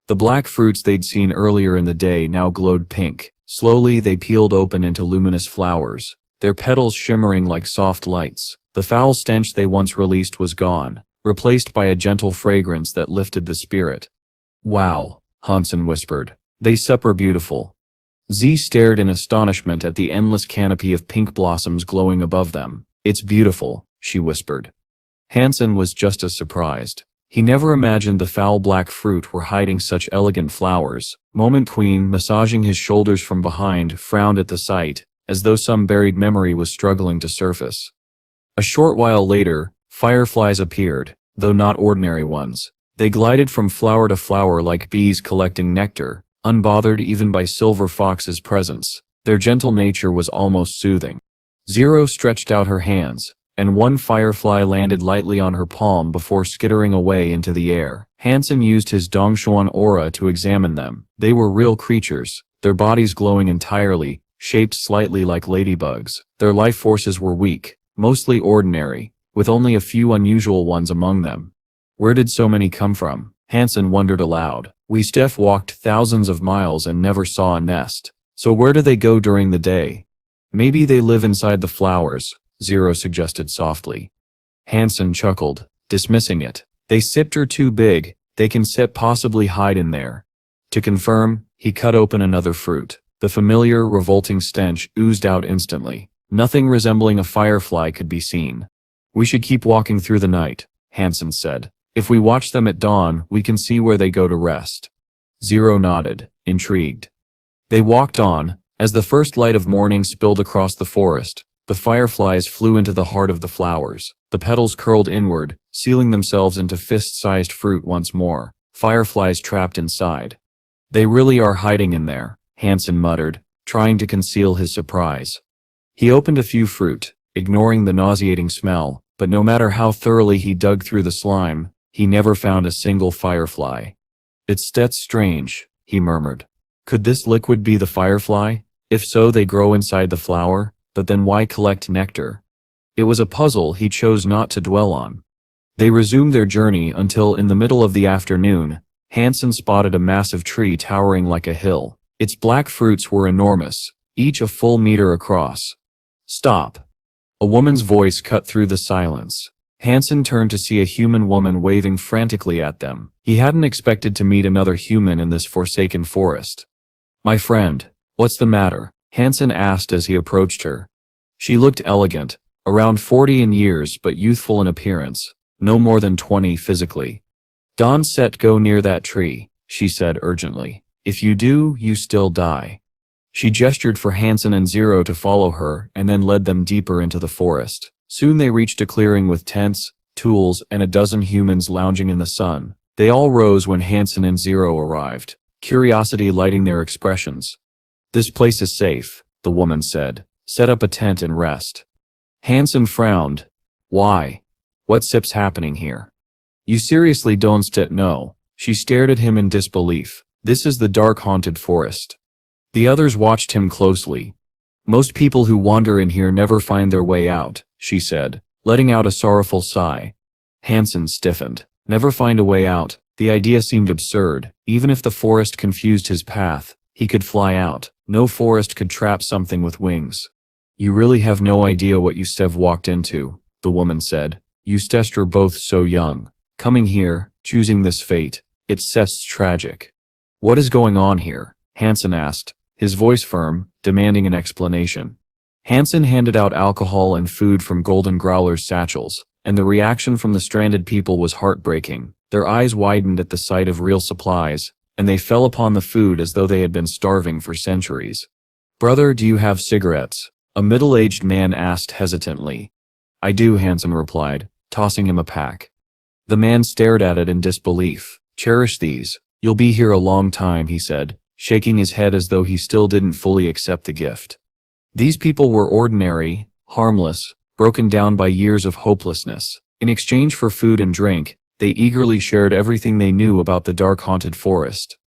The black fruits they'd seen earlier in the day now glowed pink. Slowly, they peeled open into luminous flowers, their petals shimmering like soft lights. The foul stench they once released was gone, replaced by a gentle fragrance that lifted the spirit. Wow, Han Sen whispered. They are beautiful. Z stared in astonishment at the endless canopy of pink blossoms glowing above them. It's beautiful, she whispered. Han Sen was just as surprised. He never imagined the foul black fruit were hiding such elegant flowers. Moment Queen, massaging his shoulders from behind, frowned at the sight, as though some buried memory was struggling to surface. A short while later, fireflies appeared, though not ordinary ones. They glided from flower to flower like bees collecting nectar, unbothered even by Silver Fox's presence. Their gentle nature was almost soothing. Zero stretched out her hands, and one firefly landed lightly on her palm before skittering away into the air. Han Sen used his Dongshuan aura to examine them. They were real creatures, their bodies glowing entirely, shaped slightly like ladybugs. Their life forces were weak, mostly ordinary, with only a few unusual ones among them. Where did so many come from? Han Sen wondered aloud. We walked thousands of miles and never saw a nest. So where do they go during the day? Maybe they live inside the flowers. Zero suggested softly. Han Sen chuckled, dismissing it. They sipped are too big, they can sit possibly hide in there. To confirm, he cut open another fruit. The familiar, revolting stench oozed out instantly. Nothing resembling a firefly could be seen. We should keep walking through the night, Han Sen said. If we watch them at dawn, we can see where they go to rest. Zero nodded, intrigued. They walked on. As the first light of morning spilled across the forest, the fireflies flew into the heart of the flowers. The petals curled inward, sealing themselves into fist-sized fruit once more. Fireflies trapped inside. They really are hiding in there, Han Sen muttered, trying to conceal his surprise. He opened a few fruit, ignoring the nauseating smell, but no matter how thoroughly he dug through the slime, he never found a single firefly. That's strange, he murmured. Could this liquid be the firefly? If so, they grow inside the flower, but then why collect nectar? It was a puzzle he chose not to dwell on. They resumed their journey until in the middle of the afternoon, Han Sen spotted a massive tree towering like a hill. Its black fruits were enormous, each a full meter across. Stop! A woman's voice cut through the silence. Han Sen turned to see a human woman waving frantically at them. He hadn't expected to meet another human in this forsaken forest. My friend, what's the matter? Han Sen asked as he approached her. She looked elegant, around 40 in years but youthful in appearance, no more than 20 physically. Don't go near that tree, she said urgently. If you do, you still die. She gestured for Han Sen and Zero to follow her and then led them deeper into the forest. Soon they reached a clearing with tents, tools, and a dozen humans lounging in the sun. They all rose when Han Sen and Zero arrived, curiosity lighting their expressions. This place is safe, the woman said. Set up a tent and rest. Han Sen frowned. Why? What's happening here? You seriously don't know? She stared at him in disbelief. This is the dark haunted forest. The others watched him closely. Most people who wander in here never find their way out, she said, letting out a sorrowful sigh. Han Sen stiffened. Never find a way out. The idea seemed absurd. Even if the forest confused his path, he could fly out. No forest could trap something with wings. You really have no idea what you walked into, the woman said. You are both so young. Coming here, choosing this fate, it's tragic. What is going on here? Han Sen asked, his voice firm, demanding an explanation. Han Sen handed out alcohol and food from Golden Growler's satchels, and the reaction from the stranded people was heartbreaking. Their eyes widened at the sight of real supplies, and they fell upon the food as though they had been starving for centuries. Brother, do you have cigarettes? A middle-aged man asked hesitantly. I do, Han Sen replied, tossing him a pack. The man stared at it in disbelief. Cherish these. You'll be here a long time, he said, shaking his head as though he still didn't fully accept the gift. These people were ordinary, harmless, broken down by years of hopelessness. In exchange for food and drink, they eagerly shared everything they knew about the dark haunted forest.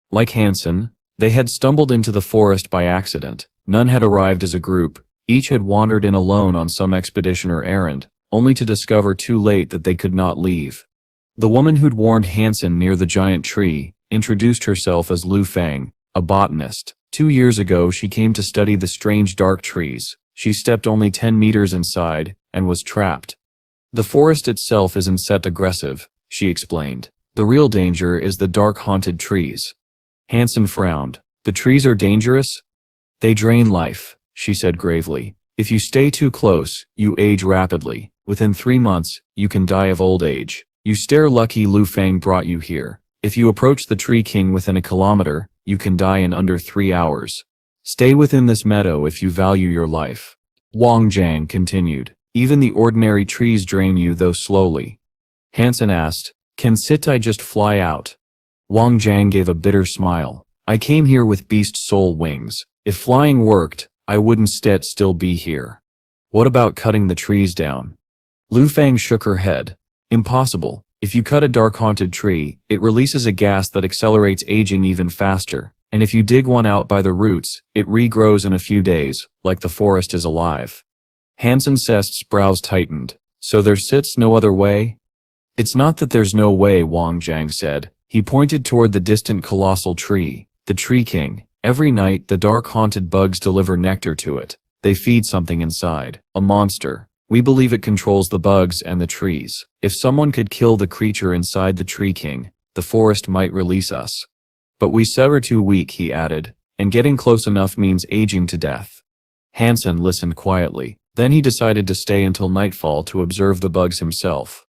Like Han Sen, they had stumbled into the forest by accident. None had arrived as a group. Each had wandered in alone on some expedition or errand, only to discover too late that they could not leave. The woman who'd warned Han Sen near the giant tree introduced herself as Lu Fang, a botanist. 2 years ago she came to study the strange dark trees. She stepped only 10 meters inside, and was trapped. The forest itself isn't aggressive, she explained. The real danger is the dark haunted trees. Han Sen frowned. The trees are dangerous? They drain life, she said gravely. If you stay too close, you age rapidly. Within 3 months, you can die of old age. You stare lucky Lu Fang brought you here. If you approach the Tree King within a kilometer, you can die in under 3 hours. Stay within this meadow if you value your life. Wang Jiang continued. Even the ordinary trees drain you, though slowly. Han Sen asked, can I just fly out? Wang Jiang gave a bitter smile. I came here with beast soul wings. If flying worked, I wouldn't still be here. What about cutting the trees down? Lu Fang shook her head. Impossible. If you cut a dark haunted tree, it releases a gas that accelerates aging even faster, and if you dig one out by the roots, it regrows in a few days, like the forest is alive. Han Sen's brows tightened. So there sits no other way? It's not that there's no way, Wang Jiang said. He pointed toward the distant colossal tree, the Tree King. Every night, the dark haunted bugs deliver nectar to it. They feed something inside, a monster. We believe it controls the bugs and the trees. If someone could kill the creature inside the Tree King, the forest might release us. But we are too weak, he added, and getting close enough means aging to death. Han Sen listened quietly. Then he decided to stay until nightfall to observe the bugs himself.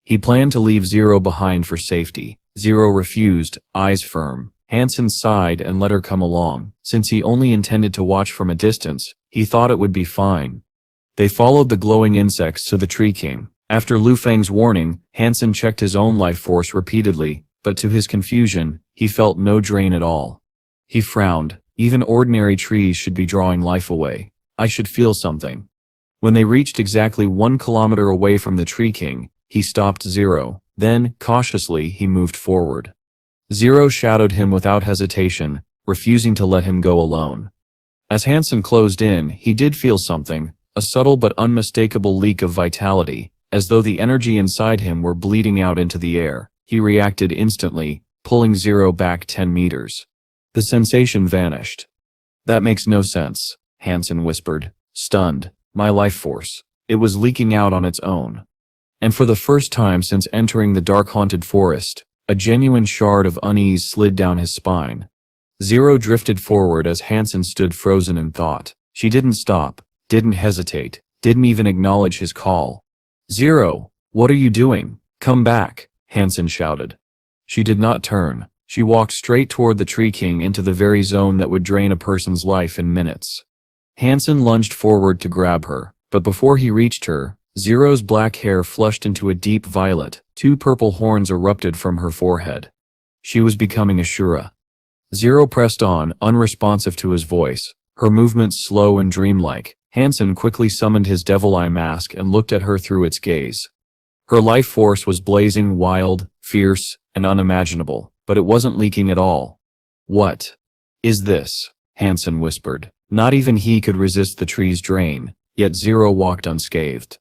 He planned to leave Zero behind for safety. Zero refused, eyes firm. Han Sen sighed and let her come along. Since he only intended to watch from a distance, he thought it would be fine. They followed the glowing insects to the Tree King. After Lu Feng's warning, Han Sen checked his own life force repeatedly, but to his confusion, he felt no drain at all. He frowned. Even ordinary trees should be drawing life away. I should feel something. When they reached exactly 1 kilometer away from the Tree King, he stopped Zero. Then, cautiously, he moved forward. Zero shadowed him without hesitation, refusing to let him go alone. As Han Sen closed in, he did feel something, a subtle but unmistakable leak of vitality, as though the energy inside him were bleeding out into the air. He reacted instantly, pulling Zero back 10 meters. The sensation vanished. That makes no sense, Han Sen whispered, stunned. My life force. It was leaking out on its own. And for the first time since entering the dark haunted forest, a genuine shard of unease slid down his spine. Zero drifted forward as Han Sen stood frozen in thought. She didn't stop, didn't hesitate, didn't even acknowledge his call. Zero, what are you doing? Come back, Han Sen shouted. She did not turn. She walked straight toward the Tree King into the very zone that would drain a person's life in minutes. Han Sen lunged forward to grab her, but before he reached her, Zero's black hair flushed into a deep violet. 2 purple horns erupted from her forehead. She was becoming Ashura. Zero pressed on, unresponsive to his voice, her movements slow and dreamlike. Han Sen quickly summoned his devil eye mask and looked at her through its gaze. Her life force was blazing, wild, fierce, and unimaginable, but it wasn't leaking at all. What is this? Han Sen whispered. Not even he could resist the tree's drain, yet Zero walked unscathed.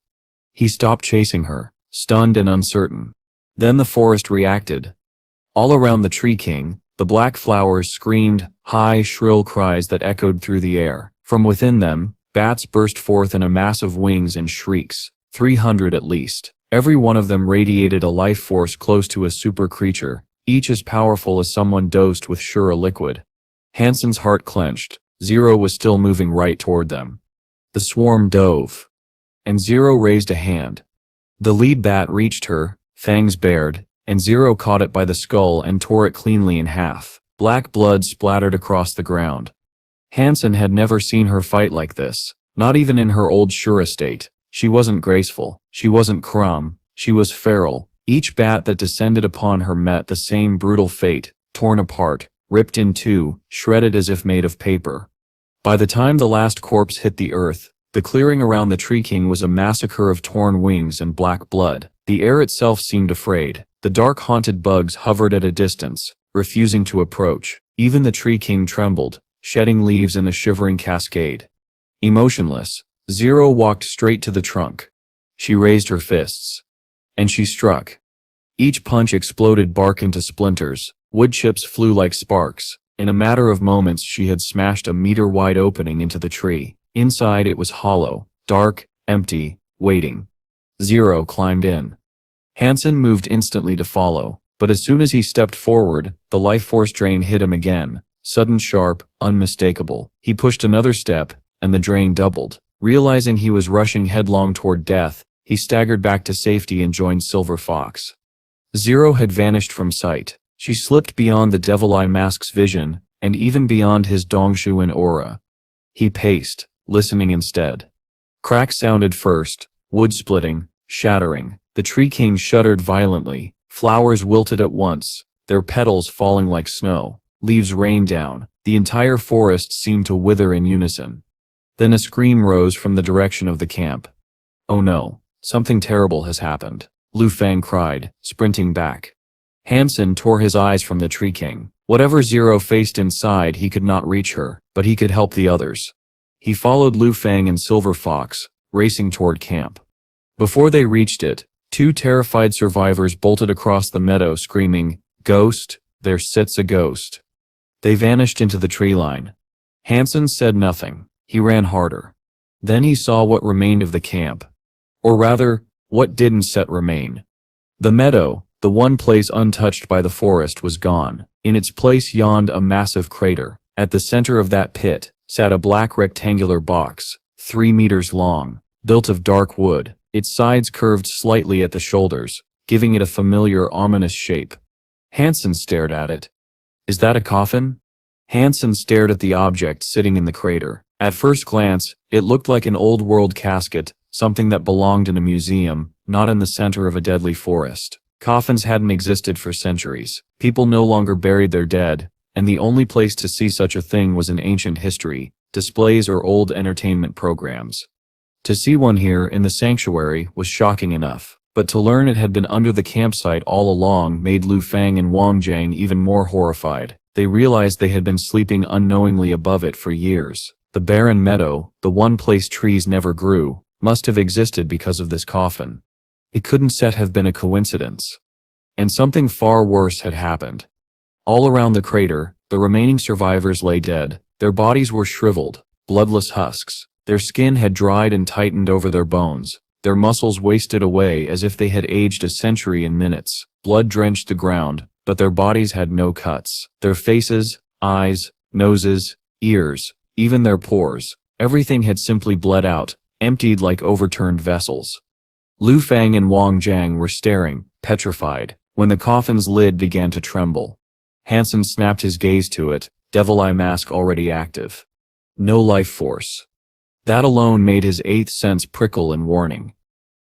He stopped chasing her, stunned and uncertain. Then the forest reacted. All around the Tree King, the black flowers screamed, high, shrill cries that echoed through the air. From within them, bats burst forth in a mass of wings and shrieks, 300 at least. Every one of them radiated a life force close to a super creature, each as powerful as someone dosed with Shura liquid. Han Sen's heart clenched. Zero was still moving right toward them. The swarm dove. And Zero raised a hand. The lead bat reached her, fangs bared, and Zero caught it by the skull and tore it cleanly in half. Black blood splattered across the ground. Han Sen had never seen her fight like this, not even in her old Shura state. She wasn't graceful, she wasn't calm, she was feral. Each bat that descended upon her met the same brutal fate, torn apart, ripped in two, shredded as if made of paper. By the time the last corpse hit the earth, the clearing around the Tree King was a massacre of torn wings and black blood. The air itself seemed afraid. The dark haunted bugs hovered at a distance, refusing to approach. Even the Tree King trembled, shedding leaves in a shivering cascade. Emotionless, Zero walked straight to the trunk. She raised her fists. And she struck. Each punch exploded bark into splinters. Wood chips flew like sparks. In a matter of moments she had smashed a meter-wide opening into the tree. Inside it was hollow, dark, empty, waiting. Zero climbed in. Han Sen moved instantly to follow, but as soon as he stepped forward, the life force drain hit him again, sudden, sharp, unmistakable. He pushed another step, and the drain doubled. Realizing he was rushing headlong toward death, he staggered back to safety and joined Silver Fox. Zero had vanished from sight. She slipped beyond the Devil Eye Mask's vision, and even beyond his Dongshuan aura. He paced, listening instead. Cracks sounded first, wood splitting, shattering. The Tree King shuddered violently. Flowers wilted at once, their petals falling like snow. Leaves rained down. The entire forest seemed to wither in unison. Then a scream rose from the direction of the camp. Oh no, something terrible has happened, Lu Feng cried, sprinting back. Han Sen tore his eyes from the Tree King. Whatever Zero faced inside, he could not reach her, but he could help the others. He followed Lu Feng and Silver Fox, racing toward camp. Before they reached it, two terrified survivors bolted across the meadow screaming, "Ghost, there sits a ghost." They vanished into the tree line. Han Sen said nothing. He ran harder. Then he saw what remained of the camp. Or rather, what didn't set remain. The meadow, the one place untouched by the forest, was gone. In its place yawned a massive crater. At the center of that pit sat a black rectangular box, 3 meters long, built of dark wood. Its sides curved slightly at the shoulders, giving it a familiar, ominous shape. Han Sen stared at it. Is that a coffin? Han Sen stared at the object sitting in the crater. At first glance, it looked like an old-world casket, something that belonged in a museum, not in the center of a deadly forest. Coffins hadn't existed for centuries. People no longer buried their dead, and the only place to see such a thing was in ancient history, displays or old entertainment programs. To see one here in the sanctuary was shocking enough, but to learn it had been under the campsite all along made Lu Fang and Wang Jiang even more horrified. They realized they had been sleeping unknowingly above it for years. The barren meadow, the one place trees never grew, must have existed because of this coffin. It couldn't have been a coincidence. And something far worse had happened. All around the crater, the remaining survivors lay dead. Their bodies were shriveled, bloodless husks. Their skin had dried and tightened over their bones. Their muscles wasted away as if they had aged a century in minutes. Blood drenched the ground, but their bodies had no cuts. Their faces, eyes, noses, ears, even their pores, everything had simply bled out, emptied like overturned vessels. Lu Fang and Wang Jiang were staring, petrified, when the coffin's lid began to tremble. Han Sen snapped his gaze to it, devil eye mask already active. No life force. That alone made his eighth sense prickle in warning.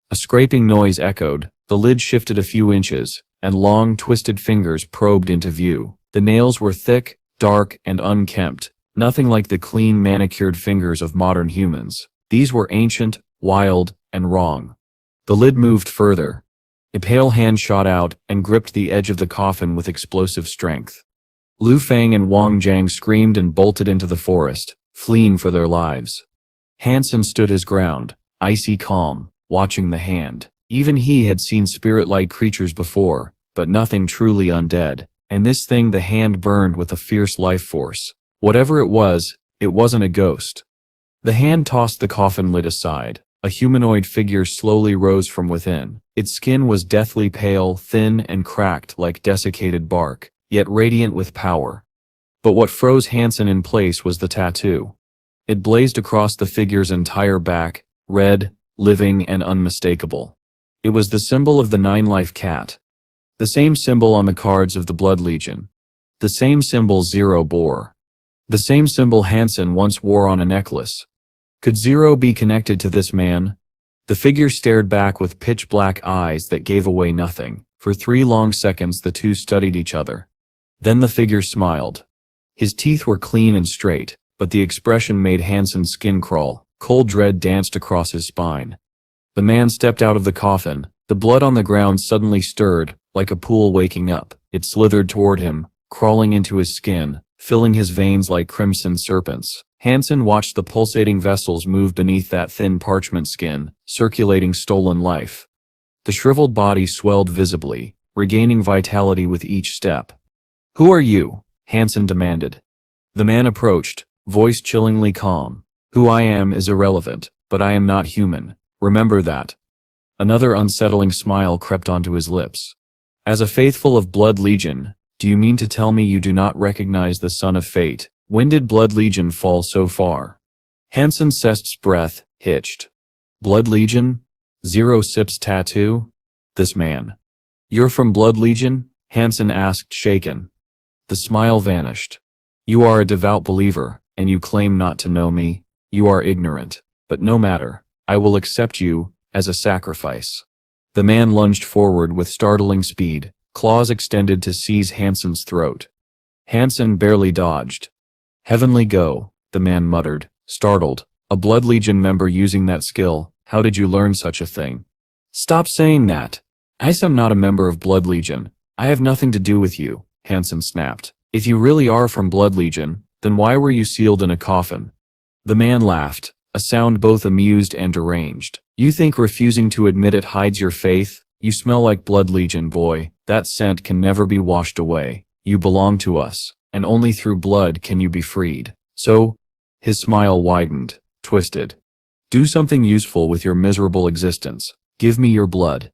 A scraping noise echoed, the lid shifted a few inches, and long, twisted fingers probed into view. The nails were thick, dark, and unkempt, nothing like the clean, manicured fingers of modern humans. These were ancient, wild, and wrong. The lid moved further. A pale hand shot out and gripped the edge of the coffin with explosive strength. Lu Fang and Wang Jiang screamed and bolted into the forest, fleeing for their lives. Han Sen stood his ground, icy calm, watching the hand. Even he had seen spirit-like creatures before, but nothing truly undead, and this thing, the hand, burned with a fierce life force. Whatever it wasn't a ghost. The hand tossed the coffin lid aside. A humanoid figure slowly rose from within. Its skin was deathly pale, thin and cracked like desiccated bark, yet radiant with power. But what froze Han Sen in place was the tattoo. It blazed across the figure's entire back, red, living and unmistakable. It was the symbol of the nine-life cat. The same symbol on the cards of the Blood Legion. The same symbol Zero bore. The same symbol Han Sen once wore on a necklace. Could Zero be connected to this man? The figure stared back with pitch-black eyes that gave away nothing. For 3 long seconds the two studied each other. Then the figure smiled. His teeth were clean and straight, but the expression made Han Sen's skin crawl. Cold dread danced across his spine. The man stepped out of the coffin. The blood on the ground suddenly stirred, like a pool waking up. It slithered toward him, crawling into his skin, filling his veins like crimson serpents. Han Sen watched the pulsating vessels move beneath that thin parchment skin, circulating stolen life. The shriveled body swelled visibly, regaining vitality with each step. "Who are you?" Han Sen demanded. The man approached, voice chillingly calm. "Who I am is irrelevant, but I am not human. Remember that." Another unsettling smile crept onto his lips. "As a faithful of Blood Legion, do you mean to tell me you do not recognize the Son of Fate? When did Blood Legion fall so far?" Han Sen's breath hitched. "Blood Legion? Zero Sip's tattoo? This man. You're from Blood Legion?" Han Sen asked, shaken. The smile vanished. "You are a devout believer, and you claim not to know me. You are ignorant. But no matter. I will accept you, as a sacrifice." The man lunged forward with startling speed, claws extended to seize Han Sen's throat. Han Sen barely dodged. "Heavenly go," the man muttered, startled. "A Blood Legion member using that skill, how did you learn such a thing?" "Stop saying that. I am not a member of Blood Legion. I have nothing to do with you," Han Sen snapped. "If you really are from Blood Legion, then why were you sealed in a coffin?" The man laughed, a sound both amused and deranged. "You think refusing to admit it hides your faith? You smell like Blood Legion, boy. That scent can never be washed away. You belong to us, and only through blood can you be freed. So," his smile widened, twisted. Do something useful with your miserable existence. Give me your blood.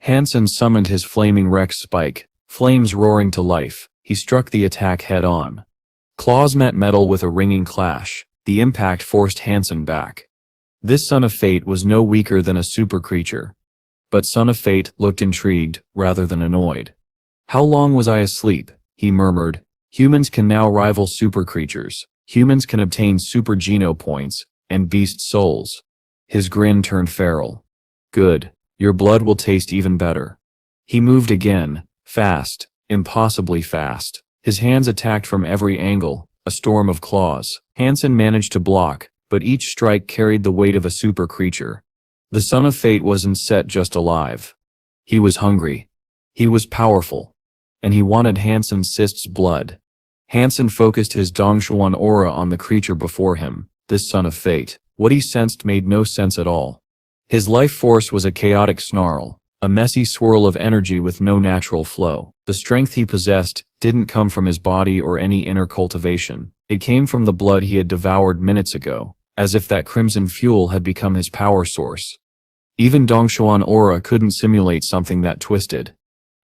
Han Sen summoned his flaming Rex spike, flames roaring to life. He struck the attack head-on. Claws met metal with a ringing clash. The impact forced Han Sen back. This Son of Fate was no weaker than a super creature. But Son of Fate looked intrigued, rather than annoyed. How long was I asleep? He murmured. Humans can now rival super creatures. Humans can obtain super geno points, and beast souls. His grin turned feral. Good. Your blood will taste even better. He moved again, fast, impossibly fast. His hands attacked from every angle, a storm of claws. Han Sen managed to block, but each strike carried the weight of a super creature. The Son of Fate wasn't set just alive. He was hungry. He was powerful. And he wanted Han Sen's sist's blood. Han Sen focused his Dongshuan aura on the creature before him, this Son of Fate. What he sensed made no sense at all. His life force was a chaotic snarl, a messy swirl of energy with no natural flow. The strength he possessed didn't come from his body or any inner cultivation. It came from the blood he had devoured minutes ago, as if that crimson fuel had become his power source. Even Dongshuan aura couldn't simulate something that twisted.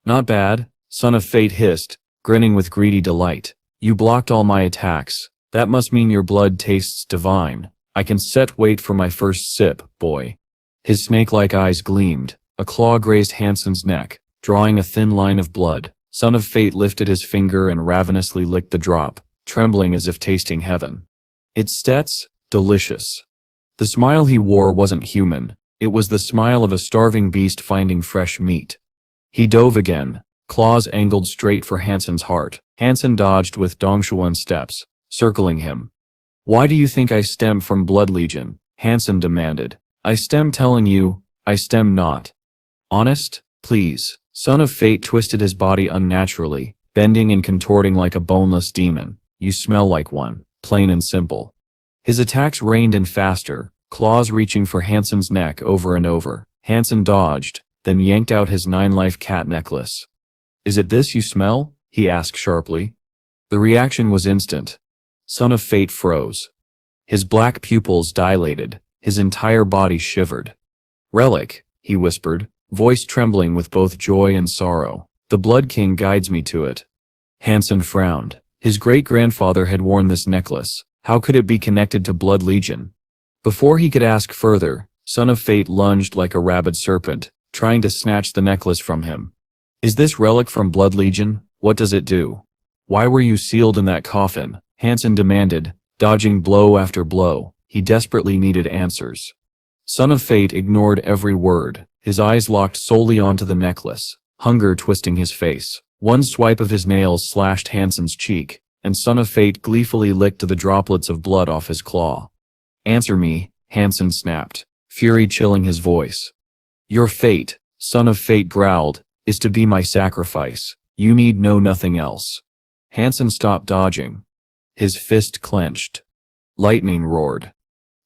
Not bad, Son of Fate hissed, grinning with greedy delight. You blocked all my attacks. That must mean your blood tastes divine. I can set wait for my first sip, boy. His snake-like eyes gleamed. A claw grazed Han Sen's neck, drawing a thin line of blood. Son of Fate lifted his finger and ravenously licked the drop, trembling as if tasting heaven. It's delicious. The smile he wore wasn't human. It was the smile of a starving beast finding fresh meat. He dove again, claws angled straight for Han Sen's heart. Han Sen dodged with Dongshuan steps, circling him. Why do you think I stem from Blood Legion? Han Sen demanded. I stem telling you, I stem not. Honest? Please. Son of Fate twisted his body unnaturally, bending and contorting like a boneless demon. You smell like one, plain and simple. His attacks rained in faster, claws reaching for Han Sen's neck over and over. Han Sen dodged, then yanked out his 9-life cat necklace. Is it this you smell? He asked sharply. The reaction was instant. Son of Fate froze. His black pupils dilated, his entire body shivered. Relic, he whispered, voice trembling with both joy and sorrow. The Blood King guides me to it. Han Sen frowned. His great-grandfather had worn this necklace. How could it be connected to Blood Legion? Before he could ask further, Son of Fate lunged like a rabid serpent, trying to snatch the necklace from him. Is this relic from Blood Legion? What does it do? Why were you sealed in that coffin? Han Sen demanded, dodging blow after blow. He desperately needed answers. Son of Fate ignored every word, his eyes locked solely onto the necklace, hunger twisting his face. One swipe of his nails slashed Han Sen's cheek, and Son of Fate gleefully licked the droplets of blood off his claw. Answer me, Han Sen snapped, fury chilling his voice. Your fate, Son of Fate growled, is to be my sacrifice. You need know nothing else. Han Sen stopped dodging. His fist clenched. Lightning roared.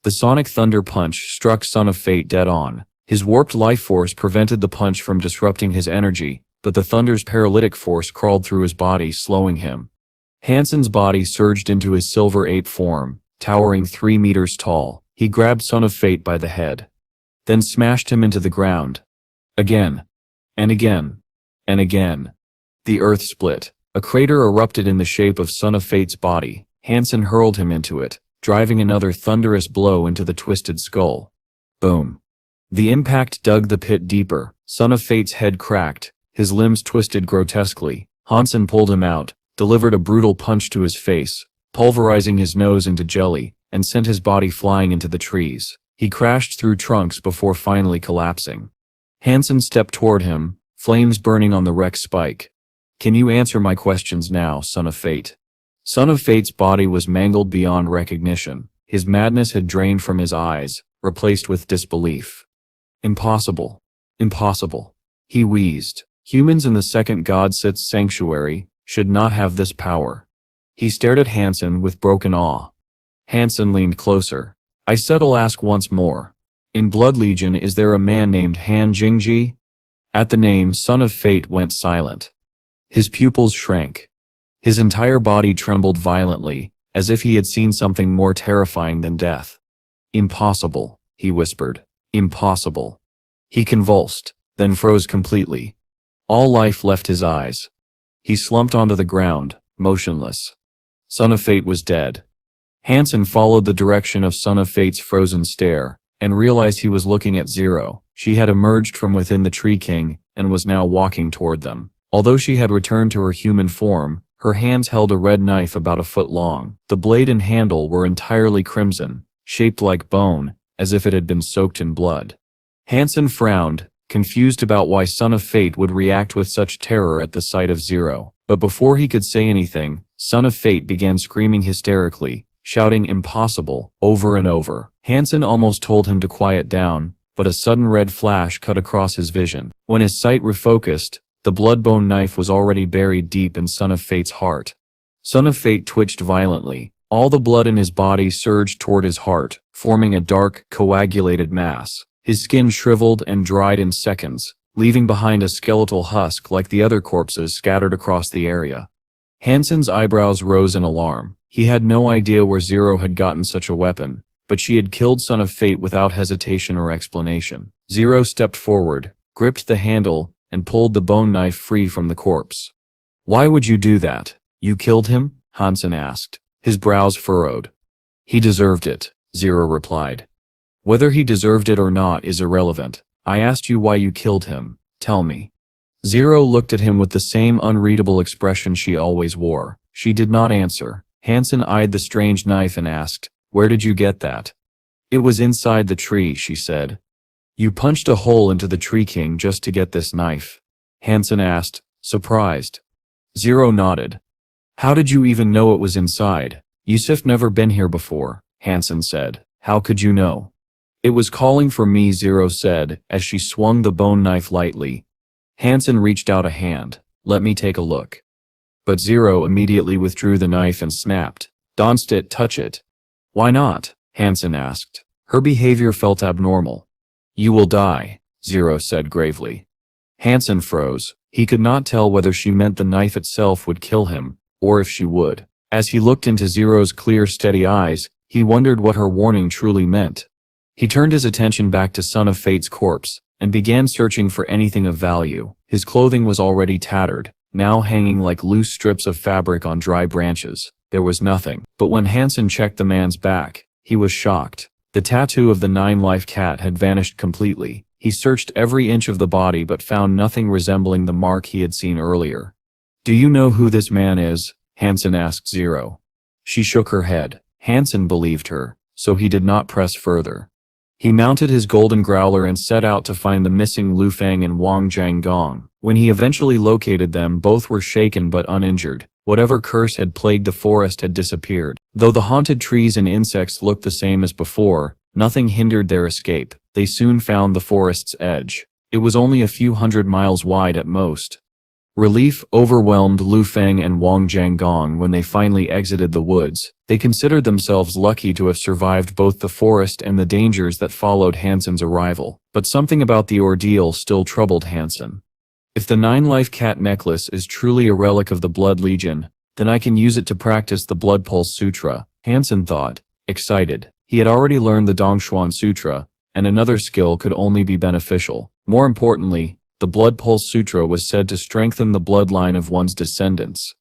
The sonic thunder punch struck Son of Fate dead on. His warped life force prevented the punch from disrupting his energy, but the thunder's paralytic force crawled through his body, slowing him. Han Sen's body surged into his silver ape form, towering 3 meters tall. He grabbed Son of Fate by the head, then smashed him into the ground. Again. And again. And again. The earth split. A crater erupted in the shape of Son of Fate's body. Han Sen hurled him into it, driving another thunderous blow into the twisted skull. Boom. The impact dug the pit deeper. Son of Fate's head cracked, his limbs twisted grotesquely. Han Sen pulled him out, delivered a brutal punch to his face, pulverizing his nose into jelly, and sent his body flying into the trees. He crashed through trunks before finally collapsing. Han Sen stepped toward him, flames burning on the Rex spike. Can you answer my questions now, Son of Fate? Son of Fate's body was mangled beyond recognition. His madness had drained from his eyes, replaced with disbelief. Impossible. Impossible. He wheezed. Humans in the second God Sith's sanctuary should not have this power. He stared at Han Sen with broken awe. Han Sen leaned closer. I said I'll ask once more. In Blood Legion, is there a man named Han Jingji? At the name, Son of Fate went silent. His pupils shrank. His entire body trembled violently, as if he had seen something more terrifying than death. Impossible. he whispered. Impossible. He convulsed, then froze completely. All life left his eyes. He slumped onto the ground, motionless. Son of Fate was dead. Han Sen followed the direction of Son of Fate's frozen stare, and realized he was looking at Zero. She had emerged from within the Tree King, and was now walking toward them. Although she had returned to her human form, her hands held a red knife about a foot long. The blade and handle were entirely crimson, shaped like bone, as if it had been soaked in blood. Han Sen frowned, confused about why Son of Fate would react with such terror at the sight of Zero. But before he could say anything, Son of Fate began screaming hysterically, shouting impossible, over and over. Han Sen almost told him to quiet down, but a sudden red flash cut across his vision. When his sight refocused, the blood-bone knife was already buried deep in Son of Fate's heart. Son of Fate twitched violently. All the blood in his body surged toward his heart, forming a dark, coagulated mass. His skin shriveled and dried in seconds, leaving behind a skeletal husk like the other corpses scattered across the area. Han Sen's eyebrows rose in alarm. He had no idea where Zero had gotten such a weapon, but she had killed Son of Fate without hesitation or explanation. Zero stepped forward, gripped the handle, and pulled the bone knife free from the corpse. Why would you do that? You killed him? Han Sen asked. His brows furrowed. He deserved it, Zero replied. Whether he deserved it or not is irrelevant. I asked you why you killed him. Tell me. Zero looked at him with the same unreadable expression she always wore. She did not answer. Han Sen eyed the strange knife and asked, "Where did you get that?" "It was inside the tree," she said. "You punched a hole into the Tree King just to get this knife?" Han Sen asked, surprised. Zero nodded. "How did you even know it was inside?" "Yusuf never been here before," Han Sen said. "How could you know?" "It was calling for me," Zero said, as she swung the bone knife lightly. Han Sen reached out a hand. "Let me take a look." But Zero immediately withdrew the knife and snapped, "Don't touch it." "Why not?" Han Sen asked. Her behavior felt abnormal. "You will die," Zero said gravely. Han Sen froze. He could not tell whether she meant the knife itself would kill him, or if she would. As he looked into Zero's clear, steady eyes, he wondered what her warning truly meant. He turned his attention back to Son of Fate's corpse, and began searching for anything of value. His clothing was already tattered, now hanging like loose strips of fabric on dry branches. There was nothing. But when Han Sen checked the man's back, he was shocked. The tattoo of the 9-life cat had vanished completely. He searched every inch of the body but found nothing resembling the mark he had seen earlier. "Do you know who this man is?" Han Sen asked Zero. She shook her head. Han Sen believed her, so he did not press further. He mounted his golden growler and set out to find the missing Lu Feng and Wang Jiangong. When he eventually located them, both were shaken but uninjured. Whatever curse had plagued the forest had disappeared. Though the haunted trees and insects looked the same as before, nothing hindered their escape. They soon found the forest's edge. It was only a few hundred miles wide at most. Relief overwhelmed Lu Feng and Wang Jiangong when they finally exited the woods. They considered themselves lucky to have survived both the forest and the dangers that followed Han Sen's arrival. But something about the ordeal still troubled Han Sen. "If the 9-life cat necklace is truly a relic of the Blood Legion, then I can use it to practice the Blood Pulse Sutra," Han Sen thought, excited. He had already learned the Dongxuan Sutra, and another skill could only be beneficial. More importantly, the Blood Pulse Sutra was said to strengthen the bloodline of one's descendants.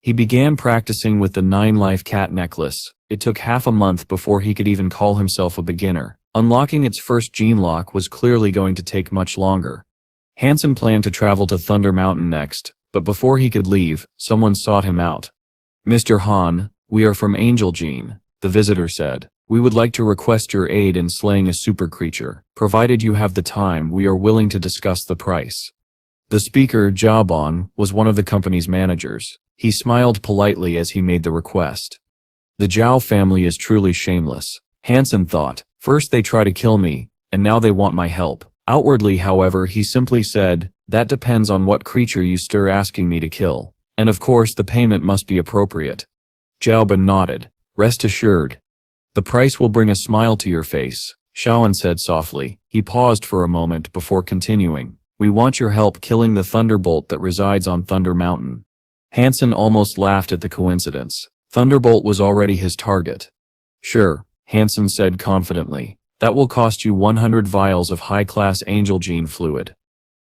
He began practicing with the 9-life cat necklace. It took half a month before he could even call himself a beginner. Unlocking its first gene lock was clearly going to take much longer. Han Sen planned to travel to Thunder Mountain next, but before he could leave, someone sought him out. "Mr. Han, we are from Angel Gene," the visitor said. "We would like to request your aid in slaying a super creature. Provided you have the time, we are willing to discuss the price." The speaker, Jabon, was one of the company's managers. He smiled politely as he made the request. The Zhao family is truly shameless, Han Sen thought. First they try to kill me, and now they want my help. Outwardly, however, he simply said, "That depends on what creature you stir asking me to kill. And of course the payment must be appropriate." Zhaoban nodded. "Rest assured. The price will bring a smile to your face," Shaoan said softly. He paused for a moment before continuing. "We want your help killing the Thunderbolt that resides on Thunder Mountain." Han Sen almost laughed at the coincidence. Thunderbolt was already his target. "Sure," Han Sen said confidently. That will cost you 100 vials of high-class angel gene fluid.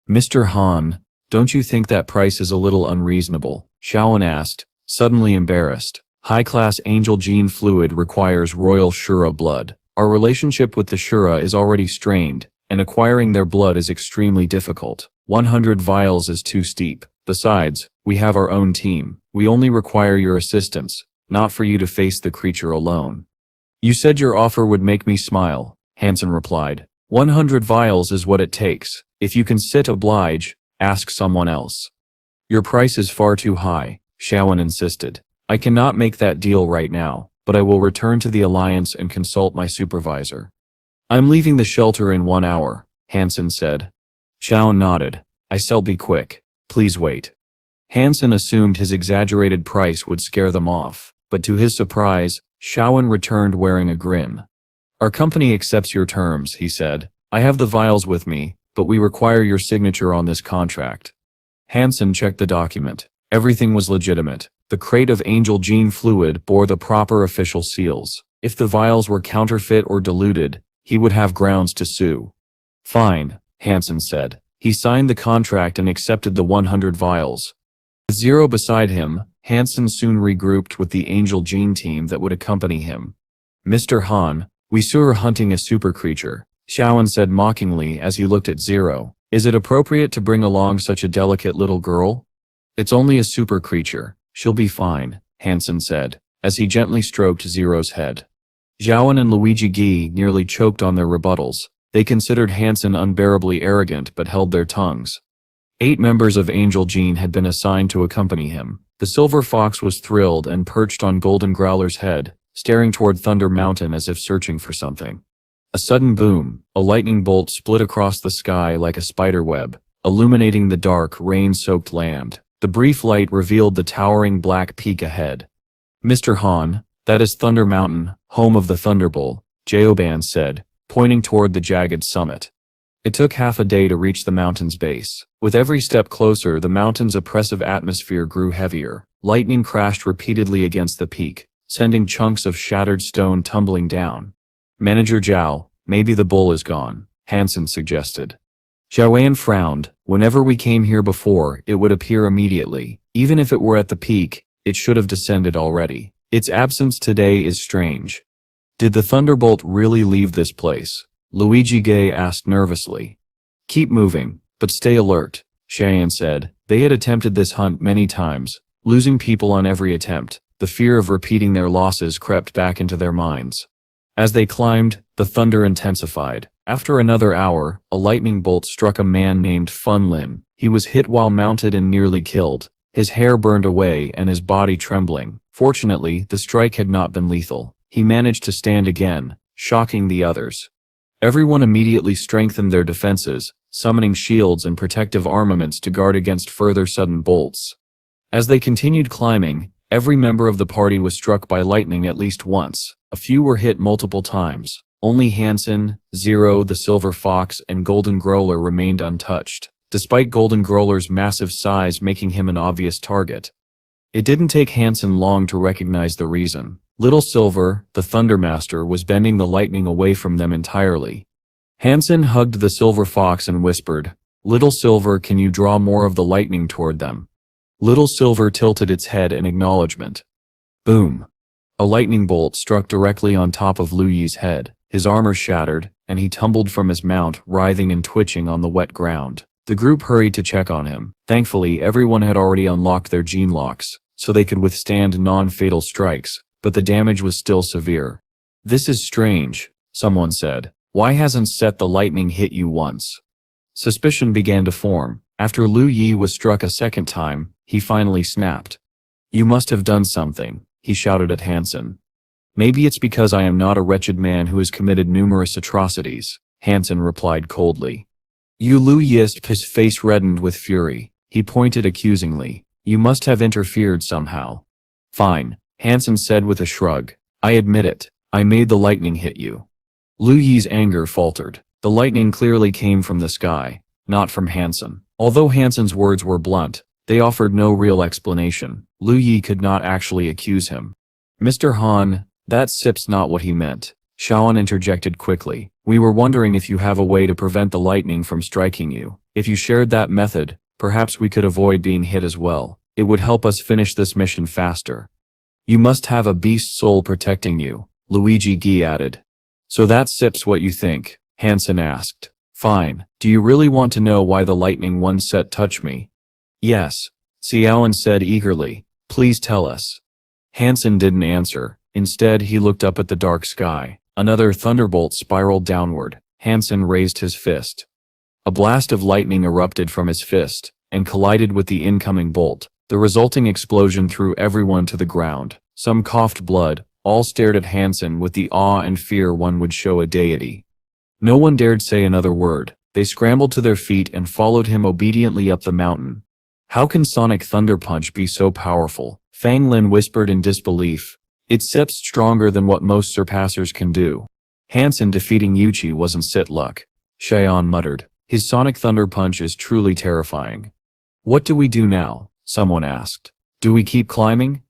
Mr. Han, don't you think that price is a little unreasonable? Xiaowen asked, suddenly embarrassed. High-class angel gene fluid requires royal Shura blood. Our relationship with the Shura is already strained, and acquiring their blood is extremely difficult. 100 vials is too steep. Besides, we have our own team. We only require your assistance, not for you to face the creature alone. You said your offer would make me smile, Han Sen replied. 100 vials is what it takes. If you can oblige, ask someone else. Your price is far too high, Xiaowen insisted. I cannot make that deal right now, but I will return to the Alliance and consult my supervisor. I'm leaving the shelter in 1 hour, Han Sen said. Xiaowen nodded. I shall be quick. Please wait. Han Sen assumed his exaggerated price would scare them off, but to his surprise, Xiaowen returned wearing a grin. Our company accepts your terms, he said. I have the vials with me, but we require your signature on this contract. Han Sen checked the document. Everything was legitimate. The crate of angel gene fluid bore the proper official seals. If the vials were counterfeit or diluted, he would have grounds to sue. Fine, Han Sen said. He signed the contract and accepted the 100 vials. With Zero beside him, Han Sen soon regrouped with the angel gene team that would accompany him. Mr. Han, we saw hunting a super creature, Xiaowen said mockingly as he looked at Zero. Is it appropriate to bring along such a delicate little girl? It's only a super creature. She'll be fine, Han Sen said, as he gently stroked Zero's head. Xiaowen and Luigi Gi nearly choked on their rebuttals. They considered Han Sen unbearably arrogant but held their tongues. 8 members of Angel Gene had been assigned to accompany him. The silver fox was thrilled and perched on Golden Growler's head, staring toward Thunder Mountain as if searching for something. A sudden boom, a lightning bolt split across the sky like a spider web, illuminating the dark, rain-soaked land. The brief light revealed the towering black peak ahead. Mr. Han, that is Thunder Mountain, home of the Thunderbolt, Jaoban said, pointing toward the jagged summit. It took half a day to reach the mountain's base. With every step closer, the mountain's oppressive atmosphere grew heavier. Lightning crashed repeatedly against the peak, sending chunks of shattered stone tumbling down. Manager Zhao, maybe the bull is gone, Han Sen suggested. Xiaoyan frowned. Whenever we came here before, it would appear immediately. Even if it were at the peak, it should have descended already. Its absence today is strange. Did the Thunderbolt really leave this place? Luigi Gay asked nervously. Keep moving, but stay alert, Xiaoyan said. They had attempted this hunt many times, losing people on every attempt. The fear of repeating their losses crept back into their minds. As they climbed, the thunder intensified. After another hour, a lightning bolt struck a man named Fun Lin. He was hit while mounted and nearly killed. His hair burned away and his body trembling. Fortunately, the strike had not been lethal. He managed to stand again, shocking the others. Everyone immediately strengthened their defenses, summoning shields and protective armaments to guard against further sudden bolts. As they continued climbing, every member of the party was struck by lightning at least once. A few were hit multiple times. Only Han Sen, Zero, the Silver Fox, and Golden Growler remained untouched, despite Golden Growler's massive size making him an obvious target. It didn't take Han Sen long to recognize the reason. Little Silver, the Thundermaster, was bending the lightning away from them entirely. Han Sen hugged the Silver Fox and whispered, "Little Silver, can you draw more of the lightning toward them?" Little Silver tilted its head in acknowledgement. Boom! A lightning bolt struck directly on top of Lu Yi's head. His armor shattered, and he tumbled from his mount, writhing and twitching on the wet ground. The group hurried to check on him. Thankfully, everyone had already unlocked their gene locks, so they could withstand non-fatal strikes, but the damage was still severe. "This is strange," someone said. "Why hasn't set the lightning hit you once?" Suspicion began to form. After Lu Yi was struck a second time, he finally snapped. "You must have done something," he shouted at Han Sen. "Maybe it's because I am not a wretched man who has committed numerous atrocities," Han Sen replied coldly. Lu Yi's face reddened with fury. He pointed accusingly. "You must have interfered somehow." "Fine," Han Sen said with a shrug. "I admit it. I made the lightning hit you." Lu Yi's anger faltered. The lightning clearly came from the sky, not from Han Sen. Although Han Sen's words were blunt, they offered no real explanation. Lu Yi could not actually accuse him. "Mr. Han, that sip's not what he meant," Shawan interjected quickly. We were wondering if you have a way to prevent the lightning from striking you. If you shared that method, perhaps we could avoid being hit as well. It would help us finish this mission faster. You must have a beast soul protecting you, Luigi Guy added. So that's Sips what you think? Han Sen asked. Fine. Do you really want to know why the lightning one set touched me? Yes. Xiaoan said eagerly. Please tell us. Han Sen didn't answer. Instead, he looked up at the dark sky. Another thunderbolt spiraled downward. Han Sen raised his fist. A blast of lightning erupted from his fist and collided with the incoming bolt. The resulting explosion threw everyone to the ground. Some coughed blood. All stared at Han Sen with the awe and fear one would show a deity. No one dared say another word. They scrambled to their feet and followed him obediently up the mountain. How can Sonic Thunder Punch be so powerful? Fang Lin whispered in disbelief. It's steps stronger than what most surpassers can do. Han Sen defeating Yuchi wasn't sit luck. Xiaoan muttered. His Sonic Thunder Punch is truly terrifying. What do we do now? Someone asked. Do we keep climbing?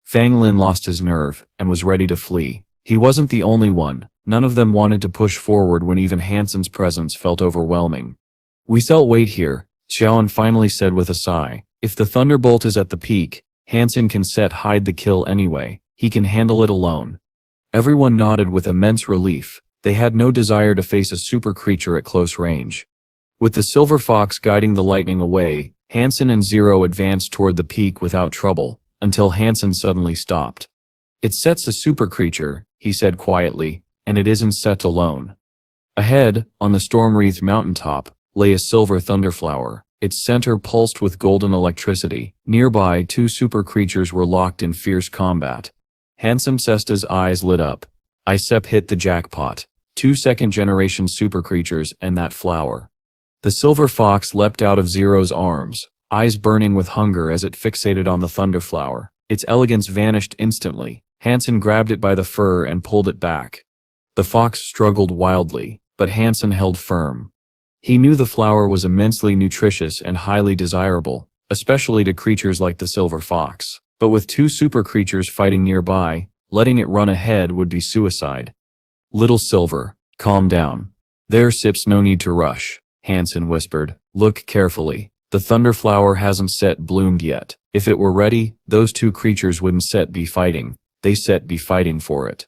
Fang Lin lost his nerve and was ready to flee. He wasn't the only one. None of them wanted to push forward when even Han Sen's presence felt overwhelming. We shall wait here, Xiaoan finally said with a sigh. If the thunderbolt is at the peak, Han Sen can hide the kill anyway. He can handle it alone. Everyone nodded with immense relief. They had no desire to face a super creature at close range. With the silver fox guiding the lightning away, Han Sen and Zero advanced toward the peak without trouble, until Han Sen suddenly stopped. It sets a super creature, he said quietly, and it isn't set alone. Ahead, on the storm-wreathed mountaintop, lay a silver thunderflower. Its center pulsed with golden electricity. Nearby, two super creatures were locked in fierce combat. Handsome Cesta's eyes lit up. Isep hit the jackpot. 2 second-generation super creatures and that flower. The silver fox leapt out of Zero's arms, eyes burning with hunger as it fixated on the thunderflower. Its elegance vanished instantly. Han Sen grabbed it by the fur and pulled it back. The fox struggled wildly, but Han Sen held firm. He knew the flower was immensely nutritious and highly desirable, especially to creatures like the silver fox. But with two super creatures fighting nearby, letting it run ahead would be suicide. Little Silver, calm down. There Sips, no need to rush, Han Sen whispered. Look carefully. The thunderflower hasn't bloomed yet. If it were ready, those two creatures wouldn't be fighting. They be fighting for it.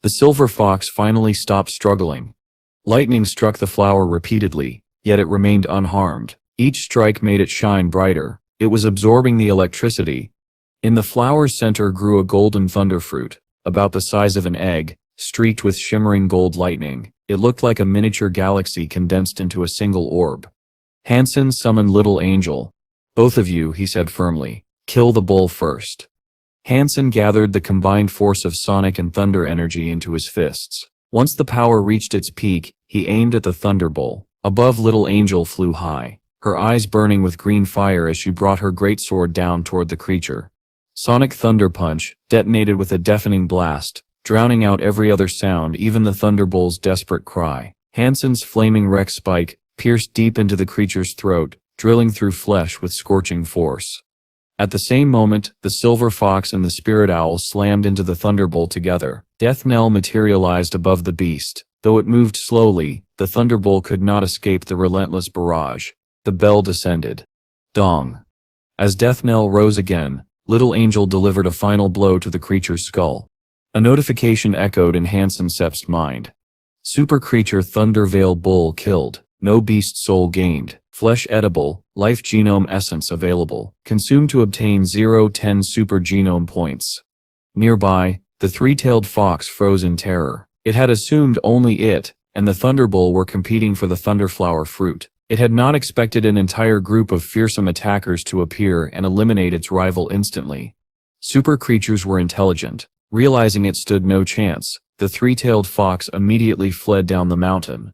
The silver fox finally stopped struggling. Lightning struck the flower repeatedly, yet it remained unharmed. Each strike made it shine brighter. It was absorbing the electricity. In the flower's center grew a golden thunderfruit, about the size of an egg, streaked with shimmering gold lightning. It looked like a miniature galaxy condensed into a single orb. Han Sen summoned Little Angel. Both of you, he said firmly, kill the bull first. Han Sen gathered the combined force of sonic and thunder energy into his fists. Once the power reached its peak, he aimed at the thunderbolt. Above, Little Angel flew high, her eyes burning with green fire as she brought her greatsword down toward the creature. Sonic Thunder Punch detonated with a deafening blast, drowning out every other sound, even the thunderbolt's desperate cry. Han Sen's flaming Rex spike pierced deep into the creature's throat, drilling through flesh with scorching force. At the same moment, the silver fox and the spirit owl slammed into the thunderbolt together. Death Knell materialized above the beast. Though it moved slowly, the thunderbolt could not escape the relentless barrage. The bell descended. Dong. As Death Knell rose again, Little Angel delivered a final blow to the creature's skull. A notification echoed in Han Sen's mind. Super creature Thunder Veil Bull killed. No beast soul gained. Flesh edible. Life genome essence available. Consume to obtain 0-10 super genome points. Nearby, the three-tailed fox froze in terror. It had assumed only it and the Thunderbull were competing for the Thunderflower fruit. It had not expected an entire group of fearsome attackers to appear and eliminate its rival instantly. Super creatures were intelligent. Realizing it stood no chance, the three-tailed fox immediately fled down the mountain.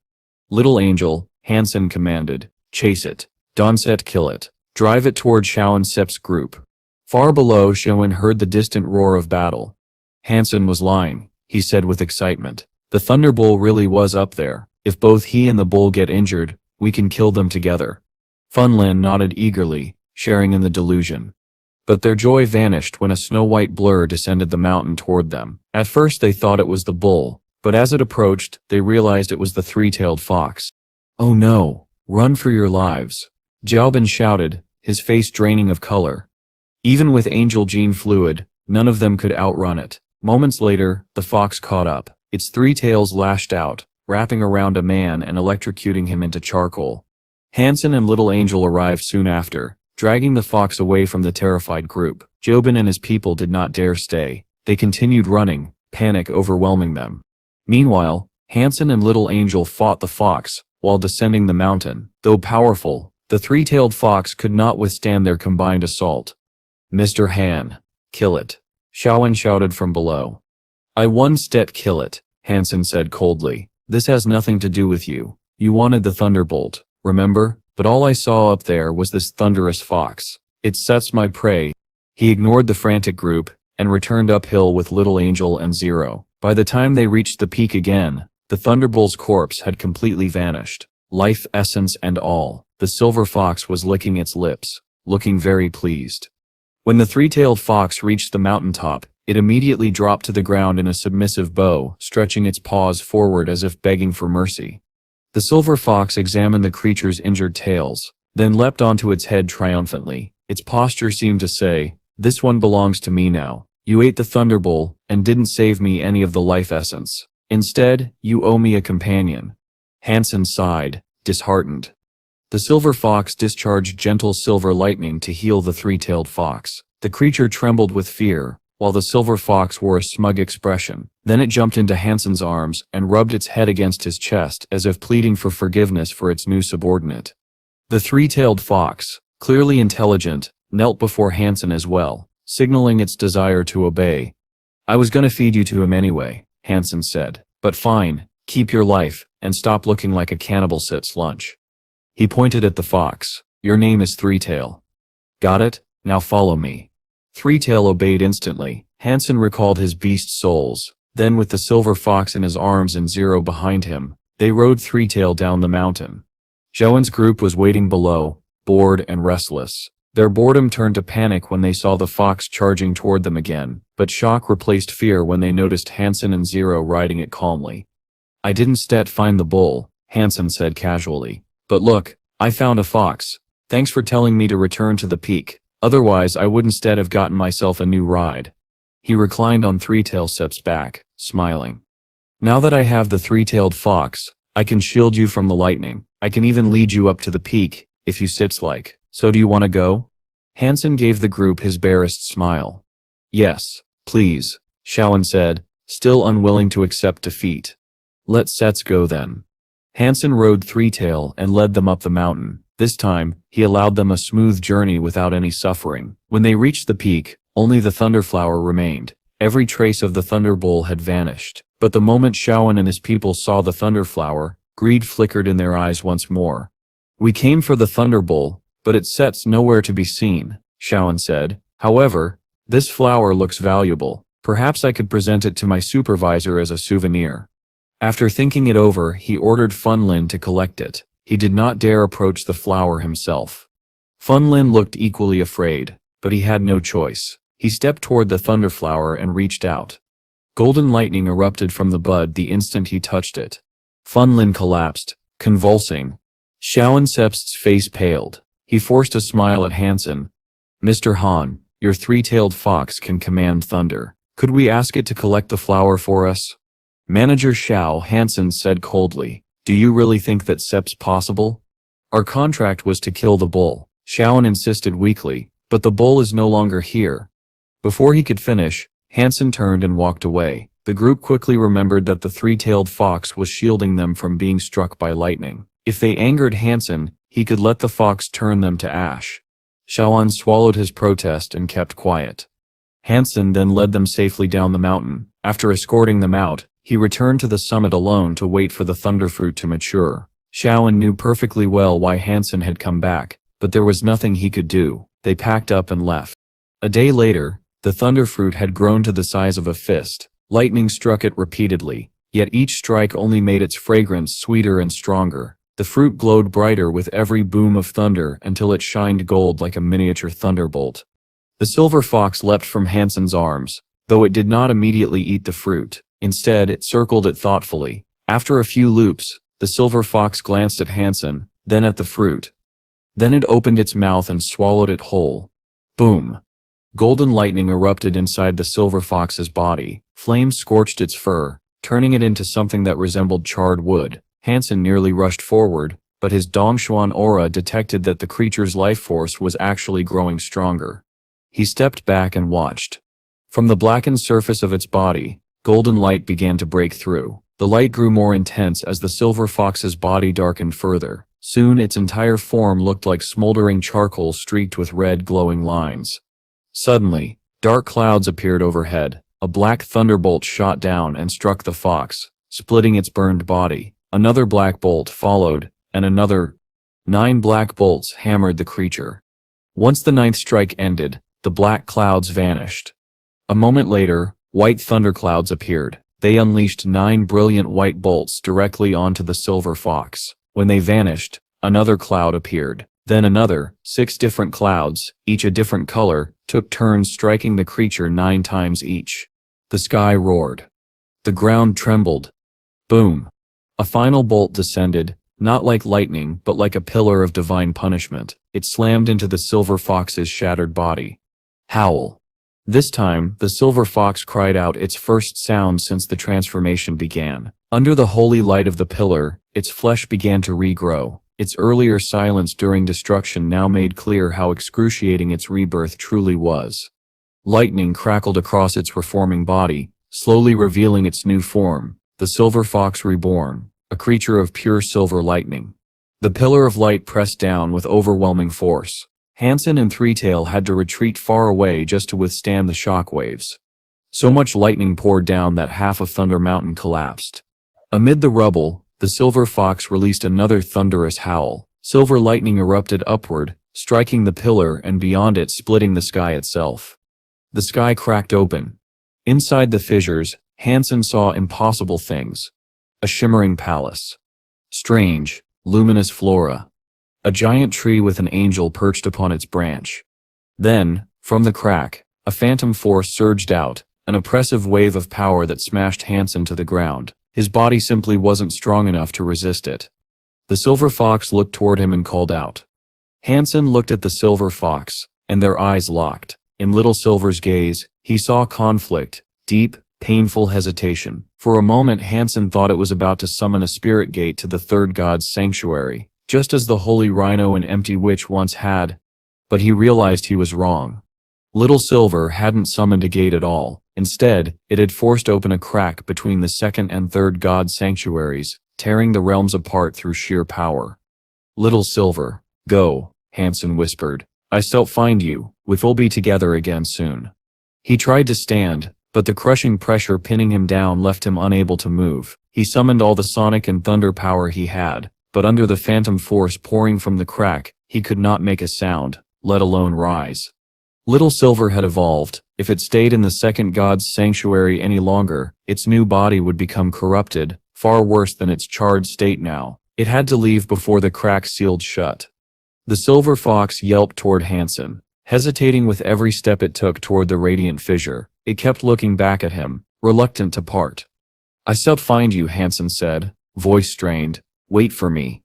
Little Angel, Han Sen commanded, chase it. Donset, kill it. Drive it toward Xiaoan Sep's group. Far below, Xiaoan heard the distant roar of battle. Han Sen was lying, he said with excitement. The Thunderbull really was up there. If both he and the bull get injured, we can kill them together. Funlin nodded eagerly, sharing in the delusion. But their joy vanished when a snow-white blur descended the mountain toward them. At first they thought it was the bull, But as it approached, they realized it was the three-tailed fox. "Oh no! Run for your lives!" Xiaobin shouted, his face draining of color. Even with angel gene fluid, none of them could outrun it. Moments later, the fox caught up. Its three tails lashed out, wrapping around a man and electrocuting him into charcoal. Han Sen and Little Angel arrived soon after, dragging the fox away from the terrified group. Xiaobin and his people did not dare stay. They continued running, panic overwhelming them. Meanwhile, Han Sen and Little Angel fought the fox, while descending the mountain. Though powerful, the three-tailed fox could not withstand their combined assault. "Mr. Han, kill it," Xiaowen shouted from below. "I one-stet kill it," Han Sen said coldly. "This has nothing to do with you. You wanted the thunderbolt, remember? But all I saw up there was this thunderous fox. It sets my prey." He ignored the frantic group, and returned uphill with Little Angel and Zero. By the time they reached the peak again, the Thunderbolt's corpse had completely vanished. Life essence and all, the silver fox was licking its lips, looking very pleased. When the three-tailed fox reached the mountaintop, it immediately dropped to the ground in a submissive bow, stretching its paws forward as if begging for mercy. The silver fox examined the creature's injured tails, then leapt onto its head triumphantly. Its posture seemed to say, "This one belongs to me now. You ate the thunderbolt, and didn't save me any of the life essence. Instead, you owe me a companion." Han Sen sighed, disheartened. The silver fox discharged gentle silver lightning to heal the three-tailed fox. The creature trembled with fear, while the silver fox wore a smug expression. Then it jumped into Han Sen's arms and rubbed its head against his chest as if pleading for forgiveness for its new subordinate. The three-tailed fox, clearly intelligent, knelt before Han Sen as well, signaling its desire to obey. "I was gonna feed you to him anyway," Han Sen said. "But fine, keep your life, and stop looking like a cannibal sits lunch." He pointed at the fox. "Your name is Three-Tail. Got it? Now follow me." Three-Tail obeyed instantly. Han Sen recalled his beast souls. Then with the silver fox in his arms and Zero behind him, they rode Three-Tail down the mountain. Zhouen's group was waiting below, bored and restless. Their boredom turned to panic when they saw the fox charging toward them again, but shock replaced fear when they noticed Han Sen and Zero riding it calmly. "I didn't find the bull," Han Sen said casually. "But look, I found a fox. Thanks for telling me to return to the peak. Otherwise I wouldn't have gotten myself a new ride." He reclined on Three-Tail's back, smiling. "Now that I have the three-tailed fox, I can shield you from the lightning. I can even lead you up to the peak, if you sits like. So do you want to go?" Han Sen gave the group his barest smile. "Yes, please," Xiaowen said, still unwilling to accept defeat. "Let's go then." Han Sen rode Three-Tail and led them up the mountain. This time, he allowed them a smooth journey without any suffering. When they reached the peak, only the Thunderflower remained. Every trace of the Thunderbolt had vanished. But the moment Xiaowen and his people saw the Thunderflower, greed flickered in their eyes once more. "We came for the Thunderbolt, but it sets nowhere to be seen," Xiaowen said. "However, this flower looks valuable. Perhaps I could present it to my supervisor as a souvenir." After thinking it over, he ordered Funlin to collect it. He did not dare approach the flower himself. Funlin looked equally afraid, but he had no choice. He stepped toward the Thunderflower and reached out. Golden lightning erupted from the bud the instant he touched it. Funlin collapsed, convulsing. Xiaowen Sep's face paled. He forced a smile at Han Sen. "Mr. Han, your three-tailed fox can command thunder. Could we ask it to collect the flower for us?" "Manager Xiao," Han Sen said coldly, "do you really think that Sep's possible? Our contract was to kill the bull." Xiaowen insisted weakly, "But the bull is no longer here." Before he could finish, Han Sen turned and walked away. The group quickly remembered that the three-tailed fox was shielding them from being struck by lightning. If they angered Han Sen, he could let the fox turn them to ash. Xiaowen swallowed his protest and kept quiet. Han Sen then led them safely down the mountain. After escorting them out, he returned to the summit alone to wait for the thunderfruit to mature. Xiaowen knew perfectly well why Han Sen had come back, but there was nothing he could do. They packed up and left. A day later, the thunderfruit had grown to the size of a fist. Lightning struck it repeatedly, yet each strike only made its fragrance sweeter and stronger. The fruit glowed brighter with every boom of thunder until it shined gold like a miniature thunderbolt. The silver fox leapt from Han Sen's arms, though it did not immediately eat the fruit. Instead, it circled it thoughtfully. After a few loops, the silver fox glanced at Hansen, then at the fruit. Then it opened its mouth and swallowed it whole. Boom! Golden lightning erupted inside the silver fox's body. Flames scorched its fur, turning it into something that resembled charred wood. Hansen nearly rushed forward, but his Dongshuan aura detected that the creature's life force was actually growing stronger. He stepped back and watched. From the blackened surface of its body, golden light began to break through. The light grew more intense as the silver fox's body darkened further. Soon its entire form looked like smoldering charcoal streaked with red glowing lines. Suddenly, dark clouds appeared overhead. A black thunderbolt shot down and struck the fox, splitting its burned body. Another black bolt followed, and another. 9 black bolts hammered the creature. Once the 9th strike ended, the black clouds vanished. A moment later, white thunderclouds appeared. They unleashed 9 brilliant white bolts directly onto the silver fox. When they vanished, another cloud appeared. Then another. 6 different clouds, each a different color, took turns striking the creature 9 times each. The sky roared. The ground trembled. Boom! A final bolt descended, not like lightning but like a pillar of divine punishment. It slammed into the silver fox's shattered body. Howl. This time, the silver fox cried out its first sound since the transformation began. Under the holy light of the pillar, its flesh began to regrow. Its earlier silence during destruction now made clear how excruciating its rebirth truly was. Lightning crackled across its reforming body, slowly revealing its new form, the silver fox reborn, a creature of pure silver lightning. The pillar of light pressed down with overwhelming force. Hansen and Threetail had to retreat far away just to withstand the shock waves. So much lightning poured down that half of Thunder Mountain collapsed. Amid the rubble, the silver fox released another thunderous howl. Silver lightning erupted upward, striking the pillar and beyond it, splitting the sky itself. The sky cracked open. Inside the fissures, Hansen saw impossible things. A shimmering palace. Strange, luminous flora. A giant tree with an angel perched upon its branch. Then, from the crack, a phantom force surged out, an oppressive wave of power that smashed Hansen to the ground. His body simply wasn't strong enough to resist it. The silver fox looked toward him and called out. Hansen looked at the silver fox, and their eyes locked. In Little Silver's gaze, he saw conflict, deep, painful hesitation. For a moment Hansen thought it was about to summon a spirit gate to the third god's sanctuary, just as the holy rhino and empty witch once had. But he realized he was wrong. Little Silver hadn't summoned a gate at all. Instead, it had forced open a crack between the second and third god sanctuaries, tearing the realms apart through sheer power. Little Silver, go, Hansen whispered. I still find you, we'll be together again soon. He tried to stand, but the crushing pressure pinning him down left him unable to move. He summoned all the sonic and thunder power he had, but under the phantom force pouring from the crack, he could not make a sound, let alone rise. Little Silver had evolved. If it stayed in the second god's sanctuary any longer, its new body would become corrupted, far worse than its charred state now. It had to leave before the crack sealed shut. The silver fox yelped toward Hansen, hesitating with every step it took toward the radiant fissure. It kept looking back at him, reluctant to part. I shall find you, Hansen said, voice strained. Wait for me.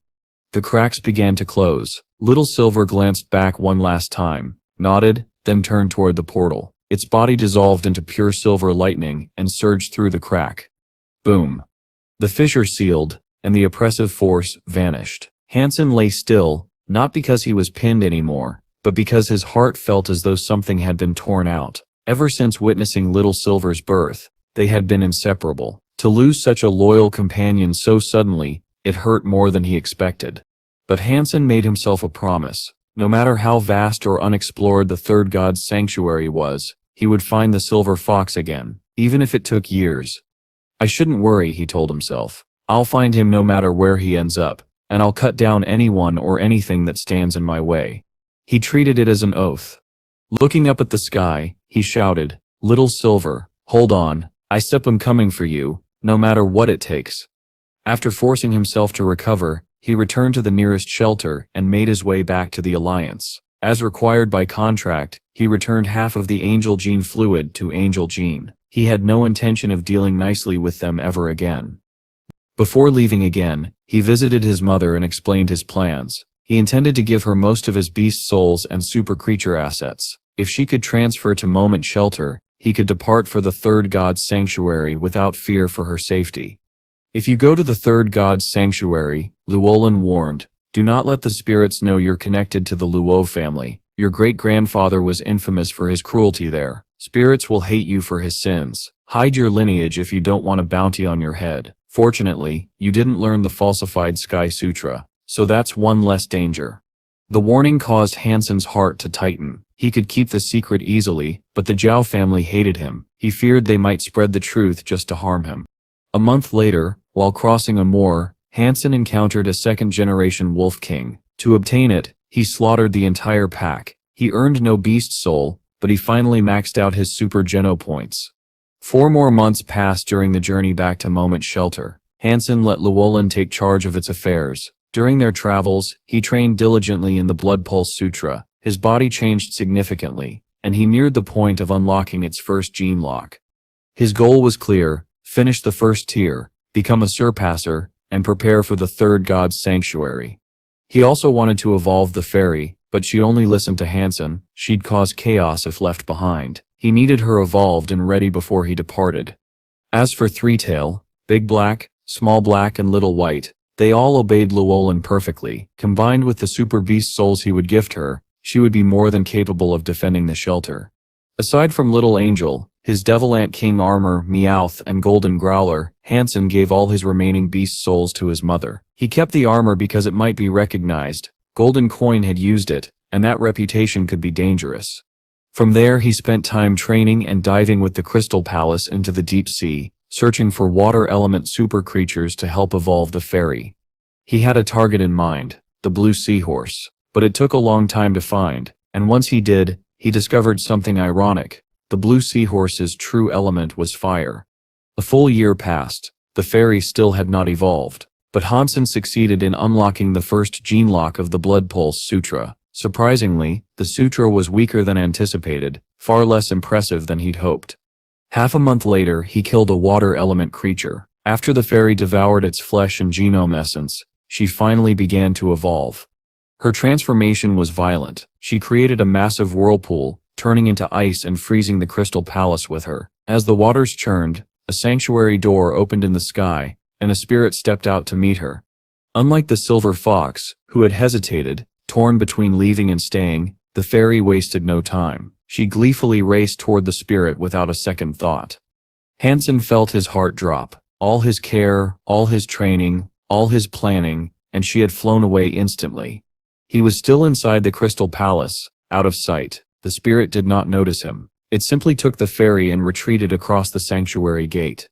The cracks began to close. Little Silver glanced back one last time, nodded, then turned toward the portal. Its body dissolved into pure silver lightning and surged through the crack. Boom. The fissure sealed, and the oppressive force vanished. Hansen lay still, not because he was pinned anymore, but because his heart felt as though something had been torn out. Ever since witnessing Little Silver's birth, they had been inseparable. To lose such a loyal companion so suddenly, it hurt more than he expected. But Hansen made himself a promise. No matter how vast or unexplored the third god's sanctuary was, he would find the silver fox again, even if it took years. I shouldn't worry, he told himself. I'll find him no matter where he ends up, and I'll cut down anyone or anything that stands in my way. He treated it as an oath. Looking up at the sky, he shouted, Little Silver, hold on, I'm coming for you, no matter what it takes. After forcing himself to recover, he returned to the nearest shelter and made his way back to the Alliance. As required by contract, he returned half of the Angel Gene fluid to Angel Gene. He had no intention of dealing nicely with them ever again. Before leaving again, he visited his mother and explained his plans. He intended to give her most of his beast souls and super creature assets. If she could transfer to Moment Shelter, he could depart for the third god's sanctuary without fear for her safety. If you go to the third god's sanctuary, Llewellyn warned, do not let the spirits know you're connected to the Luo family. Your great-grandfather was infamous for his cruelty there. Spirits will hate you for his sins. Hide your lineage if you don't want a bounty on your head. Fortunately, you didn't learn the falsified Sky Sutra, so that's one less danger. The warning caused Han Sen's heart to tighten. He could keep the secret easily, but the Zhao family hated him. He feared they might spread the truth just to harm him. A month later, while crossing a moor, Han Sen encountered a second-generation wolf king. To obtain it, he slaughtered the entire pack. He earned no beast soul, but he finally maxed out his super geno points. 4 more months passed during the journey back to Moment Shelter. Han Sen let Llewellyn take charge of its affairs. During their travels, he trained diligently in the Blood Pulse Sutra. His body changed significantly, and he neared the point of unlocking its first gene lock. His goal was clear: finish the first tier, become a surpasser, and prepare for the third god's sanctuary. He also wanted to evolve the fairy, but she only listened to Han Sen. She'd cause chaos if left behind. He needed her evolved and ready before he departed. As for Three Tail, Big Black, Small Black and Little White, they all obeyed Llewellyn perfectly. Combined with the super beast souls he would gift her, she would be more than capable of defending the shelter. Aside from Little Angel, his Devil Ant King Armor, Meowth, and Golden Growler, Han Sen gave all his remaining beast souls to his mother. He kept the armor because it might be recognized. Golden Coin had used it, and that reputation could be dangerous. From there he spent time training and diving with the Crystal Palace into the deep sea, searching for water element super creatures to help evolve the fairy. He had a target in mind, the blue seahorse, but it took a long time to find, and once he did, he discovered something ironic. The blue seahorse's true element was fire. A full year passed. The fairy still had not evolved, but Han Sen succeeded in unlocking the first gene lock of the Blood Pulse Sutra. Surprisingly, the sutra was weaker than anticipated, far less impressive than he'd hoped. Half a month later, he killed a water element creature. After the fairy devoured its flesh and genome essence, she finally began to evolve. Her transformation was violent. She created a massive whirlpool, turning into ice and freezing the Crystal Palace with her. As the waters churned, a sanctuary door opened in the sky, and a spirit stepped out to meet her. Unlike the silver fox, who had hesitated, torn between leaving and staying, the fairy wasted no time. She gleefully raced toward the spirit without a second thought. Han Sen felt his heart drop. All his care, all his training, all his planning, and she had flown away instantly. He was still inside the Crystal Palace, out of sight. The spirit did not notice him. It simply took the fairy and retreated across the sanctuary gate.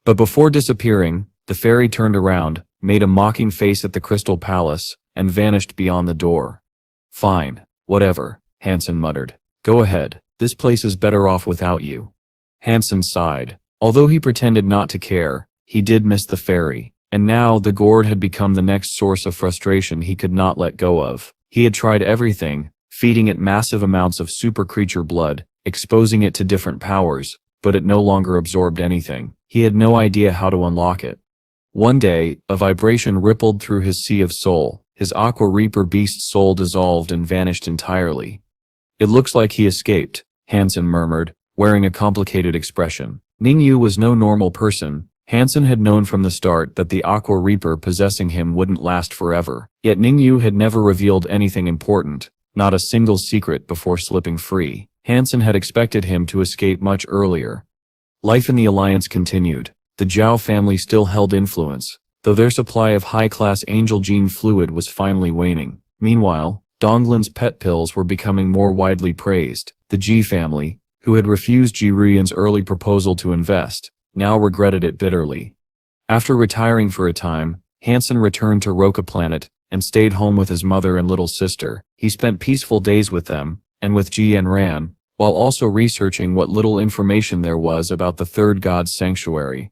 But before disappearing, the fairy turned around, made a mocking face at the Crystal Palace, and vanished beyond the door. Fine, whatever, Han Sen muttered. Go ahead, this place is better off without you. Han Sen sighed. Although he pretended not to care, he did miss the fairy, and now the gourd had become the next source of frustration he could not let go of. He had tried everything, feeding it massive amounts of super creature blood, exposing it to different powers, but it no longer absorbed anything. He had no idea how to unlock it. One day, a vibration rippled through his sea of soul. His Aqua Reaper beast soul dissolved and vanished entirely. It looks like he escaped, Han Sen murmured, wearing a complicated expression. Ningyu was no normal person. Han Sen had known from the start that the Aqua Reaper possessing him wouldn't last forever. Yet Ningyu had never revealed anything important, not a single secret before slipping free. Han Sen had expected him to escape much earlier. Life in the Alliance continued. The Zhao family still held influence, though their supply of high-class angel gene fluid was finally waning. Meanwhile, Donglin's pet pills were becoming more widely praised. The Ji family, who had refused Ji Ruyan's early proposal to invest, now regretted it bitterly. After retiring for a time, Han Sen returned to Roca Planet and stayed home with his mother and little sister. He spent peaceful days with them, and with Ji and Ran, while also researching what little information there was about the third god's sanctuary.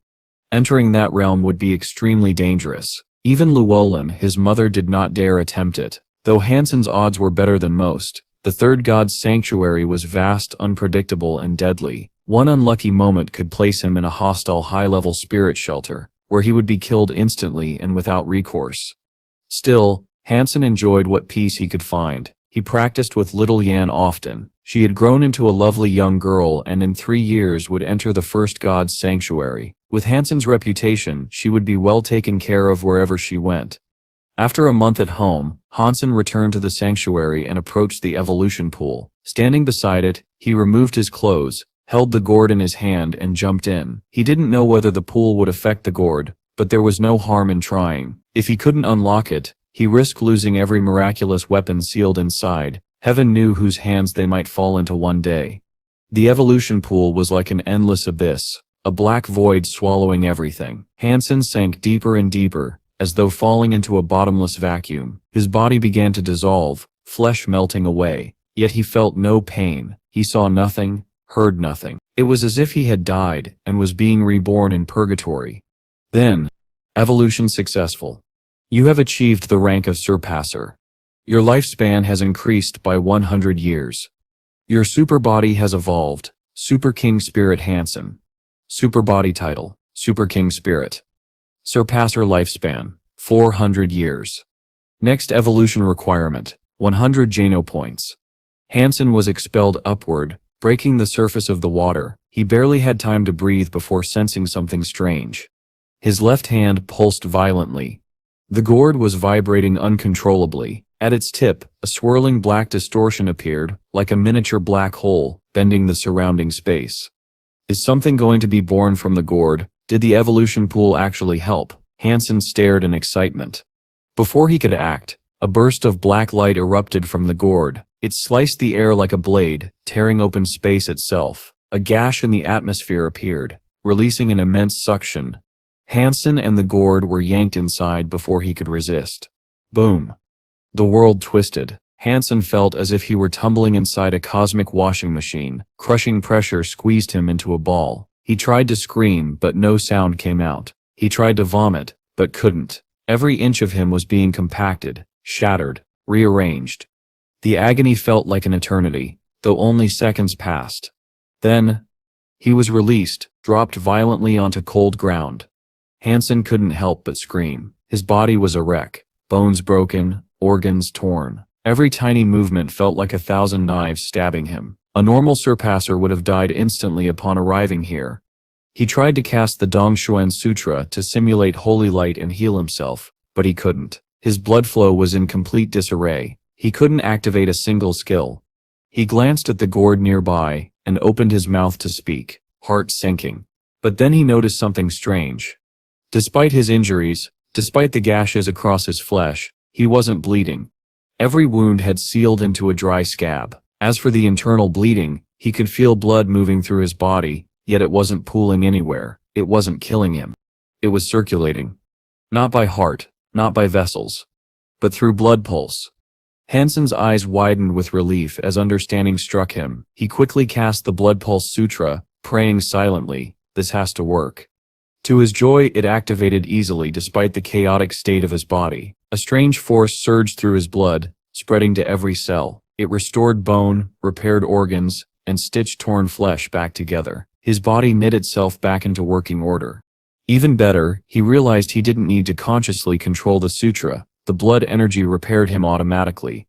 Entering that realm would be extremely dangerous. Even Llewellyn, his mother, did not dare attempt it. Though Han Sen's odds were better than most, the third god's sanctuary was vast, unpredictable, and deadly. One unlucky moment could place him in a hostile high-level spirit shelter, where he would be killed instantly and without recourse. Still, Hansen enjoyed what peace he could find. He practiced with little Yan often. She had grown into a lovely young girl and in 3 years would enter the first god's sanctuary. With Hansen's reputation, she would be well taken care of wherever she went. After a month at home, Han Sen returned to the sanctuary and approached the evolution pool. Standing beside it, he removed his clothes, held the gourd in his hand and jumped in. He didn't know whether the pool would affect the gourd, but there was no harm in trying. If he couldn't unlock it, he risked losing every miraculous weapon sealed inside. Heaven knew whose hands they might fall into one day. The evolution pool was like an endless abyss, a black void swallowing everything. Hansen sank deeper and deeper, as though falling into a bottomless vacuum. His body began to dissolve, flesh melting away, yet he felt no pain. He saw nothing, heard nothing. It was as if he had died and was being reborn in purgatory. Then, evolution successful. You have achieved the rank of surpasser. Your lifespan has increased by 100 years. Your super body has evolved. Super King Spirit Hansen. Super body title, Super King Spirit. Surpasser lifespan, 400 years. Next evolution requirement, 100 Jano points. Hansen was expelled upward, breaking the surface of the water. He barely had time to breathe before sensing something strange. His left hand pulsed violently. The gourd was vibrating uncontrollably. At its tip, a swirling black distortion appeared, like a miniature black hole, bending the surrounding space. Is something going to be born from the gourd? Did the evolution pool actually help? Hansen stared in excitement. Before he could act, a burst of black light erupted from the gourd. It sliced the air like a blade, tearing open space itself. A gash in the atmosphere appeared, releasing an immense suction. Hansen and the gourd were yanked inside before he could resist. Boom. The world twisted. Hansen felt as if he were tumbling inside a cosmic washing machine. Crushing pressure squeezed him into a ball. He tried to scream, but no sound came out. He tried to vomit, but couldn't. Every inch of him was being compacted, shattered, rearranged. The agony felt like an eternity, though only seconds passed. Then, he was released, dropped violently onto cold ground. Hansen couldn't help but scream. His body was a wreck, bones broken, organs torn. Every tiny movement felt like 1,000 knives stabbing him. A normal surpasser would have died instantly upon arriving here. He tried to cast the Dongshuan Sutra to simulate holy light and heal himself, but he couldn't. His blood flow was in complete disarray. He couldn't activate a single skill. He glanced at the gourd nearby and opened his mouth to speak, heart sinking. But then he noticed something strange. Despite his injuries, despite the gashes across his flesh, he wasn't bleeding. Every wound had sealed into a dry scab. As for the internal bleeding, he could feel blood moving through his body, yet it wasn't pooling anywhere. It wasn't killing him. It was circulating. Not by heart, not by vessels, but through blood pulse. Hansen's eyes widened with relief as understanding struck him. He quickly cast the Blood Pulse Sutra, praying silently, "This has to work." To his joy, it activated easily despite the chaotic state of his body. A strange force surged through his blood, spreading to every cell. It restored bone, repaired organs, and stitched torn flesh back together. His body knit itself back into working order. Even better, he realized he didn't need to consciously control the sutra. The blood energy repaired him automatically.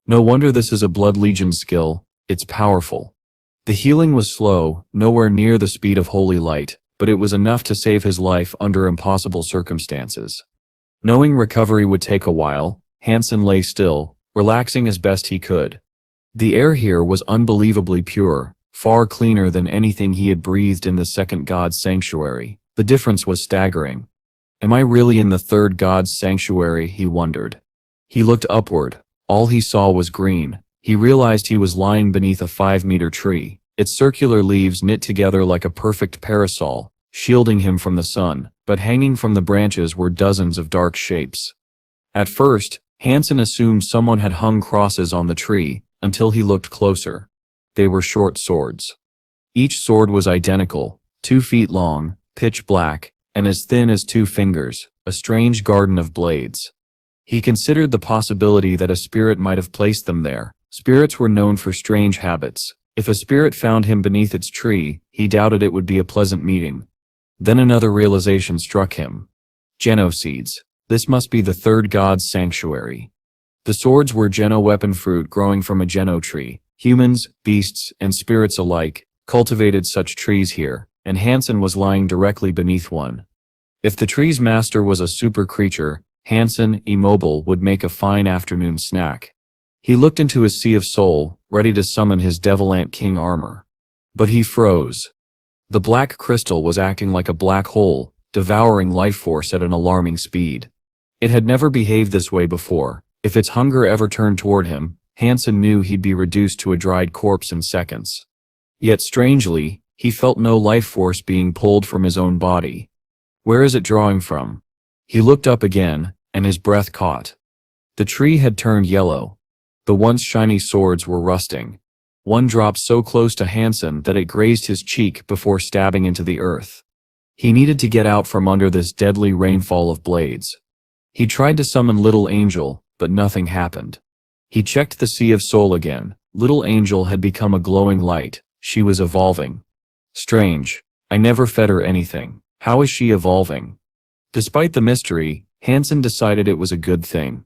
No wonder this is a Blood Legion skill. It's powerful. The healing was slow, nowhere near the speed of holy light, but it was enough to save his life under impossible circumstances. Knowing recovery would take a while, Hansen lay still, relaxing as best he could. The air here was unbelievably pure, far cleaner than anything he had breathed in the second god's sanctuary. The difference was staggering. Am I really in the third god's sanctuary, he wondered. He looked upward. All he saw was green. He realized he was lying beneath a 5-meter tree. Its circular leaves knit together like a perfect parasol, shielding him from the sun, but hanging from the branches were dozens of dark shapes. At first, Hansen assumed someone had hung crosses on the tree, until he looked closer. They were short swords. Each sword was identical, 2 feet long, pitch black, and as thin as 2 fingers, a strange garden of blades. He considered the possibility that a spirit might have placed them there. Spirits were known for strange habits. If a spirit found him beneath its tree, he doubted it would be a pleasant meeting. Then another realization struck him. Genoseeds. This must be the third god's sanctuary. The swords were geno weapon fruit growing from a geno tree. Humans, beasts, and spirits alike cultivated such trees here, and Han Sen was lying directly beneath one. If the tree's master was a super creature, Han Sen, immobile, would make a fine afternoon snack. He looked into his sea of soul, ready to summon his Devil Ant King armor. But he froze. The black crystal was acting like a black hole, devouring life force at an alarming speed. It had never behaved this way before. If its hunger ever turned toward him, Han Sen knew he'd be reduced to a dried corpse in seconds. Yet strangely, he felt no life force being pulled from his own body. Where is it drawing from? He looked up again, and his breath caught. The tree had turned yellow. The once shiny swords were rusting. One dropped so close to Han Sen that it grazed his cheek before stabbing into the earth. He needed to get out from under this deadly rainfall of blades. He tried to summon Little Angel, but nothing happened. He checked the Sea of Soul again. Little Angel had become a glowing light. She was evolving. Strange. I never fed her anything. How is she evolving? Despite the mystery, Han Sen decided it was a good thing.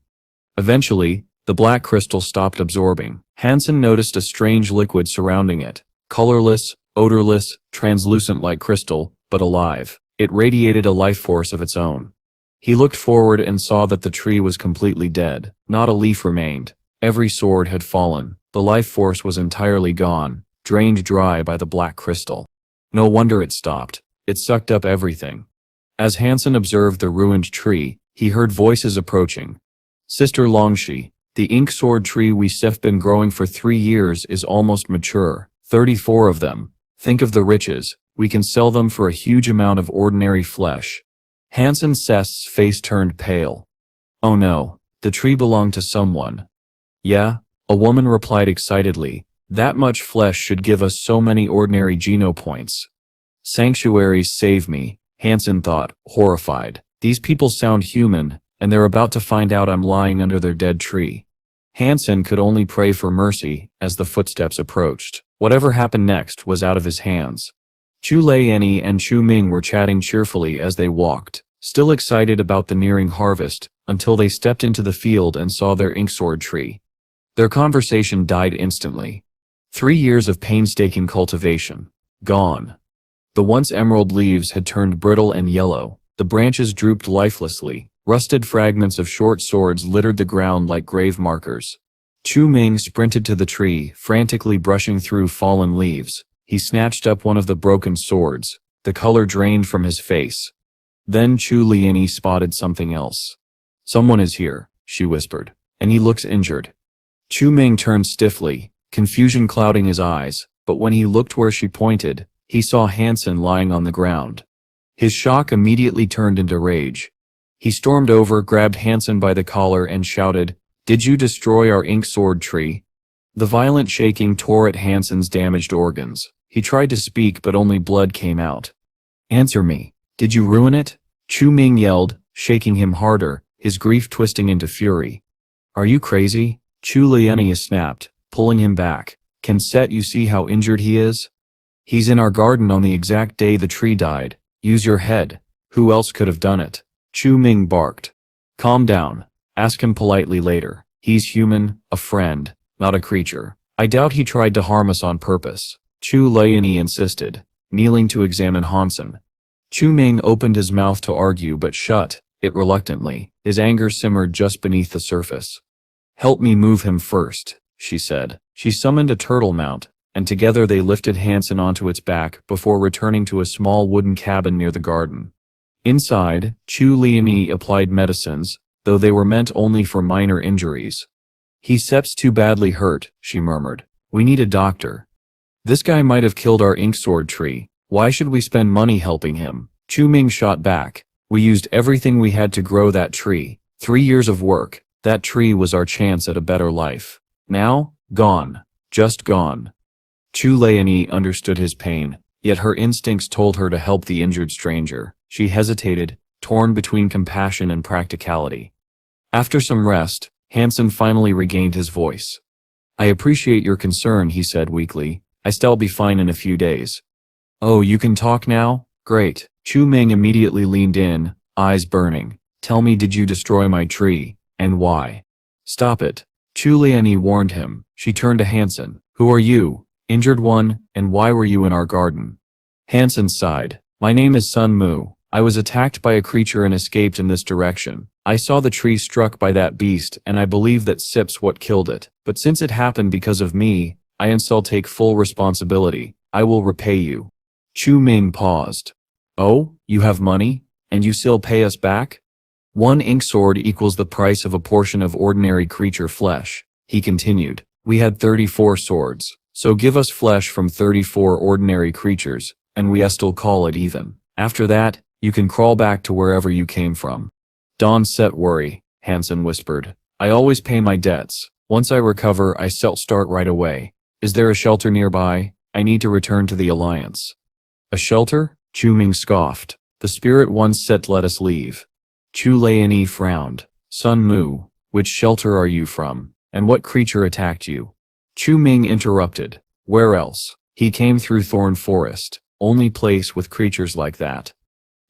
Eventually, the black crystal stopped absorbing. Han Sen noticed a strange liquid surrounding it. Colorless, odorless, translucent like crystal, but alive. It radiated a life force of its own. He looked forward and saw that the tree was completely dead. Not a leaf remained. Every sword had fallen. The life force was entirely gone, drained dry by the black crystal. No wonder it stopped. It sucked up everything. As Han Sen observed the ruined tree, he heard voices approaching. Sister Longshi, the ink sword tree we've been growing for 3 years is almost mature. 34 of them. Think of the riches. We can sell them for a huge amount of ordinary flesh. Han Sen's face turned pale. Oh no, the tree belonged to someone. Yeah, a woman replied excitedly. That much flesh should give us so many ordinary geno points. Sanctuaries save me, Han Sen thought, horrified. These people sound human, and they're about to find out I'm lying under their dead tree. Han Sen could only pray for mercy as the footsteps approached. Whatever happened next was out of his hands. Chu Lianyi and Chu Ming were chatting cheerfully as they walked, still excited about the nearing harvest, until they stepped into the field and saw their inksword tree. Their conversation died instantly. 3 years of painstaking cultivation. Gone. The once emerald leaves had turned brittle and yellow. The branches drooped lifelessly. Rusted fragments of short swords littered the ground like grave markers. Chu Ming sprinted to the tree, frantically brushing through fallen leaves. He snatched up one of the broken swords. The color drained from his face. Then Chu Lianyi spotted something else. Someone is here, she whispered, and he looks injured. Chu Ming turned stiffly, confusion clouding his eyes, but when he looked where she pointed, he saw Han Sen lying on the ground. His shock immediately turned into rage. He stormed over, grabbed Han Sen by the collar and shouted, "Did you destroy our ink sword tree?" The violent shaking tore at Han Sen's damaged organs. He tried to speak but only blood came out. "Answer me. Did you ruin it?" Chu Ming yelled, shaking him harder, his grief twisting into fury. "Are you crazy?" Chu Lianyi snapped, pulling him back. "Can you see how injured he is? He's in our garden on the exact day the tree died. Use your head. Who else could have done it?" Chu Ming barked. "Calm down. Ask him politely later. He's human, a friend, not a creature. I doubt he tried to harm us on purpose." Chu Lianyi insisted, kneeling to examine Han Sen. Chu Ming opened his mouth to argue but shut it reluctantly. His anger simmered just beneath the surface. "Help me move him first," she said. She summoned a turtle mount, and together they lifted Han Sen onto its back before returning to a small wooden cabin near the garden. Inside, Chu Lianyi applied medicines, though they were meant only for minor injuries. "He's too badly hurt," she murmured. "We need a doctor. This guy might have killed our inksword tree. Why should we spend money helping him?" Chu Ming shot back. "We used everything we had to grow that tree. 3 years of work. That tree was our chance at a better life. Now, gone. Just gone." Chu Lianyi understood his pain, yet her instincts told her to help the injured stranger. She hesitated, torn between compassion and practicality. After some rest, Han Sen finally regained his voice. "I appreciate your concern," he said weakly. I still be fine in a few days. Oh, you can talk now? Great. Chu Ming immediately leaned in, eyes burning. Tell me, did you destroy my tree, and why? Stop it. Chu Lianyi warned him. She turned to Han Sen. Who are you, injured one, and why were you in our garden? Han Sen sighed. My name is Sun Mu. I was attacked by a creature and escaped in this direction. I saw the tree struck by that beast and I believe that Sip's what killed it. But since it happened because of me, I shall take full responsibility. I will repay you. Chu Ming paused. Oh, you have money? And you still pay us back? One ink sword equals the price of a portion of ordinary creature flesh. He continued. We had 34 swords. So give us flesh from 34 ordinary creatures, and we still call it even. After that, you can crawl back to wherever you came from. Don't set worry, Han Sen whispered. I always pay my debts. Once I recover, I shall start right away. Is there a shelter nearby? I need to return to the Alliance. A shelter? Chu Ming scoffed. The spirit once said let us leave. Chu Lianyi frowned. Sun Mu, which shelter are you from? And what creature attacked you? Chu Ming interrupted. Where else? He came through Thorn Forest. Only place with creatures like that.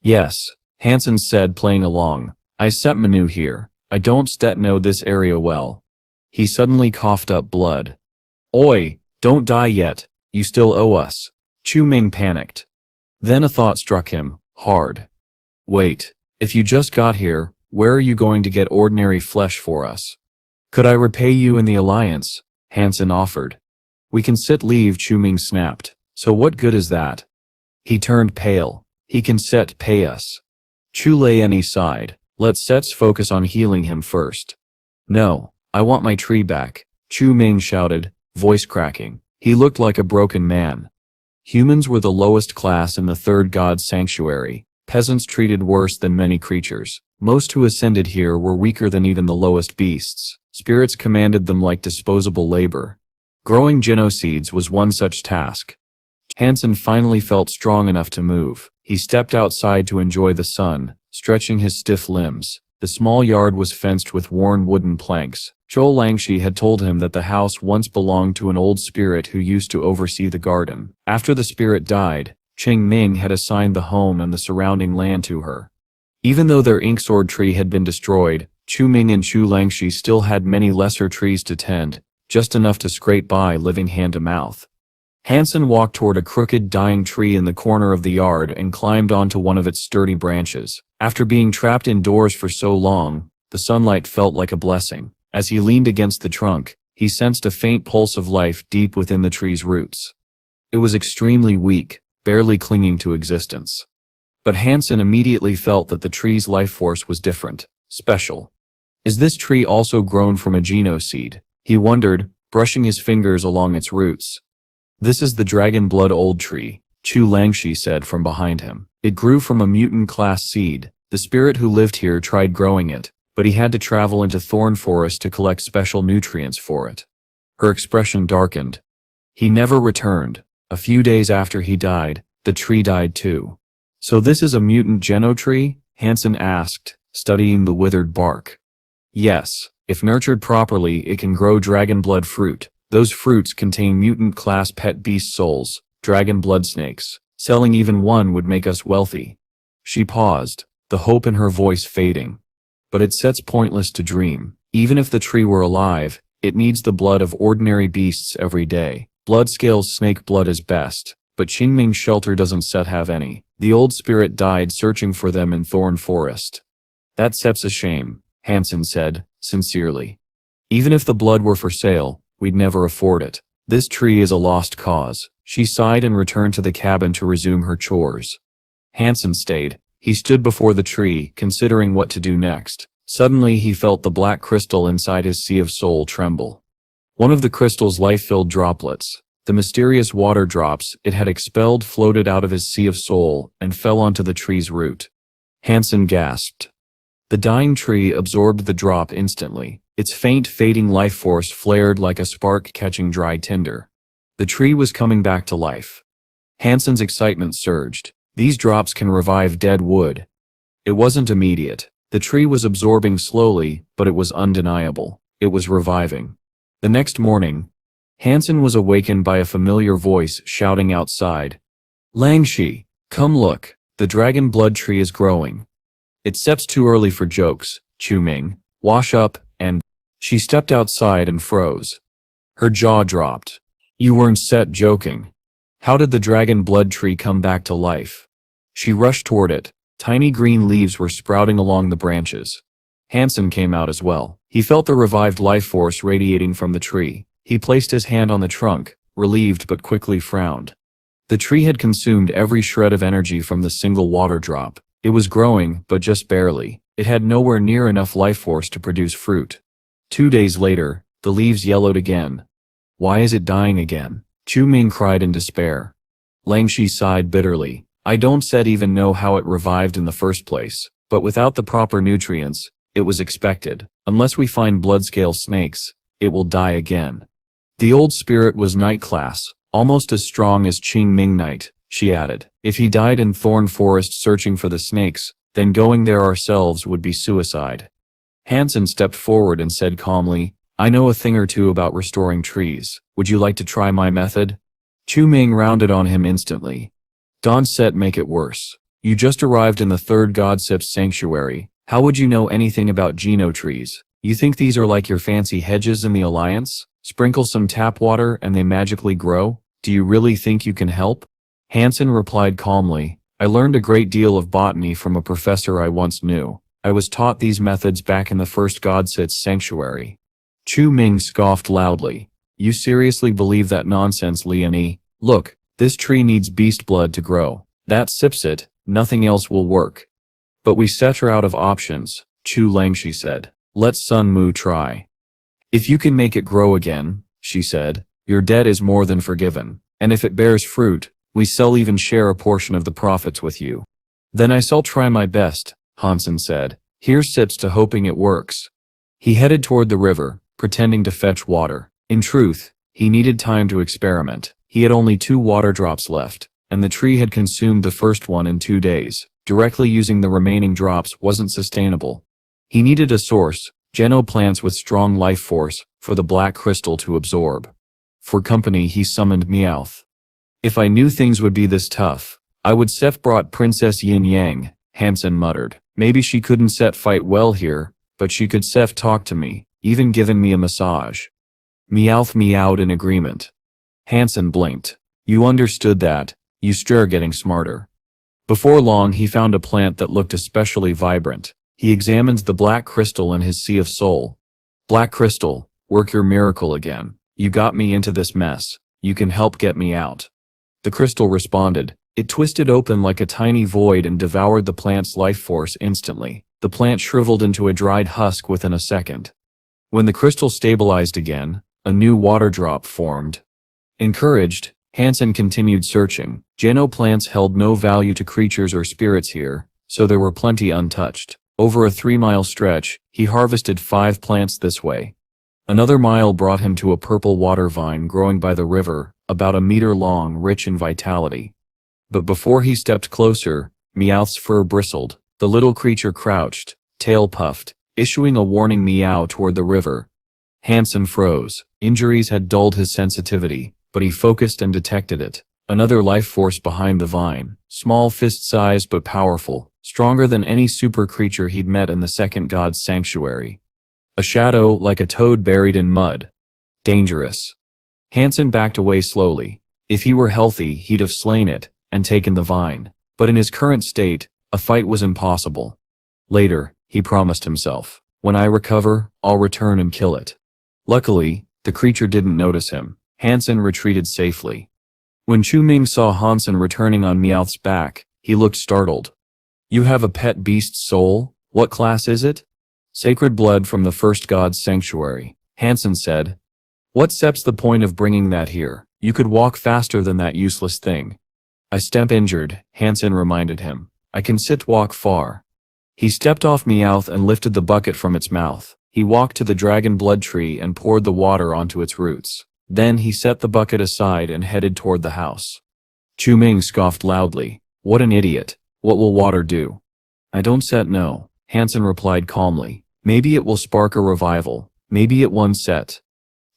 Yes, Han Sen said, playing along. I set Manu here. I don't know this area well. He suddenly coughed up blood. Oi, don't die yet. You still owe us. Chu Ming panicked. Then a thought struck him, hard. Wait, if you just got here, where are you going to get ordinary flesh for us? Could I repay you in the Alliance? Han Sen offered. We can sit leave, Chu Ming snapped. So what good is that? He turned pale. He can pay us. Chu Lianyi sighed. Let's focus on healing him first. No, I want my tree back, Chu Ming shouted, voice cracking. He looked like a broken man. Humans were the lowest class in the third god's sanctuary. Peasants treated worse than many creatures. Most who ascended here were weaker than even the lowest beasts. Spirits commanded them like disposable labor. Growing genoseeds was one such task. Han Sen finally felt strong enough to move. He stepped outside to enjoy the sun, stretching his stiff limbs. The small yard was fenced with worn wooden planks. Zhou Langshi had told him that the house once belonged to an old spirit who used to oversee the garden. After the spirit died, Qing Ming had assigned the home and the surrounding land to her. Even though their inksword tree had been destroyed, Chu Ming and Zhou Langshi still had many lesser trees to tend, just enough to scrape by living hand to mouth. Han Sen walked toward a crooked dying tree in the corner of the yard and climbed onto one of its sturdy branches. After being trapped indoors for so long, the sunlight felt like a blessing. As he leaned against the trunk, he sensed a faint pulse of life deep within the tree's roots. It was extremely weak, barely clinging to existence. But Han Sen immediately felt that the tree's life force was different, special. Is this tree also grown from a genoseed? He wondered, brushing his fingers along its roots. This is the dragon blood old tree, Chu Langshi said from behind him. It grew from a mutant class seed. The spirit who lived here tried growing it, but he had to travel into Thorn Forest to collect special nutrients for it. Her expression darkened. He never returned. A few days after he died, the tree died too. So this is a mutant geno tree? Han Sen asked, studying the withered bark. Yes, if nurtured properly it can grow dragon blood fruit. Those fruits contain mutant class pet beast souls, dragon blood snakes. Selling even one would make us wealthy. She paused, the hope in her voice fading. But it's pointless to dream. Even if the tree were alive, it needs the blood of ordinary beasts every day. Blood scales snake blood is best, but Qingming's shelter doesn't have any. The old spirit died searching for them in Thorn Forest. That's a shame, Han Sen said, sincerely. Even if the blood were for sale, we'd never afford it. This tree is a lost cause. She sighed and returned to the cabin to resume her chores. Han Sen stayed. He stood before the tree, considering what to do next. Suddenly he felt the black crystal inside his sea of soul tremble. One of the crystal's life-filled droplets, the mysterious water drops it had expelled, floated out of his sea of soul and fell onto the tree's root. Han Sen gasped. The dying tree absorbed the drop instantly. Its faint, fading life force flared like a spark catching dry tinder. The tree was coming back to life. Han Sen's excitement surged. These drops can revive dead wood. It wasn't immediate. The tree was absorbing slowly, but it was undeniable. It was reviving. The next morning, Han Sen was awakened by a familiar voice shouting outside. Langshi, come look, the dragon blood tree is growing. It steps too early for jokes, Chu Ming, wash up, and… She stepped outside and froze. Her jaw dropped. You weren't set joking. How did the dragon blood tree come back to life? She rushed toward it. Tiny green leaves were sprouting along the branches. Han Sen came out as well. He felt the revived life force radiating from the tree. He placed his hand on the trunk, relieved but quickly frowned. The tree had consumed every shred of energy from the single water drop. It was growing, but just barely. It had nowhere near enough life force to produce fruit. 2 days later, the leaves yellowed again. Why is it dying again? Chu Ming cried in despair. Langshi sighed bitterly. I don't even know how it revived in the first place, but without the proper nutrients, it was expected. Unless we find bloodscale snakes, it will die again. The old spirit was night class, almost as strong as Qing Ming Night, she added. If he died in Thorn Forest searching for the snakes, then going there ourselves would be suicide. Han Sen stepped forward and said calmly, I know a thing or two about restoring trees. Would you like to try my method? Chu Ming rounded on him instantly. Don't make it worse. You just arrived in the third Godsip's sanctuary. How would you know anything about Geno trees? You think these are like your fancy hedges in the Alliance? Sprinkle some tap water and they magically grow? Do you really think you can help? Han Sen replied calmly, I learned a great deal of botany from a professor I once knew. I was taught these methods back in the first Godsip's sanctuary. Chu Ming scoffed loudly. You seriously believe that nonsense, Leonie? Look, this tree needs beast blood to grow. That sips it, nothing else will work. But we set her out of options, Chu Langshi said. Let Sun Mu try. If you can make it grow again, she said, your debt is more than forgiven. And if it bears fruit, we shall even share a portion of the profits with you. Then I shall try my best, Han Sen said. Here's sips to hoping it works. He headed toward the river, pretending to fetch water. In truth, he needed time to experiment. He had only 2 water drops left, and the tree had consumed the first one in 2 days. Directly using the remaining drops wasn't sustainable. He needed a source, Geno plants with strong life force, for the black crystal to absorb. For company he summoned Meowth. If I knew things would be this tough, I would have brought Princess Yin Yang, Han Sen muttered. Maybe she couldn't fight well here, but she could talk to me, even given me a massage. Meowth meowed in agreement. Han Sen blinked. You understood that, you stir getting smarter. Before long he found a plant that looked especially vibrant. He examined the black crystal in his sea of soul. Black crystal, work your miracle again. You got me into this mess. You can help get me out. The crystal responded. It twisted open like a tiny void and devoured the plant's life force instantly. The plant shriveled into a dried husk within a second. When the crystal stabilized again, a new water drop formed. Encouraged, Han Sen continued searching. Geno plants held no value to creatures or spirits here, so there were plenty untouched. Over a 3-mile stretch, he harvested 5 plants this way. Another mile brought him to a purple water vine growing by the river, about a meter long, rich in vitality. But before he stepped closer, Meowth's fur bristled. The little creature crouched, tail puffed, issuing a warning meow toward the river. Han Sen froze. Injuries had dulled his sensitivity, but he focused and detected it. Another life force behind the vine, small fist-sized but powerful, stronger than any super creature he'd met in the second god's sanctuary. A shadow like a toad buried in mud. Dangerous. Han Sen backed away slowly. If he were healthy, he'd have slain it and taken the vine. But in his current state, a fight was impossible. Later, he promised himself, when I recover, I'll return and kill it. Luckily, the creature didn't notice him. Han Sen retreated safely. When Chu Ming saw Han Sen returning on Meowth's back, he looked startled. You have a pet beast's soul? What class is it? Sacred blood from the first god's sanctuary, Han Sen said. What's the point of bringing that here? You could walk faster than that useless thing. I step injured, Han Sen reminded him. I can walk far. He stepped off Meowth and lifted the bucket from its mouth. He walked to the dragon blood tree and poured the water onto its roots. Then he set the bucket aside and headed toward the house. Chu Ming scoffed loudly. What an idiot. What will water do? I don't know, Han Sen replied calmly. Maybe it will spark a revival. Maybe it won't.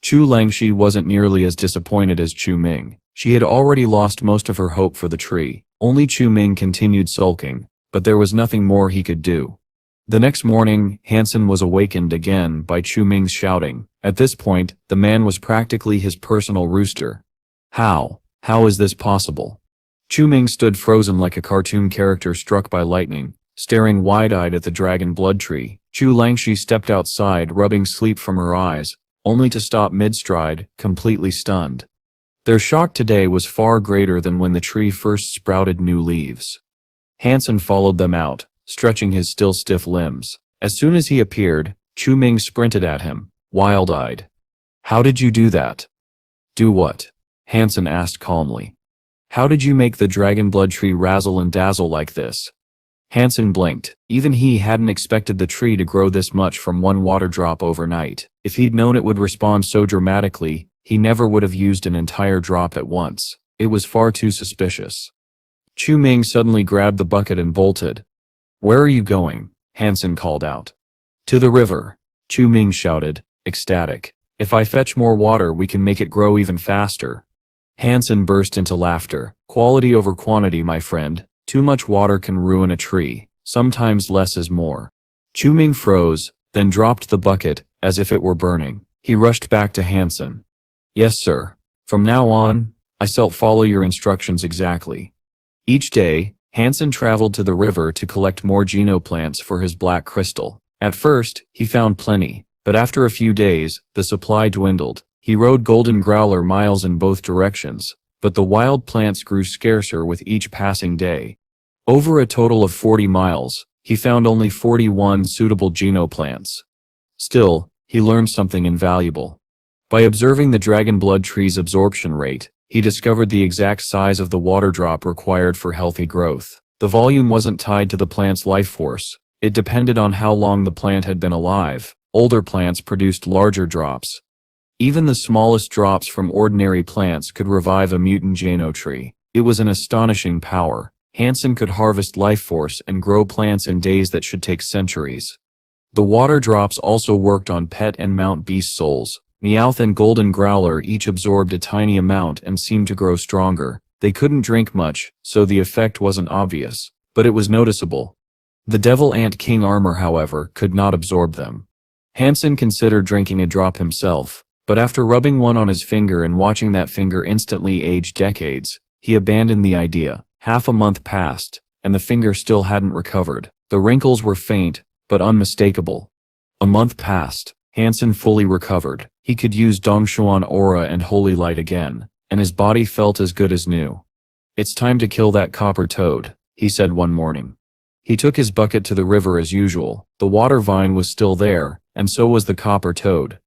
Chu Langshi wasn't nearly as disappointed as Chu Ming. She had already lost most of her hope for the tree. Only Chu Ming continued sulking, but there was nothing more he could do. The next morning, Han Sen was awakened again by Chu Ming's shouting. At this point, the man was practically his personal rooster. How? How is this possible? Chu Ming stood frozen like a cartoon character struck by lightning, staring wide-eyed at the dragon blood tree. Chu Langshi stepped outside, rubbing sleep from her eyes, only to stop mid-stride, completely stunned. Their shock today was far greater than when the tree first sprouted new leaves. Han Sen followed them out, stretching his still stiff limbs. As soon as he appeared, Chu Ming sprinted at him, wild-eyed. "How did you do that?" "Do what?" Han Sen asked calmly. "How did you make the dragon blood tree razzle and dazzle like this?" Han Sen blinked. Even he hadn't expected the tree to grow this much from one water drop overnight. If he'd known it would respond so dramatically, he never would have used an entire drop at once. It was far too suspicious. Chu Ming suddenly grabbed the bucket and bolted. "Where are you going?" Han Sen called out. "To the river," Chu Ming shouted, ecstatic. "If I fetch more water, we can make it grow even faster." Han Sen burst into laughter. "Quality over quantity, my friend. Too much water can ruin a tree. Sometimes less is more." Chu Ming froze, then dropped the bucket, as if it were burning. He rushed back to Han Sen. "Yes, sir. From now on, I shall follow your instructions exactly." Each day, Han Sen traveled to the river to collect more geno plants for his black crystal. At first, he found plenty, but after a few days, the supply dwindled. He rode Golden Growler miles in both directions, but the wild plants grew scarcer with each passing day. Over a total of 40 miles, he found only 41 suitable geno plants. Still, he learned something invaluable. By observing the dragon blood tree's absorption rate, he discovered the exact size of the water drop required for healthy growth. The volume wasn't tied to the plant's life force. It depended on how long the plant had been alive. Older plants produced larger drops. Even the smallest drops from ordinary plants could revive a mutant geno tree. It was an astonishing power. Han Sen could harvest life force and grow plants in days that should take centuries. The water drops also worked on pet and mount beast souls. Meowth and Golden Growler each absorbed a tiny amount and seemed to grow stronger. They couldn't drink much, so the effect wasn't obvious, but it was noticeable. The Devil Ant King armor, however, could not absorb them. Han Sen considered drinking a drop himself, but after rubbing one on his finger and watching that finger instantly age decades, he abandoned the idea. Half a month passed, and the finger still hadn't recovered. The wrinkles were faint, but unmistakable. A month passed. Han Sen fully recovered. He could use Dongshuan Aura and Holy Light again, and his body felt as good as new. "It's time to kill that copper toad," he said one morning. He took his bucket to the river as usual. The water vine was still there, and so was the copper toad.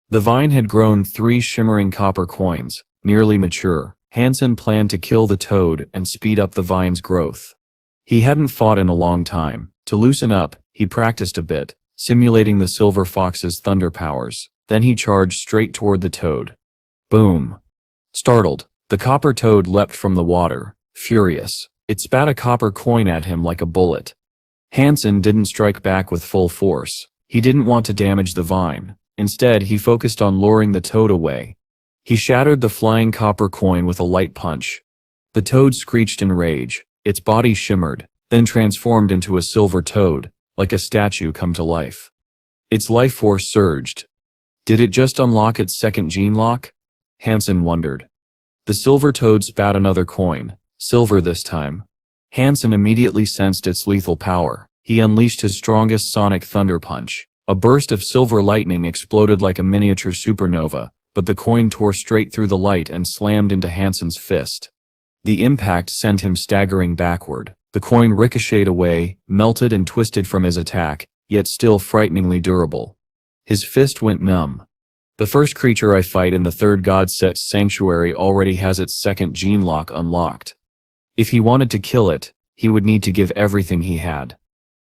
The vine had grown 3 shimmering copper coins, nearly mature. Han Sen planned to kill the toad and speed up the vine's growth. He hadn't fought in a long time. To loosen up, he practiced a bit, simulating the silver fox's thunder powers. Then he charged straight toward the toad. Boom! Startled, the copper toad leapt from the water, furious. It spat a copper coin at him like a bullet. Han Sen didn't strike back with full force. He didn't want to damage the vine. Instead, he focused on luring the toad away. He shattered the flying copper coin with a light punch. The toad screeched in rage. Its body shimmered, then transformed into a silver toad, like a statue come to life. Its life force surged. Did it just unlock its second gene lock? Han Sen wondered. The silver toad spat another coin, silver this time. Han Sen immediately sensed its lethal power. He unleashed his strongest sonic thunder punch. A burst of silver lightning exploded like a miniature supernova, but the coin tore straight through the light and slammed into Han Sen's fist. The impact sent him staggering backward. The coin ricocheted away, melted and twisted from his attack, yet still frighteningly durable. His fist went numb. The first creature I fight in the third god set's sanctuary already has its second gene lock unlocked. If he wanted to kill it, he would need to give everything he had.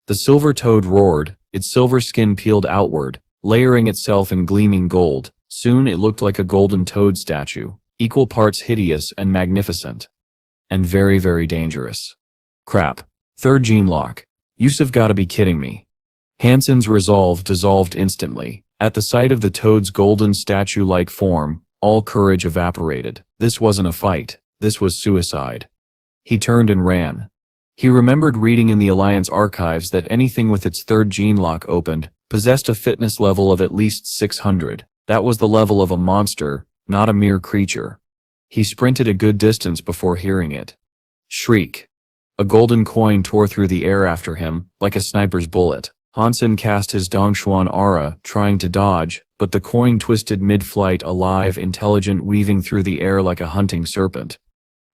The silver toad roared, its silver skin peeled outward, layering itself in gleaming gold. Soon it looked like a golden toad statue, equal parts hideous and magnificent. And very, very dangerous. Crap. Third gene lock. You've gotta be kidding me. Han Sen's resolve dissolved instantly. At the sight of the toad's golden statue-like form, all courage evaporated. This wasn't a fight, this was suicide. He turned and ran. He remembered reading in the Alliance archives that anything with its third gene lock opened possessed a fitness level of at least 600. That was the level of a monster, not a mere creature. He sprinted a good distance before hearing it. Shriek. A golden coin tore through the air after him, like a sniper's bullet. Han Sen cast his Dongshuan aura, trying to dodge, but the coin twisted mid-flight, alive, intelligent, weaving through the air like a hunting serpent.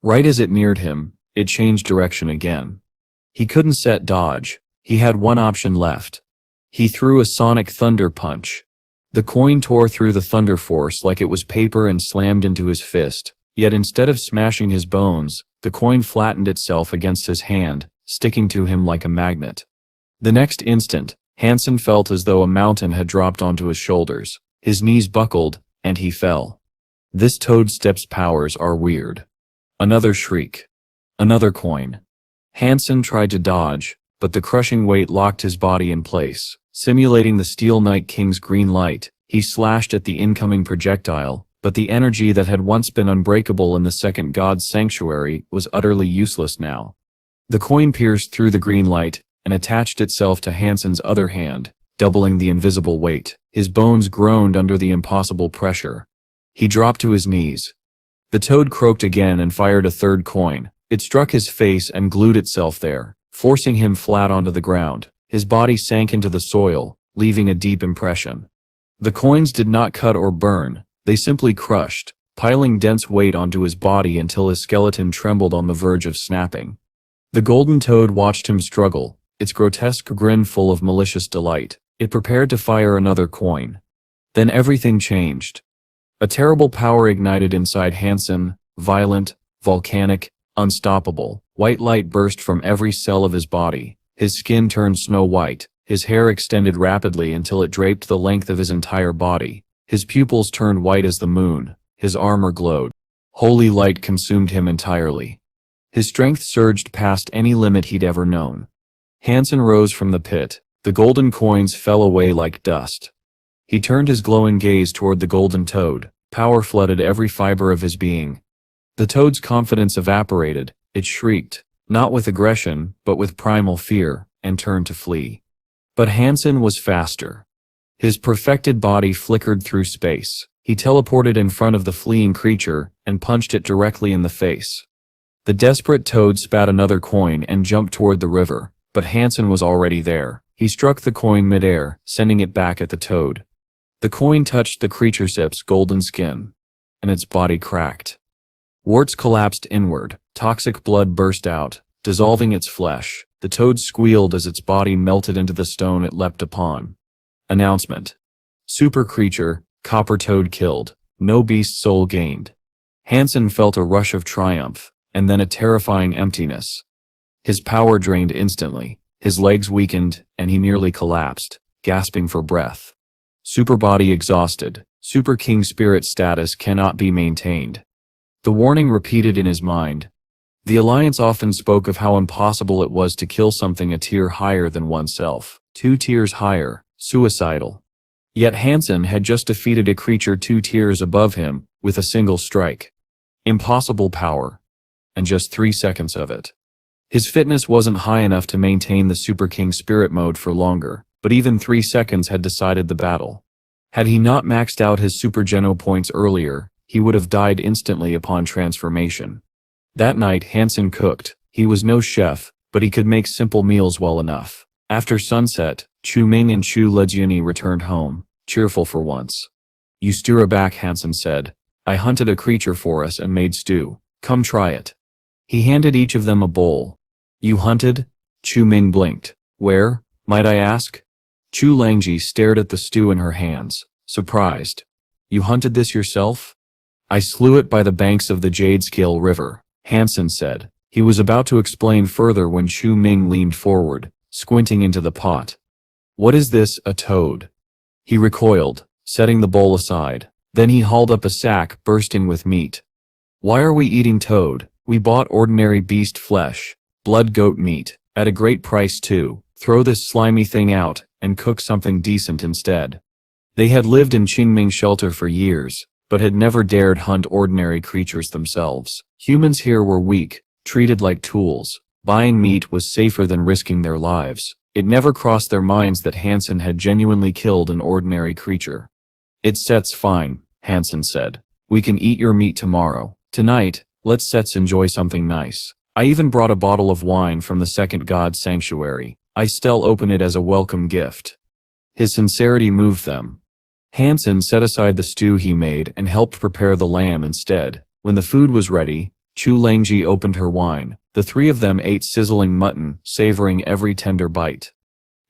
Right as it neared him, it changed direction again. He couldn't set dodge. He had one option left. He threw a sonic thunder punch. The coin tore through the thunder force like it was paper and slammed into his fist, yet instead of smashing his bones, the coin flattened itself against his hand, sticking to him like a magnet. The next instant, Han Sen felt as though a mountain had dropped onto his shoulders. His knees buckled, and he fell. This toad step's powers are weird. Another shriek. Another coin. Han Sen tried to dodge, but the crushing weight locked his body in place. Simulating the Steel Night King's green light, he slashed at the incoming projectile, but the energy that had once been unbreakable in the second god's sanctuary was utterly useless now. The coin pierced through the green light and attached itself to Han Sen's other hand, doubling the invisible weight. His bones groaned under the impossible pressure. He dropped to his knees. The toad croaked again and fired a third coin. It struck his face and glued itself there, forcing him flat onto the ground. His body sank into the soil, leaving a deep impression. The coins did not cut or burn, they simply crushed, piling dense weight onto his body until his skeleton trembled on the verge of snapping. The golden toad watched him struggle, its grotesque grin full of malicious delight. It prepared to fire another coin. Then everything changed. A terrible power ignited inside Han Sen, violent, volcanic, unstoppable. White light burst from every cell of his body. His skin turned snow white, his hair extended rapidly until it draped the length of his entire body. His pupils turned white as the moon, his armor glowed. Holy light consumed him entirely. His strength surged past any limit he'd ever known. Han Sen rose from the pit, the golden coins fell away like dust. He turned his glowing gaze toward the golden toad, power flooded every fiber of his being. The toad's confidence evaporated, it shrieked, not with aggression, but with primal fear, and turned to flee. But Han Sen was faster. His perfected body flickered through space. He teleported in front of the fleeing creature and punched it directly in the face. The desperate toad spat another coin and jumped toward the river, but Han Sen was already there. He struck the coin midair, sending it back at the toad. The coin touched the creature's golden skin, and its body cracked. Warts collapsed inward, toxic blood burst out, dissolving its flesh. The toad squealed as its body melted into the stone it leapt upon. Announcement. Super creature, copper toad killed, no beast soul gained. Han Sen felt a rush of triumph, and then a terrifying emptiness. His power drained instantly, his legs weakened, and he nearly collapsed, gasping for breath. Super body exhausted, Super King spirit status cannot be maintained. The warning repeated in his mind. The Alliance often spoke of how impossible it was to kill something a tier higher than oneself, 2 tiers higher, suicidal. Yet Han Sen had just defeated a creature 2 tiers above him, with a single strike. Impossible power. And just 3 seconds of it. His fitness wasn't high enough to maintain the Super King spirit mode for longer, but even 3 seconds had decided the battle. Had he not maxed out his Super Geno points earlier, he would have died instantly upon transformation. That night Han Sen cooked. He was no chef, but he could make simple meals well enough. After sunset, Chu Ming and Chu Lejiani returned home, cheerful for once. "You steer her back," Han Sen said. "I hunted a creature for us and made stew. Come try it." He handed each of them a bowl. "You hunted?" Chu Ming blinked. "Where, might I ask?" Chu Langji stared at the stew in her hands, surprised. "You hunted this yourself?" "I slew it by the banks of the Jade Scale River," Han Sen said. He was about to explain further when Chu Ming leaned forward, squinting into the pot. "What is this, a toad?" He recoiled, setting the bowl aside. Then he hauled up a sack bursting with meat. "Why are we eating toad? We bought ordinary beast flesh, blood goat meat, at a great price too. Throw this slimy thing out, and cook something decent instead." They had lived in Qingming shelter for years, but had never dared hunt ordinary creatures themselves. Humans here were weak, treated like tools. Buying meat was safer than risking their lives. It never crossed their minds that Han Sen had genuinely killed an ordinary creature. "That's fine," Han Sen said. "We can eat your meat tomorrow. Tonight, let's enjoy something nice. I even brought a bottle of wine from the second god's sanctuary. I still open it as a welcome gift." His sincerity moved them. Han Sen set aside the stew he made and helped prepare the lamb instead. When the food was ready, Chu Langji opened her wine. The three of them ate sizzling mutton, savoring every tender bite.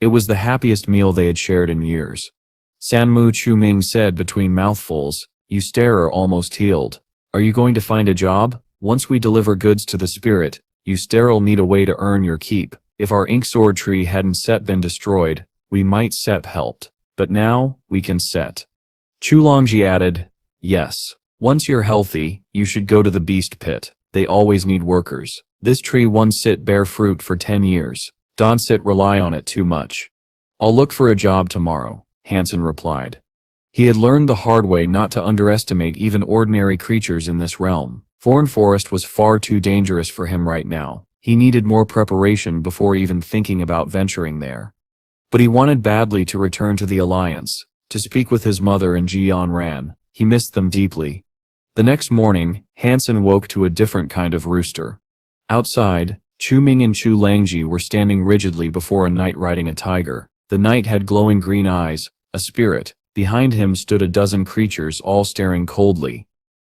It was the happiest meal they had shared in years. Sanmu Chu-ming said between mouthfuls, "You are almost healed. Are you going to find a job? Once we deliver goods to the spirit, you will need a way to earn your keep. If our ink sword tree hadn't been destroyed, we might helped. But now, we can set." Chu Longji added, "Yes. Once you're healthy, you should go to the beast pit. They always need workers. This tree won't bear fruit for 10 years. Don't rely on it too much." "I'll look for a job tomorrow," Han Sen replied. He had learned the hard way not to underestimate even ordinary creatures in this realm. Foreign Forest was far too dangerous for him right now. He needed more preparation before even thinking about venturing there. But he wanted badly to return to the Alliance, to speak with his mother and Jian Ran. He missed them deeply. The next morning, Han Sen woke to a different kind of rooster. Outside, Chu Ming and Chu Langji were standing rigidly before a knight riding a tiger. The knight had glowing green eyes, a spirit. Behind him stood a dozen creatures all staring coldly.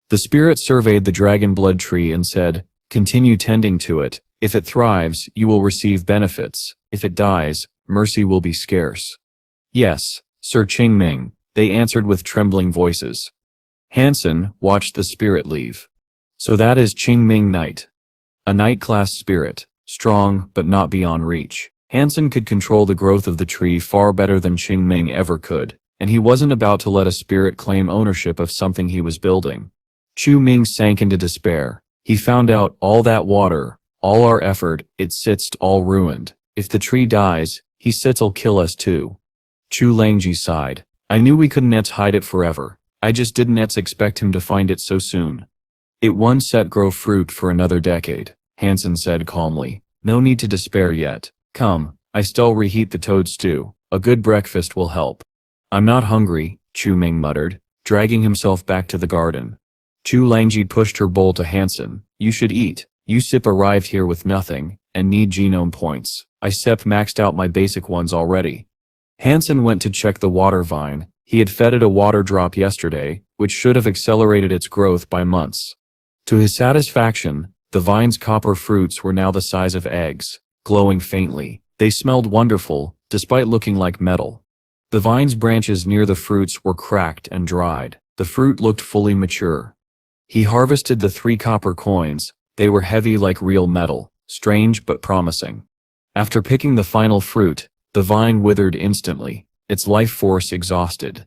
The spirit surveyed the dragon blood tree and said, "Continue tending to it. If it thrives, you will receive benefits. If it dies, mercy will be scarce." "Yes, Sir Qingming," they answered with trembling voices. Han Sen watched the spirit leave. "So that is Qingming Knight. A knight-class spirit, strong but not beyond reach." Han Sen could control the growth of the tree far better than Qingming ever could, and he wasn't about to let a spirit claim ownership of something he was building. Chu Ming sank into despair. He found out all that water, all our effort, it's all ruined. If the tree dies, he'll kill us too. Chu Langji sighed. "I knew we couldn't hide it forever. I just didn't expect him to find it so soon." "It won't grow fruit for another decade," Han Sen said calmly. "No need to despair yet. Come, I still reheat the toad stew. A good breakfast will help." "I'm not hungry," Chu Ming muttered, dragging himself back to the garden. Chu Langji pushed her bowl to Han Sen. "You should eat. You arrived here with nothing, and need genome points. I maxed out my basic ones already." Han Sen went to check the water vine. He had fed it a water drop yesterday, which should have accelerated its growth by months. To his satisfaction, the vine's copper fruits were now the size of eggs, glowing faintly. They smelled wonderful, despite looking like metal. The vine's branches near the fruits were cracked and dried. The fruit looked fully mature. He harvested the 3 copper coins. They were heavy like real metal, strange but promising. After picking the final fruit, the vine withered instantly, its life force exhausted.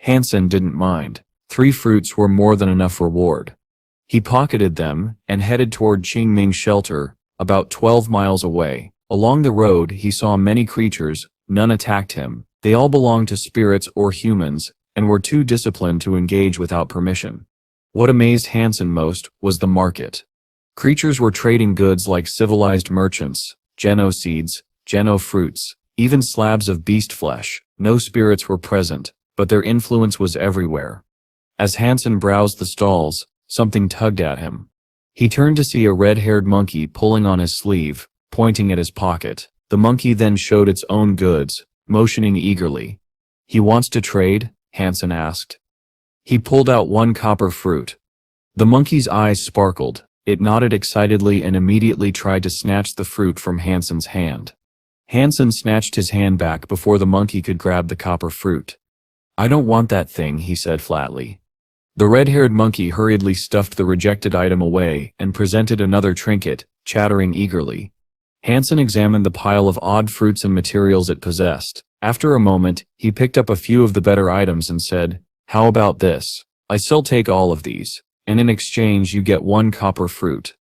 Han Sen didn't mind. 3 fruits were more than enough reward. He pocketed them and headed toward Qingming's shelter, about 12 miles away. Along the road, he saw many creatures. None attacked him. They all belonged to spirits or humans, and were too disciplined to engage without permission. What amazed Han Sen most was the market. Creatures were trading goods like civilized merchants, geno seeds, geno fruits, even slabs of beast flesh. No spirits were present, but their influence was everywhere. As Han Sen browsed the stalls, something tugged at him. He turned to see a red-haired monkey pulling on his sleeve, pointing at his pocket. The monkey then showed its own goods, motioning eagerly. "He wants to trade?" Han Sen asked. He pulled out 1 copper fruit. The monkey's eyes sparkled. It nodded excitedly and immediately tried to snatch the fruit from Han Sen's hand. Han Sen snatched his hand back before the monkey could grab the copper fruit. "I don't want that thing," he said flatly. The red-haired monkey hurriedly stuffed the rejected item away and presented another trinket, chattering eagerly. Han Sen examined the pile of odd fruits and materials it possessed. After a moment, he picked up a few of the better items and said, "How about this? I still take all of these, and in exchange you get 1 copper fruit."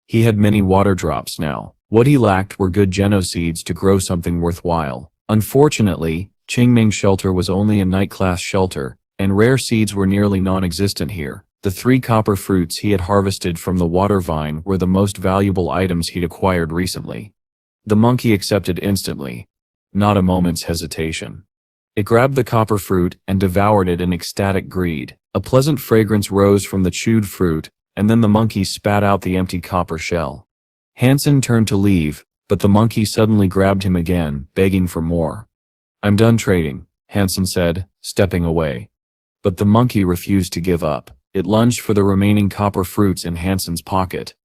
He had many water drops now. What he lacked were good geno seeds to grow something worthwhile. Unfortunately, Qingming shelter was only a night-class shelter, and rare seeds were nearly non-existent here. The 3 copper fruits he had harvested from the water vine were the most valuable items he'd acquired recently. The monkey accepted instantly. Not a moment's hesitation. It grabbed the copper fruit and devoured it in ecstatic greed. A pleasant fragrance rose from the chewed fruit, and then the monkey spat out the empty copper shell. Han Sen turned to leave, but the monkey suddenly grabbed him again, begging for more. "I'm done trading," Han Sen said, stepping away. But the monkey refused to give up. It lunged for the remaining copper fruits in Han Sen's pocket.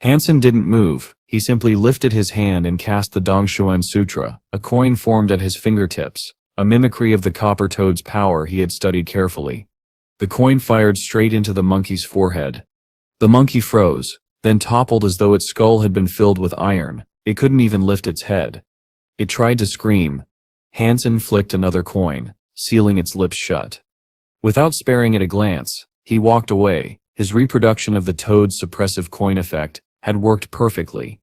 Han Sen didn't move. He simply lifted his hand and cast the Dongshuan Sutra. A coin formed at his fingertips, a mimicry of the copper toad's power he had studied carefully. The coin fired straight into the monkey's forehead. The monkey froze, then toppled as though its skull had been filled with iron. It couldn't even lift its head. It tried to scream. Han Sen flicked another coin, sealing its lips shut. Without sparing it a glance, he walked away. His reproduction of the toad's suppressive coin effect had worked perfectly.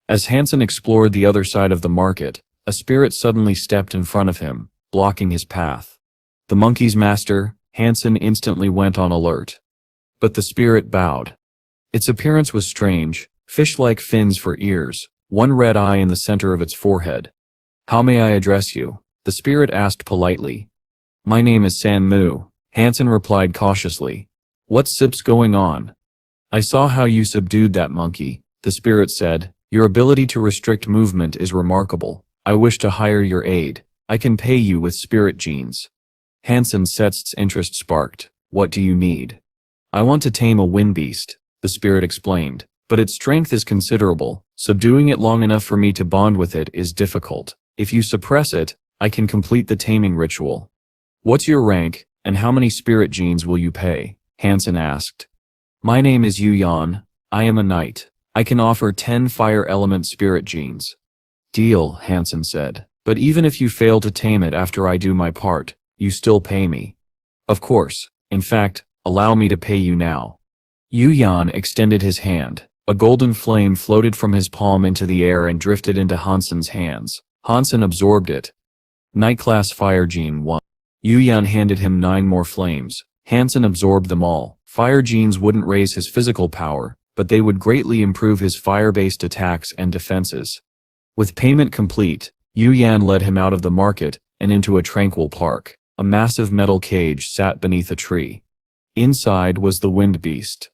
As Han Sen explored the other side of the market, a spirit suddenly stepped in front of him, blocking his path. The monkey's master, Han Sen instantly went on alert. But the spirit bowed. Its appearance was strange, fish-like fins for ears, one red eye in the center of its forehead. "How may I address you?" the spirit asked politely. "My name is San Mu," Han Sen replied cautiously. "What's going on?" "I saw how you subdued that monkey," the spirit said. "Your ability to restrict movement is remarkable. I wish to hire your aid. I can pay you with spirit genes." Han Sen's interest sparked. "What do you need?" "I want to tame a wind beast," the spirit explained, "but its strength is considerable. Subduing it long enough for me to bond with it is difficult. If you suppress it, I can complete the taming ritual." "What's your rank, and how many spirit genes will you pay?" Han Sen asked. "My name is Yu Yan. I am a knight. I can offer 10 fire element spirit genes." "Deal," Han Sen said. "But even if you fail to tame it after I do my part, you still pay me." "Of course. In fact, allow me to pay you now." Yu Yan extended his hand. A golden flame floated from his palm into the air and drifted into Han Sen's hands. Han Sen absorbed it. Night class fire gene 1. Yu Yan handed him 9 more flames. Han Sen absorbed them all. Fire genes wouldn't raise his physical power, but they would greatly improve his fire-based attacks and defenses. With payment complete, Yu Yan led him out of the market and into a tranquil park. A massive metal cage sat beneath a tree. Inside was the wind beast.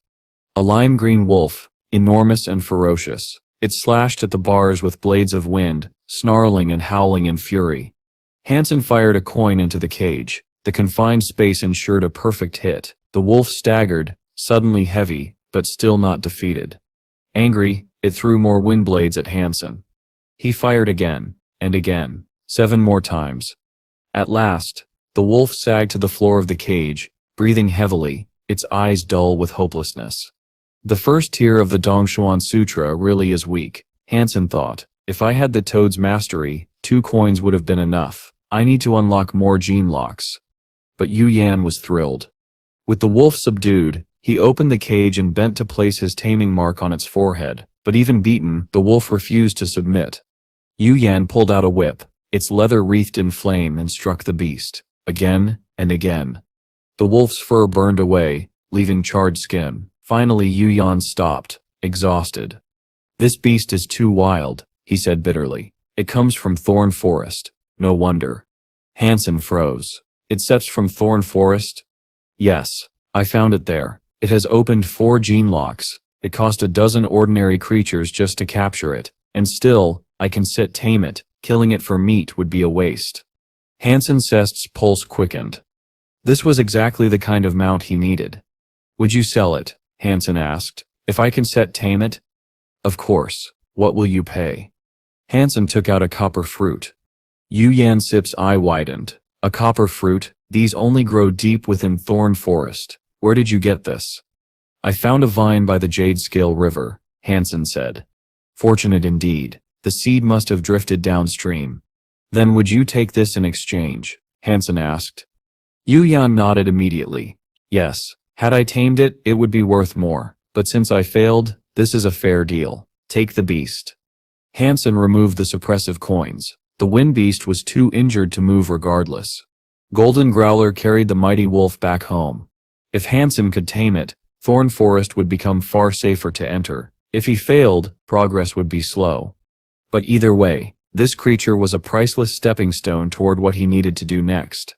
A lime-green wolf, enormous and ferocious. It slashed at the bars with blades of wind, snarling and howling in fury. Han Sen fired a coin into the cage. The confined space ensured a perfect hit. The wolf staggered, suddenly heavy, but still not defeated. Angry, it threw more wind blades at Han Sen. He fired again, and again, 7 more times. At last, the wolf sagged to the floor of the cage, breathing heavily, its eyes dull with hopelessness. The first tier of the Dongshuan Sutra really is weak, Han Sen thought. If I had the toad's mastery, 2 coins would have been enough. I need to unlock more gene locks. But Yu Yan was thrilled. With the wolf subdued, he opened the cage and bent to place his taming mark on its forehead. But even beaten, the wolf refused to submit. Yu Yan pulled out a whip, its leather wreathed in flame, and struck the beast. Again and again. The wolf's fur burned away, leaving charred skin. Finally Yu Yan stopped, exhausted. "This beast is too wild," he said bitterly. "It comes from Thorn Forest. No wonder." Han Sen froze. "It steps from Thorn Forest?" "Yes. I found it there. It has opened 4 gene locks. It cost a dozen ordinary creatures just to capture it. And still, I can tame it. Killing it for meat would be a waste." Han Sen's pulse quickened. This was exactly the kind of mount he needed. "Would you sell it?" Han Sen asked. "If I can tame it?" "Of course. What will you pay?" Han Sen took out a copper fruit. Yu Yan's eye widened. "A copper fruit? These only grow deep within Thorn Forest. Where did you get this?" "I found a vine by the Jade Scale River," Han Sen said. "Fortunate indeed. The seed must have drifted downstream." "Then would you take this in exchange?" Han Sen asked. Yu Yan nodded immediately. "Yes. Had I tamed it, it would be worth more. But since I failed, this is a fair deal. Take the beast." Han Sen removed the suppressive coins. The wind beast was too injured to move regardless. Golden Growler carried the mighty wolf back home. If Han Sen could tame it, Thorn Forest would become far safer to enter. If he failed, progress would be slow. But either way, this creature was a priceless stepping stone toward what he needed to do next.